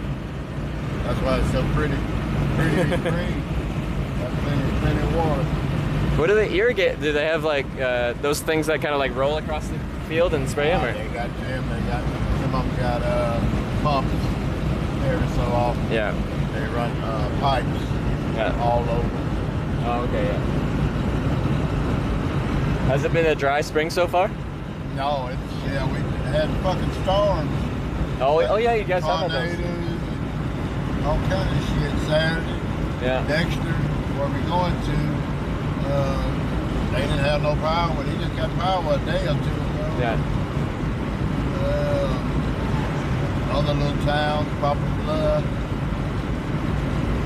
That's why it's so pretty green. That's plenty of water. What do they irrigate? Do they have like those things that kind of like roll across the field and spray them? Or? They got them. Some of them got pumps every so often. Yeah. They run pipes all over. Oh, okay, yeah. Has it been a dry spring so far? No, we had fucking storms. Oh yeah, you guys have those. All kind of shit. Saturday. Yeah. Dexter, where we going to, they didn't have no power. They just got power a day or two ago. Yeah. Other little towns, Poplar Bluff.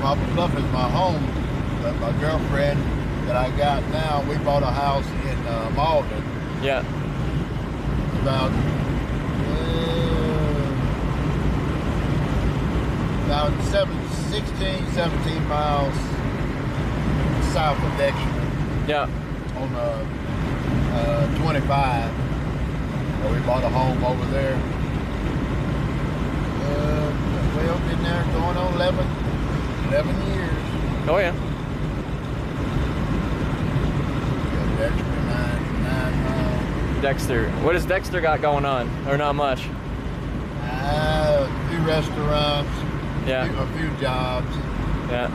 Poplar Bluff is my home, but my girlfriend that I got now, we bought a house in Malden. Yeah. About 16, 17 miles south of Dexter. Yeah. On 25. So we bought a home over there. Well, been there going on 11 years. Oh yeah. Dexter, 9 miles. Dexter. What has Dexter got going on? Or not much? A few restaurants. Yeah. A few jobs. Yeah.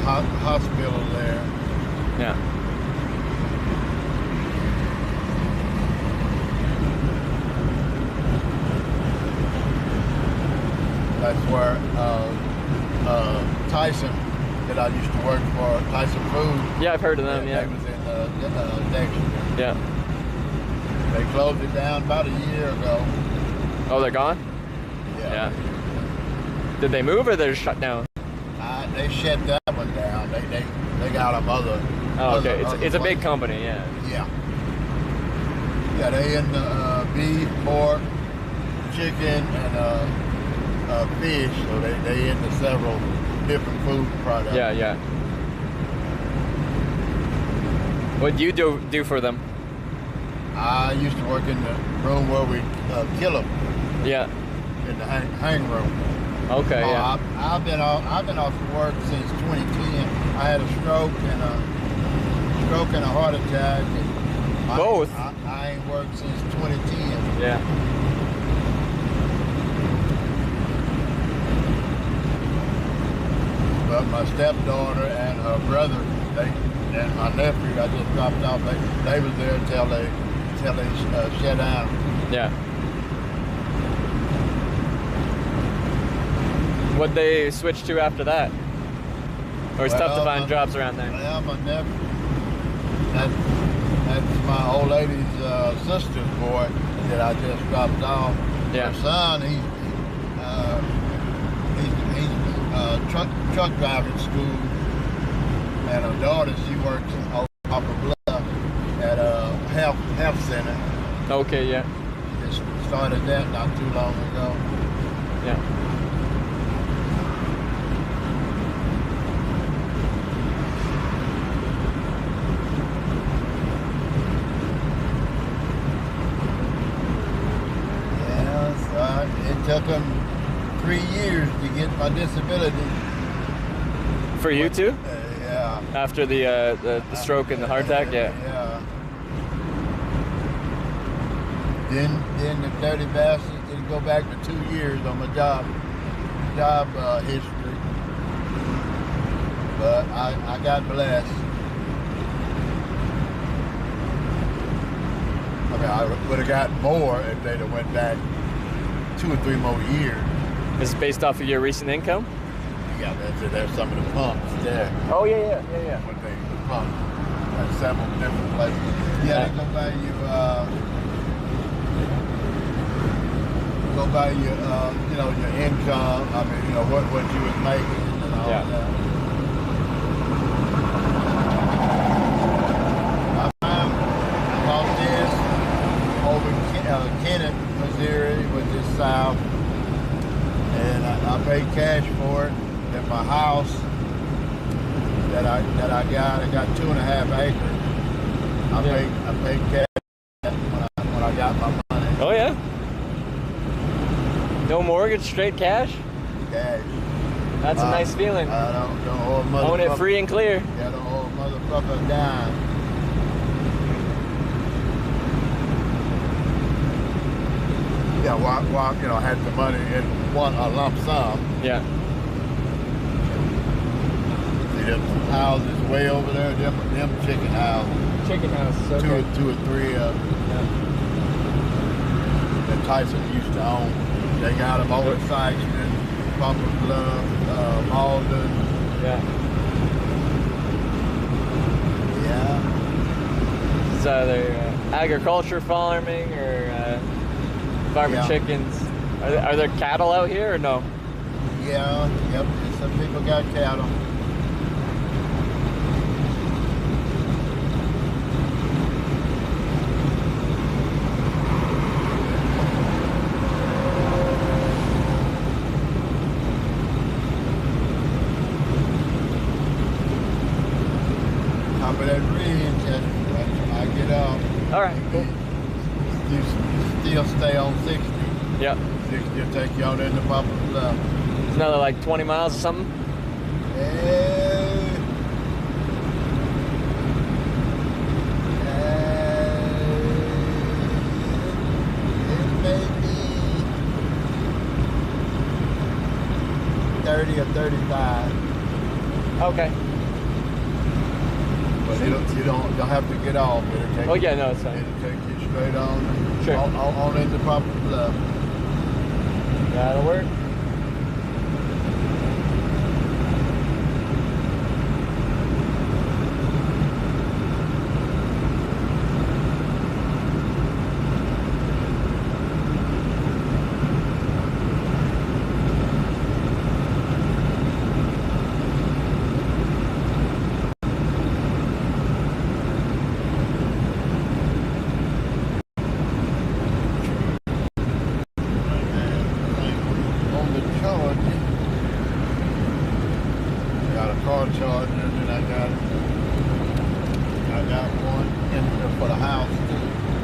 Hospital there. Yeah. That's where Tyson, that I used to work for, Tyson Food. Yeah, I've heard of them, yeah. They was in Dexter. Yeah. They closed it down about a year ago. Oh, they're gone? Yeah. Did they move or they're shut down? They shut that one down. They got them other. Oh, okay. It's a big company, yeah. Yeah. Yeah, they in beef, pork, chicken, and fish. So they into several different food products. Yeah, yeah. What do you do for them? I used to work in the room where we kill them. Yeah. In the hang room. Okay, yeah. I've been off work since 2010. I had a stroke and a heart attack. And both? I ain't worked since 2010. Yeah. But my stepdaughter and her brother, and my nephew, I just dropped off. They was there till they shut down. Yeah. What'd they switch to after that? Or it's tough to find jobs around there? Well, my nephew, that's my old lady's sister's boy that I just dropped off. Yeah. Her son, he's truck driving school, and her daughter, she works in Poplar Bluff at a health center. Okay, yeah. Just started that not too long ago. Yeah. It took them 3 years to get my disability. For you too? Yeah. After the stroke and the heart attack, yeah. Yeah. Then the dirty bastard didn't go back to 2 years on my job history. But I got blessed. I mean, I would have gotten more if they'd have went back 2 or 3 more years. Is it based off of your recent income? Yeah, there's some of the pumps there. Oh, yeah. What they pump at several different places. Yeah, they go by you, your income. I mean, what you was making and all that. Kennett, Missouri, which is south, and I paid cash for it. At my house that I got 2.5 acres. I paid cash when I got my money. Oh yeah. No mortgage, straight cash. Cash. That's a nice feeling. I don't owe a motherfucker. Own it free and clear. Yeah, don't owe a motherfucker a dime. Yeah, I had the money in a lump sum. Yeah. See them houses way over there, them chicken houses. Chicken houses, okay. Two or three of them. Yeah. That Tyson used to own. They got them over at Sykeston, Pumper Bluff, Malden. Yeah. Yeah. So they're agriculture farming or farming chickens. Are there cattle out here or no? Yeah, yep. Some people got cattle. Top of that ridge, I get up. All right, cool. You still stay on 60. Yep. 60 will take you on into Papa Bluff. It's another like 20 miles or something? It may be 30 or 35. Okay. But you don't have to get off. It'll take yeah, no, it's fine. It'll take you straight on, sure. on into Papa Bluff. That'll work.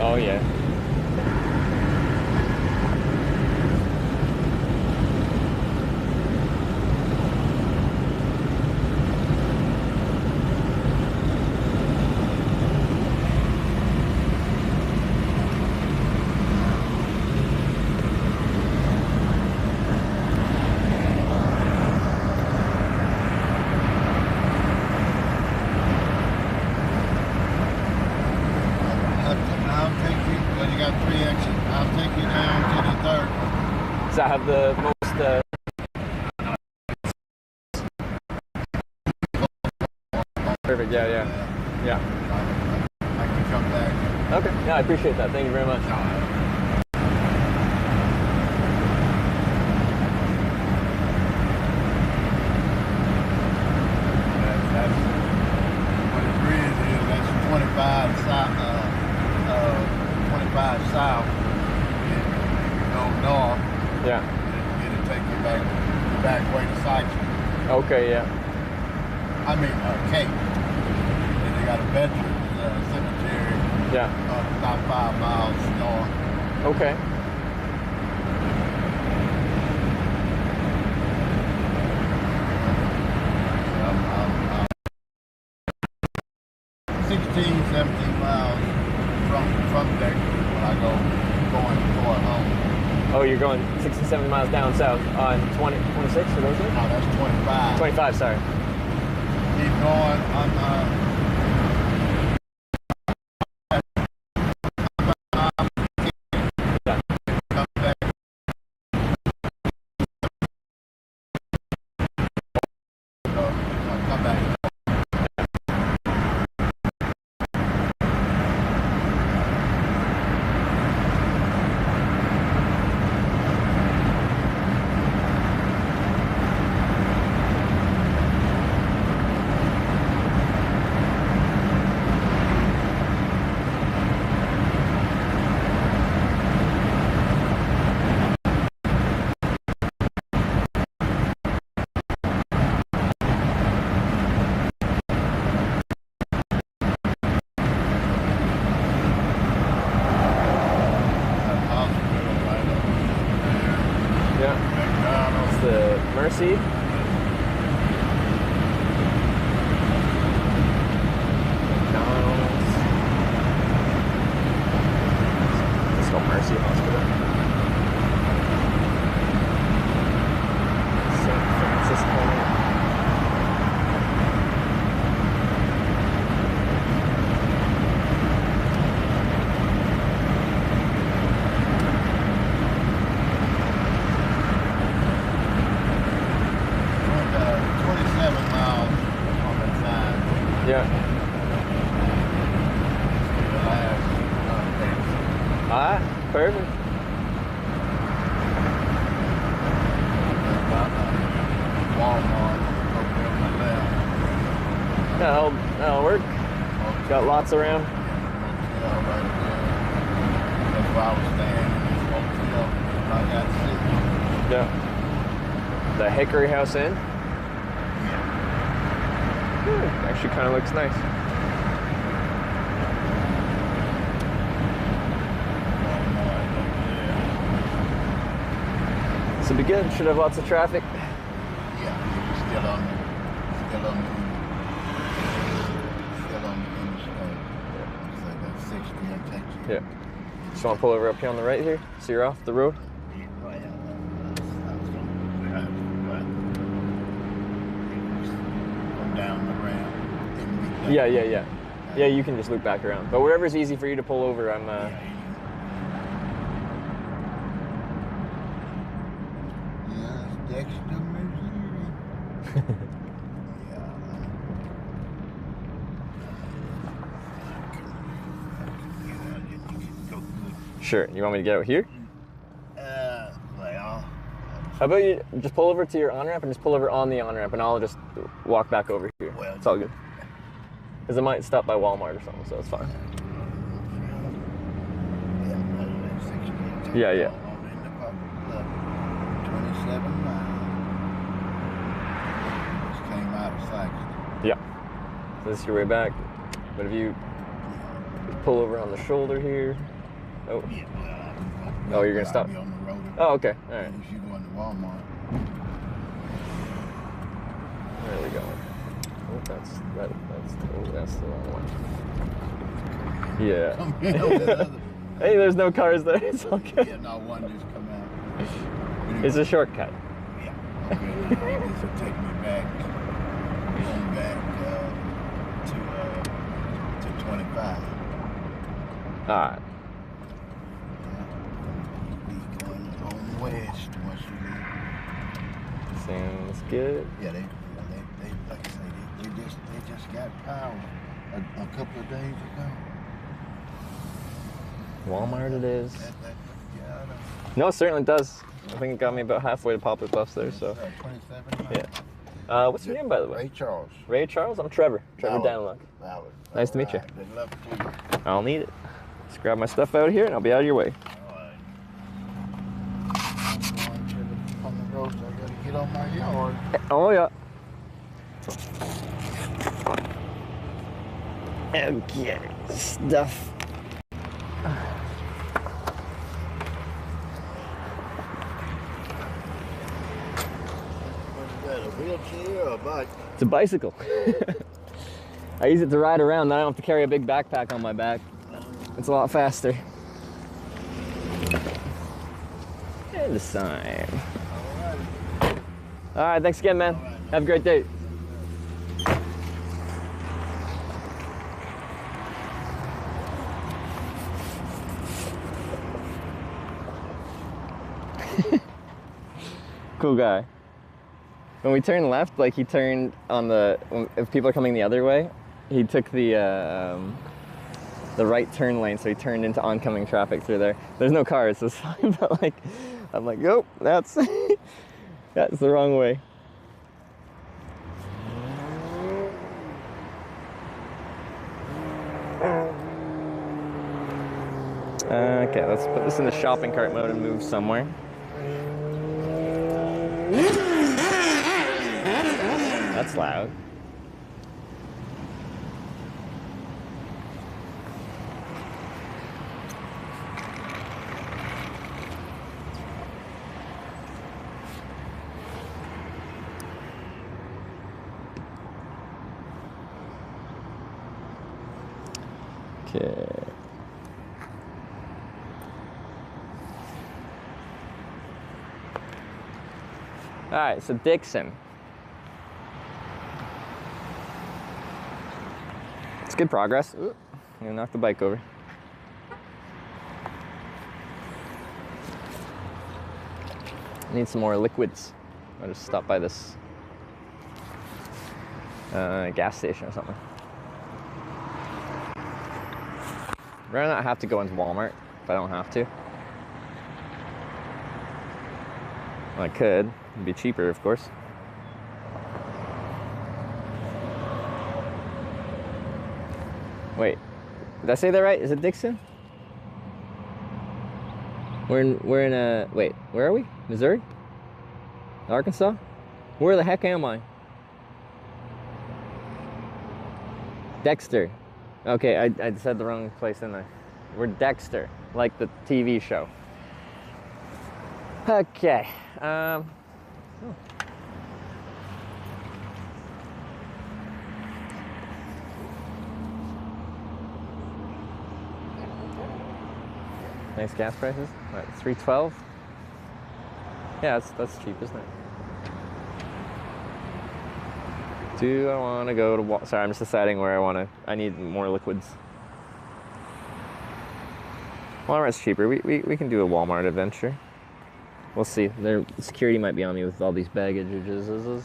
Oh yeah. Does that have the most perfect, yeah. I can come back. Okay, yeah, I appreciate that. Thank you very much. That's what the bridge is. That's 25 south. 25 south. And go north. Yeah. It'll take you back way to Sykeston. Okay, yeah. I mean, Cape. And they got a veterans cemetery. Yeah. About 5 miles north. Okay. I'm 16, 17 miles from Dexter when I go going toward home. Oh, you're going 60, 70 miles down south on 20, 26 or those? No, that's 25. 25, sorry. Keep going on. Mercy. McDonald's. Let's go Mercy Hospital. St. Francis Clinic. Yeah. Alright, perfect. That'll work. Got lots around. That's where I was staying in this hotel right at the city. Yeah. The Hickory House Inn. Actually kind of looks nice. This will be good. Should have lots of traffic. Yeah, still on the interstate. Looks like that's 60 that takes you. Yeah. Just want to pull over up here on the right here, so you're off the road. Yeah. Yeah, you can just loop back around. But wherever's easy for you to pull over, I'm Yeah, it's Dexter, Missouri. Sure. You want me to get out here? Well. How about you just pull over to your on-ramp and just pull over on the on-ramp, and I'll just walk back over here. Well, it's all good. Because I might stop by Walmart or something, so it's fine. Yeah. 27 miles. Just came out of Saxon. Yeah. So this is your way back. But if you pull over on the shoulder here. Oh. Oh, you're going to stop? I'll be on the road. Oh, okay. All right. If you go into Walmart. Where are we going? Oh, that's the wrong one. Yeah. Hey, there's no cars there. It's all good. Yeah, no one just come out. It's a shortcut. Yeah. Okay. This will take me back. Going back to 25. All right. Be going home west once you leave. Sounds good. Yeah, they like I say, they just got power a couple of days ago. Walmart it is. No, it certainly does. I think it got me about halfway to Poplar Bluffs there, so. 27. Yeah. What's your name, by the way? Ray Charles. Ray Charles? I'm Trevor. Trevor Ballard. Danlock. Ballard. Nice to meet you. Good luck to you. I'll need it. Let's grab my stuff out of here and I'll be out of your way. On the road, so I gotta get on my yard. Oh, yeah. Okay, stuff. Is that a wheelchair or a bike? It's a bicycle. I use it to ride around, then I don't have to carry a big backpack on my back. It's a lot faster. And the sign. All right, thanks again, man. Have a great day. Cool guy. When we turned left, like he turned on the, if people are coming the other way, he took the right turn lane, so he turned into oncoming traffic through there. There's no cars, so it's fine, but like, I'm like, nope, that's, that's the wrong way. Okay, let's put this in the shopping cart mode and move somewhere. That's loud. Okay. All right, so Dixon. It's good progress. Ooh, I'm gonna knock the bike over. Need some more liquids. I'll just stop by this gas station or something. Rather not have to go into Walmart if I don't have to. Well, I could. It'd be cheaper, of course. Wait, did I say that right? Is it Dixon? We're in wait, where are we? Missouri? Arkansas? Where the heck am I? Dexter. Okay, I said the wrong place, didn't I? We're Dexter, like the TV show. Okay. Oh. Nice gas prices. What, $3.12? Yeah, that's cheap, isn't it? Do I want to go to sorry, I'm just deciding where I want to. I need more liquids. Walmart's cheaper. We can do a Walmart adventure. We'll see. Their security might be on me with all these baggages.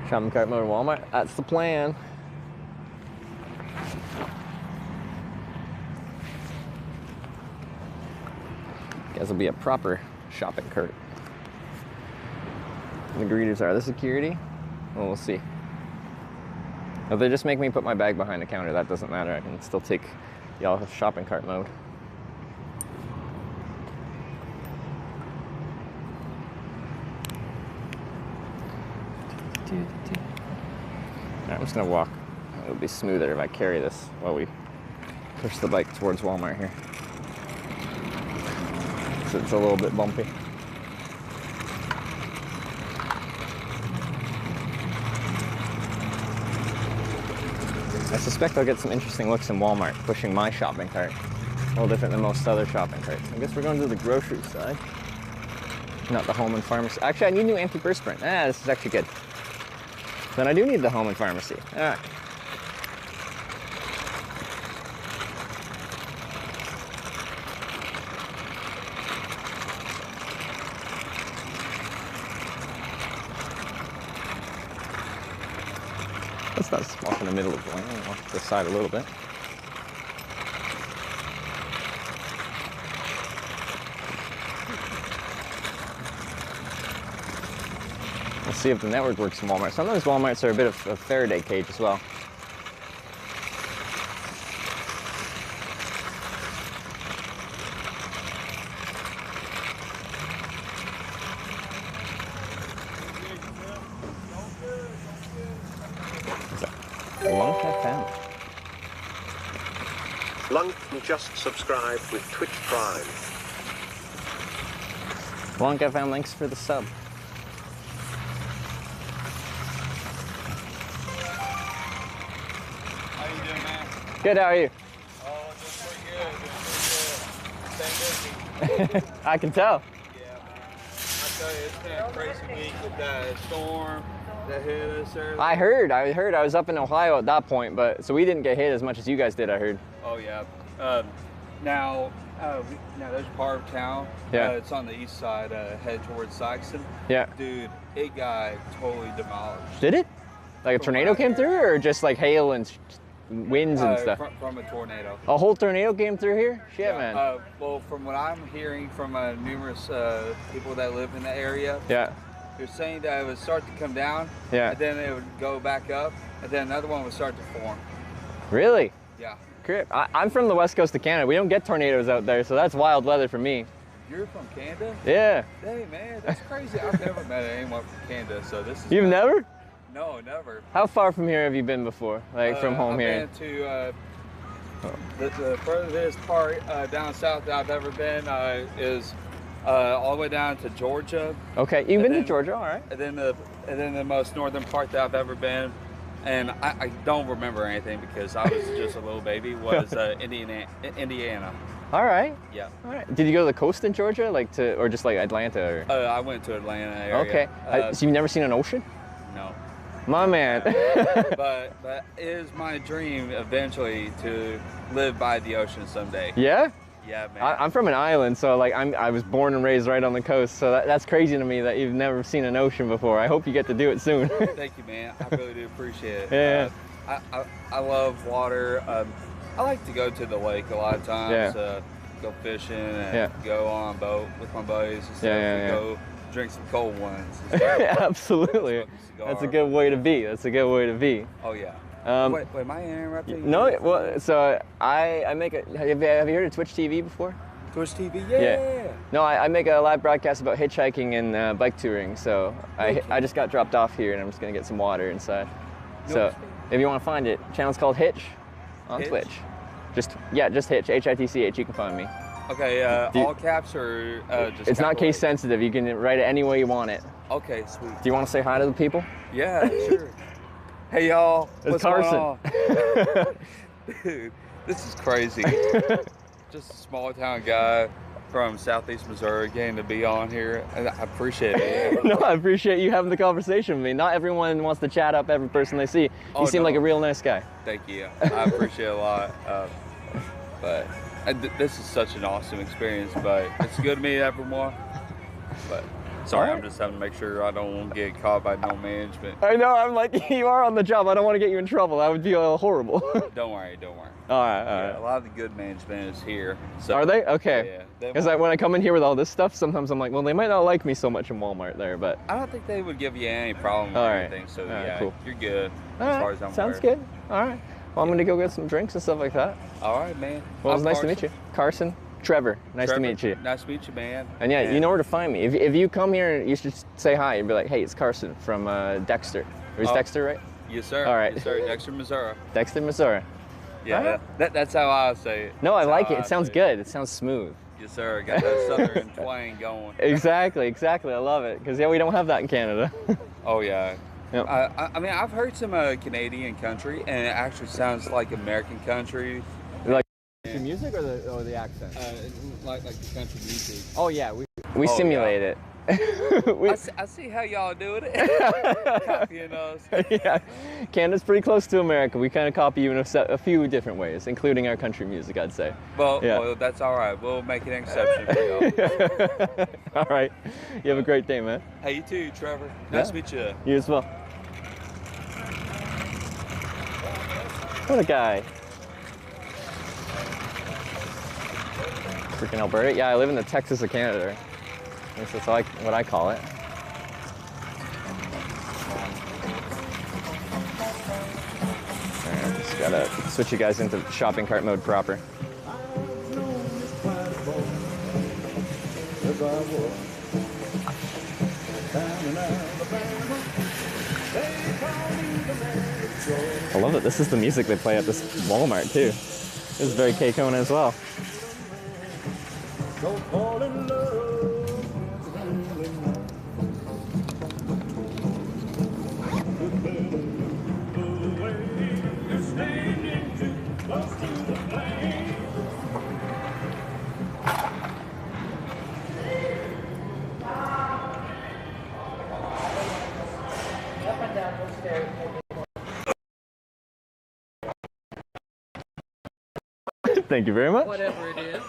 Shopping cart mode in Walmart. That's the plan. Guess it'll be a proper shopping cart. The greeters are the security. Well, we'll see. If they just make me put my bag behind the counter, that doesn't matter. I can still take y'all shopping cart mode. I'm just gonna walk. It'll be smoother if I carry this while we push the bike towards Walmart here. So it's a little bit bumpy. I suspect I'll get some interesting looks in Walmart pushing my shopping cart. A little different than most other shopping carts. I guess we're going to the grocery side. Not the home and pharmacy. Actually, I need new antiperspirant. This is actually good. Then I do need the home and pharmacy. All right. Let's not walk in the middle of the lane. I'll walk to the side a little bit. We'll see if the network works in Walmart. Sometimes Walmarts are a bit of a Faraday cage as well. Lunk FM. Lunk just subscribed with Twitch Prime. Lunk FM, thanks for the sub. How you doing, man? Good, how are you? Oh, doing pretty good. Staying busy. I can tell. Yeah, man. I tell you, it's been a crazy week with that storm that hit us earlier. I heard. I was up in Ohio at that point, but so we didn't get hit as much as you guys did, I heard. Oh, yeah. Now there's a part of town. Yeah. It's on the east side, head towards Saxon. Yeah. Dude, it got totally demolished. Did it? Like a tornado came through, or just like hail and winds and stuff? From a tornado. A whole tornado came through here? Shit, Yeah, man. Well, from what I'm hearing from numerous people that live in the area, Yeah. they're saying that it would start to come down, Yeah. and then it would go back up, and then another one would start to form. Really? Yeah. Crap. I'm from the west coast of Canada. We don't get tornadoes out there, so that's wild weather for me. You're from Canada? Yeah. Hey, man, that's crazy. I've never met anyone from Canada, so this is... You've never? No, never. How far from here have you been before? Like from home here? I've been to the furthest part down south that I've ever been is all the way down to Georgia. Okay, you've been to Georgia, all right. And then the most northern part that I've ever been, and I don't remember anything because I was just a little baby, was Indiana. All right. Yeah. All right. Did you go to the coast in Georgia, or just like Atlanta? Or? I went to Atlanta area. Okay. So you've never seen an ocean? No. My man. but it is my dream eventually to live by the ocean someday. Yeah? Yeah, man. I'm from an island, so like I was born and raised right on the coast, so that's crazy to me that you've never seen an ocean before. I hope you get to do it soon. Thank you, man. I really do appreciate it. Yeah. I love water. I like to go to the lake a lot of times. Yeah. Go fishing and go on a boat with my buddies and stuff. Yeah. Go drink some cold ones. Absolutely. That's a good way to be. That's a good way to be. Oh yeah. Wait, am I interrupting? No. Well, so I make a. Have you heard of Twitch TV before? Twitch TV, yeah. No, I make a live broadcast about hitchhiking and bike touring. So I just got dropped off here, and I'm just gonna get some water inside. So if you want to find it, channel's called Hitch on Twitch. Just Hitch, Hitch. You can find me. Okay, all caps or just... It's not case sensitive. You can write it any way you want it. Okay, sweet. Do you want to say hi to the people? Yeah, sure. Hey, y'all. It's Carson. Dude, this is crazy. Just a small town guy from southeast Missouri getting to be on here. I appreciate it. No, I appreciate you having the conversation with me. Not everyone wants to chat up every person they see. You seem like a real nice guy. Thank you. I appreciate it a lot. But this is such an awesome experience, but it's good to meet everyone. But sorry, I'm just having to make sure I don't get caught by no management. I know, I'm like, you are on the job. I don't want to get you in trouble. That would be horrible. Don't worry. All right. A lot of the good management is here. So, are they? Okay. Yeah. Because when I come in here with all this stuff, sometimes I'm like, well, they might not like me so much in Walmart there, but... I don't think they would give you any problem or anything, so cool. You're good All as far as I'm aware. Sounds good. All right. Well, I'm going to go get some drinks and stuff like that. All right, man. Well, it was nice to meet you. Carson, Trevor, nice to meet you. Nice to meet you, man. And yeah, you know where to find me. If you come here, you should say hi. You'd be like, hey, it's Carson from Dexter. Or is Dexter right? Yes, sir. All right. Yes, sir. Dexter, Missouri. Dexter, Missouri. Yeah, that's how I say it. No, I like it. It sounds good. It sounds smooth. Yes, sir. Got that southern twang going. Exactly. I love it. Because, we don't have that in Canada. Oh, yeah. Yep. I mean, I've heard some Canadian country, and it actually sounds like American country. Like the music or the accent? Like the country music. Oh, yeah. We simulate it. I see how y'all doing it. Copying us. Yeah, Canada's pretty close to America. We kind of copy you in a few different ways, including our country music, I'd say. Well, that's all right. We'll make an exception for y'all. All right. You have a great day, man. Hey, you too, Trevor. Nice to meet you. You as well. What a guy. Freaking Alberta. Yeah, I live in the Texas of Canada. At least that's what I call it. Alright, just gotta switch you guys into shopping cart mode proper. I love it. This is the music they play at this Walmart too. This is very K-Kona as well. Don't fall in love. Thank you very much. Whatever it is.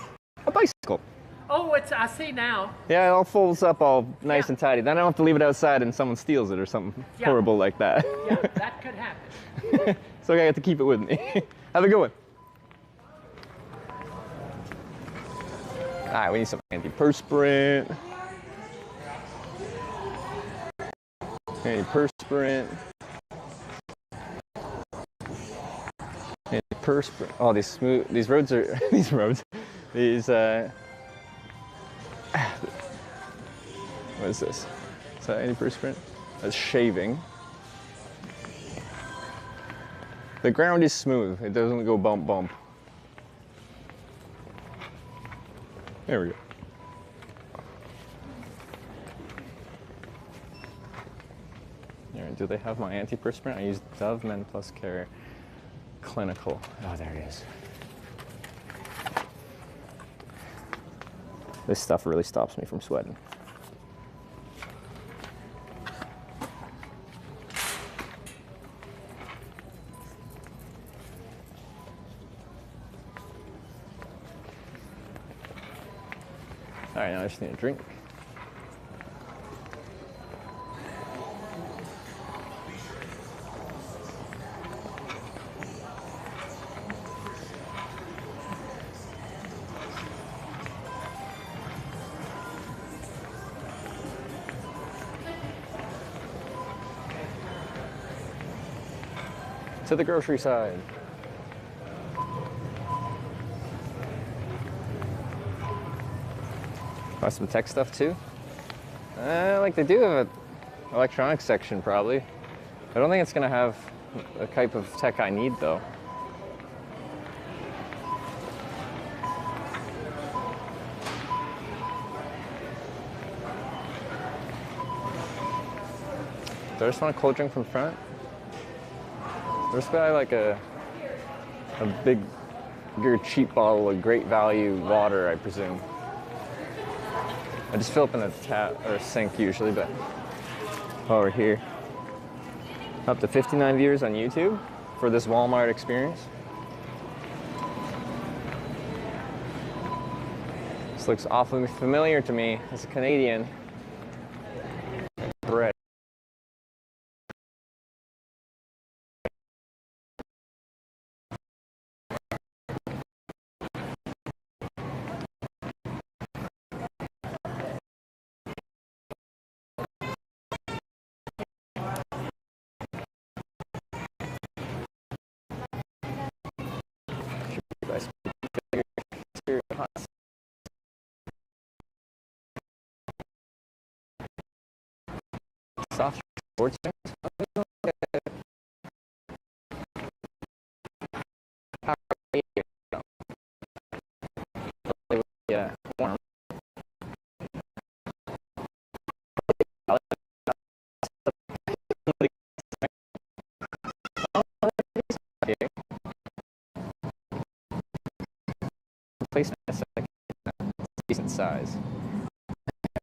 A bicycle. Oh, it's, I see now. Yeah, it all folds up all nice and tidy. Then I don't have to leave it outside and someone steals it or something horrible like that. Yeah, that could happen. So I have to keep it with me. Have a good one. All right, we need some antiperspirant. Antiperspirant. Antiperspirant. Oh, these roads are, these what is this? Is that antiperspirant? That's shaving. The ground is smooth. It doesn't go bump bump. There we go. All right, do they have my antiperspirant? I use Dove Men Plus Care Clinical. Oh, there it is. This stuff really stops me from sweating. All right, now I just need a drink. To the grocery side. Buy some tech stuff too. Like they do have an electronics section probably. I don't think it's gonna have the type of tech I need though. Do I just want a cold drink from front? There's probably like a bigger cheap bottle of great value water, I presume. I just fill up in a tap or a sink usually, but over here. Up to 59 viewers on YouTube for this Walmart experience. This looks awfully familiar to me as a Canadian. Bread. Soft sports drinks. Yeah, warm. Replacement is like decent size.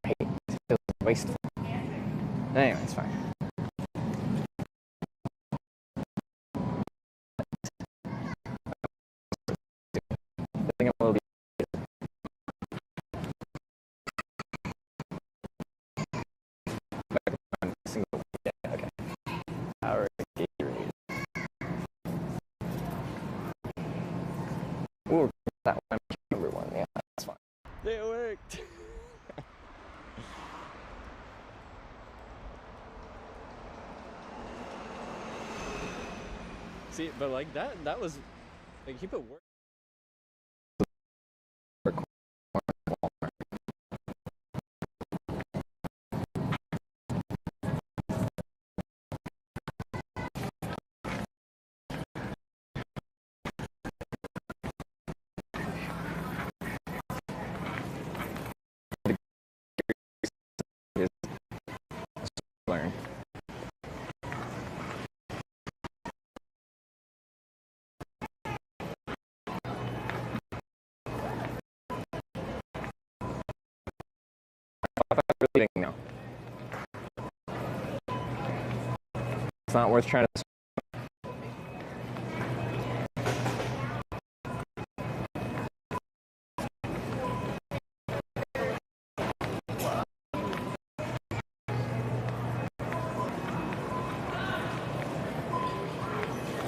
I hate it. It feels wasteful. Anyway, it's fine. I think I'm a little bit. Yeah, okay. Power Gatorade. Ooh, that one. Number one. Yeah, that's fine. It worked. See, but like that was like keep it work. I thought we were leaving now. It's not worth trying to.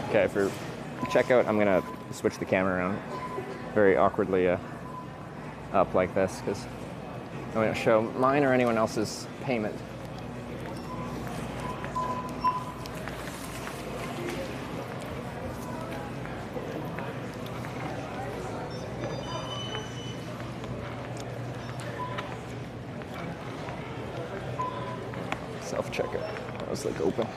Okay, for checkout, I'm gonna switch the camera around very awkwardly up like this because I'm gonna show mine or anyone else's payment. Self-checkout. That was like open.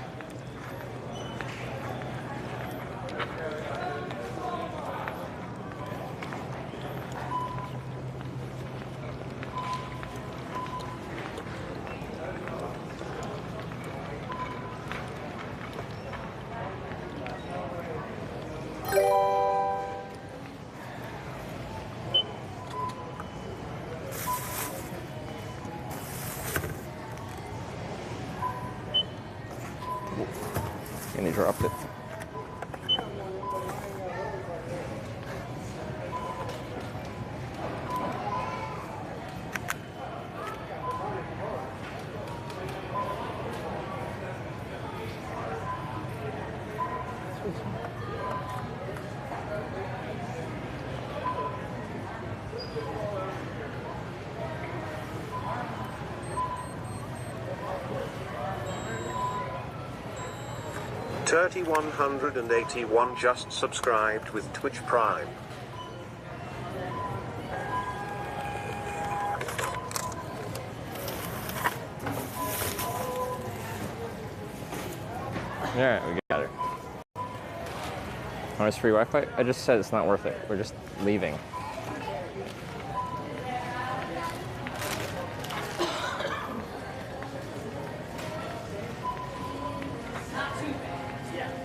And he dropped it. $3,181 just subscribed with Twitch Prime. Alright, we got it. Honest free Wi-Fi? I just said it's not worth it. We're just leaving.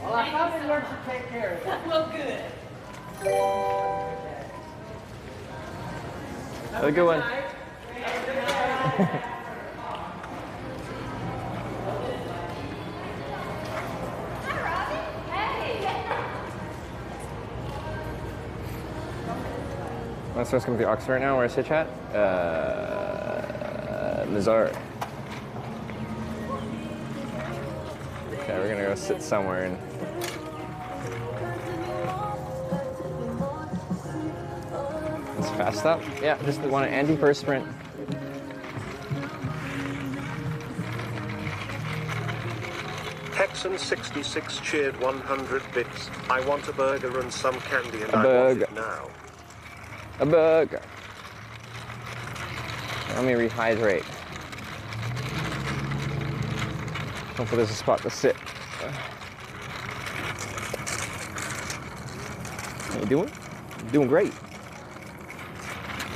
Well, I finally learned to take care of it. Well, good. Have a good one. That's what's going to be Oxford right now. Where's Hitch at? Missouri. Okay, we're going to go sit somewhere and. It's fast up. Yeah, just want an anti-perspirant. Hexen66 cheered 100 bits. I want a burger and some candy and A I burger. want it now. A burger. Let me rehydrate. Hopefully there's a spot to sit. How you doing? Doing great.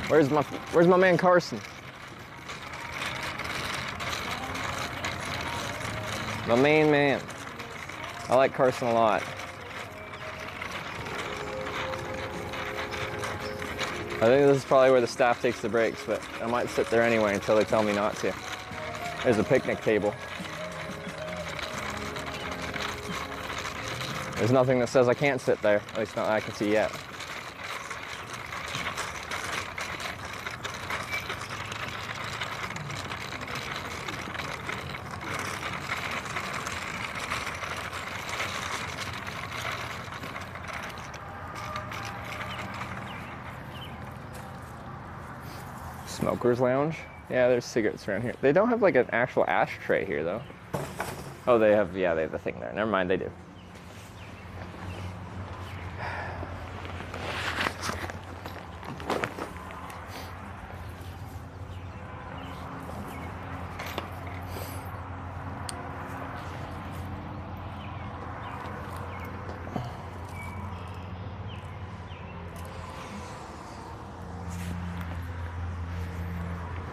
Where's my man Carson? My main man. I like Carson a lot. I think this is probably where the staff takes the breaks, but I might sit there anyway until they tell me not to. There's a picnic table. There's nothing that says I can't sit there, at least not that I can see yet. Smokers Lounge? Yeah, there's cigarettes around here. They don't have like an actual ashtray here though. Oh, they have, yeah, they have the thing there. Never mind, they do.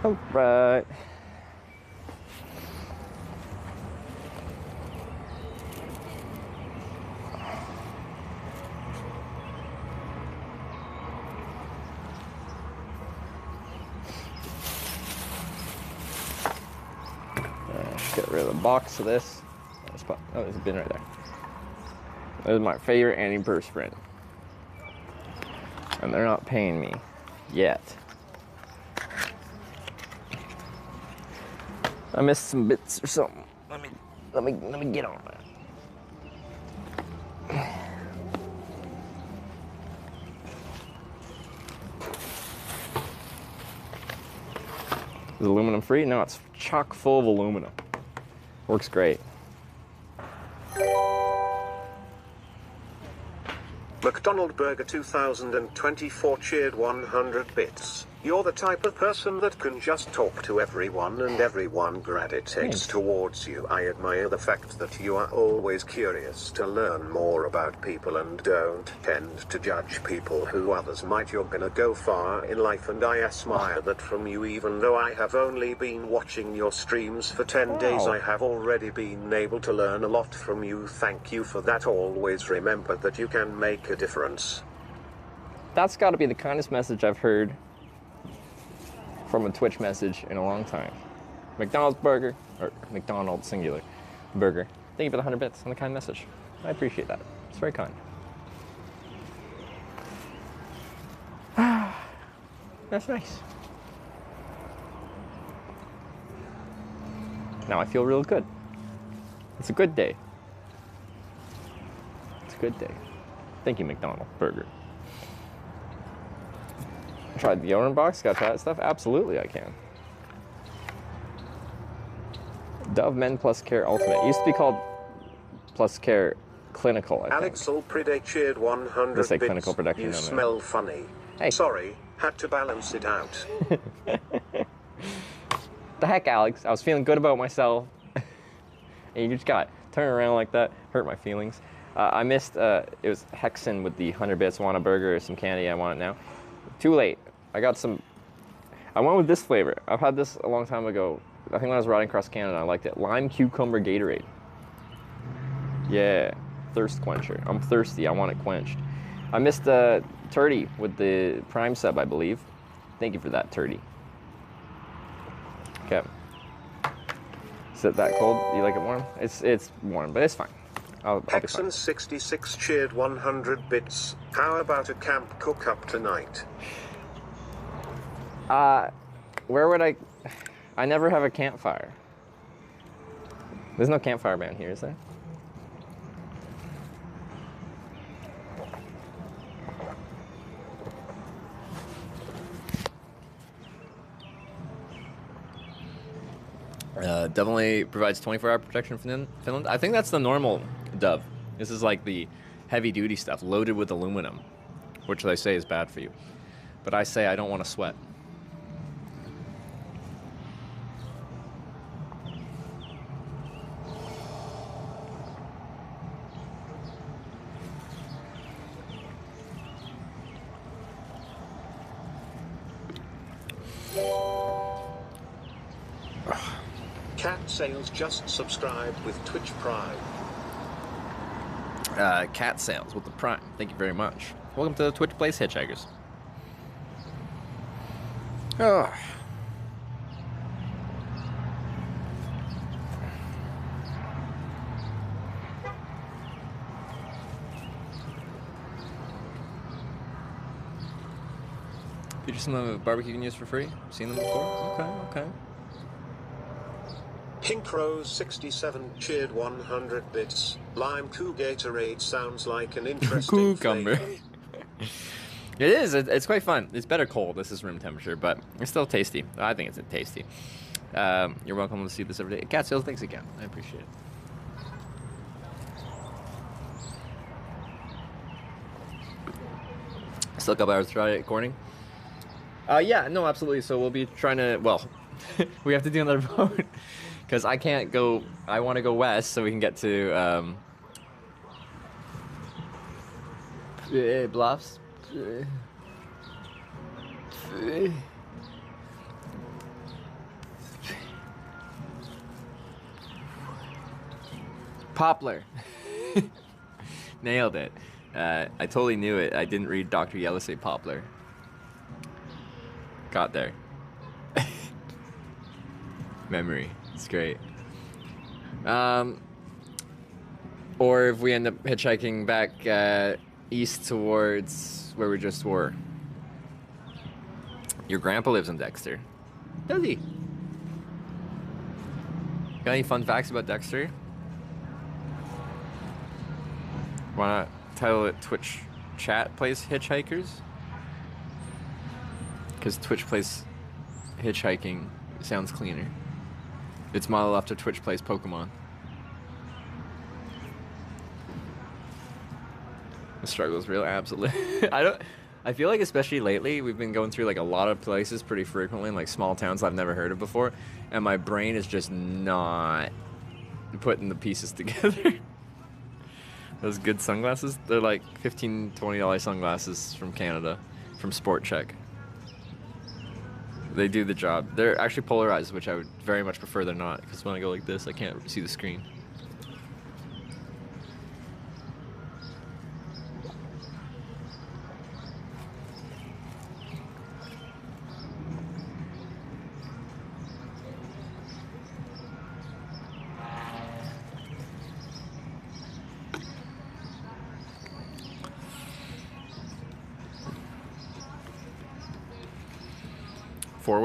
All right. box of this. Oh, there's a bin right there. This is my favorite antiperspirant. And they're not paying me yet. I missed some bits or something. Let me get on that. Is aluminum free? No, it's chock full of aluminum. Works great. McDonald Burger 2024 cheered 100 bits. You're the type of person that can just talk to everyone and everyone gravitates towards you. I admire the fact that you are always curious to learn more about people and don't tend to judge people who others might. You're gonna go far in life, and I admire that from you. Even though I have only been watching your streams for 10 days, I have already been able to learn a lot from you. Thank you for that. Always remember that you can make a difference. That's got to be the kindest message I've heard from a Twitch message in a long time. McDonald's burger, or McDonald's singular burger. Thank you for the 100 bits and the kind message. I appreciate that. It's very kind. That's nice. Now I feel real good. It's a good day. It's a good day. Thank you, McDonald's burger. Tried the deodorant box, gotta try that stuff? Absolutely I can. Dove Men Plus Care Ultimate. It used to be called Plus Care Clinical, I think. Alex Ulpride cheered 100 bits. Clinical production. You smell funny. Hey. Sorry, had to balance it out. The heck, Alex? I was feeling good about myself. And you just got turn around like that, hurt my feelings. I missed, it was Hexen with the 100 bits. Want a burger or some candy? I want it now. Too late. I got some. I went with this flavor. I've had this a long time ago. I think when I was riding across Canada, I liked it. Lime cucumber Gatorade. Yeah, thirst quencher. I'm thirsty. I want it quenched. I missed Turdy with the Prime sub, I believe. Thank you for that, Turdy. Okay. Is it that cold? You like it warm? It's warm, but it's fine. I'll be fine. Hexen66 cheered 100 bits. How about a camp cook-up tonight? Where would I never have a campfire. There's no campfire ban here, is there? Definitely provides 24-hour protection from Finland. I think that's the normal Dove. This is like the heavy-duty stuff, loaded with aluminum, which they say is bad for you. But I say I don't want to sweat. Cat Sales just subscribed with Twitch Prime. Cat Sales with the Prime. Thank you very much. Welcome to the Twitch Plays Hitchhikers. Oh. Feature some of the barbecue you can use for free. Seen them before? Okay. Pink Rose 67 cheered 100 bits. Lime Gatorade sounds like an interesting cucumber. It is. It's quite fun. It's better cold. This is room temperature, but it's still tasty. I think it's tasty. You're welcome to see this every day. Cat Sales, thanks again. I appreciate it. Still a couple hours to try it recording. Yeah, no, absolutely. So we'll be trying to. Well, we have to do another vote. Because I can't go, I want to go west so we can get to Bluffs. Poplar. Nailed it. I totally knew it. I didn't read Dr. Yellow say Poplar. Got there. Memory. It's great. Or if we end up hitchhiking back east towards where we just were. Your grandpa lives in Dexter. Does he? Got any fun facts about Dexter? Why not title it Twitch Chat Plays Hitchhikers? Because Twitch Plays Hitchhiking sounds cleaner. It's modeled after Twitch Plays Pokemon. The struggle is real, absolutely. I feel like especially lately, we've been going through like a lot of places pretty frequently, in like small towns I've never heard of before, and my brain is just not putting the pieces together. Those good sunglasses, they're like $15, $20 sunglasses from Canada, from Sport Check. They do the job. They're actually polarized, which I would very much prefer they're not, because when I go like this, I can't see the screen.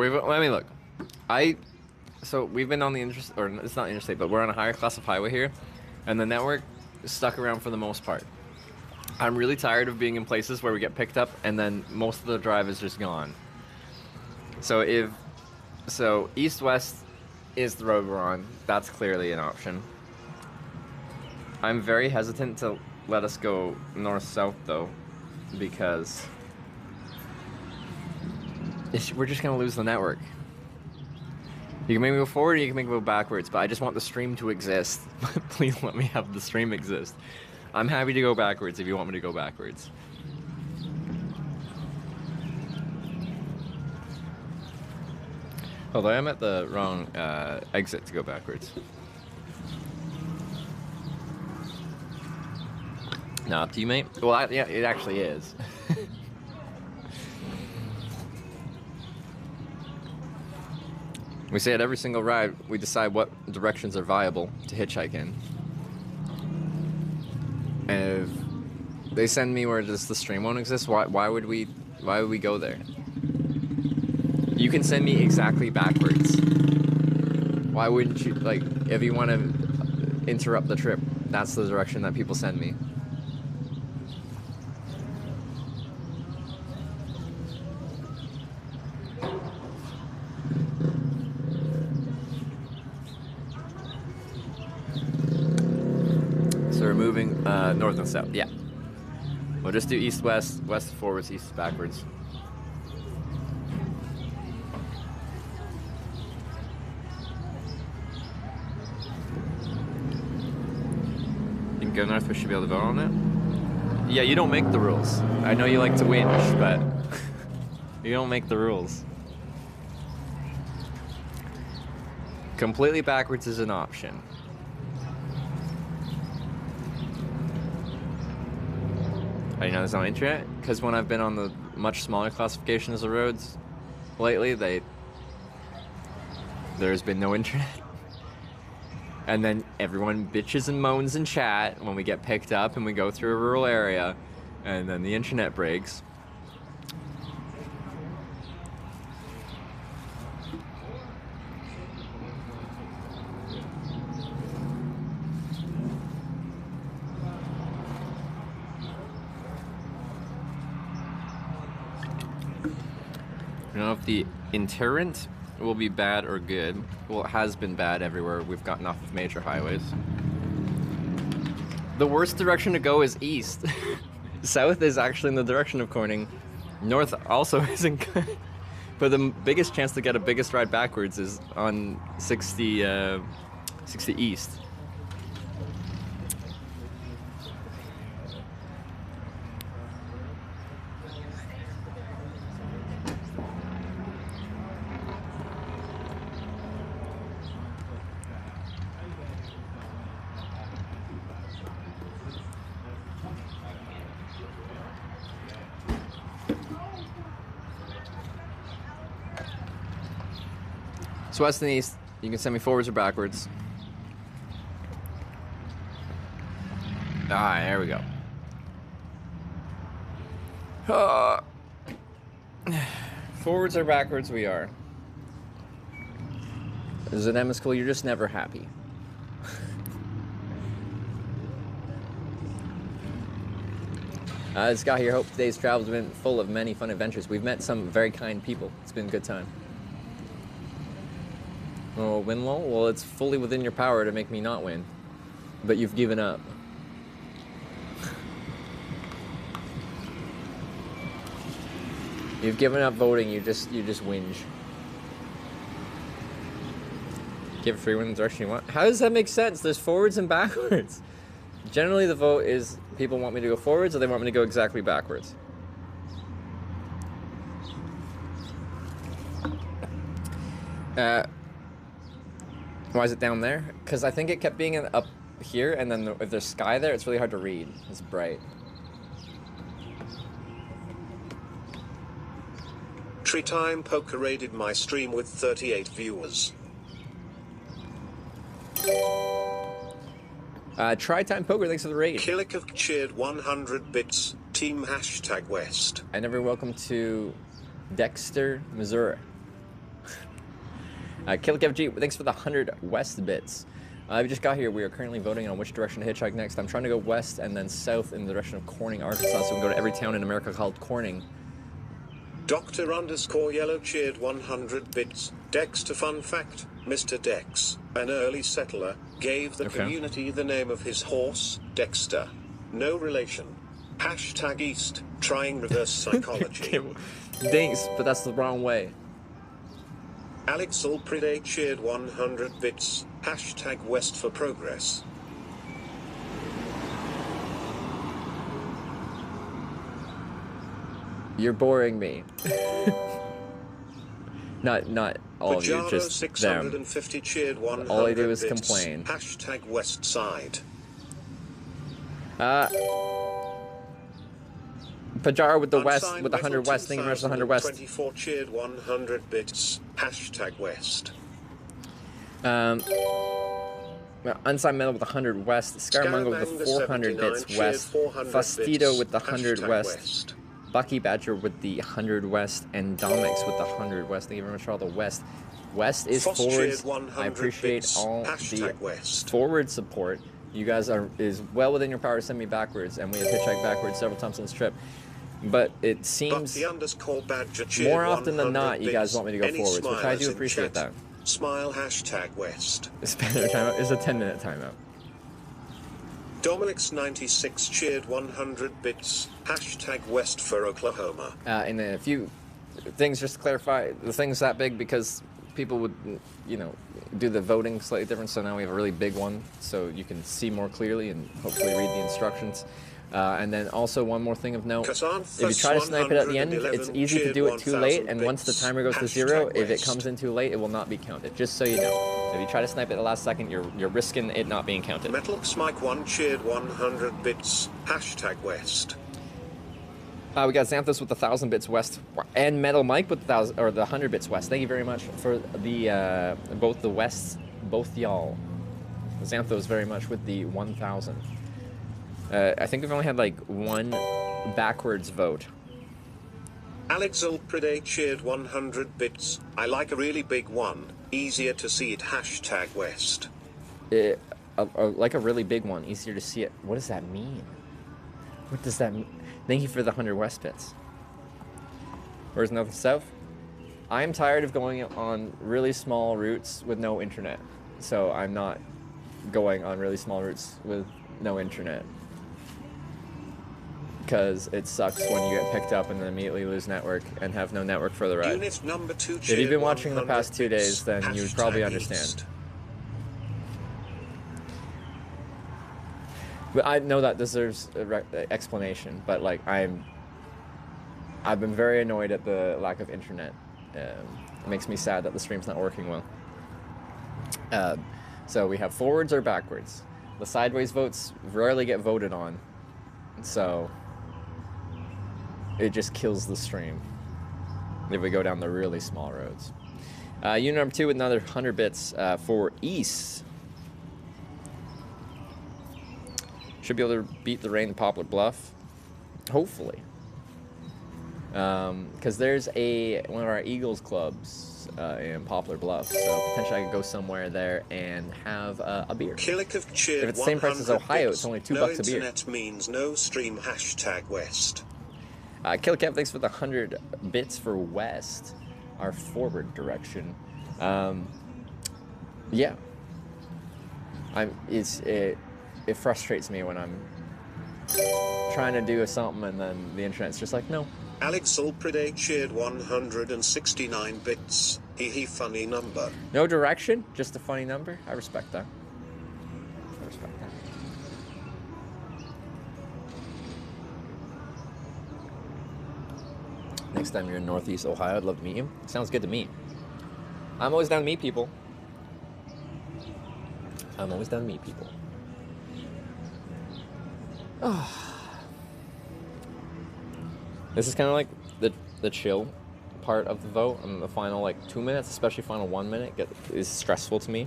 Let me look. So we've been on the it's not interstate, but we're on a higher class of highway here, and the network is stuck around for the most part. I'm really tired of being in places where we get picked up and then most of the drive is just gone. So east-west is the road we're on. That's clearly an option. I'm very hesitant to let us go north-south though, because we're just gonna lose the network. You can make me go forward or you can make me go backwards, but I just want the stream to exist. Please let me have the stream exist. I'm happy to go backwards if you want me to go backwards. Although I'm at the wrong exit to go backwards. Nah, up to you, mate. Well, yeah, it actually is. We say at every single ride, we decide what directions are viable to hitchhike in. And if they send me where just the stream won't exist, why would we go there? You can send me exactly backwards. Why wouldn't you, like, if you want to interrupt the trip, that's the direction that people send me. So we're moving north and south, yeah. We'll just do east-west, west forwards, east backwards. You can go north, we should be able to vote on it. Yeah, you don't make the rules. I know you like to whinge, but you don't make the rules. Completely backwards is an option. How do you know there's no internet? Because when I've been on the much smaller classifications of roads lately, there's been no internet. And then everyone bitches and moans in chat when we get picked up and we go through a rural area, and then the internet breaks. I don't know if the interrent will be bad or good. Well, it has been bad everywhere we've gotten off of major highways. The worst direction to go is east. South is actually in the direction of Corning. North also isn't good. But the biggest chance to get a biggest ride backwards is on 60 east. So west and east, you can send me forwards or backwards. Ah, there we go. Forwards or backwards we are. Zanem is cool, you're just never happy. This guy here, hope today's travel has been full of many fun adventures. We've met some very kind people. It's been a good time. Oh, Winlow? Well, it's fully within your power to make me not win. But you've given up. You've given up voting, you just whinge. Give free one the direction you want. How does that make sense? There's forwards and backwards. Generally the vote is people want me to go forwards or they want me to go exactly backwards. Why is it down there? Because I think it kept being up here, and then if there's sky there, it's really hard to read. It's bright. Tree Time Poker raided my stream with 38 viewers. Try Time Poker, thanks for the raid. Killick cheered 100 bits. Team #West. And everyone, welcome to Dexter, Missouri. Killick G, thanks for the 100 West bits. We just got here. We are currently voting on which direction to hitchhike next. I'm trying to go west and then south in the direction of Corning, Arkansas, so we can go to every town in America called Corning. Dr_Yellow cheered 100 bits. Dexter fun fact, Mr. Dex, an early settler, gave the community the name of his horse, Dexter. No relation. #East, trying reverse psychology. Thanks, but that's the wrong way. Alex Ulpride cheered 100 bits. #West for progress. You're boring me. not all of you, just 650 them. cheered 100 All I do is bits. complain. #West Side. Pajar with the west, with the 100 west. Thank you very much for the 100 west. 24 cheered 100 bits. #West. Unsigned Metal with the 100 west. Scaramanga with the 400 bits west. Fastido with the 100 west. Bucky Badger with the 100 west. And Domix with the 100 west. Thank you very much for all the west. West is Frost forwards. cheered I appreciate bits. all the West. forward support. You guys is well within your power to send me backwards, and we have hitchhiked backwards several times on this trip. But it seems more often than not, you guys want me to go forwards, which I do appreciate that. Smile #West. This banner timeout is a 10-minute timeout. Dominic's 96 cheered 100 bits. #West for Oklahoma. And a few things just to clarify, the thing's that big because people would, do the voting slightly different, so now we have a really big one, so you can see more clearly and hopefully read the instructions. And then also one more thing of note, if you try to snipe it at the end, it's easy to do it too late, and once the timer goes to 0, if it comes in too late, it will not be counted, just so you know. If you try to snipe it at the last second, you're risking it not being counted. Metalux Mike 1 cheered 100 bits. #West. We got Xanthos with the 1,000 bits west, and Metal Mike with the 100 bits west. Thank you very much for the both the wests, both y'all. Xanthos very much with the 1,000. I think we've only had like one backwards vote. Alex Ulpride cheered 100 bits. I like a really big one. Easier to see it. #West. Like a really big one, easier to see it. What does that mean? What does that mean? Thank you for the 100 west bits. Where's nothing south? I'm tired of going on really small routes with no internet. So I'm not going on really small routes with no internet. Because it sucks when you get picked up and then immediately lose network and have no network for the ride. Unit number 2 If you've been watching the past 2 days, then you would probably understand. But I know that deserves an explanation, but like I've been very annoyed at the lack of internet. It makes me sad that the stream's not working well. So we have forwards or backwards. The sideways votes rarely get voted on, so it just kills the stream if we go down the really small roads. Unit number 2 with another 100 bits for east. Should be able to beat the rain in Poplar Bluff. Hopefully. Because there's one of our Eagles clubs in Poplar Bluff, so potentially I could go somewhere there and have a beer. Killick of If cheered it's the same price as Ohio, it's only $2 no a beer. internet means no stream #West. Killick, thanks for the 100 bits for West, our forward direction. Yeah. It frustrates me when I'm trying to do something and then the internet's just like, no. Alex Ulpride cheered 169 bits. Hee funny number. No direction, just a funny number. I respect that. Next time you're in Northeast Ohio, I'd love to meet you. Sounds good to me. I'm always down to meet people. This is kind of like the chill part of the vote, and the final like 2 minutes, especially final 1 minute, is stressful to me.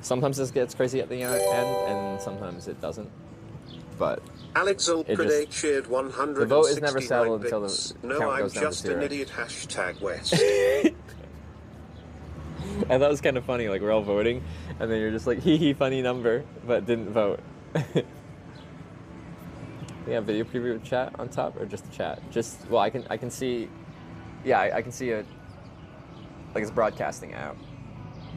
Sometimes this gets crazy at the end, and sometimes it doesn't. But Alex Ulpride cheered 169 the vote is never settled until the no, count I'm goes down to just zero. an idiot #West. I thought it was kind of funny, like we're all voting, and then you're just like, hee funny number, but didn't vote. We have video preview of chat on top, or just the chat? Well, I can see, yeah, I can see it, like it's broadcasting out.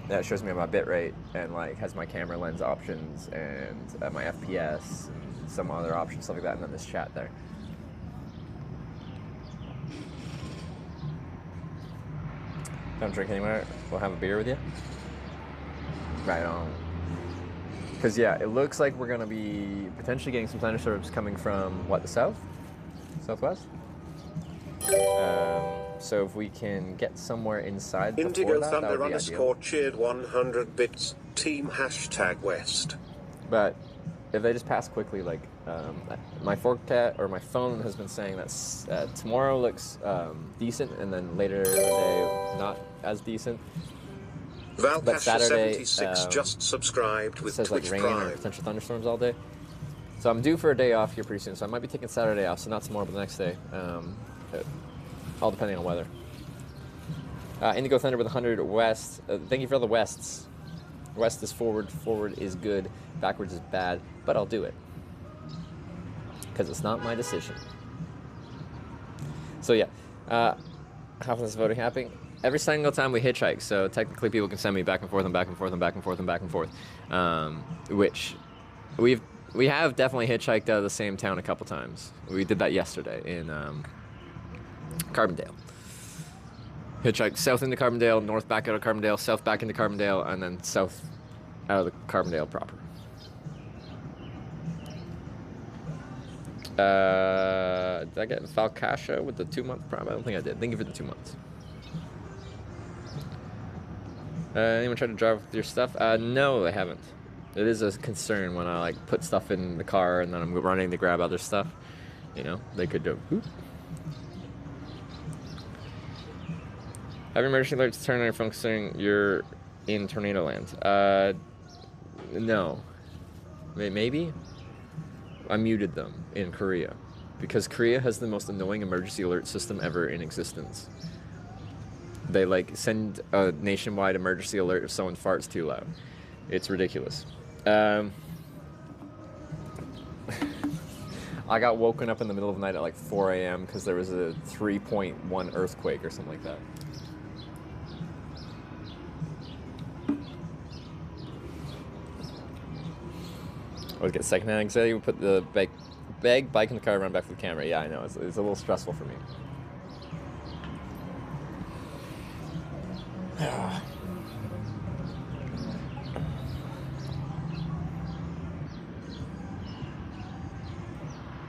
That shows me my bit rate, and like has my camera lens options, and my FPS, and some other options, stuff like that, and then this chat there. Don't drink anywhere, we'll have a beer with you. Right on. Because, yeah, it looks like we're going to be potentially getting some thunderstorms coming from, what, the south? Southwest? So if we can get somewhere inside Indigo before that would be ideal. cheered 100 bits. Team #West. But if they just pass quickly, like, my forecast, or my phone has been saying that tomorrow looks decent, and then later in the day, not as decent. But Saturday, just subscribed with says like Twitch rain Prime. or potential thunderstorms all day. So I'm due for a day off here pretty soon. So I might be taking Saturday off. So not tomorrow, but the next day. All depending on weather. Indigo Thunder with 100 West. Thank you for all the Wests. West is forward. Forward is good. Backwards is bad. But I'll do it. Because it's not my decision. So yeah. How is this voting happening? Every single time we hitchhike, so technically people can send me back and forth and back and forth and back and forth and back and forth, which we have definitely hitchhiked out of the same town a couple times. We did that yesterday in Carbondale. Hitchhiked south into Carbondale, north back out of Carbondale, south back into Carbondale, and then south out of the Carbondale proper. Did I get Falcasha with the 2-month prime? I don't think I did. Thank you for the 2 months. Anyone tried to drive with your stuff? No, I haven't. It is a concern when I like put stuff in the car and then I'm running to grab other stuff. You know, they could do. Whoop. Have emergency alerts turned on your phone considering you're in tornado land? No. Maybe? I muted them in Korea because Korea has the most annoying emergency alert system ever in existence. They like send a nationwide emergency alert if someone farts too loud. It's ridiculous. I got woken up in the middle of the night at like 4 a.m. because there was a 3.1 earthquake or something like that. I would get secondhand anxiety. We put the bike in the car, run back for the camera. Yeah, I know. It's a little stressful for me.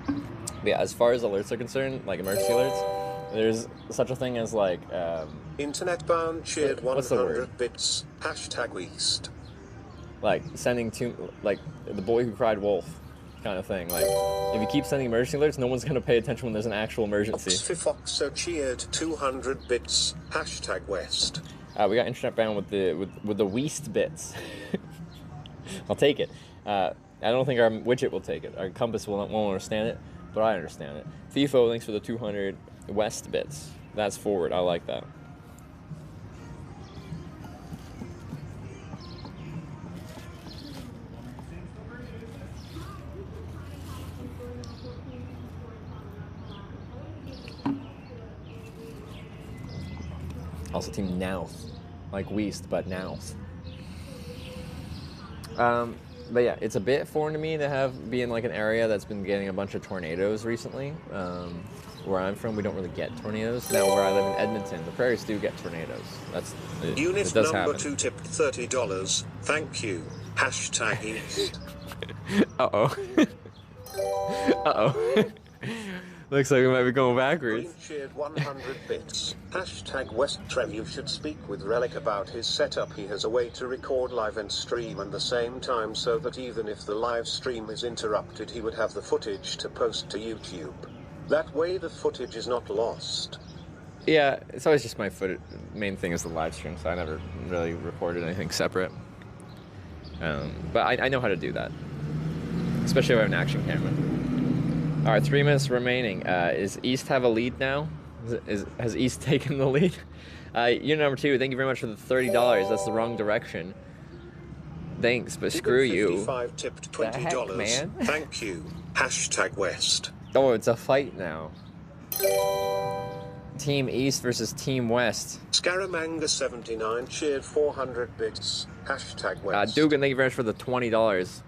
But yeah, as far as alerts are concerned, like emergency alerts, there's such a thing as like Internet bound cheered what's the 100 bits. #East. Like sending to like the boy who cried wolf kind of thing. Like if you keep sending emergency alerts, no one's gonna pay attention when there's an actual emergency. Foxo cheered 200 bits. #West. We got internet bound with the Weast bits. I'll take it. I don't think our widget will take it. Our compass won't understand it, but I understand it. FIFO, thanks for the 200 west bits. That's forward. I like that. Also team Nouth, like Weast, but Nouth. But yeah, it's a bit foreign to me to be in like an area that's been getting a bunch of tornadoes recently. Where I'm from, we don't really get tornadoes. Now, where I live in Edmonton, the prairies do get tornadoes. Unit it does number happen. 2 tipped $30. Thank you. Hashtag East. Uh-oh. Uh-oh. Looks like we might be going backwards. Green cheered 100 bits. Hashtag West Trev. You should speak with Relic about his setup. He has a way to record live and stream at the same time so that even if the live stream is interrupted, he would have the footage to post to YouTube. That way the footage is not lost. Yeah, it's always just my main thing is the live stream, so I never really recorded anything separate. But I know how to do that, especially if I have an action camera. All right, 3 minutes remaining. Is East have a lead now? Has East taken the lead? Unit number 2, thank you very much for the $30. That's the wrong direction. Thanks, but screw you. 55 tipped $20. Heck, man? Thank you. Hashtag West. Oh, it's a fight now. Team East versus Team West. Scaramanga 79 cheered 400 bits. Hashtag West. Dugan, thank you very much for the $20.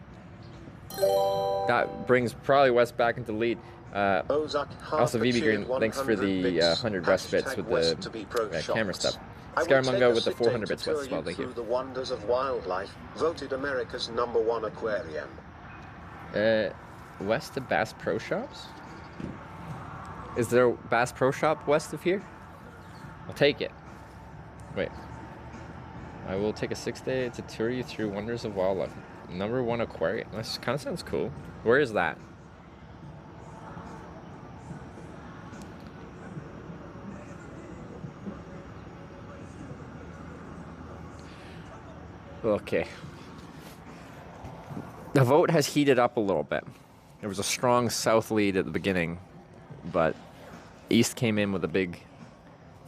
That brings probably West back into lead. Also, VB Green, thanks for the 100 West bits with the camera stuff. Scaramanga with the 400 bits West as well, thank you. The wonders of wildlife, voted America's #1 aquarium. West of Bass Pro Shops? Is there a Bass Pro Shop west of here? I'll take it. Wait. I will take a 6-day to tour you through wonders of wildlife. #1 aquarium. That kind of sounds cool. Where is that? Okay. The vote has heated up a little bit. There was a strong South lead at the beginning, but East came in with a big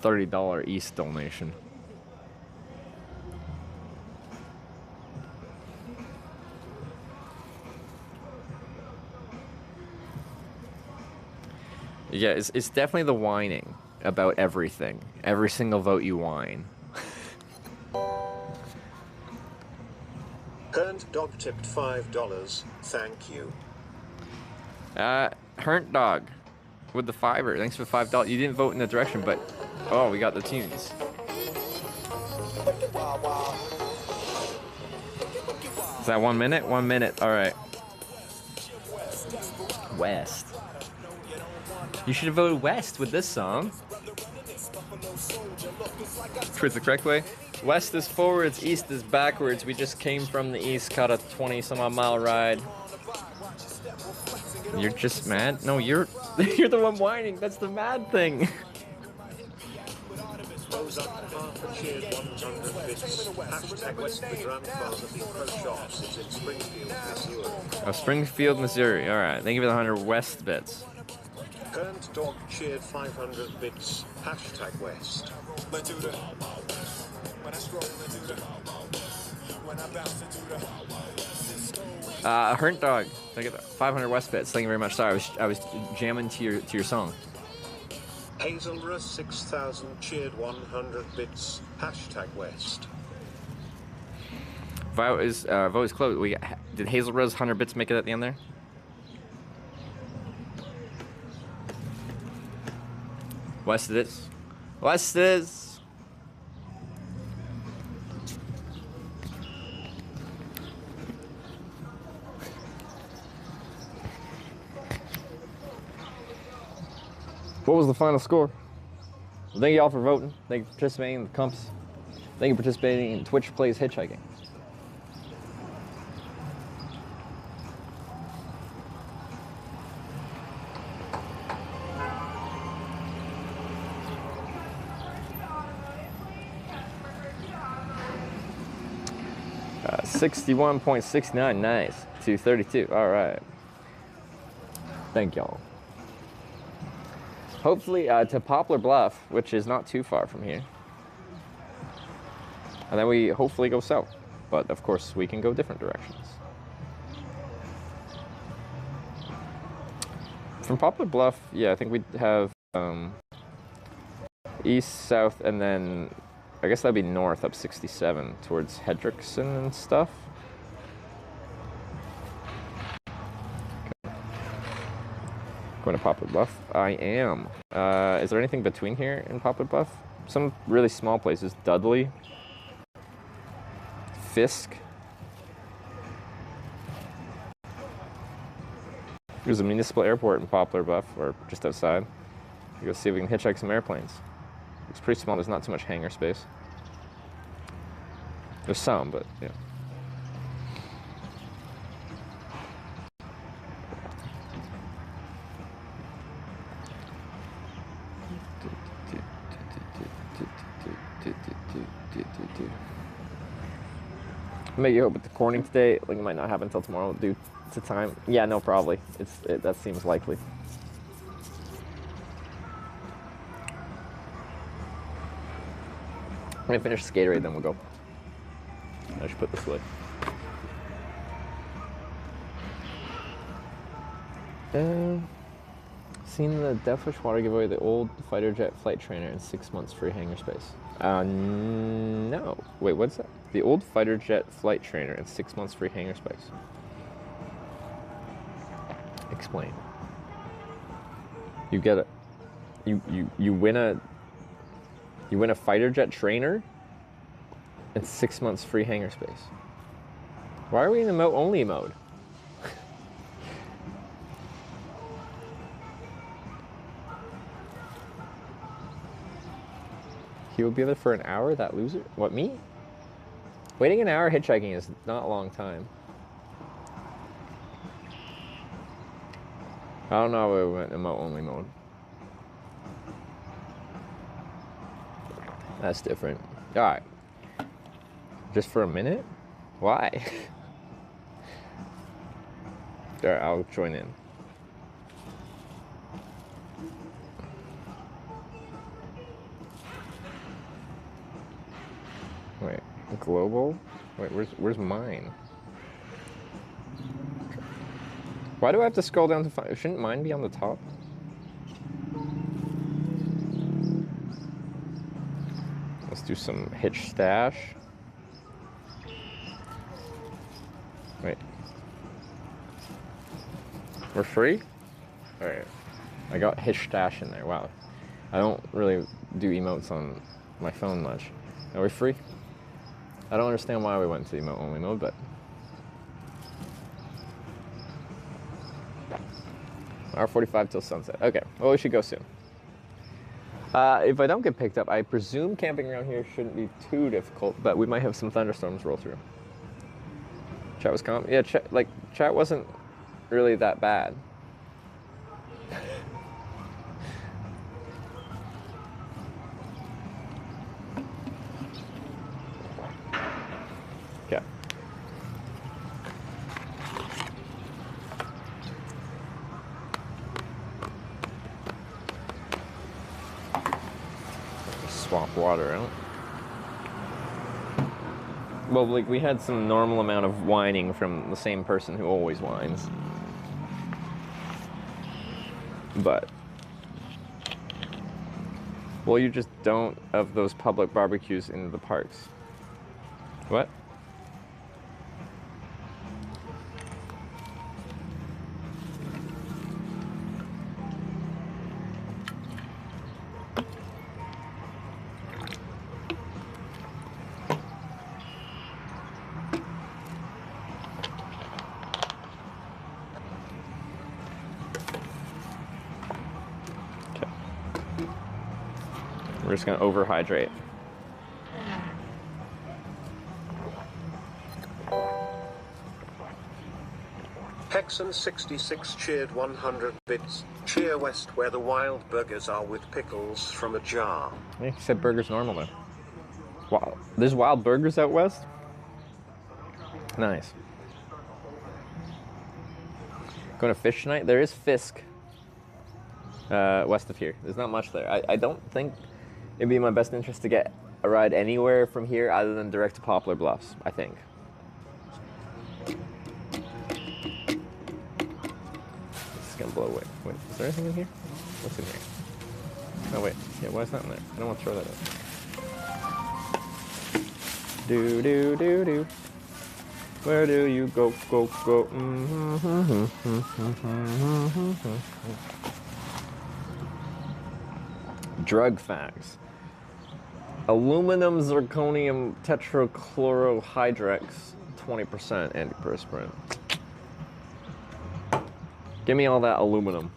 $30 East donation. Yeah, it's definitely the whining about everything. Every single vote you whine. Hernt Dog tipped $5. Thank you. Hernt Dog with the $5. Thanks for the $5. You didn't vote in the direction, but oh, we got the tunes. Is that 1 minute? 1 minute. All right. West. You should have voted West with this song. Towards the correct way. West is forwards, East is backwards. We just came from the East, caught a 20-some-odd mile ride. You're just mad? No, you're the one whining. That's the mad thing. Oh, Springfield, Missouri. All right. Thank you for the 100 West bits. Hernt Dog cheered 500 bits. Hashtag West. Hernt Dog. I get 500 West bits. Thank you very much. Sorry, I was jamming to your song. Hazelrus 6000 cheered 100 bits. Hashtag West. Vote is closed. Did Hazelrus 100 bits make it at the end there? West it is. West it is. What was the final score? Well, thank you all for voting. Thank you for participating in the comps. Thank you for participating in Twitch Plays Hitchhiking. 61.69, nice. 232, all right. Thank y'all. Hopefully to Poplar Bluff, which is not too far from here. And then we hopefully go south. But of course, we can go different directions. From Poplar Bluff, yeah, I think we'd have east, south, and then I guess that'd be north up 67 towards Hendrickson and stuff. Okay. Going to Poplar Bluff? I am. Is there anything between here and Poplar Bluff? Some really small places. Dudley. Fisk. There's a municipal airport in Poplar Bluff, or just outside. Go see if we can hitchhike some airplanes. It's pretty small, there's not too much hangar space. There's some, but yeah. Maybe hope with the corning today, like it might not happen until tomorrow due to time. Yeah, no, probably. That seems likely. I'm gonna finish Skaterade, then we'll go. I should put this away. Seen the Deathwish water giveaway, the old fighter jet flight trainer, and 6 months free hangar space. No. Wait, what's that? The old fighter jet flight trainer and 6 months free hangar space. Explain. You get a, you win a fighter jet trainer and 6 months free hangar space. Why are we in emote only mode? He will be there for an hour, that loser? What, me? Waiting an hour hitchhiking is not a long time. I don't know why we went emote only mode. That's different. Alright. Just for a minute? Why? Alright, I'll join in. Wait, global? Wait, where's mine? Why do I have to scroll down to find? Shouldn't mine be on the top? Let's do some hitch stash. Wait. We're free? Alright. I got hitch stash in there. Wow. I don't really do emotes on my phone much. Are we free? I don't understand why we went to emote only mode, but hour 45 till sunset. Okay, well we should go soon. If I don't get picked up, I presume camping around here shouldn't be too difficult, but we might have some thunderstorms roll through. Chat was calm. Yeah, chat wasn't really that bad. Okay. Swap water out. Well, like, we had some normal amount of whining from the same person who always whines. But, well, you just don't have those public barbecues in the parks. What? We're just gonna overhydrate. Hexen66 cheered 100 bits. Cheer west where the wild burgers are with pickles from a jar. Yeah, he said burgers normal though. Wow, there's wild burgers out west? Nice. Going to fish tonight? There is Fisk west of here. There's not much there. I don't think it'd be in my best interest to get a ride anywhere from here other than direct to Poplar Bluffs, I think. It's gonna blow away. Wait, is there anything in here? What's in here? Oh wait, yeah, why is that in there? I don't want to throw that in. Do do do do. Where do you go, go, go? Drug facts. Aluminum zirconium tetrachlorohydrex, 20% antiperspirant. Give me all that aluminum.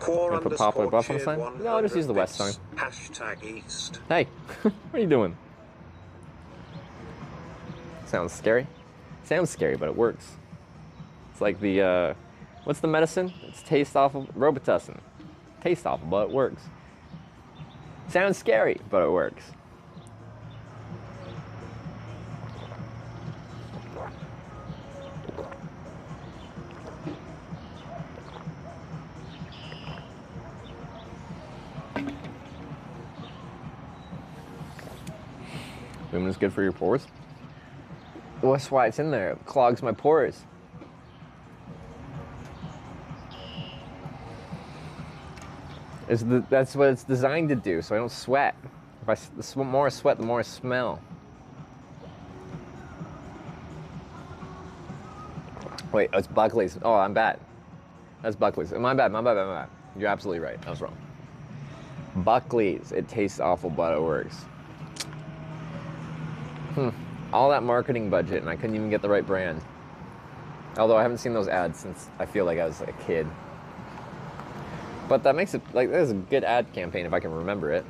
Core Put Poplar Bluff on the sign? No, I'll just use the west sign. #East. Hey, what are you doing? Sounds scary. Sounds scary, but it works. It's like the, what's the medicine? It's taste awful, Robitussin. Taste awful, but it works. Sounds scary, but it works. Lumen is good for your pores. That's why it's in there. It clogs my pores. That's what it's designed to do, so I don't sweat. The more I sweat, the more I smell. Wait, it's Buckley's. Oh, I'm bad. That's Buckley's. My bad. You're absolutely right. I was wrong. Buckley's. It tastes awful, but it works. All that marketing budget, and I couldn't even get the right brand. Although I haven't seen those ads since I feel like I was a kid. But that makes it, like, that is a good ad campaign if I can remember it.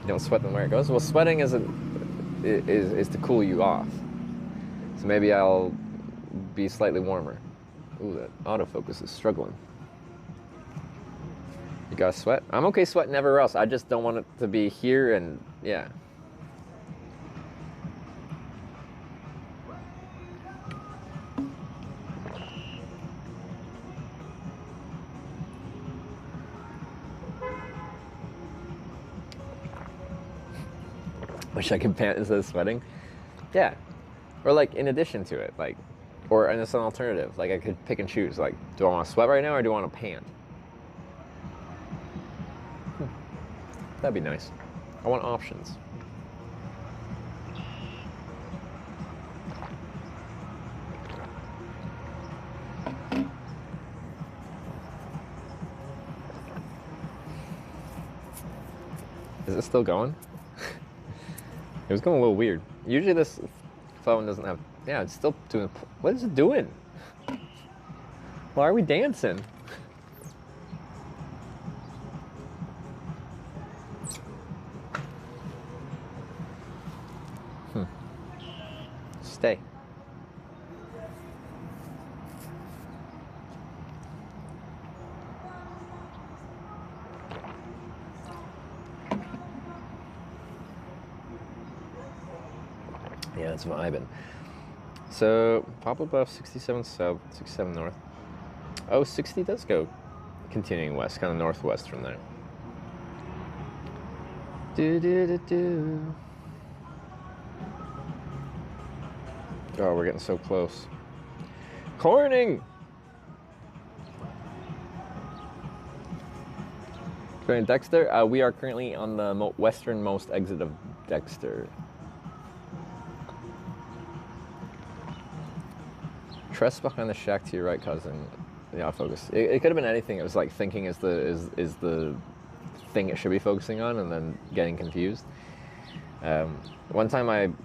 You don't sweat them where it goes. Well, sweating is to cool you off. So maybe I'll be slightly warmer. Ooh, that autofocus is struggling. You gotta sweat? I'm okay sweating everywhere else. I just don't want it to be here and, yeah. Wish I could pant instead of sweating. Yeah. Or like in addition to it, like, or and it's an alternative. Like I could pick and choose. Like, do I want to sweat right now or do I want to pant? That'd be nice. I want options. Is it still going? It was going a little weird. Usually this phone doesn't have... Yeah, it's still doing... What is it doing? Why are we dancing? Stay. Yeah, it's vibing. So, Poplar Bluff, 67 south, 67 north. Oh, 60 does go continuing west, kind of northwest from there. Do. Oh, we're getting so close. Corning! Going to Dexter? We are currently on the westernmost exit of Dexter. Trust behind the shack to your right, cousin. Yeah, focus. It could have been anything. It was like thinking is the thing it should be focusing on, and then getting confused. One time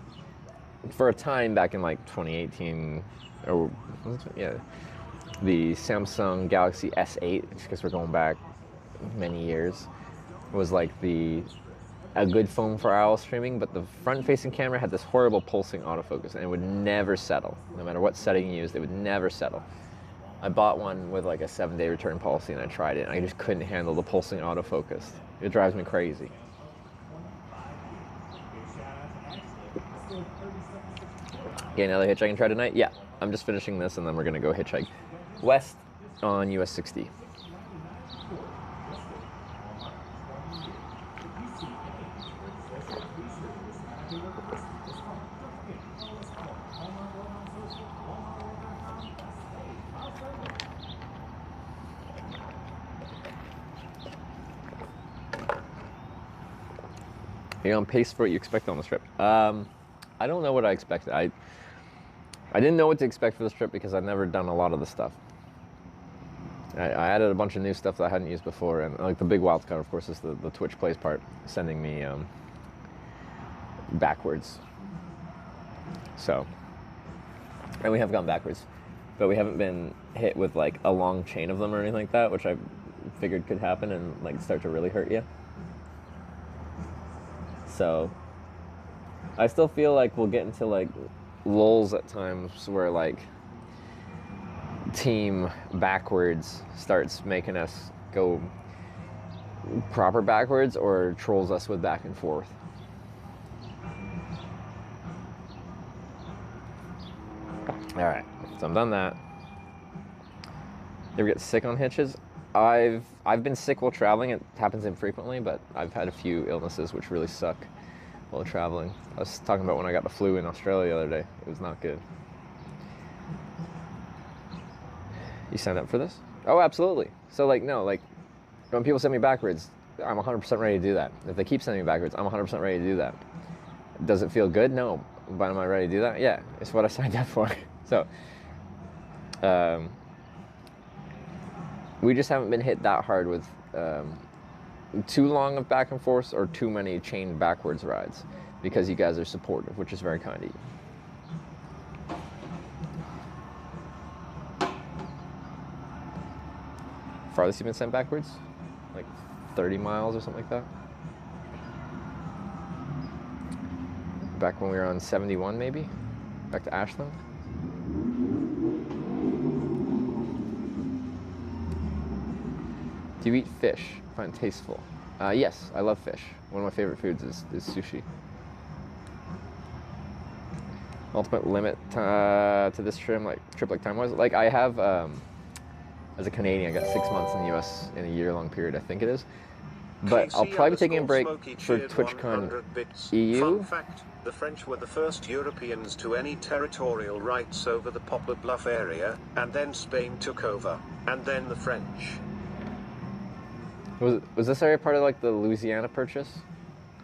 for a time back in like 2018, or yeah, the Samsung Galaxy S8, because we're going back many years, was like a good phone for IRL streaming, but the front-facing camera had this horrible pulsing autofocus, and it would never settle. No matter what setting you used, it would never settle. I bought one with like a 7-day return policy, and I tried it, and I just couldn't handle the pulsing autofocus. It drives me crazy. Getting another hitchhiking try tonight? Yeah. I'm just finishing this and then we're gonna go hitchhike west on US 60. Are you on pace for what you expect on this trip? I don't know what I expected. I didn't know what to expect for this trip because I've never done a lot of the stuff. I added a bunch of new stuff that I hadn't used before, and like the big wild card, of course, is the Twitch Plays part, sending me backwards. So, and we have gone backwards, but we haven't been hit with like a long chain of them or anything like that, which I figured could happen and like start to really hurt you. So I still feel like we'll get into like lulls at times where like team backwards starts making us go proper backwards or trolls us with back and forth. All right, so I'm done that. You ever get sick on hitches? I've been sick while traveling. It happens infrequently, but I've had a few illnesses which really suck while traveling. I was talking about when I got the flu in Australia the other day. It was not good. You signed up for this? Oh, absolutely. So like, no, like when people send me backwards, I'm 100% ready to do that. If they keep sending me backwards, I'm 100% ready to do that. Does it feel good? No. But am I ready to do that? Yeah, it's what I signed up for. So, we just haven't been hit that hard with too long of back and forth or too many chained backwards rides because you guys are supportive, which is very kind of you. Farthest you've been sent backwards? Like 30 miles or something like that? Back when we were on 71 maybe? Back to Ashland? Do you eat fish? Find it tasteful? Yes, I love fish. One of my favorite foods is sushi. Ultimate limit to this trip, like time-wise? Like I have, as a Canadian, I got 6 months in the US in a year-long period, I think it is. But I'll probably be taking a break for TwitchCon EU. Fun fact, the French were the first Europeans to any territorial rights over the Poplar Bluff area, and then Spain took over, and then the French. Was this area part of like the Louisiana Purchase?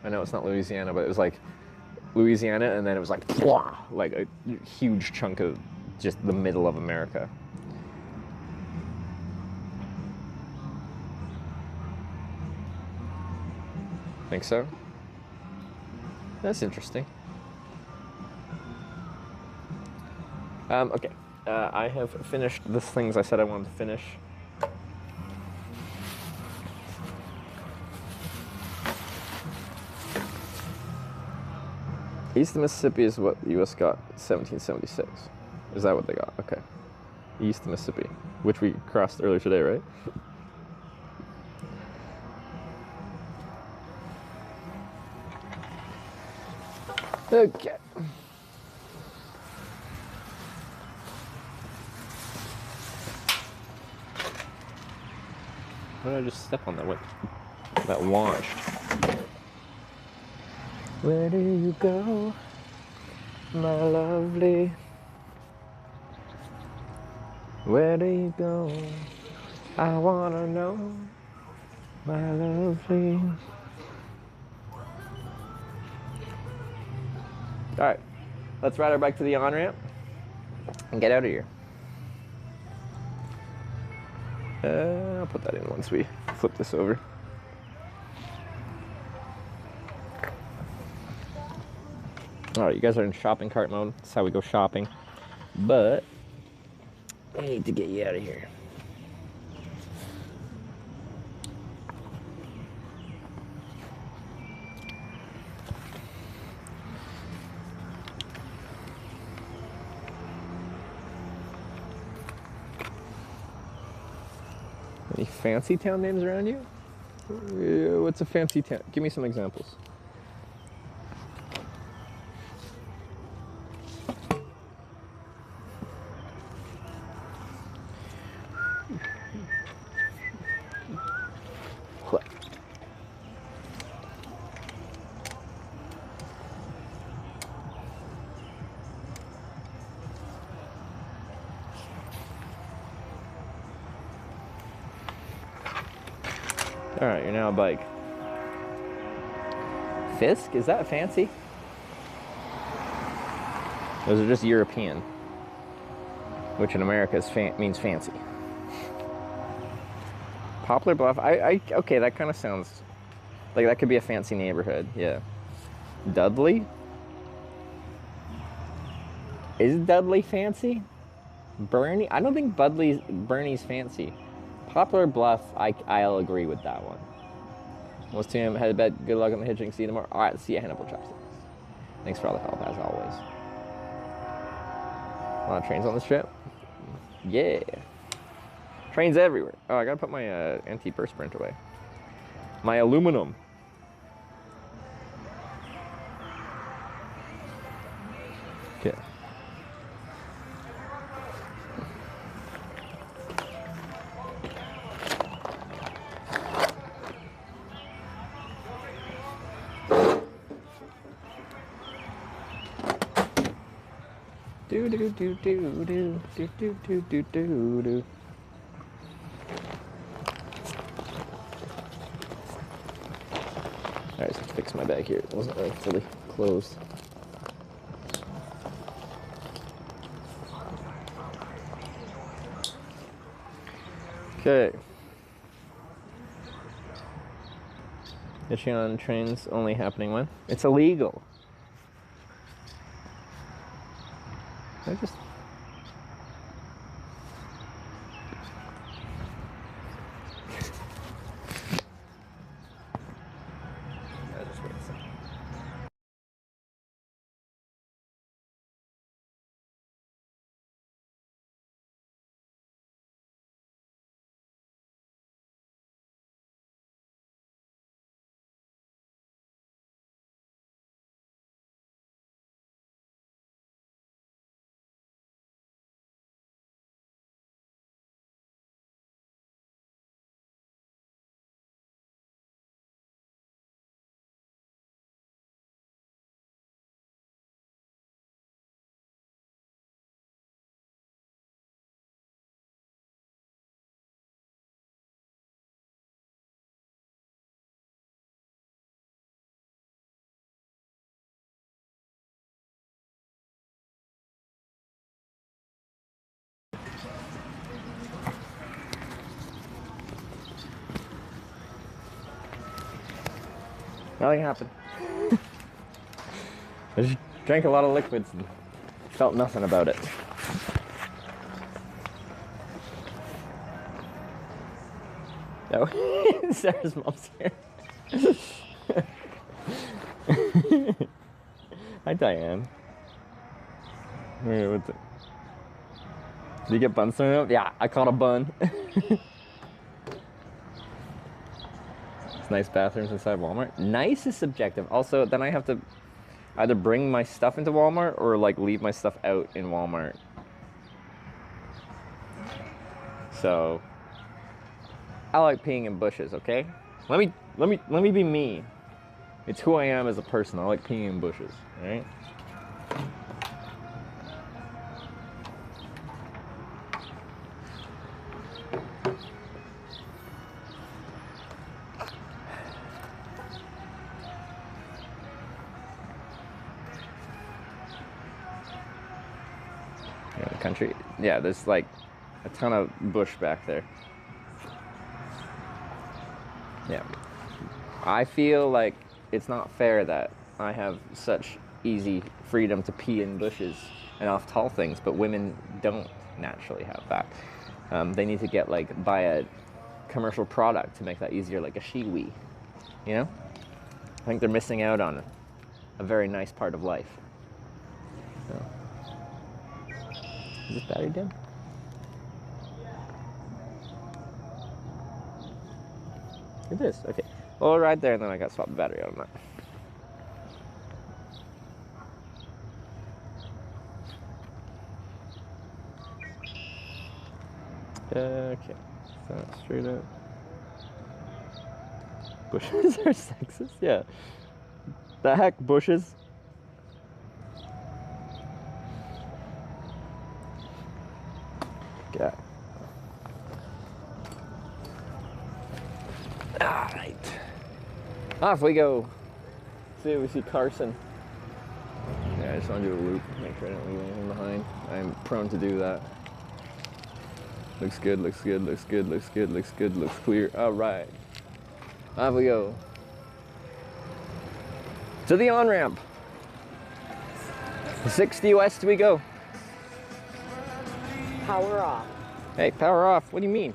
I know it's not Louisiana, but it was like Louisiana, and then it was like, blah, like a huge chunk of just the middle of America. Think so? That's interesting. Okay, I have finished the things I said I wanted to finish. East of Mississippi is what the U.S. got in 1776. Is that what they got? Okay. East of Mississippi, which we crossed earlier today, right? Okay. Why did I just step on that? That launched. Where do you go, my lovely? Where do you go? I wanna know, my lovely. All right, let's ride our bike to the on-ramp and get out of here. I'll put that in once we flip this over. All right, you guys are in shopping cart mode. That's how we go shopping. But I need to get you out of here. Any fancy town names around you? What's a fancy town? Give me some examples. Alright, you're now a bike. Fisk? Is that fancy? Those are just European, which in America is means fancy. Poplar Bluff, okay, that kind of sounds like that could be a fancy neighborhood, yeah. Dudley? Is Dudley fancy? Bernie? I don't think Bernie's fancy. Poplar Bluff, I'll agree with that one. Most to him, head to bed, good luck on the hitching, see you tomorrow. Alright, see you, Hannibal Chopsticks. Thanks for all the help, as always. A lot of trains on this trip? Yeah. Trains everywhere. Oh, I gotta put my anti-perspirant away. My aluminum. Okay. Do do do do do do do do do do do. Alright, just have to fix my bag here. It wasn't really fully closed. Okay. Hitching on trains only happening when? It's illegal. I just... wait a second. Nothing happened. I just drank a lot of liquids and felt nothing about it. No, Sarah's mom's here. Hi, Diane. Wait, what's it? Did you get buns thrown out? Yeah, I caught a bun. Nice bathrooms inside Walmart. Nice is subjective. Also, then I have to either bring my stuff into Walmart or like leave my stuff out in Walmart. So I like peeing in bushes, okay? Let me be me. It's who I am as a person. I like peeing in bushes, alright? Country, yeah, there's like a ton of bush back there. Yeah, I feel like it's not fair that I have such easy freedom to pee in bushes and off tall things, but women don't naturally have that. They need to get like buy a commercial product to make that easier, like a she-wee, you know? I think they're missing out on a very nice part of life. So. Is this battery dead? It is, okay. Well, right there, and then I got to swap the battery out on that. Okay, so straight up. Bushes are sexist? Yeah. The heck, bushes? Okay. Alright. Off we go. See if we see Carson. Yeah, I just want to do a loop, make sure I don't leave anything behind. I'm prone to do that. Looks good, looks good, looks good, looks good, looks good, looks clear. Alright. Off we go. To the on-ramp. 60 west we go. Power off. Hey, power off. What do you mean?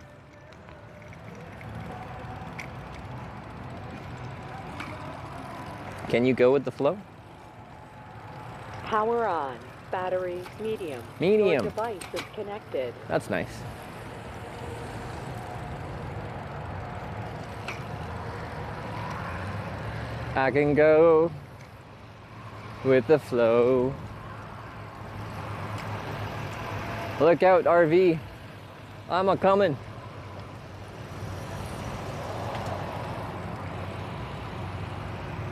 Can you go with the flow? Power on. Battery medium. Medium. Your device is connected. That's nice. I can go with the flow. Look out, RV. I'm a coming.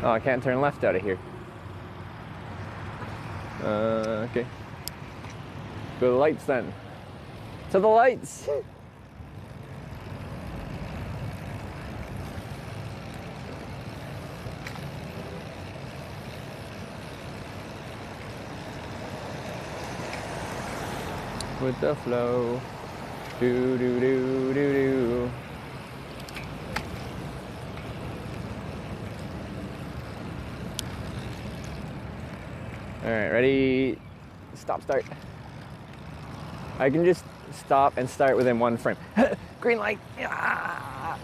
Oh, I can't turn left out of here. Okay. Go to the lights then. To the lights! With the flow. Do do do do do. All right, ready? Stop, start. I can just stop and start within one frame. Green light. Yeah.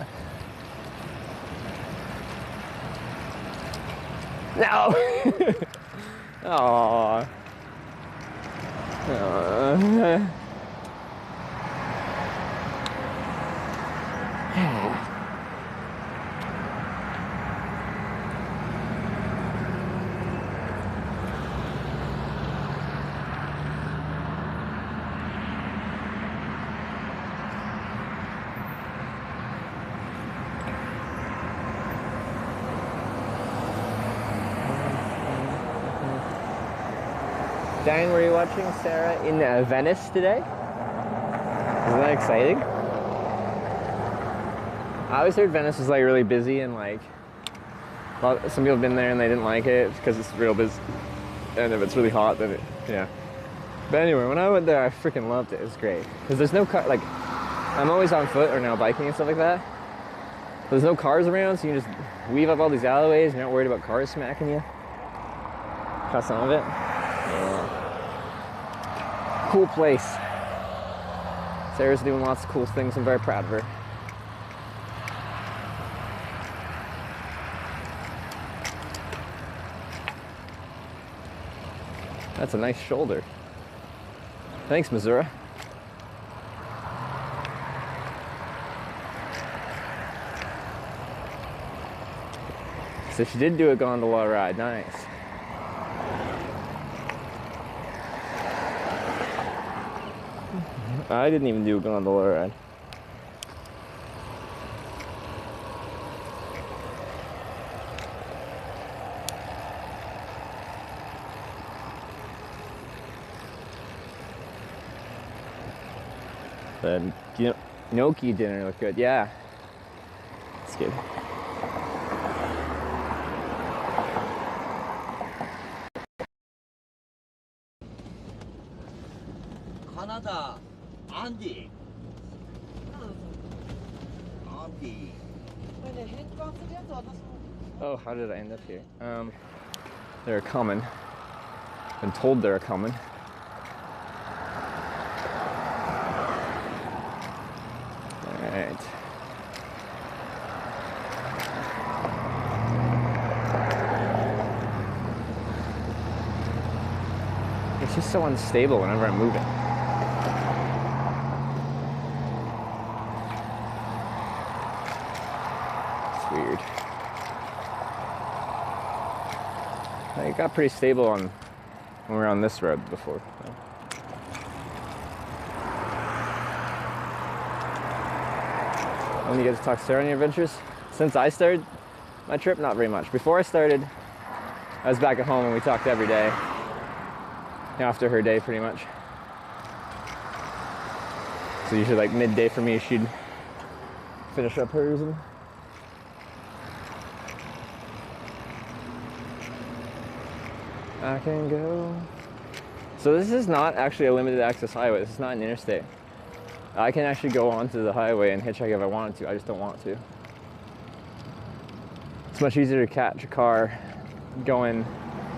No. Aww. Dan, were you watching Sarah in Venice today? Isn't that exciting? I always heard Venice was like really busy and like, well, some people have been there and they didn't like it because it's real busy. And if it's really hot, then it, yeah. But anyway, when I went there, I freaking loved it. It was great. Because there's no car, like, I'm always on foot or now biking and stuff like that. There's no cars around, so you can just weave up all these alleyways. You're not worried about cars smacking you. Got some of it. Yeah. Cool place. Sarah's doing lots of cool things. I'm very proud of her. That's a nice shoulder. Thanks, Missouri. So she did do a gondola ride. Nice. I didn't even do a gondola ride. The gnocchi dinner looked good. Yeah, it's good. Canada, Andy. Andy. Oh, how did I end up here? They're coming. Been told they're coming. Alright. It's just so unstable whenever I'm moving. It's weird. It got pretty stable on when we were on this road before. When you get to talk to Sarah on your adventures? Since I started my trip, not very much. Before I started, I was back at home and we talked every day. After her day, pretty much. So usually like midday for me, she'd finish up hers and I can go. So this is not actually a limited access highway. This is not an interstate. I can actually go onto the highway and hitchhike if I wanted to. I just don't want to. It's much easier to catch a car going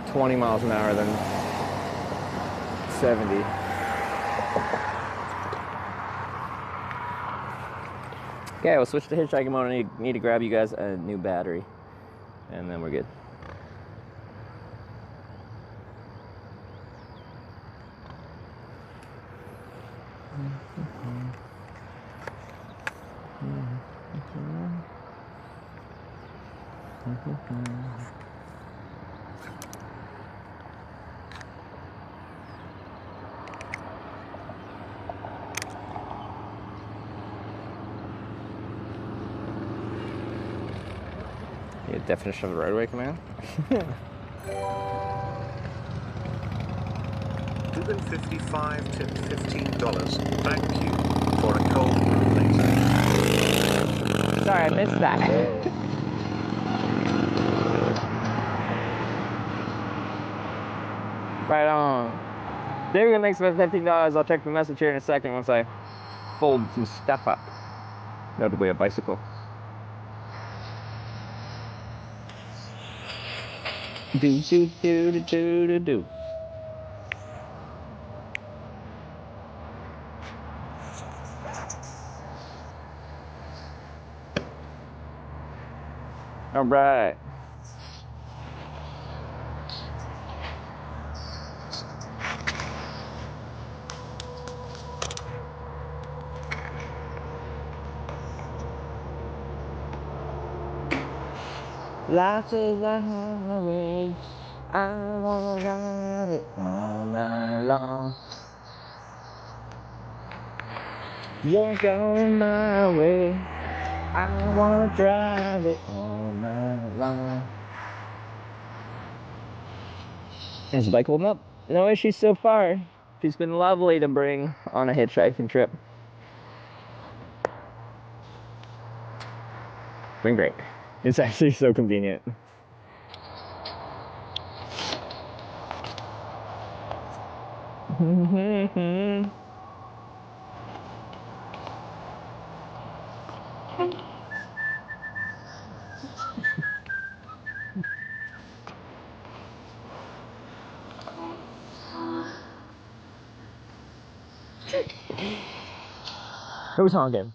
20 miles an hour than 70. Okay, we'll switch to hitchhiking mode. I need to grab you guys a new battery, and then we're good. The definition of the roadway command. $255 tipped $15. Thank you for a cold later. Sorry, I missed that. Right on. David, thanks for $15. I'll check the message here in a second once I fold some stuff up. Notably a bicycle. Do do do do do do do. All right. Life is a highway. I wanna ride it all night long. Walk on my way. I wanna drive it all night long. Is the bike holding up? No issues so far. She's been lovely to bring on a hitchhiking trip. Been great. It's actually so convenient. Who's honking?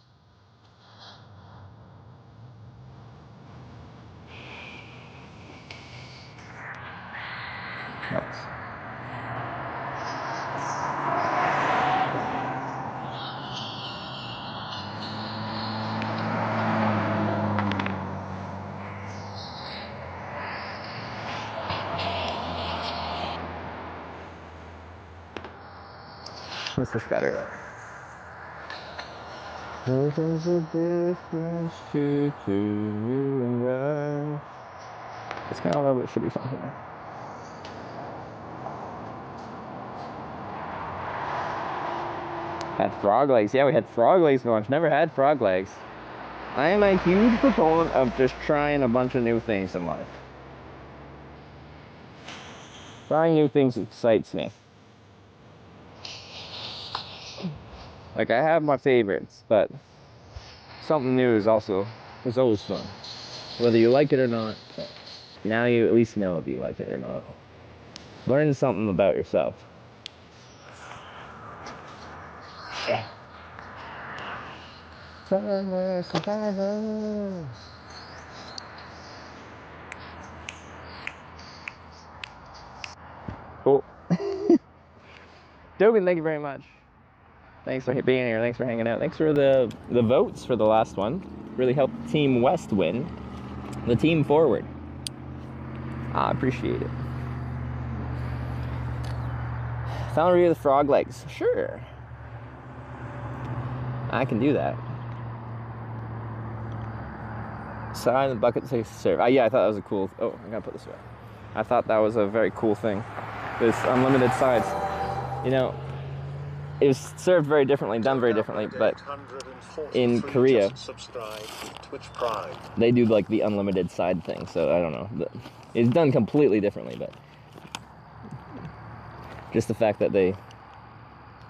What's this better? There's a difference to you and I. It's kind of a little bit should be fun here. Had frog legs. Yeah, we had frog legs for lunch. Never had frog legs. I am a huge proponent of just trying a bunch of new things in life. Trying new things excites me. Like, I have my favorites, but something new is always fun. Whether you like it or not, now you at least know if you like it or not. Learn something about yourself. Yeah. Cool. Dogan, thank you very much. Thanks for being here. Thanks for hanging out. Thanks for the votes for the last one. Really helped Team West win. The team forward. I appreciate it. Found a review of the frog legs. Sure. I can do that. Sign the bucket safe serve. Yeah, I thought that was a cool. Oh, I gotta put this away. I thought that was a very cool thing. This unlimited sides. You know, it was served very differently, done very differently, but in Korea, they do like the unlimited side thing, so I don't know. It's done completely differently, but Just the fact that they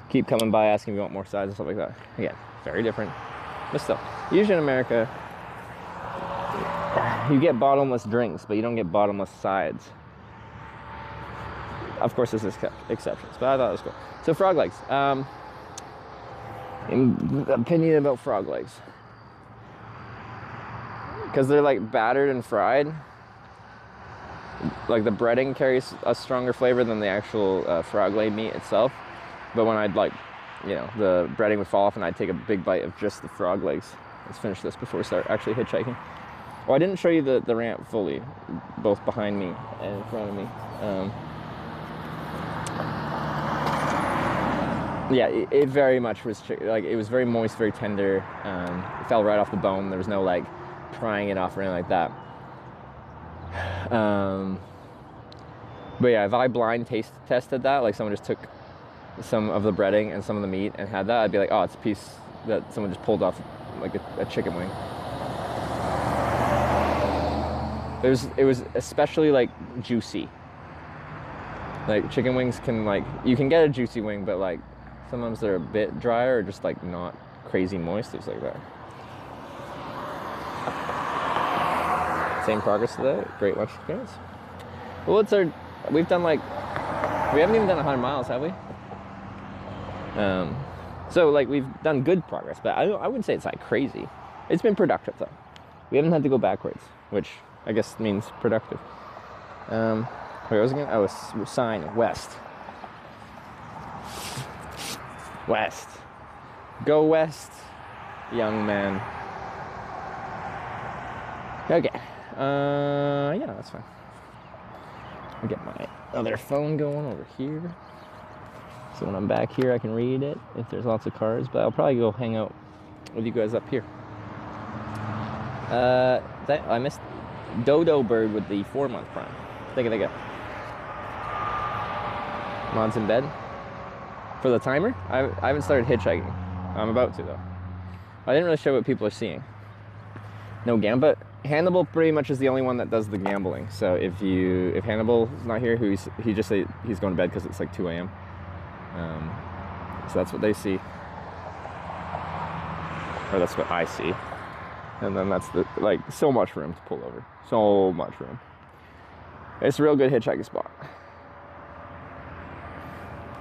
keep coming by asking if you want more sides and stuff like that. Again, very different. But still, usually in America, you get bottomless drinks, but you don't get bottomless sides. Of course, there's exceptions, but I thought it was cool. So frog legs. Opinion about frog legs. Because they're like battered and fried. Like the breading carries a stronger flavor than the actual frog leg meat itself. But when I'd like, you know, the breading would fall off and I'd take a big bite of just the frog legs. Let's finish this before we start actually hitchhiking. Oh, I didn't show you the ramp fully, both behind me and in front of me. Yeah, it very much was like, it was very moist, very tender. It fell right off the bone. There was no like prying it off or anything like that. But yeah, if I blind tested that, like someone just took some of the breading and some of the meat and had that, I'd be like, oh, it's a piece that someone just pulled off like a chicken wing. It was especially like juicy. Like chicken wings can like, you can get a juicy wing, but like sometimes they're a bit drier or just like not crazy moist. It's like that. Same progress today. Great lunch experience. Well, we've done like, we haven't even done 100 miles, have we? So like we've done good progress, but I wouldn't say it's like crazy. It's been productive though. We haven't had to go backwards, which I guess means productive. Where was I going? Oh, a sign, west. West. Go west, young man. Okay. Yeah, that's fine. I'll get my other phone going over here. So when I'm back here, I can read it if there's lots of cars, but I'll probably go hang out with you guys up here. I missed Dodo Bird with the 4-month prime. Take it. Mon's in bed. For the timer, I haven't started hitchhiking. I'm about to though. I didn't really show what people are seeing. No gamble, but Hannibal pretty much is the only one that does the gambling. So if Hannibal's not here, he just say he's going to bed because it's like 2 a.m. So that's what they see, or that's what I see. And then that's like so much room to pull over, so much room. It's a real good hitchhiking spot.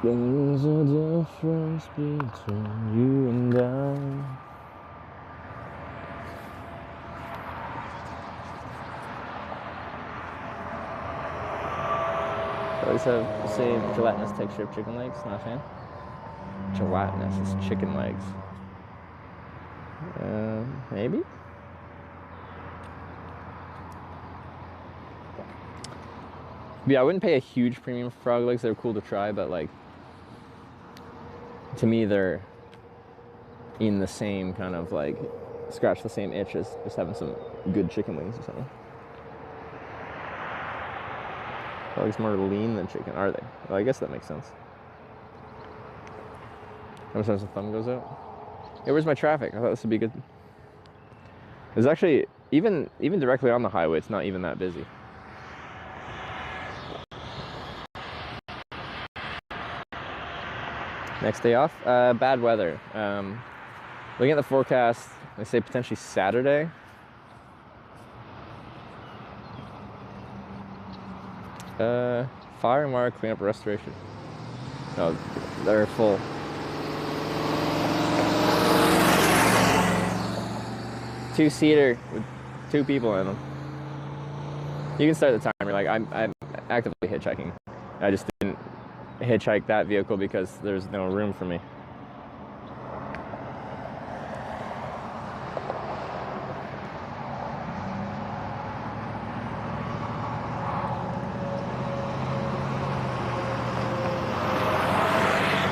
There's a difference between you and I. Always have the same gelatinous texture of chicken legs. Not a fan. Gelatinous is chicken legs. Maybe. Yeah, I wouldn't pay a huge premium for frog legs. They're cool to try, but like, to me, they're in the same kind of like, scratch the same itch as just having some good chicken wings or something. Frogs more lean than chicken, are they? Well, I guess that makes sense. Sometimes the thumb goes out. Hey, where's my traffic? I thought this would be good. There's actually, even directly on the highway, it's not even that busy. Next day off, bad weather. Looking at the forecast, they say potentially Saturday. Fire and wire cleanup restoration. No, they're full. Two-seater with 2 people in them. You can start the timer. Like I'm actively hitchhiking. I just didn't hitchhike that vehicle because there's no room for me.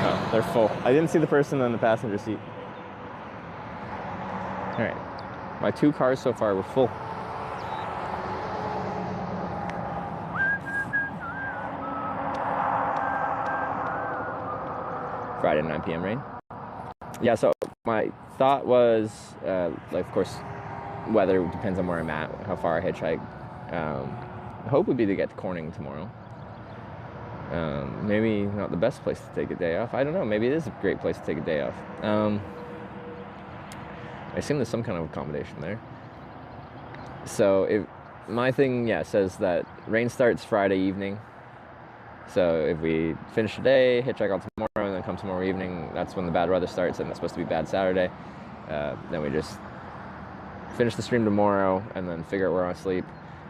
Oh, they're full. I didn't see the person on the passenger seat. All right. My 2 cars so far were full. Friday 9 p.m. rain. Yeah, so my thought was, like, of course, weather depends on where I'm at, how far I hitchhike. The hope would be to get to Corning tomorrow. Maybe not the best place to take a day off. I don't know. Maybe it is a great place to take a day off. I assume there's some kind of accommodation there. So my thing, says that rain starts Friday evening. So if we finish today, hitchhike out tomorrow, and then come tomorrow evening, that's when the bad weather starts, and it's supposed to be bad Saturday. Then we just finish the stream tomorrow, and then figure out where I want to sleep,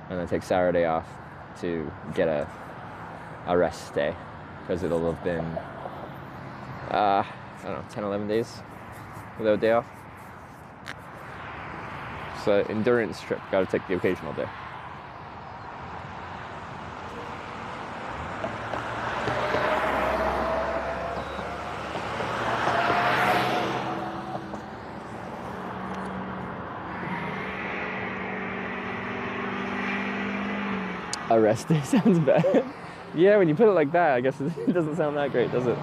and then take Saturday off to get a rest day, because it'll have been, I don't know, 10, 11 days without a day off. So endurance trip, got to take the occasional day. A rest day sounds bad. Yeah, when you put it like that, I guess it doesn't sound that great, does it?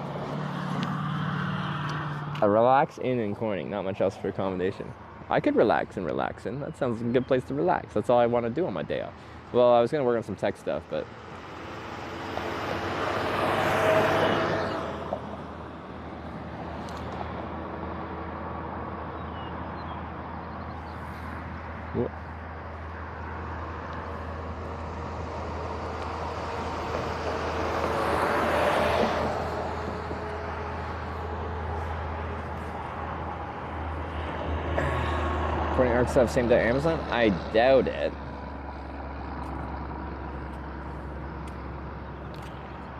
A relax inn in Corning, not much else for accommodation. I could relax in. That sounds like a good place to relax. That's all I want to do on my day off. Well, I was going to work on some tech stuff, but... Whoa. Corning Arcs have same day Amazon? I doubt it.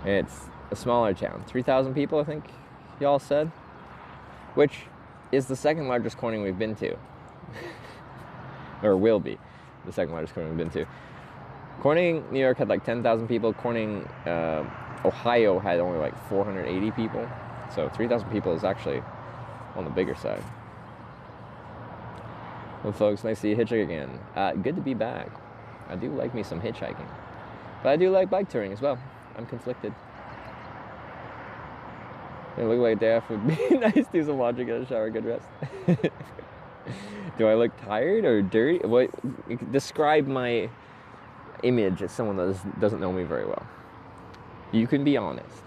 It's a smaller town. 3,000 people, I think y'all said. Which is the second largest Corning we've been to. Or will be the second largest Corning we've been to. Corning, New York had like 10,000 people. Corning, Ohio had only like 480 people. So 3,000 people is actually on the bigger side. Well, folks, nice to see you hitchhike again. Good to be back. I do like me some hitchhiking. But I do like bike touring as well. I'm conflicted. It look like a day off would be nice. Do some laundry, get a shower, good rest. Do I look tired or dirty? What? Describe my image as someone that doesn't know me very well. You can be honest.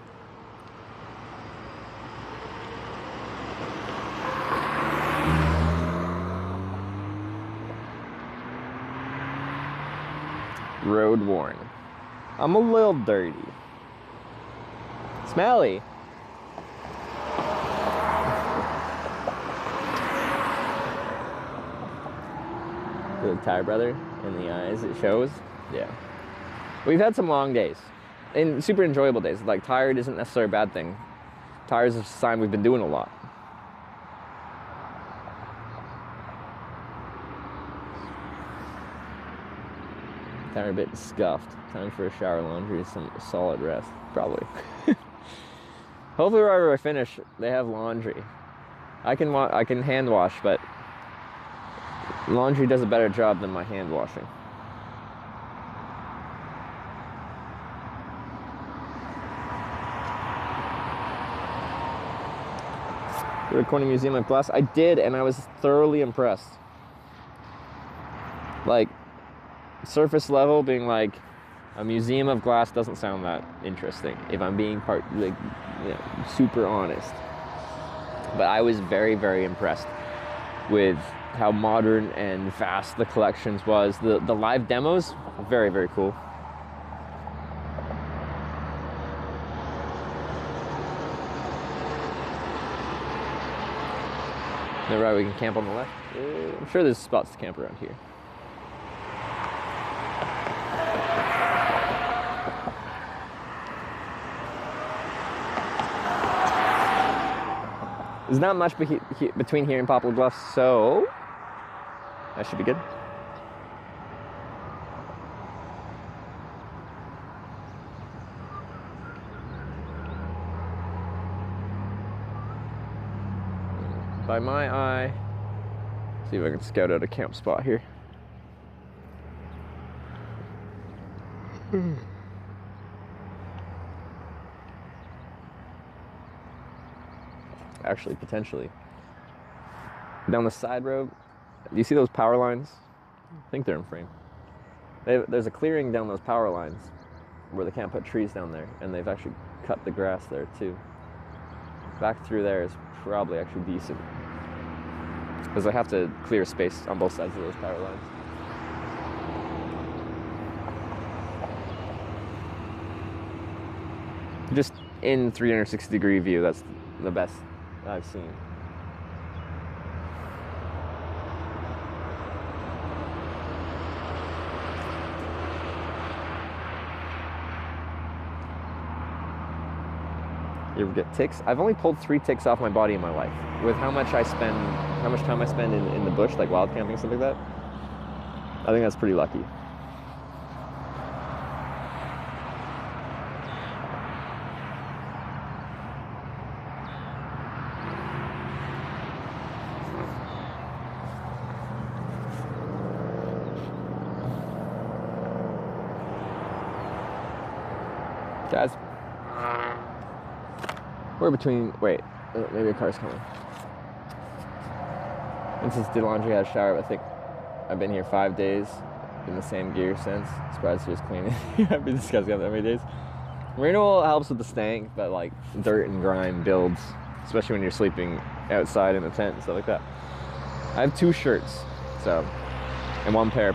Road worn. I'm a little dirty. Smelly. The tire brother in the eyes, it shows. Yeah. We've had some long days. And super enjoyable days. Like, tired isn't necessarily a bad thing. Tired is a sign we've been doing a lot. Tired, a bit scuffed. Time for a shower, laundry, some solid rest. Probably. Hopefully wherever I finish, they have laundry. I can hand wash, but laundry does a better job than my hand washing. Go to Corning Museum of Glass. I did, and I was thoroughly impressed. Like, surface level, being like, a museum of glass doesn't sound that interesting, if I'm being super honest. But I was very, very impressed with how modern and vast the collections was. The live demos, very, very cool. No, right, we can camp on the left. I'm sure there's spots to camp around here. There's not much between here and Poplar Bluff, so that should be good. By my eye, see if I can scout out a camp spot here. Actually, potentially. Down the side road, do you see those power lines? I think they're in frame. There's a clearing down those power lines. where they can't put trees down there, and they've actually cut the grass there too. Back through there is probably actually decent, because I have to clear space on both sides of those power lines. Just in 360-degree view, that's the best I've seen. You ever get ticks? I've only pulled 3 ticks off my body in my life. With how much time I spend in the bush, like wild camping and stuff like that, I think that's pretty lucky. Guys, we're between, wait, maybe a car's coming. And since did laundry, had a shower, I think I've been here 5 days in the same gear since. Surprised he was cleaning. I've been discussing that many days. Merino helps with the stank, but like dirt and grime builds, especially when you're sleeping outside in a tent and stuff like that. I have 2 shirts, so, and 1 pair of pants.